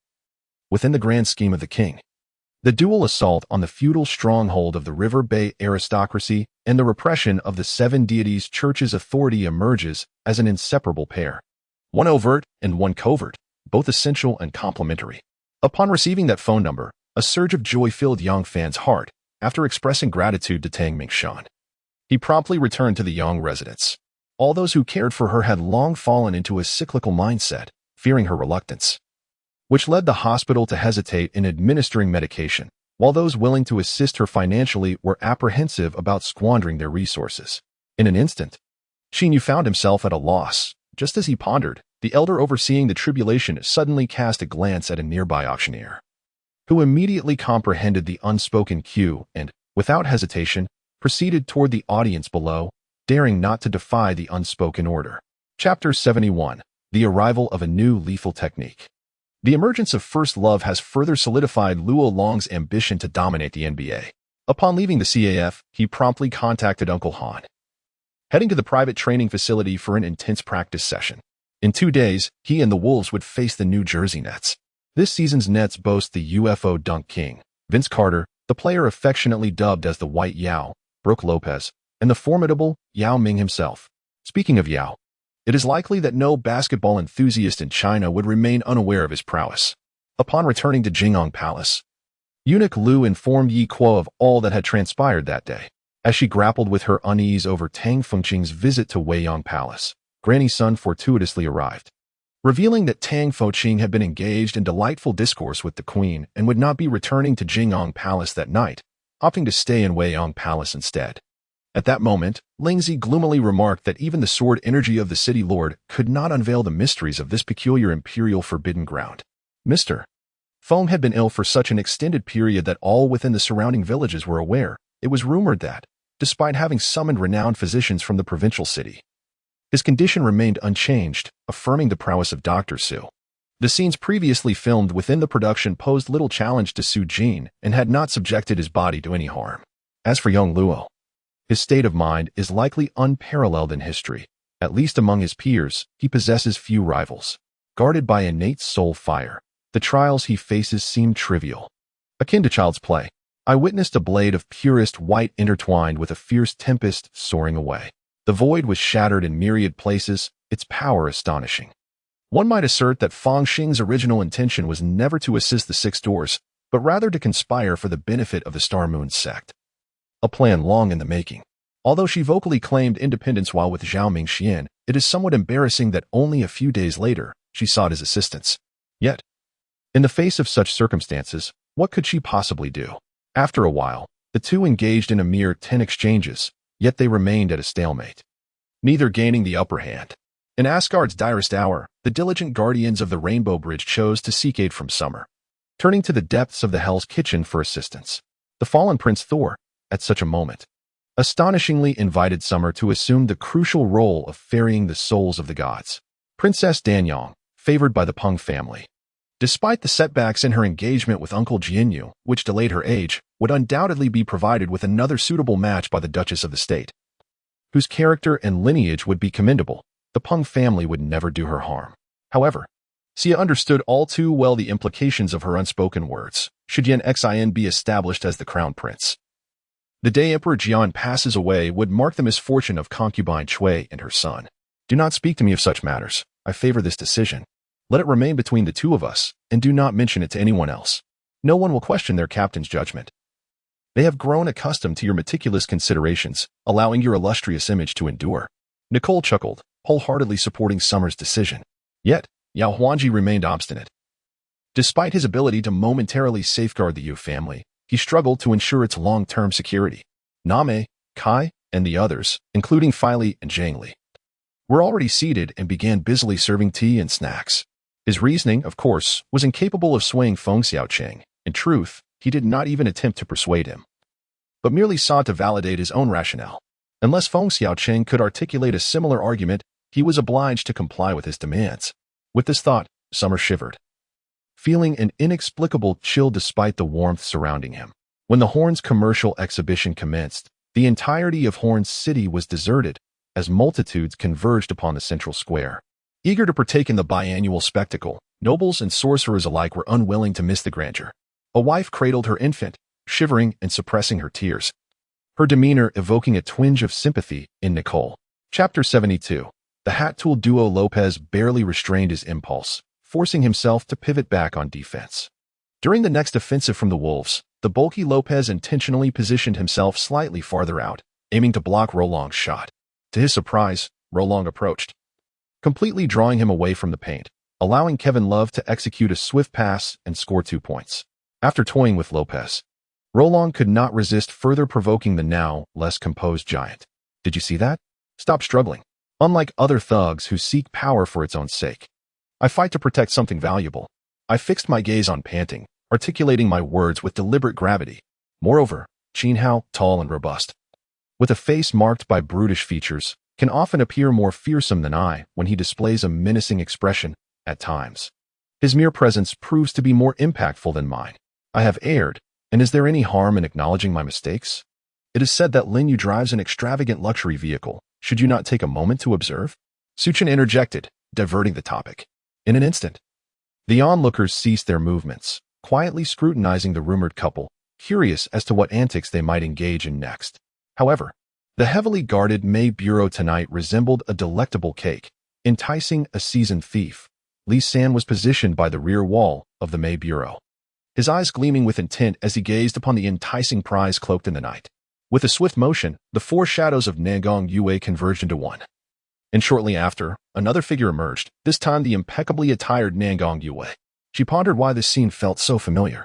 within the grand scheme of the king, the dual assault on the feudal stronghold of the River Bay aristocracy and the repression of the Seven Deities Church's authority emerges as an inseparable pair. One overt and one covert, both essential and complementary. Upon receiving that phone number, a surge of joy filled Yang Fan's heart. After expressing gratitude to Tang Mingshan, he promptly returned to the Yang residence. All those who cared for her had long fallen into a cyclical mindset, fearing her reluctance, which led the hospital to hesitate in administering medication. while those willing to assist her financially were apprehensive about squandering their resources. In an instant, Xinyu found himself at a loss. Just as he pondered, the elder overseeing the tribulation suddenly cast a glance at a nearby auctioneer, who immediately comprehended the unspoken cue and, without hesitation, proceeded toward the audience below, daring not to defy the unspoken order. Chapter 71. The arrival of a new lethal technique. The emergence of First Love has further solidified Luo Long's ambition to dominate the NBA. Upon leaving the CAF, he promptly contacted Uncle Han, heading to the private training facility for an intense practice session. In 2 days, he and the Wolves would face the New Jersey Nets. This season's Nets boast the UFO dunk king, Vince Carter, the player affectionately dubbed as the White Yao, Brook Lopez, and the formidable Yao Ming himself. Speaking of Yao, it is likely that no basketball enthusiast in China would remain unaware of his prowess. Upon returning to Jing'an Palace, eunuch Lu informed Yi Kuo of all that had transpired that day. As she grappled with her unease over Tang Fengqing's visit to Weiyang Palace, Granny's son fortuitously arrived, revealing that Tang Fengqing had been engaged in delightful discourse with the queen and would not be returning to Jing'an Palace that night, opting to stay in Weiyang Palace instead. At that moment, Lingzi gloomily remarked that even the sword energy of the city lord could not unveil the mysteries of this peculiar imperial forbidden ground. Mr. Feng had been ill for such an extended period that all within the surrounding villages were aware. It was rumored that, despite having summoned renowned physicians from the provincial city, his condition remained unchanged, affirming the prowess of Dr. Su. The scenes previously filmed within the production posed little challenge to Su Jin and had not subjected his body to any harm. As for young Luo, his state of mind is likely unparalleled in history. At least among his peers, he possesses few rivals. Guarded by innate soul fire, the trials he faces seem trivial, akin to child's play. I witnessed a blade of purest white intertwined with a fierce tempest soaring away. The void was shattered in myriad places, its power astonishing. One might assert that Feng Xing's original intention was never to assist the Six Doors, but rather to conspire for the benefit of the Star Moon sect. A plan long in the making. Although she vocally claimed independence while with Zhao Mingxian, it is somewhat embarrassing that only a few days later, she sought his assistance. Yet, in the face of such circumstances, what could she possibly do? After a while, the two engaged in a mere 10 exchanges, yet they remained at a stalemate, neither gaining the upper hand. In Asgard's direst hour, the diligent guardians of the Rainbow Bridge chose to seek aid from Summer, turning to the depths of the Hell's Kitchen for assistance. The fallen Prince Thor, at such a moment, astonishingly invited Summer to assume the crucial role of ferrying the souls of the gods. Princess Danyang, favored by the Peng family, despite the setbacks in her engagement with Uncle Jianyu, which delayed her age, would undoubtedly be provided with another suitable match by the Duchess of the State, whose character and lineage would be commendable. The Peng family would never do her harm. However, Xia understood all too well the implications of her unspoken words, should Yan Xin be established as the crown prince. The day Emperor Jian passes away would mark the misfortune of concubine Cui and her son. Do not speak to me of such matters. I favor this decision. Let it remain between the two of us, and do not mention it to anyone else. No one will question their captain's judgment. They have grown accustomed to your meticulous considerations, allowing your illustrious image to endure. Nicole chuckled, wholeheartedly supporting Summer's decision. Yet, Yao Huanji remained obstinate. Despite his ability to momentarily safeguard the Yu family, he struggled to ensure its long-term security. Name, Kai, and the others, including Filey and Zhang Li, were already seated and began busily serving tea and snacks. His reasoning, of course, was incapable of swaying Feng Xiaocheng. In truth, he did not even attempt to persuade him, but merely sought to validate his own rationale. Unless Feng Xiaocheng could articulate a similar argument, he was obliged to comply with his demands. With this thought, Summer shivered, feeling an inexplicable chill despite the warmth surrounding him. When the Horn's commercial exhibition commenced, the entirety of Horn's city was deserted, as multitudes converged upon the central square. Eager to partake in the biannual spectacle, nobles and sorcerers alike were unwilling to miss the grandeur. A wife cradled her infant, shivering and suppressing her tears, her demeanor evoking a twinge of sympathy in Nicole. Chapter 72. The hat-tool duo Lopez barely restrained his impulse, forcing himself to pivot back on defense. During the next offensive from the Wolves, the bulky Lopez intentionally positioned himself slightly farther out, aiming to block Rolong's shot. To his surprise, Rolong approached, completely drawing him away from the paint, allowing Kevin Love to execute a swift pass and score 2 points. After toying with Lopez, Roland could not resist further provoking the now less composed giant. Did you see that? Stop struggling. Unlike other thugs who seek power for its own sake, I fight to protect something valuable. I fixed my gaze on panting, articulating my words with deliberate gravity. Moreover, Qin Hao, tall and robust, with a face marked by brutish features, can often appear more fearsome than I when he displays a menacing expression at times. His mere presence proves to be more impactful than mine. I have erred, and is there any harm in acknowledging my mistakes? It is said that Lin Yu drives an extravagant luxury vehicle. Should you not take a moment to observe? Suchin interjected, diverting the topic. In an instant, the onlookers ceased their movements, quietly scrutinizing the rumored couple, curious as to what antics they might engage in next. However, the heavily guarded May Bureau tonight resembled a delectable cake, enticing a seasoned thief. Li San was positioned by the rear wall of the May Bureau, his eyes gleaming with intent as he gazed upon the enticing prize cloaked in the night. With a swift motion, the four shadows of Nangong Yue converged into one. And shortly after, another figure emerged, this time the impeccably attired Nangong Yue. She pondered why this scene felt so familiar.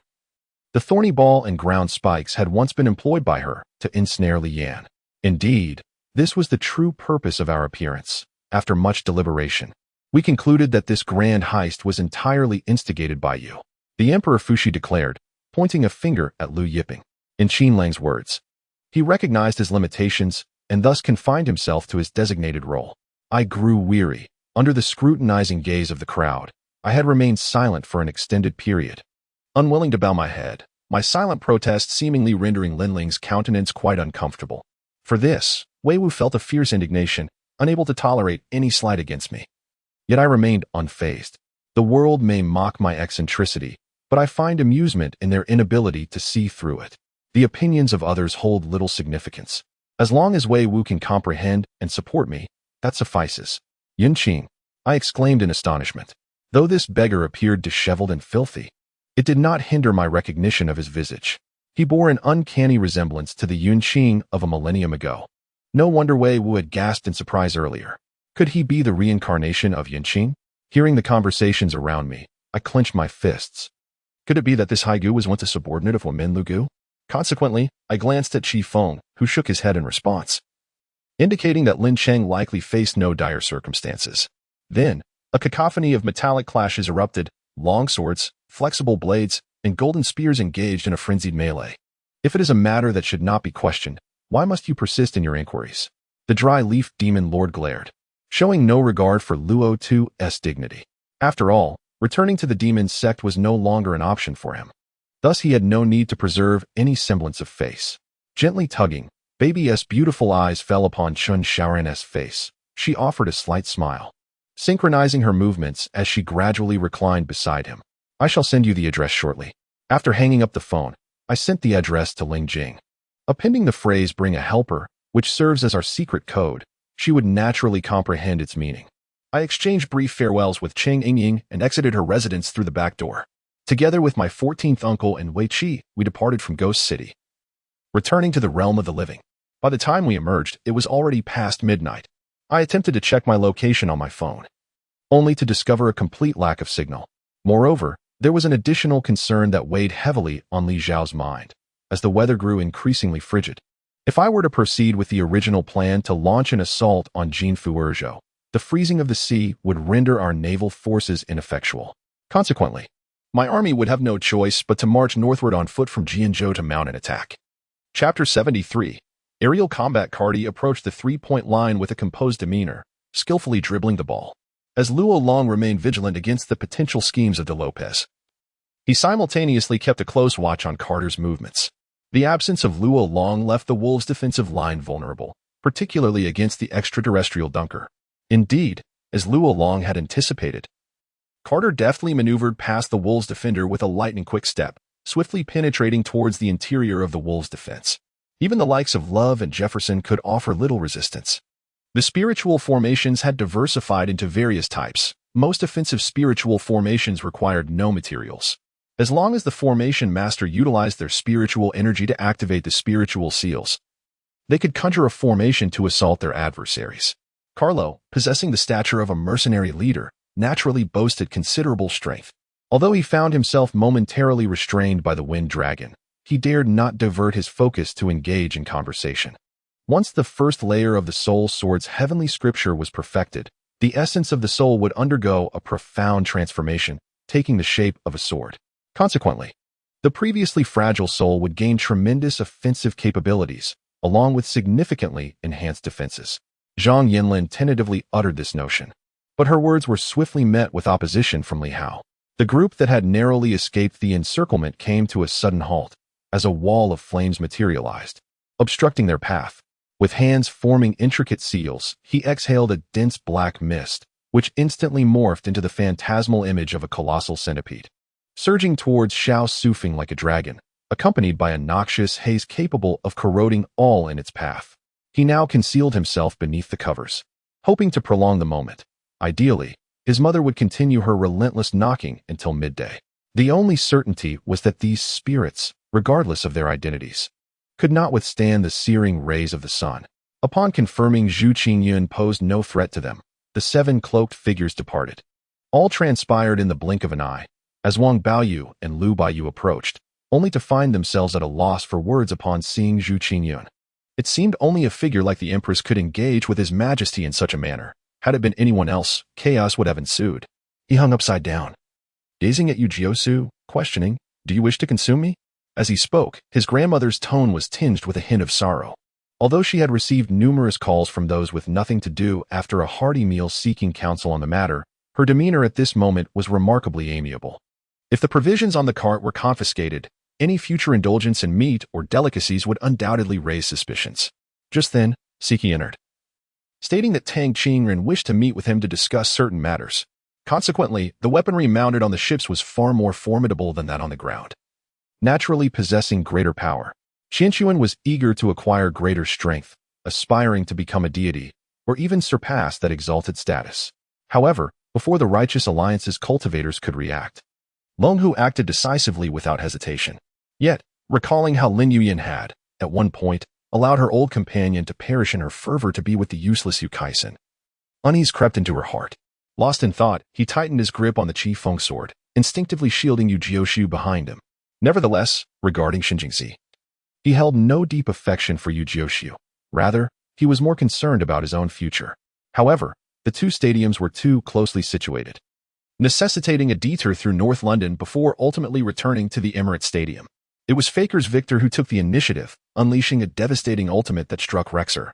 The thorny ball and ground spikes had once been employed by her to ensnare Li Yan. Indeed, this was the true purpose of our appearance. After much deliberation, we concluded that this grand heist was entirely instigated by you, the Emperor Fushi declared, pointing a finger at Liu Yiping. In Qin Lang's words, he recognized his limitations and thus confined himself to his designated role. I grew weary. Under the scrutinizing gaze of the crowd, I had remained silent for an extended period, unwilling to bow my head, my silent protest seemingly rendering Lin Ling's countenance quite uncomfortable. For this, Wei Wu felt a fierce indignation, unable to tolerate any slight against me. Yet I remained unfazed. The world may mock my eccentricity, but I find amusement in their inability to see through it. The opinions of others hold little significance. As long as Wei Wu can comprehend and support me, that suffices. Yun Qing, I exclaimed in astonishment. Though this beggar appeared disheveled and filthy, it did not hinder my recognition of his visage. He bore an uncanny resemblance to the Yun Qing of a millennium ago. No wonder Wei Wu had gasped in surprise earlier. Could he be the reincarnation of Yun Qing? Hearing the conversations around me, I clenched my fists. Could it be that this Haigu was once a subordinate of Womin Lugu? Consequently, I glanced at Qi Feng, who shook his head in response, indicating that Lin Cheng likely faced no dire circumstances. Then, a cacophony of metallic clashes erupted, long swords, flexible blades, and golden spears engaged in a frenzied melee. If it is a matter that should not be questioned, why must you persist in your inquiries? The dry-leaf demon lord glared, showing no regard for Luo Tu's dignity. After all, returning to the demon sect was no longer an option for him. Thus he had no need to preserve any semblance of face. Gently tugging, Baby S' beautiful eyes fell upon Chun Shaoran's face. She offered a slight smile, synchronizing her movements as she gradually reclined beside him. I shall send you the address shortly. After hanging up the phone, I sent the address to Ling Jing. Appending the phrase bring a helper, which serves as our secret code, she would naturally comprehend its meaning. I exchanged brief farewells with Cheng Yingying and exited her residence through the back door. Together with my 14th uncle and Wei Qi, we departed from Ghost City, returning to the realm of the living. By the time we emerged, it was already past midnight. I attempted to check my location on my phone, only to discover a complete lack of signal. Moreover, there was an additional concern that weighed heavily on Li Zhao's mind, as the weather grew increasingly frigid. If I were to proceed with the original plan to launch an assault on Jinfu, the freezing of the sea would render our naval forces ineffectual. Consequently, my army would have no choice but to march northward on foot from Jianzhou to mount an attack. Chapter 73. Aerial combat. Cardi approached the three-point line with a composed demeanor, skillfully dribbling the ball, as Luo Long remained vigilant against the potential schemes of De Lopez. He simultaneously kept a close watch on Carter's movements. The absence of Luo Long left the Wolves' defensive line vulnerable, particularly against the extraterrestrial dunker. Indeed, as Luo Long had anticipated, Carter deftly maneuvered past the Wolves' defender with a lightning-quick step, swiftly penetrating towards the interior of the Wolves' defense. Even the likes of Love and Jefferson could offer little resistance. The spiritual formations had diversified into various types. Most offensive spiritual formations required no materials. As long as the formation master utilized their spiritual energy to activate the spiritual seals, they could conjure a formation to assault their adversaries. Carlo, possessing the stature of a mercenary leader, naturally boasted considerable strength. Although he found himself momentarily restrained by the Wind Dragon, he dared not divert his focus to engage in conversation. Once the first layer of the soul sword's heavenly scripture was perfected, the essence of the soul would undergo a profound transformation, taking the shape of a sword. Consequently, the previously fragile soul would gain tremendous offensive capabilities, along with significantly enhanced defenses. Zhang Yinlin tentatively uttered this notion, but her words were swiftly met with opposition from Li Hao. The group that had narrowly escaped the encirclement came to a sudden halt, as a wall of flames materialized, obstructing their path. With hands forming intricate seals, he exhaled a dense black mist, which instantly morphed into the phantasmal image of a colossal centipede. Surging towards Xiao Sufeng like a dragon, accompanied by a noxious haze capable of corroding all in its path. He now concealed himself beneath the covers, hoping to prolong the moment. Ideally, his mother would continue her relentless knocking until midday. The only certainty was that these spirits, regardless of their identities, could not withstand the searing rays of the sun. Upon confirming Zhu Qingyun posed no threat to them, the 7 cloaked figures departed. All transpired in the blink of an eye, as Wang Baoyu and Lu Baiyu approached, only to find themselves at a loss for words upon seeing Zhu Qingyun. It seemed only a figure like the Empress could engage with His Majesty in such a manner. Had it been anyone else, chaos would have ensued. He hung upside down, gazing at Yu Jiusu, questioning, "Do you wish to consume me?" As he spoke, his grandmother's tone was tinged with a hint of sorrow. Although she had received numerous calls from those with nothing to do after a hearty meal seeking counsel on the matter, her demeanor at this moment was remarkably amiable. If the provisions on the cart were confiscated, any future indulgence in meat or delicacies would undoubtedly raise suspicions. Just then, Siki entered, stating that Tang Qingren wished to meet with him to discuss certain matters. Consequently, the weaponry mounted on the ships was far more formidable than that on the ground. Naturally possessing greater power, Qianquan was eager to acquire greater strength, aspiring to become a deity, or even surpass that exalted status. However, before the righteous alliance's cultivators could react, Longhu acted decisively without hesitation. Yet, recalling how Lin Yuyan had, at one point, allowed her old companion to perish in her fervor to be with the useless Yu Kaisen, unease crept into her heart. Lost in thought, he tightened his grip on the Qi Feng sword, instinctively shielding Yu Jiuxiu behind him. Nevertheless, regarding Shinjingzi, he held no deep affection for Yu Jiuxiu. Rather, he was more concerned about his own future. However, the two stadiums were too closely situated, necessitating a detour through North London before ultimately returning to the Emirates Stadium. It was Faker's Victor who took the initiative, unleashing a devastating ultimate that struck Rexer.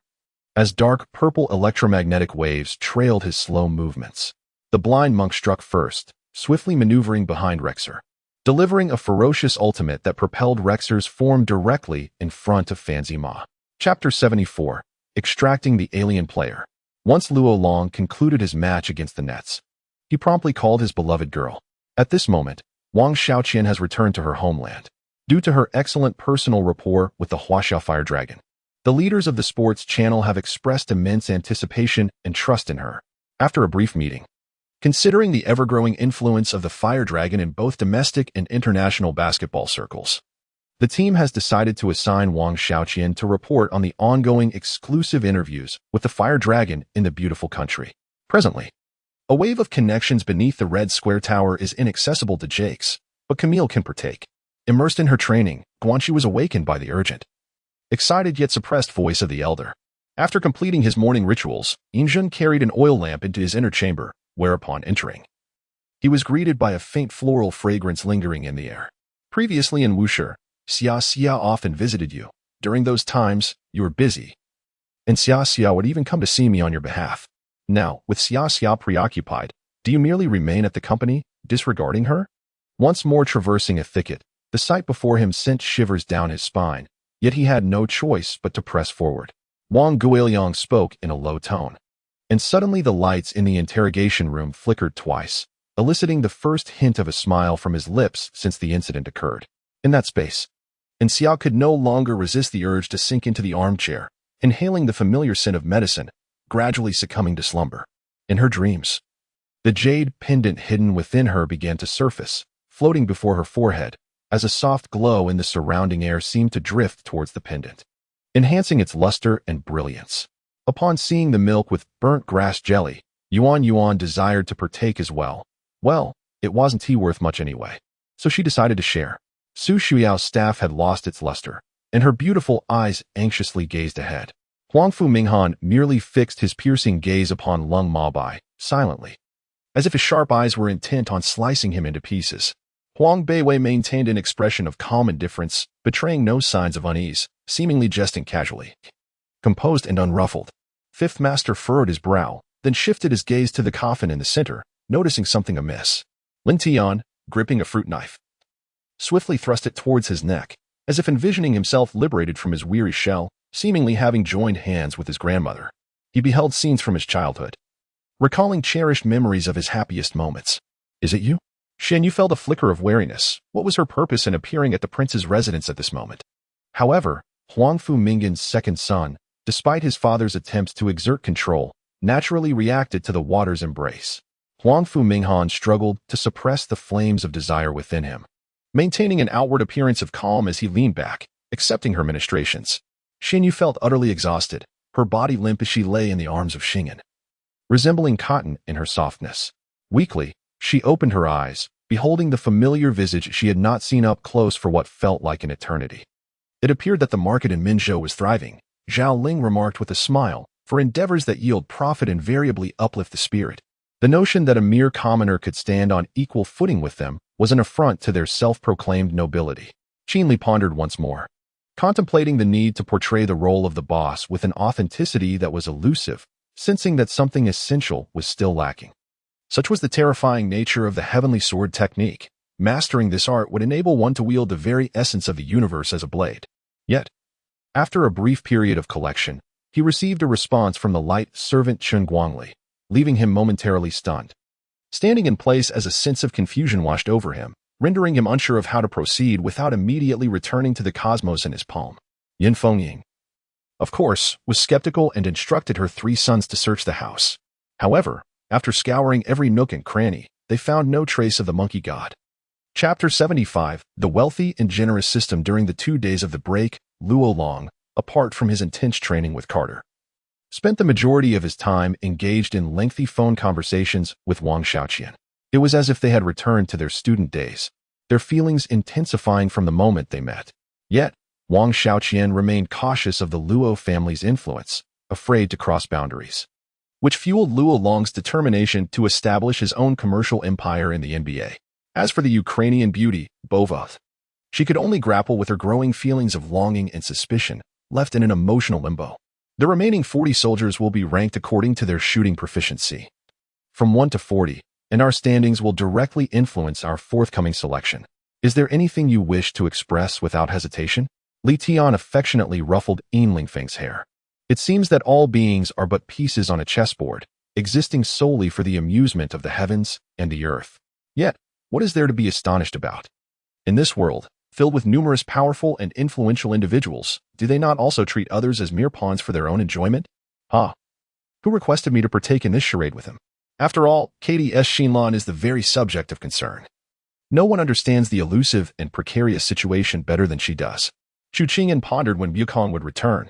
As dark purple electromagnetic waves trailed his slow movements, the blind monk struck first, swiftly maneuvering behind Rexer, delivering a ferocious ultimate that propelled Rexer's form directly in front of Fan Zima. Chapter 74, Extracting the Alien Player. Once Luo Long concluded his match against the Nets, he promptly called his beloved girl. At this moment, Wang Xiaoqian has returned to her homeland, due to her excellent personal rapport with the Huaxia Fire Dragon. The leaders of the sports channel have expressed immense anticipation and trust in her. After a brief meeting, considering the ever-growing influence of the Fire Dragon in both domestic and international basketball circles, the team has decided to assign Wang Xiaoqian to report on the ongoing exclusive interviews with the Fire Dragon in the beautiful country. Presently, a wave of connections beneath the Red Square Tower is inaccessible to Jakes, but Camille can partake. Immersed in her training, Guanxi was awakened by the urgent, excited yet suppressed voice of the elder. After completing his morning rituals, Yinjun carried an oil lamp into his inner chamber, whereupon entering, he was greeted by a faint floral fragrance lingering in the air. Previously in Wushi, Xia often visited you. During those times, you were busy, and Xia would even come to see me on your behalf. Now, with Xia preoccupied, do you merely remain at the company, disregarding her? Once more traversing a thicket, the sight before him sent shivers down his spine, yet he had no choice but to press forward. Wang Guiliang spoke in a low tone, and suddenly the lights in the interrogation room flickered twice, eliciting the first hint of a smile from his lips since the incident occurred. In that space, and Xia could no longer resist the urge to sink into the armchair, inhaling the familiar scent of medicine, gradually succumbing to slumber. In her dreams, the jade pendant hidden within her began to surface, floating before her forehead, as a soft glow in the surrounding air seemed to drift towards the pendant, enhancing its luster and brilliance. Upon seeing the milk with burnt grass jelly, Yuan desired to partake as well. Well, it wasn't tea worth much anyway, so she decided to share. Su Shuyao's staff had lost its luster, and her beautiful eyes anxiously gazed ahead. Huangfu Minghan merely fixed his piercing gaze upon Lung Mabai, silently, as if his sharp eyes were intent on slicing him into pieces. Huang Beiwei maintained an expression of calm indifference, betraying no signs of unease, seemingly jesting casually. Composed and unruffled, Fifth Master furrowed his brow, then shifted his gaze to the coffin in the center, noticing something amiss. Lin Tian, gripping a fruit knife, swiftly thrust it towards his neck, as if envisioning himself liberated from his weary shell, seemingly having joined hands with his grandmother. He beheld scenes from his childhood, recalling cherished memories of his happiest moments. Is it you? Shen Yu felt a flicker of wariness. What was her purpose in appearing at the prince's residence at this moment? However, Huangfu Minghan's second son, despite his father's attempts to exert control, naturally reacted to the water's embrace. Huangfu Minghan struggled to suppress the flames of desire within him, maintaining an outward appearance of calm as he leaned back, accepting her ministrations. Shen Yu felt utterly exhausted, her body limp as she lay in the arms of Xing'an, resembling cotton in her softness. Weakly, she opened her eyes, beholding the familiar visage she had not seen up close for what felt like an eternity. It appeared that the market in Minzhou was thriving, Zhao Ling remarked with a smile, for endeavors that yield profit invariably uplift the spirit. The notion that a mere commoner could stand on equal footing with them was an affront to their self-proclaimed nobility. Qin Li pondered once more, contemplating the need to portray the role of the boss with an authenticity that was elusive, sensing that something essential was still lacking. Such was the terrifying nature of the heavenly sword technique. Mastering this art would enable one to wield the very essence of the universe as a blade. Yet, after a brief period of collection, he received a response from the light servant Chen Guangli, leaving him momentarily stunned. Standing in place as a sense of confusion washed over him, rendering him unsure of how to proceed without immediately returning to the cosmos in his palm. Yin Fengying, of course, was skeptical and instructed her 3 sons to search the house. However, after scouring every nook and cranny, they found no trace of the monkey god. Chapter 75, The Wealthy and Generous System. During the 2 days of the break, Luo Long, apart from his intense training with Carter, spent the majority of his time engaged in lengthy phone conversations with Wang Xiaoqian. It was as if they had returned to their student days, their feelings intensifying from the moment they met. Yet, Wang Xiaoqian remained cautious of the Luo family's influence, afraid to cross boundaries, which fueled Luo Long's determination to establish his own commercial empire in the NBA. As for the Ukrainian beauty, Bovath, she could only grapple with her growing feelings of longing and suspicion, left in an emotional limbo. The remaining 40 soldiers will be ranked according to their shooting proficiency, from 1 to 40, and our standings will directly influence our forthcoming selection. Is there anything you wish to express without hesitation? Li Tian affectionately ruffled Yin Lingfeng's hair. It seems that all beings are but pieces on a chessboard, existing solely for the amusement of the heavens and the earth. Yet, what is there to be astonished about? In this world, filled with numerous powerful and influential individuals, do they not also treat others as mere pawns for their own enjoyment? Who requested me to partake in this charade with him? After all, Katie S. Xinlan is the very subject of concern. No one understands the elusive and precarious situation better than she does. Chu Qingyan pondered when Bukong would return,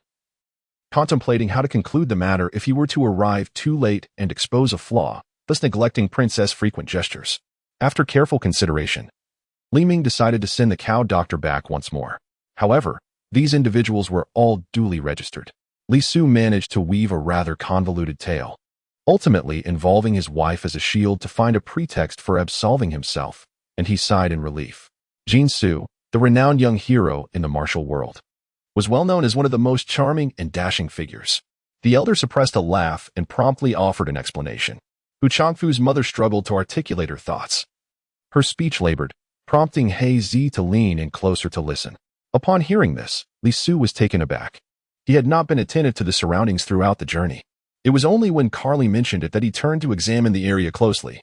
contemplating how to conclude the matter if he were to arrive too late and expose a flaw, thus neglecting Princess' frequent gestures. After careful consideration, Li Ming decided to send the cow doctor back once more. However, these individuals were all duly registered. Li Su managed to weave a rather convoluted tale, ultimately involving his wife as a shield to find a pretext for absolving himself, and he sighed in relief. Jin Su, the renowned young hero in the martial world, was well known as one of the most charming and dashing figures. The elder suppressed a laugh and promptly offered an explanation. Hu Changfu's mother struggled to articulate her thoughts. Her speech labored, prompting He Zi to lean in closer to listen. Upon hearing this, Li Su was taken aback. He had not been attentive to the surroundings throughout the journey. It was only when Carly mentioned it that he turned to examine the area closely,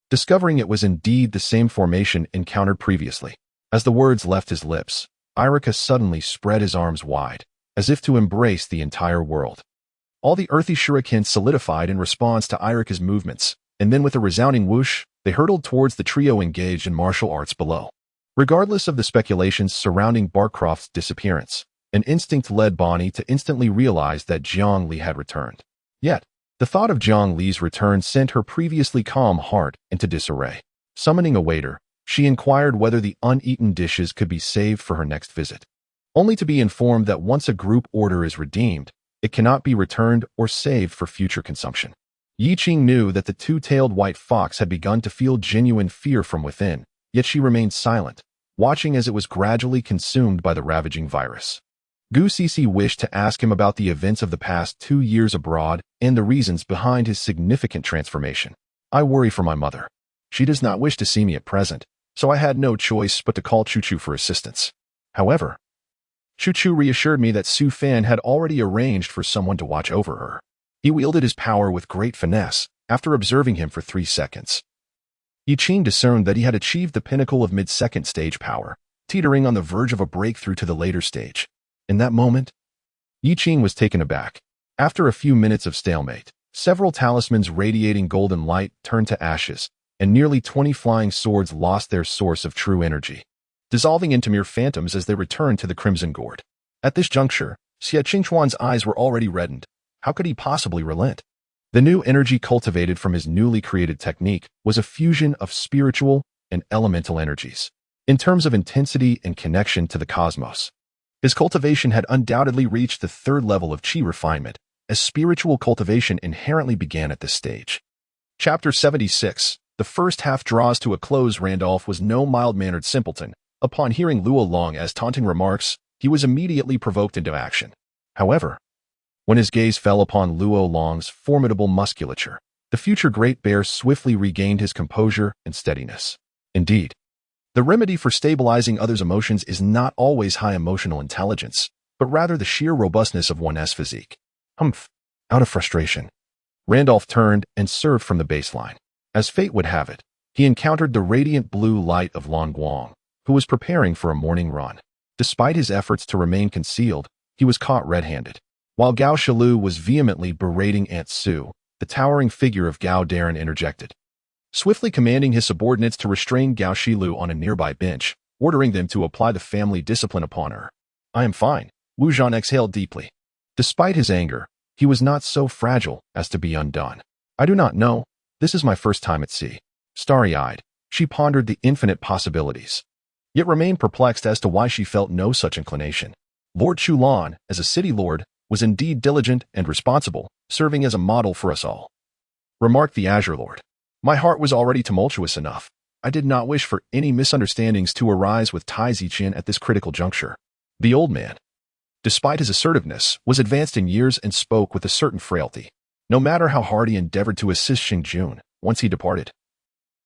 discovering it was indeed the same formation encountered previously. As the words left his lips, Irika suddenly spread his arms wide, as if to embrace the entire world. All the earthy shurikens solidified in response to Irika's movements, and then with a resounding whoosh, they hurtled towards the trio engaged in martial arts below. Regardless of the speculations surrounding Barcroft's disappearance, an instinct led Bonnie to instantly realize that Jiang Li had returned. Yet, the thought of Jiang Li's return sent her previously calm heart into disarray. Summoning a waiter, She inquired whether the uneaten dishes could be saved for her next visit, only to be informed that once a group order is redeemed, it cannot be returned or saved for future consumption. Yiqing knew that the two-tailed white fox had begun to feel genuine fear from within, yet she remained silent, watching as it was gradually consumed by the ravaging virus. Gu Cece wished to ask him about the events of the past 2 years abroad and the reasons behind his significant transformation. I worry for my mother. She does not wish to see me at present, so I had no choice but to call Chu Chu for assistance. However, Chu Chu reassured me that Su Fan had already arranged for someone to watch over her. He wielded his power with great finesse after observing him for 3 seconds. Yiqing discerned that he had achieved the pinnacle of mid-second stage power, teetering on the verge of a breakthrough to the later stage. In that moment, Yiqing was taken aback. After a few minutes of stalemate, several talismans radiating golden light turned to ashes, and nearly 20 flying swords lost their source of true energy, dissolving into mere phantoms as they returned to the Crimson Gourd. At this juncture, Xie Qingchuan's eyes were already reddened. How could he possibly relent? The new energy cultivated from his newly created technique was a fusion of spiritual and elemental energies. In terms of intensity and connection to the cosmos, his cultivation had undoubtedly reached the 3rd level of qi refinement, as spiritual cultivation inherently began at this stage. Chapter 76. The first half draws to a close. Randolph was no mild-mannered simpleton. Upon hearing Luo Long's taunting remarks, he was immediately provoked into action. However, when his gaze fell upon Luo Long's formidable musculature, the future Great Bear swiftly regained his composure and steadiness. Indeed, the remedy for stabilizing others' emotions is not always high emotional intelligence, but rather the sheer robustness of one's physique. Humph! Out of frustration, Randolph turned and served from the baseline. As fate would have it, he encountered the radiant blue light of Lan Guang, who was preparing for a morning run. Despite his efforts to remain concealed, he was caught red-handed. While Gao Shilu was vehemently berating Aunt Su, the towering figure of Gao Darren interjected, swiftly commanding his subordinates to restrain Gao Shilu on a nearby bench, ordering them to apply the family discipline upon her. I am fine. Wu Zhan exhaled deeply. Despite his anger, he was not so fragile as to be undone. I do not know. This is my first time at sea. Starry-eyed, she pondered the infinite possibilities, yet remained perplexed as to why she felt no such inclination. Lord Chulan, as a city lord, was indeed diligent and responsible, serving as a model for us all, remarked the Azure Lord. My heart was already tumultuous enough. I did not wish for any misunderstandings to arise with Tai Ziqian at this critical juncture. The old man, despite his assertiveness, was advanced in years and spoke with a certain frailty, no matter how hard he endeavored to assist Xingjun once he departed.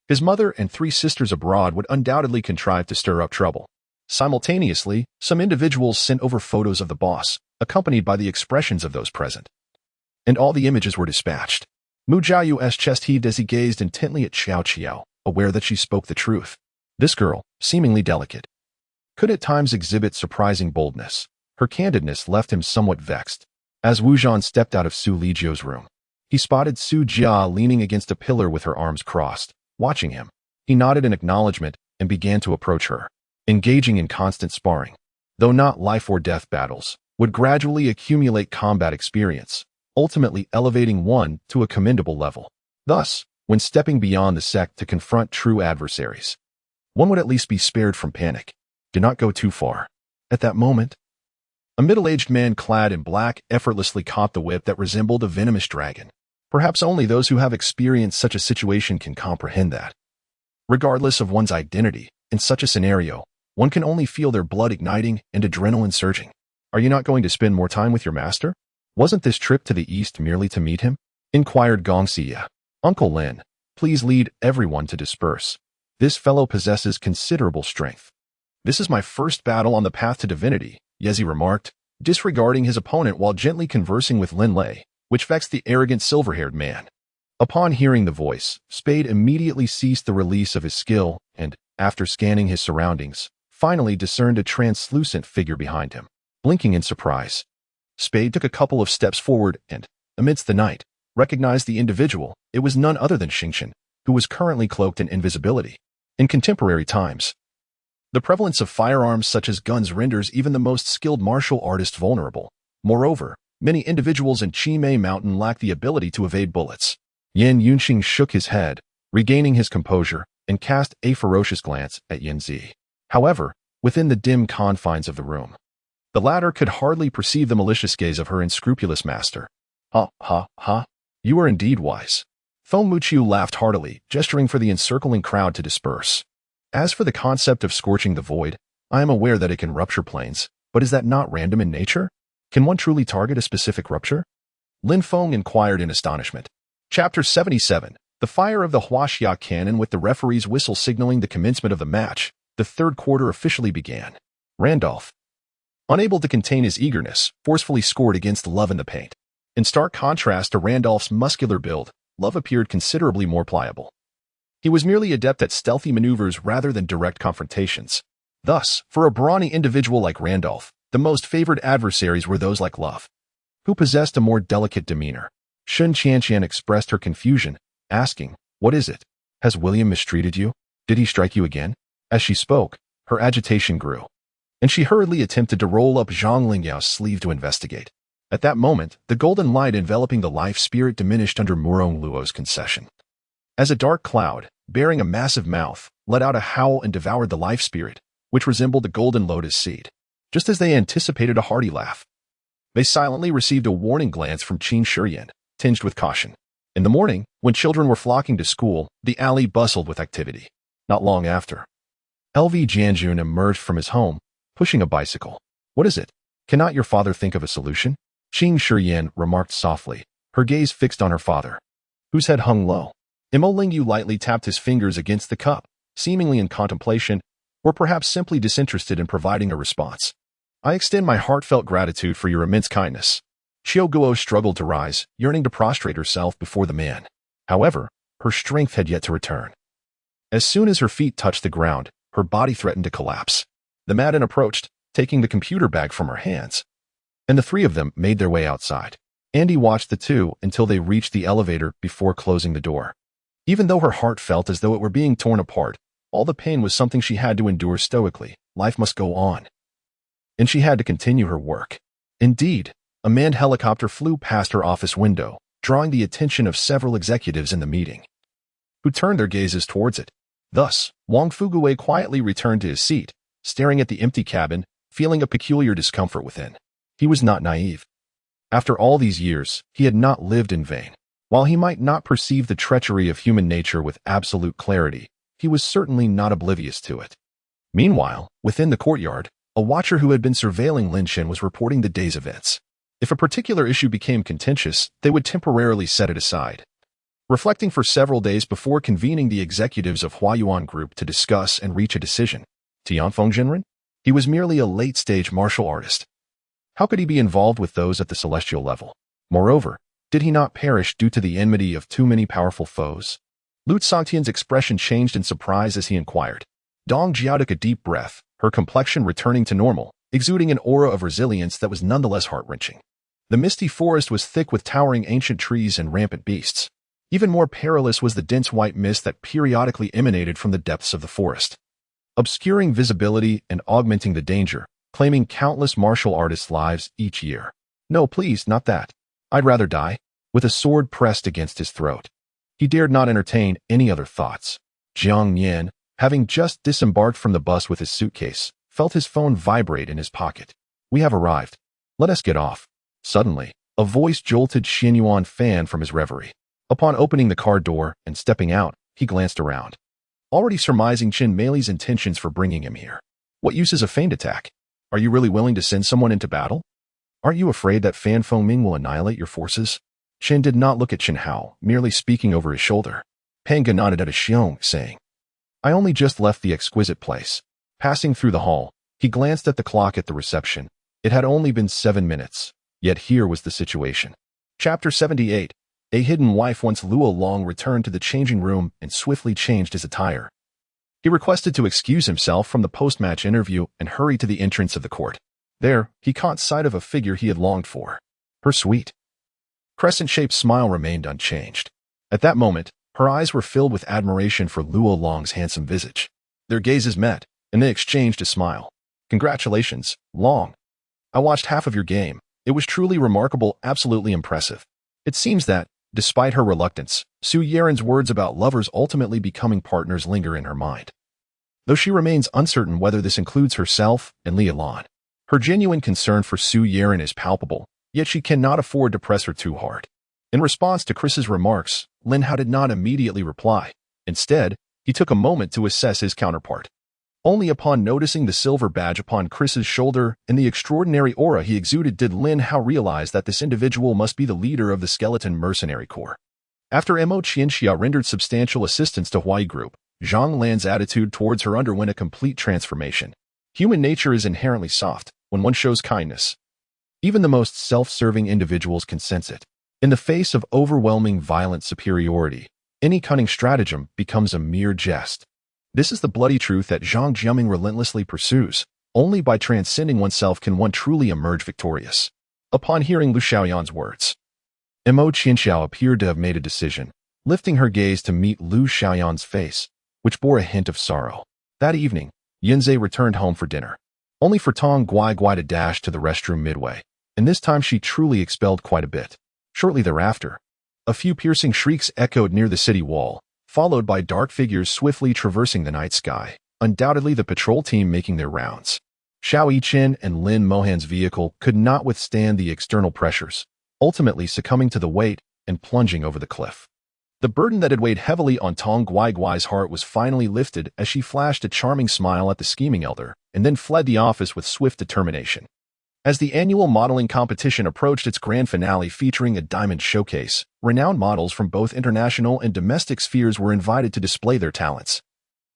His mother and 3 sisters abroad would undoubtedly contrive to stir up trouble. Simultaneously, some individuals sent over photos of the boss, accompanied by the expressions of those present. And all the images were dispatched. Mu Jiayu's chest heaved as he gazed intently at Xiao Qiao, aware that she spoke the truth. This girl, seemingly delicate, could at times exhibit surprising boldness. Her candidness left him somewhat vexed. As Wu Zhan stepped out of Su Lijiu's room, he spotted Su Jia leaning against a pillar with her arms crossed, watching him. He nodded in acknowledgement and began to approach her, engaging in constant sparring. Though not life-or-death battles, would gradually accumulate combat experience, ultimately elevating one to a commendable level. Thus, when stepping beyond the sect to confront true adversaries, one would at least be spared from panic. Do not go too far. At that moment, a middle-aged man clad in black effortlessly caught the whip that resembled a venomous dragon. Perhaps only those who have experienced such a situation can comprehend that. Regardless of one's identity, in such a scenario, one can only feel their blood igniting and adrenaline surging. Are you not going to spend more time with your master? Wasn't this trip to the east merely to meet him? Inquired Gong Xia. Uncle Lin, please lead everyone to disperse. This fellow possesses considerable strength. This is my first battle on the path to divinity, Yezi remarked, disregarding his opponent while gently conversing with Lin Lei, which vexed the arrogant silver-haired man. Upon hearing the voice, Spade immediately ceased the release of his skill and, after scanning his surroundings, finally discerned a translucent figure behind him. Blinking in surprise, Spade took a couple of steps forward and, amidst the night, recognized the individual. It was none other than Xingqian, who was currently cloaked in invisibility. In contemporary times, the prevalence of firearms such as guns renders even the most skilled martial artist vulnerable. Moreover, many individuals in Qimei Mountain lack the ability to evade bullets. Yan Yunxing shook his head, regaining his composure, and cast a ferocious glance at Yanzi. However, within the dim confines of the room, the latter could hardly perceive the malicious gaze of her unscrupulous master. Ha, ha, ha. You are indeed wise. Feng Muqiu laughed heartily, gesturing for the encircling crowd to disperse. As for the concept of scorching the void, I am aware that it can rupture planes, but is that not random in nature? Can one truly target a specific rupture? Lin Feng inquired in astonishment. Chapter 77. The fire of the Huaxia cannon. With the referee's whistle signaling the commencement of the match, the third quarter officially began. Randolph, unable to contain his eagerness, forcefully scored against Love in the paint. In stark contrast to Randolph's muscular build, Love appeared considerably more pliable. He was merely adept at stealthy maneuvers rather than direct confrontations. Thus, for a brawny individual like Randolph, the most favored adversaries were those like Love, who possessed a more delicate demeanor. Shun Qianqian expressed her confusion, asking, "What is it? Has William mistreated you? Did he strike you again?" As she spoke, her agitation grew, and she hurriedly attempted to roll up Zhang Lingyao's sleeve to investigate. At that moment, the golden light enveloping the life spirit diminished under Murong Luo's concession. As a dark cloud, bearing a massive mouth, let out a howl and devoured the life spirit, which resembled the golden lotus seed. Just as they anticipated a hearty laugh, they silently received a warning glance from Qin Shiyan, tinged with caution. In the morning, when children were flocking to school, the alley bustled with activity. Not long after, LV Jianjun emerged from his home, pushing a bicycle. "What is it? Cannot your father think of a solution?" Qin Shiyan remarked softly, her gaze fixed on her father, whose head hung low. Imo Lingyu lightly tapped his fingers against the cup, seemingly in contemplation, or perhaps simply disinterested in providing a response. "I extend my heartfelt gratitude for your immense kindness." Qiu Guo struggled to rise, yearning to prostrate herself before the man. However, her strength had yet to return. As soon as her feet touched the ground, her body threatened to collapse. The madam approached, taking the computer bag from her hands, and the three of them made their way outside. Andy watched the two until they reached the elevator before closing the door. Even though her heart felt as though it were being torn apart, all the pain was something she had to endure stoically. Life must go on, and she had to continue her work. Indeed, a manned helicopter flew past her office window, drawing the attention of several executives in the meeting, who turned their gazes towards it. Thus, Wang Fuguwei quietly returned to his seat, staring at the empty cabin, feeling a peculiar discomfort within. He was not naive. After all these years, he had not lived in vain. While he might not perceive the treachery of human nature with absolute clarity, he was certainly not oblivious to it. Meanwhile, within the courtyard, a watcher who had been surveilling Lin Shen was reporting the day's events. If a particular issue became contentious, they would temporarily set it aside, reflecting for several days before convening the executives of Huayuan Group to discuss and reach a decision. Tianfeng Jinren? He was merely a late-stage martial artist. How could he be involved with those at the celestial level? Moreover, did he not perish due to the enmity of too many powerful foes? Lu Sangtian's expression changed in surprise as he inquired. Dong Jiao took a deep breath, her complexion returning to normal, exuding an aura of resilience that was nonetheless heart-wrenching. The misty forest was thick with towering ancient trees and rampant beasts. Even more perilous was the dense white mist that periodically emanated from the depths of the forest, obscuring visibility and augmenting the danger, claiming countless martial artists' lives each year. "No, please, not that. I'd rather die." With a sword pressed against his throat, he dared not entertain any other thoughts. Jiang Nian, having just disembarked from the bus with his suitcase, felt his phone vibrate in his pocket. "We have arrived. Let us get off." Suddenly, a voice jolted Xinyuan Fan from his reverie. Upon opening the car door and stepping out, he glanced around, already surmising Chen Mei's intentions for bringing him here. "What use is a feigned attack? Are you really willing to send someone into battle? Aren't you afraid that Fan Fengming will annihilate your forces?" Chen did not look at Chen Hao, merely speaking over his shoulder. Panga nodded at a Xiong, saying, "I only just left the exquisite place." Passing through the hall, he glanced at the clock at the reception. It had only been 7 minutes, yet here was the situation. Chapter 78. A hidden wife. Once Luo Long returned to the changing room and swiftly changed his attire. He requested to excuse himself from the post-match interview and hurried to the entrance of the court. There, he caught sight of a figure he had longed for. Her sweet, crescent-shaped smile remained unchanged. At that moment, her eyes were filled with admiration for Luo Long's handsome visage. Their gazes met, and they exchanged a smile. "Congratulations, Long. I watched half of your game. It was truly remarkable, absolutely impressive. It seems that, Despite her reluctance, Su Yaren's words about lovers ultimately becoming partners linger in her mind. Though she remains uncertain whether this includes herself and Lia Lan. Her genuine concern for Su Yaren is palpable, yet she cannot afford to press her too hard. In response to Chris's remarks, Lin Hao did not immediately reply. Instead, he took a moment to assess his counterpart. Only upon noticing the silver badge upon Chris's shoulder and the extraordinary aura he exuded did Lin Hao realize that this individual must be the leader of the Skeleton Mercenary Corps. After Mo Qianxia rendered substantial assistance to Huai Group, Zhang Lan's attitude towards her underwent a complete transformation. Human nature is inherently soft when one shows kindness. Even the most self-serving individuals can sense it. In the face of overwhelming violent superiority, any cunning stratagem becomes a mere jest. This is the bloody truth that Zhang Jiaming relentlessly pursues. Only by transcending oneself can one truly emerge victorious. Upon hearing Lu Xiaoyan's words, Mo Qianxiao appeared to have made a decision, lifting her gaze to meet Lu Xiaoyan's face, which bore a hint of sorrow. That evening, Yunze returned home for dinner, only for Tong Guai to dash to the restroom midway, and this time she truly expelled quite a bit. Shortly thereafter, a few piercing shrieks echoed near the city wall, followed by dark figures swiftly traversing the night sky, undoubtedly the patrol team making their rounds. Xiao Yiqin and Lin Mohan's vehicle could not withstand the external pressures, ultimately succumbing to the weight and plunging over the cliff. The burden that had weighed heavily on Tong Guai's heart was finally lifted as she flashed a charming smile at the scheming elder and then fled the office with swift determination. As the annual modeling competition approached its grand finale featuring a diamond showcase, renowned models from both international and domestic spheres were invited to display their talents.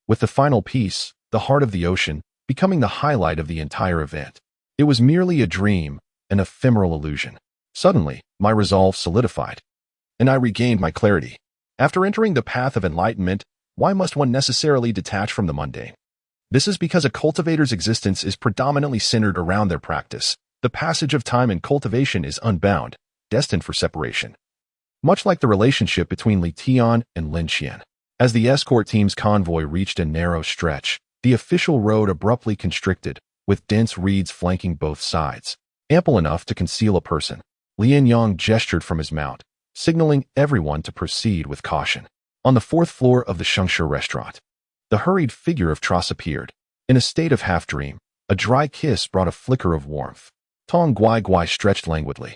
With the final piece, The Heart of the Ocean, becoming the highlight of the entire event. It was merely a dream, an ephemeral illusion. Suddenly, my resolve solidified, and I regained my clarity. After entering the path of enlightenment, why must one necessarily detach from the mundane? This is because a cultivator's existence is predominantly centered around their practice. The passage of time in cultivation is unbound, destined for separation. Much like the relationship between Li Tian and Lin Qian. As the escort team's convoy reached a narrow stretch, the official road abruptly constricted, with dense reeds flanking both sides, ample enough to conceal a person. Lian Yang gestured from his mount, signaling everyone to proceed with caution. On the fourth floor of the Shengshe restaurant, the hurried figure of Tross appeared. In a state of half-dream, a dry kiss brought a flicker of warmth. Tong Guai stretched languidly,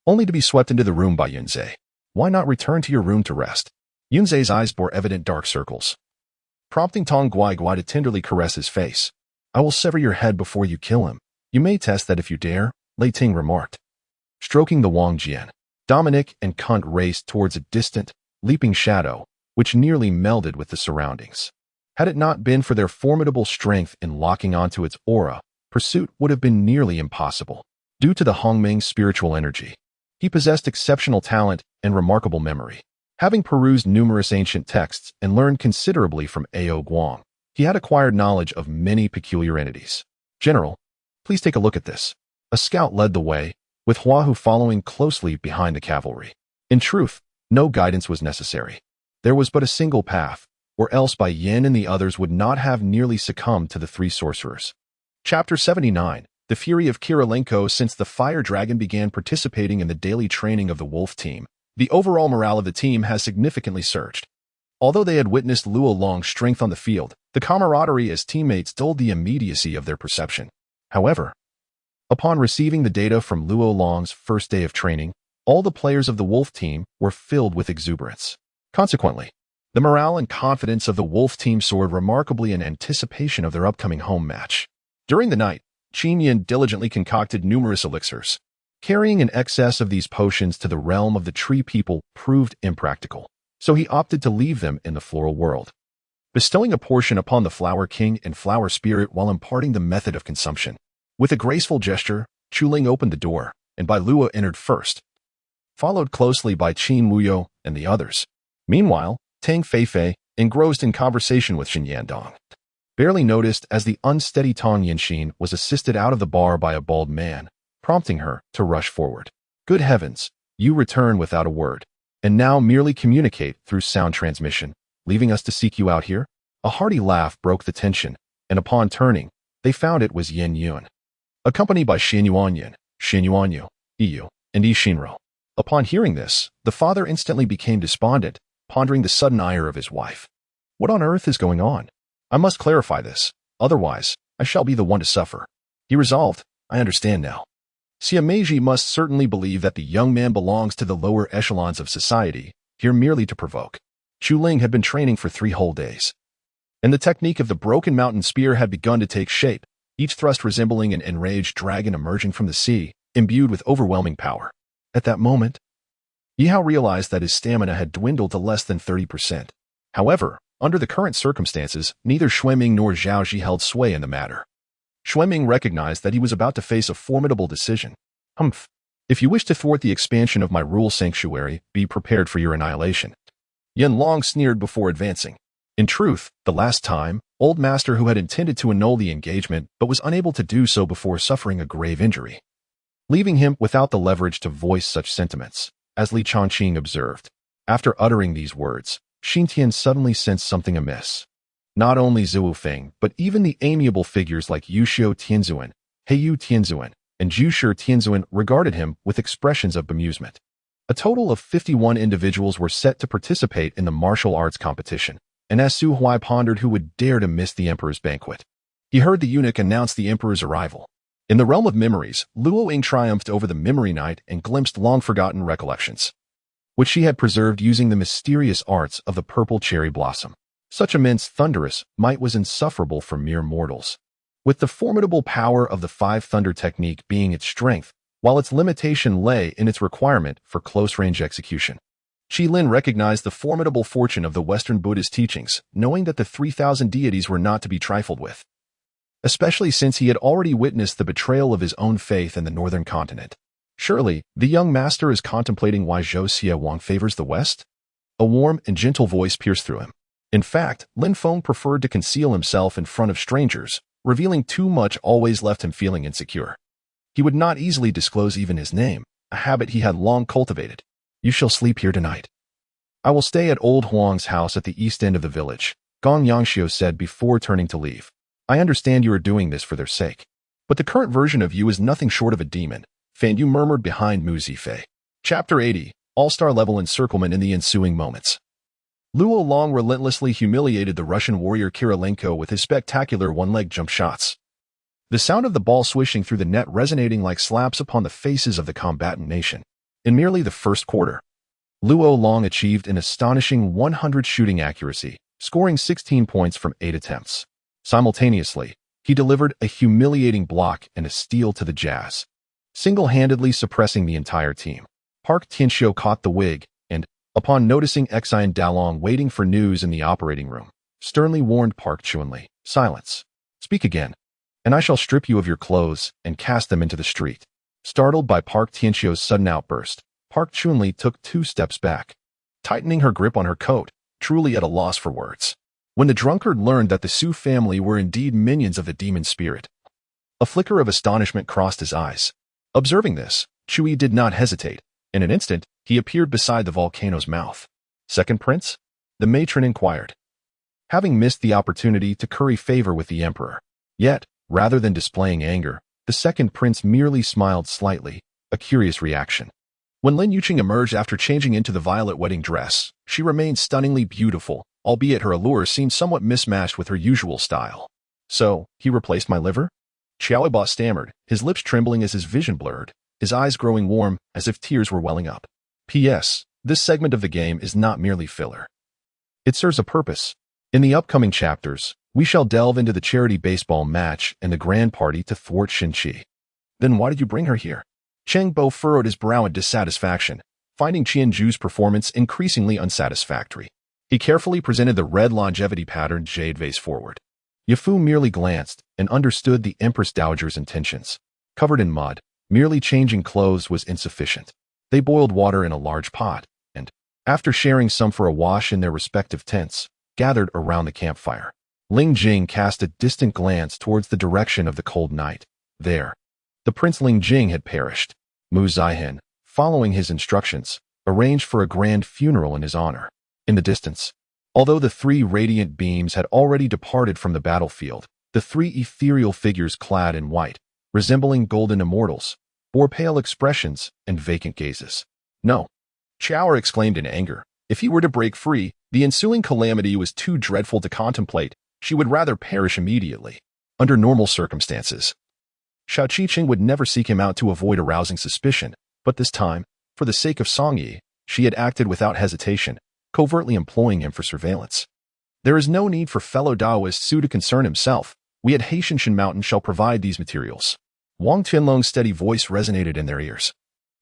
only to be swept into the room by Yunze. Why not return to your room to rest? Yunze's eyes bore evident dark circles, prompting Tong Guai to tenderly caress his face. I will sever your head before you kill him. You may test that if you dare, Lei Ting remarked. Stroking the Wang Jian, Dominic and Kunt raced towards a distant, leaping shadow, which nearly melded with the surroundings. Had it not been for their formidable strength in locking onto its aura, pursuit would have been nearly impossible. Due to the Hongmeng's spiritual energy, he possessed exceptional talent and remarkable memory. Having perused numerous ancient texts and learned considerably from Ao Guang, he had acquired knowledge of many peculiar entities. General, please take a look at this. A scout led the way, with Huahu following closely behind the cavalry. In truth, no guidance was necessary. There was but a single path, or else Bai Yin and the others would not have nearly succumbed to the three sorcerers. Chapter 79, The Fury of Kirilenko. Since the Fire Dragon began participating in the daily training of the Wolf team, the overall morale of the team has significantly surged. Although they had witnessed Luo Long's strength on the field, the camaraderie as teammates dulled the immediacy of their perception. However, upon receiving the data from Luo Long's first day of training, all the players of the Wolf team were filled with exuberance. Consequently, the morale and confidence of the Wolf team soared remarkably in anticipation of their upcoming home match. During the night, Qin Yin diligently concocted numerous elixirs. Carrying an excess of these potions to the realm of the tree people proved impractical, so he opted to leave them in the floral world, bestowing a portion upon the Flower King and Flower Spirit while imparting the method of consumption. With a graceful gesture, Chuling opened the door, and Bai Luo entered first, followed closely by Qin Wuyo and the others. Meanwhile, Tang Feifei, engrossed in conversation with Xin Yandong, barely noticed as the unsteady Tong Yinxin was assisted out of the bar by a bald man, prompting her to rush forward. Good heavens, you return without a word, and now merely communicate through sound transmission, leaving us to seek you out here? A hearty laugh broke the tension, and upon turning, they found it was Yin Yun, accompanied by Xin Yuanyin, Xin Yuanyu, Yu, and Yi Shinro. Upon hearing this, the father instantly became despondent, pondering the sudden ire of his wife. What on earth is going on? I must clarify this, otherwise, I shall be the one to suffer. He resolved, I understand now. Siameji must certainly believe that the young man belongs to the lower echelons of society, here merely to provoke. Chu Ling had been training for 3 whole days, and the technique of the broken mountain spear had begun to take shape, each thrust resembling an enraged dragon emerging from the sea, imbued with overwhelming power. At that moment, Yihao realized that his stamina had dwindled to less than 30%. However, under the current circumstances, neither Xueming nor Zhao Ji held sway in the matter. Xueming recognized that he was about to face a formidable decision. Humph. If you wish to thwart the expansion of my rule sanctuary, be prepared for your annihilation. Yan Long sneered before advancing. In truth, the last time, Old Master who had intended to annul the engagement but was unable to do so before suffering a grave injury, leaving him without the leverage to voice such sentiments, as Li Chongqing observed. After uttering these words, Xintian suddenly sensed something amiss. Not only Zhou Feng, but even the amiable figures like Yuxiu Tianzuan, Heiyu Tianzuan, and Zhushi Tianzuan regarded him with expressions of bemusement. A total of 51 individuals were set to participate in the martial arts competition, and as Su Huai pondered who would dare to miss the emperor's banquet, he heard the eunuch announce the emperor's arrival. In the realm of memories, Luo Ying triumphed over the memory knight and glimpsed long-forgotten recollections, which she had preserved using the mysterious arts of the purple cherry blossom. Such immense thunderous might was insufferable for mere mortals, with the formidable power of the 5 thunder technique being its strength, while its limitation lay in its requirement for close-range execution. Qi Lin recognized the formidable fortune of the Western Buddhist teachings, knowing that the 3,000 deities were not to be trifled with, especially since he had already witnessed the betrayal of his own faith in the northern continent. Surely, the young master is contemplating why Zhou Xie Wang favors the West? A warm and gentle voice pierced through him. In fact, Lin Feng preferred to conceal himself in front of strangers, revealing too much always left him feeling insecure. He would not easily disclose even his name, a habit he had long cultivated. You shall sleep here tonight. I will stay at old Huang's house at the east end of the village, Gong Yangxiu said before turning to leave. I understand you are doing this for their sake, but the current version of you is nothing short of a demon, Fan Yu murmured behind Mu Zifei. Chapter 80, All-Star Level Encirclement in the ensuing moments. Luo Long relentlessly humiliated the Russian warrior Kirilenko with his spectacular one-leg jump shots, the sound of the ball swishing through the net resonating like slaps upon the faces of the combatant nation. In merely the first quarter, Luo Long achieved an astonishing 100 shooting accuracy, scoring 16 points from 8 attempts. Simultaneously, he delivered a humiliating block and a steal to the Jazz, single-handedly suppressing the entire team. Park Tianxiu caught the wig, and, upon noticing Xian Dalong waiting for news in the operating room, sternly warned Park Chunli, silence. Speak again, and I shall strip you of your clothes and cast them into the street. Startled by Park Tianxiu's sudden outburst, Park Chunli took 2 steps back, tightening her grip on her coat, truly at a loss for words. When the drunkard learned that the Su family were indeed minions of the demon spirit, a flicker of astonishment crossed his eyes. Observing this, Chui did not hesitate. In an instant, he appeared beside the volcano's mouth. Second prince? The matron inquired, having missed the opportunity to curry favor with the emperor. Yet, rather than displaying anger, the second prince merely smiled slightly, a curious reaction. When Lin Yuqing emerged after changing into the violet wedding dress, she remained stunningly beautiful, albeit her allure seemed somewhat mismatched with her usual style. So, he replaced my liver? Xiaoiba stammered, his lips trembling as his vision blurred, his eyes growing warm as if tears were welling up. P.S. This segment of the game is not merely filler. It serves a purpose. In the upcoming chapters, we shall delve into the charity baseball match and the grand party to thwart Shin-Chi. Then why did you bring her here? Cheng Bo furrowed his brow in dissatisfaction, finding Qianju's performance increasingly unsatisfactory. He carefully presented the red longevity pattern jade vase forward. Yafu merely glanced and understood the Empress Dowager's intentions. Covered in mud, merely changing clothes was insufficient. They boiled water in a large pot, and, after sharing some for a wash in their respective tents, gathered around the campfire. Ling Jing cast a distant glance towards the direction of the cold night. There, the Prince Ling Jing had perished. Mu Zaihen, following his instructions, arranged for a grand funeral in his honor. In the distance, although the 3 radiant beams had already departed from the battlefield, the 3 ethereal figures clad in white, resembling golden immortals, bore pale expressions and vacant gazes. No. Jabbar exclaimed in anger. If he were to break free, the ensuing calamity was too dreadful to contemplate. She would rather perish immediately. Under normal circumstances, Xiao Qiqing would never seek him out to avoid arousing suspicion, but this time, for the sake of Song Yi, she had acted without hesitation, covertly employing him for surveillance. There is no need for fellow Daoist Su to concern himself. We at Haitian Mountain shall provide these materials. Wang Tianlong's steady voice resonated in their ears.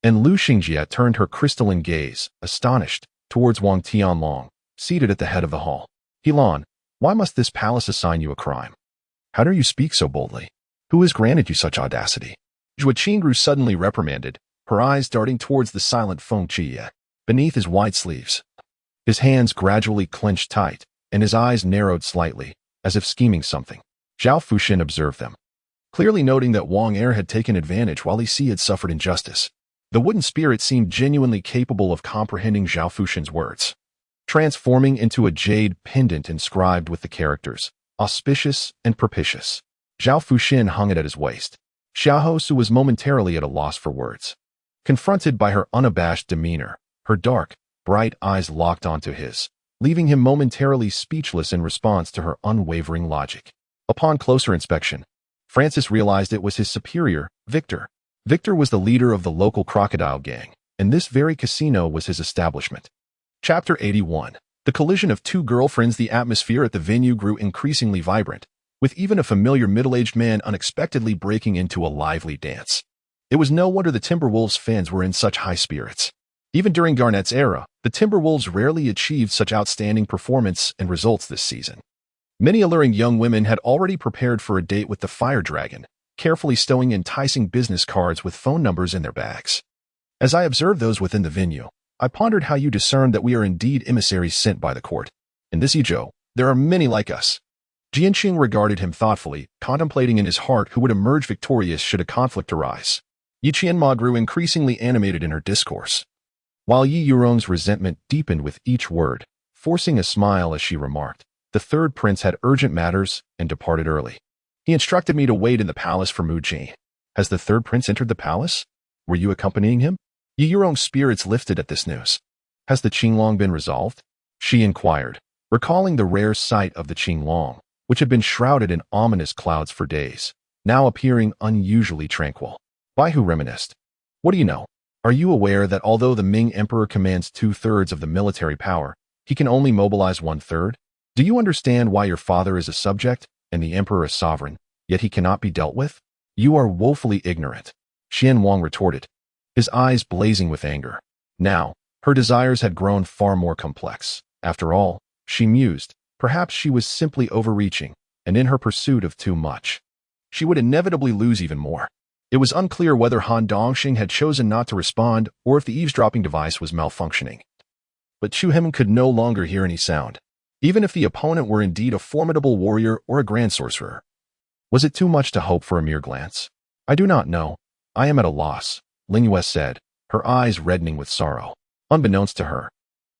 And Lu Xingjie turned her crystalline gaze, astonished, towards Wang Tianlong, seated at the head of the hall. Helan, why must this palace assign you a crime? How dare you speak so boldly? Who has granted you such audacity? Zhua Qingru suddenly reprimanded, her eyes darting towards the silent Feng Qiye, beneath his wide sleeves. His hands gradually clenched tight, and his eyes narrowed slightly, as if scheming something. Zhao Fuxin observed them, clearly noting that Wang Er had taken advantage while Li Si had suffered injustice. The wooden spirit seemed genuinely capable of comprehending Zhao Fuxin's words, transforming into a jade pendant inscribed with the characters, auspicious and propitious. Zhao Fuxin hung it at his waist. Xiao Su was momentarily at a loss for words. Confronted by her unabashed demeanor, her dark, bright eyes locked onto his, leaving him momentarily speechless in response to her unwavering logic. Upon closer inspection, Francis realized it was his superior, Victor. Victor was the leader of the local crocodile gang, and this very casino was his establishment. Chapter 81. The collision of two girlfriends. The atmosphere at the venue grew increasingly vibrant, with even a familiar middle-aged man unexpectedly breaking into a lively dance. It was no wonder the Timberwolves fans were in such high spirits. Even during Garnett's era, the Timberwolves rarely achieved such outstanding performance and results this season. Many alluring young women had already prepared for a date with the Fire Dragon, carefully stowing enticing business cards with phone numbers in their bags. As I observed those within the venue, I pondered how you discerned that we are indeed emissaries sent by the court. In this Yizhou, there are many like us. Jianqing regarded him thoughtfully, contemplating in his heart who would emerge victorious should a conflict arise. Yi Qianma grew increasingly animated in her discourse, while Yi Yurong's resentment deepened with each word, forcing a smile as she remarked, "The third prince had urgent matters and departed early. He instructed me to wait in the palace for Mu Jie. Has the third prince entered the palace? Were you accompanying him?" Yi Yurong's spirits lifted at this news. "Has the Qinglong been resolved?" she inquired, recalling the rare sight of the Qinglong, which had been shrouded in ominous clouds for days, now appearing unusually tranquil. Bai Hu reminisced. "What do you know? Are you aware that although the Ming Emperor commands 2/3 of the military power, he can only mobilize 1/3? Do you understand why your father is a subject and the emperor a sovereign, yet he cannot be dealt with? You are woefully ignorant," Xian Wang retorted, his eyes blazing with anger. Now, her desires had grown far more complex. After all, she mused, perhaps she was simply overreaching, and in her pursuit of too much, she would inevitably lose even more. It was unclear whether Han Dongxing had chosen not to respond or if the eavesdropping device was malfunctioning. But Chu Hem could no longer hear any sound, even if the opponent were indeed a formidable warrior or a grand sorcerer. Was it too much to hope for a mere glance? "I do not know. I am at a loss," Ling Yue said, her eyes reddening with sorrow. Unbeknownst to her,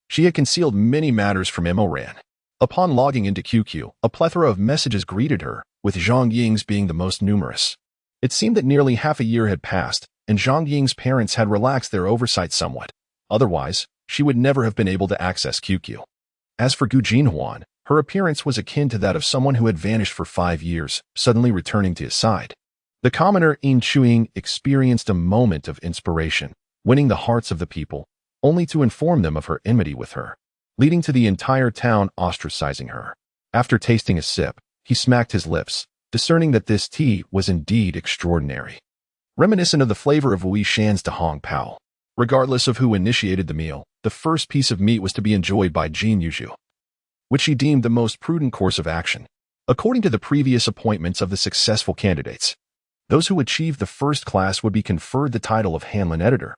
she had concealed many matters from Imoran. Upon logging into QQ, a plethora of messages greeted her, with Zhang Ying's being the most numerous. It seemed that nearly half a year had passed, and Zhang Ying's parents had relaxed their oversight somewhat. Otherwise, she would never have been able to access QQ. As for Gu Jinhuan, her appearance was akin to that of someone who had vanished for 5 years, suddenly returning to his side. The commoner Yin Chuing experienced a moment of inspiration, winning the hearts of the people, only to inform them of her enmity with her, leading to the entire town ostracizing her. After tasting a sip, he smacked his lips, discerning that this tea was indeed extraordinary, reminiscent of the flavor of Wei Shan's De Hong Pao. Regardless of who initiated the meal, the first piece of meat was to be enjoyed by Jin Yuzhu, which she deemed the most prudent course of action. According to the previous appointments of the successful candidates, those who achieved the first class would be conferred the title of Hanlon Editor,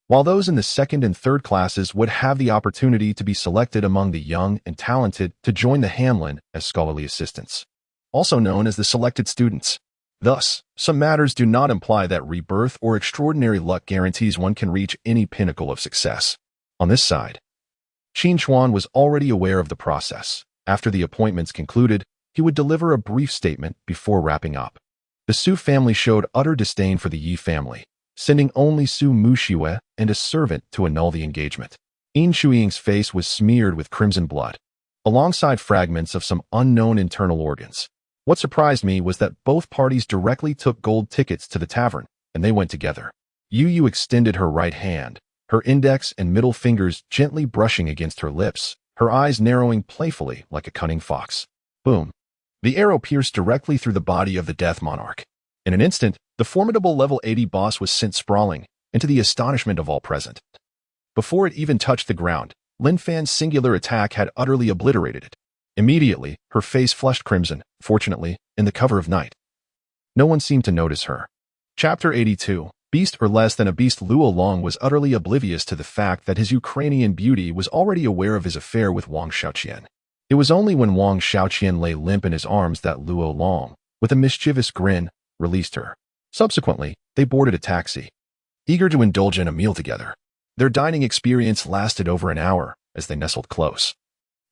while those in the second and third classes would have the opportunity to be selected among the young and talented to join the Hanlon as scholarly assistants, also known as the selected students. Thus, some matters do not imply that rebirth or extraordinary luck guarantees one can reach any pinnacle of success. On this side, Qin Chuan was already aware of the process. After the appointments concluded, he would deliver a brief statement before wrapping up. The Su family showed utter disdain for the Yi family, sending only Su Mushiwe and a servant to annul the engagement. In Shuiying's face was smeared with crimson blood, alongside fragments of some unknown internal organs. What surprised me was that both parties directly took gold tickets to the tavern, and they went together. Yu extended her right hand, her index and middle fingers gently brushing against her lips, her eyes narrowing playfully like a cunning fox. Boom. The arrow pierced directly through the body of the Death Monarch. In an instant, the formidable level 80 boss was sent sprawling, into the astonishment of all present. Before it even touched the ground, Lin Fan's singular attack had utterly obliterated it. Immediately, her face flushed crimson, fortunately, in the cover of night. No one seemed to notice her. Chapter 82. Beast or less than a beast. Luo Long was utterly oblivious to the fact that his Ukrainian beauty was already aware of his affair with Wang Xiaoqian. It was only when Wang Xiaoqian lay limp in his arms that Luo Long, with a mischievous grin, released her. Subsequently, they boarded a taxi, eager to indulge in a meal together. Their dining experience lasted over an hour as they nestled close,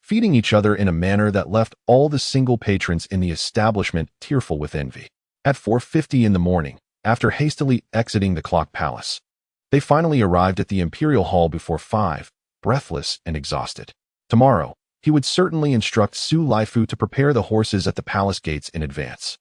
feeding each other in a manner that left all the single patrons in the establishment tearful with envy. At 4:50 in the morning, after hastily exiting the Clock Palace, they finally arrived at the Imperial Hall before 5, breathless and exhausted. Tomorrow, he would certainly instruct Su Laifu to prepare the horses at the palace gates in advance.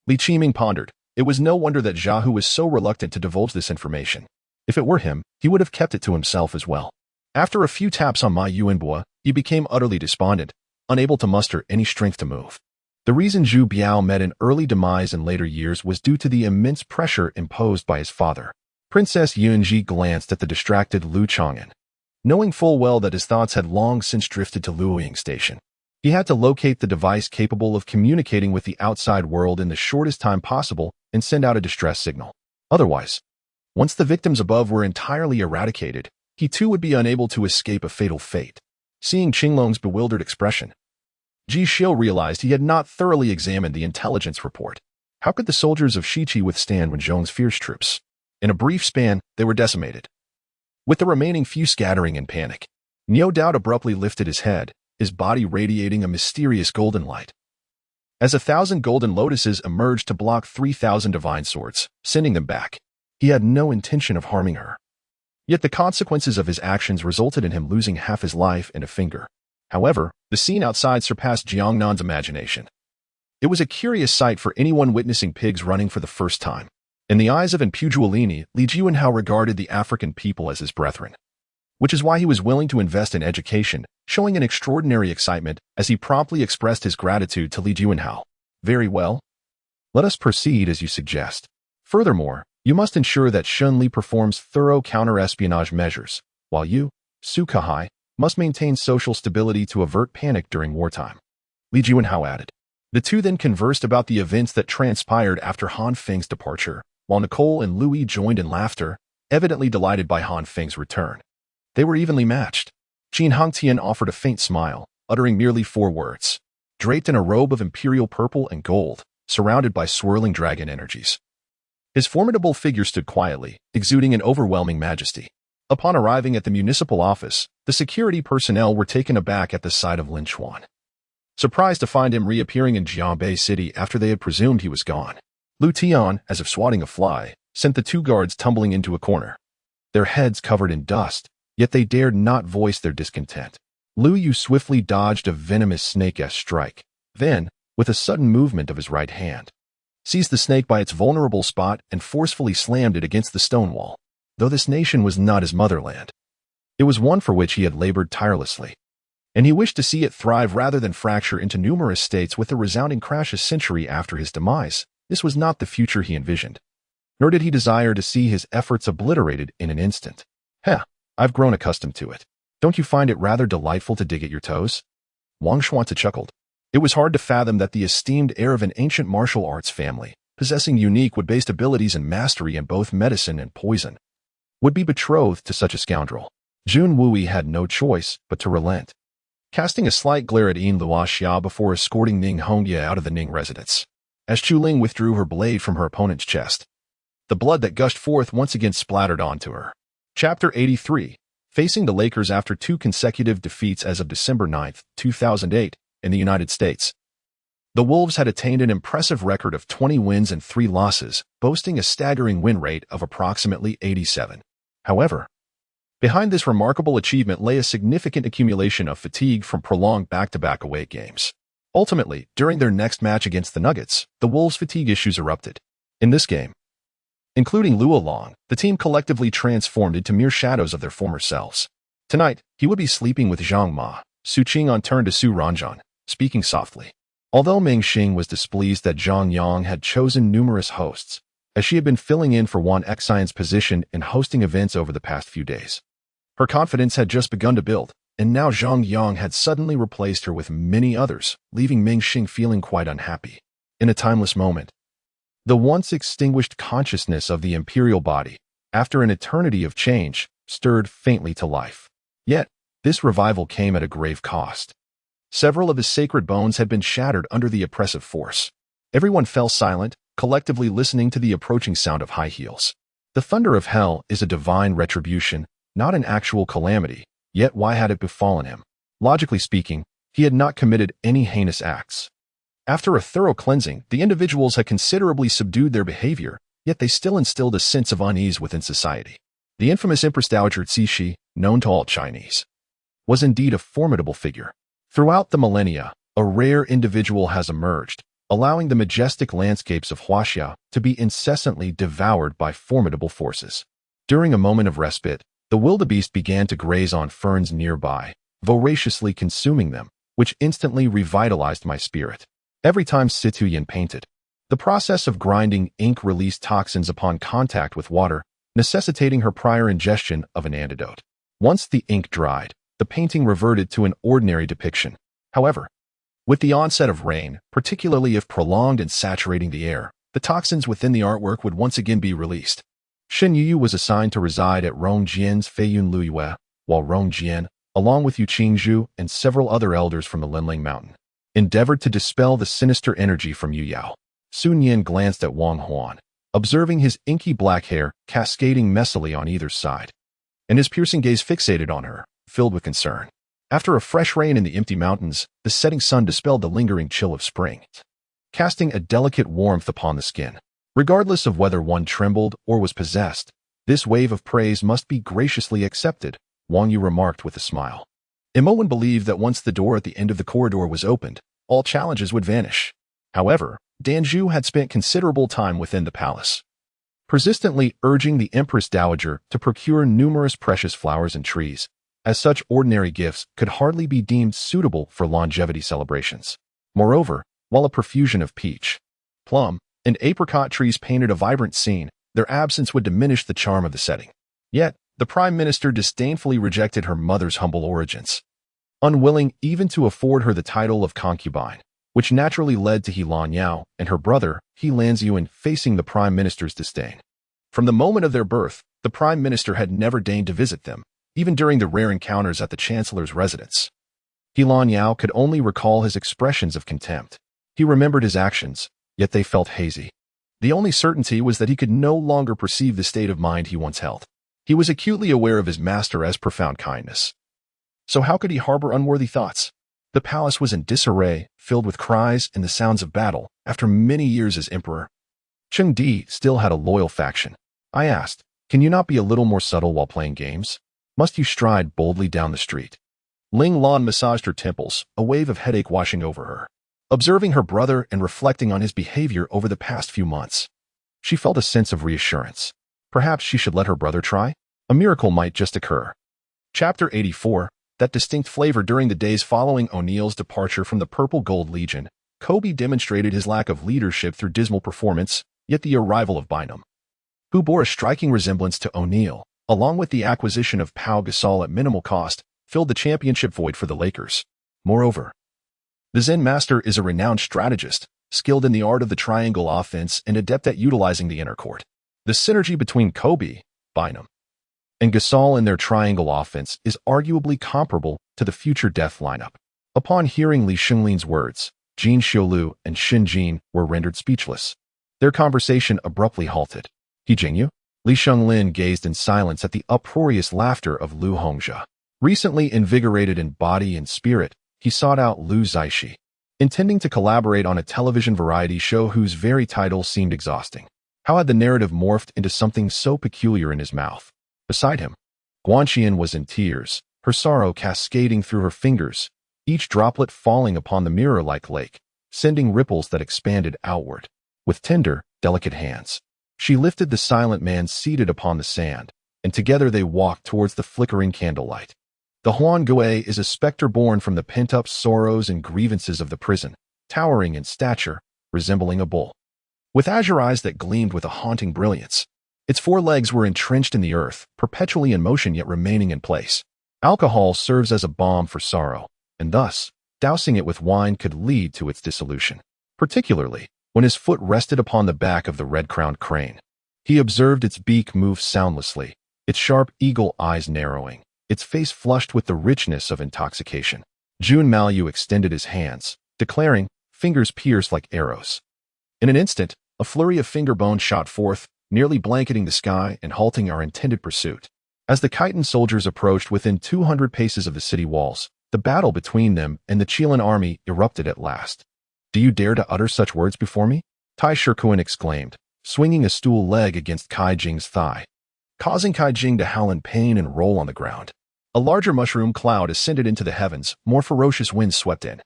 Li Qiming pondered. It was no wonder that Zhahu was so reluctant to divulge this information. If it were him, he would have kept it to himself as well. After a few taps on Ma Yuanbua, he became utterly despondent, unable to muster any strength to move. The reason Zhu Biao met an early demise in later years was due to the immense pressure imposed by his father. Princess Yunji glanced at the distracted Lu Chang'an, knowing full well that his thoughts had long since drifted to Luoying Station. He had to locate the device capable of communicating with the outside world in the shortest time possible and send out a distress signal. Otherwise, once the victims above were entirely eradicated, he too would be unable to escape a fatal fate. Seeing Qinglong's bewildered expression, Ji Xiu realized he had not thoroughly examined the intelligence report. How could the soldiers of Shiqi withstand Wen Zhong's fierce troops? In a brief span, they were decimated, with the remaining few scattering in panic. Niu Dao abruptly lifted his head, his body radiating a mysterious golden light, as 1,000 golden lotuses emerged to block 3,000 divine swords, sending them back. He had no intention of harming her. Yet the consequences of his actions resulted in him losing half his life and a finger. However, the scene outside surpassed Jiangnan's imagination. It was a curious sight for anyone witnessing pigs running for the first time. In the eyes of Impuguolini, Li Jianhao regarded the African people as his brethren, which is why he was willing to invest in education, showing an extraordinary excitement as he promptly expressed his gratitude to Li Jianhao. Very well. Let us proceed as you suggest. Furthermore, you must ensure that Shun Li performs thorough counter-espionage measures, while you, Su Kahai, must maintain social stability to avert panic during wartime. Li Jianhao added. The two then conversed about the events that transpired after Han Feng's departure, while Nicole and Louis joined in laughter, evidently delighted by Han Feng's return. They were evenly matched. Qin Hangtian offered a faint smile, uttering merely 4 words. Draped in a robe of imperial purple and gold, surrounded by swirling dragon energies, his formidable figure stood quietly, exuding an overwhelming majesty. Upon arriving at the municipal office, the security personnel were taken aback at the sight of Lin Chuan, surprised to find him reappearing in Jianbei City after they had presumed he was gone. Lu Tian, as if swatting a fly, sent the 2 guards tumbling into a corner, their heads covered in dust, yet they dared not voice their discontent. Lu Yu swiftly dodged a venomous snake-esque strike, then, with a sudden movement of his right hand, seized the snake by its vulnerable spot and forcefully slammed it against the stone wall. Though this nation was not his motherland, it was one for which he had labored tirelessly, and he wished to see it thrive rather than fracture into numerous states with a resounding crash a century after his demise. This was not the future he envisioned, nor did he desire to see his efforts obliterated in an instant. I've grown accustomed to it. Don't you find it rather delightful to dig at your toes? Wang Shuanzi chuckled. It was hard to fathom that the esteemed heir of an ancient martial arts family, possessing unique wood-based abilities and mastery in both medicine and poison, would be betrothed to such a scoundrel. Jun Wui had no choice but to relent, casting a slight glare at Yin Luoxia before escorting Ning Hongye out of the Ning residence. As Chu Ling withdrew her blade from her opponent's chest, the blood that gushed forth once again splattered onto her. Chapter 83. Facing the Lakers after 2 consecutive defeats as of December 9, 2008, in the United States. The Wolves had attained an impressive record of 20 wins and 3 losses, boasting a staggering win rate of approximately 87. However, behind this remarkable achievement lay a significant accumulation of fatigue from prolonged back-to-back away games. Ultimately, during their next match against the Nuggets, the Wolves' fatigue issues erupted. In this game, including Luo Long, the team collectively transformed into mere shadows of their former selves. Tonight, he would be sleeping with Zhang Ma. Su Qing turned to Su Ranjan, speaking softly. Although Ming Xing was displeased that Zhang Yang had chosen numerous hosts, as she had been filling in for Wan Xian's position in hosting events over the past few days. Her confidence had just begun to build, and now Zhang Yang had suddenly replaced her with many others, leaving Ming Xing feeling quite unhappy. In a timeless moment, the once extinguished consciousness of the imperial body, after an eternity of change, stirred faintly to life. Yet, this revival came at a grave cost. Several of his sacred bones had been shattered under the oppressive force. Everyone fell silent, collectively listening to the approaching sound of high heels. The thunder of hell is a divine retribution, not an actual calamity, yet why had it befallen him? Logically speaking, he had not committed any heinous acts. After a thorough cleansing, the individuals had considerably subdued their behavior, yet they still instilled a sense of unease within society. The infamous Empress Dowager Cixi, known to all Chinese, was indeed a formidable figure. Throughout the millennia, a rare individual has emerged, allowing the majestic landscapes of Huaxia to be incessantly devoured by formidable forces. During a moment of respite, the wildebeest began to graze on ferns nearby, voraciously consuming them, which instantly revitalized my spirit. Every time Situyan painted, the process of grinding ink released toxins upon contact with water, necessitating her prior ingestion of an antidote. Once the ink dried, the painting reverted to an ordinary depiction. However, with the onset of rain, particularly if prolonged and saturating the air, the toxins within the artwork would once again be released. Shen Yu was assigned to reside at Rongjian's Feiyun Luiyue, while Rongjian, along with Yu Qingzhu and several other elders from the Linling Mountain, endeavored to dispel the sinister energy from Yu Yao. Sun Yin glanced at Wang Huan, observing his inky black hair cascading messily on either side, and his piercing gaze fixated on her, filled with concern. After a fresh rain in the empty mountains, the setting sun dispelled the lingering chill of spring, casting a delicate warmth upon the skin. Regardless of whether one trembled or was possessed, this wave of praise must be graciously accepted, Wang Yu remarked with a smile. Imowen believed that once the door at the end of the corridor was opened, all challenges would vanish. However, Danju had spent considerable time within the palace, persistently urging the Empress Dowager to procure numerous precious flowers and trees, as such ordinary gifts could hardly be deemed suitable for longevity celebrations. Moreover, while a profusion of peach, plum, and apricot trees painted a vibrant scene, their absence would diminish the charm of the setting. Yet, the Prime Minister disdainfully rejected her mother's humble origins, unwilling even to afford her the title of concubine, which naturally led to He Lan Yao and her brother, He Lanziyuan, facing the Prime Minister's disdain. From the moment of their birth, the Prime Minister had never deigned to visit them, even during the rare encounters at the Chancellor's residence. He Lan Yao could only recall his expressions of contempt. He remembered his actions, yet they felt hazy. The only certainty was that he could no longer perceive the state of mind he once held. He was acutely aware of his master's profound kindness. So how could he harbor unworthy thoughts? The palace was in disarray, filled with cries and the sounds of battle, after many years as emperor. Cheng Di still had a loyal faction. I asked, can you not be a little more subtle while playing games? Must you stride boldly down the street? Ling Lan massaged her temples, a wave of headache washing over her. Observing her brother and reflecting on his behavior over the past few months, she felt a sense of reassurance. Perhaps she should let her brother try? A miracle might just occur. Chapter 84, that distinct flavor. During the days following O'Neill's departure from the Purple Gold Legion, Kobe demonstrated his lack of leadership through dismal performance, yet the arrival of Bynum, who bore a striking resemblance to O'Neill, along with the acquisition of Pau Gasol at minimal cost, filled the championship void for the Lakers. Moreover, the Zen Master is a renowned strategist, skilled in the art of the triangle offense and adept at utilizing the inner court. The synergy between Kobe, Bynum, and Gasol in their triangle offense is arguably comparable to the future death lineup. Upon hearing Li Shenglin's words, Jin Xiaolu and Shin Jin were rendered speechless. Their conversation abruptly halted. He Jingyu? Li Shenglin gazed in silence at the uproarious laughter of Lu Hongzhe. Recently invigorated in body and spirit, he sought out Lu Zaishi. intending to collaborate on a television variety show whose very title seemed exhausting. How had the narrative morphed into something so peculiar in his mouth? Beside him, Guanxian was in tears, her sorrow cascading through her fingers, each droplet falling upon the mirror-like lake, sending ripples that expanded outward. With tender, delicate hands, she lifted the silent man seated upon the sand, and together they walked towards the flickering candlelight. The Huan Gui is a specter born from the pent-up sorrows and grievances of the prison, towering in stature, resembling a bull, with azure eyes that gleamed with a haunting brilliance. Its 4 legs were entrenched in the earth, perpetually in motion yet remaining in place. Alcohol serves as a balm for sorrow, and thus, dousing it with wine could lead to its dissolution, particularly when his foot rested upon the back of the red-crowned crane. He observed its beak move soundlessly, its sharp eagle eyes narrowing, its face flushed with the richness of intoxication. Jun Malu extended his hands, declaring, fingers pierced like arrows. In an instant, a flurry of finger bones shot forth, nearly blanketing the sky and halting our intended pursuit. As the Khitan soldiers approached within 200 paces of the city walls, the battle between them and the Chilean army erupted at last. "Do you dare to utter such words before me?" Tai Shikuan exclaimed, swinging a stool leg against Kai Jing's thigh, causing Kai Jing to howl in pain and roll on the ground. A larger mushroom cloud ascended into the heavens, more ferocious winds swept in,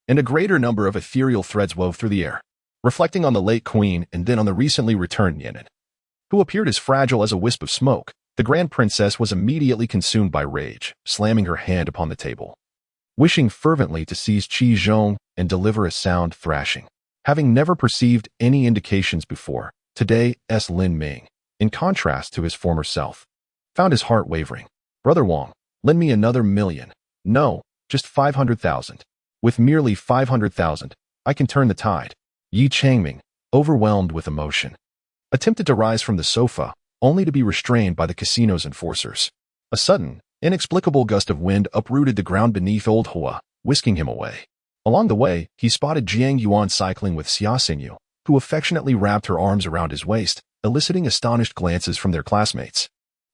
and a greater number of ethereal threads wove through the air, reflecting on the late queen and then on the recently returned Yenin, who appeared as fragile as a wisp of smoke. The grand princess was immediately consumed by rage, slamming her hand upon the table, wishing fervently to seize Qi Zhong and deliver a sound thrashing. Having never perceived any indications before, today Lin Ming, in contrast to his former self, found his heart wavering. "Brother Wang, lend me another $1,000,000. No, just 500,000. With merely 500,000, I can turn the tide." Yi Changming, overwhelmed with emotion, attempted to rise from the sofa, only to be restrained by the casino's enforcers. A sudden, inexplicable gust of wind uprooted the ground beneath Old Hua, whisking him away. Along the way, he spotted Jiang Yuan cycling with Xia Xingyu, who affectionately wrapped her arms around his waist, eliciting astonished glances from their classmates.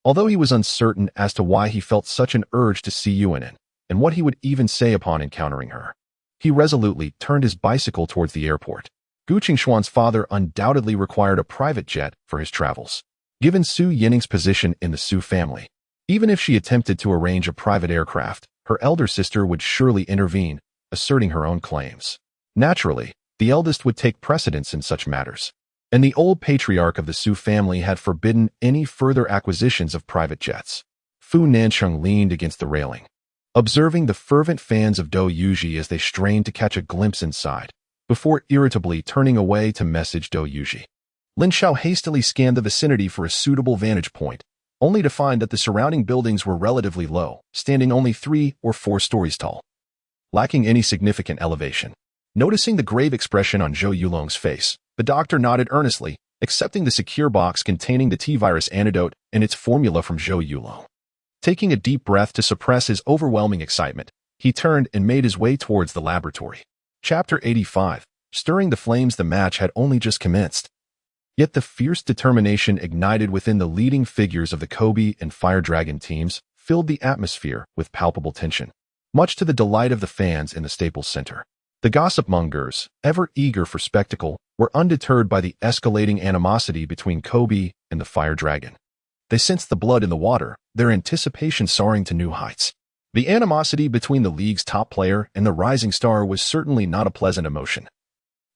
Although he was uncertain as to why he felt such an urge to see Yuanin, and what he would even say upon encountering her, he resolutely turned his bicycle towards the airport. Gu Qingshuan's father undoubtedly required a private jet for his travels. Given Su Yining's position in the Su family, even if she attempted to arrange a private aircraft, her elder sister would surely intervene, asserting her own claims. Naturally, the eldest would take precedence in such matters, and the old patriarch of the Su family had forbidden any further acquisitions of private jets. Fu Nancheng leaned against the railing, observing the fervent fans of Do Yuji as they strained to catch a glimpse inside, before irritably turning away to message Do Yuji. Lin Xiao hastily scanned the vicinity for a suitable vantage point, only to find that the surrounding buildings were relatively low, standing only 3 or 4 stories tall, lacking any significant elevation. Noticing the grave expression on Zhou Yulong's face, the doctor nodded earnestly, accepting the secure box containing the T-virus antidote and its formula from Zhou Yulong. Taking a deep breath to suppress his overwhelming excitement, he turned and made his way towards the laboratory. Chapter 85. Stirring the flames. The match had only just commenced. Yet the fierce determination ignited within the leading figures of the Kobe and Fire Dragon teams filled the atmosphere with palpable tension, much to the delight of the fans in the Staples Center. The gossip mongers, ever eager for spectacle, were undeterred by the escalating animosity between Kobe and the Fire Dragon. They sensed the blood in the water, their anticipation soaring to new heights. The animosity between the league's top player and the rising star was certainly not a pleasant emotion.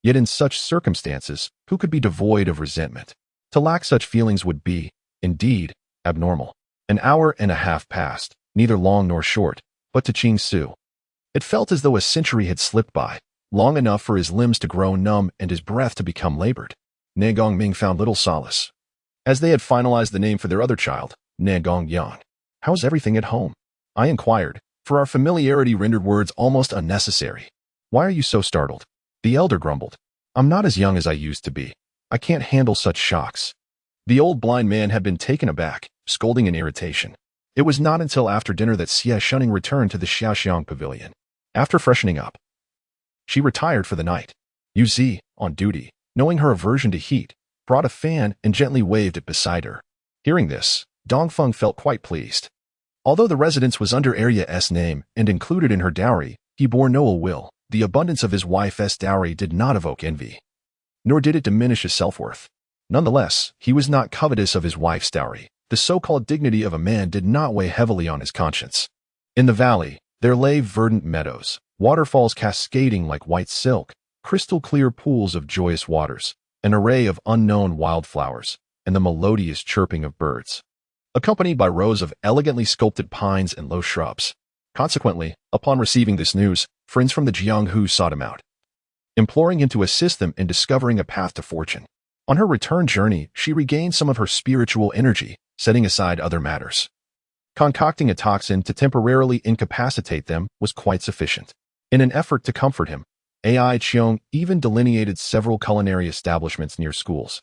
Yet in such circumstances, who could be devoid of resentment? To lack such feelings would be, indeed, abnormal. An hour and a half passed, neither long nor short, but to Qing Su, it felt as though a century had slipped by, long enough for his limbs to grow numb and his breath to become labored. Ne Gongming found little solace, as they had finalized the name for their other child, Ne Gongyang. "How's everything at home?" I inquired, for our familiarity rendered words almost unnecessary. "Why are you so startled?" The elder grumbled. "I'm not as young as I used to be. I can't handle such shocks." The old blind man had been taken aback, scolding in irritation. It was not until after dinner that Xie Shuning returned to the Xiaoxiang pavilion. After freshening up, she retired for the night. Yu Zi, on duty, knowing her aversion to heat, brought a fan and gently waved it beside her. Hearing this, Dongfeng felt quite pleased. Although the residence was under Arya's name and included in her dowry, he bore no ill will, the abundance of his wife's dowry did not evoke envy, nor did it diminish his self-worth. Nonetheless, he was not covetous of his wife's dowry. The so-called dignity of a man did not weigh heavily on his conscience. In the valley, there lay verdant meadows, waterfalls cascading like white silk, crystal-clear pools of joyous waters, an array of unknown wildflowers, and the melodious chirping of birds, accompanied by rows of elegantly sculpted pines and low shrubs. Consequently, upon receiving this news, friends from the Jianghu sought him out, imploring him to assist them in discovering a path to fortune. On her return journey, she regained some of her spiritual energy, setting aside other matters. Concocting a toxin to temporarily incapacitate them was quite sufficient. In an effort to comfort him, Ai Cheong even delineated several culinary establishments near schools,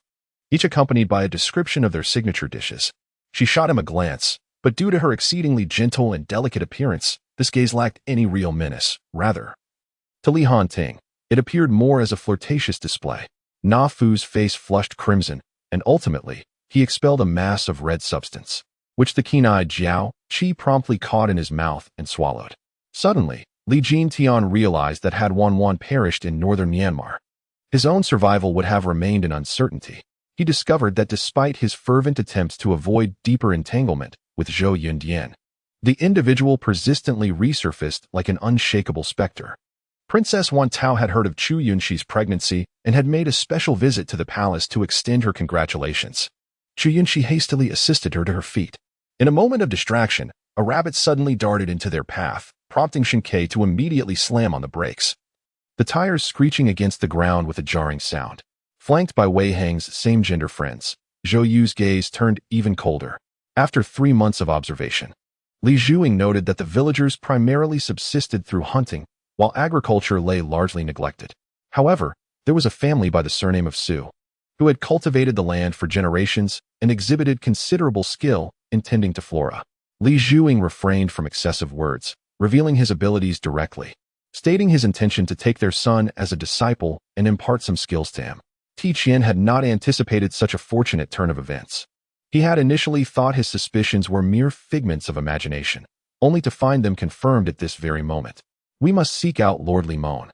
each accompanied by a description of their signature dishes. She shot him a glance, but due to her exceedingly gentle and delicate appearance, this gaze lacked any real menace. Rather, to Li Hanting, it appeared more as a flirtatious display. Na Fu's face flushed crimson, and ultimately, he expelled a mass of red substance, which the keen-eyed Jiao Qi promptly caught in his mouth and swallowed. Suddenly, Li Jintian realized that had Wan perished in northern Myanmar, his own survival would have remained in uncertainty. He discovered that despite his fervent attempts to avoid deeper entanglement with Zhou Yundian, the individual persistently resurfaced like an unshakable specter. Princess Wan Tao had heard of Chu Yunxi's pregnancy and had made a special visit to the palace to extend her congratulations. Chu Yunxi hastily assisted her to her feet. In a moment of distraction, a rabbit suddenly darted into their path, prompting Shinkei to immediately slam on the brakes, the tires screeching against the ground with a jarring sound. Flanked by Wei Hang's same-gender friends, Zhou Yu's gaze turned even colder. After 3 months of observation, Li Zhuing noted that the villagers primarily subsisted through hunting, while agriculture lay largely neglected. However, there was a family by the surname of Su, who had cultivated the land for generations and exhibited considerable skill in tending to flora. Li Zhuing refrained from excessive words, revealing his abilities directly, stating his intention to take their son as a disciple and impart some skills to him. Ti Qian had not anticipated such a fortunate turn of events. He had initially thought his suspicions were mere figments of imagination, only to find them confirmed at this very moment. We must seek out Lord Limon.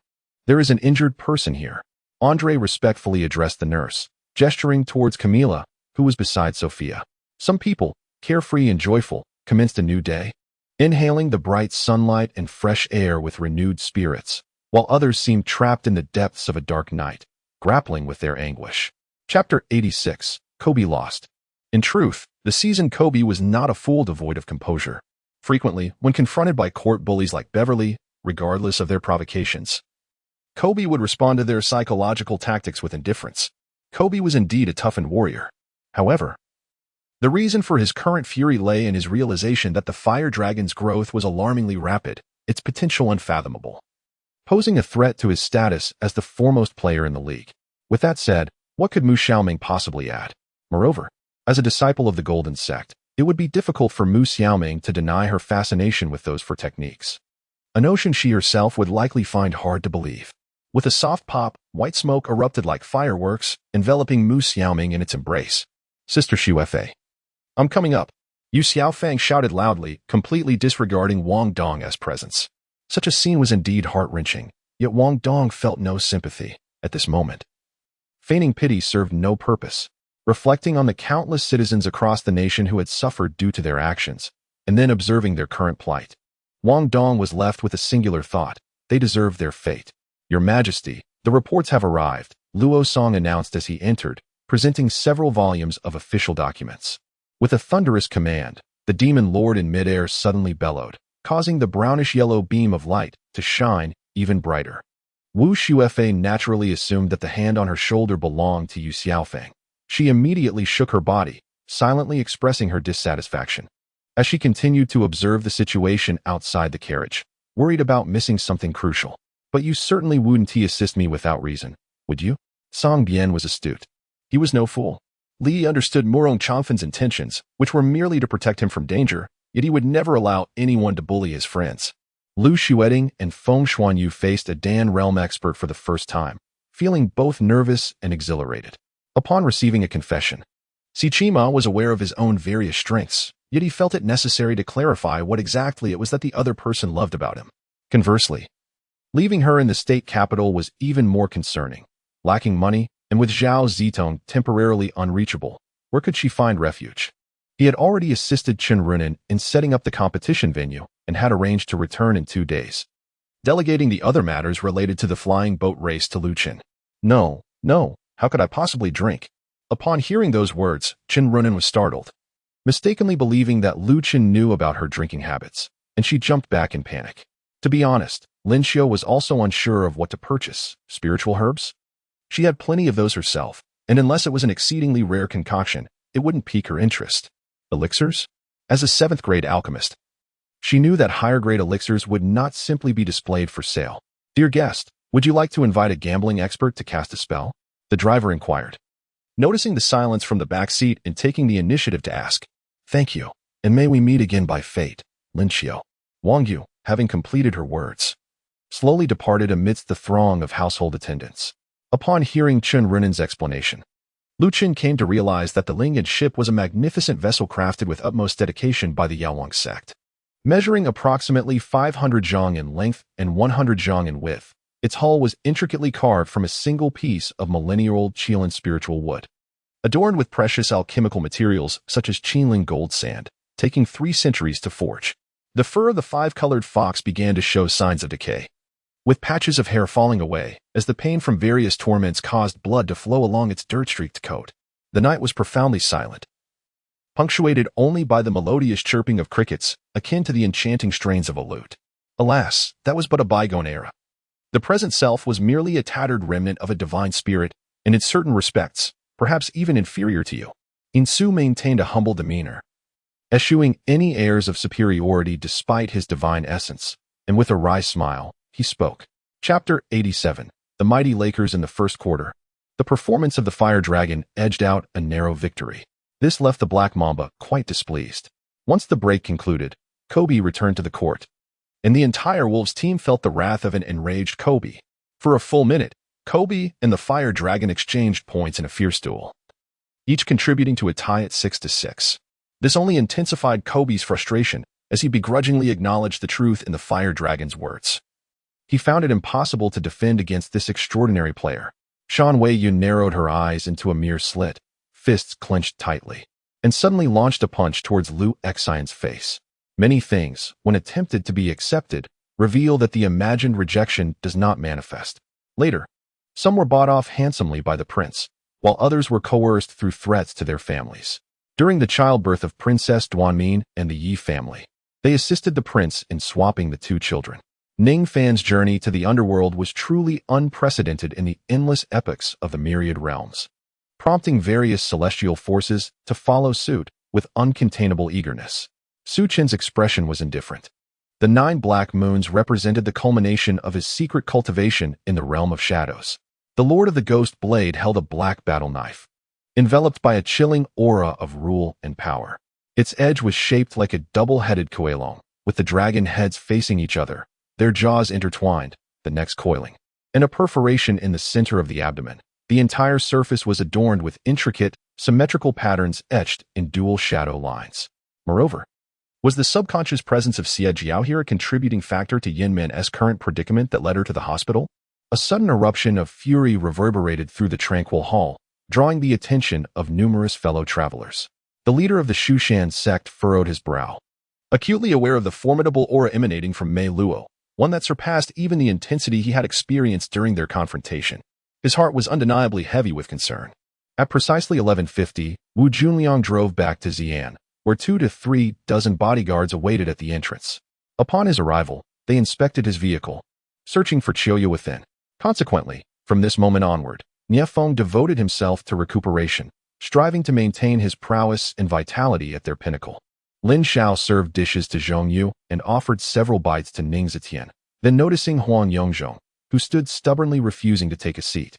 There is an injured person here. Andre respectfully addressed the nurse, gesturing towards Camila, who was beside Sophia. Some people, carefree and joyful, commenced a new day, inhaling the bright sunlight and fresh air with renewed spirits, while others seemed trapped in the depths of a dark night, grappling with their anguish. Chapter 86, Kobe Lost. In truth, the seasoned Kobe was not a fool devoid of composure. Frequently, when confronted by court bullies like Beverly, regardless of their provocations, Kobe would respond to their psychological tactics with indifference. Kobe was indeed a toughened warrior. However, the reason for his current fury lay in his realization that the fire dragon's growth was alarmingly rapid, its potential unfathomable, posing a threat to his status as the foremost player in the league. With that said, what could Mu Xiaoming possibly add? Moreover, as a disciple of the Golden Sect, it would be difficult for Mu Xiaoming to deny her fascination with those four techniques, a notion she herself would likely find hard to believe. With a soft pop, white smoke erupted like fireworks, enveloping Mu Xiaoming in its embrace. Sister Xuefei, I'm coming up, Yu Xiaofang shouted loudly, completely disregarding Wang Dong's presence. Such a scene was indeed heart-wrenching, yet Wang Dong felt no sympathy at this moment. Feigning pity served no purpose. Reflecting on the countless citizens across the nation who had suffered due to their actions, and then observing their current plight, Wang Dong was left with a singular thought: they deserve their fate. Your Majesty, the reports have arrived, Luo Song announced as he entered, presenting several volumes of official documents. With a thunderous command, the demon lord in midair suddenly bellowed, causing the brownish-yellow beam of light to shine even brighter. Wu Xuefei naturally assumed that the hand on her shoulder belonged to Yu Xiaofang. She immediately shook her body, silently expressing her dissatisfaction, as she continued to observe the situation outside the carriage, worried about missing something crucial. But you certainly wouldn't assist me without reason, would you? Song Bian was astute. He was no fool. Li understood Murong Changfen's intentions, which were merely to protect him from danger, yet he would never allow anyone to bully his friends. Lu Xueting and Feng Xuanyu faced a Dan realm expert for the first time, feeling both nervous and exhilarated. Upon receiving a confession, Si Qima was aware of his own various strengths, yet he felt it necessary to clarify what exactly it was that the other person loved about him. Conversely, Leaving her in the state capital was even more concerning. Lacking money, and with Zhao Zitong temporarily unreachable, where could she find refuge? He had already assisted Chen Runan in setting up the competition venue and had arranged to return in 2 days, delegating the other matters related to the flying boat race to Lu Chen. No, how could I possibly drink? Upon hearing those words, Chen Runan was startled, mistakenly believing that Lu Chen knew about her drinking habits, and she jumped back in panic. To be honest, Lin Xiu was also unsure of what to purchase. Spiritual herbs? She had plenty of those herself, and unless it was an exceedingly rare concoction, it wouldn't pique her interest. Elixirs? As a 7th grade alchemist, she knew that higher grade elixirs would not simply be displayed for sale. Dear guest, would you like to invite a gambling expert to cast a spell? The driver inquired, noticing the silence from the back seat and taking the initiative to ask. Thank you, and may we meet again by fate, Lin Xiu. Wang Yu, having completed her words, slowly departed amidst the throng of household attendants. Upon hearing Chen Runan's explanation, Lu Chen came to realize that the Lingyan ship was a magnificent vessel crafted with utmost dedication by the Yaowang sect. Measuring approximately 500 zhang in length and 100 zhang in width, its hull was intricately carved from a single piece of millennia-old Qilin spiritual wood, adorned with precious alchemical materials such as Qilin gold sand, taking 3 centuries to forge. The fur of the 5-colored fox began to show signs of decay, with patches of hair falling away as the pain from various torments caused blood to flow along its dirt-streaked coat. The night was profoundly silent, punctuated only by the melodious chirping of crickets, akin to the enchanting strains of a lute. Alas, that was but a bygone era. The present self was merely a tattered remnant of a divine spirit, and in certain respects, perhaps even inferior to you. Insu maintained a humble demeanor, eschewing any airs of superiority despite his divine essence, and with a wry smile, he spoke. Chapter 87. The Mighty Lakers in the first quarter. The performance of the Fire Dragon edged out a narrow victory. This left the Black Mamba quite displeased. Once the break concluded, Kobe returned to the court, and the entire Wolves team felt the wrath of an enraged Kobe. For a full minute, Kobe and the Fire Dragon exchanged points in a fierce duel, each contributing to a tie at 6-6. This only intensified Kobe's frustration as he begrudgingly acknowledged the truth in the Fire Dragon's words. He found it impossible to defend against this extraordinary player. Shan Weiyun narrowed her eyes into a mere slit, fists clenched tightly, and suddenly launched a punch towards Lu Xian's face. Many things, when attempted to be accepted, reveal that the imagined rejection does not manifest. Later, some were bought off handsomely by the prince, while others were coerced through threats to their families. During the childbirth of Princess Duanmin and the Yi family, they assisted the prince in swapping the 2 children. Ning Fan's journey to the underworld was truly unprecedented in the endless epochs of the myriad realms, prompting various celestial forces to follow suit with uncontainable eagerness. Su Chen's expression was indifferent. The 9 black moons represented the culmination of his secret cultivation in the realm of shadows. The Lord of the Ghost Blade held a black battle knife, enveloped by a chilling aura of rule and power. Its edge was shaped like a double-headed koelong, with the dragon heads facing each other, their jaws intertwined, the necks coiling, and a perforation in the center of the abdomen. The entire surface was adorned with intricate, symmetrical patterns etched in dual shadow lines. Moreover, was the subconscious presence of Xie Jiao here a contributing factor to Yin Man's current predicament that led her to the hospital? A sudden eruption of fury reverberated through the tranquil hall, drawing the attention of numerous fellow travelers. The leader of the Shushan sect furrowed his brow, acutely aware of the formidable aura emanating from Mei Luo, one that surpassed even the intensity he had experienced during their confrontation. His heart was undeniably heavy with concern. At precisely 11:50, Wu Junliang drove back to Xi'an, where 2 to 3 dozen bodyguards awaited at the entrance. Upon his arrival, they inspected his vehicle, searching for Qiuya within. Consequently, from this moment onward, Nie Feng devoted himself to recuperation, striving to maintain his prowess and vitality at their pinnacle. Lin Xiao served dishes to Zhong Yu and offered several bites to Ning Zetian. Then noticing Huang Yongzhong, who stood stubbornly refusing to take a seat,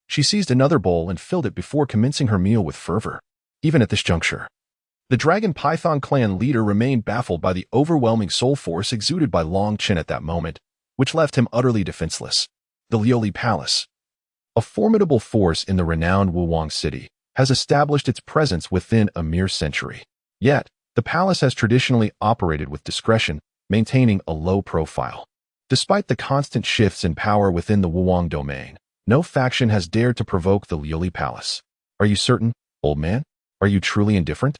she seized another bowl and filled it before commencing her meal with fervor. Even at this juncture, the Dragon Python clan leader remained baffled by the overwhelming soul force exuded by Long Chen at that moment, which left him utterly defenseless. The Liuli Palace, a formidable force in the renowned Wuwang city, has established its presence within a mere century. Yet, the palace has traditionally operated with discretion, maintaining a low profile. Despite the constant shifts in power within the Wuwang domain, no faction has dared to provoke the Liuli Palace. Are you certain, old man? Are you truly indifferent?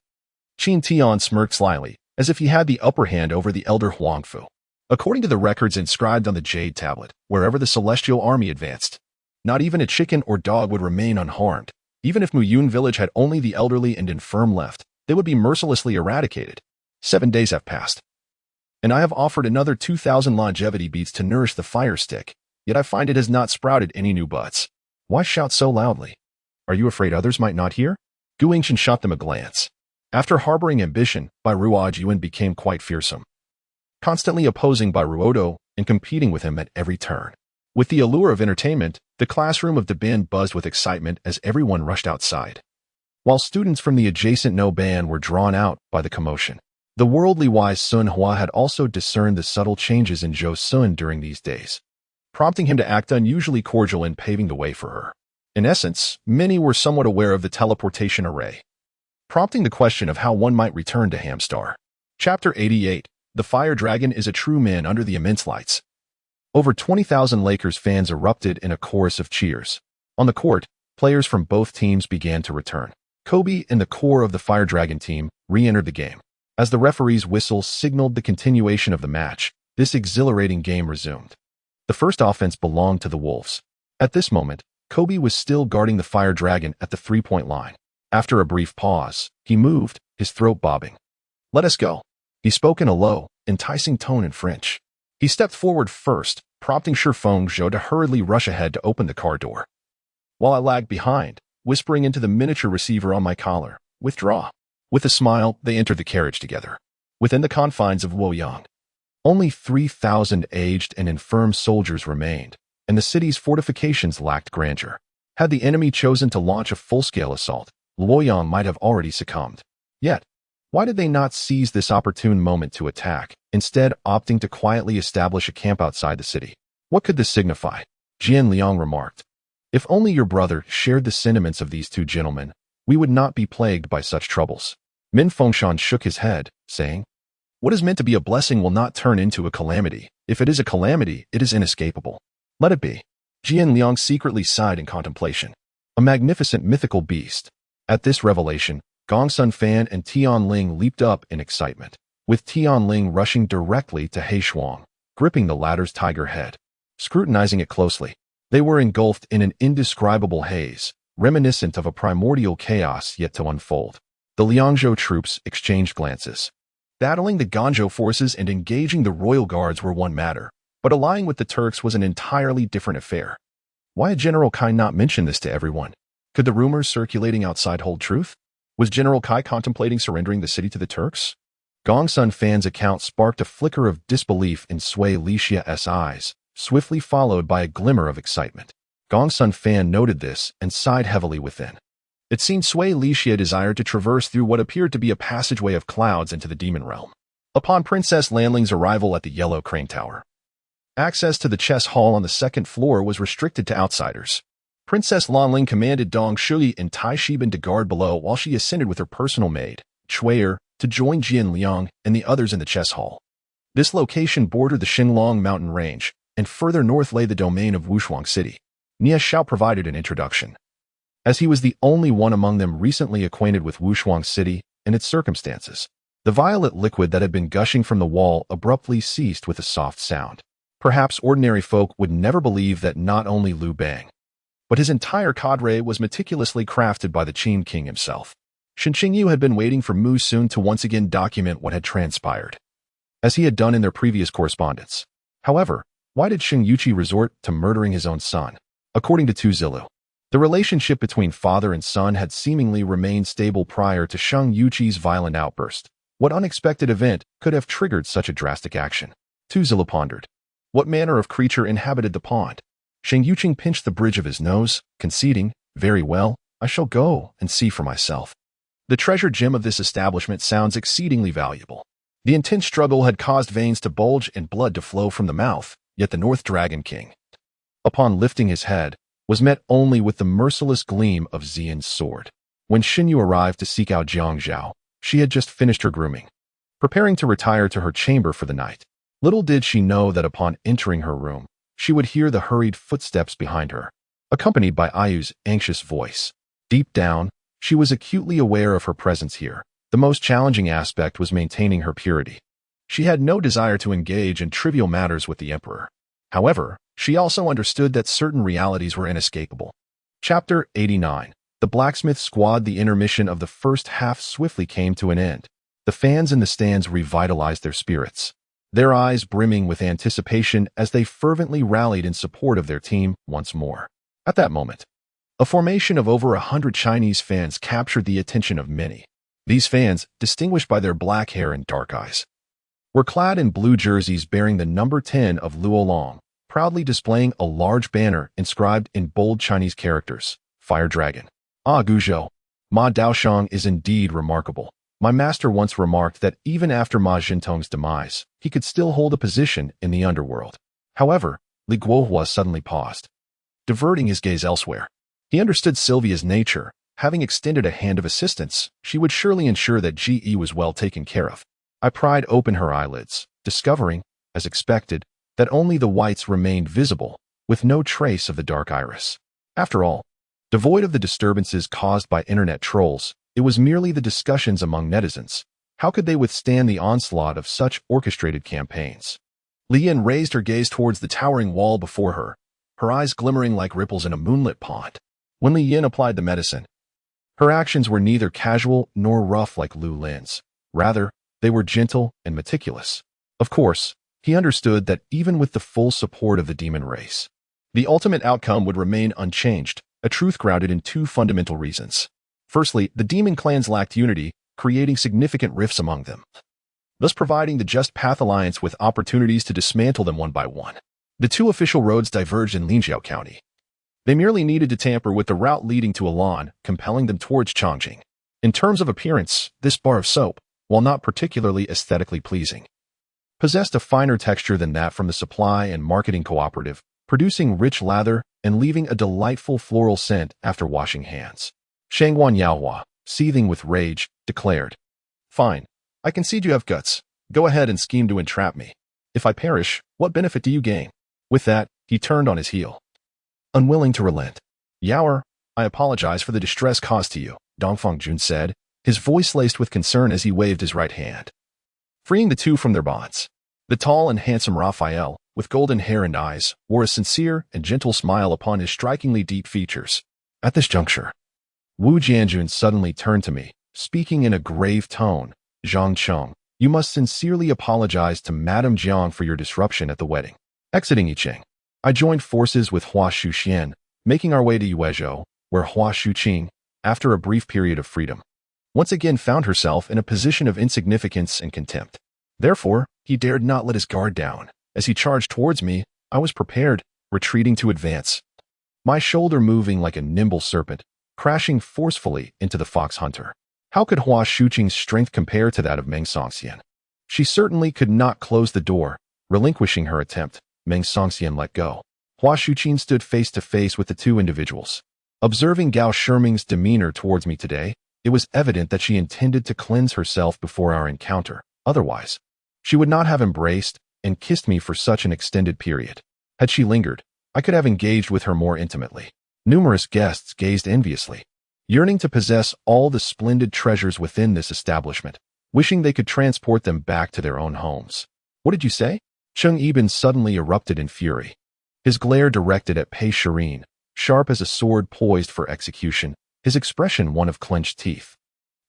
Qin Tian smirked slyly, as if he had the upper hand over the elder Huangfu. According to the records inscribed on the Jade Tablet, wherever the Celestial Army advanced, not even a chicken or dog would remain unharmed. Even if Muyun village had only the elderly and infirm left, they would be mercilessly eradicated. 7 days have passed, and I have offered another 2,000 longevity beads to nourish the fire stick, yet I find it has not sprouted any new buds. Why shout so loudly? Are you afraid others might not hear? Gu Yingshan shot them a glance. After harboring ambition, Bai Ruo Yuan became quite fearsome, constantly opposing Bai Ruodo and competing with him at every turn. With the allure of entertainment, the classroom of Daban buzzed with excitement as everyone rushed outside, while students from the adjacent No Ban were drawn out by the commotion. The worldly wise Sun Hua had also discerned the subtle changes in Zhou Sun during these days, prompting him to act unusually cordial in paving the way for her. In essence, many were somewhat aware of the teleportation array, prompting the question of how one might return to Hamstar. Chapter 88. The Fire Dragon is a true man under the immense lights. Over 20,000 Lakers fans erupted in a chorus of cheers. On the court, players from both teams began to return. Kobe and the core of the Fire Dragon team re-entered the game. As the referee's whistle signaled the continuation of the match, this exhilarating game resumed. The first offense belonged to the Wolves. At this moment, Kobe was still guarding the Fire Dragon at the three-point line. After a brief pause, he moved, his throat bobbing. "Let us go." He spoke in a low, enticing tone in French. He stepped forward first, prompting Shifeng Zhou to hurriedly rush ahead to open the car door, while I lagged behind, whispering into the miniature receiver on my collar, "Withdraw." With a smile, they entered the carriage together. Within the confines of Luoyang, only 3,000 aged and infirm soldiers remained, and the city's fortifications lacked grandeur. Had the enemy chosen to launch a full-scale assault, Luoyang might have already succumbed. Yet, why did they not seize this opportune moment to attack, instead opting to quietly establish a camp outside the city? What could this signify? Jian Liang remarked. If only your brother shared the sentiments of these two gentlemen, we would not be plagued by such troubles. Min Fengshan shook his head, saying, "What is meant to be a blessing will not turn into a calamity. If it is a calamity, it is inescapable. Let it be." Jian Liang secretly sighed in contemplation. A magnificent mythical beast. At this revelation, Gongsun Fan and Tian Ling leaped up in excitement, with Tian Ling rushing directly to He Shuang, gripping the latter's tiger head. Scrutinizing it closely, they were engulfed in an indescribable haze, reminiscent of a primordial chaos yet to unfold. The Liangzhou troops exchanged glances. Battling the Ganzhou forces and engaging the royal guards were one matter, but allying with the Turks was an entirely different affair. Why had General Kai not mentioned this to everyone? Could the rumors circulating outside hold truth? Was General Kai contemplating surrendering the city to the Turks? Gongsun Fan's account sparked a flicker of disbelief in Sui Lixia's eyes, swiftly followed by a glimmer of excitement. Gongsun Fan noted this and sighed heavily within. It seemed Sui Lixia desired to traverse through what appeared to be a passageway of clouds into the demon realm. Upon Princess Lanling's arrival at the Yellow Crane Tower, access to the chess hall on the second floor was restricted to outsiders. Princess Lanling commanded Dong Shui and Tai Shiban to guard below while she ascended with her personal maid, Chui'er, to join Jian Liang and the others in the chess hall. This location bordered the Xinlong mountain range, and further north lay the domain of Wushuang City. Nia Xiao provided an introduction, as he was the only one among them recently acquainted with Wushuang City and its circumstances. The violet liquid that had been gushing from the wall abruptly ceased with a soft sound. Perhaps ordinary folk would never believe that not only Liu Bang, but his entire cadre was meticulously crafted by the Qin King himself. Shen Qingyu had been waiting for Mu Sun to once again document what had transpired, as he had done in their previous correspondence. However, why did Sheng Yuqi resort to murdering his own son? According to Tu Zilu, the relationship between father and son had seemingly remained stable prior to Sheng Yuqi's violent outburst. What unexpected event could have triggered such a drastic action? Tu Zilu pondered. What manner of creature inhabited the pond? Sheng Yuqing pinched the bridge of his nose, conceding, "Very well, I shall go and see for myself." The treasure gem of this establishment sounds exceedingly valuable. The intense struggle had caused veins to bulge and blood to flow from the mouth, yet the North Dragon King, upon lifting his head, was met only with the merciless gleam of Xian's sword. When Xinyu arrived to seek out Jiang Zhao, she had just finished her grooming, preparing to retire to her chamber for the night. Little did she know that upon entering her room, she would hear the hurried footsteps behind her, accompanied by Ayu's anxious voice. Deep down, she was acutely aware of her presence here. The most challenging aspect was maintaining her purity. She had no desire to engage in trivial matters with the Emperor. However, she also understood that certain realities were inescapable. Chapter 89. The blacksmith squad. The intermission of the first half swiftly came to an end. The fans in the stands revitalized their spirits, their eyes brimming with anticipation as they fervently rallied in support of their team once more. At that moment, a formation of over 100 Chinese fans captured the attention of many. These fans, distinguished by their black hair and dark eyes, were clad in blue jerseys bearing the number 10 of Luolong, proudly displaying a large banner inscribed in bold Chinese characters, Fire Dragon. Ah, Guzhou, Ma Daoshang is indeed remarkable. My master once remarked that even after Ma Jintong's demise, he could still hold a position in the underworld. However, Li Guohua suddenly paused, diverting his gaze elsewhere. He understood Sylvia's nature. Having extended a hand of assistance, she would surely ensure that Ge was well taken care of. I pried open her eyelids, discovering, as expected, that only the whites remained visible, with no trace of the dark iris. After all, devoid of the disturbances caused by internet trolls, it was merely the discussions among netizens. How could they withstand the onslaught of such orchestrated campaigns? Li Yin raised her gaze towards the towering wall before her, her eyes glimmering like ripples in a moonlit pond. When Li Yin applied the medicine, her actions were neither casual nor rough like Lu Lin's. Rather, they were gentle and meticulous. Of course, he understood that even with the full support of the demon race, the ultimate outcome would remain unchanged, a truth grounded in two fundamental reasons. Firstly, the demon clans lacked unity, creating significant rifts among them, thus providing the Just Path Alliance with opportunities to dismantle them one by one. The two official roads diverged in Linjiao County. They merely needed to tamper with the route leading to Alan, compelling them towards Chongqing. In terms of appearance, this bar of soap, while not particularly aesthetically pleasing, possessed a finer texture than that from the supply and marketing cooperative, producing rich lather and leaving a delightful floral scent after washing hands. Shangguan Yaohua, seething with rage, declared, "Fine, I concede you have guts. Go ahead and scheme to entrap me. If I perish, what benefit do you gain?" With that, he turned on his heel, unwilling to relent. "Yaoer, I apologize for the distress caused to you," Dongfeng Jun said, his voice laced with concern as he waved his right hand, freeing the two from their bonds. The tall and handsome Raphael, with golden hair and eyes, wore a sincere and gentle smile upon his strikingly deep features. At this juncture, Wu Jianjun suddenly turned to me, speaking in a grave tone. "Zhang Cheng, you must sincerely apologize to Madame Jiang for your disruption at the wedding." Exiting Yicheng, I joined forces with Hua Shuxian, making our way to Yuezhou, where Hua Shuqing, after a brief period of freedom, once again found herself in a position of insignificance and contempt. Therefore, he dared not let his guard down. As he charged towards me, I was prepared, retreating to advance, my shoulder moving like a nimble serpent, crashing forcefully into the fox hunter. How could Hua Shuqing's strength compare to that of Meng Songxian? She certainly could not close the door. Relinquishing her attempt, Meng Songxian let go. Hua Shuqing stood face to face with the two individuals. Observing Gao Shiming's demeanor towards me today, it was evident that she intended to cleanse herself before our encounter. Otherwise, she would not have embraced and kissed me for such an extended period. Had she lingered, I could have engaged with her more intimately. Numerous guests gazed enviously, yearning to possess all the splendid treasures within this establishment, wishing they could transport them back to their own homes. "What did you say?" Cheng Yiben suddenly erupted in fury, his glare directed at Pei Shirin, sharp as a sword poised for execution, his expression one of clenched teeth.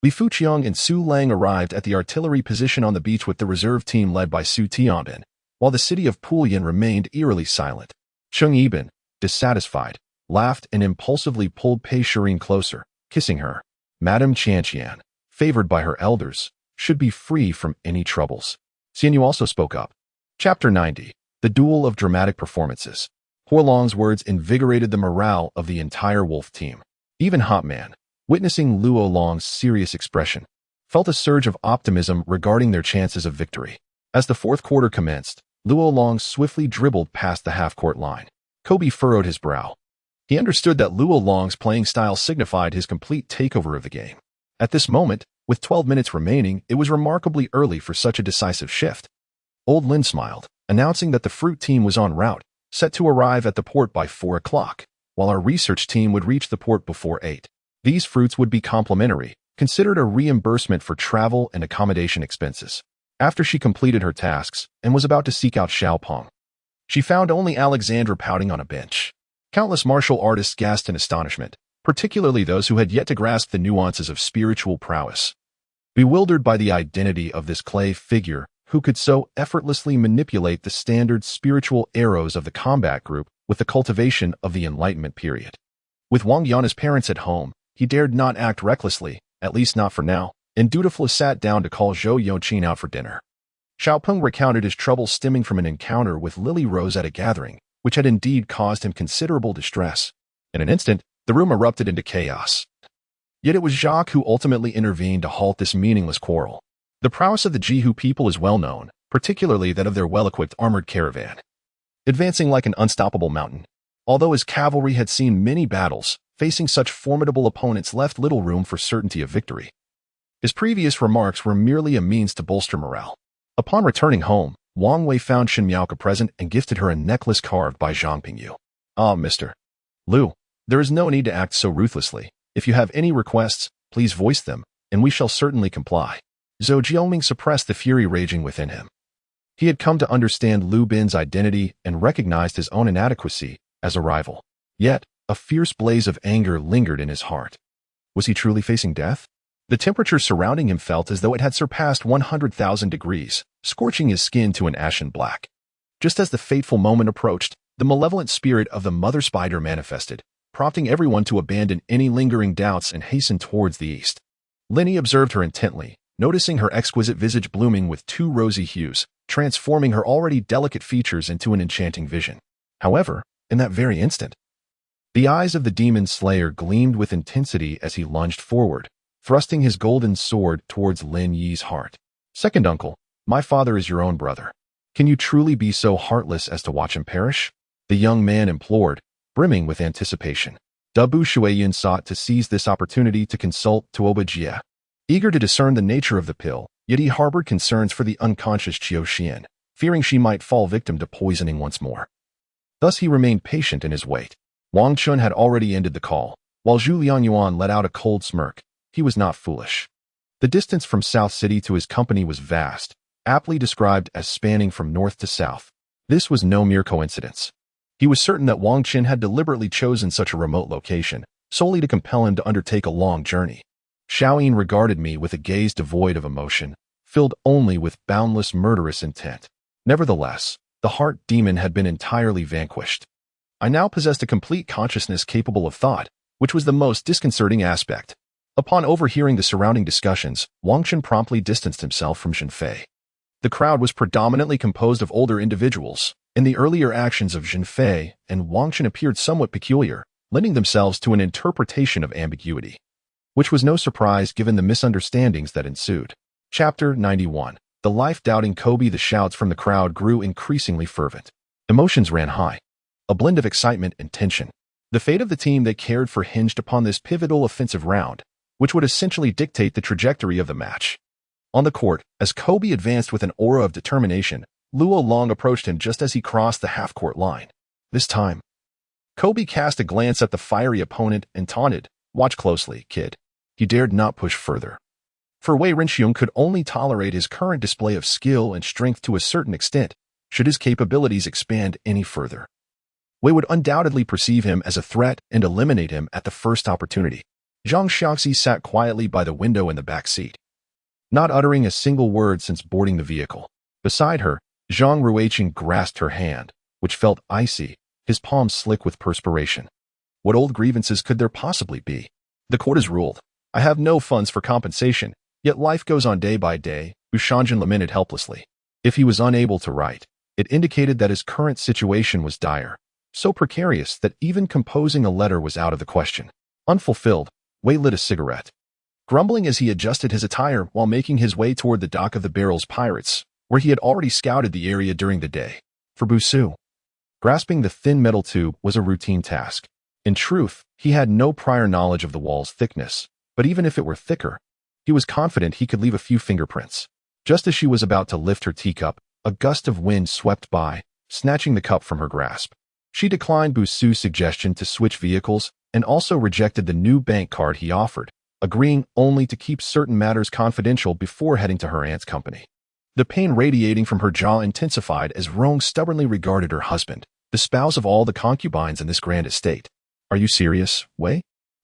Li Fuqiang and Su Lang arrived at the artillery position on the beach with the reserve team led by Su Tianbin, while the city of Pulian remained eerily silent. Cheng Yiben, dissatisfied, laughed and impulsively pulled Pei Shirin closer, kissing her. Madame Qianqian, favored by her elders, should be free from any troubles. Xianyu also spoke up. Chapter 90. The Duel of Dramatic Performances. Huolong's words invigorated the morale of the entire wolf team. Even Hotman, witnessing Luo Long's serious expression, felt a surge of optimism regarding their chances of victory. As the fourth quarter commenced, Luo Long swiftly dribbled past the half-court line. Kobe furrowed his brow. He understood that Luo Long's playing style signified his complete takeover of the game. At this moment, with 12 minutes remaining, it was remarkably early for such a decisive shift. Old Lin smiled, announcing that the fruit team was en route, set to arrive at the port by 4 o'clock, while our research team would reach the port before 8. These fruits would be complimentary, considered a reimbursement for travel and accommodation expenses. After she completed her tasks and was about to seek out Xiaopeng, she found only Alexandra pouting on a bench. Countless martial artists gasped in astonishment, particularly those who had yet to grasp the nuances of spiritual prowess. Bewildered by the identity of this clay figure who could so effortlessly manipulate the standard spiritual arrows of the combat group with the cultivation of the Enlightenment period. With Wang Yana's parents at home, he dared not act recklessly, at least not for now, and dutifully sat down to call Zhou Yuqin out for dinner. Xiaopeng recounted his troubles stemming from an encounter with Lily Rose at a gathering, which had indeed caused him considerable distress. In an instant, the room erupted into chaos. Yet it was Jacques who ultimately intervened to halt this meaningless quarrel. The prowess of the Jihu people is well known, particularly that of their well-equipped armored caravan, advancing like an unstoppable mountain. Although his cavalry had seen many battles, facing such formidable opponents left little room for certainty of victory. His previous remarks were merely a means to bolster morale. Upon returning home, Wang Wei found Shen Miaoke present and gifted her a necklace carved by Zhang Pingyu. "Ah, Mr. Liu, there is no need to act so ruthlessly. If you have any requests, please voice them, and we shall certainly comply." Zhou Jioming suppressed the fury raging within him. He had come to understand Liu Bin's identity and recognized his own inadequacy as a rival. Yet, a fierce blaze of anger lingered in his heart. Was he truly facing death? The temperature surrounding him felt as though it had surpassed 100,000 degrees, scorching his skin to an ashen black. Just as the fateful moment approached, the malevolent spirit of the mother spider manifested, prompting everyone to abandon any lingering doubts and hasten towards the east. Linny observed her intently, noticing her exquisite visage blooming with 2 rosy hues, transforming her already delicate features into an enchanting vision. However, in that very instant, the eyes of the demon slayer gleamed with intensity as he lunged forward, thrusting his golden sword towards Lin Yi's heart. "Second uncle, my father is your own brother. Can you truly be so heartless as to watch him perish?" the young man implored, brimming with anticipation. Dabu Shuiyin sought to seize this opportunity to consult Tuoba Jie. Eager to discern the nature of the pill, yet he harbored concerns for the unconscious Qiu Xian, fearing she might fall victim to poisoning once more. Thus he remained patient in his wait. Wang Chun had already ended the call, while Zhu Lianyuan let out a cold smirk. He was not foolish. The distance from South City to his company was vast, aptly described as spanning from north to south. This was no mere coincidence. He was certain that Wang Qin had deliberately chosen such a remote location, solely to compel him to undertake a long journey. Xiaoyin regarded me with a gaze devoid of emotion, filled only with boundless murderous intent. Nevertheless, the heart demon had been entirely vanquished. I now possessed a complete consciousness capable of thought, which was the most disconcerting aspect. Upon overhearing the surrounding discussions, Wang Qin promptly distanced himself from Zhenfei. The crowd was predominantly composed of older individuals, and the earlier actions of Zhenfei and Wang Qin appeared somewhat peculiar, lending themselves to an interpretation of ambiguity, which was no surprise given the misunderstandings that ensued. Chapter 91. The life-doubting Kobe. The shouts from the crowd grew increasingly fervent. Emotions ran high, a blend of excitement and tension. The fate of the team they cared for hinged upon this pivotal offensive round, which would essentially dictate the trajectory of the match. On the court, as Kobe advanced with an aura of determination, Luo Long approached him just as he crossed the half-court line. This time, Kobe cast a glance at the fiery opponent and taunted, "Watch closely, kid." He dared not push further. For Wei Rinxiong could only tolerate his current display of skill and strength to a certain extent, should his capabilities expand any further. Wei would undoubtedly perceive him as a threat and eliminate him at the first opportunity. Zhang Xiaoxi sat quietly by the window in the back seat, not uttering a single word since boarding the vehicle. Beside her, Zhang Ruiqing grasped her hand, which felt icy, his palms slick with perspiration. What old grievances could there possibly be? "The court has ruled. I have no funds for compensation, yet life goes on day by day," Bushanjin lamented helplessly. If he was unable to write, it indicated that his current situation was dire, so precarious that even composing a letter was out of the question. Unfulfilled, Wei lit a cigarette, grumbling as he adjusted his attire while making his way toward the dock of the Barrels Pirates, where he had already scouted the area during the day. For Busu, grasping the thin metal tube was a routine task. In truth, he had no prior knowledge of the wall's thickness, but even if it were thicker, he was confident he could leave a few fingerprints. Just as she was about to lift her teacup, A gust of wind swept by, snatching the cup from her grasp. She declined Busu's suggestion to switch vehicles and also rejected the new bank card he offered, agreeing only to keep certain matters confidential before heading to her aunt's company. The pain radiating from her jaw intensified as Rong stubbornly regarded her husband, the spouse of all the concubines in this grand estate. "Are you serious, Wei?"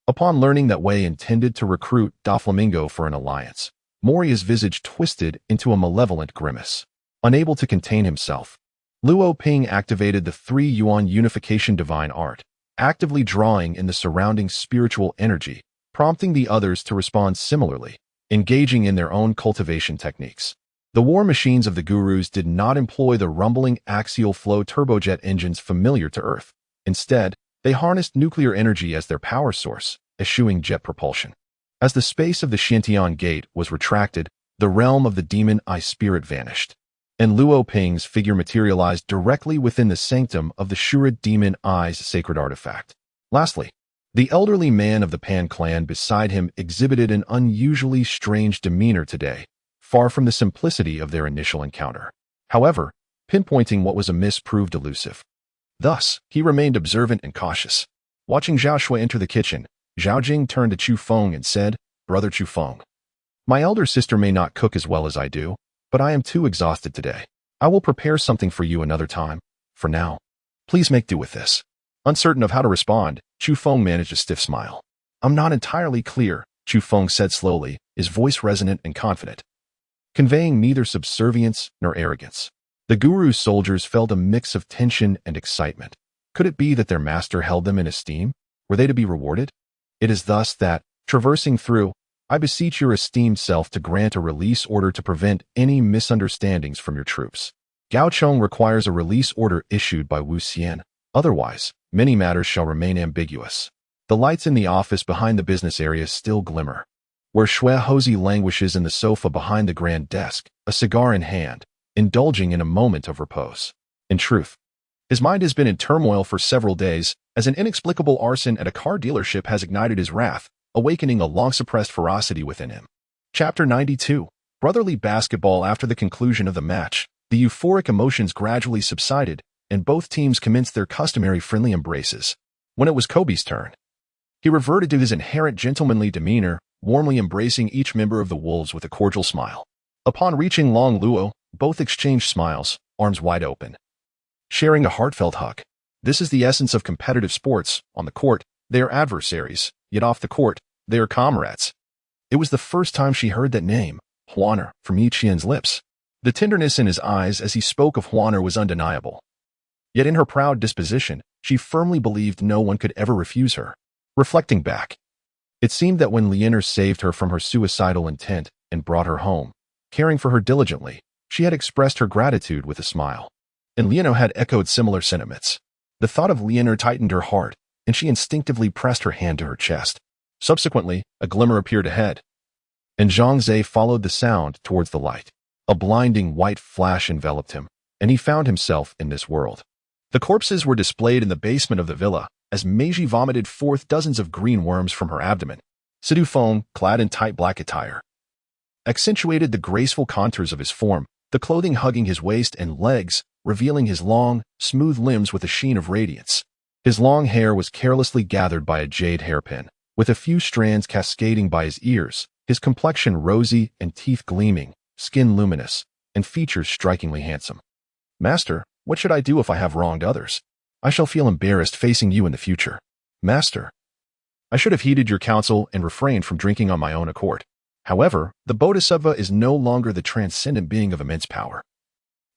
Upon learning that Wei intended to recruit Doflamingo for an alliance, Moria's visage twisted into a malevolent grimace. Unable to contain himself, Luo Ping activated the 3-yuan unification divine art, actively drawing in the surrounding spiritual energy, prompting the others to respond similarly, engaging in their own cultivation techniques. The war machines of the gurus did not employ the rumbling axial flow turbojet engines familiar to Earth. Instead, they harnessed nuclear energy as their power source, eschewing jet propulsion. As the space of the Xintian Gate was retracted, the realm of the demon eye spirit vanished, and Luo Ping's figure materialized directly within the sanctum of the Shurid Demon Eye's sacred artifact. Lastly, the elderly man of the Pan clan beside him exhibited an unusually strange demeanor today, far from the simplicity of their initial encounter. However, pinpointing what was amiss proved elusive. Thus, he remained observant and cautious. Watching Zhao Shui enter the kitchen, Zhao Jing turned to Chu Feng and said, "Brother Chu Feng, my elder sister may not cook as well as I do, but I am too exhausted today. I will prepare something for you another time. For now, please make do with this." Uncertain of how to respond, Chu Feng managed a stiff smile. "I'm not entirely clear," Chu Feng said slowly, his voice resonant and confident, conveying neither subservience nor arrogance. The guru's soldiers felt a mix of tension and excitement. Could it be that their master held them in esteem? Were they to be rewarded? It is thus that, traversing through, I beseech your esteemed self to grant a release order to prevent any misunderstandings from your troops. Gao Chong requires a release order issued by Wu Xian. Otherwise, many matters shall remain ambiguous. The lights in the office behind the business area still glimmer. Where Shui Hosey languishes in the sofa behind the grand desk, a cigar in hand, indulging in a moment of repose. In truth, his mind has been in turmoil for several days, as an inexplicable arson at a car dealership has ignited his wrath, awakening a long-suppressed ferocity within him. Chapter 92. Brotherly basketball. After the conclusion of the match, the euphoric emotions gradually subsided, and both teams commenced their customary friendly embraces. When it was Kobe's turn, he reverted to his inherent gentlemanly demeanor, warmly embracing each member of the Wolves with a cordial smile. Upon reaching Long Luo, both exchanged smiles, arms wide open, sharing a heartfelt hug. This is the essence of competitive sports. On the court, they are adversaries, yet off the court, they are comrades. It was the first time she heard that name, Huaner, from Yi Qian's lips. The tenderness in his eyes as he spoke of Huaner was undeniable. Yet in her proud disposition, she firmly believed no one could ever refuse her. Reflecting back, it seemed that when Lianer saved her from her suicidal intent and brought her home, caring for her diligently, she had expressed her gratitude with a smile. And Lianer had echoed similar sentiments. The thought of Lianer tightened her heart, and she instinctively pressed her hand to her chest. Subsequently, a glimmer appeared ahead, and Zhang Zhe followed the sound towards the light. A blinding white flash enveloped him, and he found himself in this world. The corpses were displayed in the basement of the villa, as Meiji vomited forth dozens of green worms from her abdomen. Sidu Feng, clad in tight black attire, accentuated the graceful contours of his form, the clothing hugging his waist and legs, revealing his long, smooth limbs with a sheen of radiance. His long hair was carelessly gathered by a jade hairpin, with a few strands cascading by his ears, his complexion rosy and teeth gleaming, skin luminous, and features strikingly handsome. "Master, what should I do if I have wronged others? I shall feel embarrassed facing you in the future. Master, I should have heeded your counsel and refrained from drinking on my own accord." However, the Bodhisattva is no longer the transcendent being of immense power.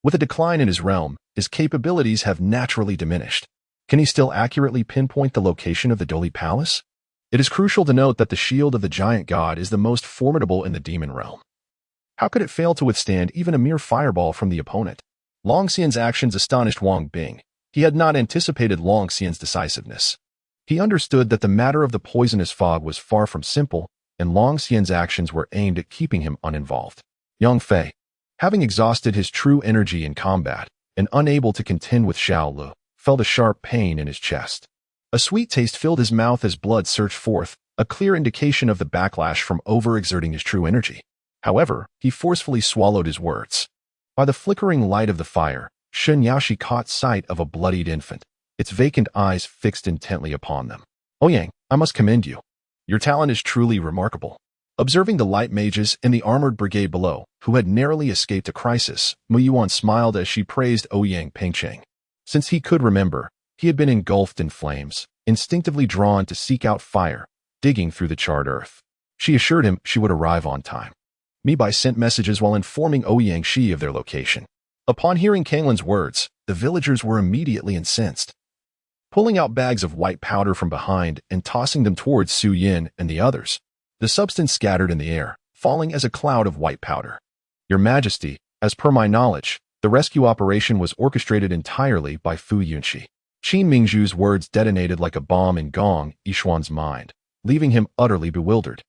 With a decline in his realm, his capabilities have naturally diminished. Can he still accurately pinpoint the location of the Doli Palace? It is crucial to note that the shield of the giant god is the most formidable in the demon realm. How could it fail to withstand even a mere fireball from the opponent? Long Xian's actions astonished Wang Bing. He had not anticipated Long Xian's decisiveness. He understood that the matter of the poisonous fog was far from simple, and Long Xian's actions were aimed at keeping him uninvolved. Yang Fei, having exhausted his true energy in combat and unable to contend with Xiao Lu, felt a sharp pain in his chest. A sweet taste filled his mouth as blood surged forth, a clear indication of the backlash from overexerting his true energy. However, he forcefully swallowed his words. By the flickering light of the fire, Shen Yaoshi caught sight of a bloodied infant, its vacant eyes fixed intently upon them. Ouyang, I must commend you. Your talent is truly remarkable. Observing the light mages in the armored brigade below, who had narrowly escaped a crisis, Mu Yuan smiled as she praised Ouyang Pengcheng. Since he could remember, he had been engulfed in flames, instinctively drawn to seek out fire, digging through the charred earth. She assured him she would arrive on time. Mibai sent messages while informing Ouyang Shi of their location. Upon hearing Kanglin's words, the villagers were immediately incensed. Pulling out bags of white powder from behind and tossing them towards Su Yin and the others, the substance scattered in the air, falling as a cloud of white powder. Your Majesty, as per my knowledge, the rescue operation was orchestrated entirely by Fu Yunxi. Qin Mingzhu's words detonated like a bomb in Gong Yishuan's mind, leaving him utterly bewildered.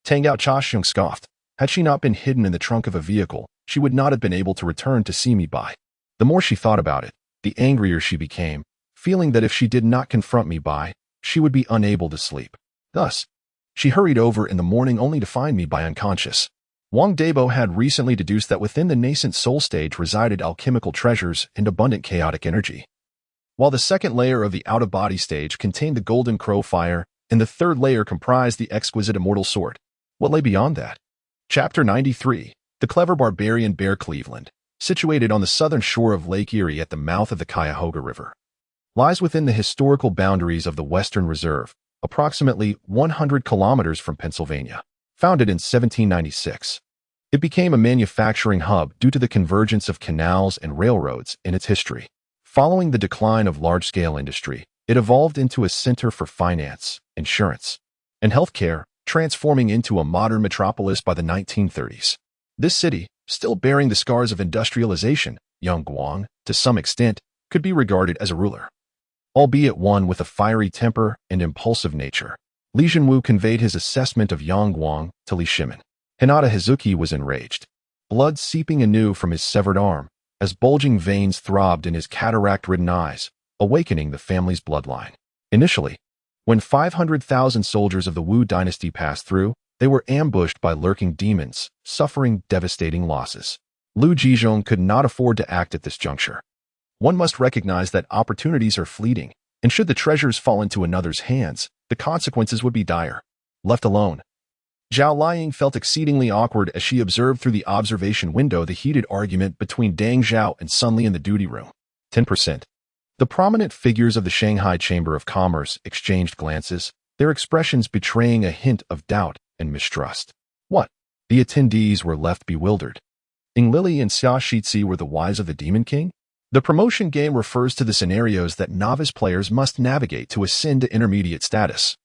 Tang Yao Chaxiong scoffed. Had she not been hidden in the trunk of a vehicle, she would not have been able to return to see me by. The more she thought about it, the angrier she became, feeling that if she did not confront me by, she would be unable to sleep. Thus, she hurried over in the morning only to find me by unconscious. Wang Debo had recently deduced that within the nascent soul stage resided alchemical treasures and abundant chaotic energy, while the second layer of the out-of-body stage contained the golden crow fire, and the third layer comprised the exquisite immortal sword. What lay beyond that? Chapter 93. The Clever Barbarian Bear. Cleveland, situated on the southern shore of Lake Erie at the mouth of the Cuyahoga River, lies within the historical boundaries of the Western Reserve, approximately 100 kilometers from Pennsylvania. Founded in 1796, it became a manufacturing hub due to the convergence of canals and railroads in its history. Following the decline of large-scale industry, it evolved into a center for finance, insurance, and healthcare, transforming into a modern metropolis by the 1930s. This city, still bearing the scars of industrialization, Yangguang, to some extent, could be regarded as a ruler, albeit one with a fiery temper and impulsive nature. Li Zhenwu conveyed his assessment of Yangguang to Li Shimin. Hinata Hizuki was enraged, blood seeping anew from his severed arm, as bulging veins throbbed in his cataract-ridden eyes, awakening the family's bloodline. Initially, when 500,000 soldiers of the Wu dynasty passed through, they were ambushed by lurking demons, suffering devastating losses. Lu Jizhong could not afford to act at this juncture. One must recognize that opportunities are fleeting, and should the treasures fall into another's hands, the consequences would be dire. Left alone, Zhao Liang felt exceedingly awkward as she observed through the observation window the heated argument between Dang Zhao and Sun Li in the duty room. 10%. The prominent figures of the Shanghai Chamber of Commerce exchanged glances, their expressions betraying a hint of doubt and mistrust. What? The attendees were left bewildered. Ing Lili and Xia Shitzi were the wives of the Demon King? The promotion game refers to the scenarios that novice players must navigate to ascend to intermediate status,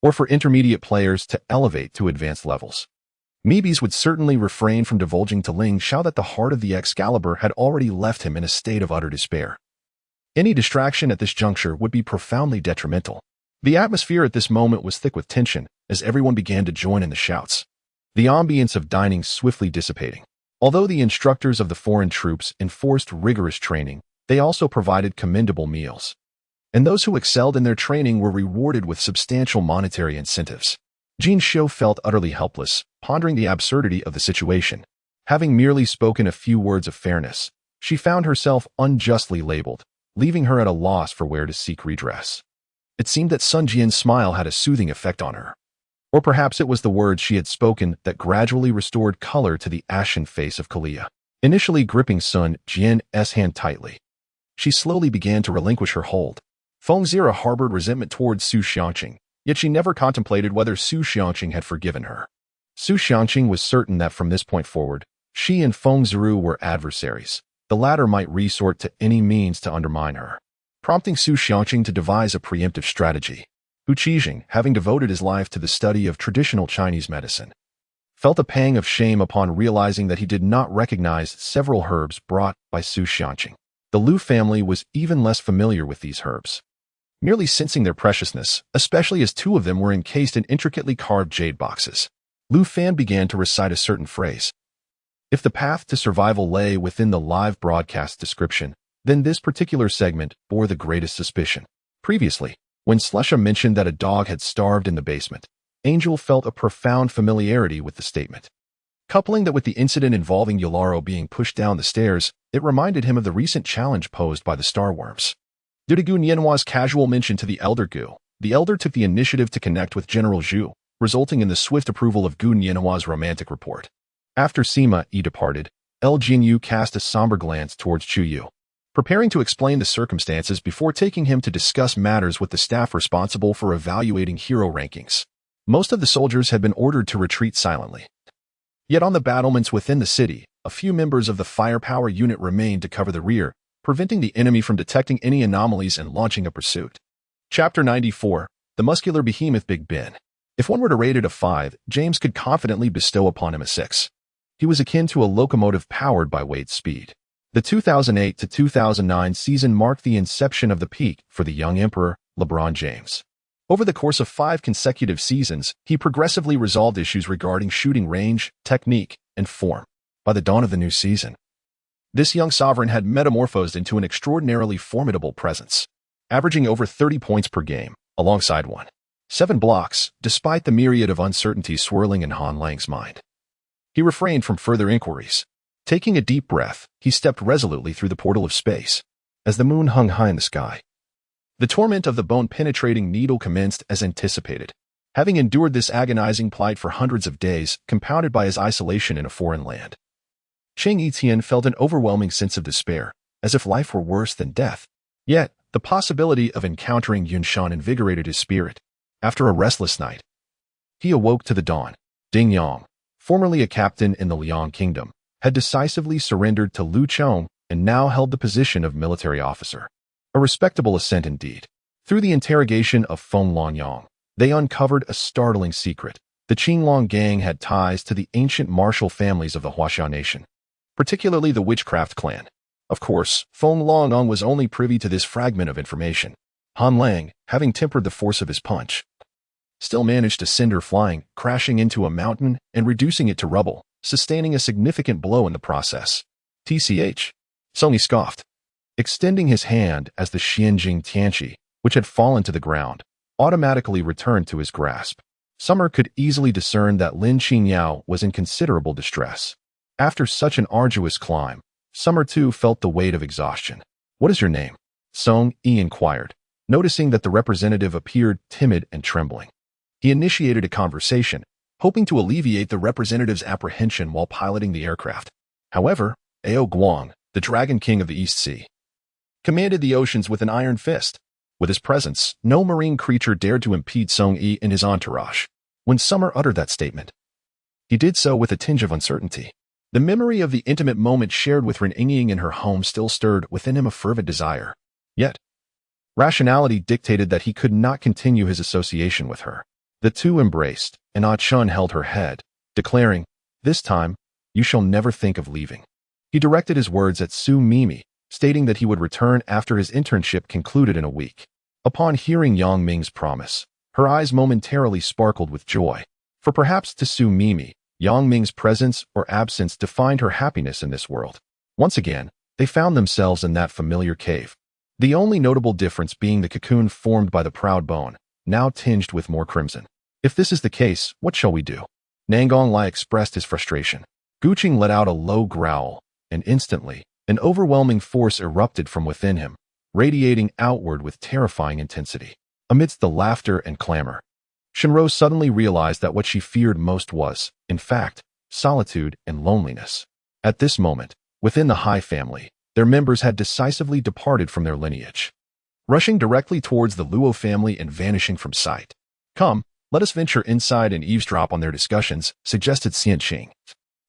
or for intermediate players to elevate to advanced levels. Meebys would certainly refrain from divulging to Ling Xiao that the heart of the Excalibur had already left him in a state of utter despair. Any distraction at this juncture would be profoundly detrimental. The atmosphere at this moment was thick with tension as everyone began to join in the shouts, the ambience of dining swiftly dissipating. Although the instructors of the foreign troops enforced rigorous training, they also provided commendable meals, and those who excelled in their training were rewarded with substantial monetary incentives. Jin Xiu felt utterly helpless, pondering the absurdity of the situation. Having merely spoken a few words of fairness, she found herself unjustly labeled, leaving her at a loss for where to seek redress. It seemed that Sun Jian's smile had a soothing effect on her. Or perhaps it was the words she had spoken that gradually restored color to the ashen face of Kalia. Initially gripping Sun Jian's hand tightly, she slowly began to relinquish her hold. Feng Zira harbored resentment towards Su Xiangqing, yet she never contemplated whether Su Xiangqing had forgiven her. Su Xiangqing was certain that from this point forward, she and Feng Ziru were adversaries. The latter might resort to any means to undermine her, prompting Su Xiangqing to devise a preemptive strategy. Hu Qijing, having devoted his life to the study of traditional Chinese medicine, felt a pang of shame upon realizing that he did not recognize several herbs brought by Su Xiangqing. The Lu family was even less familiar with these herbs, merely sensing their preciousness, especially as two of them were encased in intricately carved jade boxes. Lu Fan began to recite a certain phrase. If the path to survival lay within the live broadcast description, then this particular segment bore the greatest suspicion. Previously, when Slusha mentioned that a dog had starved in the basement, Angel felt a profound familiarity with the statement. Coupling that with the incident involving Yolaro being pushed down the stairs, it reminded him of the recent challenge posed by the Starworms. Due to Gu Nianhua's casual mention to the Elder Gu, the Elder took the initiative to connect with General Zhu, resulting in the swift approval of Gu Nianhua's romantic report. After Sima Yi departed, El Jinyu cast a somber glance towards Chu Yu, preparing to explain the circumstances before taking him to discuss matters with the staff responsible for evaluating hero rankings. Most of the soldiers had been ordered to retreat silently. Yet on the battlements within the city, a few members of the firepower unit remained to cover the rear, preventing the enemy from detecting any anomalies and launching a pursuit. Chapter 94, The Muscular Behemoth Big Ben. If one were to rate it a 5, James could confidently bestow upon him a 6. He was akin to a locomotive powered by weight speed. The 2008 to 2009 season marked the inception of the peak for the young emperor, LeBron James. Over the course of 5 consecutive seasons, he progressively resolved issues regarding shooting range, technique, and form. By the dawn of the new season, this young sovereign had metamorphosed into an extraordinarily formidable presence, averaging over 30 points per game, alongside 1.7 blocks, despite the myriad of uncertainties swirling in Han Lang's mind. He refrained from further inquiries. Taking a deep breath, he stepped resolutely through the portal of space. As the moon hung high in the sky, the torment of the bone-penetrating needle commenced as anticipated. Having endured this agonizing plight for hundreds of days, compounded by his isolation in a foreign land, Cheng Etienne felt an overwhelming sense of despair, as if life were worse than death. Yet, the possibility of encountering Yunshan invigorated his spirit. After a restless night, he awoke to the dawn. Ding Yang, formerly a captain in the Liang Kingdom, had decisively surrendered to Lu Chong and now held the position of military officer. A respectable ascent indeed. Through the interrogation of Feng Longyang, they uncovered a startling secret. The Qinglong gang had ties to the ancient martial families of the Huaxia nation, particularly the witchcraft clan. Of course, Feng Longyang was only privy to this fragment of information. Han Lang, having tempered the force of his punch, still managed to send her flying, crashing into a mountain and reducing it to rubble, sustaining a significant blow in the process. TCH. Song Yi scoffed, extending his hand as the Xianjing Tianqi, which had fallen to the ground, automatically returned to his grasp. Summer could easily discern that Lin Qingyao was in considerable distress. After such an arduous climb, Summer too felt the weight of exhaustion. "What is your name?" Song Yi inquired, noticing that the representative appeared timid and trembling. He initiated a conversation, hoping to alleviate the representative's apprehension while piloting the aircraft. However, Ao Guang, the Dragon King of the East Sea, commanded the oceans with an iron fist. With his presence, no marine creature dared to impede Song Yi and his entourage. When Summer uttered that statement, he did so with a tinge of uncertainty. The memory of the intimate moment shared with Ren Ying in her home still stirred within him a fervent desire. Yet, rationality dictated that he could not continue his association with her. The two embraced, and Ah Chun held her head, declaring, "This time, you shall never think of leaving." He directed his words at Su Mimi, stating that he would return after his internship concluded in a week. Upon hearing Yang Ming's promise, her eyes momentarily sparkled with joy. For perhaps to Su Mimi, Yang Ming's presence or absence defined her happiness in this world. Once again, they found themselves in that familiar cave. The only notable difference being the cocoon formed by the proud bone, now tinged with more crimson. "If this is the case, what shall we do?" Nangong Lai expressed his frustration. Guqing let out a low growl, and instantly, an overwhelming force erupted from within him, radiating outward with terrifying intensity. Amidst the laughter and clamor, Shinro suddenly realized that what she feared most was, in fact, solitude and loneliness. At this moment, within the Hai family, their members had decisively departed from their lineage, rushing directly towards the Luo family and vanishing from sight. "Come, let us venture inside and eavesdrop on their discussions," suggested Xianqing,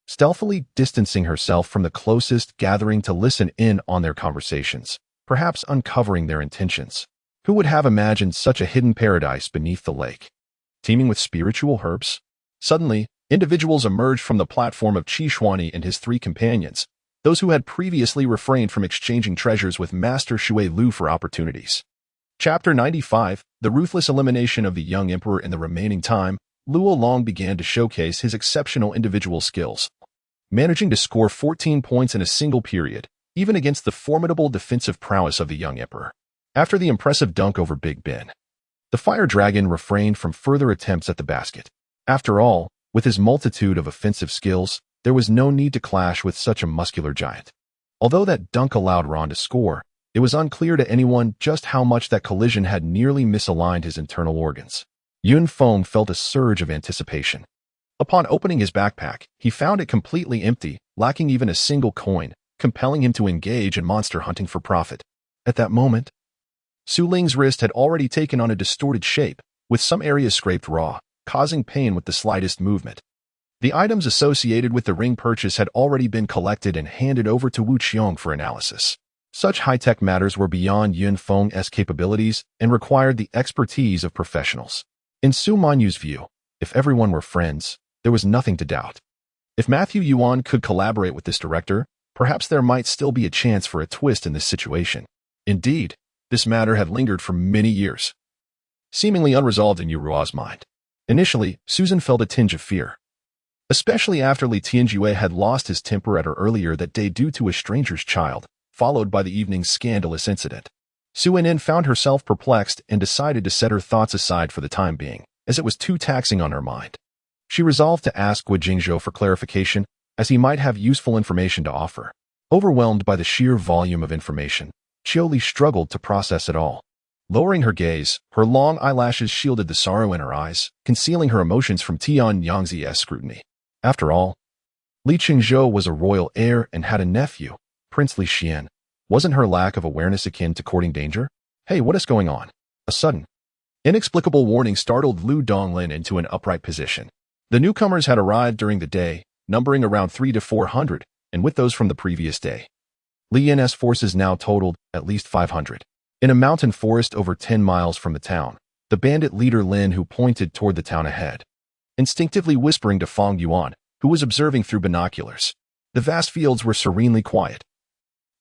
stealthily distancing herself from the closest gathering to listen in on their conversations, perhaps uncovering their intentions. Who would have imagined such a hidden paradise beneath the lake, teeming with spiritual herbs? Suddenly, individuals emerged from the platform of Qi Shuani and his 3 companions, those who had previously refrained from exchanging treasures with Master Shui Lu for opportunities. Chapter 95, The Ruthless Elimination of the Young Emperor. In the remaining time, Luo Long began to showcase his exceptional individual skills, managing to score 14 points in a single period, even against the formidable defensive prowess of the young emperor. After the impressive dunk over Big Ben, the Fire Dragon refrained from further attempts at the basket. After all, with his multitude of offensive skills, there was no need to clash with such a muscular giant. Although that dunk allowed Ron to score, it was unclear to anyone just how much that collision had nearly misaligned his internal organs. Yun Feng felt a surge of anticipation. Upon opening his backpack, he found it completely empty, lacking even a single coin, compelling him to engage in monster hunting for profit. At that moment, Su Ling's wrist had already taken on a distorted shape, with some areas scraped raw, causing pain with the slightest movement. The items associated with the ring purchase had already been collected and handed over to Wu Qiong for analysis. Such high-tech matters were beyond Yun Feng's capabilities and required the expertise of professionals. In Su Manyu's view, if everyone were friends, there was nothing to doubt. If Matthew Yuan could collaborate with this director, perhaps there might still be a chance for a twist in this situation. Indeed, this matter had lingered for many years, seemingly unresolved in Yurua's mind. Initially, Susan felt a tinge of fear, especially after Li Tianjue had lost his temper at her earlier that day due to a stranger's child, followed by the evening's scandalous incident. Su Nen found herself perplexed and decided to set her thoughts aside for the time being, as it was too taxing on her mind. She resolved to ask Gu Jingzhou for clarification, as he might have useful information to offer. Overwhelmed by the sheer volume of information, Qiu Li struggled to process it all. Lowering her gaze, her long eyelashes shielded the sorrow in her eyes, concealing her emotions from Tian Yangzi's scrutiny. After all, Li Qingzhou was a royal heir and had a nephew, Prince Li Xian. Wasn't her lack of awareness akin to courting danger? Hey, what is going on? A sudden, inexplicable warning startled Lu Donglin into an upright position. The newcomers had arrived during the day, numbering around 300 to 400, and with those from the previous day. Li Yan's forces now totaled at least 500. In a mountain forest over 10 miles from the town, the bandit leader Lin Hu pointed toward the town ahead, instinctively whispering to Feng Yuan, who was observing through binoculars. The vast fields were serenely quiet,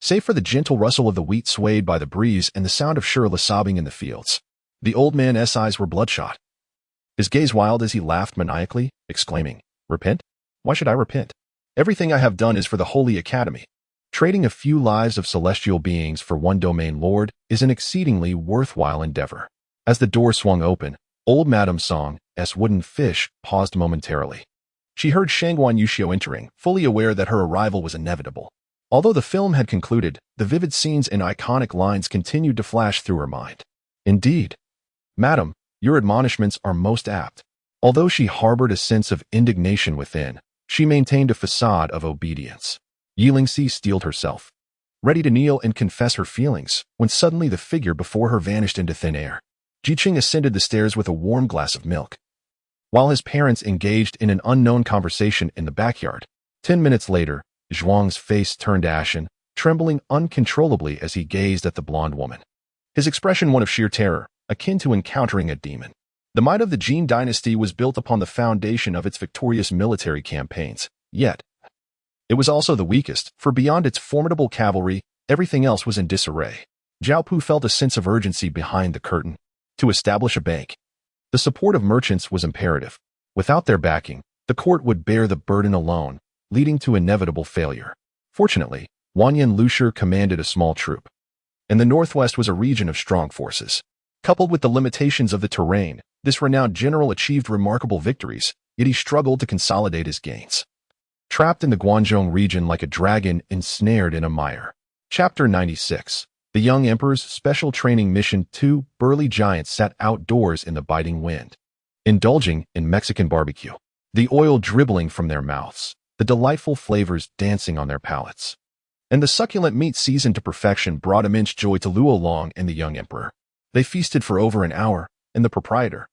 save for the gentle rustle of the wheat swayed by the breeze and the sound of Shirley sobbing in the fields. The old man's eyes were bloodshot, his gaze wild as he laughed maniacally, exclaiming, "Repent? Why should I repent? Everything I have done is for the Holy Academy. Trading a few lives of celestial beings for one domain lord is an exceedingly worthwhile endeavor." As the door swung open, old Madame Song's wooden fish paused momentarily. She heard Shangguan Yuxiu entering, fully aware that her arrival was inevitable. Although the film had concluded, the vivid scenes and iconic lines continued to flash through her mind. "Indeed, Madam, your admonishments are most apt." Although she harbored a sense of indignation within, she maintained a facade of obedience. Yilingxi steeled herself, ready to kneel and confess her feelings, when suddenly the figure before her vanished into thin air. Jiqing ascended the stairs with a warm glass of milk, while his parents engaged in an unknown conversation in the backyard. 10 minutes later, Zhuang's face turned ashen, trembling uncontrollably as he gazed at the blonde woman. His expression one of sheer terror, akin to encountering a demon. The might of the Jin dynasty was built upon the foundation of its victorious military campaigns, yet it was also the weakest, for beyond its formidable cavalry, everything else was in disarray. Zhao felt a sense of urgency behind the curtain. To establish a bank, the support of merchants was imperative. Without their backing, the court would bear the burden alone, leading to inevitable failure. Fortunately, Wanyan Lushir commanded a small troop, and the northwest was a region of strong forces. Coupled with the limitations of the terrain, this renowned general achieved remarkable victories, yet he struggled to consolidate his gains. Trapped in the Guangzhou region like a dragon ensnared in a mire. Chapter 96. The Young Emperor's Special Training Mission. 2 burly giants sat outdoors in the biting wind, indulging in Mexican barbecue. The oil dribbling from their mouths, the delightful flavors dancing on their palates, and the succulent meat seasoned to perfection brought immense joy to Luo Long and the young emperor. They feasted for over an hour, and the proprietor,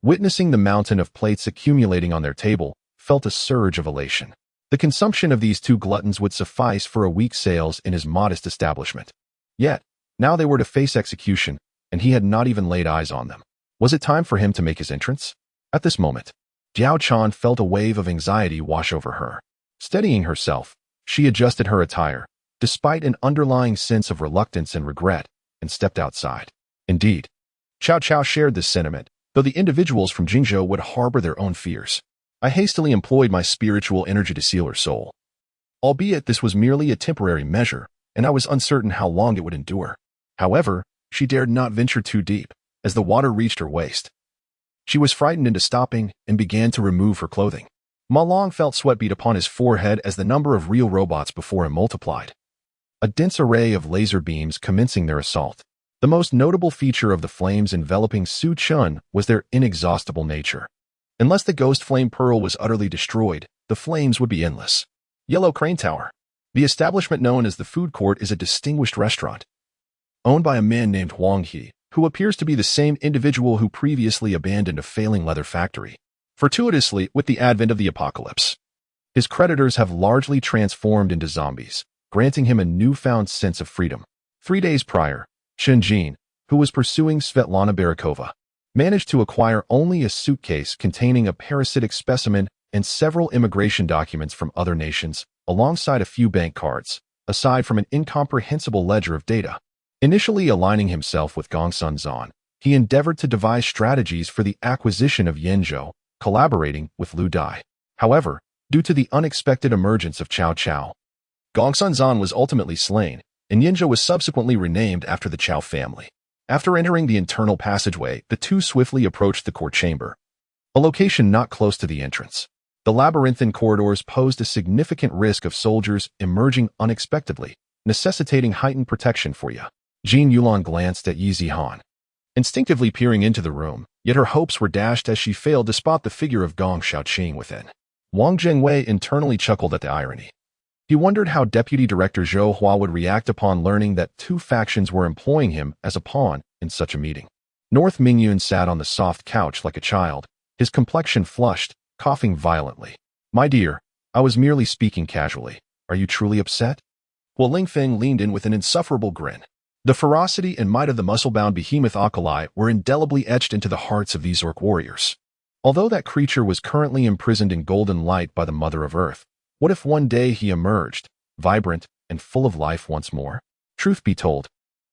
witnessing the mountain of plates accumulating on their table, felt a surge of elation. The consumption of these two gluttons would suffice for a week's sales in his modest establishment. Yet, now they were to face execution, and he had not even laid eyes on them. Was it time for him to make his entrance? At this moment, Jiao Chan felt a wave of anxiety wash over her. Steadying herself, she adjusted her attire, despite an underlying sense of reluctance and regret, and stepped outside. Indeed, Cao Cao shared this sentiment, though the individuals from Jingzhou would harbor their own fears. I hastily employed my spiritual energy to seal her soul. Albeit this was merely a temporary measure, and I was uncertain how long it would endure. However, she dared not venture too deep, as the water reached her waist. She was frightened into stopping and began to remove her clothing. Ma Long felt sweat beat upon his forehead as the number of real robots before him multiplied. A dense array of laser beams commencing their assault. The most notable feature of the flames enveloping Su Chun was their inexhaustible nature. Unless the ghost flame pearl was utterly destroyed, the flames would be endless. Yellow Crane Tower. The establishment known as the Food Court is a distinguished restaurant, owned by a man named Wang He, who appears to be the same individual who previously abandoned a failing leather factory, fortuitously with the advent of the apocalypse. His creditors have largely transformed into zombies, granting him a newfound sense of freedom. 3 days prior, Shen Jin, who was pursuing Svetlana Barakova, managed to acquire only a suitcase containing a parasitic specimen and several immigration documents from other nations, alongside a few bank cards, aside from an incomprehensible ledger of data. Initially aligning himself with Gongsun Zan, he endeavored to devise strategies for the acquisition of Yenzhou, collaborating with Liu Dai. However, due to the unexpected emergence of Cao Cao, Gongsun Zan was ultimately slain, and Yenzhou was subsequently renamed after the Cao family. After entering the internal passageway, the two swiftly approached the court chamber, a location not close to the entrance. The labyrinthine corridors posed a significant risk of soldiers emerging unexpectedly, necessitating heightened protection for Ye. Jin Yulan glanced at Yi Zihan, instinctively peering into the room, yet her hopes were dashed as she failed to spot the figure of Gong Xiaoqing within. Wang Zhengwei internally chuckled at the irony. He wondered how Deputy Director Zhou Hua would react upon learning that two factions were employing him as a pawn in such a meeting. North Mingyun sat on the soft couch like a child, his complexion flushed, coughing violently. "My dear, I was merely speaking casually. Are you truly upset?" While Ling Feng leaned in with an insufferable grin. The ferocity and might of the muscle-bound behemoth Akalai were indelibly etched into the hearts of these orc warriors. Although that creature was currently imprisoned in golden light by the Mother of Earth, what if one day he emerged, vibrant and full of life once more? Truth be told,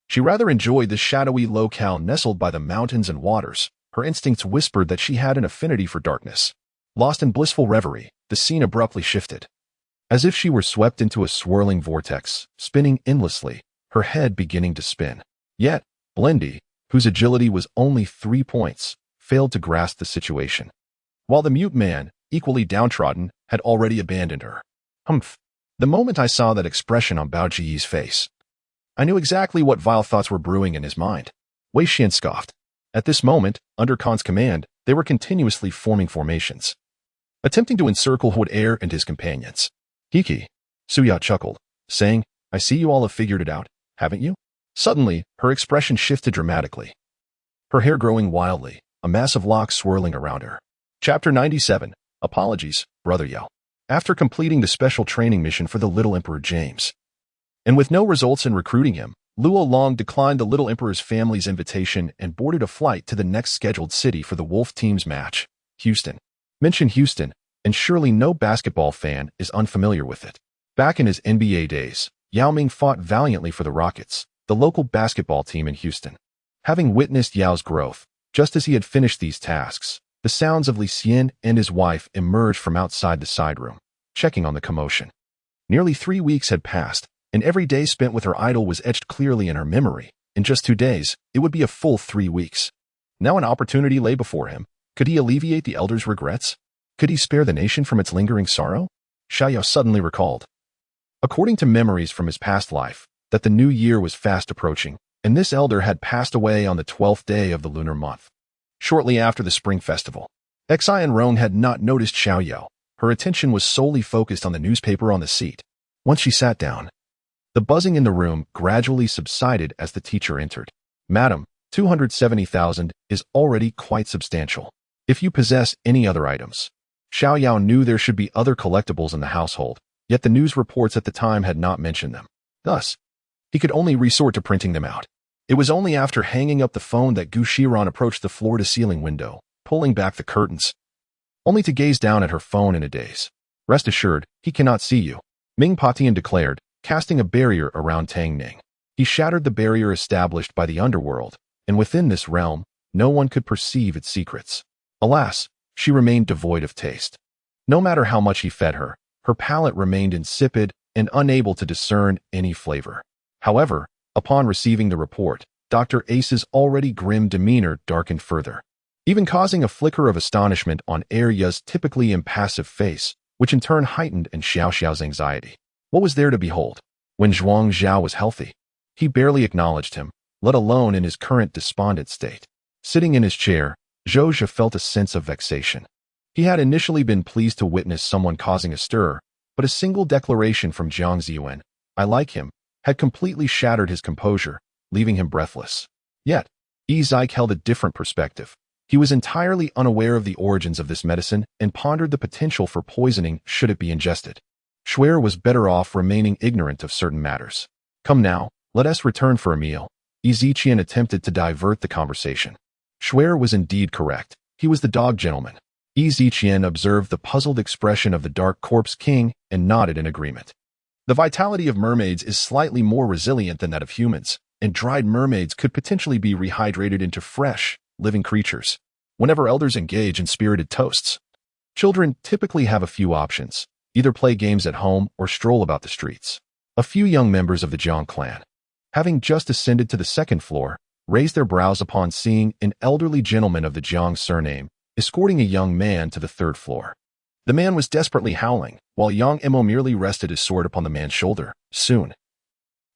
she rather enjoyed the shadowy locale nestled by the mountains and waters. Her instincts whispered that she had an affinity for darkness. Lost in blissful reverie, the scene abruptly shifted. As if she were swept into a swirling vortex, spinning endlessly, her head beginning to spin. Yet, Blendy, whose agility was only 3 points, failed to grasp the situation. While the mute man, equally downtrodden, had already abandoned her. Humph. The moment I saw that expression on Bao Jiyi's face, I knew exactly what vile thoughts were brewing in his mind. Wei Xian scoffed. At this moment, under Khan's command, they were continuously forming formations, attempting to encircle Huad Air and his companions. Hiki, Suya chuckled, saying, "I see you all have figured it out, haven't you?" Suddenly, her expression shifted dramatically, her hair growing wildly, a mass of locks swirling around her. Chapter 97. Apologies, Brother Yao. After completing the special training mission for the Little Emperor James, and with no results in recruiting him, Luo Long declined the Little Emperor's family's invitation and boarded a flight to the next scheduled city for the Wolf team's match, Houston. Mention Houston, and surely no basketball fan is unfamiliar with it. Back in his NBA days, Yao Ming fought valiantly for the Rockets, the local basketball team in Houston. Having witnessed Yao's growth, just as he had finished these tasks, the sounds of Li Xian and his wife emerged from outside the side room, checking on the commotion. Nearly 3 weeks had passed, and every day spent with her idol was etched clearly in her memory. In just 2 days, it would be a full 3 weeks. Now an opportunity lay before him. Could he alleviate the elder's regrets? Could he spare the nation from its lingering sorrow? Xiaoyao suddenly recalled, according to memories from his past life, that the new year was fast approaching, and this elder had passed away on the 12th day of the lunar month, shortly after the spring festival. Xi and Rong had not noticed Xiaoyao. Her attention was solely focused on the newspaper on the seat. Once she sat down, the buzzing in the room gradually subsided as the teacher entered. "Madam, 270,000 is already quite substantial. If you possess any other items." Xiaoyao knew there should be other collectibles in the household, yet the news reports at the time had not mentioned them. Thus, he could only resort to printing them out. It was only after hanging up the phone that Gu Shiran approached the floor-to-ceiling window, pulling back the curtains, only to gaze down at her phone in a daze. "Rest assured, he cannot see you," Ming Patian declared, casting a barrier around Tang Ning. He shattered the barrier established by the underworld, and within this realm, no one could perceive its secrets. Alas, she remained devoid of taste. No matter how much he fed her, her palate remained insipid and unable to discern any flavor. However, upon receiving the report, Dr. Ace's already grim demeanor darkened further. even causing a flicker of astonishment on Ya's typically impassive face, which in turn heightened in Xiao Xiao's anxiety. What was there to behold? When Zhuang Zhao was healthy, he barely acknowledged him, let alone in his current despondent state. Sitting in his chair, Zhou Zhe felt a sense of vexation. He had initially been pleased to witness someone causing a stir, but a single declaration from Jiang Ziyuan, "I like him," had completely shattered his composure, leaving him breathless. Yet, Yi Zik held a different perspective. He was entirely unaware of the origins of this medicine and pondered the potential for poisoning should it be ingested. Shuer was better off remaining ignorant of certain matters. "Come now, let us return for a meal." Yi Ziqian attempted to divert the conversation. Shuer was indeed correct. He was the dog gentleman. Yi Ziqian observed the puzzled expression of the Dark Corpse King and nodded in agreement. The vitality of mermaids is slightly more resilient than that of humans, and dried mermaids could potentially be rehydrated into fresh, living creatures. Whenever elders engage in spirited toasts, children typically have a few options, either play games at home or stroll about the streets. A few young members of the Jiang clan, having just ascended to the second floor, raised their brows upon seeing an elderly gentleman of the Jiang surname escorting a young man to the third floor. The man was desperately howling, while Yang Emo merely rested his sword upon the man's shoulder. Soon,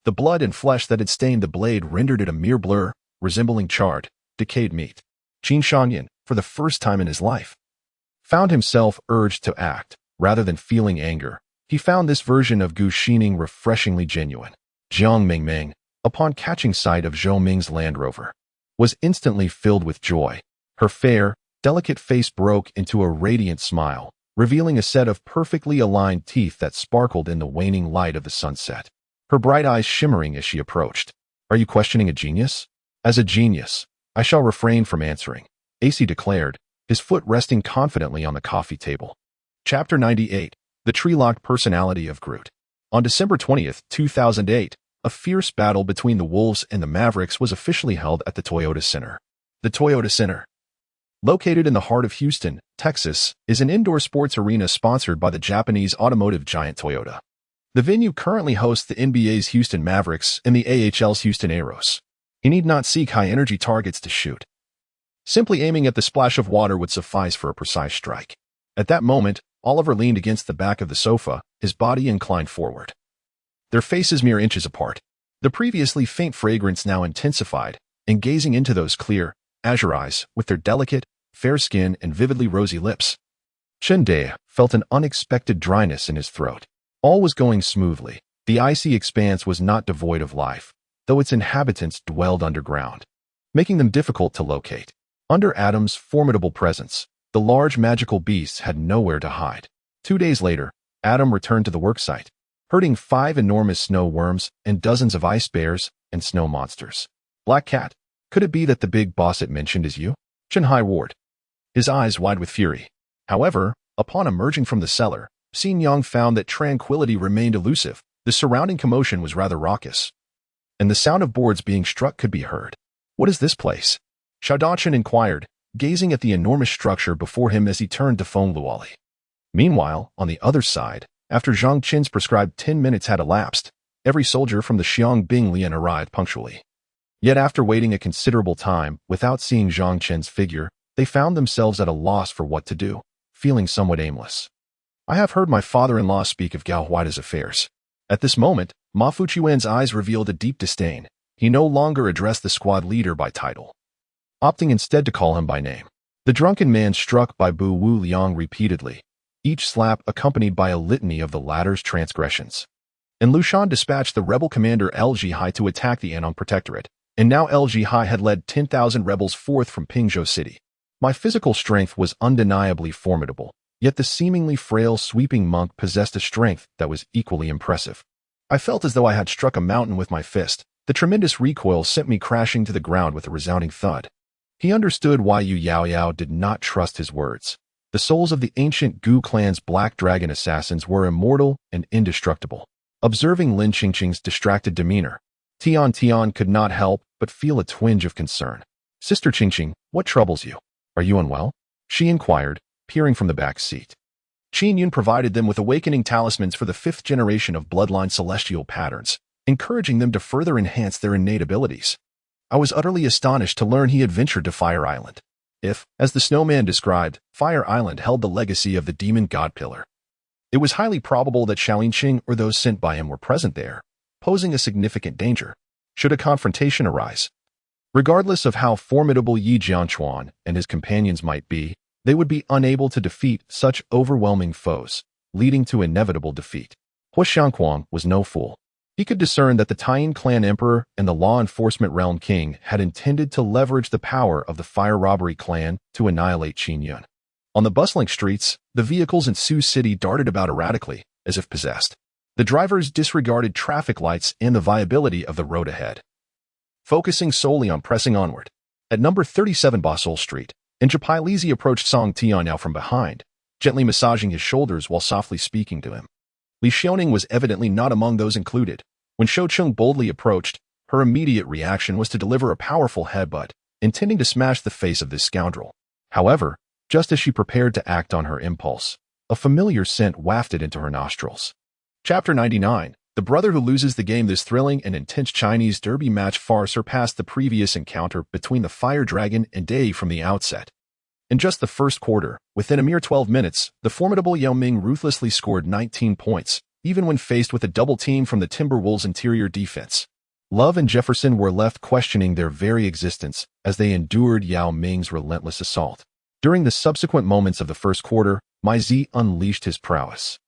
the blood and flesh that had stained the blade rendered it a mere blur, resembling charred, decayed meat. Qin Shanyan, for the first time in his life, found himself urged to act. Rather than feeling anger, he found this version of Gu Xining refreshingly genuine. Jiang Mingming, upon catching sight of Zhou Ming's Land Rover, was instantly filled with joy. Her fair, delicate face broke into a radiant smile, revealing a set of perfectly aligned teeth that sparkled in the waning light of the sunset, her bright eyes shimmering as she approached. "Are you questioning a genius?" "As a genius, I shall refrain from answering," AC declared, his foot resting confidently on the coffee table. Chapter 98, The Tree-Locked Personality of Groot. On December 20th, 2008, a fierce battle between the Wolves and the Mavericks was officially held at the Toyota Center. The Toyota Center, located in the heart of Houston, Texas, is an indoor sports arena sponsored by the Japanese automotive giant Toyota. The venue currently hosts the NBA's Houston Mavericks and the AHL's Houston Aeros. You need not seek high-energy targets to shoot. Simply aiming at the splash of water would suffice for a precise strike. At that moment, Oliver leaned against the back of the sofa, his body inclined forward, their faces mere inches apart. The previously faint fragrance now intensified, and gazing into those clear, azure eyes with their delicate, fair skin and vividly rosy lips, Chen Dea felt an unexpected dryness in his throat. All was going smoothly. The icy expanse was not devoid of life, though its inhabitants dwelled underground, making them difficult to locate. Under Adam's formidable presence, the large magical beasts had nowhere to hide. 2 days later, Adam returned to the worksite, herding 5 enormous snow worms and dozens of ice bears and snow monsters. "Black Cat, could it be that the big boss it mentioned is you?" Chen Hai roared, his eyes wide with fury. However, upon emerging from the cellar, Xin Yang found that tranquility remained elusive. The surrounding commotion was rather raucous, and the sound of boards being struck could be heard. "What is this place?" Xiao Dachen inquired, gazing at the enormous structure before him as he turned to Feng Luoli. Meanwhile, on the other side, after Zhang Qin's prescribed 10 minutes had elapsed, every soldier from the Xiang Bing Lian arrived punctually. Yet after waiting a considerable time without seeing Zhang Qin's figure, they found themselves at a loss for what to do, feeling somewhat aimless. "I have heard my father-in-law speak of Gao Huaida's affairs." At this moment, Ma Fuqiuan's eyes revealed a deep disdain. He no longer addressed the squad leader by title, opting instead to call him by name. The drunken man struck by Bu Wu Liang repeatedly, each slap accompanied by a litany of the latter's transgressions. And Lushan dispatched the rebel commander LG Hai to attack the Anong Protectorate, and now LG Hai had led 10,000 rebels forth from Pingzhou City. My physical strength was undeniably formidable, yet the seemingly frail sweeping monk possessed a strength that was equally impressive. I felt as though I had struck a mountain with my fist. The tremendous recoil sent me crashing to the ground with a resounding thud. He understood why Yu Yaoyao did not trust his words. The souls of the ancient Gu clan's Black Dragon assassins were immortal and indestructible. Observing Lin Qingqing's distracted demeanor, Tian could not help but feel a twinge of concern. "Sister Qingqing, what troubles you? Are you unwell?" she inquired, peering from the back seat. Qin Yun provided them with awakening talismans for the 5th generation of bloodline celestial patterns, encouraging them to further enhance their innate abilities. I was utterly astonished to learn he had ventured to Fire Island. if, as the snowman described, Fire Island held the legacy of the demon god pillar. It was highly probable that Xiaoqing or those sent by him were present there, posing a significant danger, should a confrontation arise. Regardless of how formidable Yi Jianchuan and his companions might be, they would be unable to defeat such overwhelming foes, leading to inevitable defeat. Hua Xiangquang was no fool. He could discern that the Taiyin clan emperor and the law enforcement realm king had intended to leverage the power of the fire robbery clan to annihilate Qingyun. On the bustling streets, the vehicles in Sioux City darted about erratically, as if possessed. The drivers disregarded traffic lights and the viability of the road ahead, focusing solely on pressing onward. At number 37 Basol Street, Enjapai Lisi approached Song Tianyao from behind, gently massaging his shoulders while softly speaking to him. Li Xiaoning was evidently not among those included. When Shou Chung boldly approached, her immediate reaction was to deliver a powerful headbutt, intending to smash the face of this scoundrel. However, just as she prepared to act on her impulse, a familiar scent wafted into her nostrils. Chapter 99. The brother who loses the game. This thrilling and intense Chinese derby match far surpassed the previous encounter between the Fire Dragon and Day from the outset. In just the first quarter, within a mere 12 minutes, the formidable Yao Ming ruthlessly scored 19 points, even when faced with a double team from the Timberwolves' interior defense. Love and Jefferson were left questioning their very existence as they endured Yao Ming's relentless assault. During the subsequent moments of the first quarter, Mai Zi unleashed his prowess,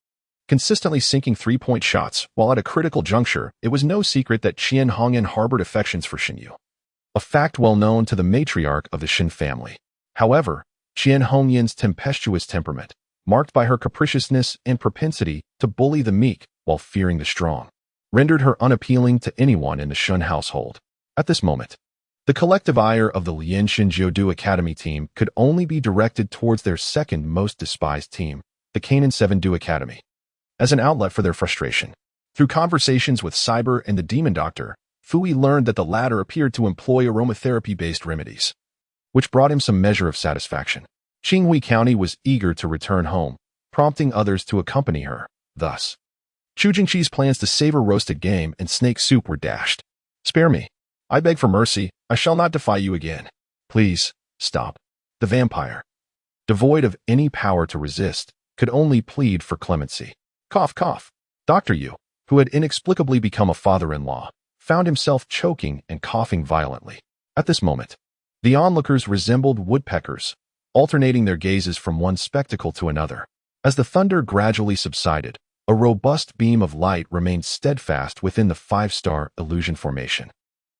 consistently sinking three-point shots, while at a critical juncture, it was no secret that Qian Hongyan harbored affections for Shen Yu, a fact well known to the matriarch of the Shen family. However, Qian Hongyan's tempestuous temperament, marked by her capriciousness and propensity to bully the meek while fearing the strong, rendered her unappealing to anyone in the Shen household. At this moment, the collective ire of the Lianshan Jiudu Academy team could only be directed towards their second most despised team, the Canaan 7 Du Academy, as an outlet for their frustration. Through conversations with Cyber and the Demon Doctor, Fui learned that the latter appeared to employ aromatherapy-based remedies, which brought him some measure of satisfaction. Qinghui County was eager to return home, prompting others to accompany her. Thus, Chu Jingqi's plans to savor roasted game and snake soup were dashed. "Spare me. I beg for mercy. I shall not defy you again. Please, stop." The vampire, devoid of any power to resist, could only plead for clemency. Cough, cough. Dr. Yu, who had inexplicably become a father-in-law, found himself choking and coughing violently. At this moment, the onlookers resembled woodpeckers, alternating their gazes from one spectacle to another. As the thunder gradually subsided, a robust beam of light remained steadfast within the five-star illusion formation.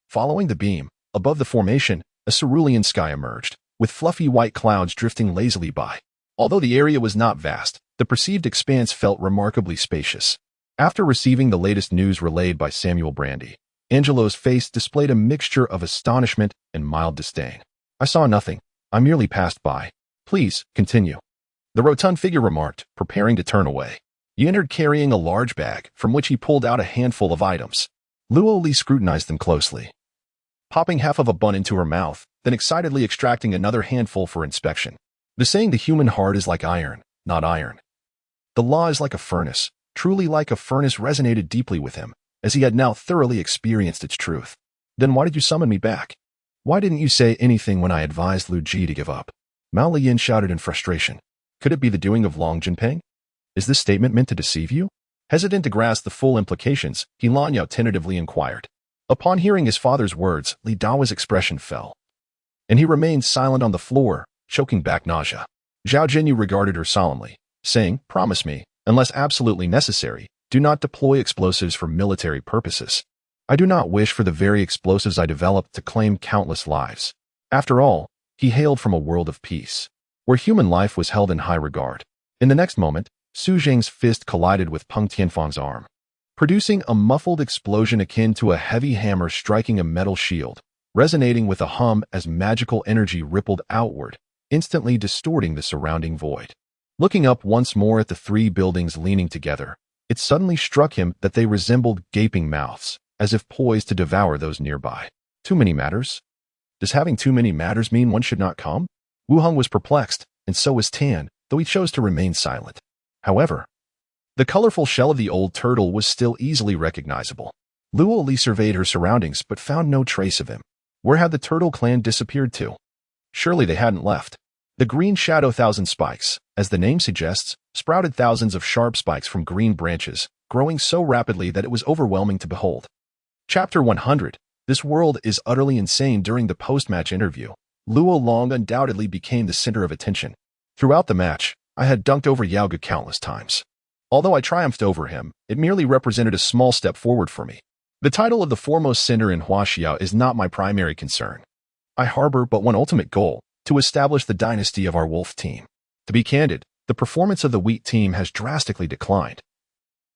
Following the beam, above the formation, a cerulean sky emerged, with fluffy white clouds drifting lazily by. Although the area was not vast, the perceived expanse felt remarkably spacious. After receiving the latest news relayed by Samuel Brandy, Angelo's face displayed a mixture of astonishment and mild disdain. "I saw nothing. I merely passed by. Please, continue," the rotund figure remarked, preparing to turn away. He entered carrying a large bag, from which he pulled out a handful of items. Luo Li scrutinized them closely, popping half of a bun into her mouth, then excitedly extracting another handful for inspection. The saying the human heart is like iron, not iron. The law is like a furnace, truly like a furnace, resonated deeply with him, as he had now thoroughly experienced its truth. "Then why did you summon me back? Why didn't you say anything when I advised Lu Ji to give up?" Mao Liyin shouted in frustration. Could it be the doing of Long Jinping? Is this statement meant to deceive you? Hesitant to grasp the full implications, He Lanyao tentatively inquired. Upon hearing his father's words, Li Dao's expression fell, and he remained silent on the floor, choking back nausea. Zhao Jinyu regarded her solemnly, saying, "Promise me, unless absolutely necessary, do not deploy explosives for military purposes. I do not wish for the very explosives I developed to claim countless lives." After all, he hailed from a world of peace, where human life was held in high regard. In the next moment, Su Zheng's fist collided with Peng Tianfang's arm, producing a muffled explosion akin to a heavy hammer striking a metal shield, resonating with a hum as magical energy rippled outward, instantly distorting the surrounding void. Looking up once more at the three buildings leaning together, it suddenly struck him that they resembled gaping mouths, as if poised to devour those nearby. Too many matters? Does having too many matters mean one should not come? Wu Heng was perplexed, and so was Tan, though he chose to remain silent. However, the colorful shell of the old turtle was still easily recognizable. Luo Li surveyed her surroundings but found no trace of him. Where had the turtle clan disappeared to? Surely they hadn't left. The green shadow thousand spikes, as the name suggests, sprouted thousands of sharp spikes from green branches, growing so rapidly that it was overwhelming to behold. Chapter 100. This world is utterly insane. During the post-match interview, Luo Long undoubtedly became the center of attention. Throughout the match, I had dunked over Yao Ge countless times. Although I triumphed over him, it merely represented a small step forward for me. The title of the foremost center in Huaxiao is not my primary concern. I harbor but one ultimate goal, to establish the dynasty of our Wolf team. To be candid, the performance of the Wheat team has drastically declined,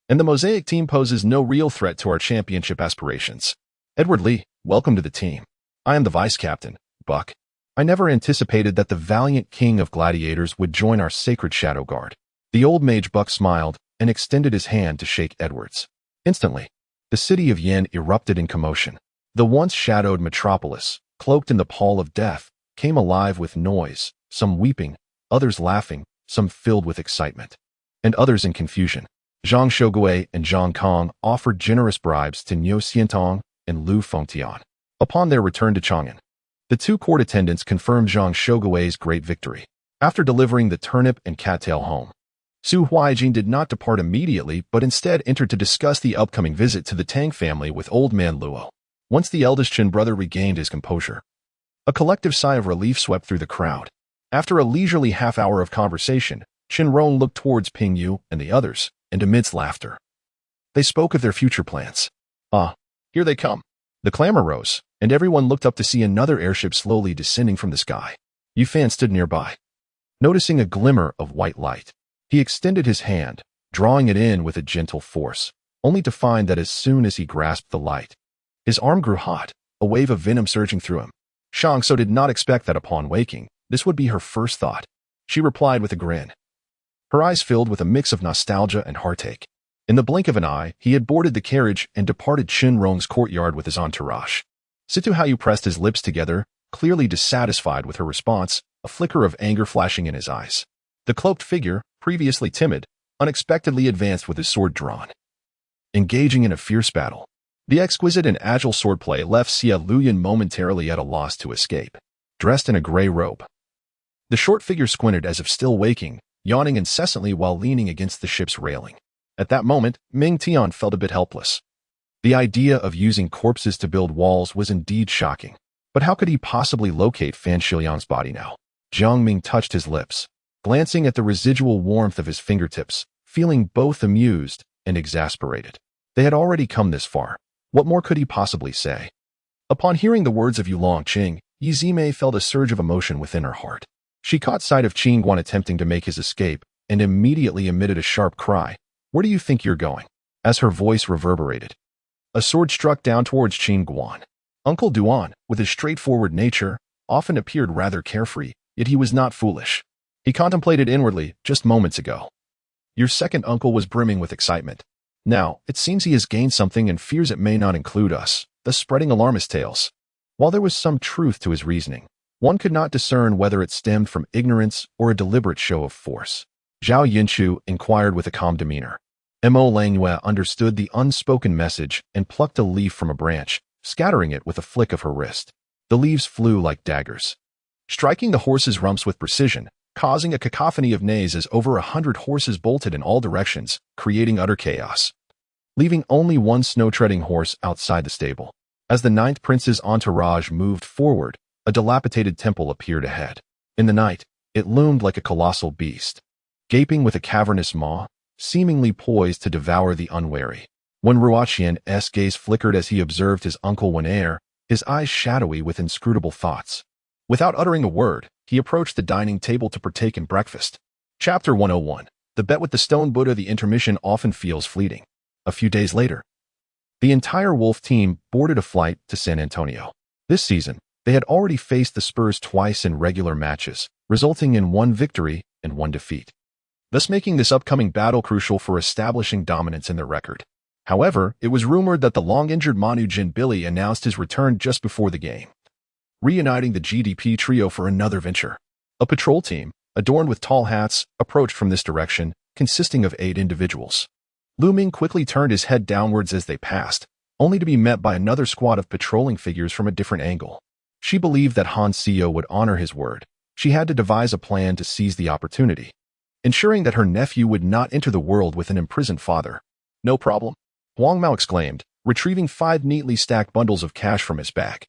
and the Mosaic team poses no real threat to our championship aspirations. Edward Lee, welcome to the team. I am the vice captain, Buck. I never anticipated that the valiant king of gladiators would join our sacred shadow guard. The old mage Buck smiled and extended his hand to shake Edward's. Instantly, the city of Yen erupted in commotion. The once shadowed metropolis, cloaked in the pall of death, came alive with noise, some weeping, others laughing, some filled with excitement, and others in confusion. Zhang Shogui and Zhang Kong offered generous bribes to Niu Xiantong and Lu Fengtian. Upon their return to Chang'an, the two court attendants confirmed Zhang Shogui's great victory. After delivering the turnip and cattail home, Su Huaijin did not depart immediately but instead entered to discuss the upcoming visit to the Tang family with old man Luo. Once the eldest Qin brother regained his composure, a collective sigh of relief swept through the crowd. After a leisurely half-hour of conversation, Qin Rong looked towards Ping Yu and the others, and amidst laughter, they spoke of their future plans. Ah, here they come. The clamor rose, and everyone looked up to see another airship slowly descending from the sky. Yu Fan stood nearby. Noticing a glimmer of white light, he extended his hand, drawing it in with a gentle force, only to find that as soon as he grasped the light, his arm grew hot, a wave of venom surging through him. Shang So did not expect that upon waking, this would be her first thought. She replied with a grin, her eyes filled with a mix of nostalgia and heartache. In the blink of an eye, he had boarded the carriage and departed Qin Rong's courtyard with his entourage. Situ Hao pressed his lips together, clearly dissatisfied with her response, a flicker of anger flashing in his eyes. The cloaked figure, previously timid, unexpectedly advanced with his sword drawn, engaging in a fierce battle. The exquisite and agile swordplay left Xia Luyan momentarily at a loss to escape. Dressed in a gray robe, the short figure squinted as if still waking, yawning incessantly while leaning against the ship's railing. At that moment, Ming Tian felt a bit helpless. The idea of using corpses to build walls was indeed shocking. But how could he possibly locate Fan Shiliang's body now? Jiang Ming touched his lips, glancing at the residual warmth of his fingertips, feeling both amused and exasperated. They had already come this far. What more could he possibly say? Upon hearing the words of Yulong Qing, Yi Zimei felt a surge of emotion within her heart. She caught sight of Qin Guan attempting to make his escape and immediately emitted a sharp cry. Where do you think you're going? As her voice reverberated, a sword struck down towards Qin Guan. Uncle Duan, with his straightforward nature, often appeared rather carefree, yet he was not foolish. He contemplated inwardly just moments ago. Your second uncle was brimming with excitement. Now, it seems he has gained something and fears it may not include us, thus spreading alarmist tales. While there was some truth to his reasoning, one could not discern whether it stemmed from ignorance or a deliberate show of force. Zhao Yinchu inquired with a calm demeanor. Mo Langyue understood the unspoken message and plucked a leaf from a branch, scattering it with a flick of her wrist. The leaves flew like daggers, striking the horses' rumps with precision, causing a cacophony of neighs as over 100 horses bolted in all directions, creating utter chaos, leaving only one snow-treading horse outside the stable. As the ninth prince's entourage moved forward, a dilapidated temple appeared ahead. In the night, it loomed like a colossal beast, gaping with a cavernous maw, seemingly poised to devour the unwary. When Ruoqian's gaze flickered as he observed his uncle Wen, his eyes shadowy with inscrutable thoughts. Without uttering a word, he approached the dining table to partake in breakfast. Chapter 101. The bet with the stone Buddha. The intermission often feels fleeting. A few days later, the entire Wolf team boarded a flight to San Antonio. This season, they had already faced the Spurs twice in regular matches, resulting in one victory and one defeat, thus making this upcoming battle crucial for establishing dominance in their record. However, it was rumored that the long-injured Manu Ginbili announced his return just before the game, reuniting the GDP trio for another venture. A patrol team, adorned with tall hats, approached from this direction, consisting of 8 individuals. Lu Ming quickly turned his head downwards as they passed, only to be met by another squad of patrolling figures from a different angle. She believed that Han Seo would honor his word. She had to devise a plan to seize the opportunity, ensuring that her nephew would not enter the world with an imprisoned father. No problem, Huang Mao exclaimed, retrieving 5 neatly stacked bundles of cash from his bag.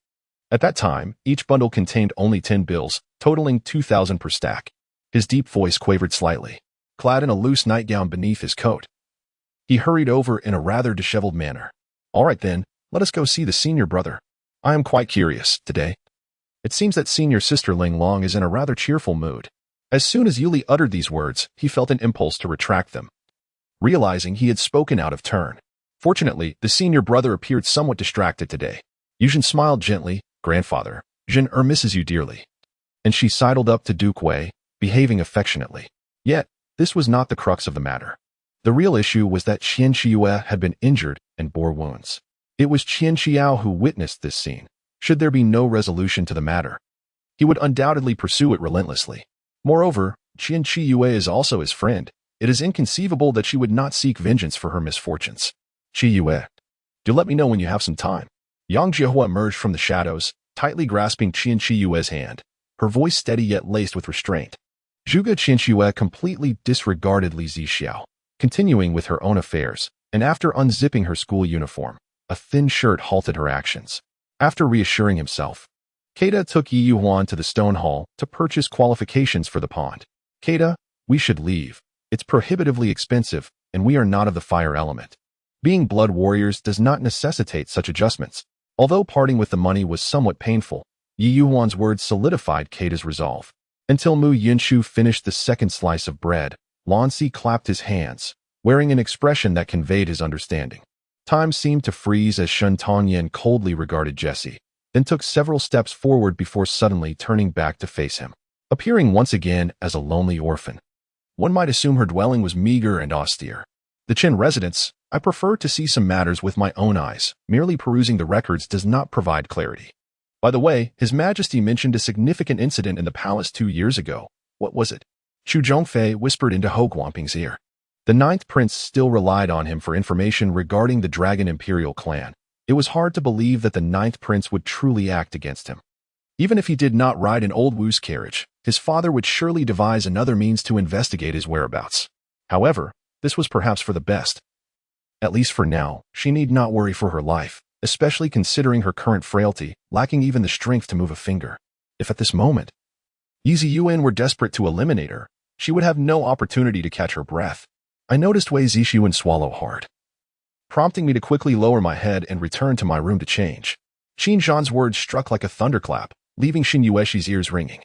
At that time, each bundle contained only 10 bills, totaling 2,000 per stack. His deep voice quavered slightly, clad in a loose nightgown beneath his coat. He hurried over in a rather disheveled manner. All right then, let us go see the senior brother. I am quite curious, today. It seems that senior sister Ling Long is in a rather cheerful mood. As soon as Yuli uttered these words, he felt an impulse to retract them, realizing he had spoken out of turn. Fortunately, the senior brother appeared somewhat distracted today. Yuzhen smiled gently. Grandfather, Jin misses you dearly. And she sidled up to Duke Wei, behaving affectionately. Yet, this was not the crux of the matter. The real issue was that Qian Xiue had been injured and bore wounds. It was Qian Xiao who witnessed this scene. Should there be no resolution to the matter, he would undoubtedly pursue it relentlessly. Moreover, Qian Xiue is also his friend. It is inconceivable that she would not seek vengeance for her misfortunes. Xiue, do let me know when you have some time. Yang Jiehua emerged from the shadows, tightly grasping Qian Xiue's hand, her voice steady yet laced with restraint. Zhuge Qian Xiue completely disregarded Li Zixiao, continuing with her own affairs, and after unzipping her school uniform, a thin shirt halted her actions. After reassuring himself, Keita took Yi Yuan to the stone hall to purchase qualifications for the pond. Keita, we should leave. It's prohibitively expensive, and we are not of the fire element. Being blood warriors does not necessitate such adjustments. Although parting with the money was somewhat painful, Yi Yuan's words solidified Keita's resolve. Until Mu Yinshu finished the second slice of bread, Lan Si clapped his hands, wearing an expression that conveyed his understanding. Time seemed to freeze as Shen Tongyan coldly regarded Jesse, then took several steps forward before suddenly turning back to face him, appearing once again as a lonely orphan. One might assume her dwelling was meager and austere. The Chen residence, I prefer to see some matters with my own eyes. Merely perusing the records does not provide clarity. By the way, His Majesty mentioned a significant incident in the palace 2 years ago. What was it? Chu Zhongfei whispered into Ho Guangping's ear. The 9th prince still relied on him for information regarding the Dragon Imperial clan. It was hard to believe that the 9th prince would truly act against him. Even if he did not ride in old Wu's carriage, his father would surely devise another means to investigate his whereabouts. However, this was perhaps for the best. At least for now, she need not worry for her life, especially considering her current frailty, lacking even the strength to move a finger. If at this moment, Yi Ziyuan were desperate to eliminate her, she would have no opportunity to catch her breath. I noticed Wei Zixuan swallow hard, prompting me to quickly lower my head and return to my room to change. Qin Zhan's words struck like a thunderclap, leaving Xin Yuexi's ears ringing.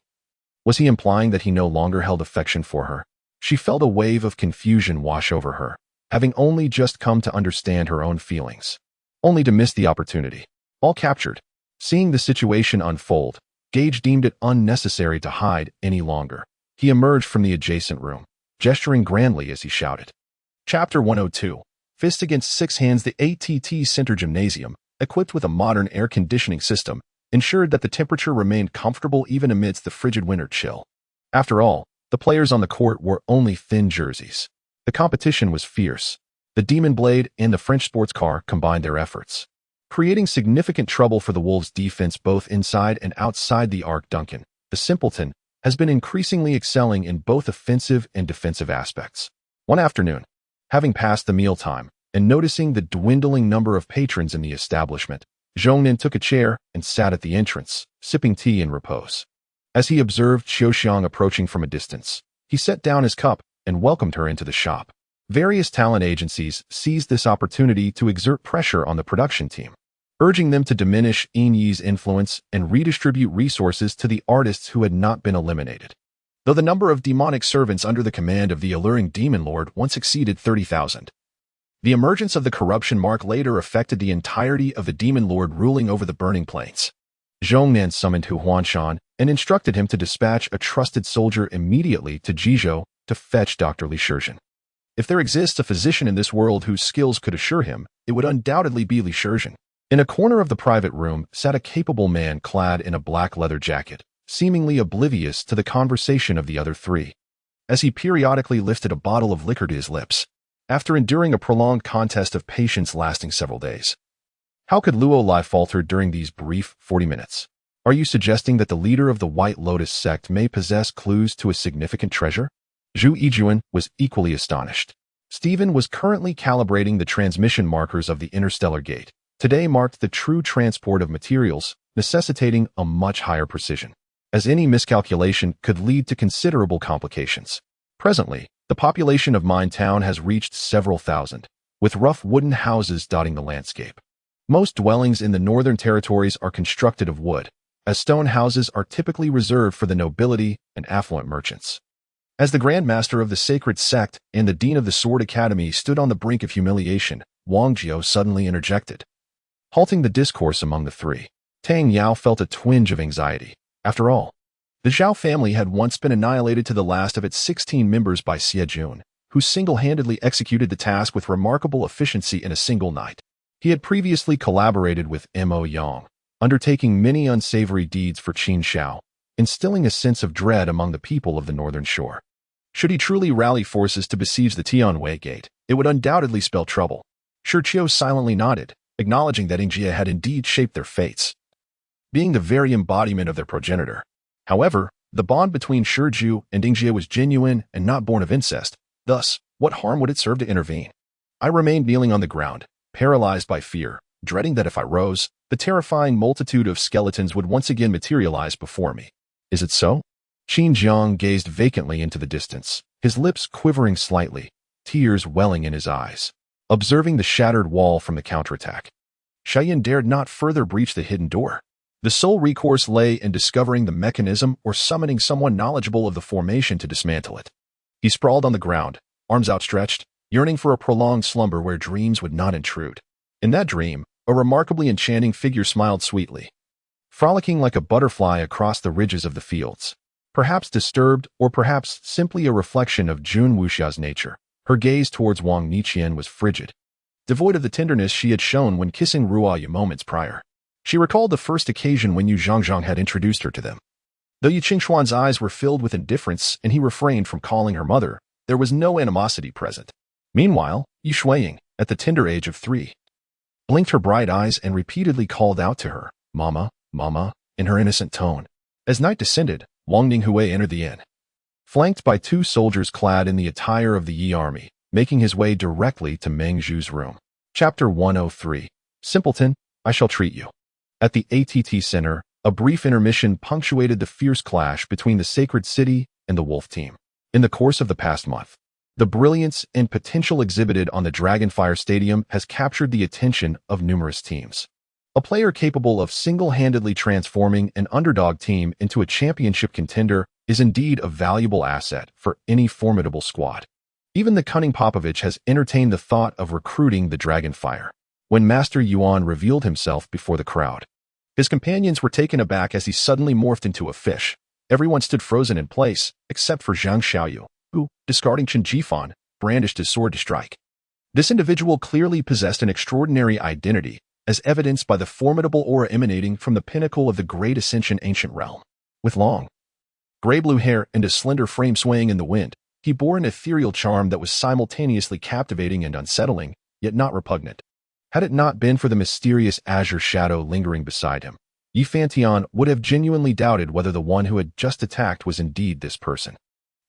Was he implying that he no longer held affection for her? She felt a wave of confusion wash over her, having only just come to understand her own feelings, only to miss the opportunity. All captured. Seeing the situation unfold, Gage deemed it unnecessary to hide any longer. He emerged from the adjacent room, gesturing grandly as he shouted. Chapter 102. Fist Against 6 Hands. The ATT Center Gymnasium, equipped with a modern air conditioning system, ensured that the temperature remained comfortable even amidst the frigid winter chill. After all, the players on the court wore only thin jerseys. The competition was fierce. The Demon Blade and the French sports car combined their efforts, creating significant trouble for the Wolves' defense both inside and outside the arc. Duncan, the simpleton, has been increasingly excelling in both offensive and defensive aspects. One afternoon, having passed the mealtime and noticing the dwindling number of patrons in the establishment, Zhongnan took a chair and sat at the entrance, sipping tea in repose. As he observed Xiaoxiang approaching from a distance, he set down his cup and welcomed her into the shop. Various talent agencies seized this opportunity to exert pressure on the production team, urging them to diminish Yin Yi's influence and redistribute resources to the artists who had not been eliminated. Though the number of demonic servants under the command of the alluring Demon Lord once exceeded 30,000, the emergence of the corruption mark later affected the entirety of the Demon Lord ruling over the Burning Plains. Zhongnan summoned Hu Huanshan and instructed him to dispatch a trusted soldier immediately to Jizhou to fetch Dr. Li Shizhen. If there exists a physician in this world whose skills could assure him, it would undoubtedly be Li Shizhen. In a corner of the private room sat a capable man clad in a black leather jacket, seemingly oblivious to the conversation of the other three, as he periodically lifted a bottle of liquor to his lips, after enduring a prolonged contest of patience lasting several days. How could Luo Lai falter during these brief 40 minutes? Are you suggesting that the leader of the White Lotus sect may possess clues to a significant treasure? Zhu Yijuan was equally astonished. Stephen was currently calibrating the transmission markers of the interstellar gate. Today marked the true transport of materials, necessitating a much higher precision, as any miscalculation could lead to considerable complications. Presently, the population of Mine Town has reached several thousand, with rough wooden houses dotting the landscape. Most dwellings in the Northern Territories are constructed of wood, as stone houses are typically reserved for the nobility and affluent merchants. As the Grand Master of the Sacred Sect and the Dean of the Sword Academy stood on the brink of humiliation, Wang Jiao suddenly interjected, halting the discourse among the three. Tang Yao felt a twinge of anxiety. After all, the Zhao family had once been annihilated to the last of its 16 members by Xie Jun, who single-handedly executed the task with remarkable efficiency in a single night. He had previously collaborated with Mo Yang, undertaking many unsavory deeds for Qin Shao, instilling a sense of dread among the people of the northern shore. Should he truly rally forces to besiege the Tianwei Gate, it would undoubtedly spell trouble. Shi Qiu silently nodded, acknowledging that Yingjie had indeed shaped their fates, being the very embodiment of their progenitor. However, the bond between Shi Ju and Yingjie was genuine and not born of incest. Thus, what harm would it serve to intervene? I remained kneeling on the ground, paralyzed by fear, dreading that if I rose, the terrifying multitude of skeletons would once again materialize before me. Is it so? Qin Jiang gazed vacantly into the distance, his lips quivering slightly, tears welling in his eyes, observing the shattered wall from the counterattack. Xiaoyan dared not further breach the hidden door. The sole recourse lay in discovering the mechanism or summoning someone knowledgeable of the formation to dismantle it. He sprawled on the ground, arms outstretched, yearning for a prolonged slumber where dreams would not intrude. In that dream, a remarkably enchanting figure smiled sweetly, frolicking like a butterfly across the ridges of the fields. Perhaps disturbed, or perhaps simply a reflection of Jun Wuxia's nature, her gaze towards Wang Niqian was frigid, devoid of the tenderness she had shown when kissing Ruoyu moments prior. She recalled the first occasion when Yu Zhangzhang had introduced her to them. Though Yu Qingxuan's eyes were filled with indifference and he refrained from calling her mother, there was no animosity present. Meanwhile, Yu Shuiying, at the tender age of 3, blinked her bright eyes and repeatedly called out to her, "Mama, Mama," in her innocent tone. As night descended, Wang Ninghui entered the inn, flanked by 2 soldiers clad in the attire of the Yi army, making his way directly to Meng Zhu's room. Chapter 103. Simpleton, I shall treat you. At the ATT Center, a brief intermission punctuated the fierce clash between the Sacred City and the Wolf Team. In the course of the past month, the brilliance and potential exhibited on the Dragonfire Stadium has captured the attention of numerous teams. A player capable of single-handedly transforming an underdog team into a championship contender is indeed a valuable asset for any formidable squad. Even the cunning Popovich has entertained the thought of recruiting the Dragonfire. When Master Yuan revealed himself before the crowd, his companions were taken aback as he suddenly morphed into a fish. Everyone stood frozen in place, except for Zhang Xiaoyu, who, discarding Chen Jifan, brandished his sword to strike. This individual clearly possessed an extraordinary identity, as evidenced by the formidable aura emanating from the pinnacle of the Great Ascension ancient realm. With long, gray-blue hair and a slender frame swaying in the wind, he bore an ethereal charm that was simultaneously captivating and unsettling, yet not repugnant. Had it not been for the mysterious azure shadow lingering beside him, Yi Fantian would have genuinely doubted whether the one who had just attacked was indeed this person.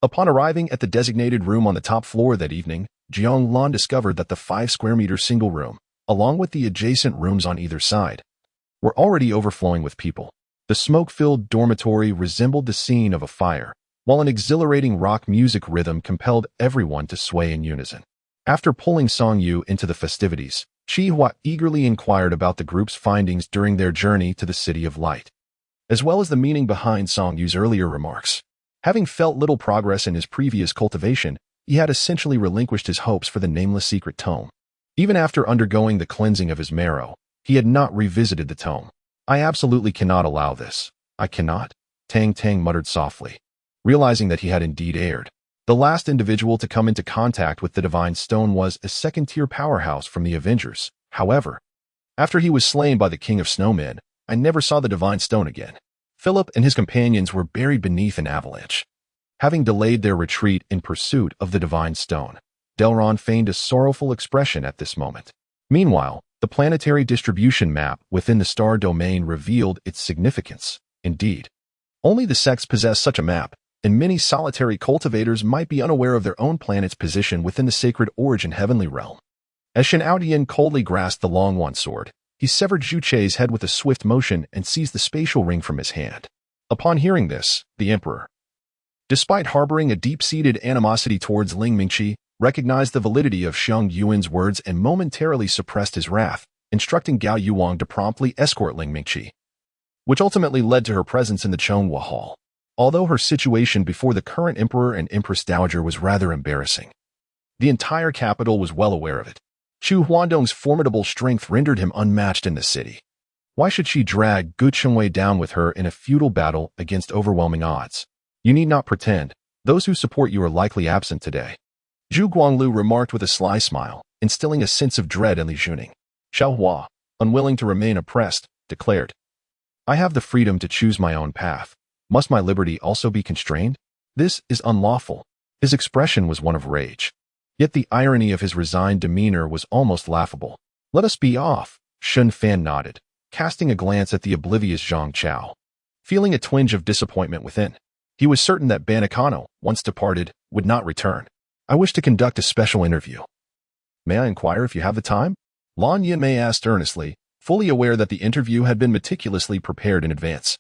Upon arriving at the designated room on the top floor that evening, Jiang Lan discovered that the 5-square-meter single room, along with the adjacent rooms on either side, were already overflowing with people. The smoke-filled dormitory resembled the scene of a fire, while an exhilarating rock music rhythm compelled everyone to sway in unison. After pulling Song Yu into the festivities, Qi Hua eagerly inquired about the group's findings during their journey to the City of Light, as well as the meaning behind Song Yu's earlier remarks. Having felt little progress in his previous cultivation, he had essentially relinquished his hopes for the nameless secret tome. Even after undergoing the cleansing of his marrow, he had not revisited the tome. I absolutely cannot allow this. I cannot, Tang Tang muttered softly, realizing that he had indeed erred. The last individual to come into contact with the Divine Stone was a second-tier powerhouse from the Avengers. However, after he was slain by the King of Snowmen, I never saw the Divine Stone again. Philip and his companions were buried beneath an avalanche. Having delayed their retreat in pursuit of the Divine Stone, Delron feigned a sorrowful expression at this moment. Meanwhile, the planetary distribution map within the star domain revealed its significance. indeed. Only the sects possess such a map, and many solitary cultivators might be unaware of their own planet's position within the sacred origin heavenly realm. As Shen Aodian coldly grasped the long one sword, he severed Zhu Chei's head with a swift motion and seized the spatial ring from his hand. Upon hearing this, the emperor, despite harboring a deep-seated animosity towards Ling Mingqi, recognized the validity of Xiang Yuan's words and momentarily suppressed his wrath, instructing Gao Yuang to promptly escort Ling Mingqi, which ultimately led to her presence in the Chonghua Hall. Although her situation before the current emperor and empress dowager was rather embarrassing, the entire capital was well aware of it. Chu Huandong's formidable strength rendered him unmatched in the city. Why should she drag Gu Chengwei down with her in a futile battle against overwhelming odds? You need not pretend. Those who support you are likely absent today. Zhu Guanglu remarked with a sly smile, instilling a sense of dread in Li Juning. Xiao Hua, unwilling to remain oppressed, declared, I have the freedom to choose my own path. Must my liberty also be constrained? This is unlawful. His expression was one of rage. Yet the irony of his resigned demeanor was almost laughable. Let us be off, Shun Fan nodded, casting a glance at the oblivious Zhang Chao. Feeling a twinge of disappointment within, he was certain that Banacano, once departed, would not return. I wish to conduct a special interview. May I inquire if you have the time? Lan Yinmei asked earnestly, fully aware that the interview had been meticulously prepared in advance.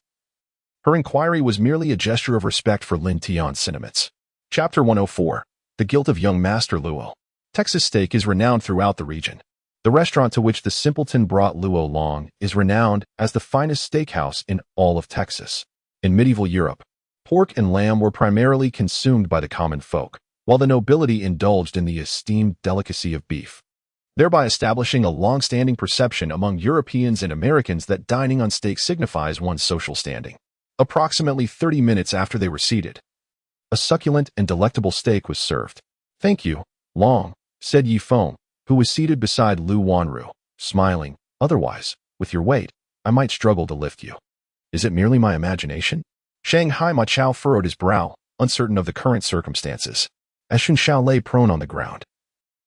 Her inquiry was merely a gesture of respect for Lin Tian's sentiments. Chapter 104. The Guilt of Young Master Luo. Texas steak is renowned throughout the region. The restaurant to which the simpleton brought Luo Long is renowned as the finest steakhouse in all of Texas. In medieval Europe, pork and lamb were primarily consumed by the common folk, while the nobility indulged in the esteemed delicacy of beef, thereby establishing a long-standing perception among Europeans and Americans that dining on steak signifies one's social standing. Approximately 30 minutes after they were seated, a succulent and delectable steak was served. Thank you, Long, said Yi Feng, who was seated beside Lu Wanru, smiling. Otherwise, with your weight, I might struggle to lift you. Is it merely my imagination? Shanghai Ma Chao furrowed his brow, uncertain of the current circumstances, as Shun Xiao lay prone on the ground.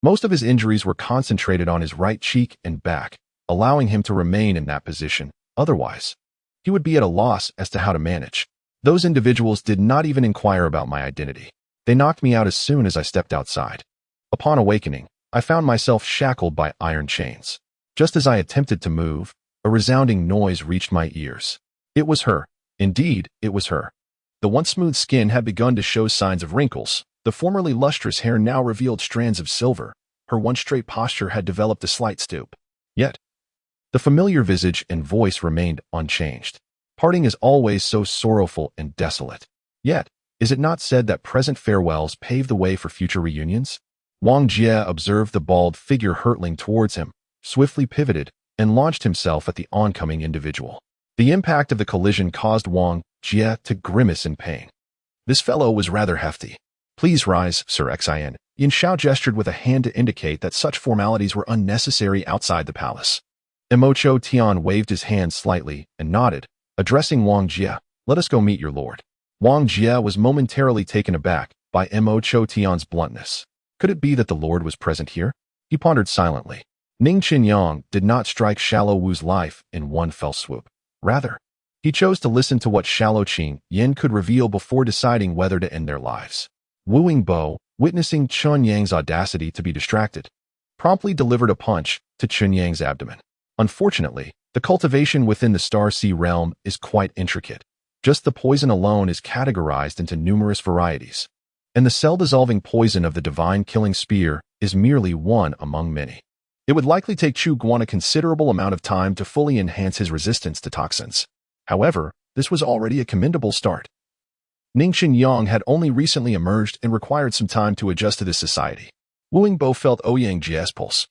Most of his injuries were concentrated on his right cheek and back, allowing him to remain in that position. Otherwise, he would be at a loss as to how to manage. Those individuals did not even inquire about my identity. They knocked me out as soon as I stepped outside. Upon awakening, I found myself shackled by iron chains. Just as I attempted to move, a resounding noise reached my ears. It was her. Indeed, it was her. The once smooth skin had begun to show signs of wrinkles. The formerly lustrous hair now revealed strands of silver. Her once straight posture had developed a slight stoop. Yet, the familiar visage and voice remained unchanged. Parting is always so sorrowful and desolate. Yet, is it not said that present farewells pave the way for future reunions? Wang Jie observed the bald figure hurtling towards him, swiftly pivoted, and launched himself at the oncoming individual. The impact of the collision caused Wang Jie to grimace in pain. This fellow was rather hefty. Please rise, Sir Xin. Yin Xiao gestured with a hand to indicate that such formalities were unnecessary outside the palace. Emocho Tian waved his hand slightly and nodded, addressing Wang Jie. Let us go meet your lord. Wang Jie was momentarily taken aback by Emocho Tian's bluntness. Could it be that the lord was present here? He pondered silently. Ning Qinyang did not strike Shallow Wu's life in one fell swoop. Rather, he chose to listen to what Shallow Qing Yin could reveal before deciding whether to end their lives. Wu Yingbo, witnessing Chun Yang's audacity to be distracted, promptly delivered a punch to Chun Yang's abdomen. Unfortunately, the cultivation within the Star Sea realm is quite intricate. Just the poison alone is categorized into numerous varieties, and the cell-dissolving poison of the divine killing spear is merely one among many. It would likely take Chu Guan a considerable amount of time to fully enhance his resistance to toxins. However, this was already a commendable start. Ning Qinyang had only recently emerged and required some time to adjust to this society. Wu Yingbo felt Ouyang Jie's pulse.